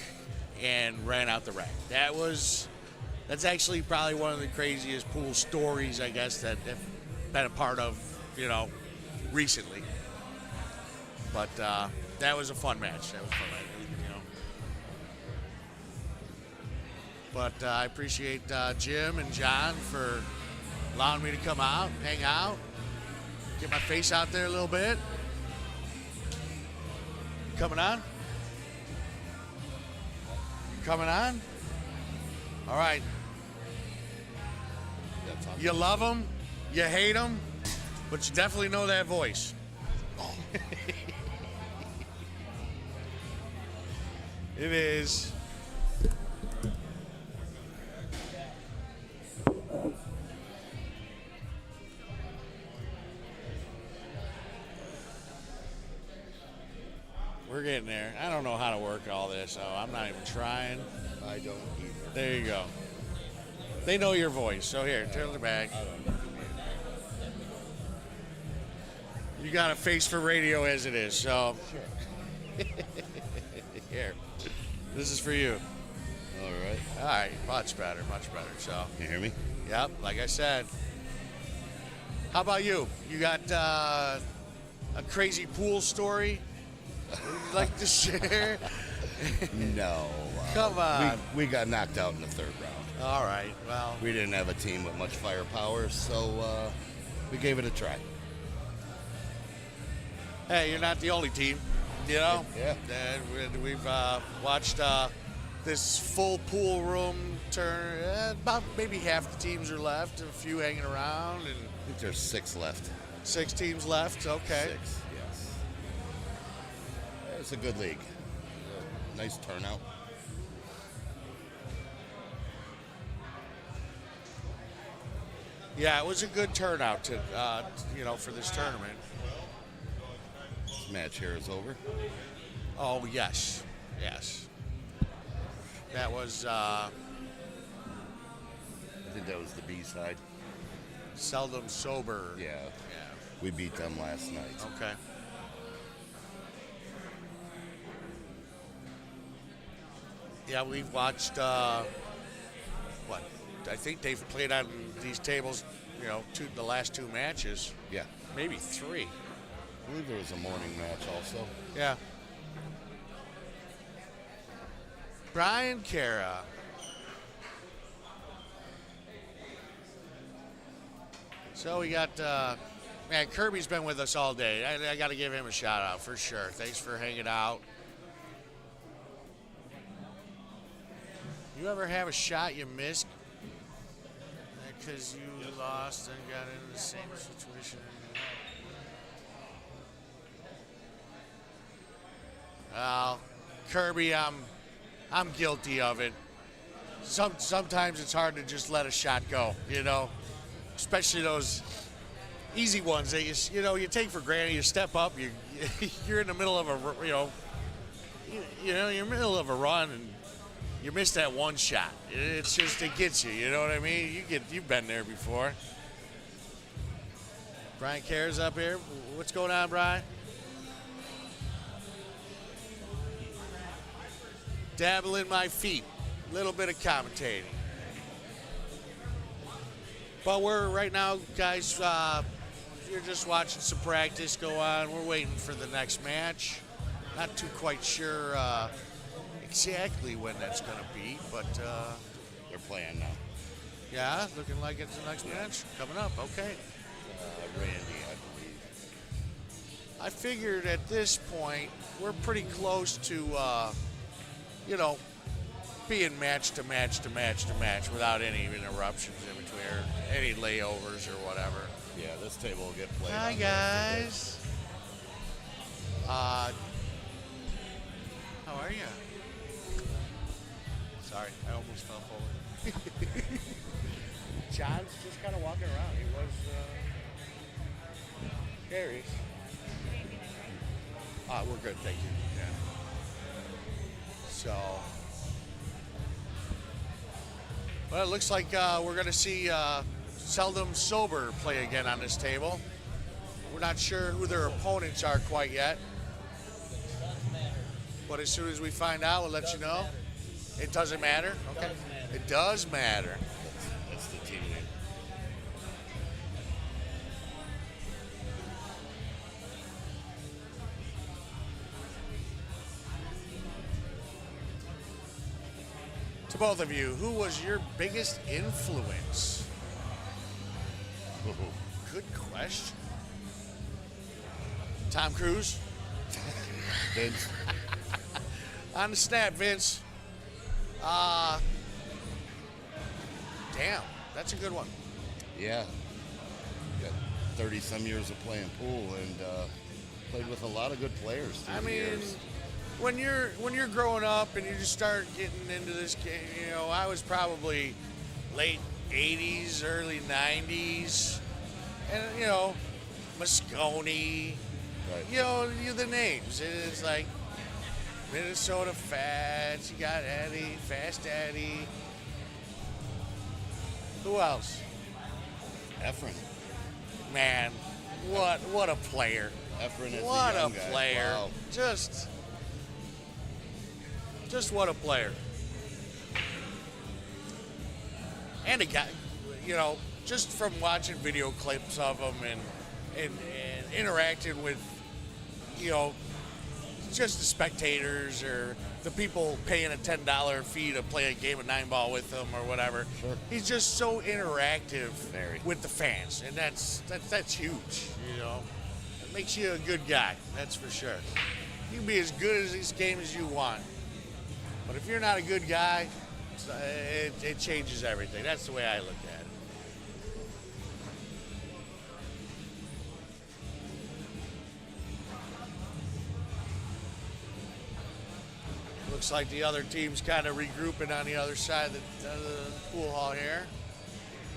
and ran out the rack. That's actually probably one of the craziest pool stories, I guess, that I've been a part of, recently. But that was a fun match. But I appreciate Jim and John for allowing me to come out, hang out, get my face out there a little bit. Coming on? Coming on? All right. You love them, you hate them, but you definitely know that voice. It is. We're getting there. I don't know how to work all this, so I'm not even trying. I don't either. There you go. They know your voice, so here, turn it back. You got a face for radio as it is, so. Here, this is for you. All right, much better, so. Can you hear me? Yep, like I said. How about you? You got a crazy pool story you'd like to share? No. Come on. We got knocked out in the third round. All right, well. We didn't have a team with much firepower, so we gave it a try. Hey, you're not the only team, Yeah. And we've watched this full pool room turn. About maybe half the teams are left, a few hanging around. And I think there's 6 left. 6 teams left, okay. 6, yes. It's a good league. Nice turnout. Yeah, it was a good turnout to, for this tournament. This match here is over. Oh, yes. That was, I think that was the B side. Seldom Sober. Yeah. We beat them last night. Okay. Yeah, we've watched, I think they've played on these tables, the last 2 matches. Yeah. Maybe 3. I believe there was a morning match also. Yeah. Brian Cara. So we got, man, Kirby's been with us all day. I got to give him a shout out for sure. Thanks for hanging out. You ever have a shot you missed because you lost and got into the same situation? Well, Kirby, I'm guilty of it. Sometimes it's hard to just let a shot go, you know, especially those easy ones that you take for granted. You step up, you're in the middle of you're in the middle of a run and you miss that one shot. It gets you. You know what I mean? You've been there before. Brian Care's up here. What's going on, Brian? Dabbling my feet. A little bit of commentating. But we're right now, guys, you're just watching some practice go on. We're waiting for the next match. Not too quite sure exactly when that's going to be, but They're playing now. yeah, looking like it's the next match coming up. Okay. Randy, I believe. I figured at this point we're pretty close to, being match to match to match to match without any interruptions in between or any layovers or whatever. Yeah, this table will get played. Hi, on guys. How are you? Sorry, I almost fell forward. John's just kind of walking around. He was Gary's. We're good, thank you. Yeah. So, well, it looks like we're going to see Seldom Sober play again on this table. We're not sure who their opponents are quite yet. But as soon as we find out, we'll let you know. It doesn't matter? Okay. It does matter. That's the team name. To both of you, who was your biggest influence? Good question. Tom Cruise? Vince. On the snap, Vince. Damn, that's a good one. Yeah. Got 30-some years of playing pool and played with a lot of good players through the years. When you're growing up and you just start getting into this game, I was probably late 80s, early 90s, and Moscone, Right. the names. It's like Minnesota Fats. You got Eddie, Fast Eddie. Who else? Efren. Man, what a player! Efren is What the a young guy. player! Wow. Just what a player. And a guy, just from watching video clips of him and interacting with, just the spectators or the people paying a $10 fee to play a game of 9-ball with him or whatever. Sure. He's just so interactive Very. with the fans, and that's huge. It makes you a good guy. That's for sure. You can be as good at this game as you want. But if you're not a good guy, it changes everything. That's the way I look at it. Looks like the other team's kind of regrouping on the other side of the pool hall here.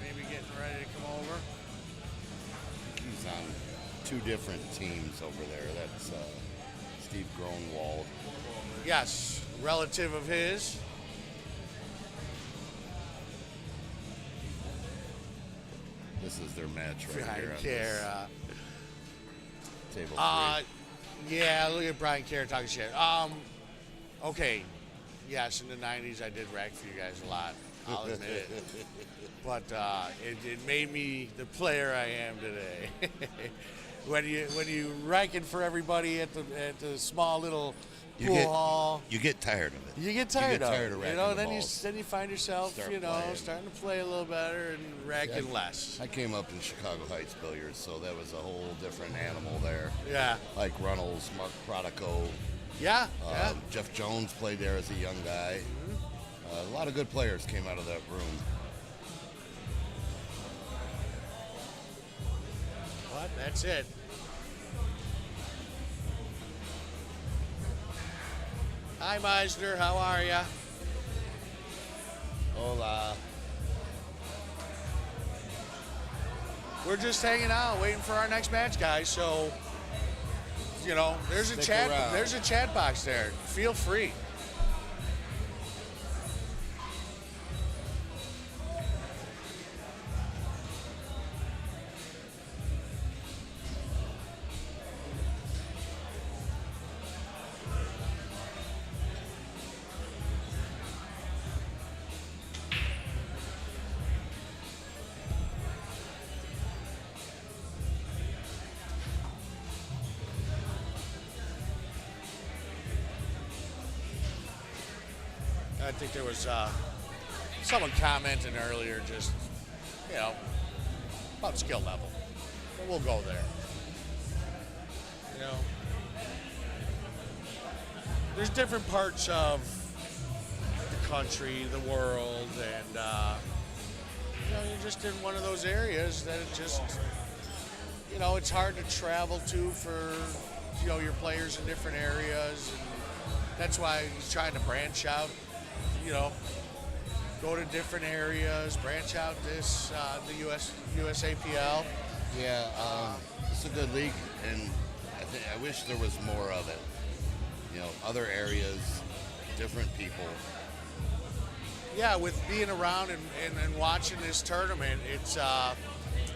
Maybe getting ready to come over. He's on two different teams over there. That's Steve Gronwald. Yes, relative of his. This is their match right Brian here. On Care. this table three. Yeah, look at Brian Care talking shit. Okay. Yes, in the 90s I did rag for you guys a lot. I'll admit it. But it made me the player I am today. when you ranking for everybody at the small little You hall. You get tired of it. You get tired of it. of You racking know, the then balls. you find yourself, Start you know, playing. starting to play a little better and racking less. I came up in Chicago Heights Billiards, so that was a whole different animal there. Yeah. Like Runnels, Mark Prodico. Yeah, yeah. Jeff Jones played there as a young guy. A lot of good players came out of that room. But that's it. Hi, Meisner. How are ya? Hola. We're just hanging out, waiting for our next match, guys. So, you know, there's a Stick chat. around. There's a chat box there. Feel free. I think there was someone commenting earlier, just, you know, about skill level. But we'll go there. You know, there's different parts of the country, the world, and, you know, you're just in one of those areas that it just, you know, it's hard to travel to for, you know, your players in different areas. And that's why he's trying to branch out. You know, go to different areas, branch out this, the USAPL. Yeah, it's a good league, and I wish there was more of it. You know, other areas, different people. Yeah, with being around and watching this tournament, it's,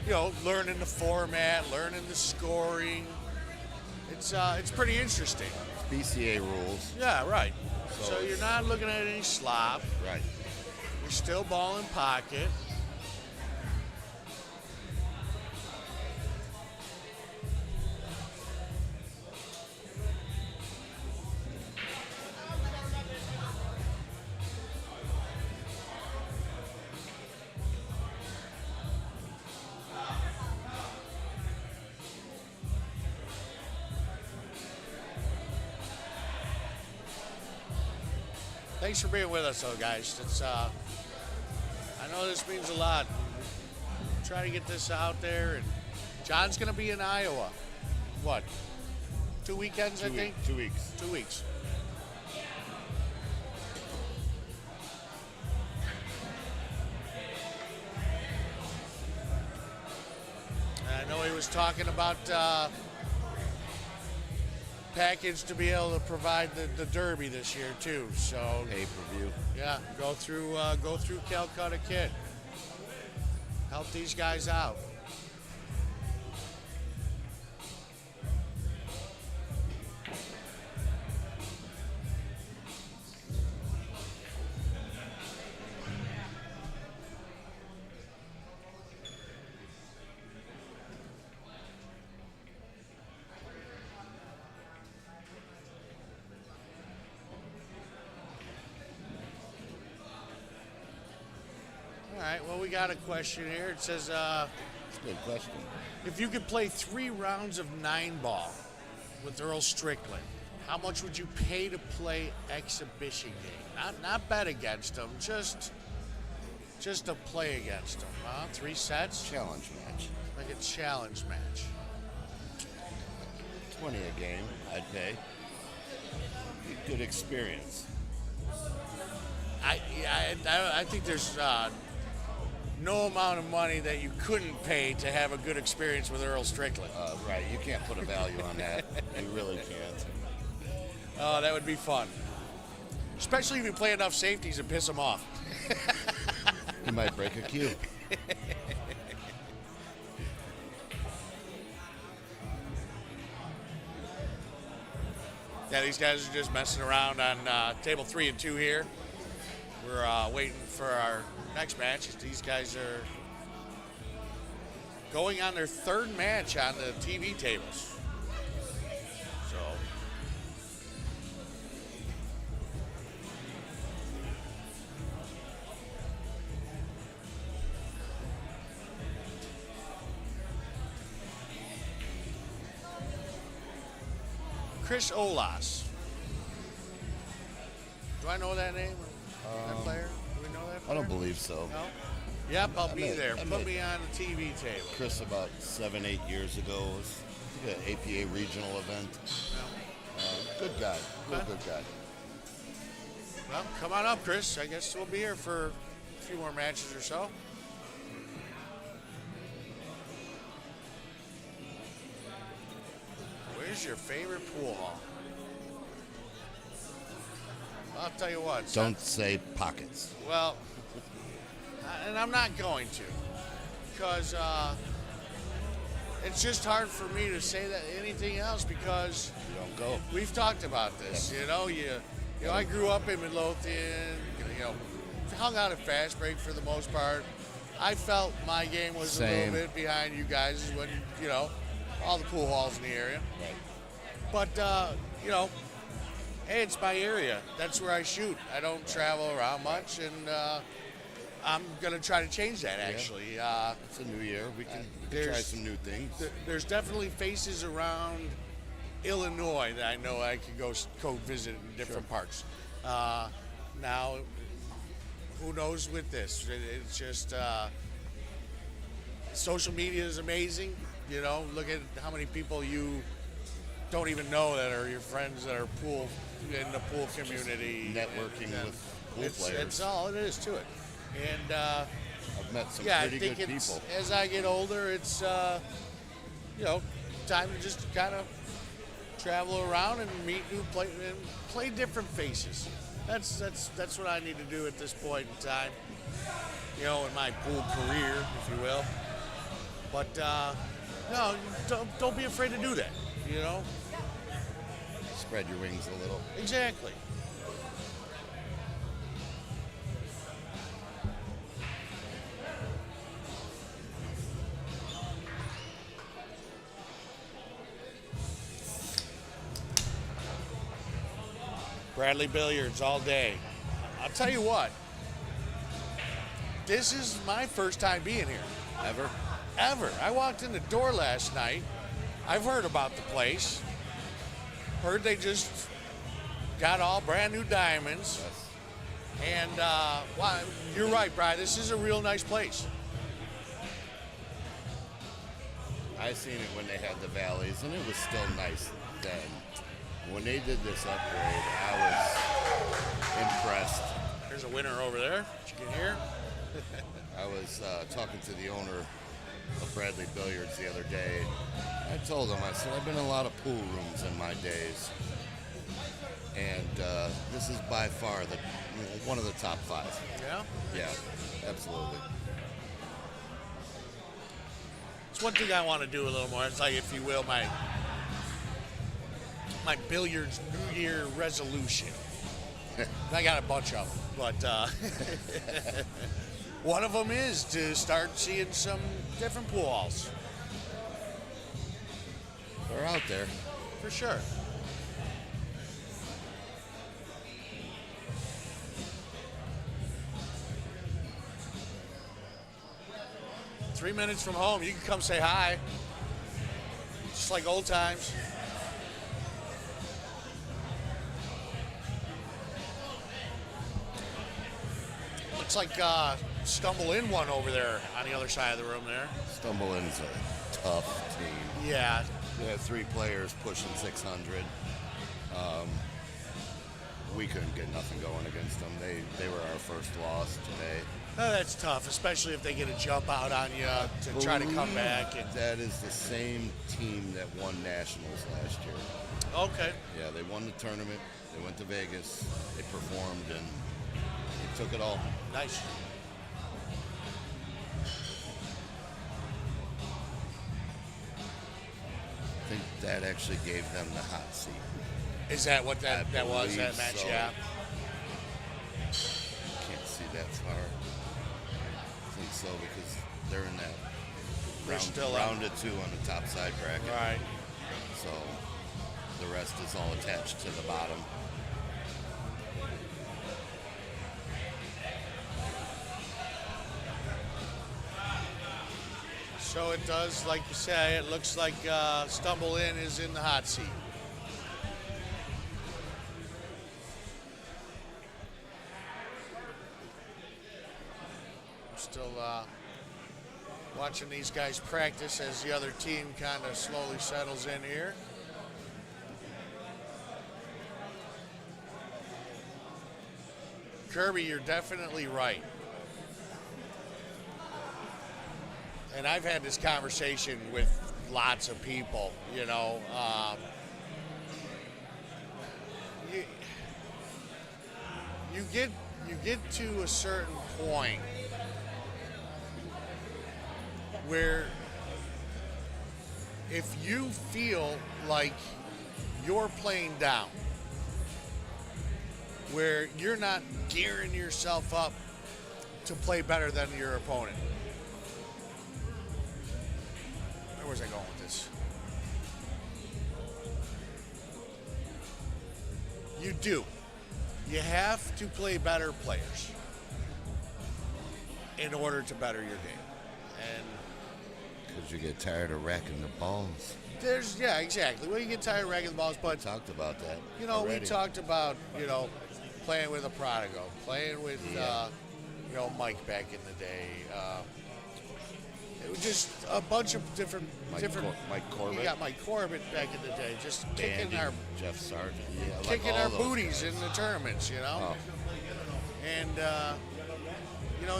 you know, learning the format, learning the scoring. It's pretty interesting. BCA rules. Yeah, right. So you're not looking at any slop. Right. You're still ball in pocket. Thanks for being with us, though, guys. It's I know this means a lot. Try to get this out there, and John's going to be in Iowa. What? 2 weekends, I think. 2 weeks. 2 weeks. I know he was talking about package to be able to provide the Derby this year too. So pay-per-view. Yeah, go through CueConnect Kit. Help these guys out. All right, well, we got a question here. It says, It's a good question. if you could play 3 rounds of 9-ball with Earl Strickland, how much would you pay to play exhibition game? Not bet against him, just to play against him. 3 sets? Challenge match. Like a challenge match. 20 a game, I'd pay. Good experience. I think there's no amount of money that you couldn't pay to have a good experience with Earl Strickland. Right, you can't put a value on that. You really can't. Oh, that would be fun. Especially if you play enough safeties and piss him off. He might break a cue. Yeah, these guys are just messing around on table 3 and 2 here. We're waiting for our next match. These guys are going on their 3rd match on the TV tables. So Chris Olas. Do I know that name? That player? Do we know that I player? don't believe so. No? Yep, I'll I be met- there. I Put met me on the TV table. Chris about 7-8 years ago was an APA regional event. Good guy. Real Okay. good guy. Well, come on up, Chris. I guess we'll be here for a few more matches or so. Where's your favorite pool hall? I'll tell you what. son. Don't say pockets. Well, and I'm not going to, because it's just hard for me to say that anything else because You don't go. we've talked about this. You know, I grew up in Midlothian. Hung out at Fast Break for the most part. I felt my game was a Same. little bit behind you guys when all the pool halls in the area. Right. But hey, it's my area. That's where I shoot. I don't travel around much, and I'm gonna try to change that. Actually, It's a new year. We can try there's- some new things. there's definitely faces around Illinois that I know I could go visit in different parts. Now, who knows with this? It's just social media is amazing. Look at how many people you don't even know that are your friends that are in the pool community. networking with pool players. That's all it is to it. And I've met some yeah, I pretty think good it's, people. as I get older, it's time to just kind of travel around and meet new play different faces. That's what I need to do at this point in time. In my pool career, if you will. But no, don't be afraid to do that. Spread your wings a little. Exactly. Bradley Billiards all day. I'll tell you what. This is my first time being here. Ever. I walked in the door last night. I've heard about the place. Heard they just got all brand new diamonds. Yes. And wow, you're right, Brian. This is a real nice place. I seen it when they had the valleys, and it was still nice then. When they did this upgrade, I was impressed. There's a winner over there. That you can hear. I was talking to the owner of Bradley Billiards the other day. I told him, I said, I've been in a lot of pool rooms in my days, and this is by far one of the top 5. Yeah? Yeah, absolutely. It's one thing I want to do a little more. It's like, if you will, my billiards New Year resolution. I got a bunch of them, but one of them is to start seeing some different pool halls. They're out there. For sure. Three minutes from home, you can come say hi. Just like old times. Looks like Stumble In one over there on the other side of the room there. Stumble In's a tough team. Yeah. They had 3 players pushing 600. We couldn't get nothing going against them. They were our first loss today. Oh, that's tough, especially if they get a jump out on you to try to come back. And That is the same team that won nationals last year. okay. Yeah, they won the tournament. They went to Vegas. They performed, and they took it all. Nice. I think that actually gave them the hot seat. Is that what that was, that believe match? so. Yeah. Can't see that far. I think so because they're in that They're still round of 2 on the top side bracket. Right. So the rest is all attached to the bottom. So it does, like you say, it looks like Stumble In is in the hot seat. watching these guys practice as the other team kind of slowly settles in here. Kirby, you're definitely right. And I've had this conversation with lots of people, you know. You get to a certain point where if you feel like you're playing down, where you're not gearing yourself up to play better than your opponent. Where was I going with this? You do. You have to play better players in order to better your game. And Because you get tired of racking the balls. yeah, exactly. Well, you get tired of racking the balls, but We talked about that. you know, already. we talked about, you know, playing with a Prodigo, playing with, you know, Mike back in the day. It was just a bunch of different. Mike Corbett. You got Mike Corbett back in the day, just kicking Bandy, our Jeff Sargent. Yeah, like kicking all our those booties guys. in the tournaments, you know. Oh. And you know,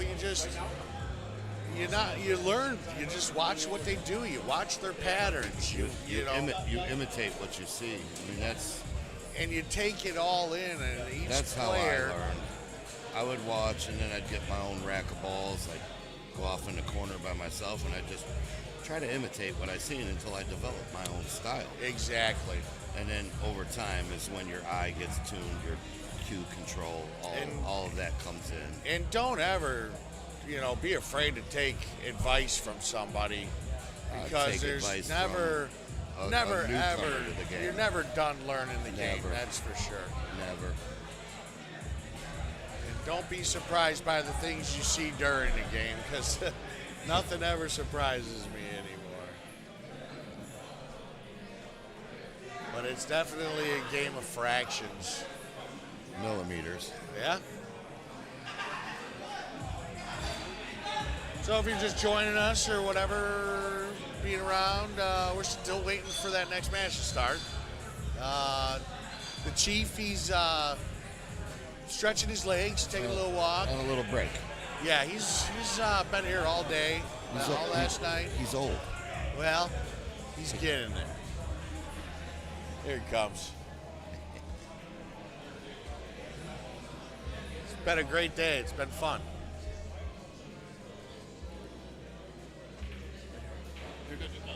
you learn. You just watch what they do. You watch their patterns. You know, you imitate what you see. I mean, and you take it all in. And each that's how player. I learned. I would watch, and then I'd get my own rack of balls. I'd go off in the corner by myself, and I'd just try to imitate what I seen until I developed my own style. Exactly. And then over time is when your eye gets tuned, your cue control, all of that comes in. And don't ever, you know, be afraid to take advice from somebody, because Take there's advice never, from a never newcomer ever, to the game. you're never done learning the game. Never. That's for sure. Never. And don't be surprised by the things you see during the game, because nothing ever surprises me anymore. But it's definitely a game of fractions. Millimeters. Yeah. So if you're just joining us or whatever, being around, we're still waiting for that next match to start. The Chief, he's stretching his legs, taking a little walk. And a little break. Yeah, he's been here all day, all last night. He's old. Well, he's getting there. Here he comes. It's been a great day. It's been fun.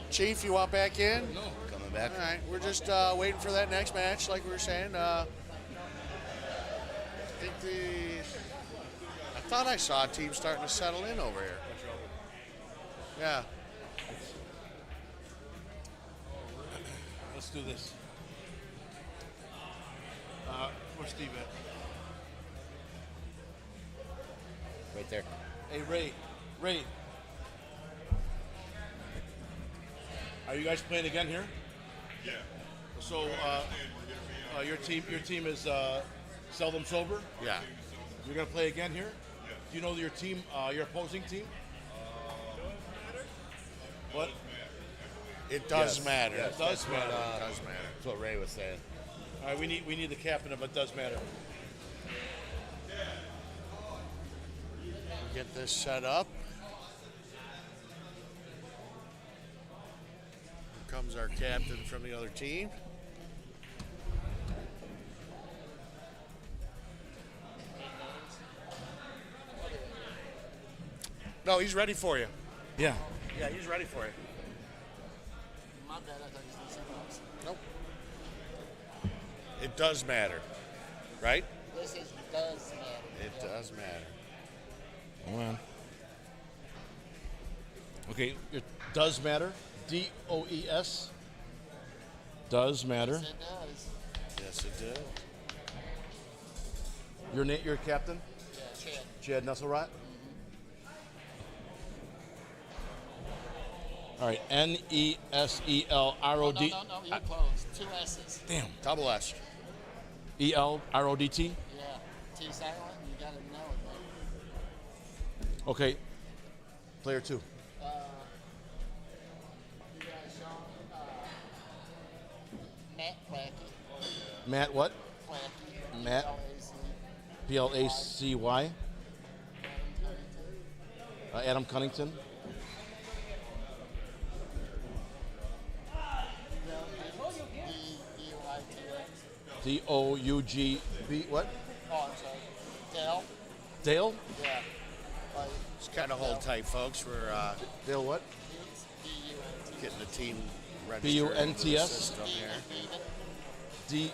Chief, you want back in? No. Coming back. All right, we're just waiting for that next match, like we were saying. I thought I saw a team starting to settle in over here. Yeah. Let's do this. Where's Steve at? Right there. Hey, Ray. Are you guys playing again here? Yeah. So, your team is seldom sober. Yeah. You're gonna play again here. Yeah. Do you know your team, your opposing team? What? It does Yes. matter. Yes, it does matter. It does matter. That's what Ray was saying. All right, we need the captain, but it does matter. Get this set up. Here comes our captain from the other team. No, he's ready for you. Yeah. Yeah, he's ready for you. My bad, I thought you said something else. Nope. It does matter, right? This does matter. It does matter. Hold on. Okay, it does matter. DOES. Does matter. Yes, it does. Yes, it does. Your captain? Yeah, Chad. Chad Nesselrot? All right, Nesselrod. No, you close. 2 S's. Damn. Double S. ELRODT? Yeah. T silent, you gotta know it, man. Okay. player 2. You guys, Sean, Matt Plackey. Matt what? Plackey. Matt. Placy. Adam Cunnington. D-O-U-G-B. What? Oh, I'm sorry. Dale. Dale? Yeah. Just kind of hold tight, folks. We're Dale what? getting the team registered. B-U-N-T-S? into the system here. D.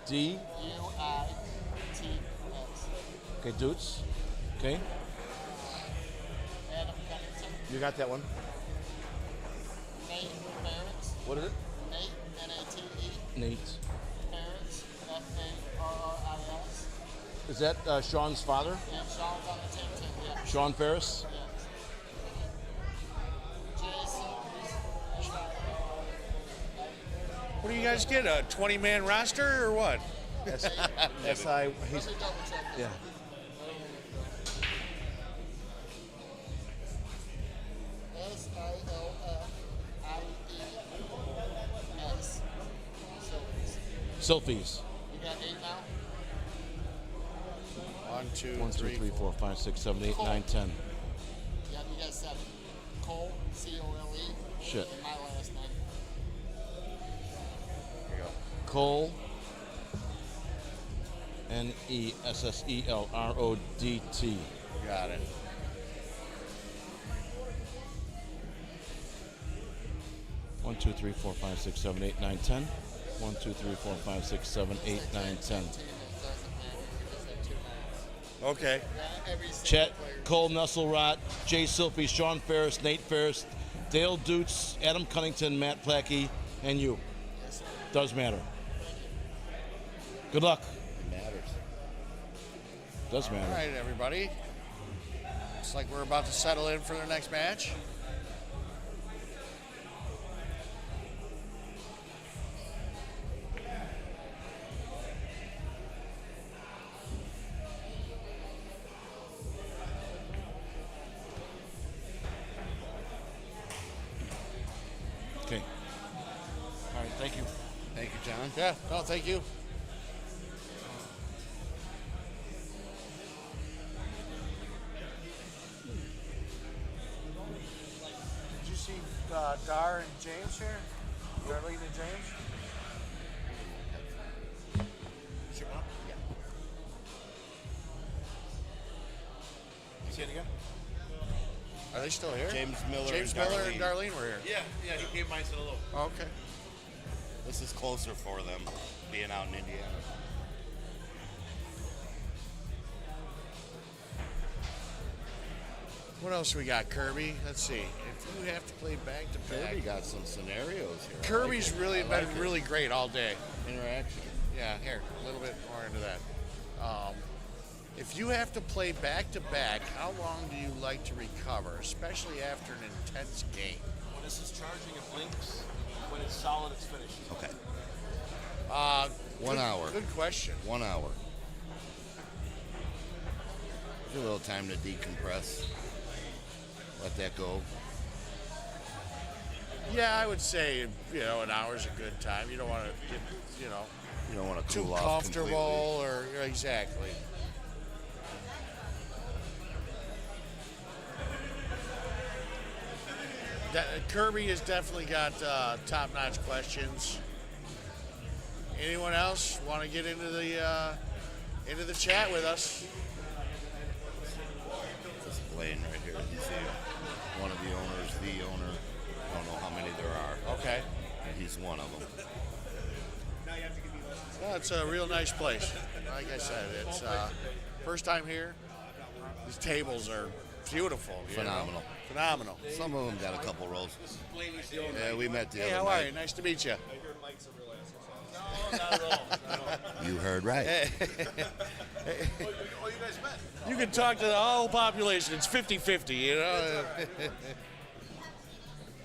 D. U-I-T-S. Okay, Doots. Okay. Adam Cunnington. You got that one. Nate Barrett. What is it? Nate, N-A-T-E. Nate. Barrett, F-A-R-R-I-S. Is that Sean's father? Yeah, Sean's on the team too, yeah. Sean Ferris? What do you guys get? A 20-man roster or what? S-I. He's, yeah. S-I-L-F-I-E-S. Sylphies. You got 8 now? 1, 2, 1, 2, 3, 4, 5, 6, 7, 8, 9, 10. Yeah, you got 7. Cole, C-O-L-E. Shit. And my last name. Here you go. Cole. N-E-S-S-E-L-R-O-D-T. Got it. One, 2, 3, 4, 5, 6, 7, 8, 9, 10. 1, 2, 3, 4, 5, 6, 7, 8, 9, 10. Okay. Chet, Cole Nesselrot, Jay Silphy, Sean Ferris, Nate Ferris, Dale Doots, Adam Cunnington, Matt Plackey, and you. Does matter. Good luck. It matters. Does matter. All right, everybody. Looks like we're about to settle in for the next match. Okay. All right, thank you. Thank you, John. Yeah, no, thank you. Did you see Dar and James here? Darlene and James? Say it again. Are they still here? James Miller James and Miller and Darlene were here. Yeah, he came by and said hello. Oh, okay. This is closer for them, being out in Indiana. What else we got, Kirby? Let's see. If you have to play back to back, Kirby got some scenarios here. Kirby's really been it. really great all day. Interaction. Yeah, here, a little bit more into that. If you have to play back to back, how long do you like to recover, especially after an intense game? When this is charging, it blinks. When it's solid, it's finished. Okay. 1 hour. Good question. 1 hour. Give a little time to decompress. Let that go. Yeah, I would say, an hour's a good time. You don't want to get, You don't want to too cool off comfortable completely. or exactly. Kirby has definitely got top-notch questions. Anyone else want to get into the chat with us? Displaying right here. You see one of the owners, the owner. I don't know how many there are. Okay. And he's one of them. Well, it's a real nice place. Like I said, it's first time here. These tables are beautiful. Phenomenal. Phenomenal. Some of them got a couple rows. Yeah, we met the Hey, other how night. are you? Nice to meet you. No, not at all. You heard right. Oh, you guys met? You can talk to the whole population. It's 50-50,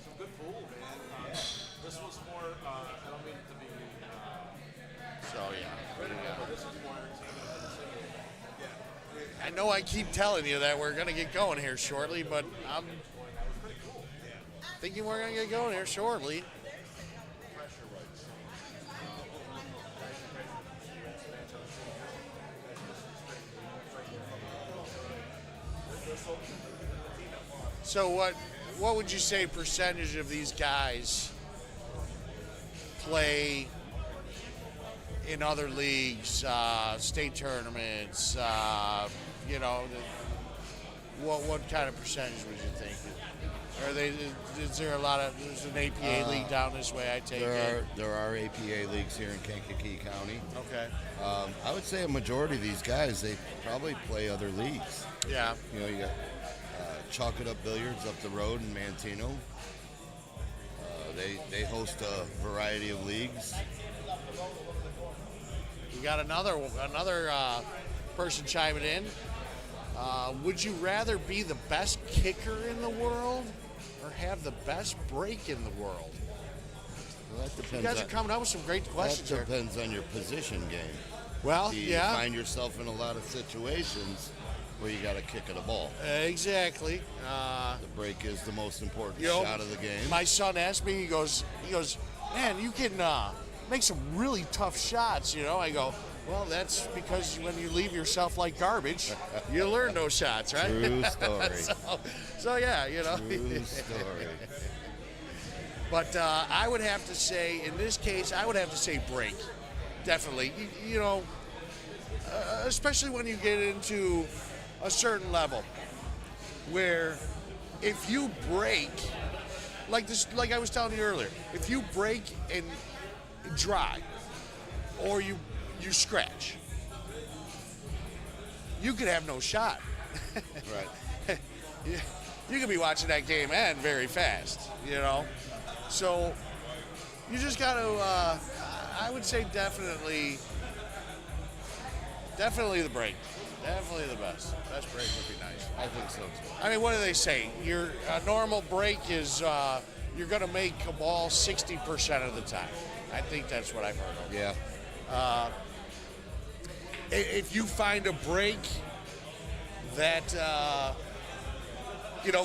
Some good pool, man. This was more, I don't mean to be, So, yeah. but this is more entertainment. And know I keep telling you that we're going to get going here shortly, but I'm thinking we're going to get going here shortly. So what would you say percentage of these guys play in other leagues, state tournaments, you know, what kind of percentage would you think? Are they? Is there a lot of? There's an APA league down this way. I take it. There are APA leagues here in Kankakee County. Okay. I would say a majority of these guys, they probably play other leagues. Yeah. You know, you got Chalk It Up Billiards up the road in Mantino. They host a variety of leagues. We got another person chiming in. Would you rather be the best kicker in the world or have the best break in the world? Well, that depends. You guys are coming up with some great questions That depends on your position game. Well, you find yourself in a lot of situations where you got to kick at a ball. Exactly. The break is the most important shot of the game. My son asked me, he goes, man, you can make some really tough shots, you know. I go, well, that's because when you leave yourself like garbage, you learn those shots, right? True story. so yeah, you know. True story. But I would have to say, in this case, I would have to say break. Definitely. You know, especially when you get into a certain level where if you break, like I was telling you earlier, if you break and dry or you scratch, you could have no shot. Right. You could be watching that game end very fast, you know. So you just got to, I would say definitely the break. Definitely the best. Best break would be nice. I think so too. I mean, what do they say? Your normal break is you're going to make a ball 60% of the time. I think that's what I've heard of. Yeah. If you find a break that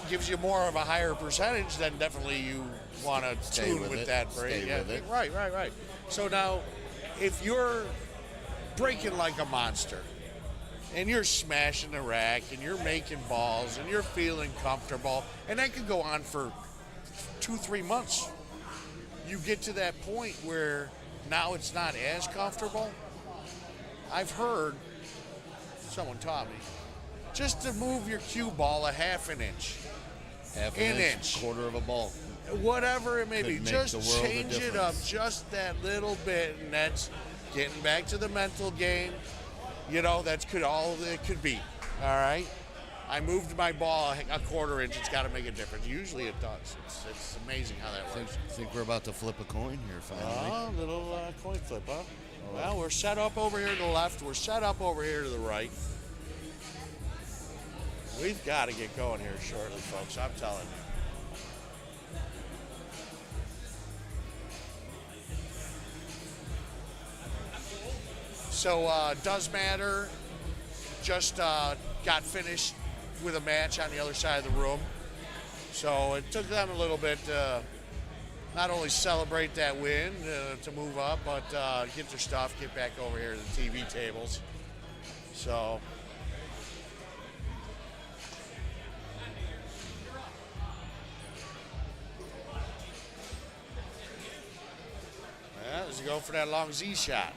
gives you more of a higher percentage, then definitely you want to tune with that break. Stay with it. Right. So now, if you're breaking like a monster, and you're smashing the rack, and you're making balls, and you're feeling comfortable, and that could go on for 2-3 months. You get to that point where now it's not as comfortable. I've heard, someone taught me, just to move your cue ball a half an inch. Half an inch, quarter of a ball. Whatever it may be, Could make just the world of change it up difference. just that little bit, and that's getting back to the mental game. You know, that's all it could be. All right? I moved my ball a quarter inch. It's got to make a difference. Usually it does. It's amazing how that works. Think we're about to flip a coin here finally. Oh, little coin flip, huh? Well, we're set up over here to the left. We're set up over here to the right. We've got to get going here shortly, folks. I'm telling you. So, does matter. Just got finished with a match on the other side of the room. So it took them a little bit to not only celebrate that win, to move up, but get their stuff, get back over here to the TV tables. So. Yeah, as you go for that long Z shot.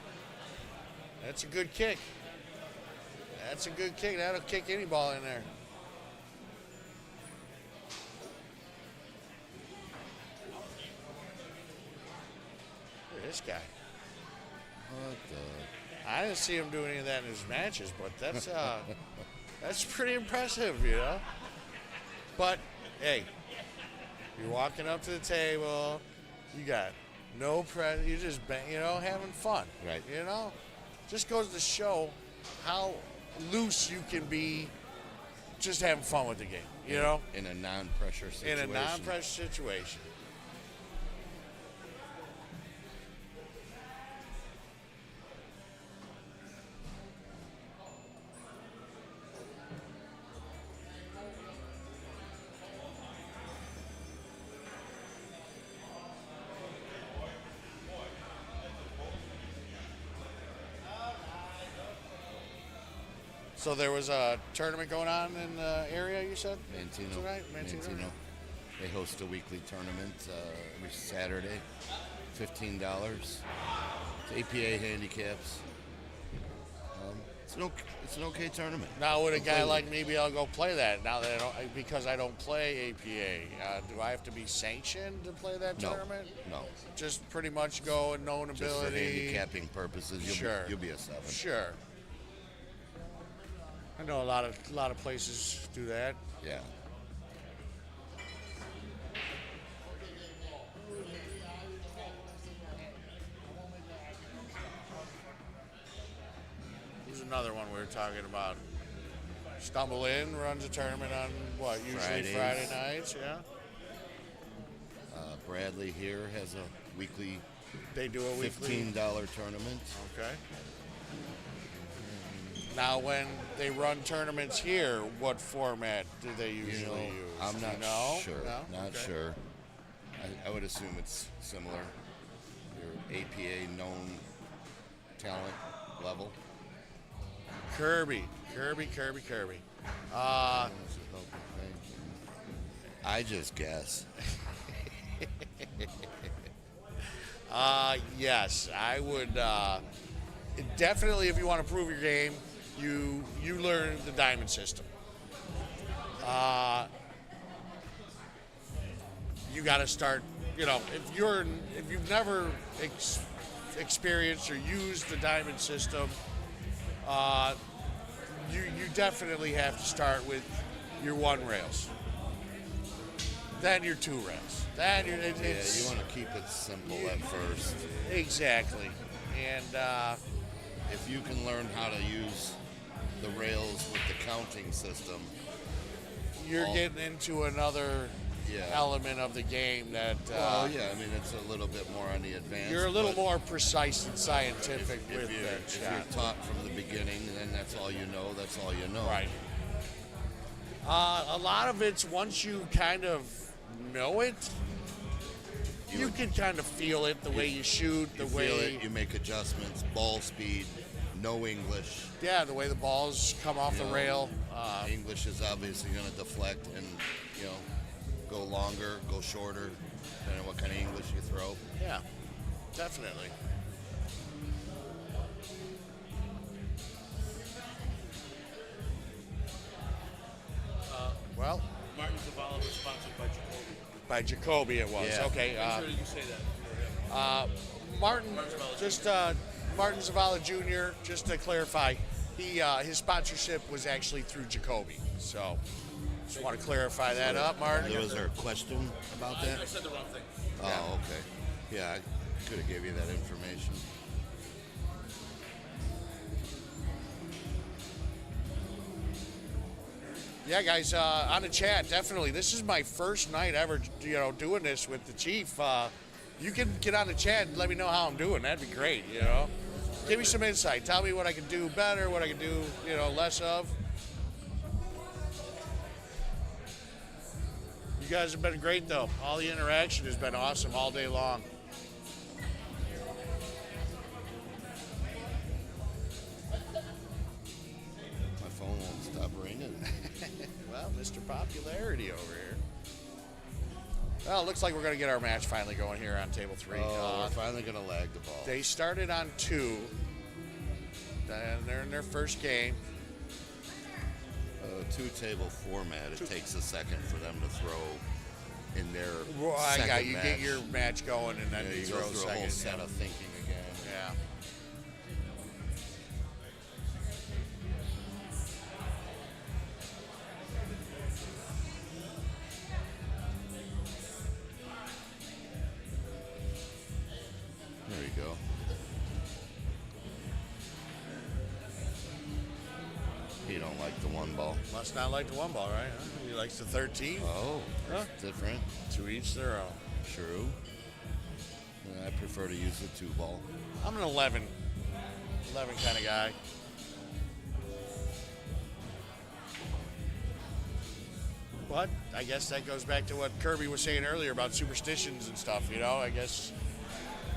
That's a good kick. That's a good kick. That'll kick any ball in there. Look at this guy. What the? I didn't see him do any of that in his matches, but that's that's pretty impressive, you know. But hey, you're walking up to the table. You got no pressure. You're just having fun. Right. You know, just goes to show how loose you can be, just having fun with the game. You know, in a non-pressure situation. In a non-pressure situation. So there was a tournament going on in the area, you said? Mantino. Tonight? Mantino. They host a weekly tournament every Saturday. $15. It's APA handicaps. It's an okay tournament. Now, would a guy like me be able to go play that? Now that because I don't play APA, do I have to be sanctioned to play that tournament? No. Just pretty much go and known ability. Just for handicapping purposes, you'll be a 7. Sure. I know a lot of places do that. Yeah. There's another one we were talking about. Stumble In runs a tournament on what? Usually Friday nights. Yeah. Bradley here has a weekly. They do a $15 tournament. Okay. Now, when they run tournaments here, what format do they usually use? I'm not sure. No? Not sure. I would assume it's similar. Your APA known talent level. Kirby. I just guess. Yes, I would. Definitely, if you want to prove your game, you learn the diamond system. You got to start. If you've never experienced or used the diamond system, you definitely have to start with your 1 rails, then your 2 rails, then your. You want to keep it simple at first. Exactly, and. If you can learn how to use the rails with the counting system, you're getting into another element of the game that. I mean, it's a little bit more on the advanced. You're a little more precise and scientific with that if shot. you're taught from the beginning, then that's all you know. That's all you know. Right. A lot of it's once you kind of know it. You can kind of feel it, the way you shoot, the way... feel it, you make adjustments, ball speed, no English. Yeah, the way the balls come off the rail. English is obviously going to deflect and, go longer, go shorter, depending on what kind of English you throw. Yeah, definitely. Well... Martin Zavala was sponsored by Jacoby. By Jacoby it was. Yeah. Okay. Make sure you say that. Martin Zavala Jr., just to clarify, his sponsorship was actually through Jacoby. So just want to clarify that up, Martin. Was there a question about that? I said the wrong thing. Oh, okay. Yeah, I could have gave you that information. Yeah, guys, on the chat, definitely. This is my first night ever, doing this with the chief. You can get on the chat and let me know how I'm doing. That'd be great, Give me some insight. Tell me what I can do better, what I can do, less of. You guys have been great, though. All the interaction has been awesome all day long. My phone won't stop ringing. Well, Mr. Popularity over here. Well, it looks like we're going to get our match finally going here on table 3. We're finally going to lag the ball. They started on 2, and they're in their first game. 2-table format, it takes a second for them to throw in their second you match. get your match going, and then you throw go through second. a whole set of thinking again. Yeah. There you go. He don't like the 1 ball. Must not like the 1 ball, right? He likes the 13. Oh, that's different. To each their own. True. I prefer to use the 2 ball. I'm an 11 kind of guy. But I guess that goes back to what Kirby was saying earlier about superstitions and stuff, I guess.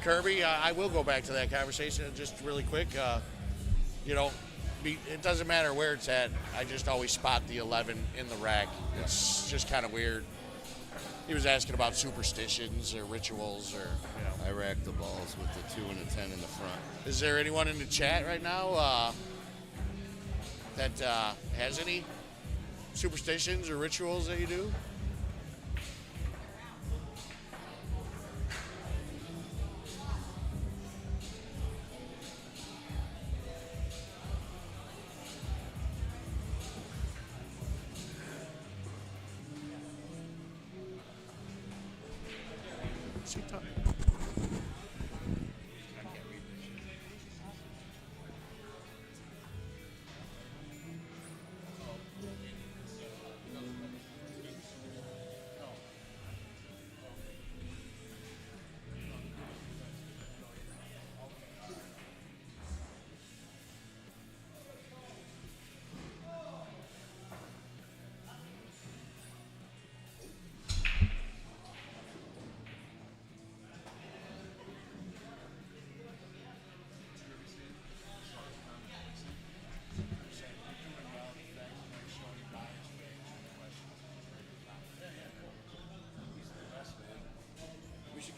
Kirby, I will go back to that conversation just really quick. it doesn't matter where it's at. I just always spot the 11 in the rack. It's just kind of weird. He was asking about superstitions or rituals or, I rack the balls with the 2 and a 10 in the front. Is there anyone in the chat right now that has any superstitions or rituals that you do?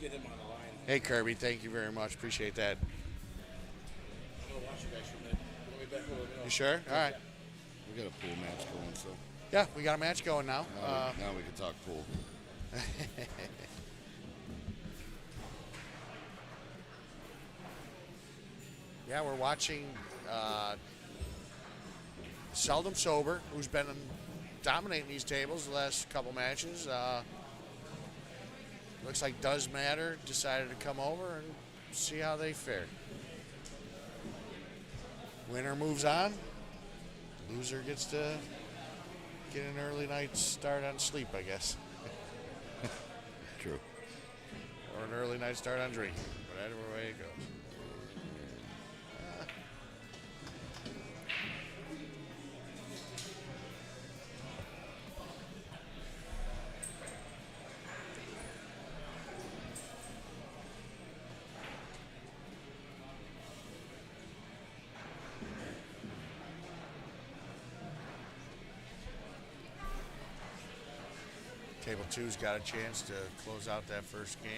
Get him on the line. Hey, Kirby, thank you very much. Appreciate that. I'm going to watch you guys for a minute. We'll be back a little bit. You sure? All right. We got a pool match going, so. Yeah, we got a match going now. Now we can talk pool. Yeah, we're watching Seldom Sober, who's been dominating these tables the last couple matches. Looks like Does Matter decided to come over and see how they fare. Winner moves on. Loser gets to get an early night start on sleep, I guess. True. Or an early night start on drinking, whatever way it goes. Table two's got a chance to close out that first game.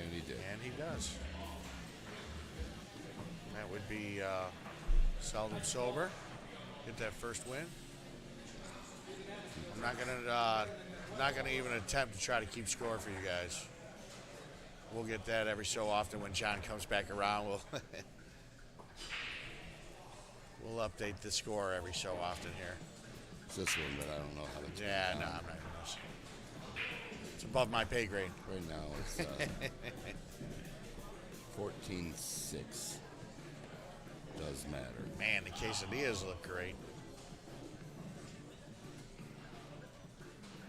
And he did. And he does. That would be Seldom Sober. Get that first win. I'm not gonna even attempt to try to keep score for you guys. We'll get that every so often when John comes back around. We'll update the score every so often here. It's this one, but I don't know how to do Yeah, it. no, I'm not gonna. It's above my pay grade. Right now it's 14-6. Does matter. Man, the quesadillas look great.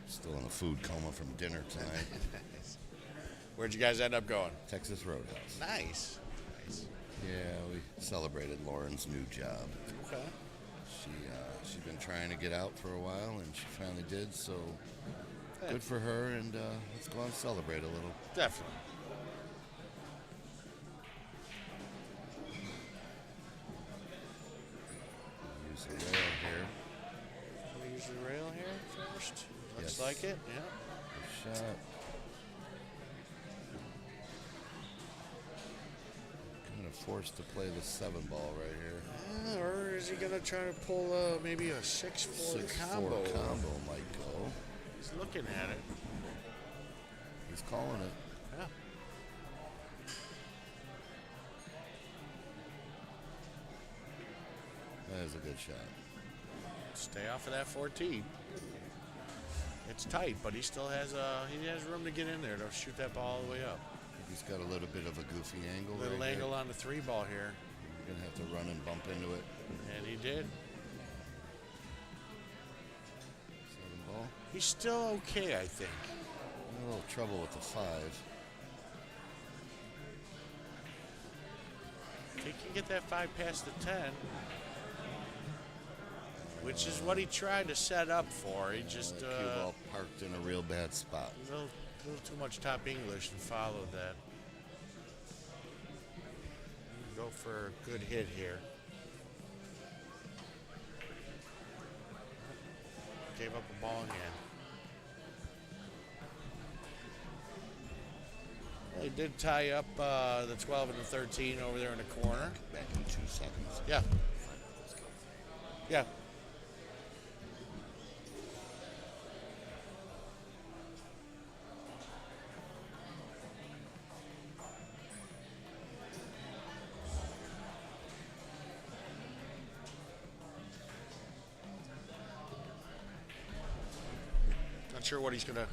Still in a food coma from dinner tonight. Where'd you guys end up going? Texas Roadhouse. Nice. Yeah, we celebrated Lauren's new job. Okay. She's been trying to get out for a while, and she finally did, so good for her, and let's go out and celebrate a little. Definitely. Use the rail here. We use the rail here first. Looks Yes. like it, yeah. Good shot. Kind of forced to play the 7-ball right here. Or is he going to try to pull maybe a 6-4 combo? 6-4 combo might go. He's looking at it. He's calling it. Yeah. That is a good shot. Stay off of that 14. It's tight, but he still has room to get in there to shoot that ball all the way up. He's got a little bit of a goofy angle. Little right angle here. on the 3-ball here. You're gonna have to run and bump into it. And he did. 7-ball. He's still okay, I think. A little trouble with the 5. He can get that 5 past the 10. Which is what he tried to set up for. He just Cue ball parked in a real bad spot. a little too much top English and followed that. Go for a good hit here. Gave up a ball in hand. They did tie up the 12 and the 13 over there in the corner. Back in 2 seconds. Yeah. Yeah. Not sure what he's going to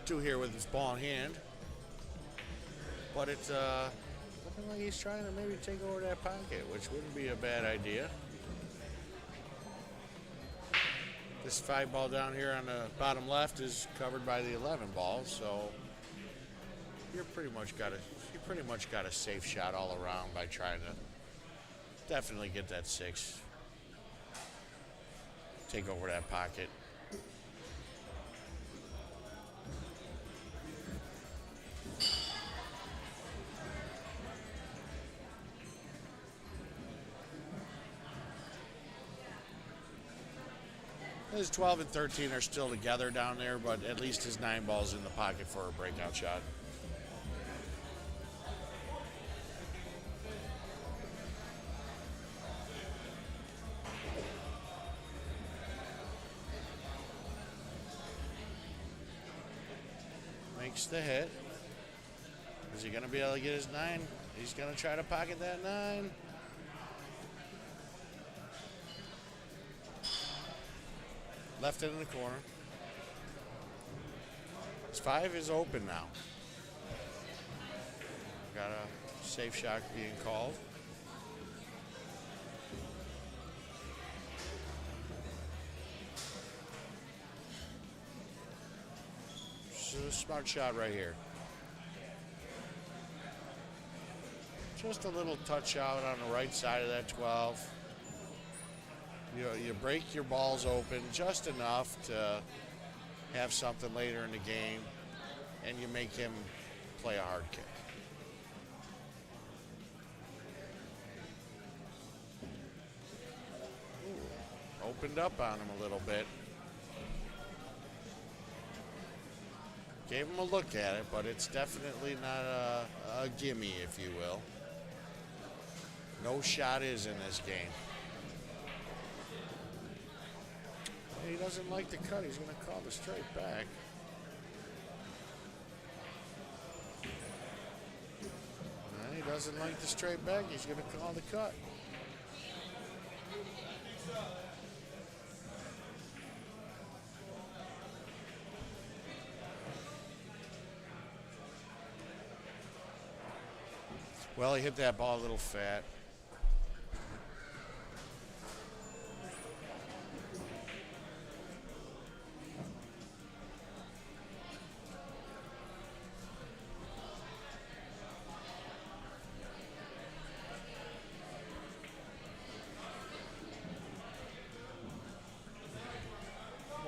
do here with his ball in hand. But it's looking like he's trying to maybe take over that pocket, which wouldn't be a bad idea. This 5 ball down here on the bottom left is covered by the 11 ball, so you pretty much got a safe shot all around by trying to definitely get that 6. Take over that pocket. His 12 and 13 are still together down there, but at least his 9 ball's in the pocket for a breakout shot. Makes the hit. Is he going to be able to get his 9? He's going to try to pocket that 9. Left it in the corner. His 5 is open now. Got a safe shot being called. This is a smart shot right here. Just a little touch out on the right side of that 12. You break your balls open just enough to have something later in the game, and you make him play a hard kick. Ooh, opened up on him a little bit. Gave him a look at it, but it's definitely not a gimme, if you will. No shot is in this game. He doesn't like the cut. He's going to call the straight back. He doesn't like the straight back. He's going to call the cut. Well, he hit that ball a little fat.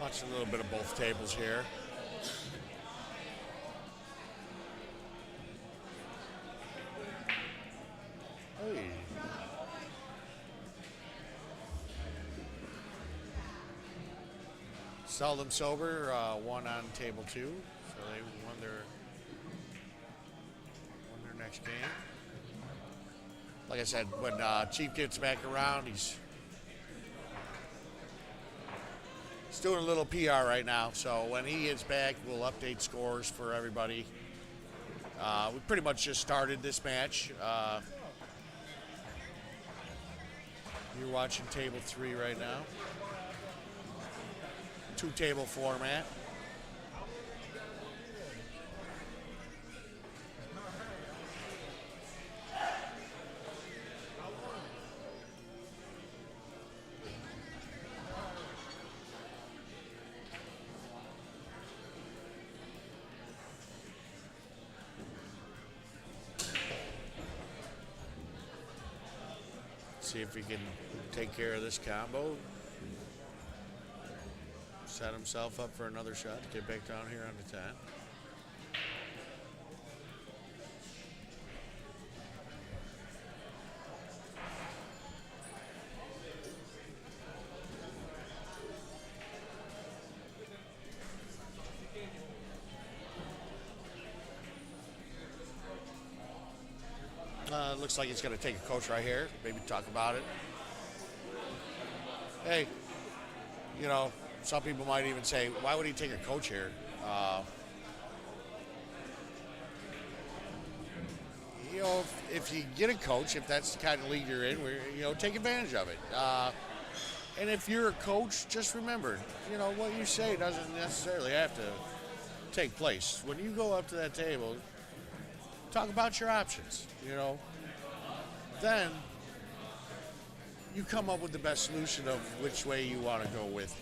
Watch a little bit of both tables here. Hey. Seldom sober, one on table 2, so they won their next game. Like I said, when Chief gets back around, he's doing a little PR right now, so when he gets back, we'll update scores for everybody. We pretty much just started this match. You're watching table 3 right now. 2-table format. See if he can take care of this combo. Set himself up for another shot to get back down here on the 10. looks like he's going to take a coach right here. Maybe talk about it. Hey, you know, some people might even say, why would he take a coach here? You know, if you get a coach, if that's the kind of league you're in, you know, take advantage of it. And if you're a coach, just remember, you know, what you say doesn't necessarily have to take place. When you go up to that table, talk about your options, you know. Then you come up with the best solution of which way you want to go with it.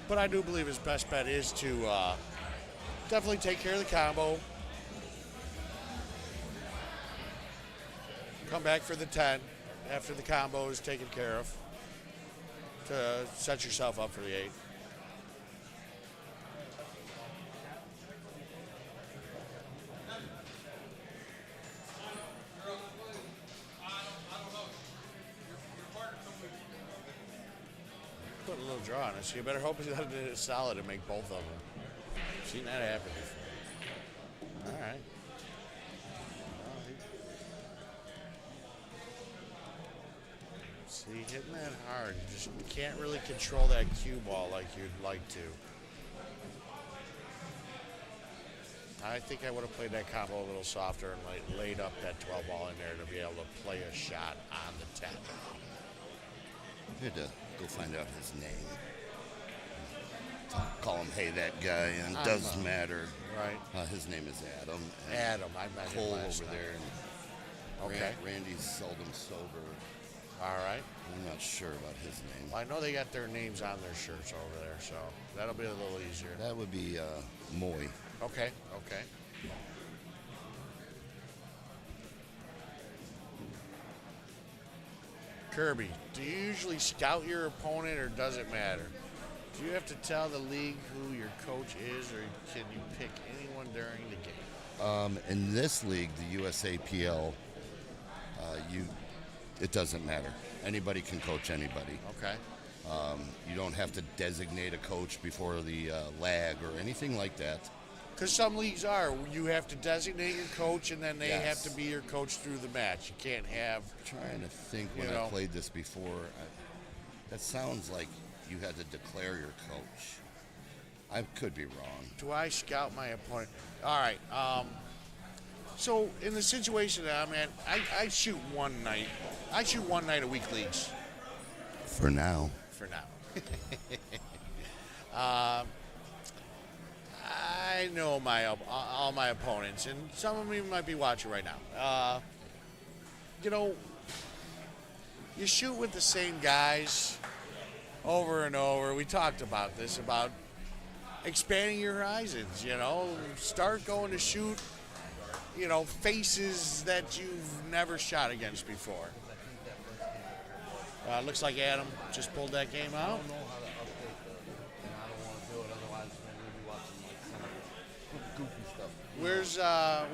But I do believe his best bet is to definitely take care of the combo. Come back for the 10 after the combo is taken care of to set yourself up for the 8. Put a little draw on it, so you better hope he doesn't hit it solid and make both of them. Seen that happen before. All right. See, hitting that hard, you can't really control that cue ball like you'd like to. I think I would have played that combo a little softer and laid up that 12 ball in there to be able to play a shot on the 10. I had to go find out his name. Call him, hey, that guy, and it doesn't matter. Right. His name is Adam. Adam, I met him Cole last over night. there. And Okay. Randy's seldom sober. All right. I'm not sure about his name. Well, I know they got their names on their shirts over there, so that'll be a little easier. That would be Moy. Okay. Kirby, do you usually scout your opponent or does it matter? Do you have to tell the league who your coach is or can you pick anyone during the game? In this league, the USAPL, it doesn't matter. Anybody can coach anybody. Okay. You don't have to designate a coach before the lag or anything like that. Because some leagues are. You have to designate your coach, and then they Yes. have to be your coach through the match. You can't have. Trying to think when You know. I played this before. That sounds like you had to declare your coach. I could be wrong. Do I scout my opponent? All right. So in the situation that I'm in, I shoot one night. I shoot one night a week leagues. For now. For now. I know all my opponents, and some of them might be watching right now. You know, you shoot with the same guys over and over. We talked about this, about expanding your horizons, you know. Start going to shoot, you know, faces that you've never shot against before. Looks like Adam just pulled that game out. I don't know how to update and I don't want to do it, otherwise we'll be watching like some goofy stuff.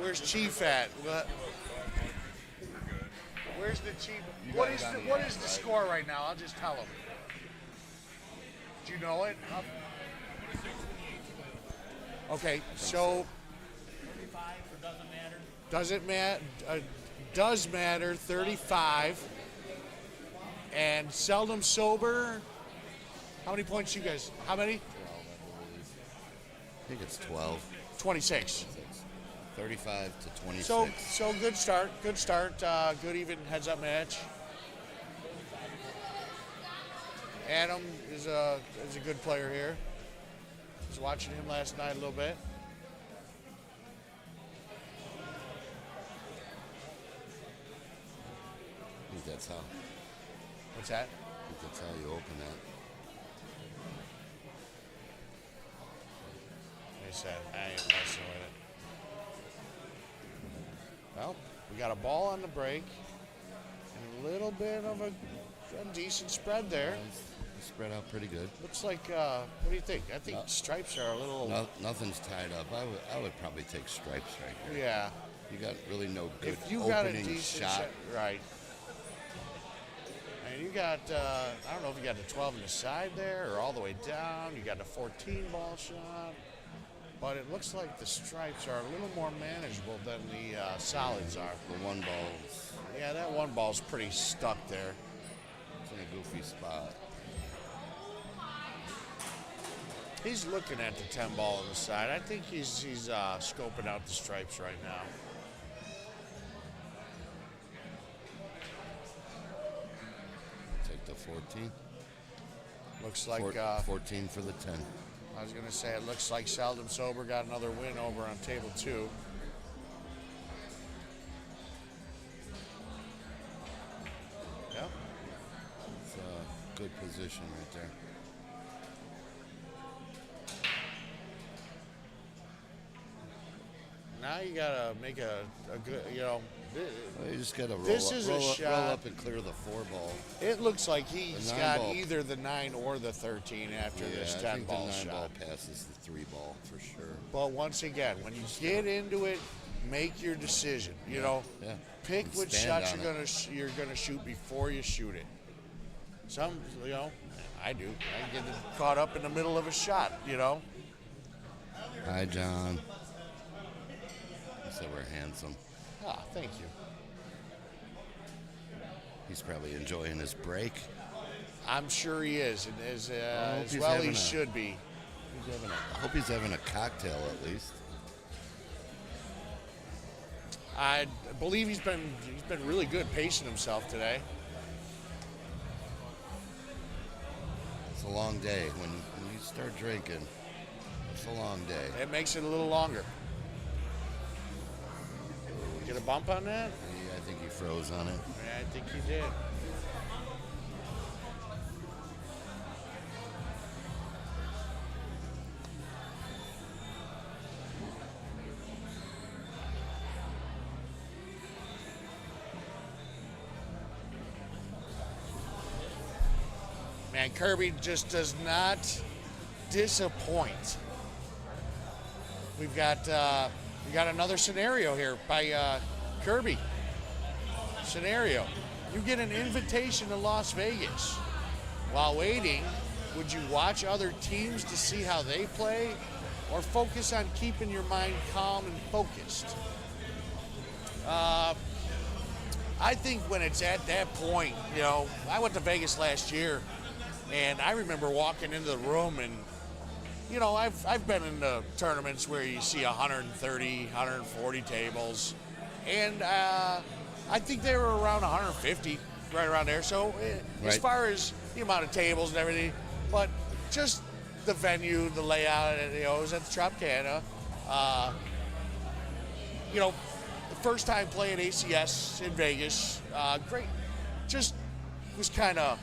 Where's Chief at? Where's the Chief? What is the score right now? I'll just tell him. Do you know it? Okay, so 35 or doesn't matter. doesn't matter. Does matter. 35. And seldom sober. How many points you guys? How many? 12, I think it's 12. 26. 35 to 26. So good start. Good start. Good even heads-up match. Adam is a good player here. I was watching him last night a little bit. I think that's how. What's that? I think that's how you open that. They said, I ain't messing with it. Well, we got a ball on the break and a little bit of a decent spread there. He's spread out pretty good. Looks like, what do you think? I think stripes are a little... Nothing's tied up. I would probably take stripes right here. Yeah. You got really no good If you opening got a decent shot. right. And you got, I don't know if you got the 12 on the side there or all the way down. You got the 14 ball shot. But it looks like the stripes are a little more manageable than the solids are. The one ball's... Yeah, that one ball's pretty stuck there. It's in a goofy spot. He's looking at the 10 ball on the side. I think he's scoping out the stripes right now. Take the 14. Looks like 14 for the 10. I was going to say, it looks like Seldom Sober got another win over on table 2. Yep. It's a good position right there. Now you got to make a good, Well, you just got to roll up and clear the 4 ball. It looks like he's got ball. either the 9 or the 13 after this 10 I think ball the 9 shot. ball passes the 3 ball for sure. But once again, when you get into it, make your decision. You know, pick And which stand shots on you're gonna shoot before you shoot it. Some, I do. I get caught up in the middle of a shot. Hi, John. He said we're handsome. Ah, thank you. He's probably enjoying his break. I'm sure he is, and as he's well having he should be. I hope he's having a cocktail at least. I believe he's been really good pacing himself today. It's a long day. When you start drinking, it's a long day. It makes it a little longer. Get a bump on that? Yeah, I think he froze on it. Yeah, I think he did. Man, Kirby just does not disappoint. We got another scenario here by Kirby. Scenario. You get an invitation to Las Vegas. While waiting, would you watch other teams to see how they play or focus on keeping your mind calm and focused? I think when it's at that point, I went to Vegas last year and I remember walking into the room and I've been in the tournaments where you see 130, 140 tables, and I think they were around 150, right around there. So as far as the amount of tables and everything, but just the venue, the layout, it was at the Tropicana. The first time playing ACS in Vegas, great. Just was kind of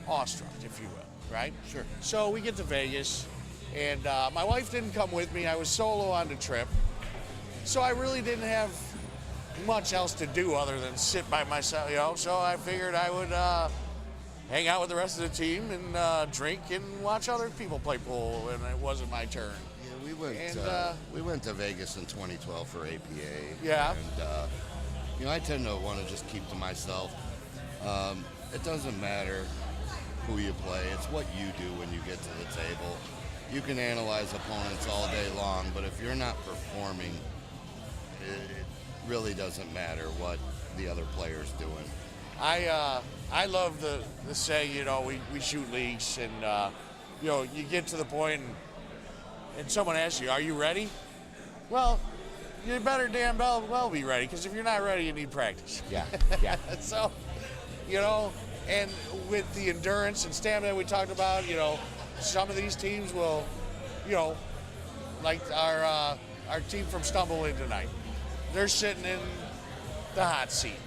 awestruck, if you will, right? Sure. So we get to Vegas. And my wife didn't come with me. I was solo on the trip. So I really didn't have much else to do other than sit by myself, So I figured I would hang out with the rest of the team and drink and watch other people play pool, and it wasn't my turn. Yeah, we went to Vegas in 2012 for APA. Yeah. And, I tend to want to just keep to myself. It doesn't matter who you play. It's what you do when you get to the table. You can analyze opponents all day long, but if you're not performing, it really doesn't matter what the other player's doing. I love the say, we shoot leagues, and you get to the point and someone asks you, "Are you ready?" Well, you better damn well be ready, because if you're not ready, you need practice. Yeah. So, and with the endurance and stamina we talked about, some of these teams will, like our team from Stumble In tonight. They're sitting in the hot seat.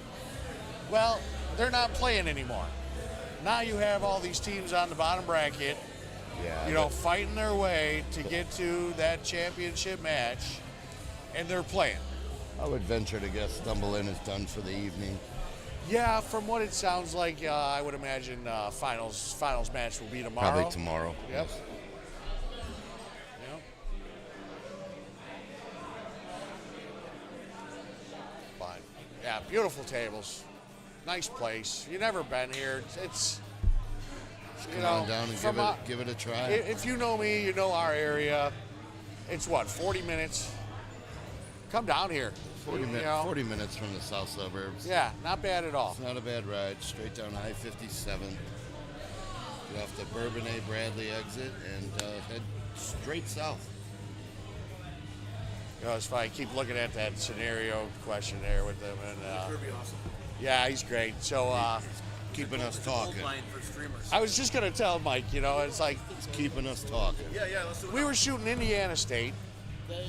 Well, they're not playing anymore. Now you have all these teams on the bottom bracket, fighting their way to get to that championship match, and they're playing. I would venture to guess Stumble In is done for the evening. Yeah, from what it sounds like, I would imagine finals match will be tomorrow. Probably tomorrow. Yep. Yes. Yep. But yeah, beautiful tables, nice place. You've never been here. It's you Come know, on down and from give it a try. If you know me, you know our area. It's what, 40 minutes? Come down here. 40 know. minutes from the south suburbs. Yeah, not bad at all. It's not a bad ride. Straight down I-57. Get off the Bourbonnais Bradley exit and head straight south. You know, it's funny. I keep looking at that scenario question there with them, and awesome. yeah, he's great. So keeping us talking. For streamers. I was just gonna tell Mike, you know, it's like It's keeping us talking. Yeah, let's do it. we were shooting Indiana State. They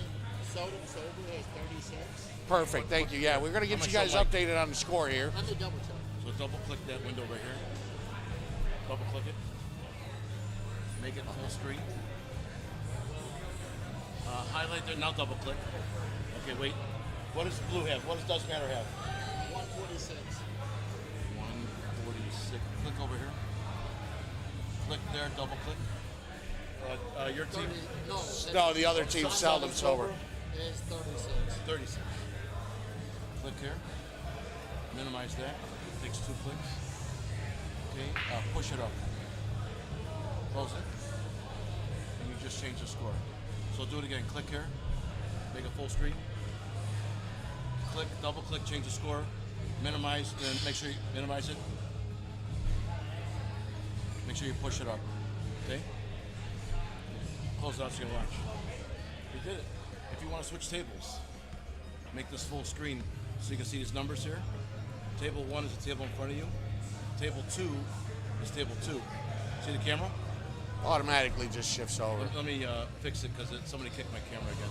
sold them sober has 36. Perfect, thank you. Yeah, we're gonna get I'm you gonna guys show Mike. updated on the score here. Let me double check. So double click that window right here. Double click it. Make it full screen. Highlight there. Now double click. Okay, wait. What does blue have? What does Matter have? 146. 146. Click over here. Click there. Double click. Your team. No, the other team seldom sober. Is 36. 36. Click here. Minimize that. Takes 2 clicks. Okay. Push it up. Close it. And you just change the score. So do it again. Click here. Make it full screen. Click. Double click. Change the score. Minimize. Then make sure you minimize it. Make sure you push it up. Okay. Close it out so you can watch. You did it. If you want to switch tables, make this full screen so you can see these numbers here. Table 1 is the table in front of you. Table 2 is table 2. See the camera? Automatically just shifts over. Let me fix it because somebody kicked my camera again.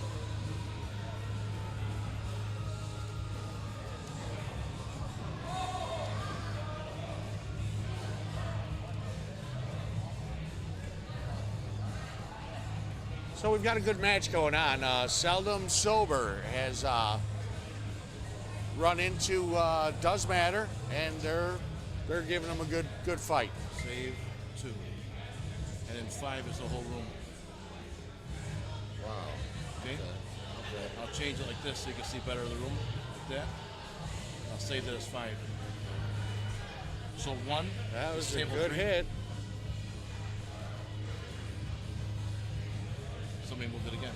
So we've got a good match going on. Seldom Sober has run into Does Matter, and they're giving them a good fight. Save 2. And then 5 is the whole room. Wow. Okay? I'll change it like this so you can see better of the room. Like that. I'll save that as 5. So 1 That was is a table good 3. hit. Somebody moved it again.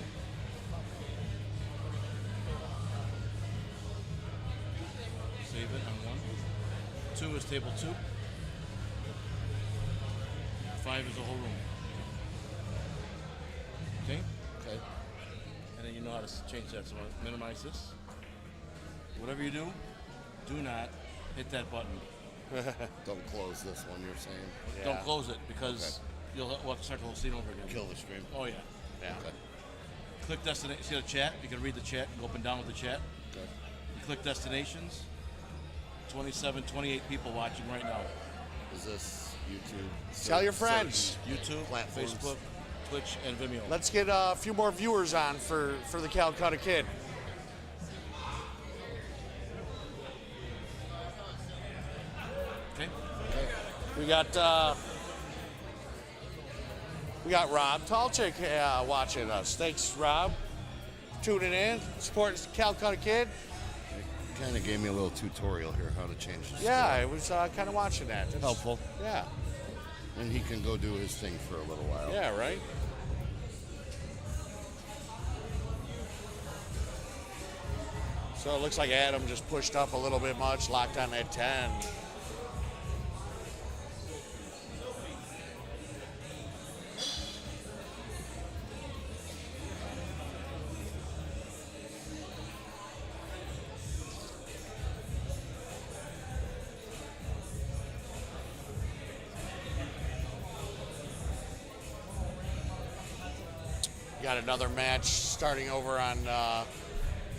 Save it on 1. 2 is table 2. 5 is the whole room. Okay? Okay. And then you know how to change that. So I'll minimize this. Whatever you do not hit that button. Don't close this one, you're saying? Yeah. Don't close it because we'll have to start the whole scene over again. Kill the stream. Oh, yeah. Yeah. Okay. Click destination. See the chat? You can read the chat and go up and down with the chat. Okay. You click destinations. 27, 28 people watching right now. Is this YouTube? Tell your friends. YouTube, Platforms. Facebook, Twitch, and Vimeo. Let's get a few more viewers on for the Calcutta Kid. Okay. We got Rob Talchik watching us. Thanks, Rob, tuning in, supporting Calcutta Kid. Kind of gave me a little tutorial here how to change the Yeah, score. I was kind of watching that. It's Helpful. Yeah. And he can go do his thing for a little while. Yeah, right? So it looks like Adam just pushed up a little bit much, locked on that 10. Got another match starting over on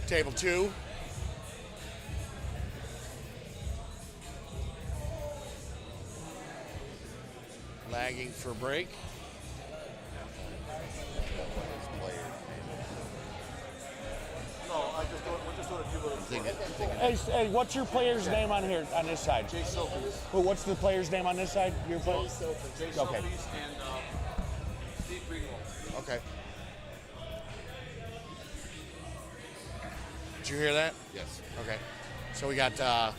table 2. Lagging for break. No, we're just doing a few little. Hey, what's your player's name on here on this side? Jay Silfies. Well, what's the player's name on this side? Your player? Jay Silfies Okay. and Steve Greenwald. Okay. Did you hear that? Yes. Okay. So we got It's wearing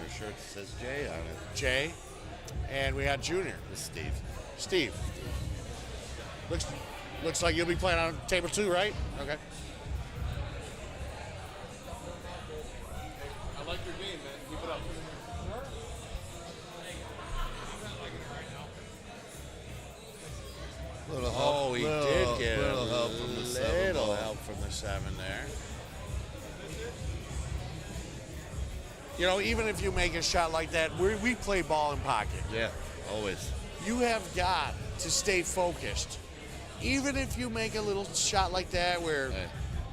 a shirt that says Jay on it. Jay, and we got Junior. This is Steve. Steve. Looks like you'll be playing on table 2, right? Okay. I like your game, man. Keep it up. Little help, Oh, he little- did get little a help from the 7 little ball. help from the 7 there. You know, even if you make a shot like that, we play ball in pocket. Yeah, always. You have got to stay focused. Even if you make a little shot like that where,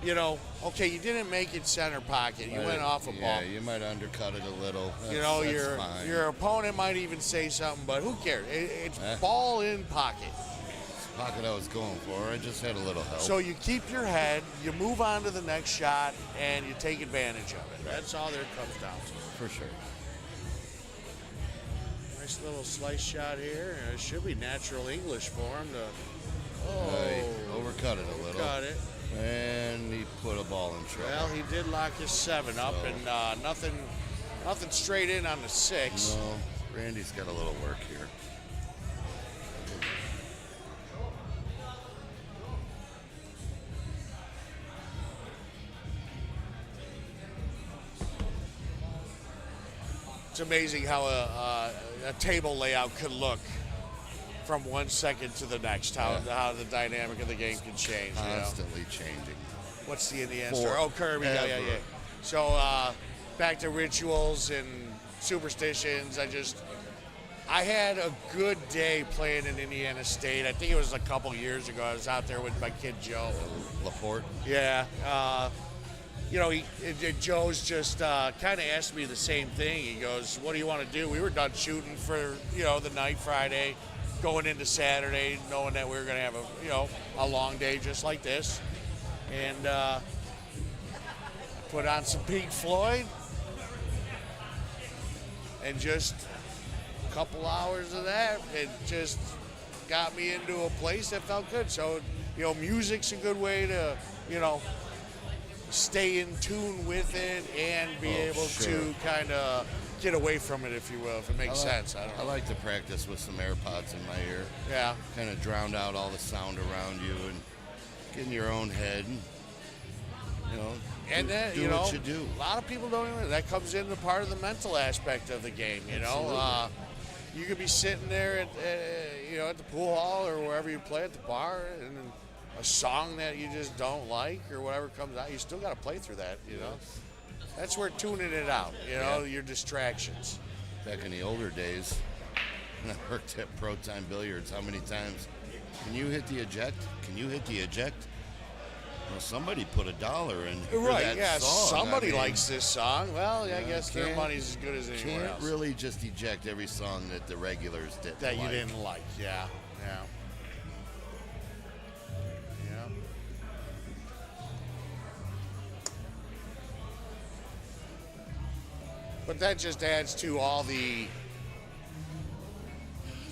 you know, okay, you didn't make it center pocket. You went off a ball. Yeah, you might undercut it a little. You know, That's fine. your opponent might even say something, but who cares? It's ball in pocket. Pocket I was going for. I just had a little help. So you keep your head, you move on to the next shot, and you take advantage of it. That's all there comes down to. For sure. Nice little slice shot here. It should be natural English for him to. Right, overcut it a little. Cut it. And he put a ball in trouble. Well, he did lock his 7 up, and nothing straight in on the 6. No, Randy's got a little work here. It's amazing how a table layout could look from 1 second to the next. How the dynamic of the game can change. Constantly changing. What's the Indiana store? Oh, Kirby. Yeah. So back to rituals and superstitions. I had a good day playing in Indiana State. I think it was a couple years ago. I was out there with my kid Joe. Laporte? Yeah. You know, Joe's just kind of asked me the same thing. He goes, "What do you want to do?" We were done shooting for the night Friday, going into Saturday, knowing that we were going to have a long day just like this, and put on some Pink Floyd, and just a couple hours of that, it just got me into a place that felt good. So music's a good way to stay in tune with it and be able to kind of get away from it, if you will, if it makes sense. I don't know. I like to practice with some AirPods in my ear. Yeah. Kind of drown out all the sound around you and get in your own head and, And then, do what you do. A lot of people don't even, that comes into part of the mental aspect of the game, you could be sitting there at the pool hall or wherever you play at the bar, and a song that you just don't like or whatever comes out, you still got to play through that, That's where tuning it out, your distractions. Back in the older days, when I worked at Pro Time Billiards, how many times, can you hit the eject? Can you hit the eject? Well, somebody put $1 in for Right, that song. somebody likes this song. Well, I guess their can't- money's as good as anywhere Can't else. really just eject every song that the regulars didn't That you like. didn't like, yeah. But that just adds to all the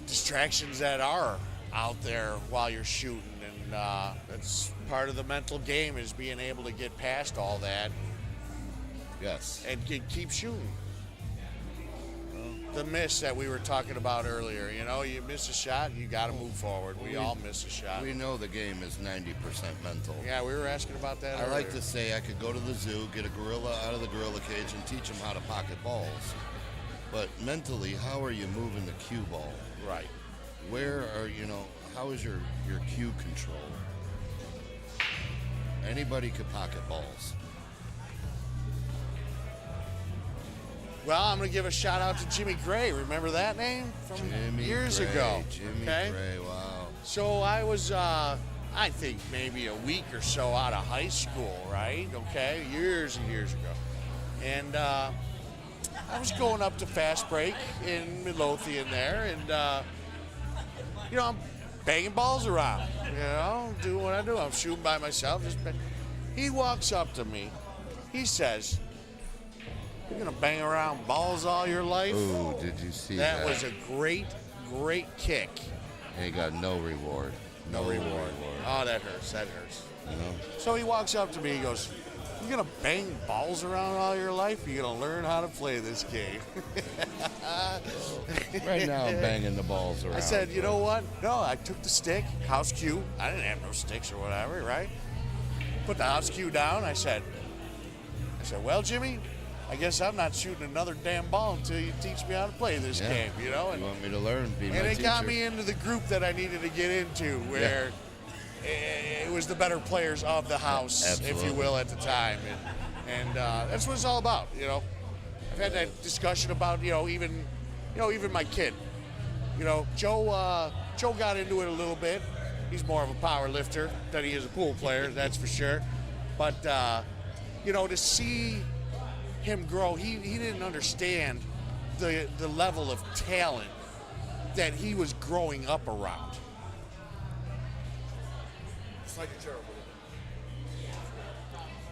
distractions that are out there while you're shooting, and that's part of the mental game, is being able to get past all that. Yes. And keep shooting. The miss that we were talking about earlier, you miss a shot, you got to move forward. We all miss a shot. We know the game is 90% mental. Yeah, we were asking about that I earlier. like to say I could go to the zoo, get a gorilla out of the gorilla cage, and teach them how to pocket balls. But mentally, how are you moving the cue ball? Right. Where are, how is your cue control? Anybody could pocket balls. Well, I'm going to give a shout out to Jimmy Gray. Remember that name from years ago? Jimmy Gray, wow. So I was, I think maybe a week or so out of high school, right? Okay, years and years ago. And I was going up to Fast Break in Midlothian there, and, I'm banging balls around, doing what I do. I'm shooting by myself. He walks up to me. He says, You're gonna bang around balls all your life. Ooh, did you see that? That was a great kick. And he got no reward. No reward. Oh, that hurts. That hurts. You know? So he walks up to me. He goes, "You're gonna bang balls around all your life? You're gonna learn how to play this game." Right now, I'm banging the balls around. I said, "You know what? No, I took the stick, house cue. I didn't have no sticks or whatever, right? Put the house cue down. I said, well, Jimmy, I guess I'm not shooting another damn ball until you teach me how to play this game, you know?" You want me to learn? Be my And it teacher. got me into the group that I needed to get into, where it was the better players of the house, if you will, at the time, and that's what it's all about, you know. I've had that discussion about, even my kid. You know, Joe got into it a little bit. He's more of a power lifter than he is a pool player, that's for sure. But to see him grow, he didn't understand the level of talent that he was growing up around. It's like a terrible.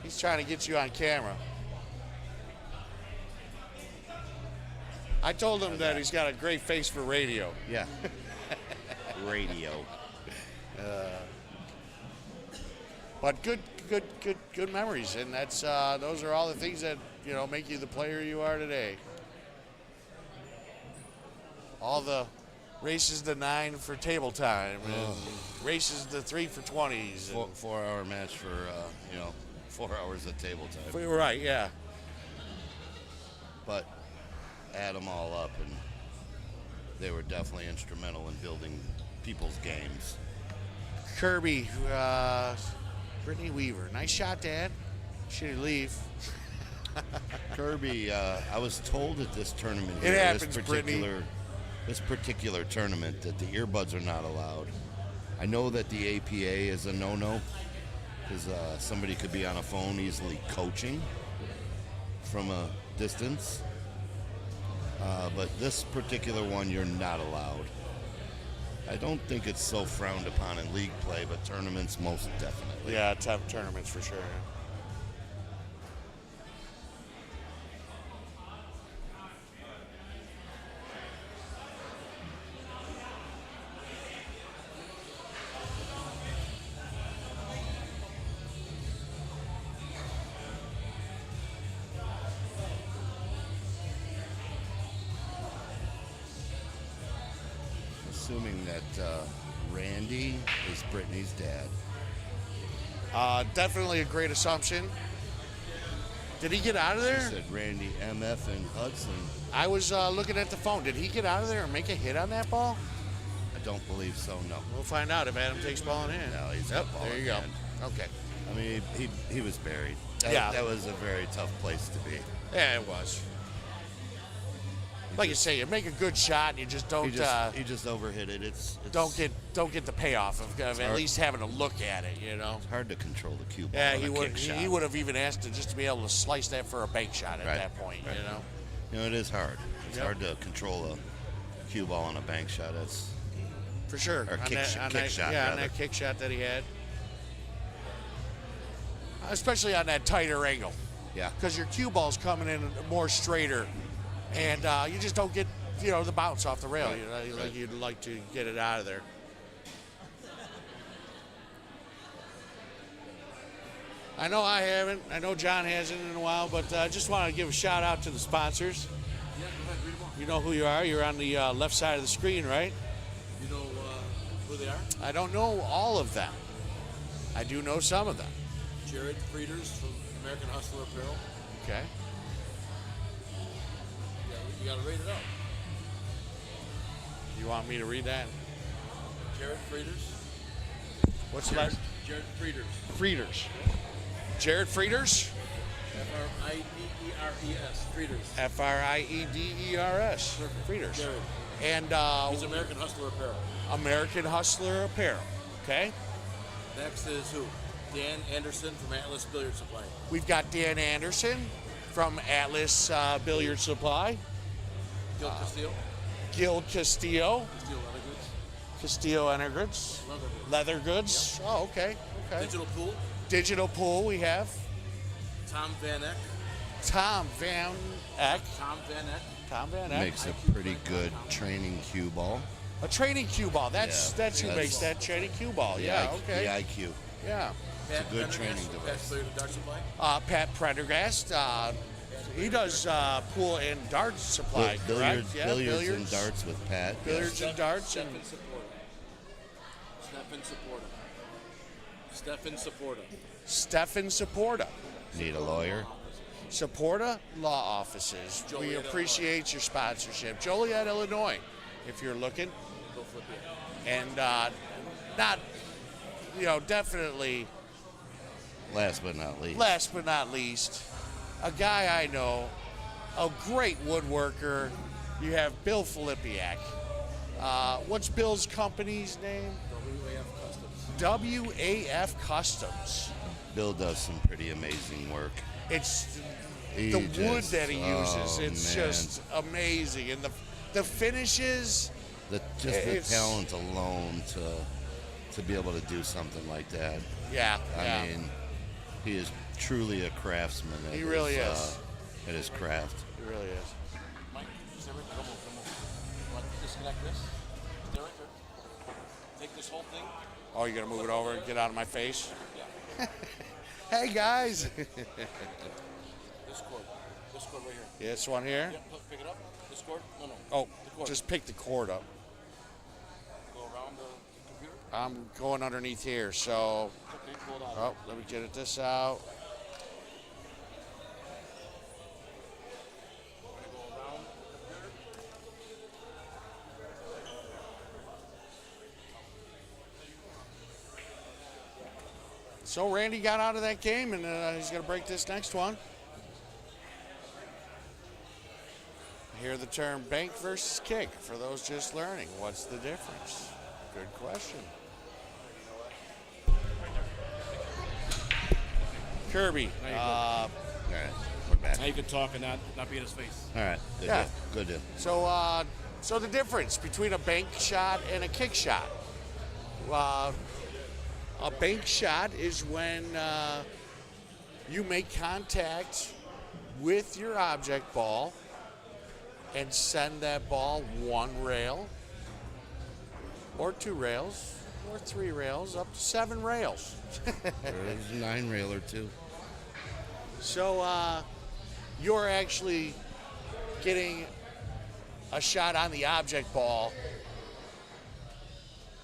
He's trying to get you on camera. I told him that he's got a great face for radio. Yeah. Radio. But good memories, and that's those are all the things that make you the player you are today. All the races to 9 for table time, and races to 3 for 20s. 4-hour match for 4 hours at table time. Right, yeah. But add them all up, and they were definitely instrumental in building people's games. Kirby, Brittany Weaver, nice shot, Dad. Should he leave? Kirby, I was told at this tournament, It happens, Brittany. This particular tournament, that the earbuds are not allowed. I know that the APA is a no-no, because somebody could be on a phone easily coaching from a distance. But this particular one, you're not allowed. I don't think it's so frowned upon in league play, but tournaments most definitely. Yeah, tough tournaments for sure. Assuming that Randy is Brittany's dad. Definitely a great assumption. Did he get out of there? She said Randy, MF, and Hudson. I was looking at the phone. Did he get out of there and make a hit on that ball? I don't believe so, no. We'll find out if Adam takes ball in hand. No, he's got ball there in you hand. go. Okay. I mean, he was buried. Yeah. That was a very tough place to be. Yeah, it was. Like you say, you make a good shot and you just don't. He just overhit it. It's don't get the payoff of at least having a look at it. It's hard to control the cue ball. Yeah, on he a would. kick shot. He would have even asked to just to be able to slice that for a bank shot at Right. that point. Right. It is hard. It's hard to control a cue ball on a bank shot. That's for sure. Or kick shot. Yeah, on that kick shot that he had, especially on that tighter angle. Yeah. Because your cue ball's coming in more straighter, and you just don't get the bounce off the rail. Right. Like you'd like to get it out of there. I know I haven't. I know John hasn't in a while, but I just want to give a shout out to the sponsors. Yeah, go ahead, read them all. You know who you are. You're on the left side of the screen, right? You know who they are? I don't know all of them. I do know some of them. Jared Frieders from American Hustler Apparel. Okay. Yeah, you got to rate it up. You want me to read that? Jared Frieders. What's the last? Jared Frieders. Frieders. Jared Frieders? F-R-I-D-E-R-E-S. Frieders. F-R-I-E-D-E-R-S. Frieders. Jared. And he's American Hustler Apparel. American Hustler Apparel. Okay. Next is who? Dan Anderson from Atlas Billiard Supply. We've got Dan Anderson from Atlas Billiard Supply. Gil Castillo. Gil Castillo. Castillo Leather Goods. Castillo Energoods. Leather Goods. Yep. Oh, okay. Digital Pool. Digital Pool we have. Tom Van Eck. Tom Van Eck. Tom Van Eck. Tom Van Eck. Makes a pretty good training cue ball. A training cue ball. That's who makes that training cue ball. Yeah, okay. The IQ. Yeah. It's a good training device. Pat Prendergast. He does pool and darts supply, correct? Yeah, billiards and darts with Pat. Billiards and darts. Stefan Supporta. Stefan Supporta. Need a lawyer? Supporta Law Offices. We appreciate your sponsorship. Joliet, Illinois, if you're looking. Go flip it. And definitely. Last but not least. A guy I know, a great woodworker. You have Bill Filipiak. What's Bill's company's name? WAF Customs. Bill does some pretty amazing work. It's the wood that he uses. It's just amazing, and the finishes. The talent alone to be able to do something like that. Yeah. I mean, he is truly a craftsman. He really is. At his craft. He really is. Mike, come on. Want to disconnect this? Stay right there. Take this whole thing. Oh, you're gonna move it over and get out of my face? Yeah. Hey guys. This cord right here. Yeah, this one here? Yep, pick it up. This cord? No. Oh, the cord. just pick the cord up. Go around the computer? I'm going underneath here, so. Okay, pull it out. Oh, let me get this out. Go around the computer. So Randy got out of that game, and he's going to break this next one. I hear the term bank versus kick. For those just learning, what's the difference? Good question. Kirby. All right, we're back. Now you can talk and not be in his face. All right, good deal. So the difference between a bank shot and a kick shot. A bank shot is when you make contact with your object ball and send that ball one rail or two rails or three rails up to 7 rails. There's a 9 railer too. So you're actually getting a shot on the object ball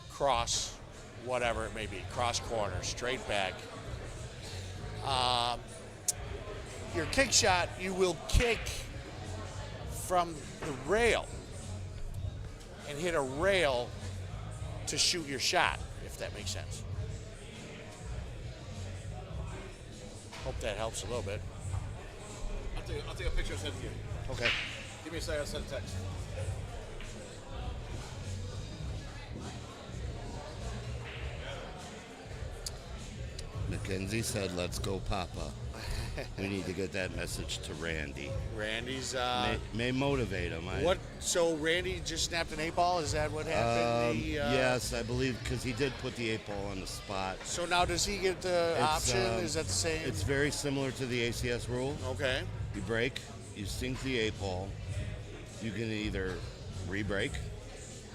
cross, whatever it may be, cross corner, straight back. Your kick shot, you will kick from the rail and hit a rail to shoot your shot, if that makes sense. Hope that helps a little bit. I'll take a picture and send it to you. Okay. Give me a second, I'll send a text. Mackenzie said, "Let's go, Papa." We need to get that message to Randy. Randy's may motivate him. What? So Randy just snapped an 8-ball? Is that what happened? Yes, I believe, because he did put the 8-ball on the spot. So now does he get the option? Is that the same? It's very similar to the ACS rule. Okay. You break, you sink the 8-ball. You can either re-break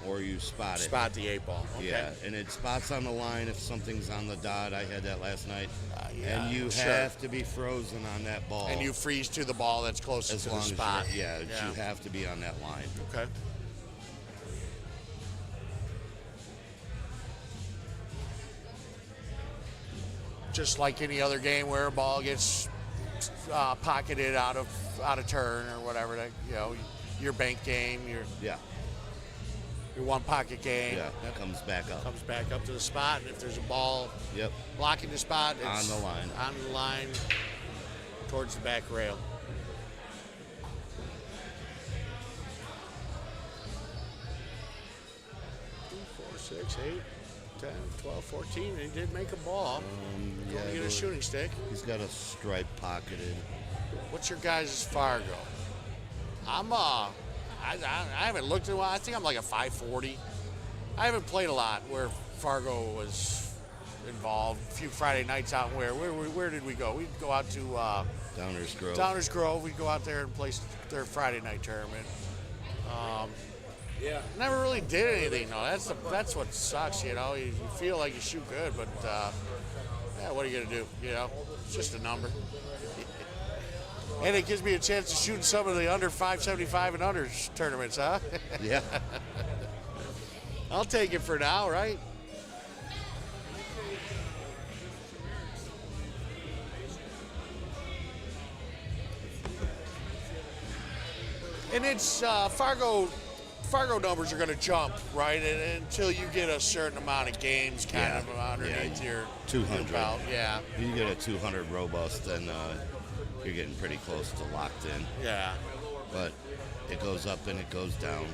or you spot it. Spot the 8-ball. Okay. Yeah, and it spots on the line if something's on the dot. I had that last night. Yeah, and you have to be frozen on that ball. And you freeze to the ball that's closest to the spot. You have to be on that line. Okay. Just like any other game where a ball gets pocketed out of turn or whatever, your bank game, your one pocket game. Yeah, that comes back up. Comes back up to the spot, and if there's a ball blocking the spot, it's on the line. On the line towards the back rail. Four, 6, 8, 10, 12, 14. He did make a ball. Going to get a shooting stick. He's got a stripe pocketed. What's your guys' Fargo? I haven't looked in a while. I think I'm like a 540. I haven't played a lot where Fargo was involved. A few Friday nights out where did we go? We'd go out to Downers Grove. Downers Grove. We'd go out there and play their Friday night tournament. Yeah. Never really did anything though. That's what sucks, you know. You feel like you shoot good, but yeah, what are you gonna do? You know, it's just a number. And it gives me a chance to shoot in some of the under 575 and unders tournaments, huh? Yeah. I'll take it for now, right? And it's Fargo numbers are going to jump, right? And until you get a certain amount of games kind of underneath your 200. belt. Yeah. If you get a 200 robust, then you're getting pretty close to locked in. Yeah. But it goes up and it goes down.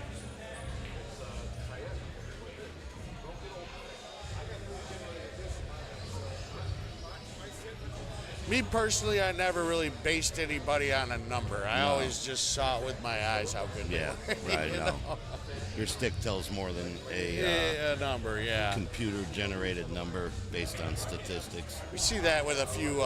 Me personally, I never really based anybody on a number. I No. always just saw it with my eyes how good Yeah, they were. right. you No. know? Your stick tells more than a number, yeah. computer-generated number based on statistics. We see that with a few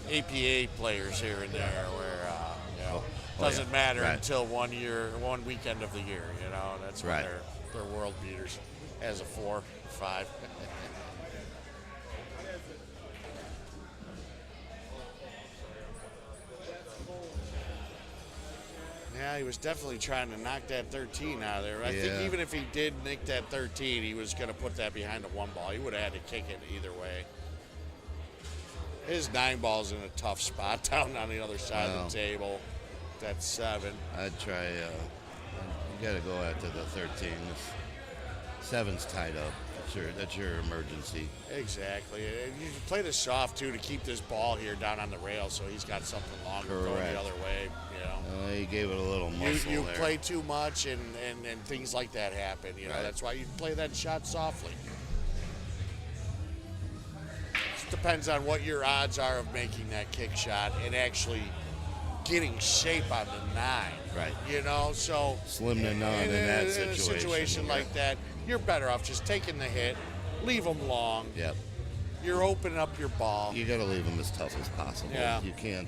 APA players here and there where, you know, doesn't matter Right. until one weekend of the year, you know. That's when Right. they're world beaters as a 4, 5. Yeah, he was definitely trying to knock that 13 out of there. I think Yeah. even if he did nick that 13, he was going to put that behind the 1 ball. He would have had to kick it either way. His 9 ball's in a tough spot down on the other side of the table. That's 7. I'd try, you got to go after the 13. 7's tied up. That's your emergency. Exactly. And you play this soft, too, to keep this ball here down on the rail so he's got something longer going Correct. the other way, you know. He gave it a little muscle You there. play too much and things like that happen, you know. Right. That's why you play that shot softly. Just depends on what your odds are of making that kick shot and actually getting shape on the 9. Right. You know, so Slim to none in that in a situation. situation like that, you're better off just taking the hit, leave them long. Yep. You're opening up your ball. You got to leave them as tough as possible. Yeah. You can't.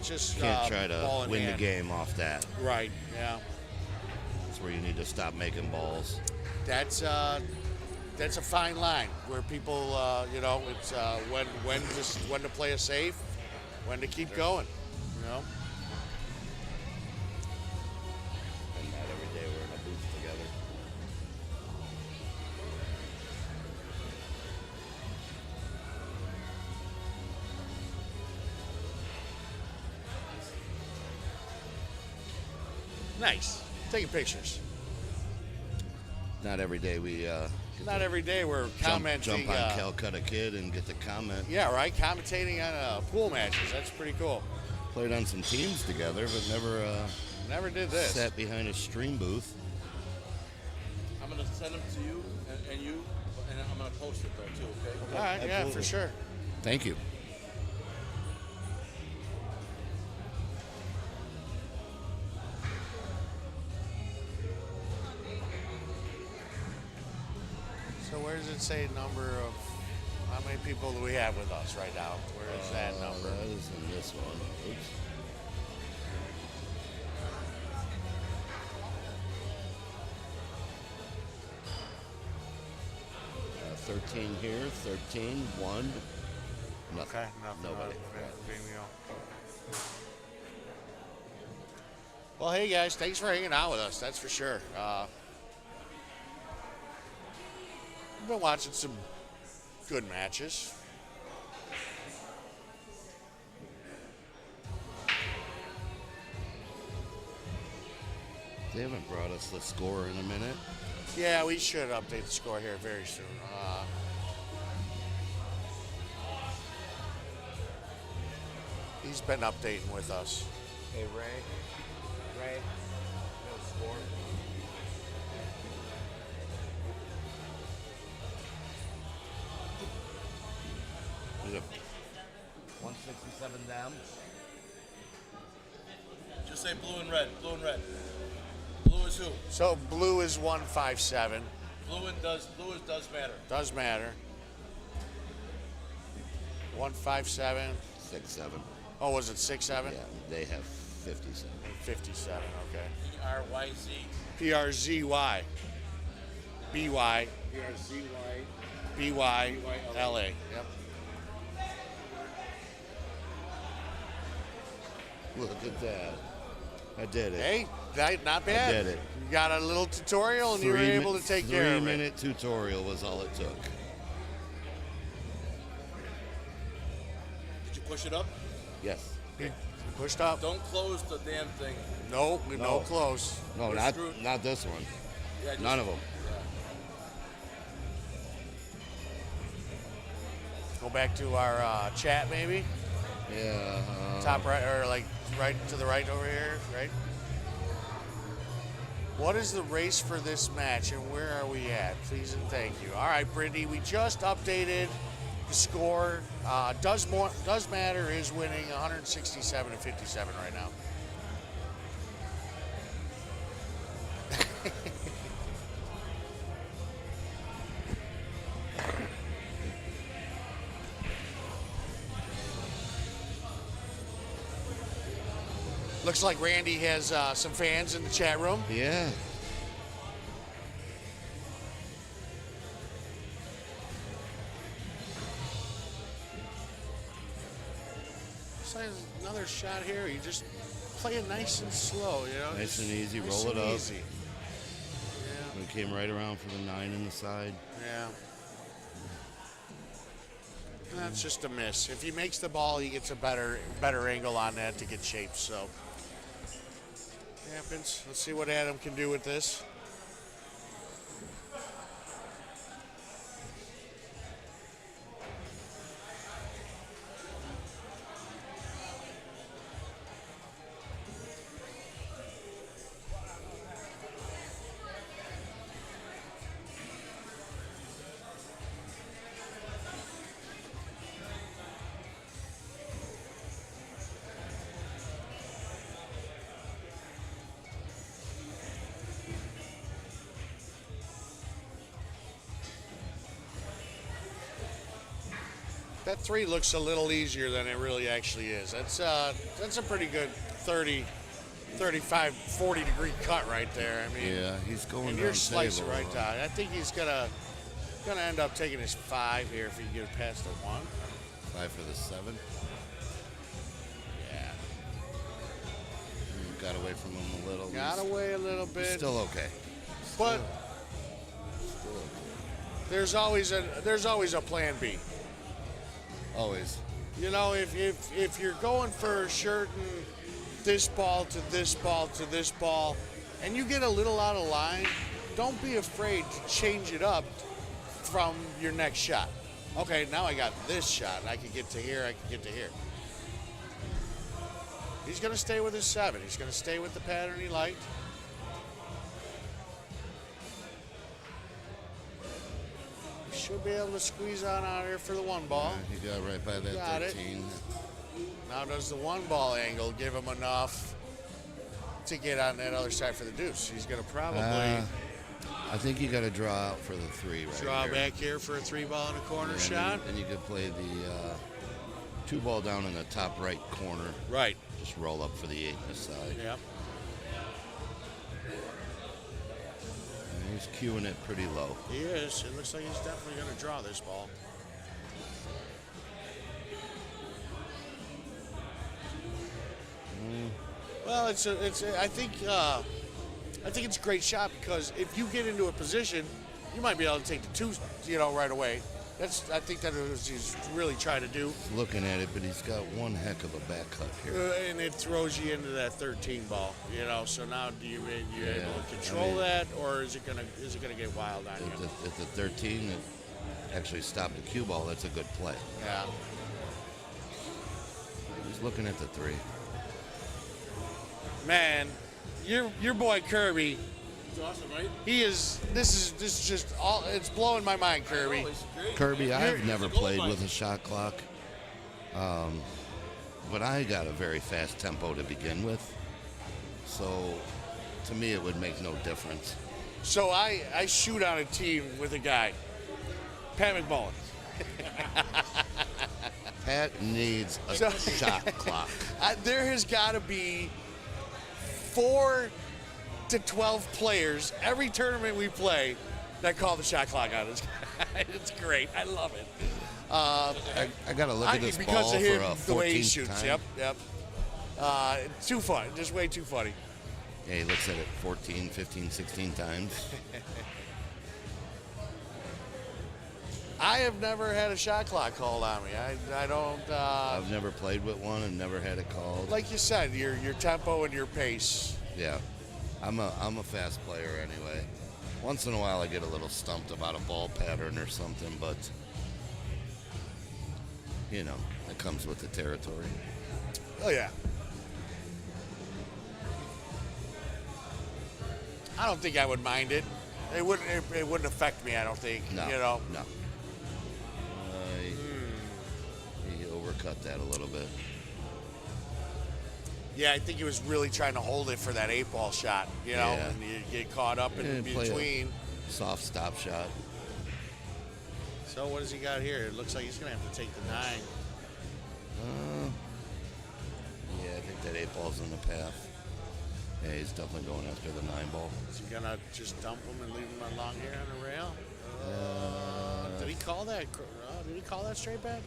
Just try ball to in win hand. the game off that. Right. Yeah. That's where you need to stop making balls. That's a fine line where people, you know, it's when to play it safe, when to keep going, you know. And not every day we're in a booth together. Nice. Taking pictures. Not every day we. Not every day we're commenting. Jump on Calcutta Kid and get the comment. Yeah, right. Commentating on pool matches. That's pretty cool. Played on some teams together, but never did this. Sat behind a stream booth. I'm going to send them to you and you, and I'm going to post it though too, okay? All right, yeah, Absolutely. for sure. Thank you. So where does it say number of how many people do we have with us right now? Where is that number? That is in this one. Oops. Uh, 13 here, 13, 1. Nothing. Okay, nothing. Nobody. Well, hey guys, thanks for hanging out with us. That's for sure. We've been watching some good matches. They haven't brought us the score in a minute. Yeah, we should update the score here very soon. He's been updating with us. Hey, Ray, no score. Is it 167 down? Just say blue and red. Blue and red. Blue is who? So blue is 157. Blue does matter. Does matter. 157. 6'7". Oh, was it 6'7"? Yeah, they have 57. 57. Okay. PRYZ. PRZY. BY. PRZY. BYLA. Yep. Look at that. I did it. Hey, not bad. I did it. You got a little tutorial and you were able to take care of it. 3-minute tutorial was all it took. Did you push it up? Yes. You pushed up. Don't close the damn thing. Nope, no close. No, not this one. Yeah, just- None of them. Go back to our chat, maybe. Yeah. Top right, or like right to the right over here, right? What is the race for this match and where are we at? Please and thank you. All right, Brittany, we just updated the score. Does Matter is winning 167 to 57 right now. Looks like Randy has some fans in the chat room. Yeah. So another shot here. You just play it nice and slow, you know. Nice and easy. Nice Roll it and up. easy. Yeah. It came right around for the 9 in the side. Yeah. That's just a miss. If he makes the ball, he gets a better angle on that to get shaped. So happens. Let's see what Adam can do with this. That 3 looks a little easier than it really actually is. That's a pretty good 30, 35, 40 degree cut right there. I mean, Yeah, he's going and down you're slicing table. right down. I think he's gonna end up taking his 5 here if he can get it past the 1. 5 for the 7. Yeah. Got away from him a little. Got away a little bit. Still okay. But there's always a plan B. Always. You know, if you're going for shirting this ball to this ball to this ball, and you get a little out of line, don't be afraid to change it up from your next shot. Okay, now I got this shot. I can get to here. I can get to here. He's going to stay with his 7. He's going to stay with the pattern he liked. Should be able to squeeze on out here for the 1 ball. Yeah, he got right by that Got 13. it. Now does the 1 ball angle give him enough to get on that other side for the deuce? He's going to probably I think you got to draw out for the 3 right draw here. back here for a 3 ball in a corner And shot. Then you could play the 2 ball down in the top right corner. Right. Just roll up for the 8 in the side. Yep. And he's cueing it pretty low. He is. It looks like he's definitely going to draw this ball. Well, I think it's a great shot because if you get into a position, you might be able to take the 2, right away. I think that is he's really trying to do. Looking at it, but he's got one heck of a back cut here. And it throws you into that 13 ball, So now do you able to control I mean, that, or is it gonna get wild on you? At the 13, it actually stopped the cue ball. That's a good play. Yeah. He's looking at the 3. Man, your boy Kirby. It's awesome, right? He is. This is just all. It's blowing my mind, Kirby. Kirby, I've never played with a shot clock, but I got a very fast tempo to begin with. So, to me, it would make no difference. So I shoot on a team with a guy, Pat McMullen. Pat needs a shot clock. There has got to be 4 to 12 players every tournament we play that call the shot clock on us. It's great. I love it. I got to look at this because ball of him, for a 14th the way he shoots. time. Yep. Too fun. Just way too funny. Yeah, he looks at it 14, 15, 16 times. I have never had a shot clock called on me. I don't. I've never played with one and never had it called. Like you said, your tempo and your pace. Yeah, I'm a fast player anyway. Once in a while, I get a little stumped about a ball pattern or something, but you know, it comes with the territory. Oh yeah. I don't think I would mind it. It wouldn't affect me. I don't think. No. You know. No. He overcut that a little bit. Yeah, I think he was really trying to hold it for that 8-ball shot, you know, Yeah. and you get caught up in Play a between. soft stop shot. So what does he got here? It looks like he's going to have to take the 9. Yeah, I think that 8-ball's in the path. Yeah, he's definitely going after the 9-ball. Is he going to just dump him and leave him along here on the rail? Did he call that? Did he call that straight bet?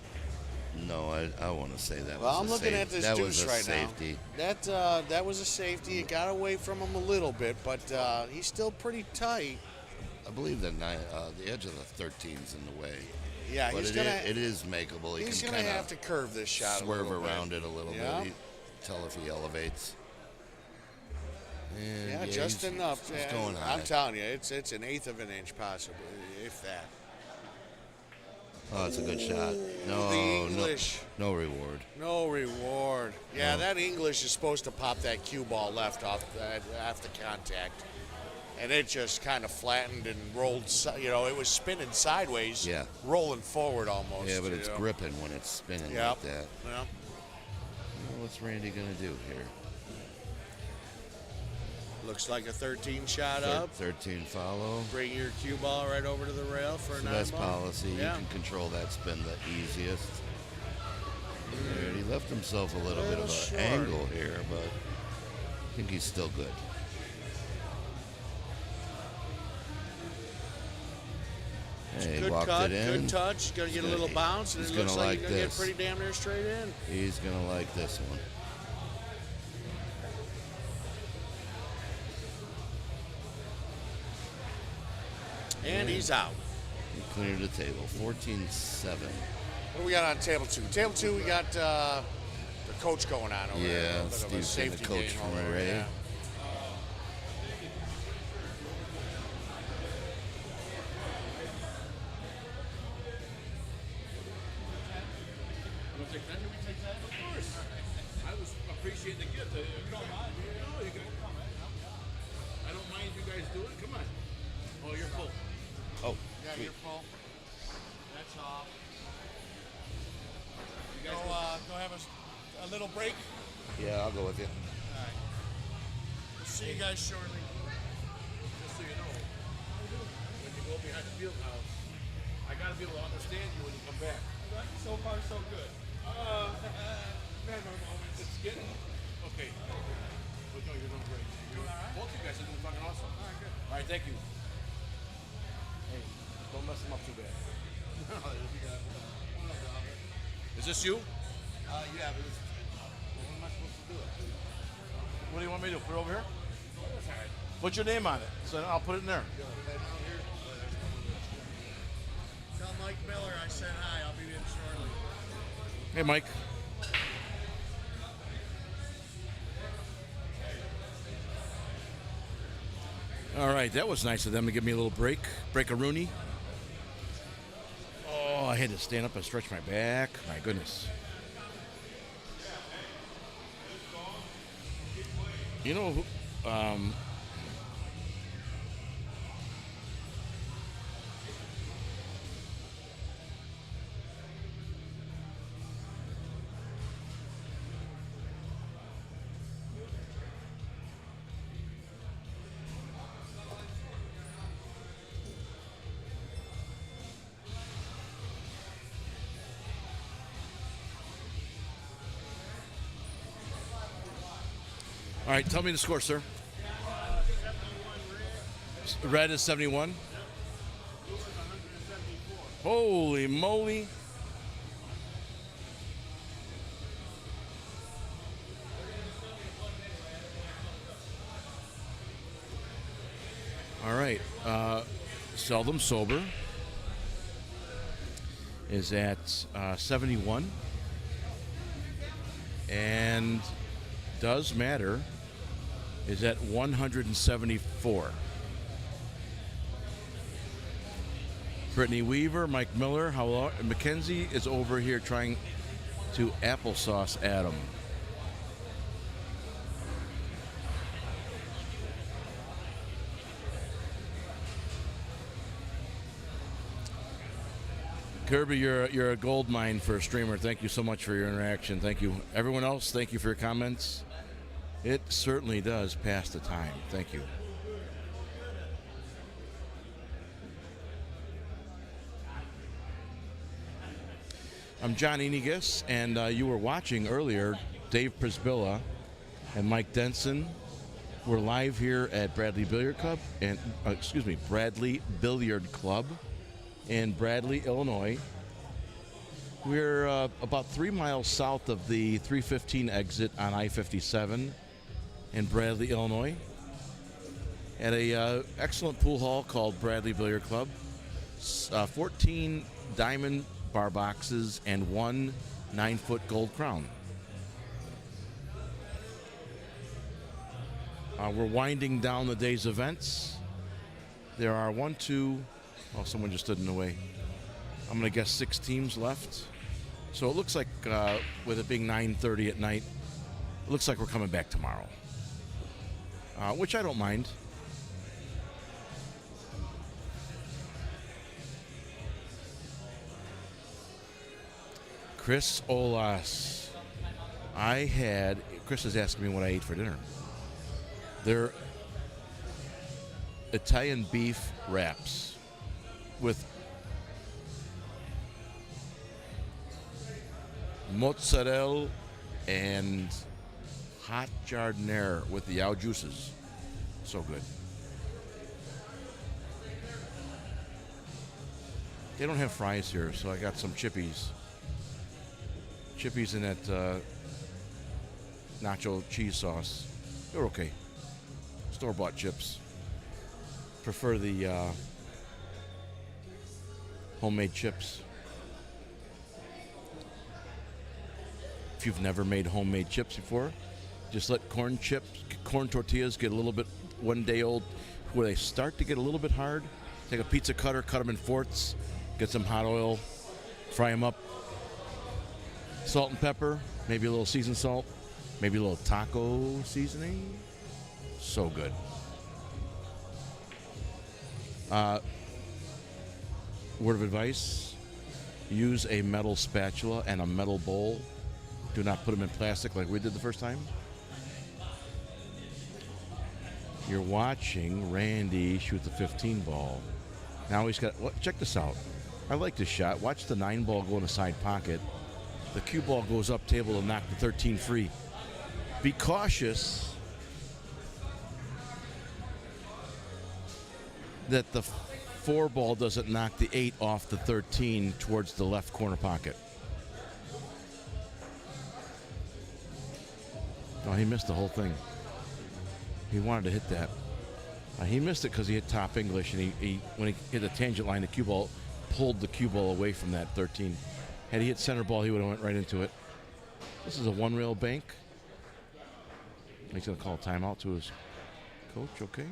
No, I want to say that Well, was I'm a looking safe- at this that deuce was a right safety. now. That was a safety. It got away from him a little bit, but he's still pretty tight. I believe that the edge of the 13's in the way. Yeah, but he's it is makeable. He He's can going to kinda have to curve this shot a swerve little bit. around it a little Yeah. bit. Tell if he elevates. And Yeah, just he's- enough. He's going high. I'm telling you, it's an 1/8 of an inch possibly, if that. Oh, it's a good shot. No, the English. no reward. No reward. Yeah, No. that English is supposed to pop that cue ball left off after contact. And it just kind of flattened and rolled, it was spinning sideways, Yeah. rolling forward almost. Yeah, but you it's know. gripping when it's spinning Yep. like that. Yep. Well, what's Randy going to do here? Looks like a 13 shot up. 13 follow. Bring your cue ball right over to the rail for a So 9 that's ball. policy. Yeah. You can control that spin the easiest. And he left himself a little bit of an short. angle here, but I think he's still good. Hey, Good walked cut, it in. good touch. Going to get a little bounce, and he's it looks gonna like you're going to get this. pretty damn near straight in. He's going to like this one. And he's out. He cleared the table. 14-7. What do we got on table 2? Table 2, we got the coach going on over there. Yeah, A little bit of a Steve's getting the safety coach game from over Ray. there, yeah. Of course. I was appreciating the gift. If you don't mind, you can come. I don't mind if you guys do it. Come on. Oh, you're full. Oh, Yeah, sweet. you're full. That's off. You Go, guys go have a little break. Yeah, I'll go with you. All right. We'll see you guys shortly. Just so you know, when you go behind the field house, I got to be able to understand you when you come back. So far, so good. Never moments. It's getting okay. But no, you're doing great. You're doing all right. Both of you guys are doing fucking awesome. All right, good. All right, thank you. Hey, don't mess them up too bad. Is this you? Yeah, but what am I supposed to do? What do you want me to do? Put it over here? Put your name on it. So I'll put it in there. Tell Mike Miller I said hi. I'll be in shortly. Hey, Mike. All right, that was nice of them to give me a little break-a-rooney. Oh, I had to stand up and stretch my back. My goodness. You know who? All right, tell me the score, sir. Red is 71. Holy moly. All right. Seldom Sober is at 71. And Does Matter is at 174. Brittany Weaver, Mike Miller, Mackenzie is over here trying to applesauce Adam. Kirby, you're a gold mine for a streamer. Thank you so much for your interaction. Thank you. Everyone else, thank you for your comments. It certainly does pass the time. Thank you. I'm John Enigas, and you were watching earlier Dave Prisbilla and Mike Denson. We're live here at Bradley Billiard Club, and Bradley Billiard Club in Bradley, Illinois. We're about 3 miles south of the 315 exit on I-57 in Bradley, Illinois, at a excellent pool hall called Bradley Billiard Club. 14 diamond bar boxes and 1 9-foot gold crown. We're winding down the day's events. There are someone just stood in the way. I'm going to guess 6 teams left. So it looks like, with it being 9:30 at night, it looks like we're coming back tomorrow, which I don't mind. Chris Olas. Chris is asking me what I ate for dinner. They're Italian beef wraps with mozzarella and hot giardiniera with the yao juices. So good. They don't have fries here, so I got some chippies. Chippies in that nacho cheese sauce. They're okay. Store-bought chips. Prefer the homemade chips. If you've never made homemade chips before, just let corn tortillas get a little bit one day old, where they start to get a little bit hard. Take a pizza cutter, cut them in fourths, get some hot oil, fry them up. Salt and pepper, maybe a little seasoned salt, maybe a little taco seasoning. So good. Word of advice, use a metal spatula and a metal bowl. Do not put them in plastic like we did the first time. You're watching Randy shoot the 15 ball. Now he's got, check this out. I like this shot. Watch the 9 ball go in the side pocket. The cue ball goes up table to knock the 13 free. Be cautious that the 4 ball doesn't knock the 8 off the 13 towards the left corner pocket. Oh, he missed the whole thing. He wanted to hit that. He missed it because he hit top English, and he when he hit the tangent line, the cue ball pulled the cue ball away from that 13. Had he hit center ball, he would have went right into it. This is a one-rail bank. He's going to call a timeout to his coach, okay?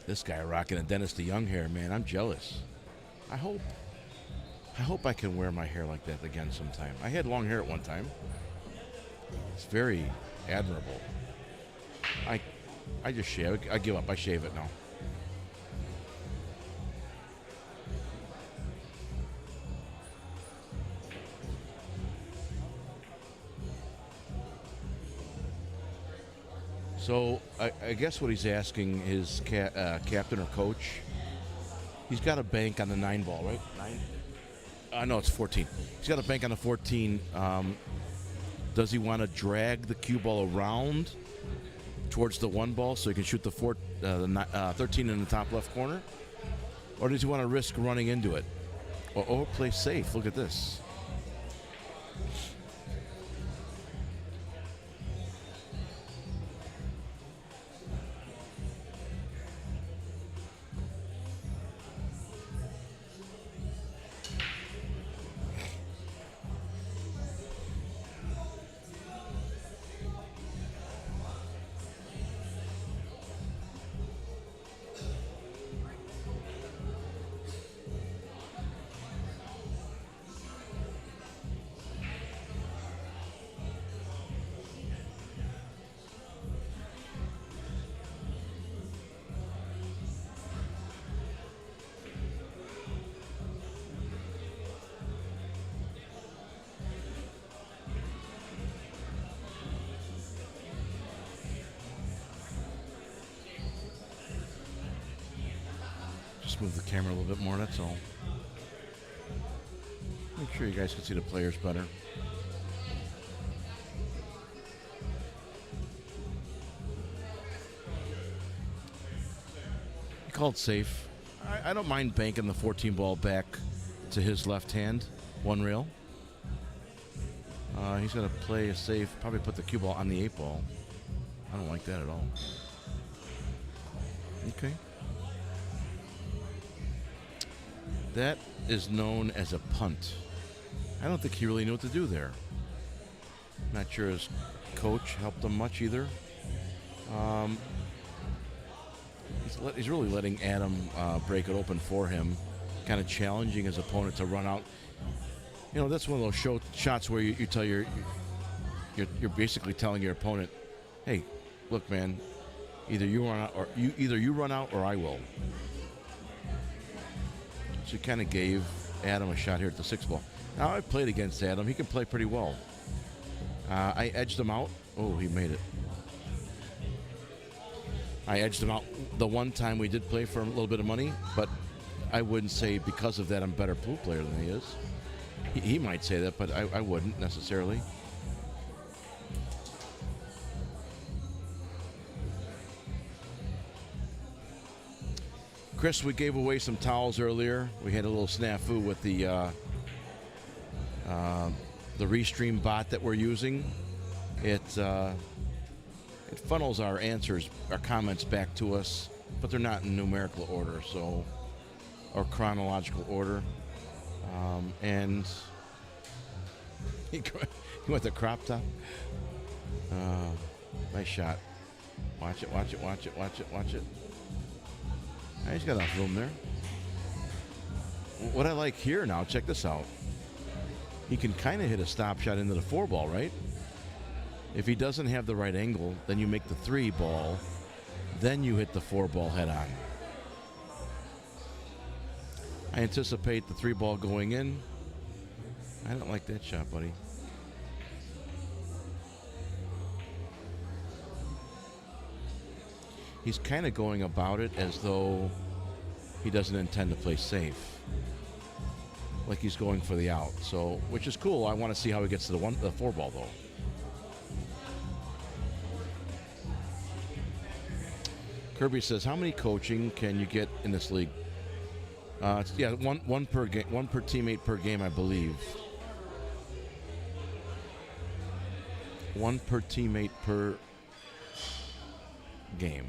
This guy rocking a Dennis DeYoung hair, man. I'm jealous. I hope I can wear my hair like that again sometime. I had long hair at one time. It's very admirable. I just shave. I give up. I shave it now. So I guess what he's asking his captain or coach, he's got a bank on the 9 ball, right? 9? No, it's 14. He's got a bank on the 14. Does he want to drag the cue ball around towards the 1 ball so he can shoot the 13 in the top left corner? Or does he want to risk running into it? Or play safe? Look at this. Move the camera a little bit more, that's all. Make sure you guys can see the players better. He called safe. I don't mind banking the 14 ball back to his left hand, 1 rail. He's going to play a safe, probably put the cue ball on the 8 ball. I don't like that at all. Okay. That is known as a punt. I don't think he really knew what to do there. Not sure his coach helped him much either. He's really letting Adam break it open for him, kind of challenging his opponent to run out. You know, that's one of those shots where you tell you're basically telling your opponent, "Hey, look, man, either you run out or I will." So he kind of gave Adam a shot here at the 6 ball. Now, I played against Adam. He can play pretty well. I edged him out. Oh, he made it. I edged him out the one time we did play for a little bit of money, but I wouldn't say because of that I'm a better pool player than he is. He might say that, but I wouldn't necessarily. Chris, we gave away some towels earlier. We had a little snafu with the Restream bot that we're using. It funnels our answers, our comments back to us, but they're not in numerical order, or chronological order. And he went the crop top. Nice shot. Watch it, watch it, watch it, watch it, watch it. He's got enough room there. What I like here now, check this out. He can kind of hit a stop shot into the 4 ball, right? If he doesn't have the right angle, then you make the 3 ball, then you hit the 4 ball head on. I anticipate the 3 ball going in. I don't like that shot, buddy. He's kind of going about it as though he doesn't intend to play safe. Like he's going for the out. So, which is cool. I want to see how he gets to the 4 ball, though. Kirby says, how many coaching can you get in this league? Yeah, one per game, 1 per teammate per game, I believe. 1 per teammate per game.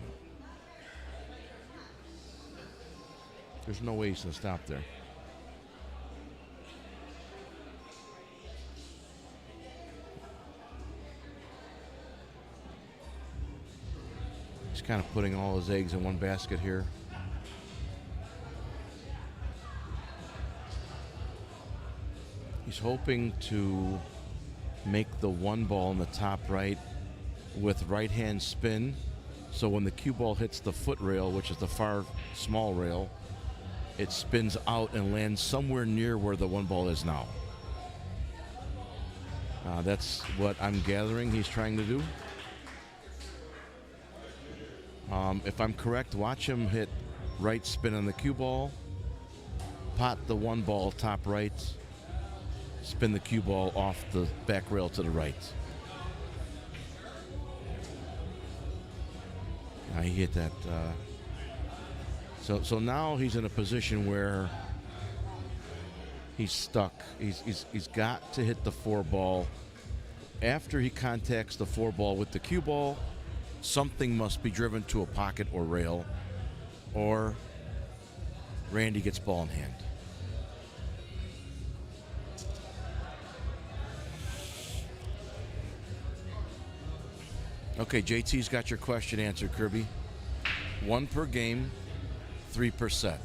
There's no way he's going to stop there. He's kind of putting all his eggs in one basket here. He's hoping to make the 1 ball in the top right with right hand spin. So when the cue ball hits the foot rail, which is the far small rail, it spins out and lands somewhere near where the 1 ball is now. That's what I'm gathering he's trying to do. If I'm correct, watch him hit right spin on the cue ball, pot the 1 ball top right, spin the cue ball off the back rail to the right. He hit that. So now he's in a position where he's stuck. He's got to hit the 4 ball. After he contacts the 4 ball with the cue ball, something must be driven to a pocket or rail, or Randy gets ball in hand. Okay, JT's got your question answered, Kirby. 1 per game, 3 per set.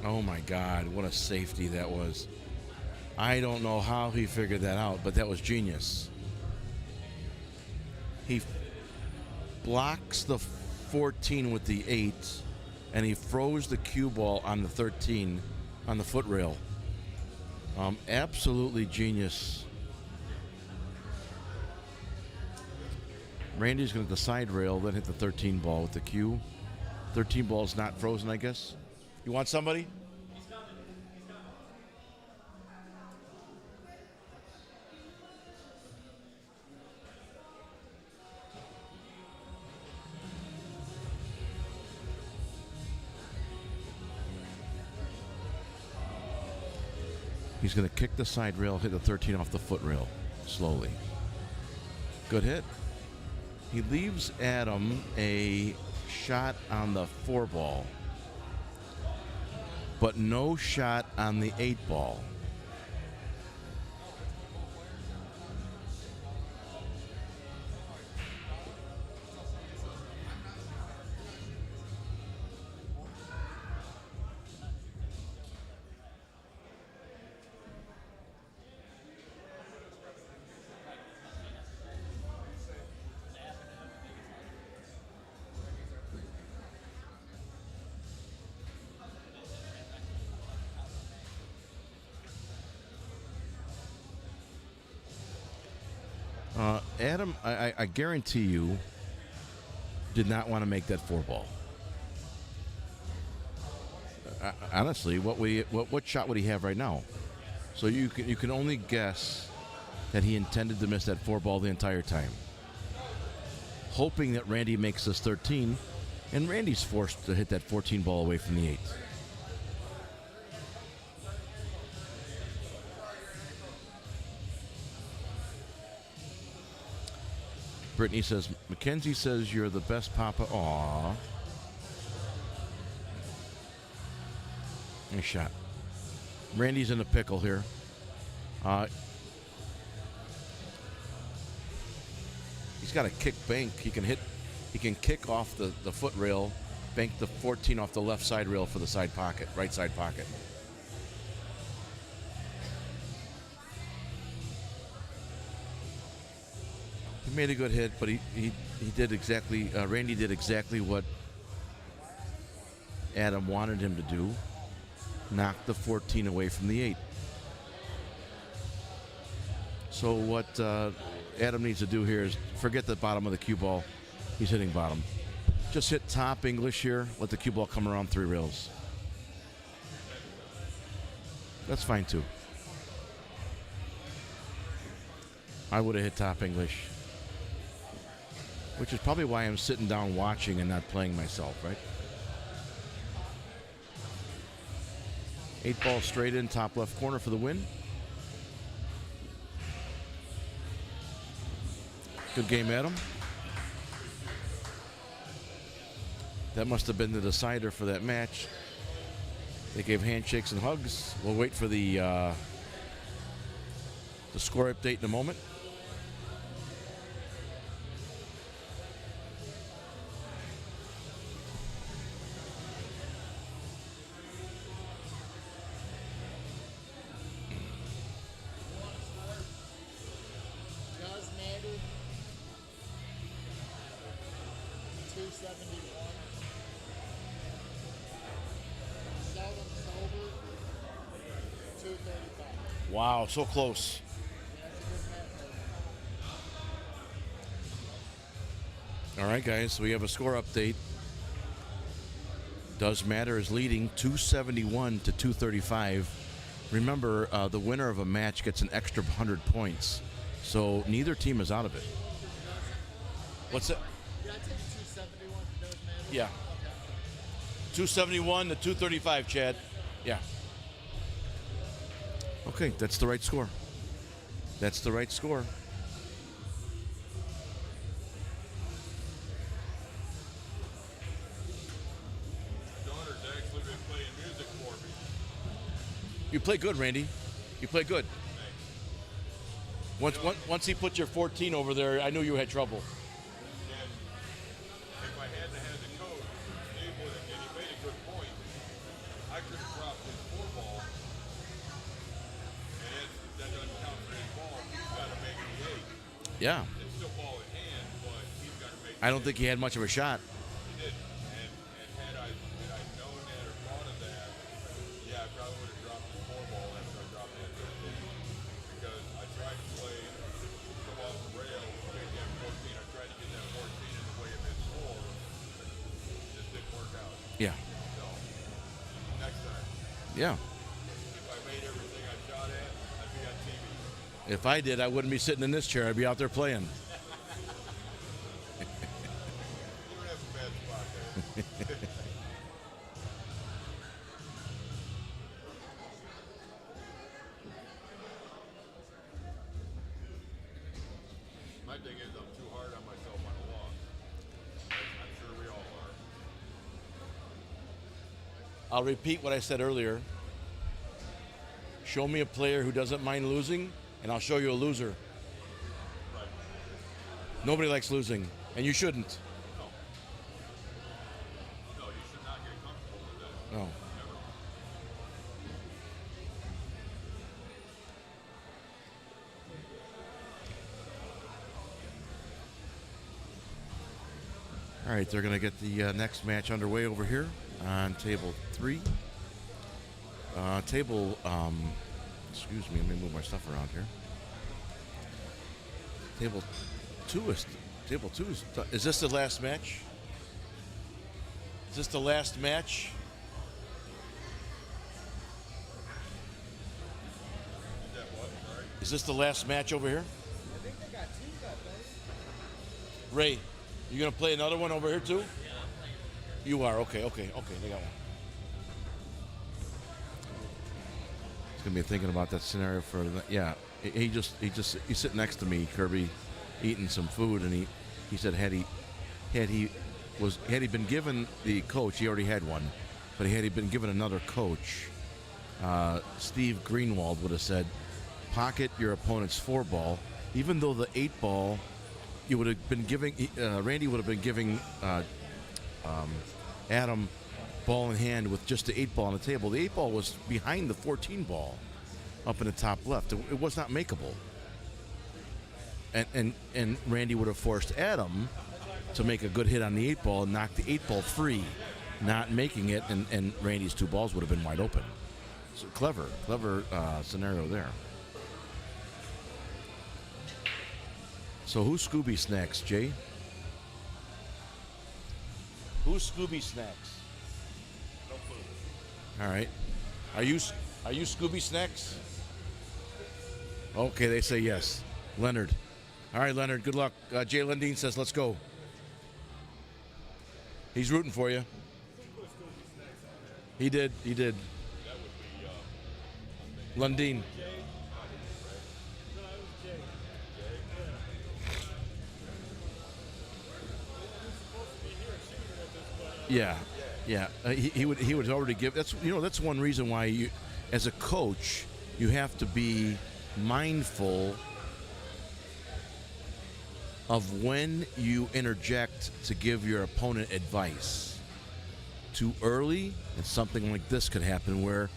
Oh my God, what a safety that was. I don't know how he figured that out, but that was genius. He blocks the 14 with the 8, and he froze the cue ball on the 13 on the foot rail. Absolutely genius. Randy's going to the side rail, then hit the 13 ball with the cue. 13 ball's not frozen, I guess. You want somebody? He's going to kick the side rail, hit the 13 off the foot rail, slowly. Good hit. He leaves Adam a shot on the 4 ball, but no shot on the 8 ball. Adam, I guarantee you, did not want to make that 4 ball. Honestly, what shot would he have right now? So you can only guess that he intended to miss that 4 ball the entire time, hoping that Randy makes this 13, and Randy's forced to hit that 14 ball away from the 8. Brittany says, Mackenzie says you're the best papa. Aw. Nice shot. Randy's in a pickle here. He's got a kick bank. He can kick off the foot rail, bank the 14 off the left side rail for the side pocket, right side pocket. He made a good hit, but he did exactly, Randy did exactly what Adam wanted him to do. Knock the 14 away from the 8. So what Adam needs to do here is forget the bottom of the cue ball. He's hitting bottom. Just hit top English here. Let the cue ball come around 3 rails. That's fine too. I would have hit top English, which is probably why I'm sitting down watching and not playing myself, right? 8 ball straight in, top left corner for the win. Good game, Adam. That must have been the decider for that match. They gave handshakes and hugs. We'll wait for the score update in a moment. Does matter. 271. Seldom sober. Wow, so close. All right, guys, we have a score update. Does Matter is leading 271 to 235. Remember, the winner of a match gets an extra 100 points. So neither team is out of it. What's it? Yeah. 271 to 235, Chad. Yeah. Okay, that's the right score. That's the right score. You play good, Randy. You play good. Once he put your 14 over there, I knew you had trouble. If I had to have the coach, Dave would have, and he made a good point. I could have dropped his 4 ball, and that doesn't count for his ball. He's got to make the 8. Yeah. It's still ball in hand, but he's got to make. I don't think he had much of a shot. He didn't, and had I known that or thought of that, yeah, I probably would have dropped his 4 ball after I dropped that 13. Because I tried to play, come off the rail, take that 14. I tried to get that 14 in the way of his 4. It just didn't work out. Yeah. So, next time. Yeah. If I made everything I shot at, I'd be on TV. If I did, I wouldn't be sitting in this chair. I'd be out there playing. You don't have a bad spot there. My thing is I'm too hard on myself on a loss. I'm sure we all are. I'll repeat what I said earlier. Show me a player who doesn't mind losing, and I'll show you a loser. Right. Nobody likes losing, and you shouldn't. No, you should not get comfortable with that. No. Never. All right, they're going to get the next match underway over here on table 3. Excuse me, let me move my stuff around here. Table 2 is this the last match? Is this the last match? Is this the last match over here? I think they got 2 that day. Ray, you gonna play another one over here too? You are, okay, they got one. He's gonna be thinking about that scenario for yeah. He's sitting next to me, Kirby, eating some food, and he said had he been given the coach, he already had one, but had he been given another coach, Steve Greenwald would have said, pocket your opponent's 4 ball, even though the 8 ball you would have been giving Randy would have been giving Adam ball in hand with just the 8 ball on the table. The 8 ball was behind the 14 ball up in the top left. It was not makeable. And Randy would have forced Adam to make a good hit on the 8 ball and knock the 8 ball free, not making it, and Randy's 2 balls would have been wide open. So clever scenario there. So who's Scooby Snacks, Jay? Who's Scooby Snacks? No clue. All right. Are you Scooby Snacks? Okay, they say yes. Leonard. All right, Leonard, good luck. Jay Lundeen says let's go. He's rooting for you. He did. Lundeen. Yeah. He would already give. That's one reason why you, as a coach, you have to be mindful of when you interject to give your opponent advice. Too early, and something like this could happen where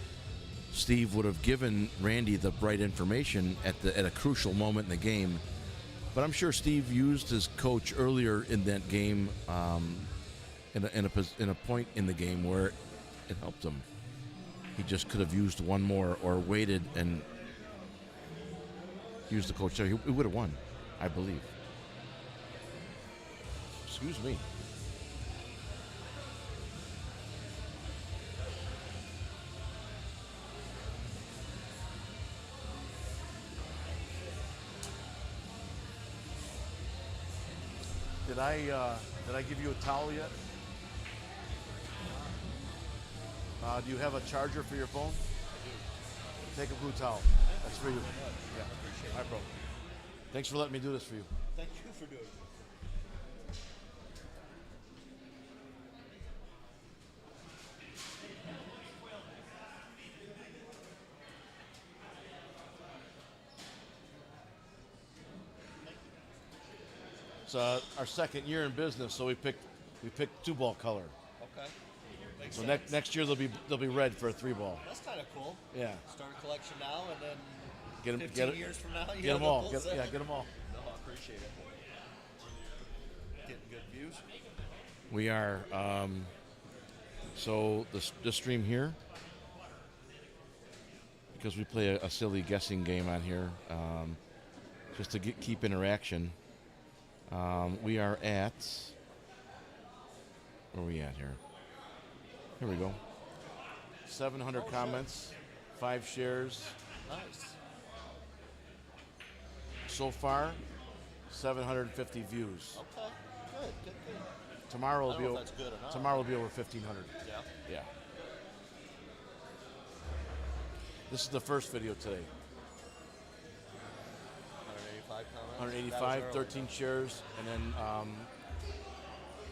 Steve would have given Randy the right information at a crucial moment in the game. But I'm sure Steve used his coach earlier in that game. In a point in the game where it helped him. He just could have used one more or waited and used the coach there, he would have won, I believe. Excuse me. Did I give you a towel yet? Do you have a charger for your phone? Take a blue towel. That's for you. Yeah. Appreciate it. All right, bro. Thanks for letting me do this for you. Thank you for doing it. It's our second year in business, so we picked 2-ball color. Okay. Makes So sense. next year they'll be red for a 3-ball. That's kind of cool. Yeah. Start a collection now, and then Get 'em- 15 get it- years from now, you get 'em have a all. full Get- set. yeah, get 'em all. No, I appreciate it. Getting good views. We are. So this stream here, because we play a silly guessing game on here, just to keep interaction. We are at. Where are we at here? Here we go. 700 comments, 5 shares. Nice. So far, 750 views. Okay. Good. Tomorrow will I be don't know if that's good or not. tomorrow will be over 1,500. Yeah. Yeah. This is the first video today. 185 comments. 185, That was early. 13 shares, and then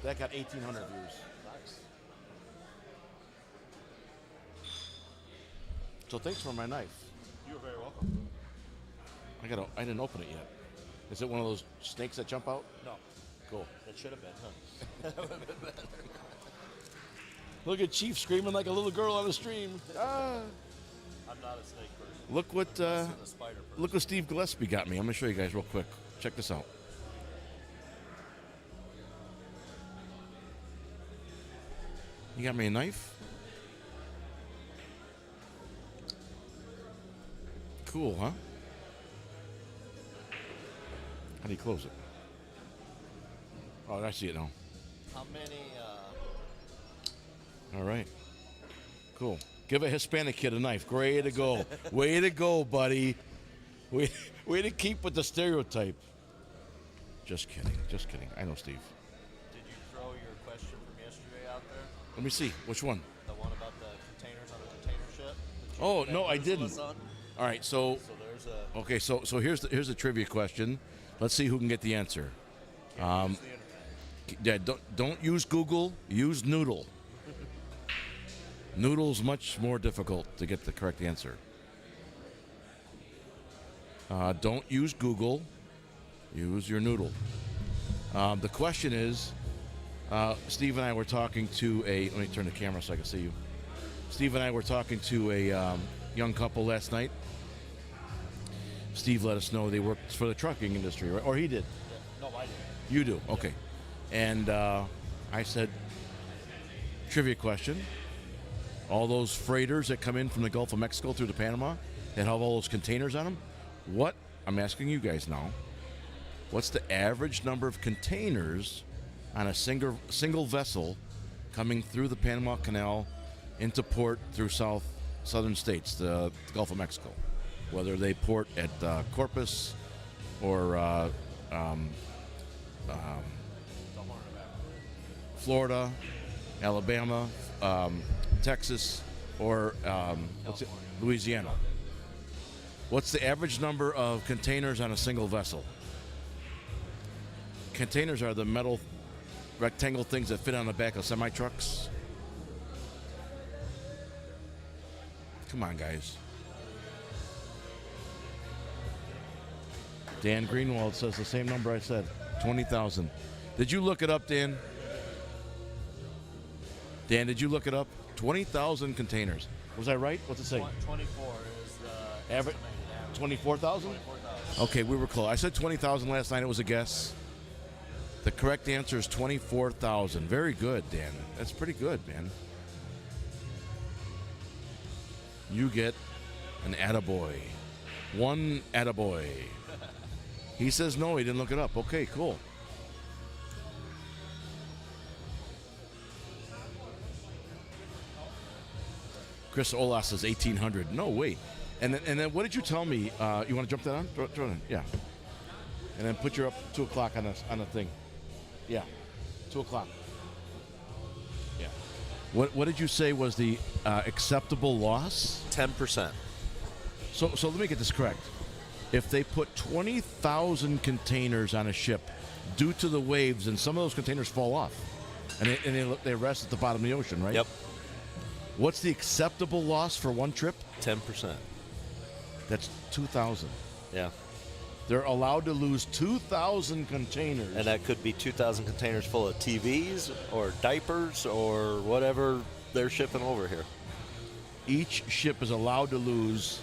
that got 1,800 views. Nice. So thanks for my knife. You're very welcome. I didn't open it yet. Is it one of those snakes that jump out? No. Cool. It should have been, huh? That would have been better. Look at Chief screaming like a little girl on the stream. Ah. I'm not a snake person. Look what I'm a spider person. look what Steve Gillespie got me. I'm gonna show you guys real quick. Check this out. You got me a knife? Cool, huh? How do you close it? Oh, I see it now. How many? All right. Cool. Give a Hispanic kid a knife. Way to go. Way to go, buddy. Way to keep with the stereotype. Just kidding. Just kidding. I know, Steve. Did you throw your question from yesterday out there? Let me see. Which one? The one about the containers on the container ship? that you Oh, met no, I Bruce didn't. on? All right, so there's a. okay, so here's the trivia question. Let's see who can get the answer. Use the internet. Yeah, don't use Google. Use Noodle. Noodle's much more difficult to get the correct answer. Don't use Google. Use your Noodle. The question is, Steve and I were talking to a. Let me turn the camera so I can see you. Steve and I were talking to a young couple last night. Steve let us know they worked for the trucking industry, right? Or he did. No, I didn't. You do, okay. And I said, trivia question. All those freighters that come in from the Gulf of Mexico through to Panama that have all those containers on them, what, I'm asking you guys now, what's the average number of containers on a single vessel coming through the Panama Canal into port through southern states, the Gulf of Mexico? Whether they port at Corpus or Florida, Alabama, Texas, or Louisiana. What's the average number of containers on a single vessel? Containers are the metal rectangle things that fit on the back of semi-trucks. Come on, guys. Dan Greenwald says the same number I said, 20,000. Did you look it up, Dan? Dan, did you look it up? 20,000 containers. Was I right? What's it say? 24 is the Average? 24,000? 24,000. Okay, we were close. I said 20,000 last night. It was a guess. The correct answer is 24,000. Very good, Dan. That's pretty good, man. You get an attaboy. One attaboy. He says no, he didn't look it up. Okay, cool. Chris Olas says 1,800. No, wait. And then what did you tell me? You want to jump that on? Throw it in. Yeah. And then put your up 2 o'clock on the thing. Yeah. 2 o'clock. Yeah. What did you say was the acceptable loss? 10%. So let me get this correct. If they put 20,000 containers on a ship due to the waves, and some of those containers fall off, and they rest at the bottom of the ocean, right? Yep. What's the acceptable loss for one trip? 10%. That's 2,000. Yeah. They're allowed to lose 2,000 containers. And that could be 2,000 containers full of TVs or diapers or whatever they're shipping over here. Each ship is allowed to lose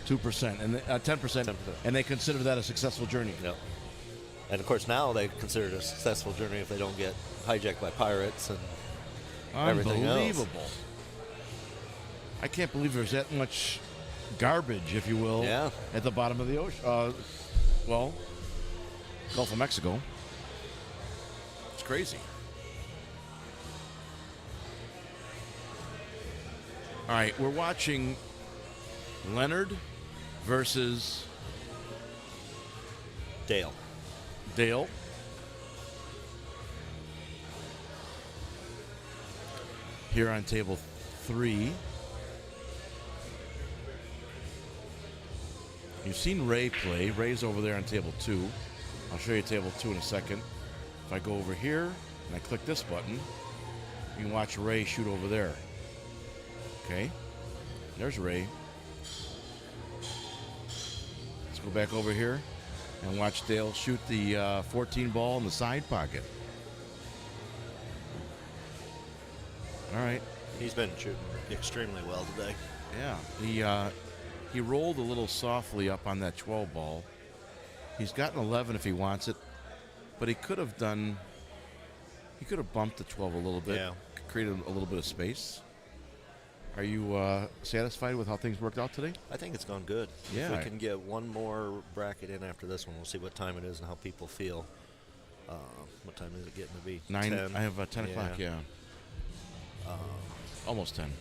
2% and 10%, and they consider that a successful journey. Yep. And of course now they consider it a successful journey if they don't get hijacked by pirates and everything else. Unbelievable. I can't believe there's that much garbage, if you will, at the bottom of the ocean. Well, Gulf of Mexico. It's crazy. All right, we're watching Leonard versus Dale. Here on table 3. You've seen Ray play. Ray's over there on table 2. I'll show you table 2 in a second. If I go over here and I click this button, you can watch Ray shoot over there. Okay, there's Ray. Let's go back over here and watch Dale shoot the 14 ball in the side pocket. All right. He's been shooting extremely well today. Yeah, he rolled a little softly up on that 12 ball. He's got an 11 if he wants it, but he could have bumped the 12 a little bit, created a little bit of space. Are you satisfied with how things worked out today? I think it's gone good. Yeah. If we can get one more bracket in after this one, we'll see what time it is and how people feel. What time is it getting to be? 9. 10? I have 10 o'clock, yeah. Almost 10.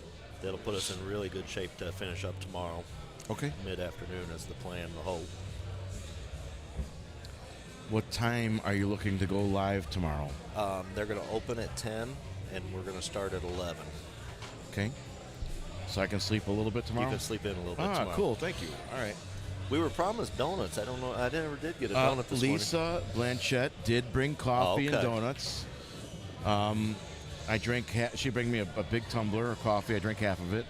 That'll put us in really good shape to finish up tomorrow. Okay. Mid-afternoon is the plan, the hope. What time are you looking to go live tomorrow? They're going to open at 10, and we're going to start at 11. Okay. So I can sleep a little bit tomorrow? You can sleep in a little bit tomorrow. Cool. Thank you. All right. We were promised donuts. I don't know. I never did get a donut this morning. Lisa Blanchette did bring coffee and donuts. I drank. She bring me a big tumbler of coffee. I drank half of it,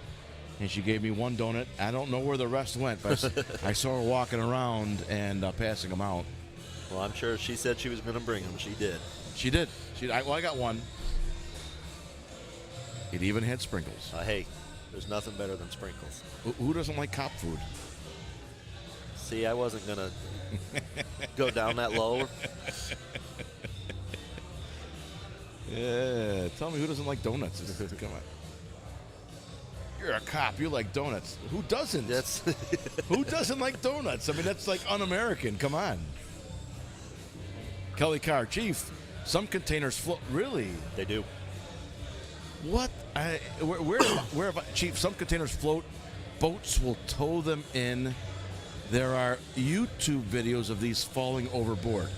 and she gave me one donut. I don't know where the rest went, but I saw her walking around and passing them out. Well, I'm sure she said she was going to bring them. She did. She did. I got one. It even had sprinkles. Hey, there's nothing better than sprinkles. Who doesn't like cop food? See, I wasn't going to go down that low. Yeah, tell me who doesn't like donuts? Come on. You're a cop. You like donuts. Who doesn't? Who doesn't like donuts? I mean, that's like un-American. Come on. Kelly Carr, Chief, some containers float. Really? They do. What? Where Chief, some containers float. Boats will tow them in. There are YouTube videos of these falling overboard.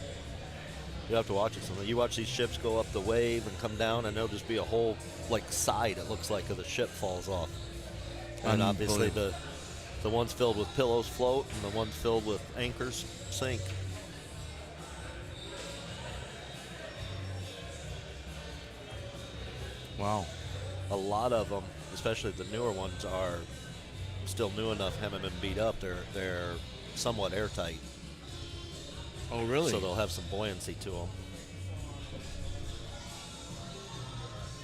You have to watch it. You watch these ships go up the wave and come down, and there'll just be a whole side, it looks like, of the ship falls off. And obviously the ones filled with pillows float, and the ones filled with anchors sink. Wow. A lot of them, especially the newer ones, are still new enough, haven't been beat up. They're somewhat airtight. Oh, really? So they'll have some buoyancy to them.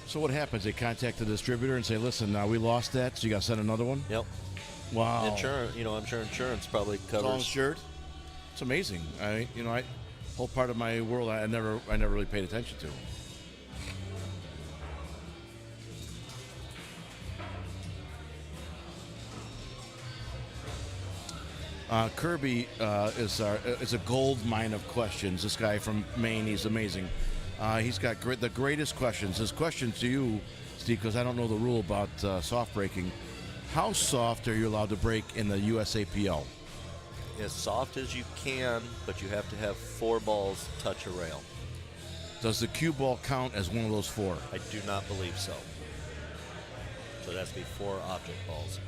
So what happens? They contact the distributor and say, "Listen, we lost that, so you got to send another one." Yep. Wow. Insurance, I'm sure insurance probably covers. It's all insured. It's amazing. Whole part of my world I never really paid attention to. Kirby is a gold mine of questions. This guy from Maine, he's amazing. He's got the greatest questions. His question to you, Steve, because I don't know the rule about soft breaking. How soft are you allowed to break in the USAPL? As soft as you can, but you have to have 4 balls touch a rail. Does the cue ball count as one of those 4? I do not believe so. So it has to be 4 object balls.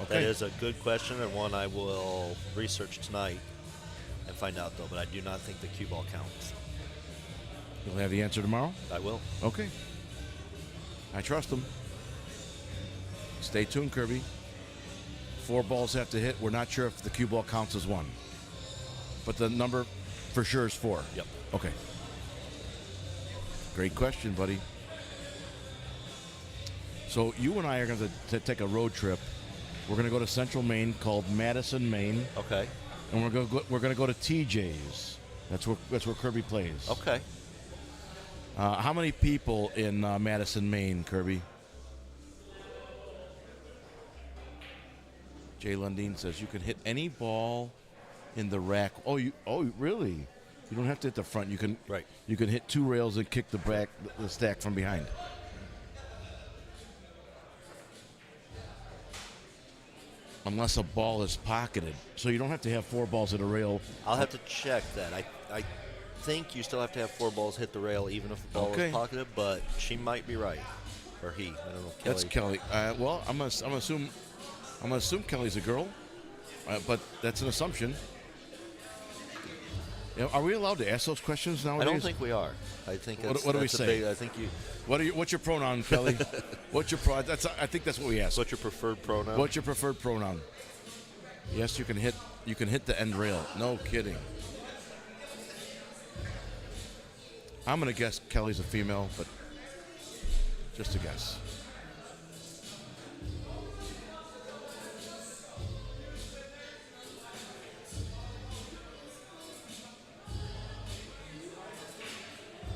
Okay. That is a good question and one I will research tonight and find out, though. But I do not think the cue ball counts. You'll have the answer tomorrow? I will. Okay. I trust him. Stay tuned, Kirby. 4 balls have to hit. We're not sure if the cue ball counts as 1. But the number for sure is 4. Yep. Okay. Great question, buddy. So you and I are going to take a road trip. We're going to go to Central Maine, called Madison, Maine. Okay. And we're going to go to TJ's. That's where Kirby plays. Okay. How many people in Madison, Maine, Kirby? Jay Lundeen says you can hit any ball in the rack. Oh, really? You don't have to hit the front. You can You can hit 2 rails and kick the stack from behind. Unless a ball is pocketed, so you don't have to have 4 balls at a rail. I'll have to check that. I think you still have to have 4 balls hit the rail, even if the ball is pocketed. But she might be right, or he. I don't know. Kelly. That's Kelly. Well, I'm gonna assume Kelly's a girl, but that's an assumption. You know, are we allowed to ask those questions nowadays? I don't think we are. I think what do we say? I think you. What's your pronoun, Kelly? What's your pronoun? I think that's what we ask. What's your preferred pronoun? What's your preferred pronoun? Yes, you can hit the end rail. No kidding. I'm gonna guess Kelly's a female, but just a guess.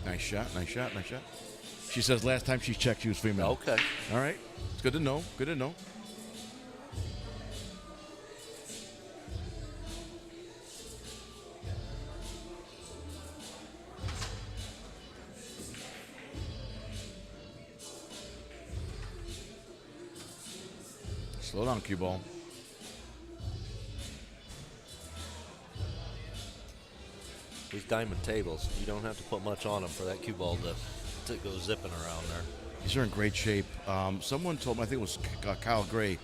Nice shot, nice shot, nice shot. She says last time she checked, she was female. Okay. All right. It's good to know. Good to know. Slow down, cue ball. These diamond tables, you don't have to put much on them for that cue ball to go zipping around there. These are in great shape. Someone told me, I think it was Kyle Gray,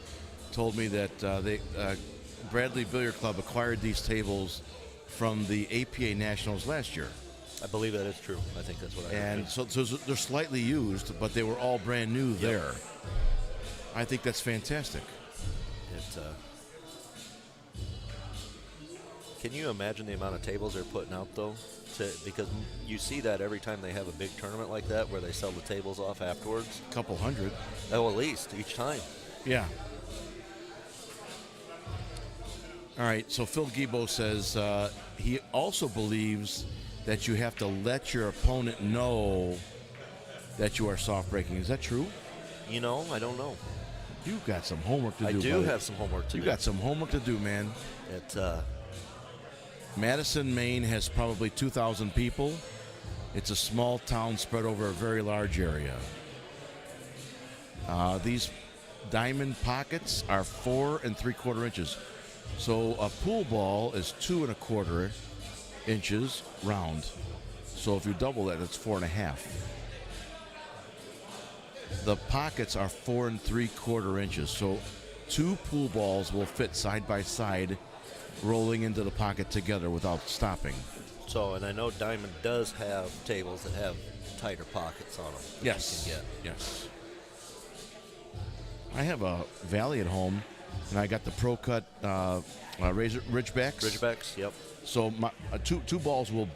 told me that Bradley Billiard Club acquired these tables from the APA Nationals last year. I believe that is true. I think that's what I heard. And so they're slightly used, but they were all brand new there. I think that's fantastic. Can you imagine the amount of tables they're putting out, though? Because you see that every time they have a big tournament like that where they sell the tables off afterwards. A couple hundred. Oh, at least each time. Yeah. All right, so Phil Gibo says he also believes that you have to let your opponent know that you are soft breaking. Is that true? You know, I don't know. You've got some homework to do. I do have some homework to do. You got some homework to do, man. Madison, Maine has probably 2,000 people. It's a small town spread over a very large area. These diamond pockets are 4 3/4 inches. So a pool ball is 2 1/4 inches round. So if you double that, it's 4 1/2. The pockets are 4 3/4 inches. So 2 pool balls will fit side by side, rolling into the pocket together without stopping. So, and I know Diamond does have tables that have tighter pockets on them. Yes. You can get. Yes. I have a Valley at home, and I got the Pro Cut Ridgebacks. Ridgebacks, yep. So my two balls will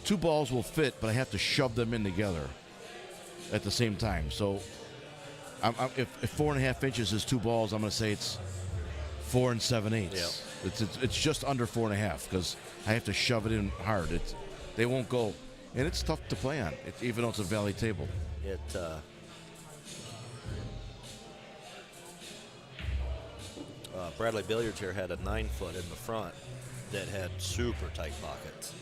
two balls will fit, but I have to shove them in together at the same time. So if 4 1/2 inches is 2 balls, I'm going to say it's 4 7/8. Yeah. It's just under 4 1/2 because I have to shove it in hard. They won't go, and it's tough to play on. Even though it's a Valley table. Bradley Billiards here had a 9-foot in the front that had super tight pockets.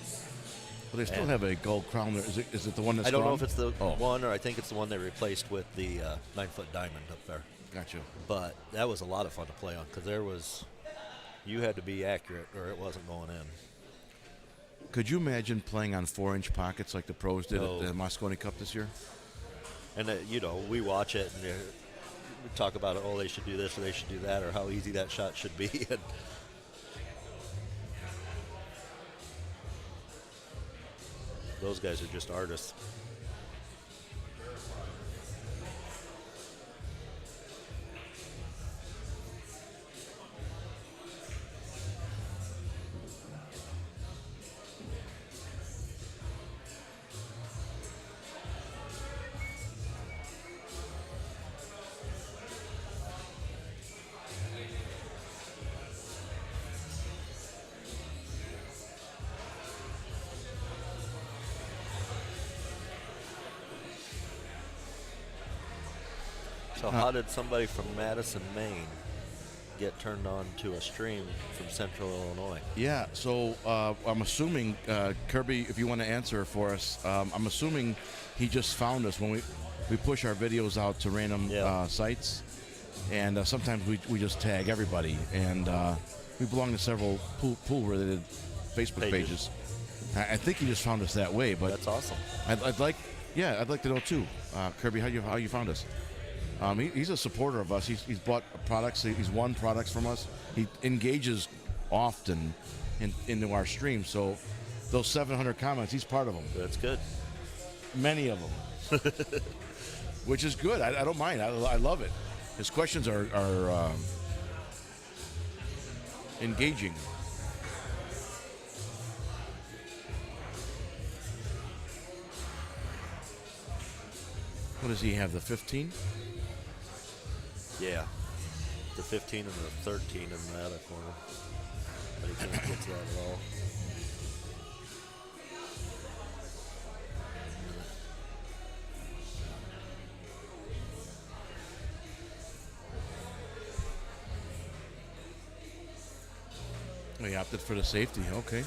Well, they still And have a gold crown there. Is it the one that's I don't know gone? if it's the Oh. one, or I think it's the one they replaced with the 9-foot diamond up there. Gotcha. But that was a lot of fun to play on because you had to be accurate or it wasn't going in. Could you imagine playing on 4-inch pockets like the pros did No. at the Moscone Cup this year? And, we watch it and we talk about it, oh, they should do this or they should do that, or how easy that shot should be. And those guys are just artists. So how did somebody from Madison, Maine get turned on to a stream from Central Illinois? Yeah, so I'm assuming, Kirby, if you want to answer for us, I'm assuming he just found us when we push our videos out to random sites, and sometimes we just tag everybody, and we belong to several pool-related Facebook pages. I think he just found us that way, but that's awesome. I'd like to know too, Kirby, how you found us. He's a supporter of us. He's bought products. He's won products from us. He engages often into our stream. So those 700 comments, he's part of them. That's good. Many of them, which is good. I don't mind. I love it. His questions are engaging. What does he have? The 15? Yeah, the 15 and the 13 in the other corner, but he can't get to that at all. He opted for the safety. Okay.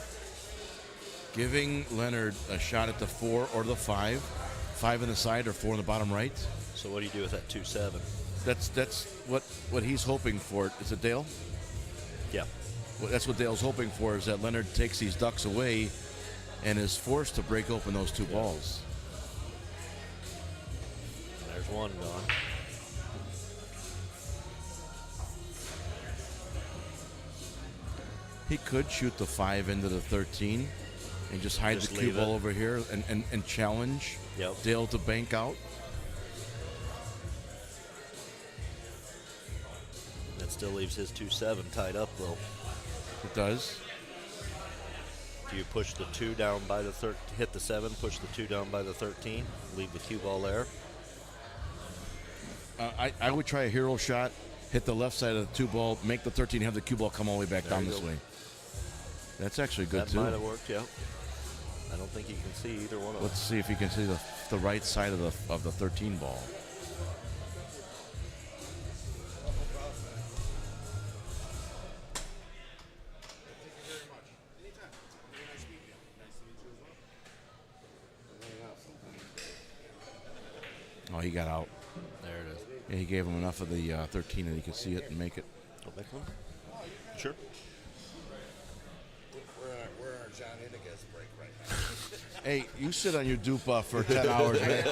Giving Leonard a shot at the 4 or the 5. 5 in the side or 4 in the bottom right. So what do you do with that 2-7? That's what he's hoping for. Is it Dale? Yeah. Well, that's what Dale's hoping for, is that Leonard takes these ducks away and is forced to break open those two balls. There's one gone. He could shoot the 5 into the 13 and just hide the cue ball over here and challenge Dale to bank out. That still leaves his 2-7 tied up, though. It does. Do you push the 2 down by the hit the 7, push the 2 down by the 13, leave the cue ball there? I would try a hero shot, hit the left side of the 2 ball, make the 13, have the cue ball come all the way back down this way. That's actually good too. That might have worked, yeah. I don't think you can see either one of them. Let's see if you can see the right side of the 13 ball. Oh, he got out. There it is. Yeah, he gave him enough of the 13 that he could see it and make it. Go back one. Sure. We're on our John Innegas break right now. Hey, you sit on your dupa for 10 hours, man.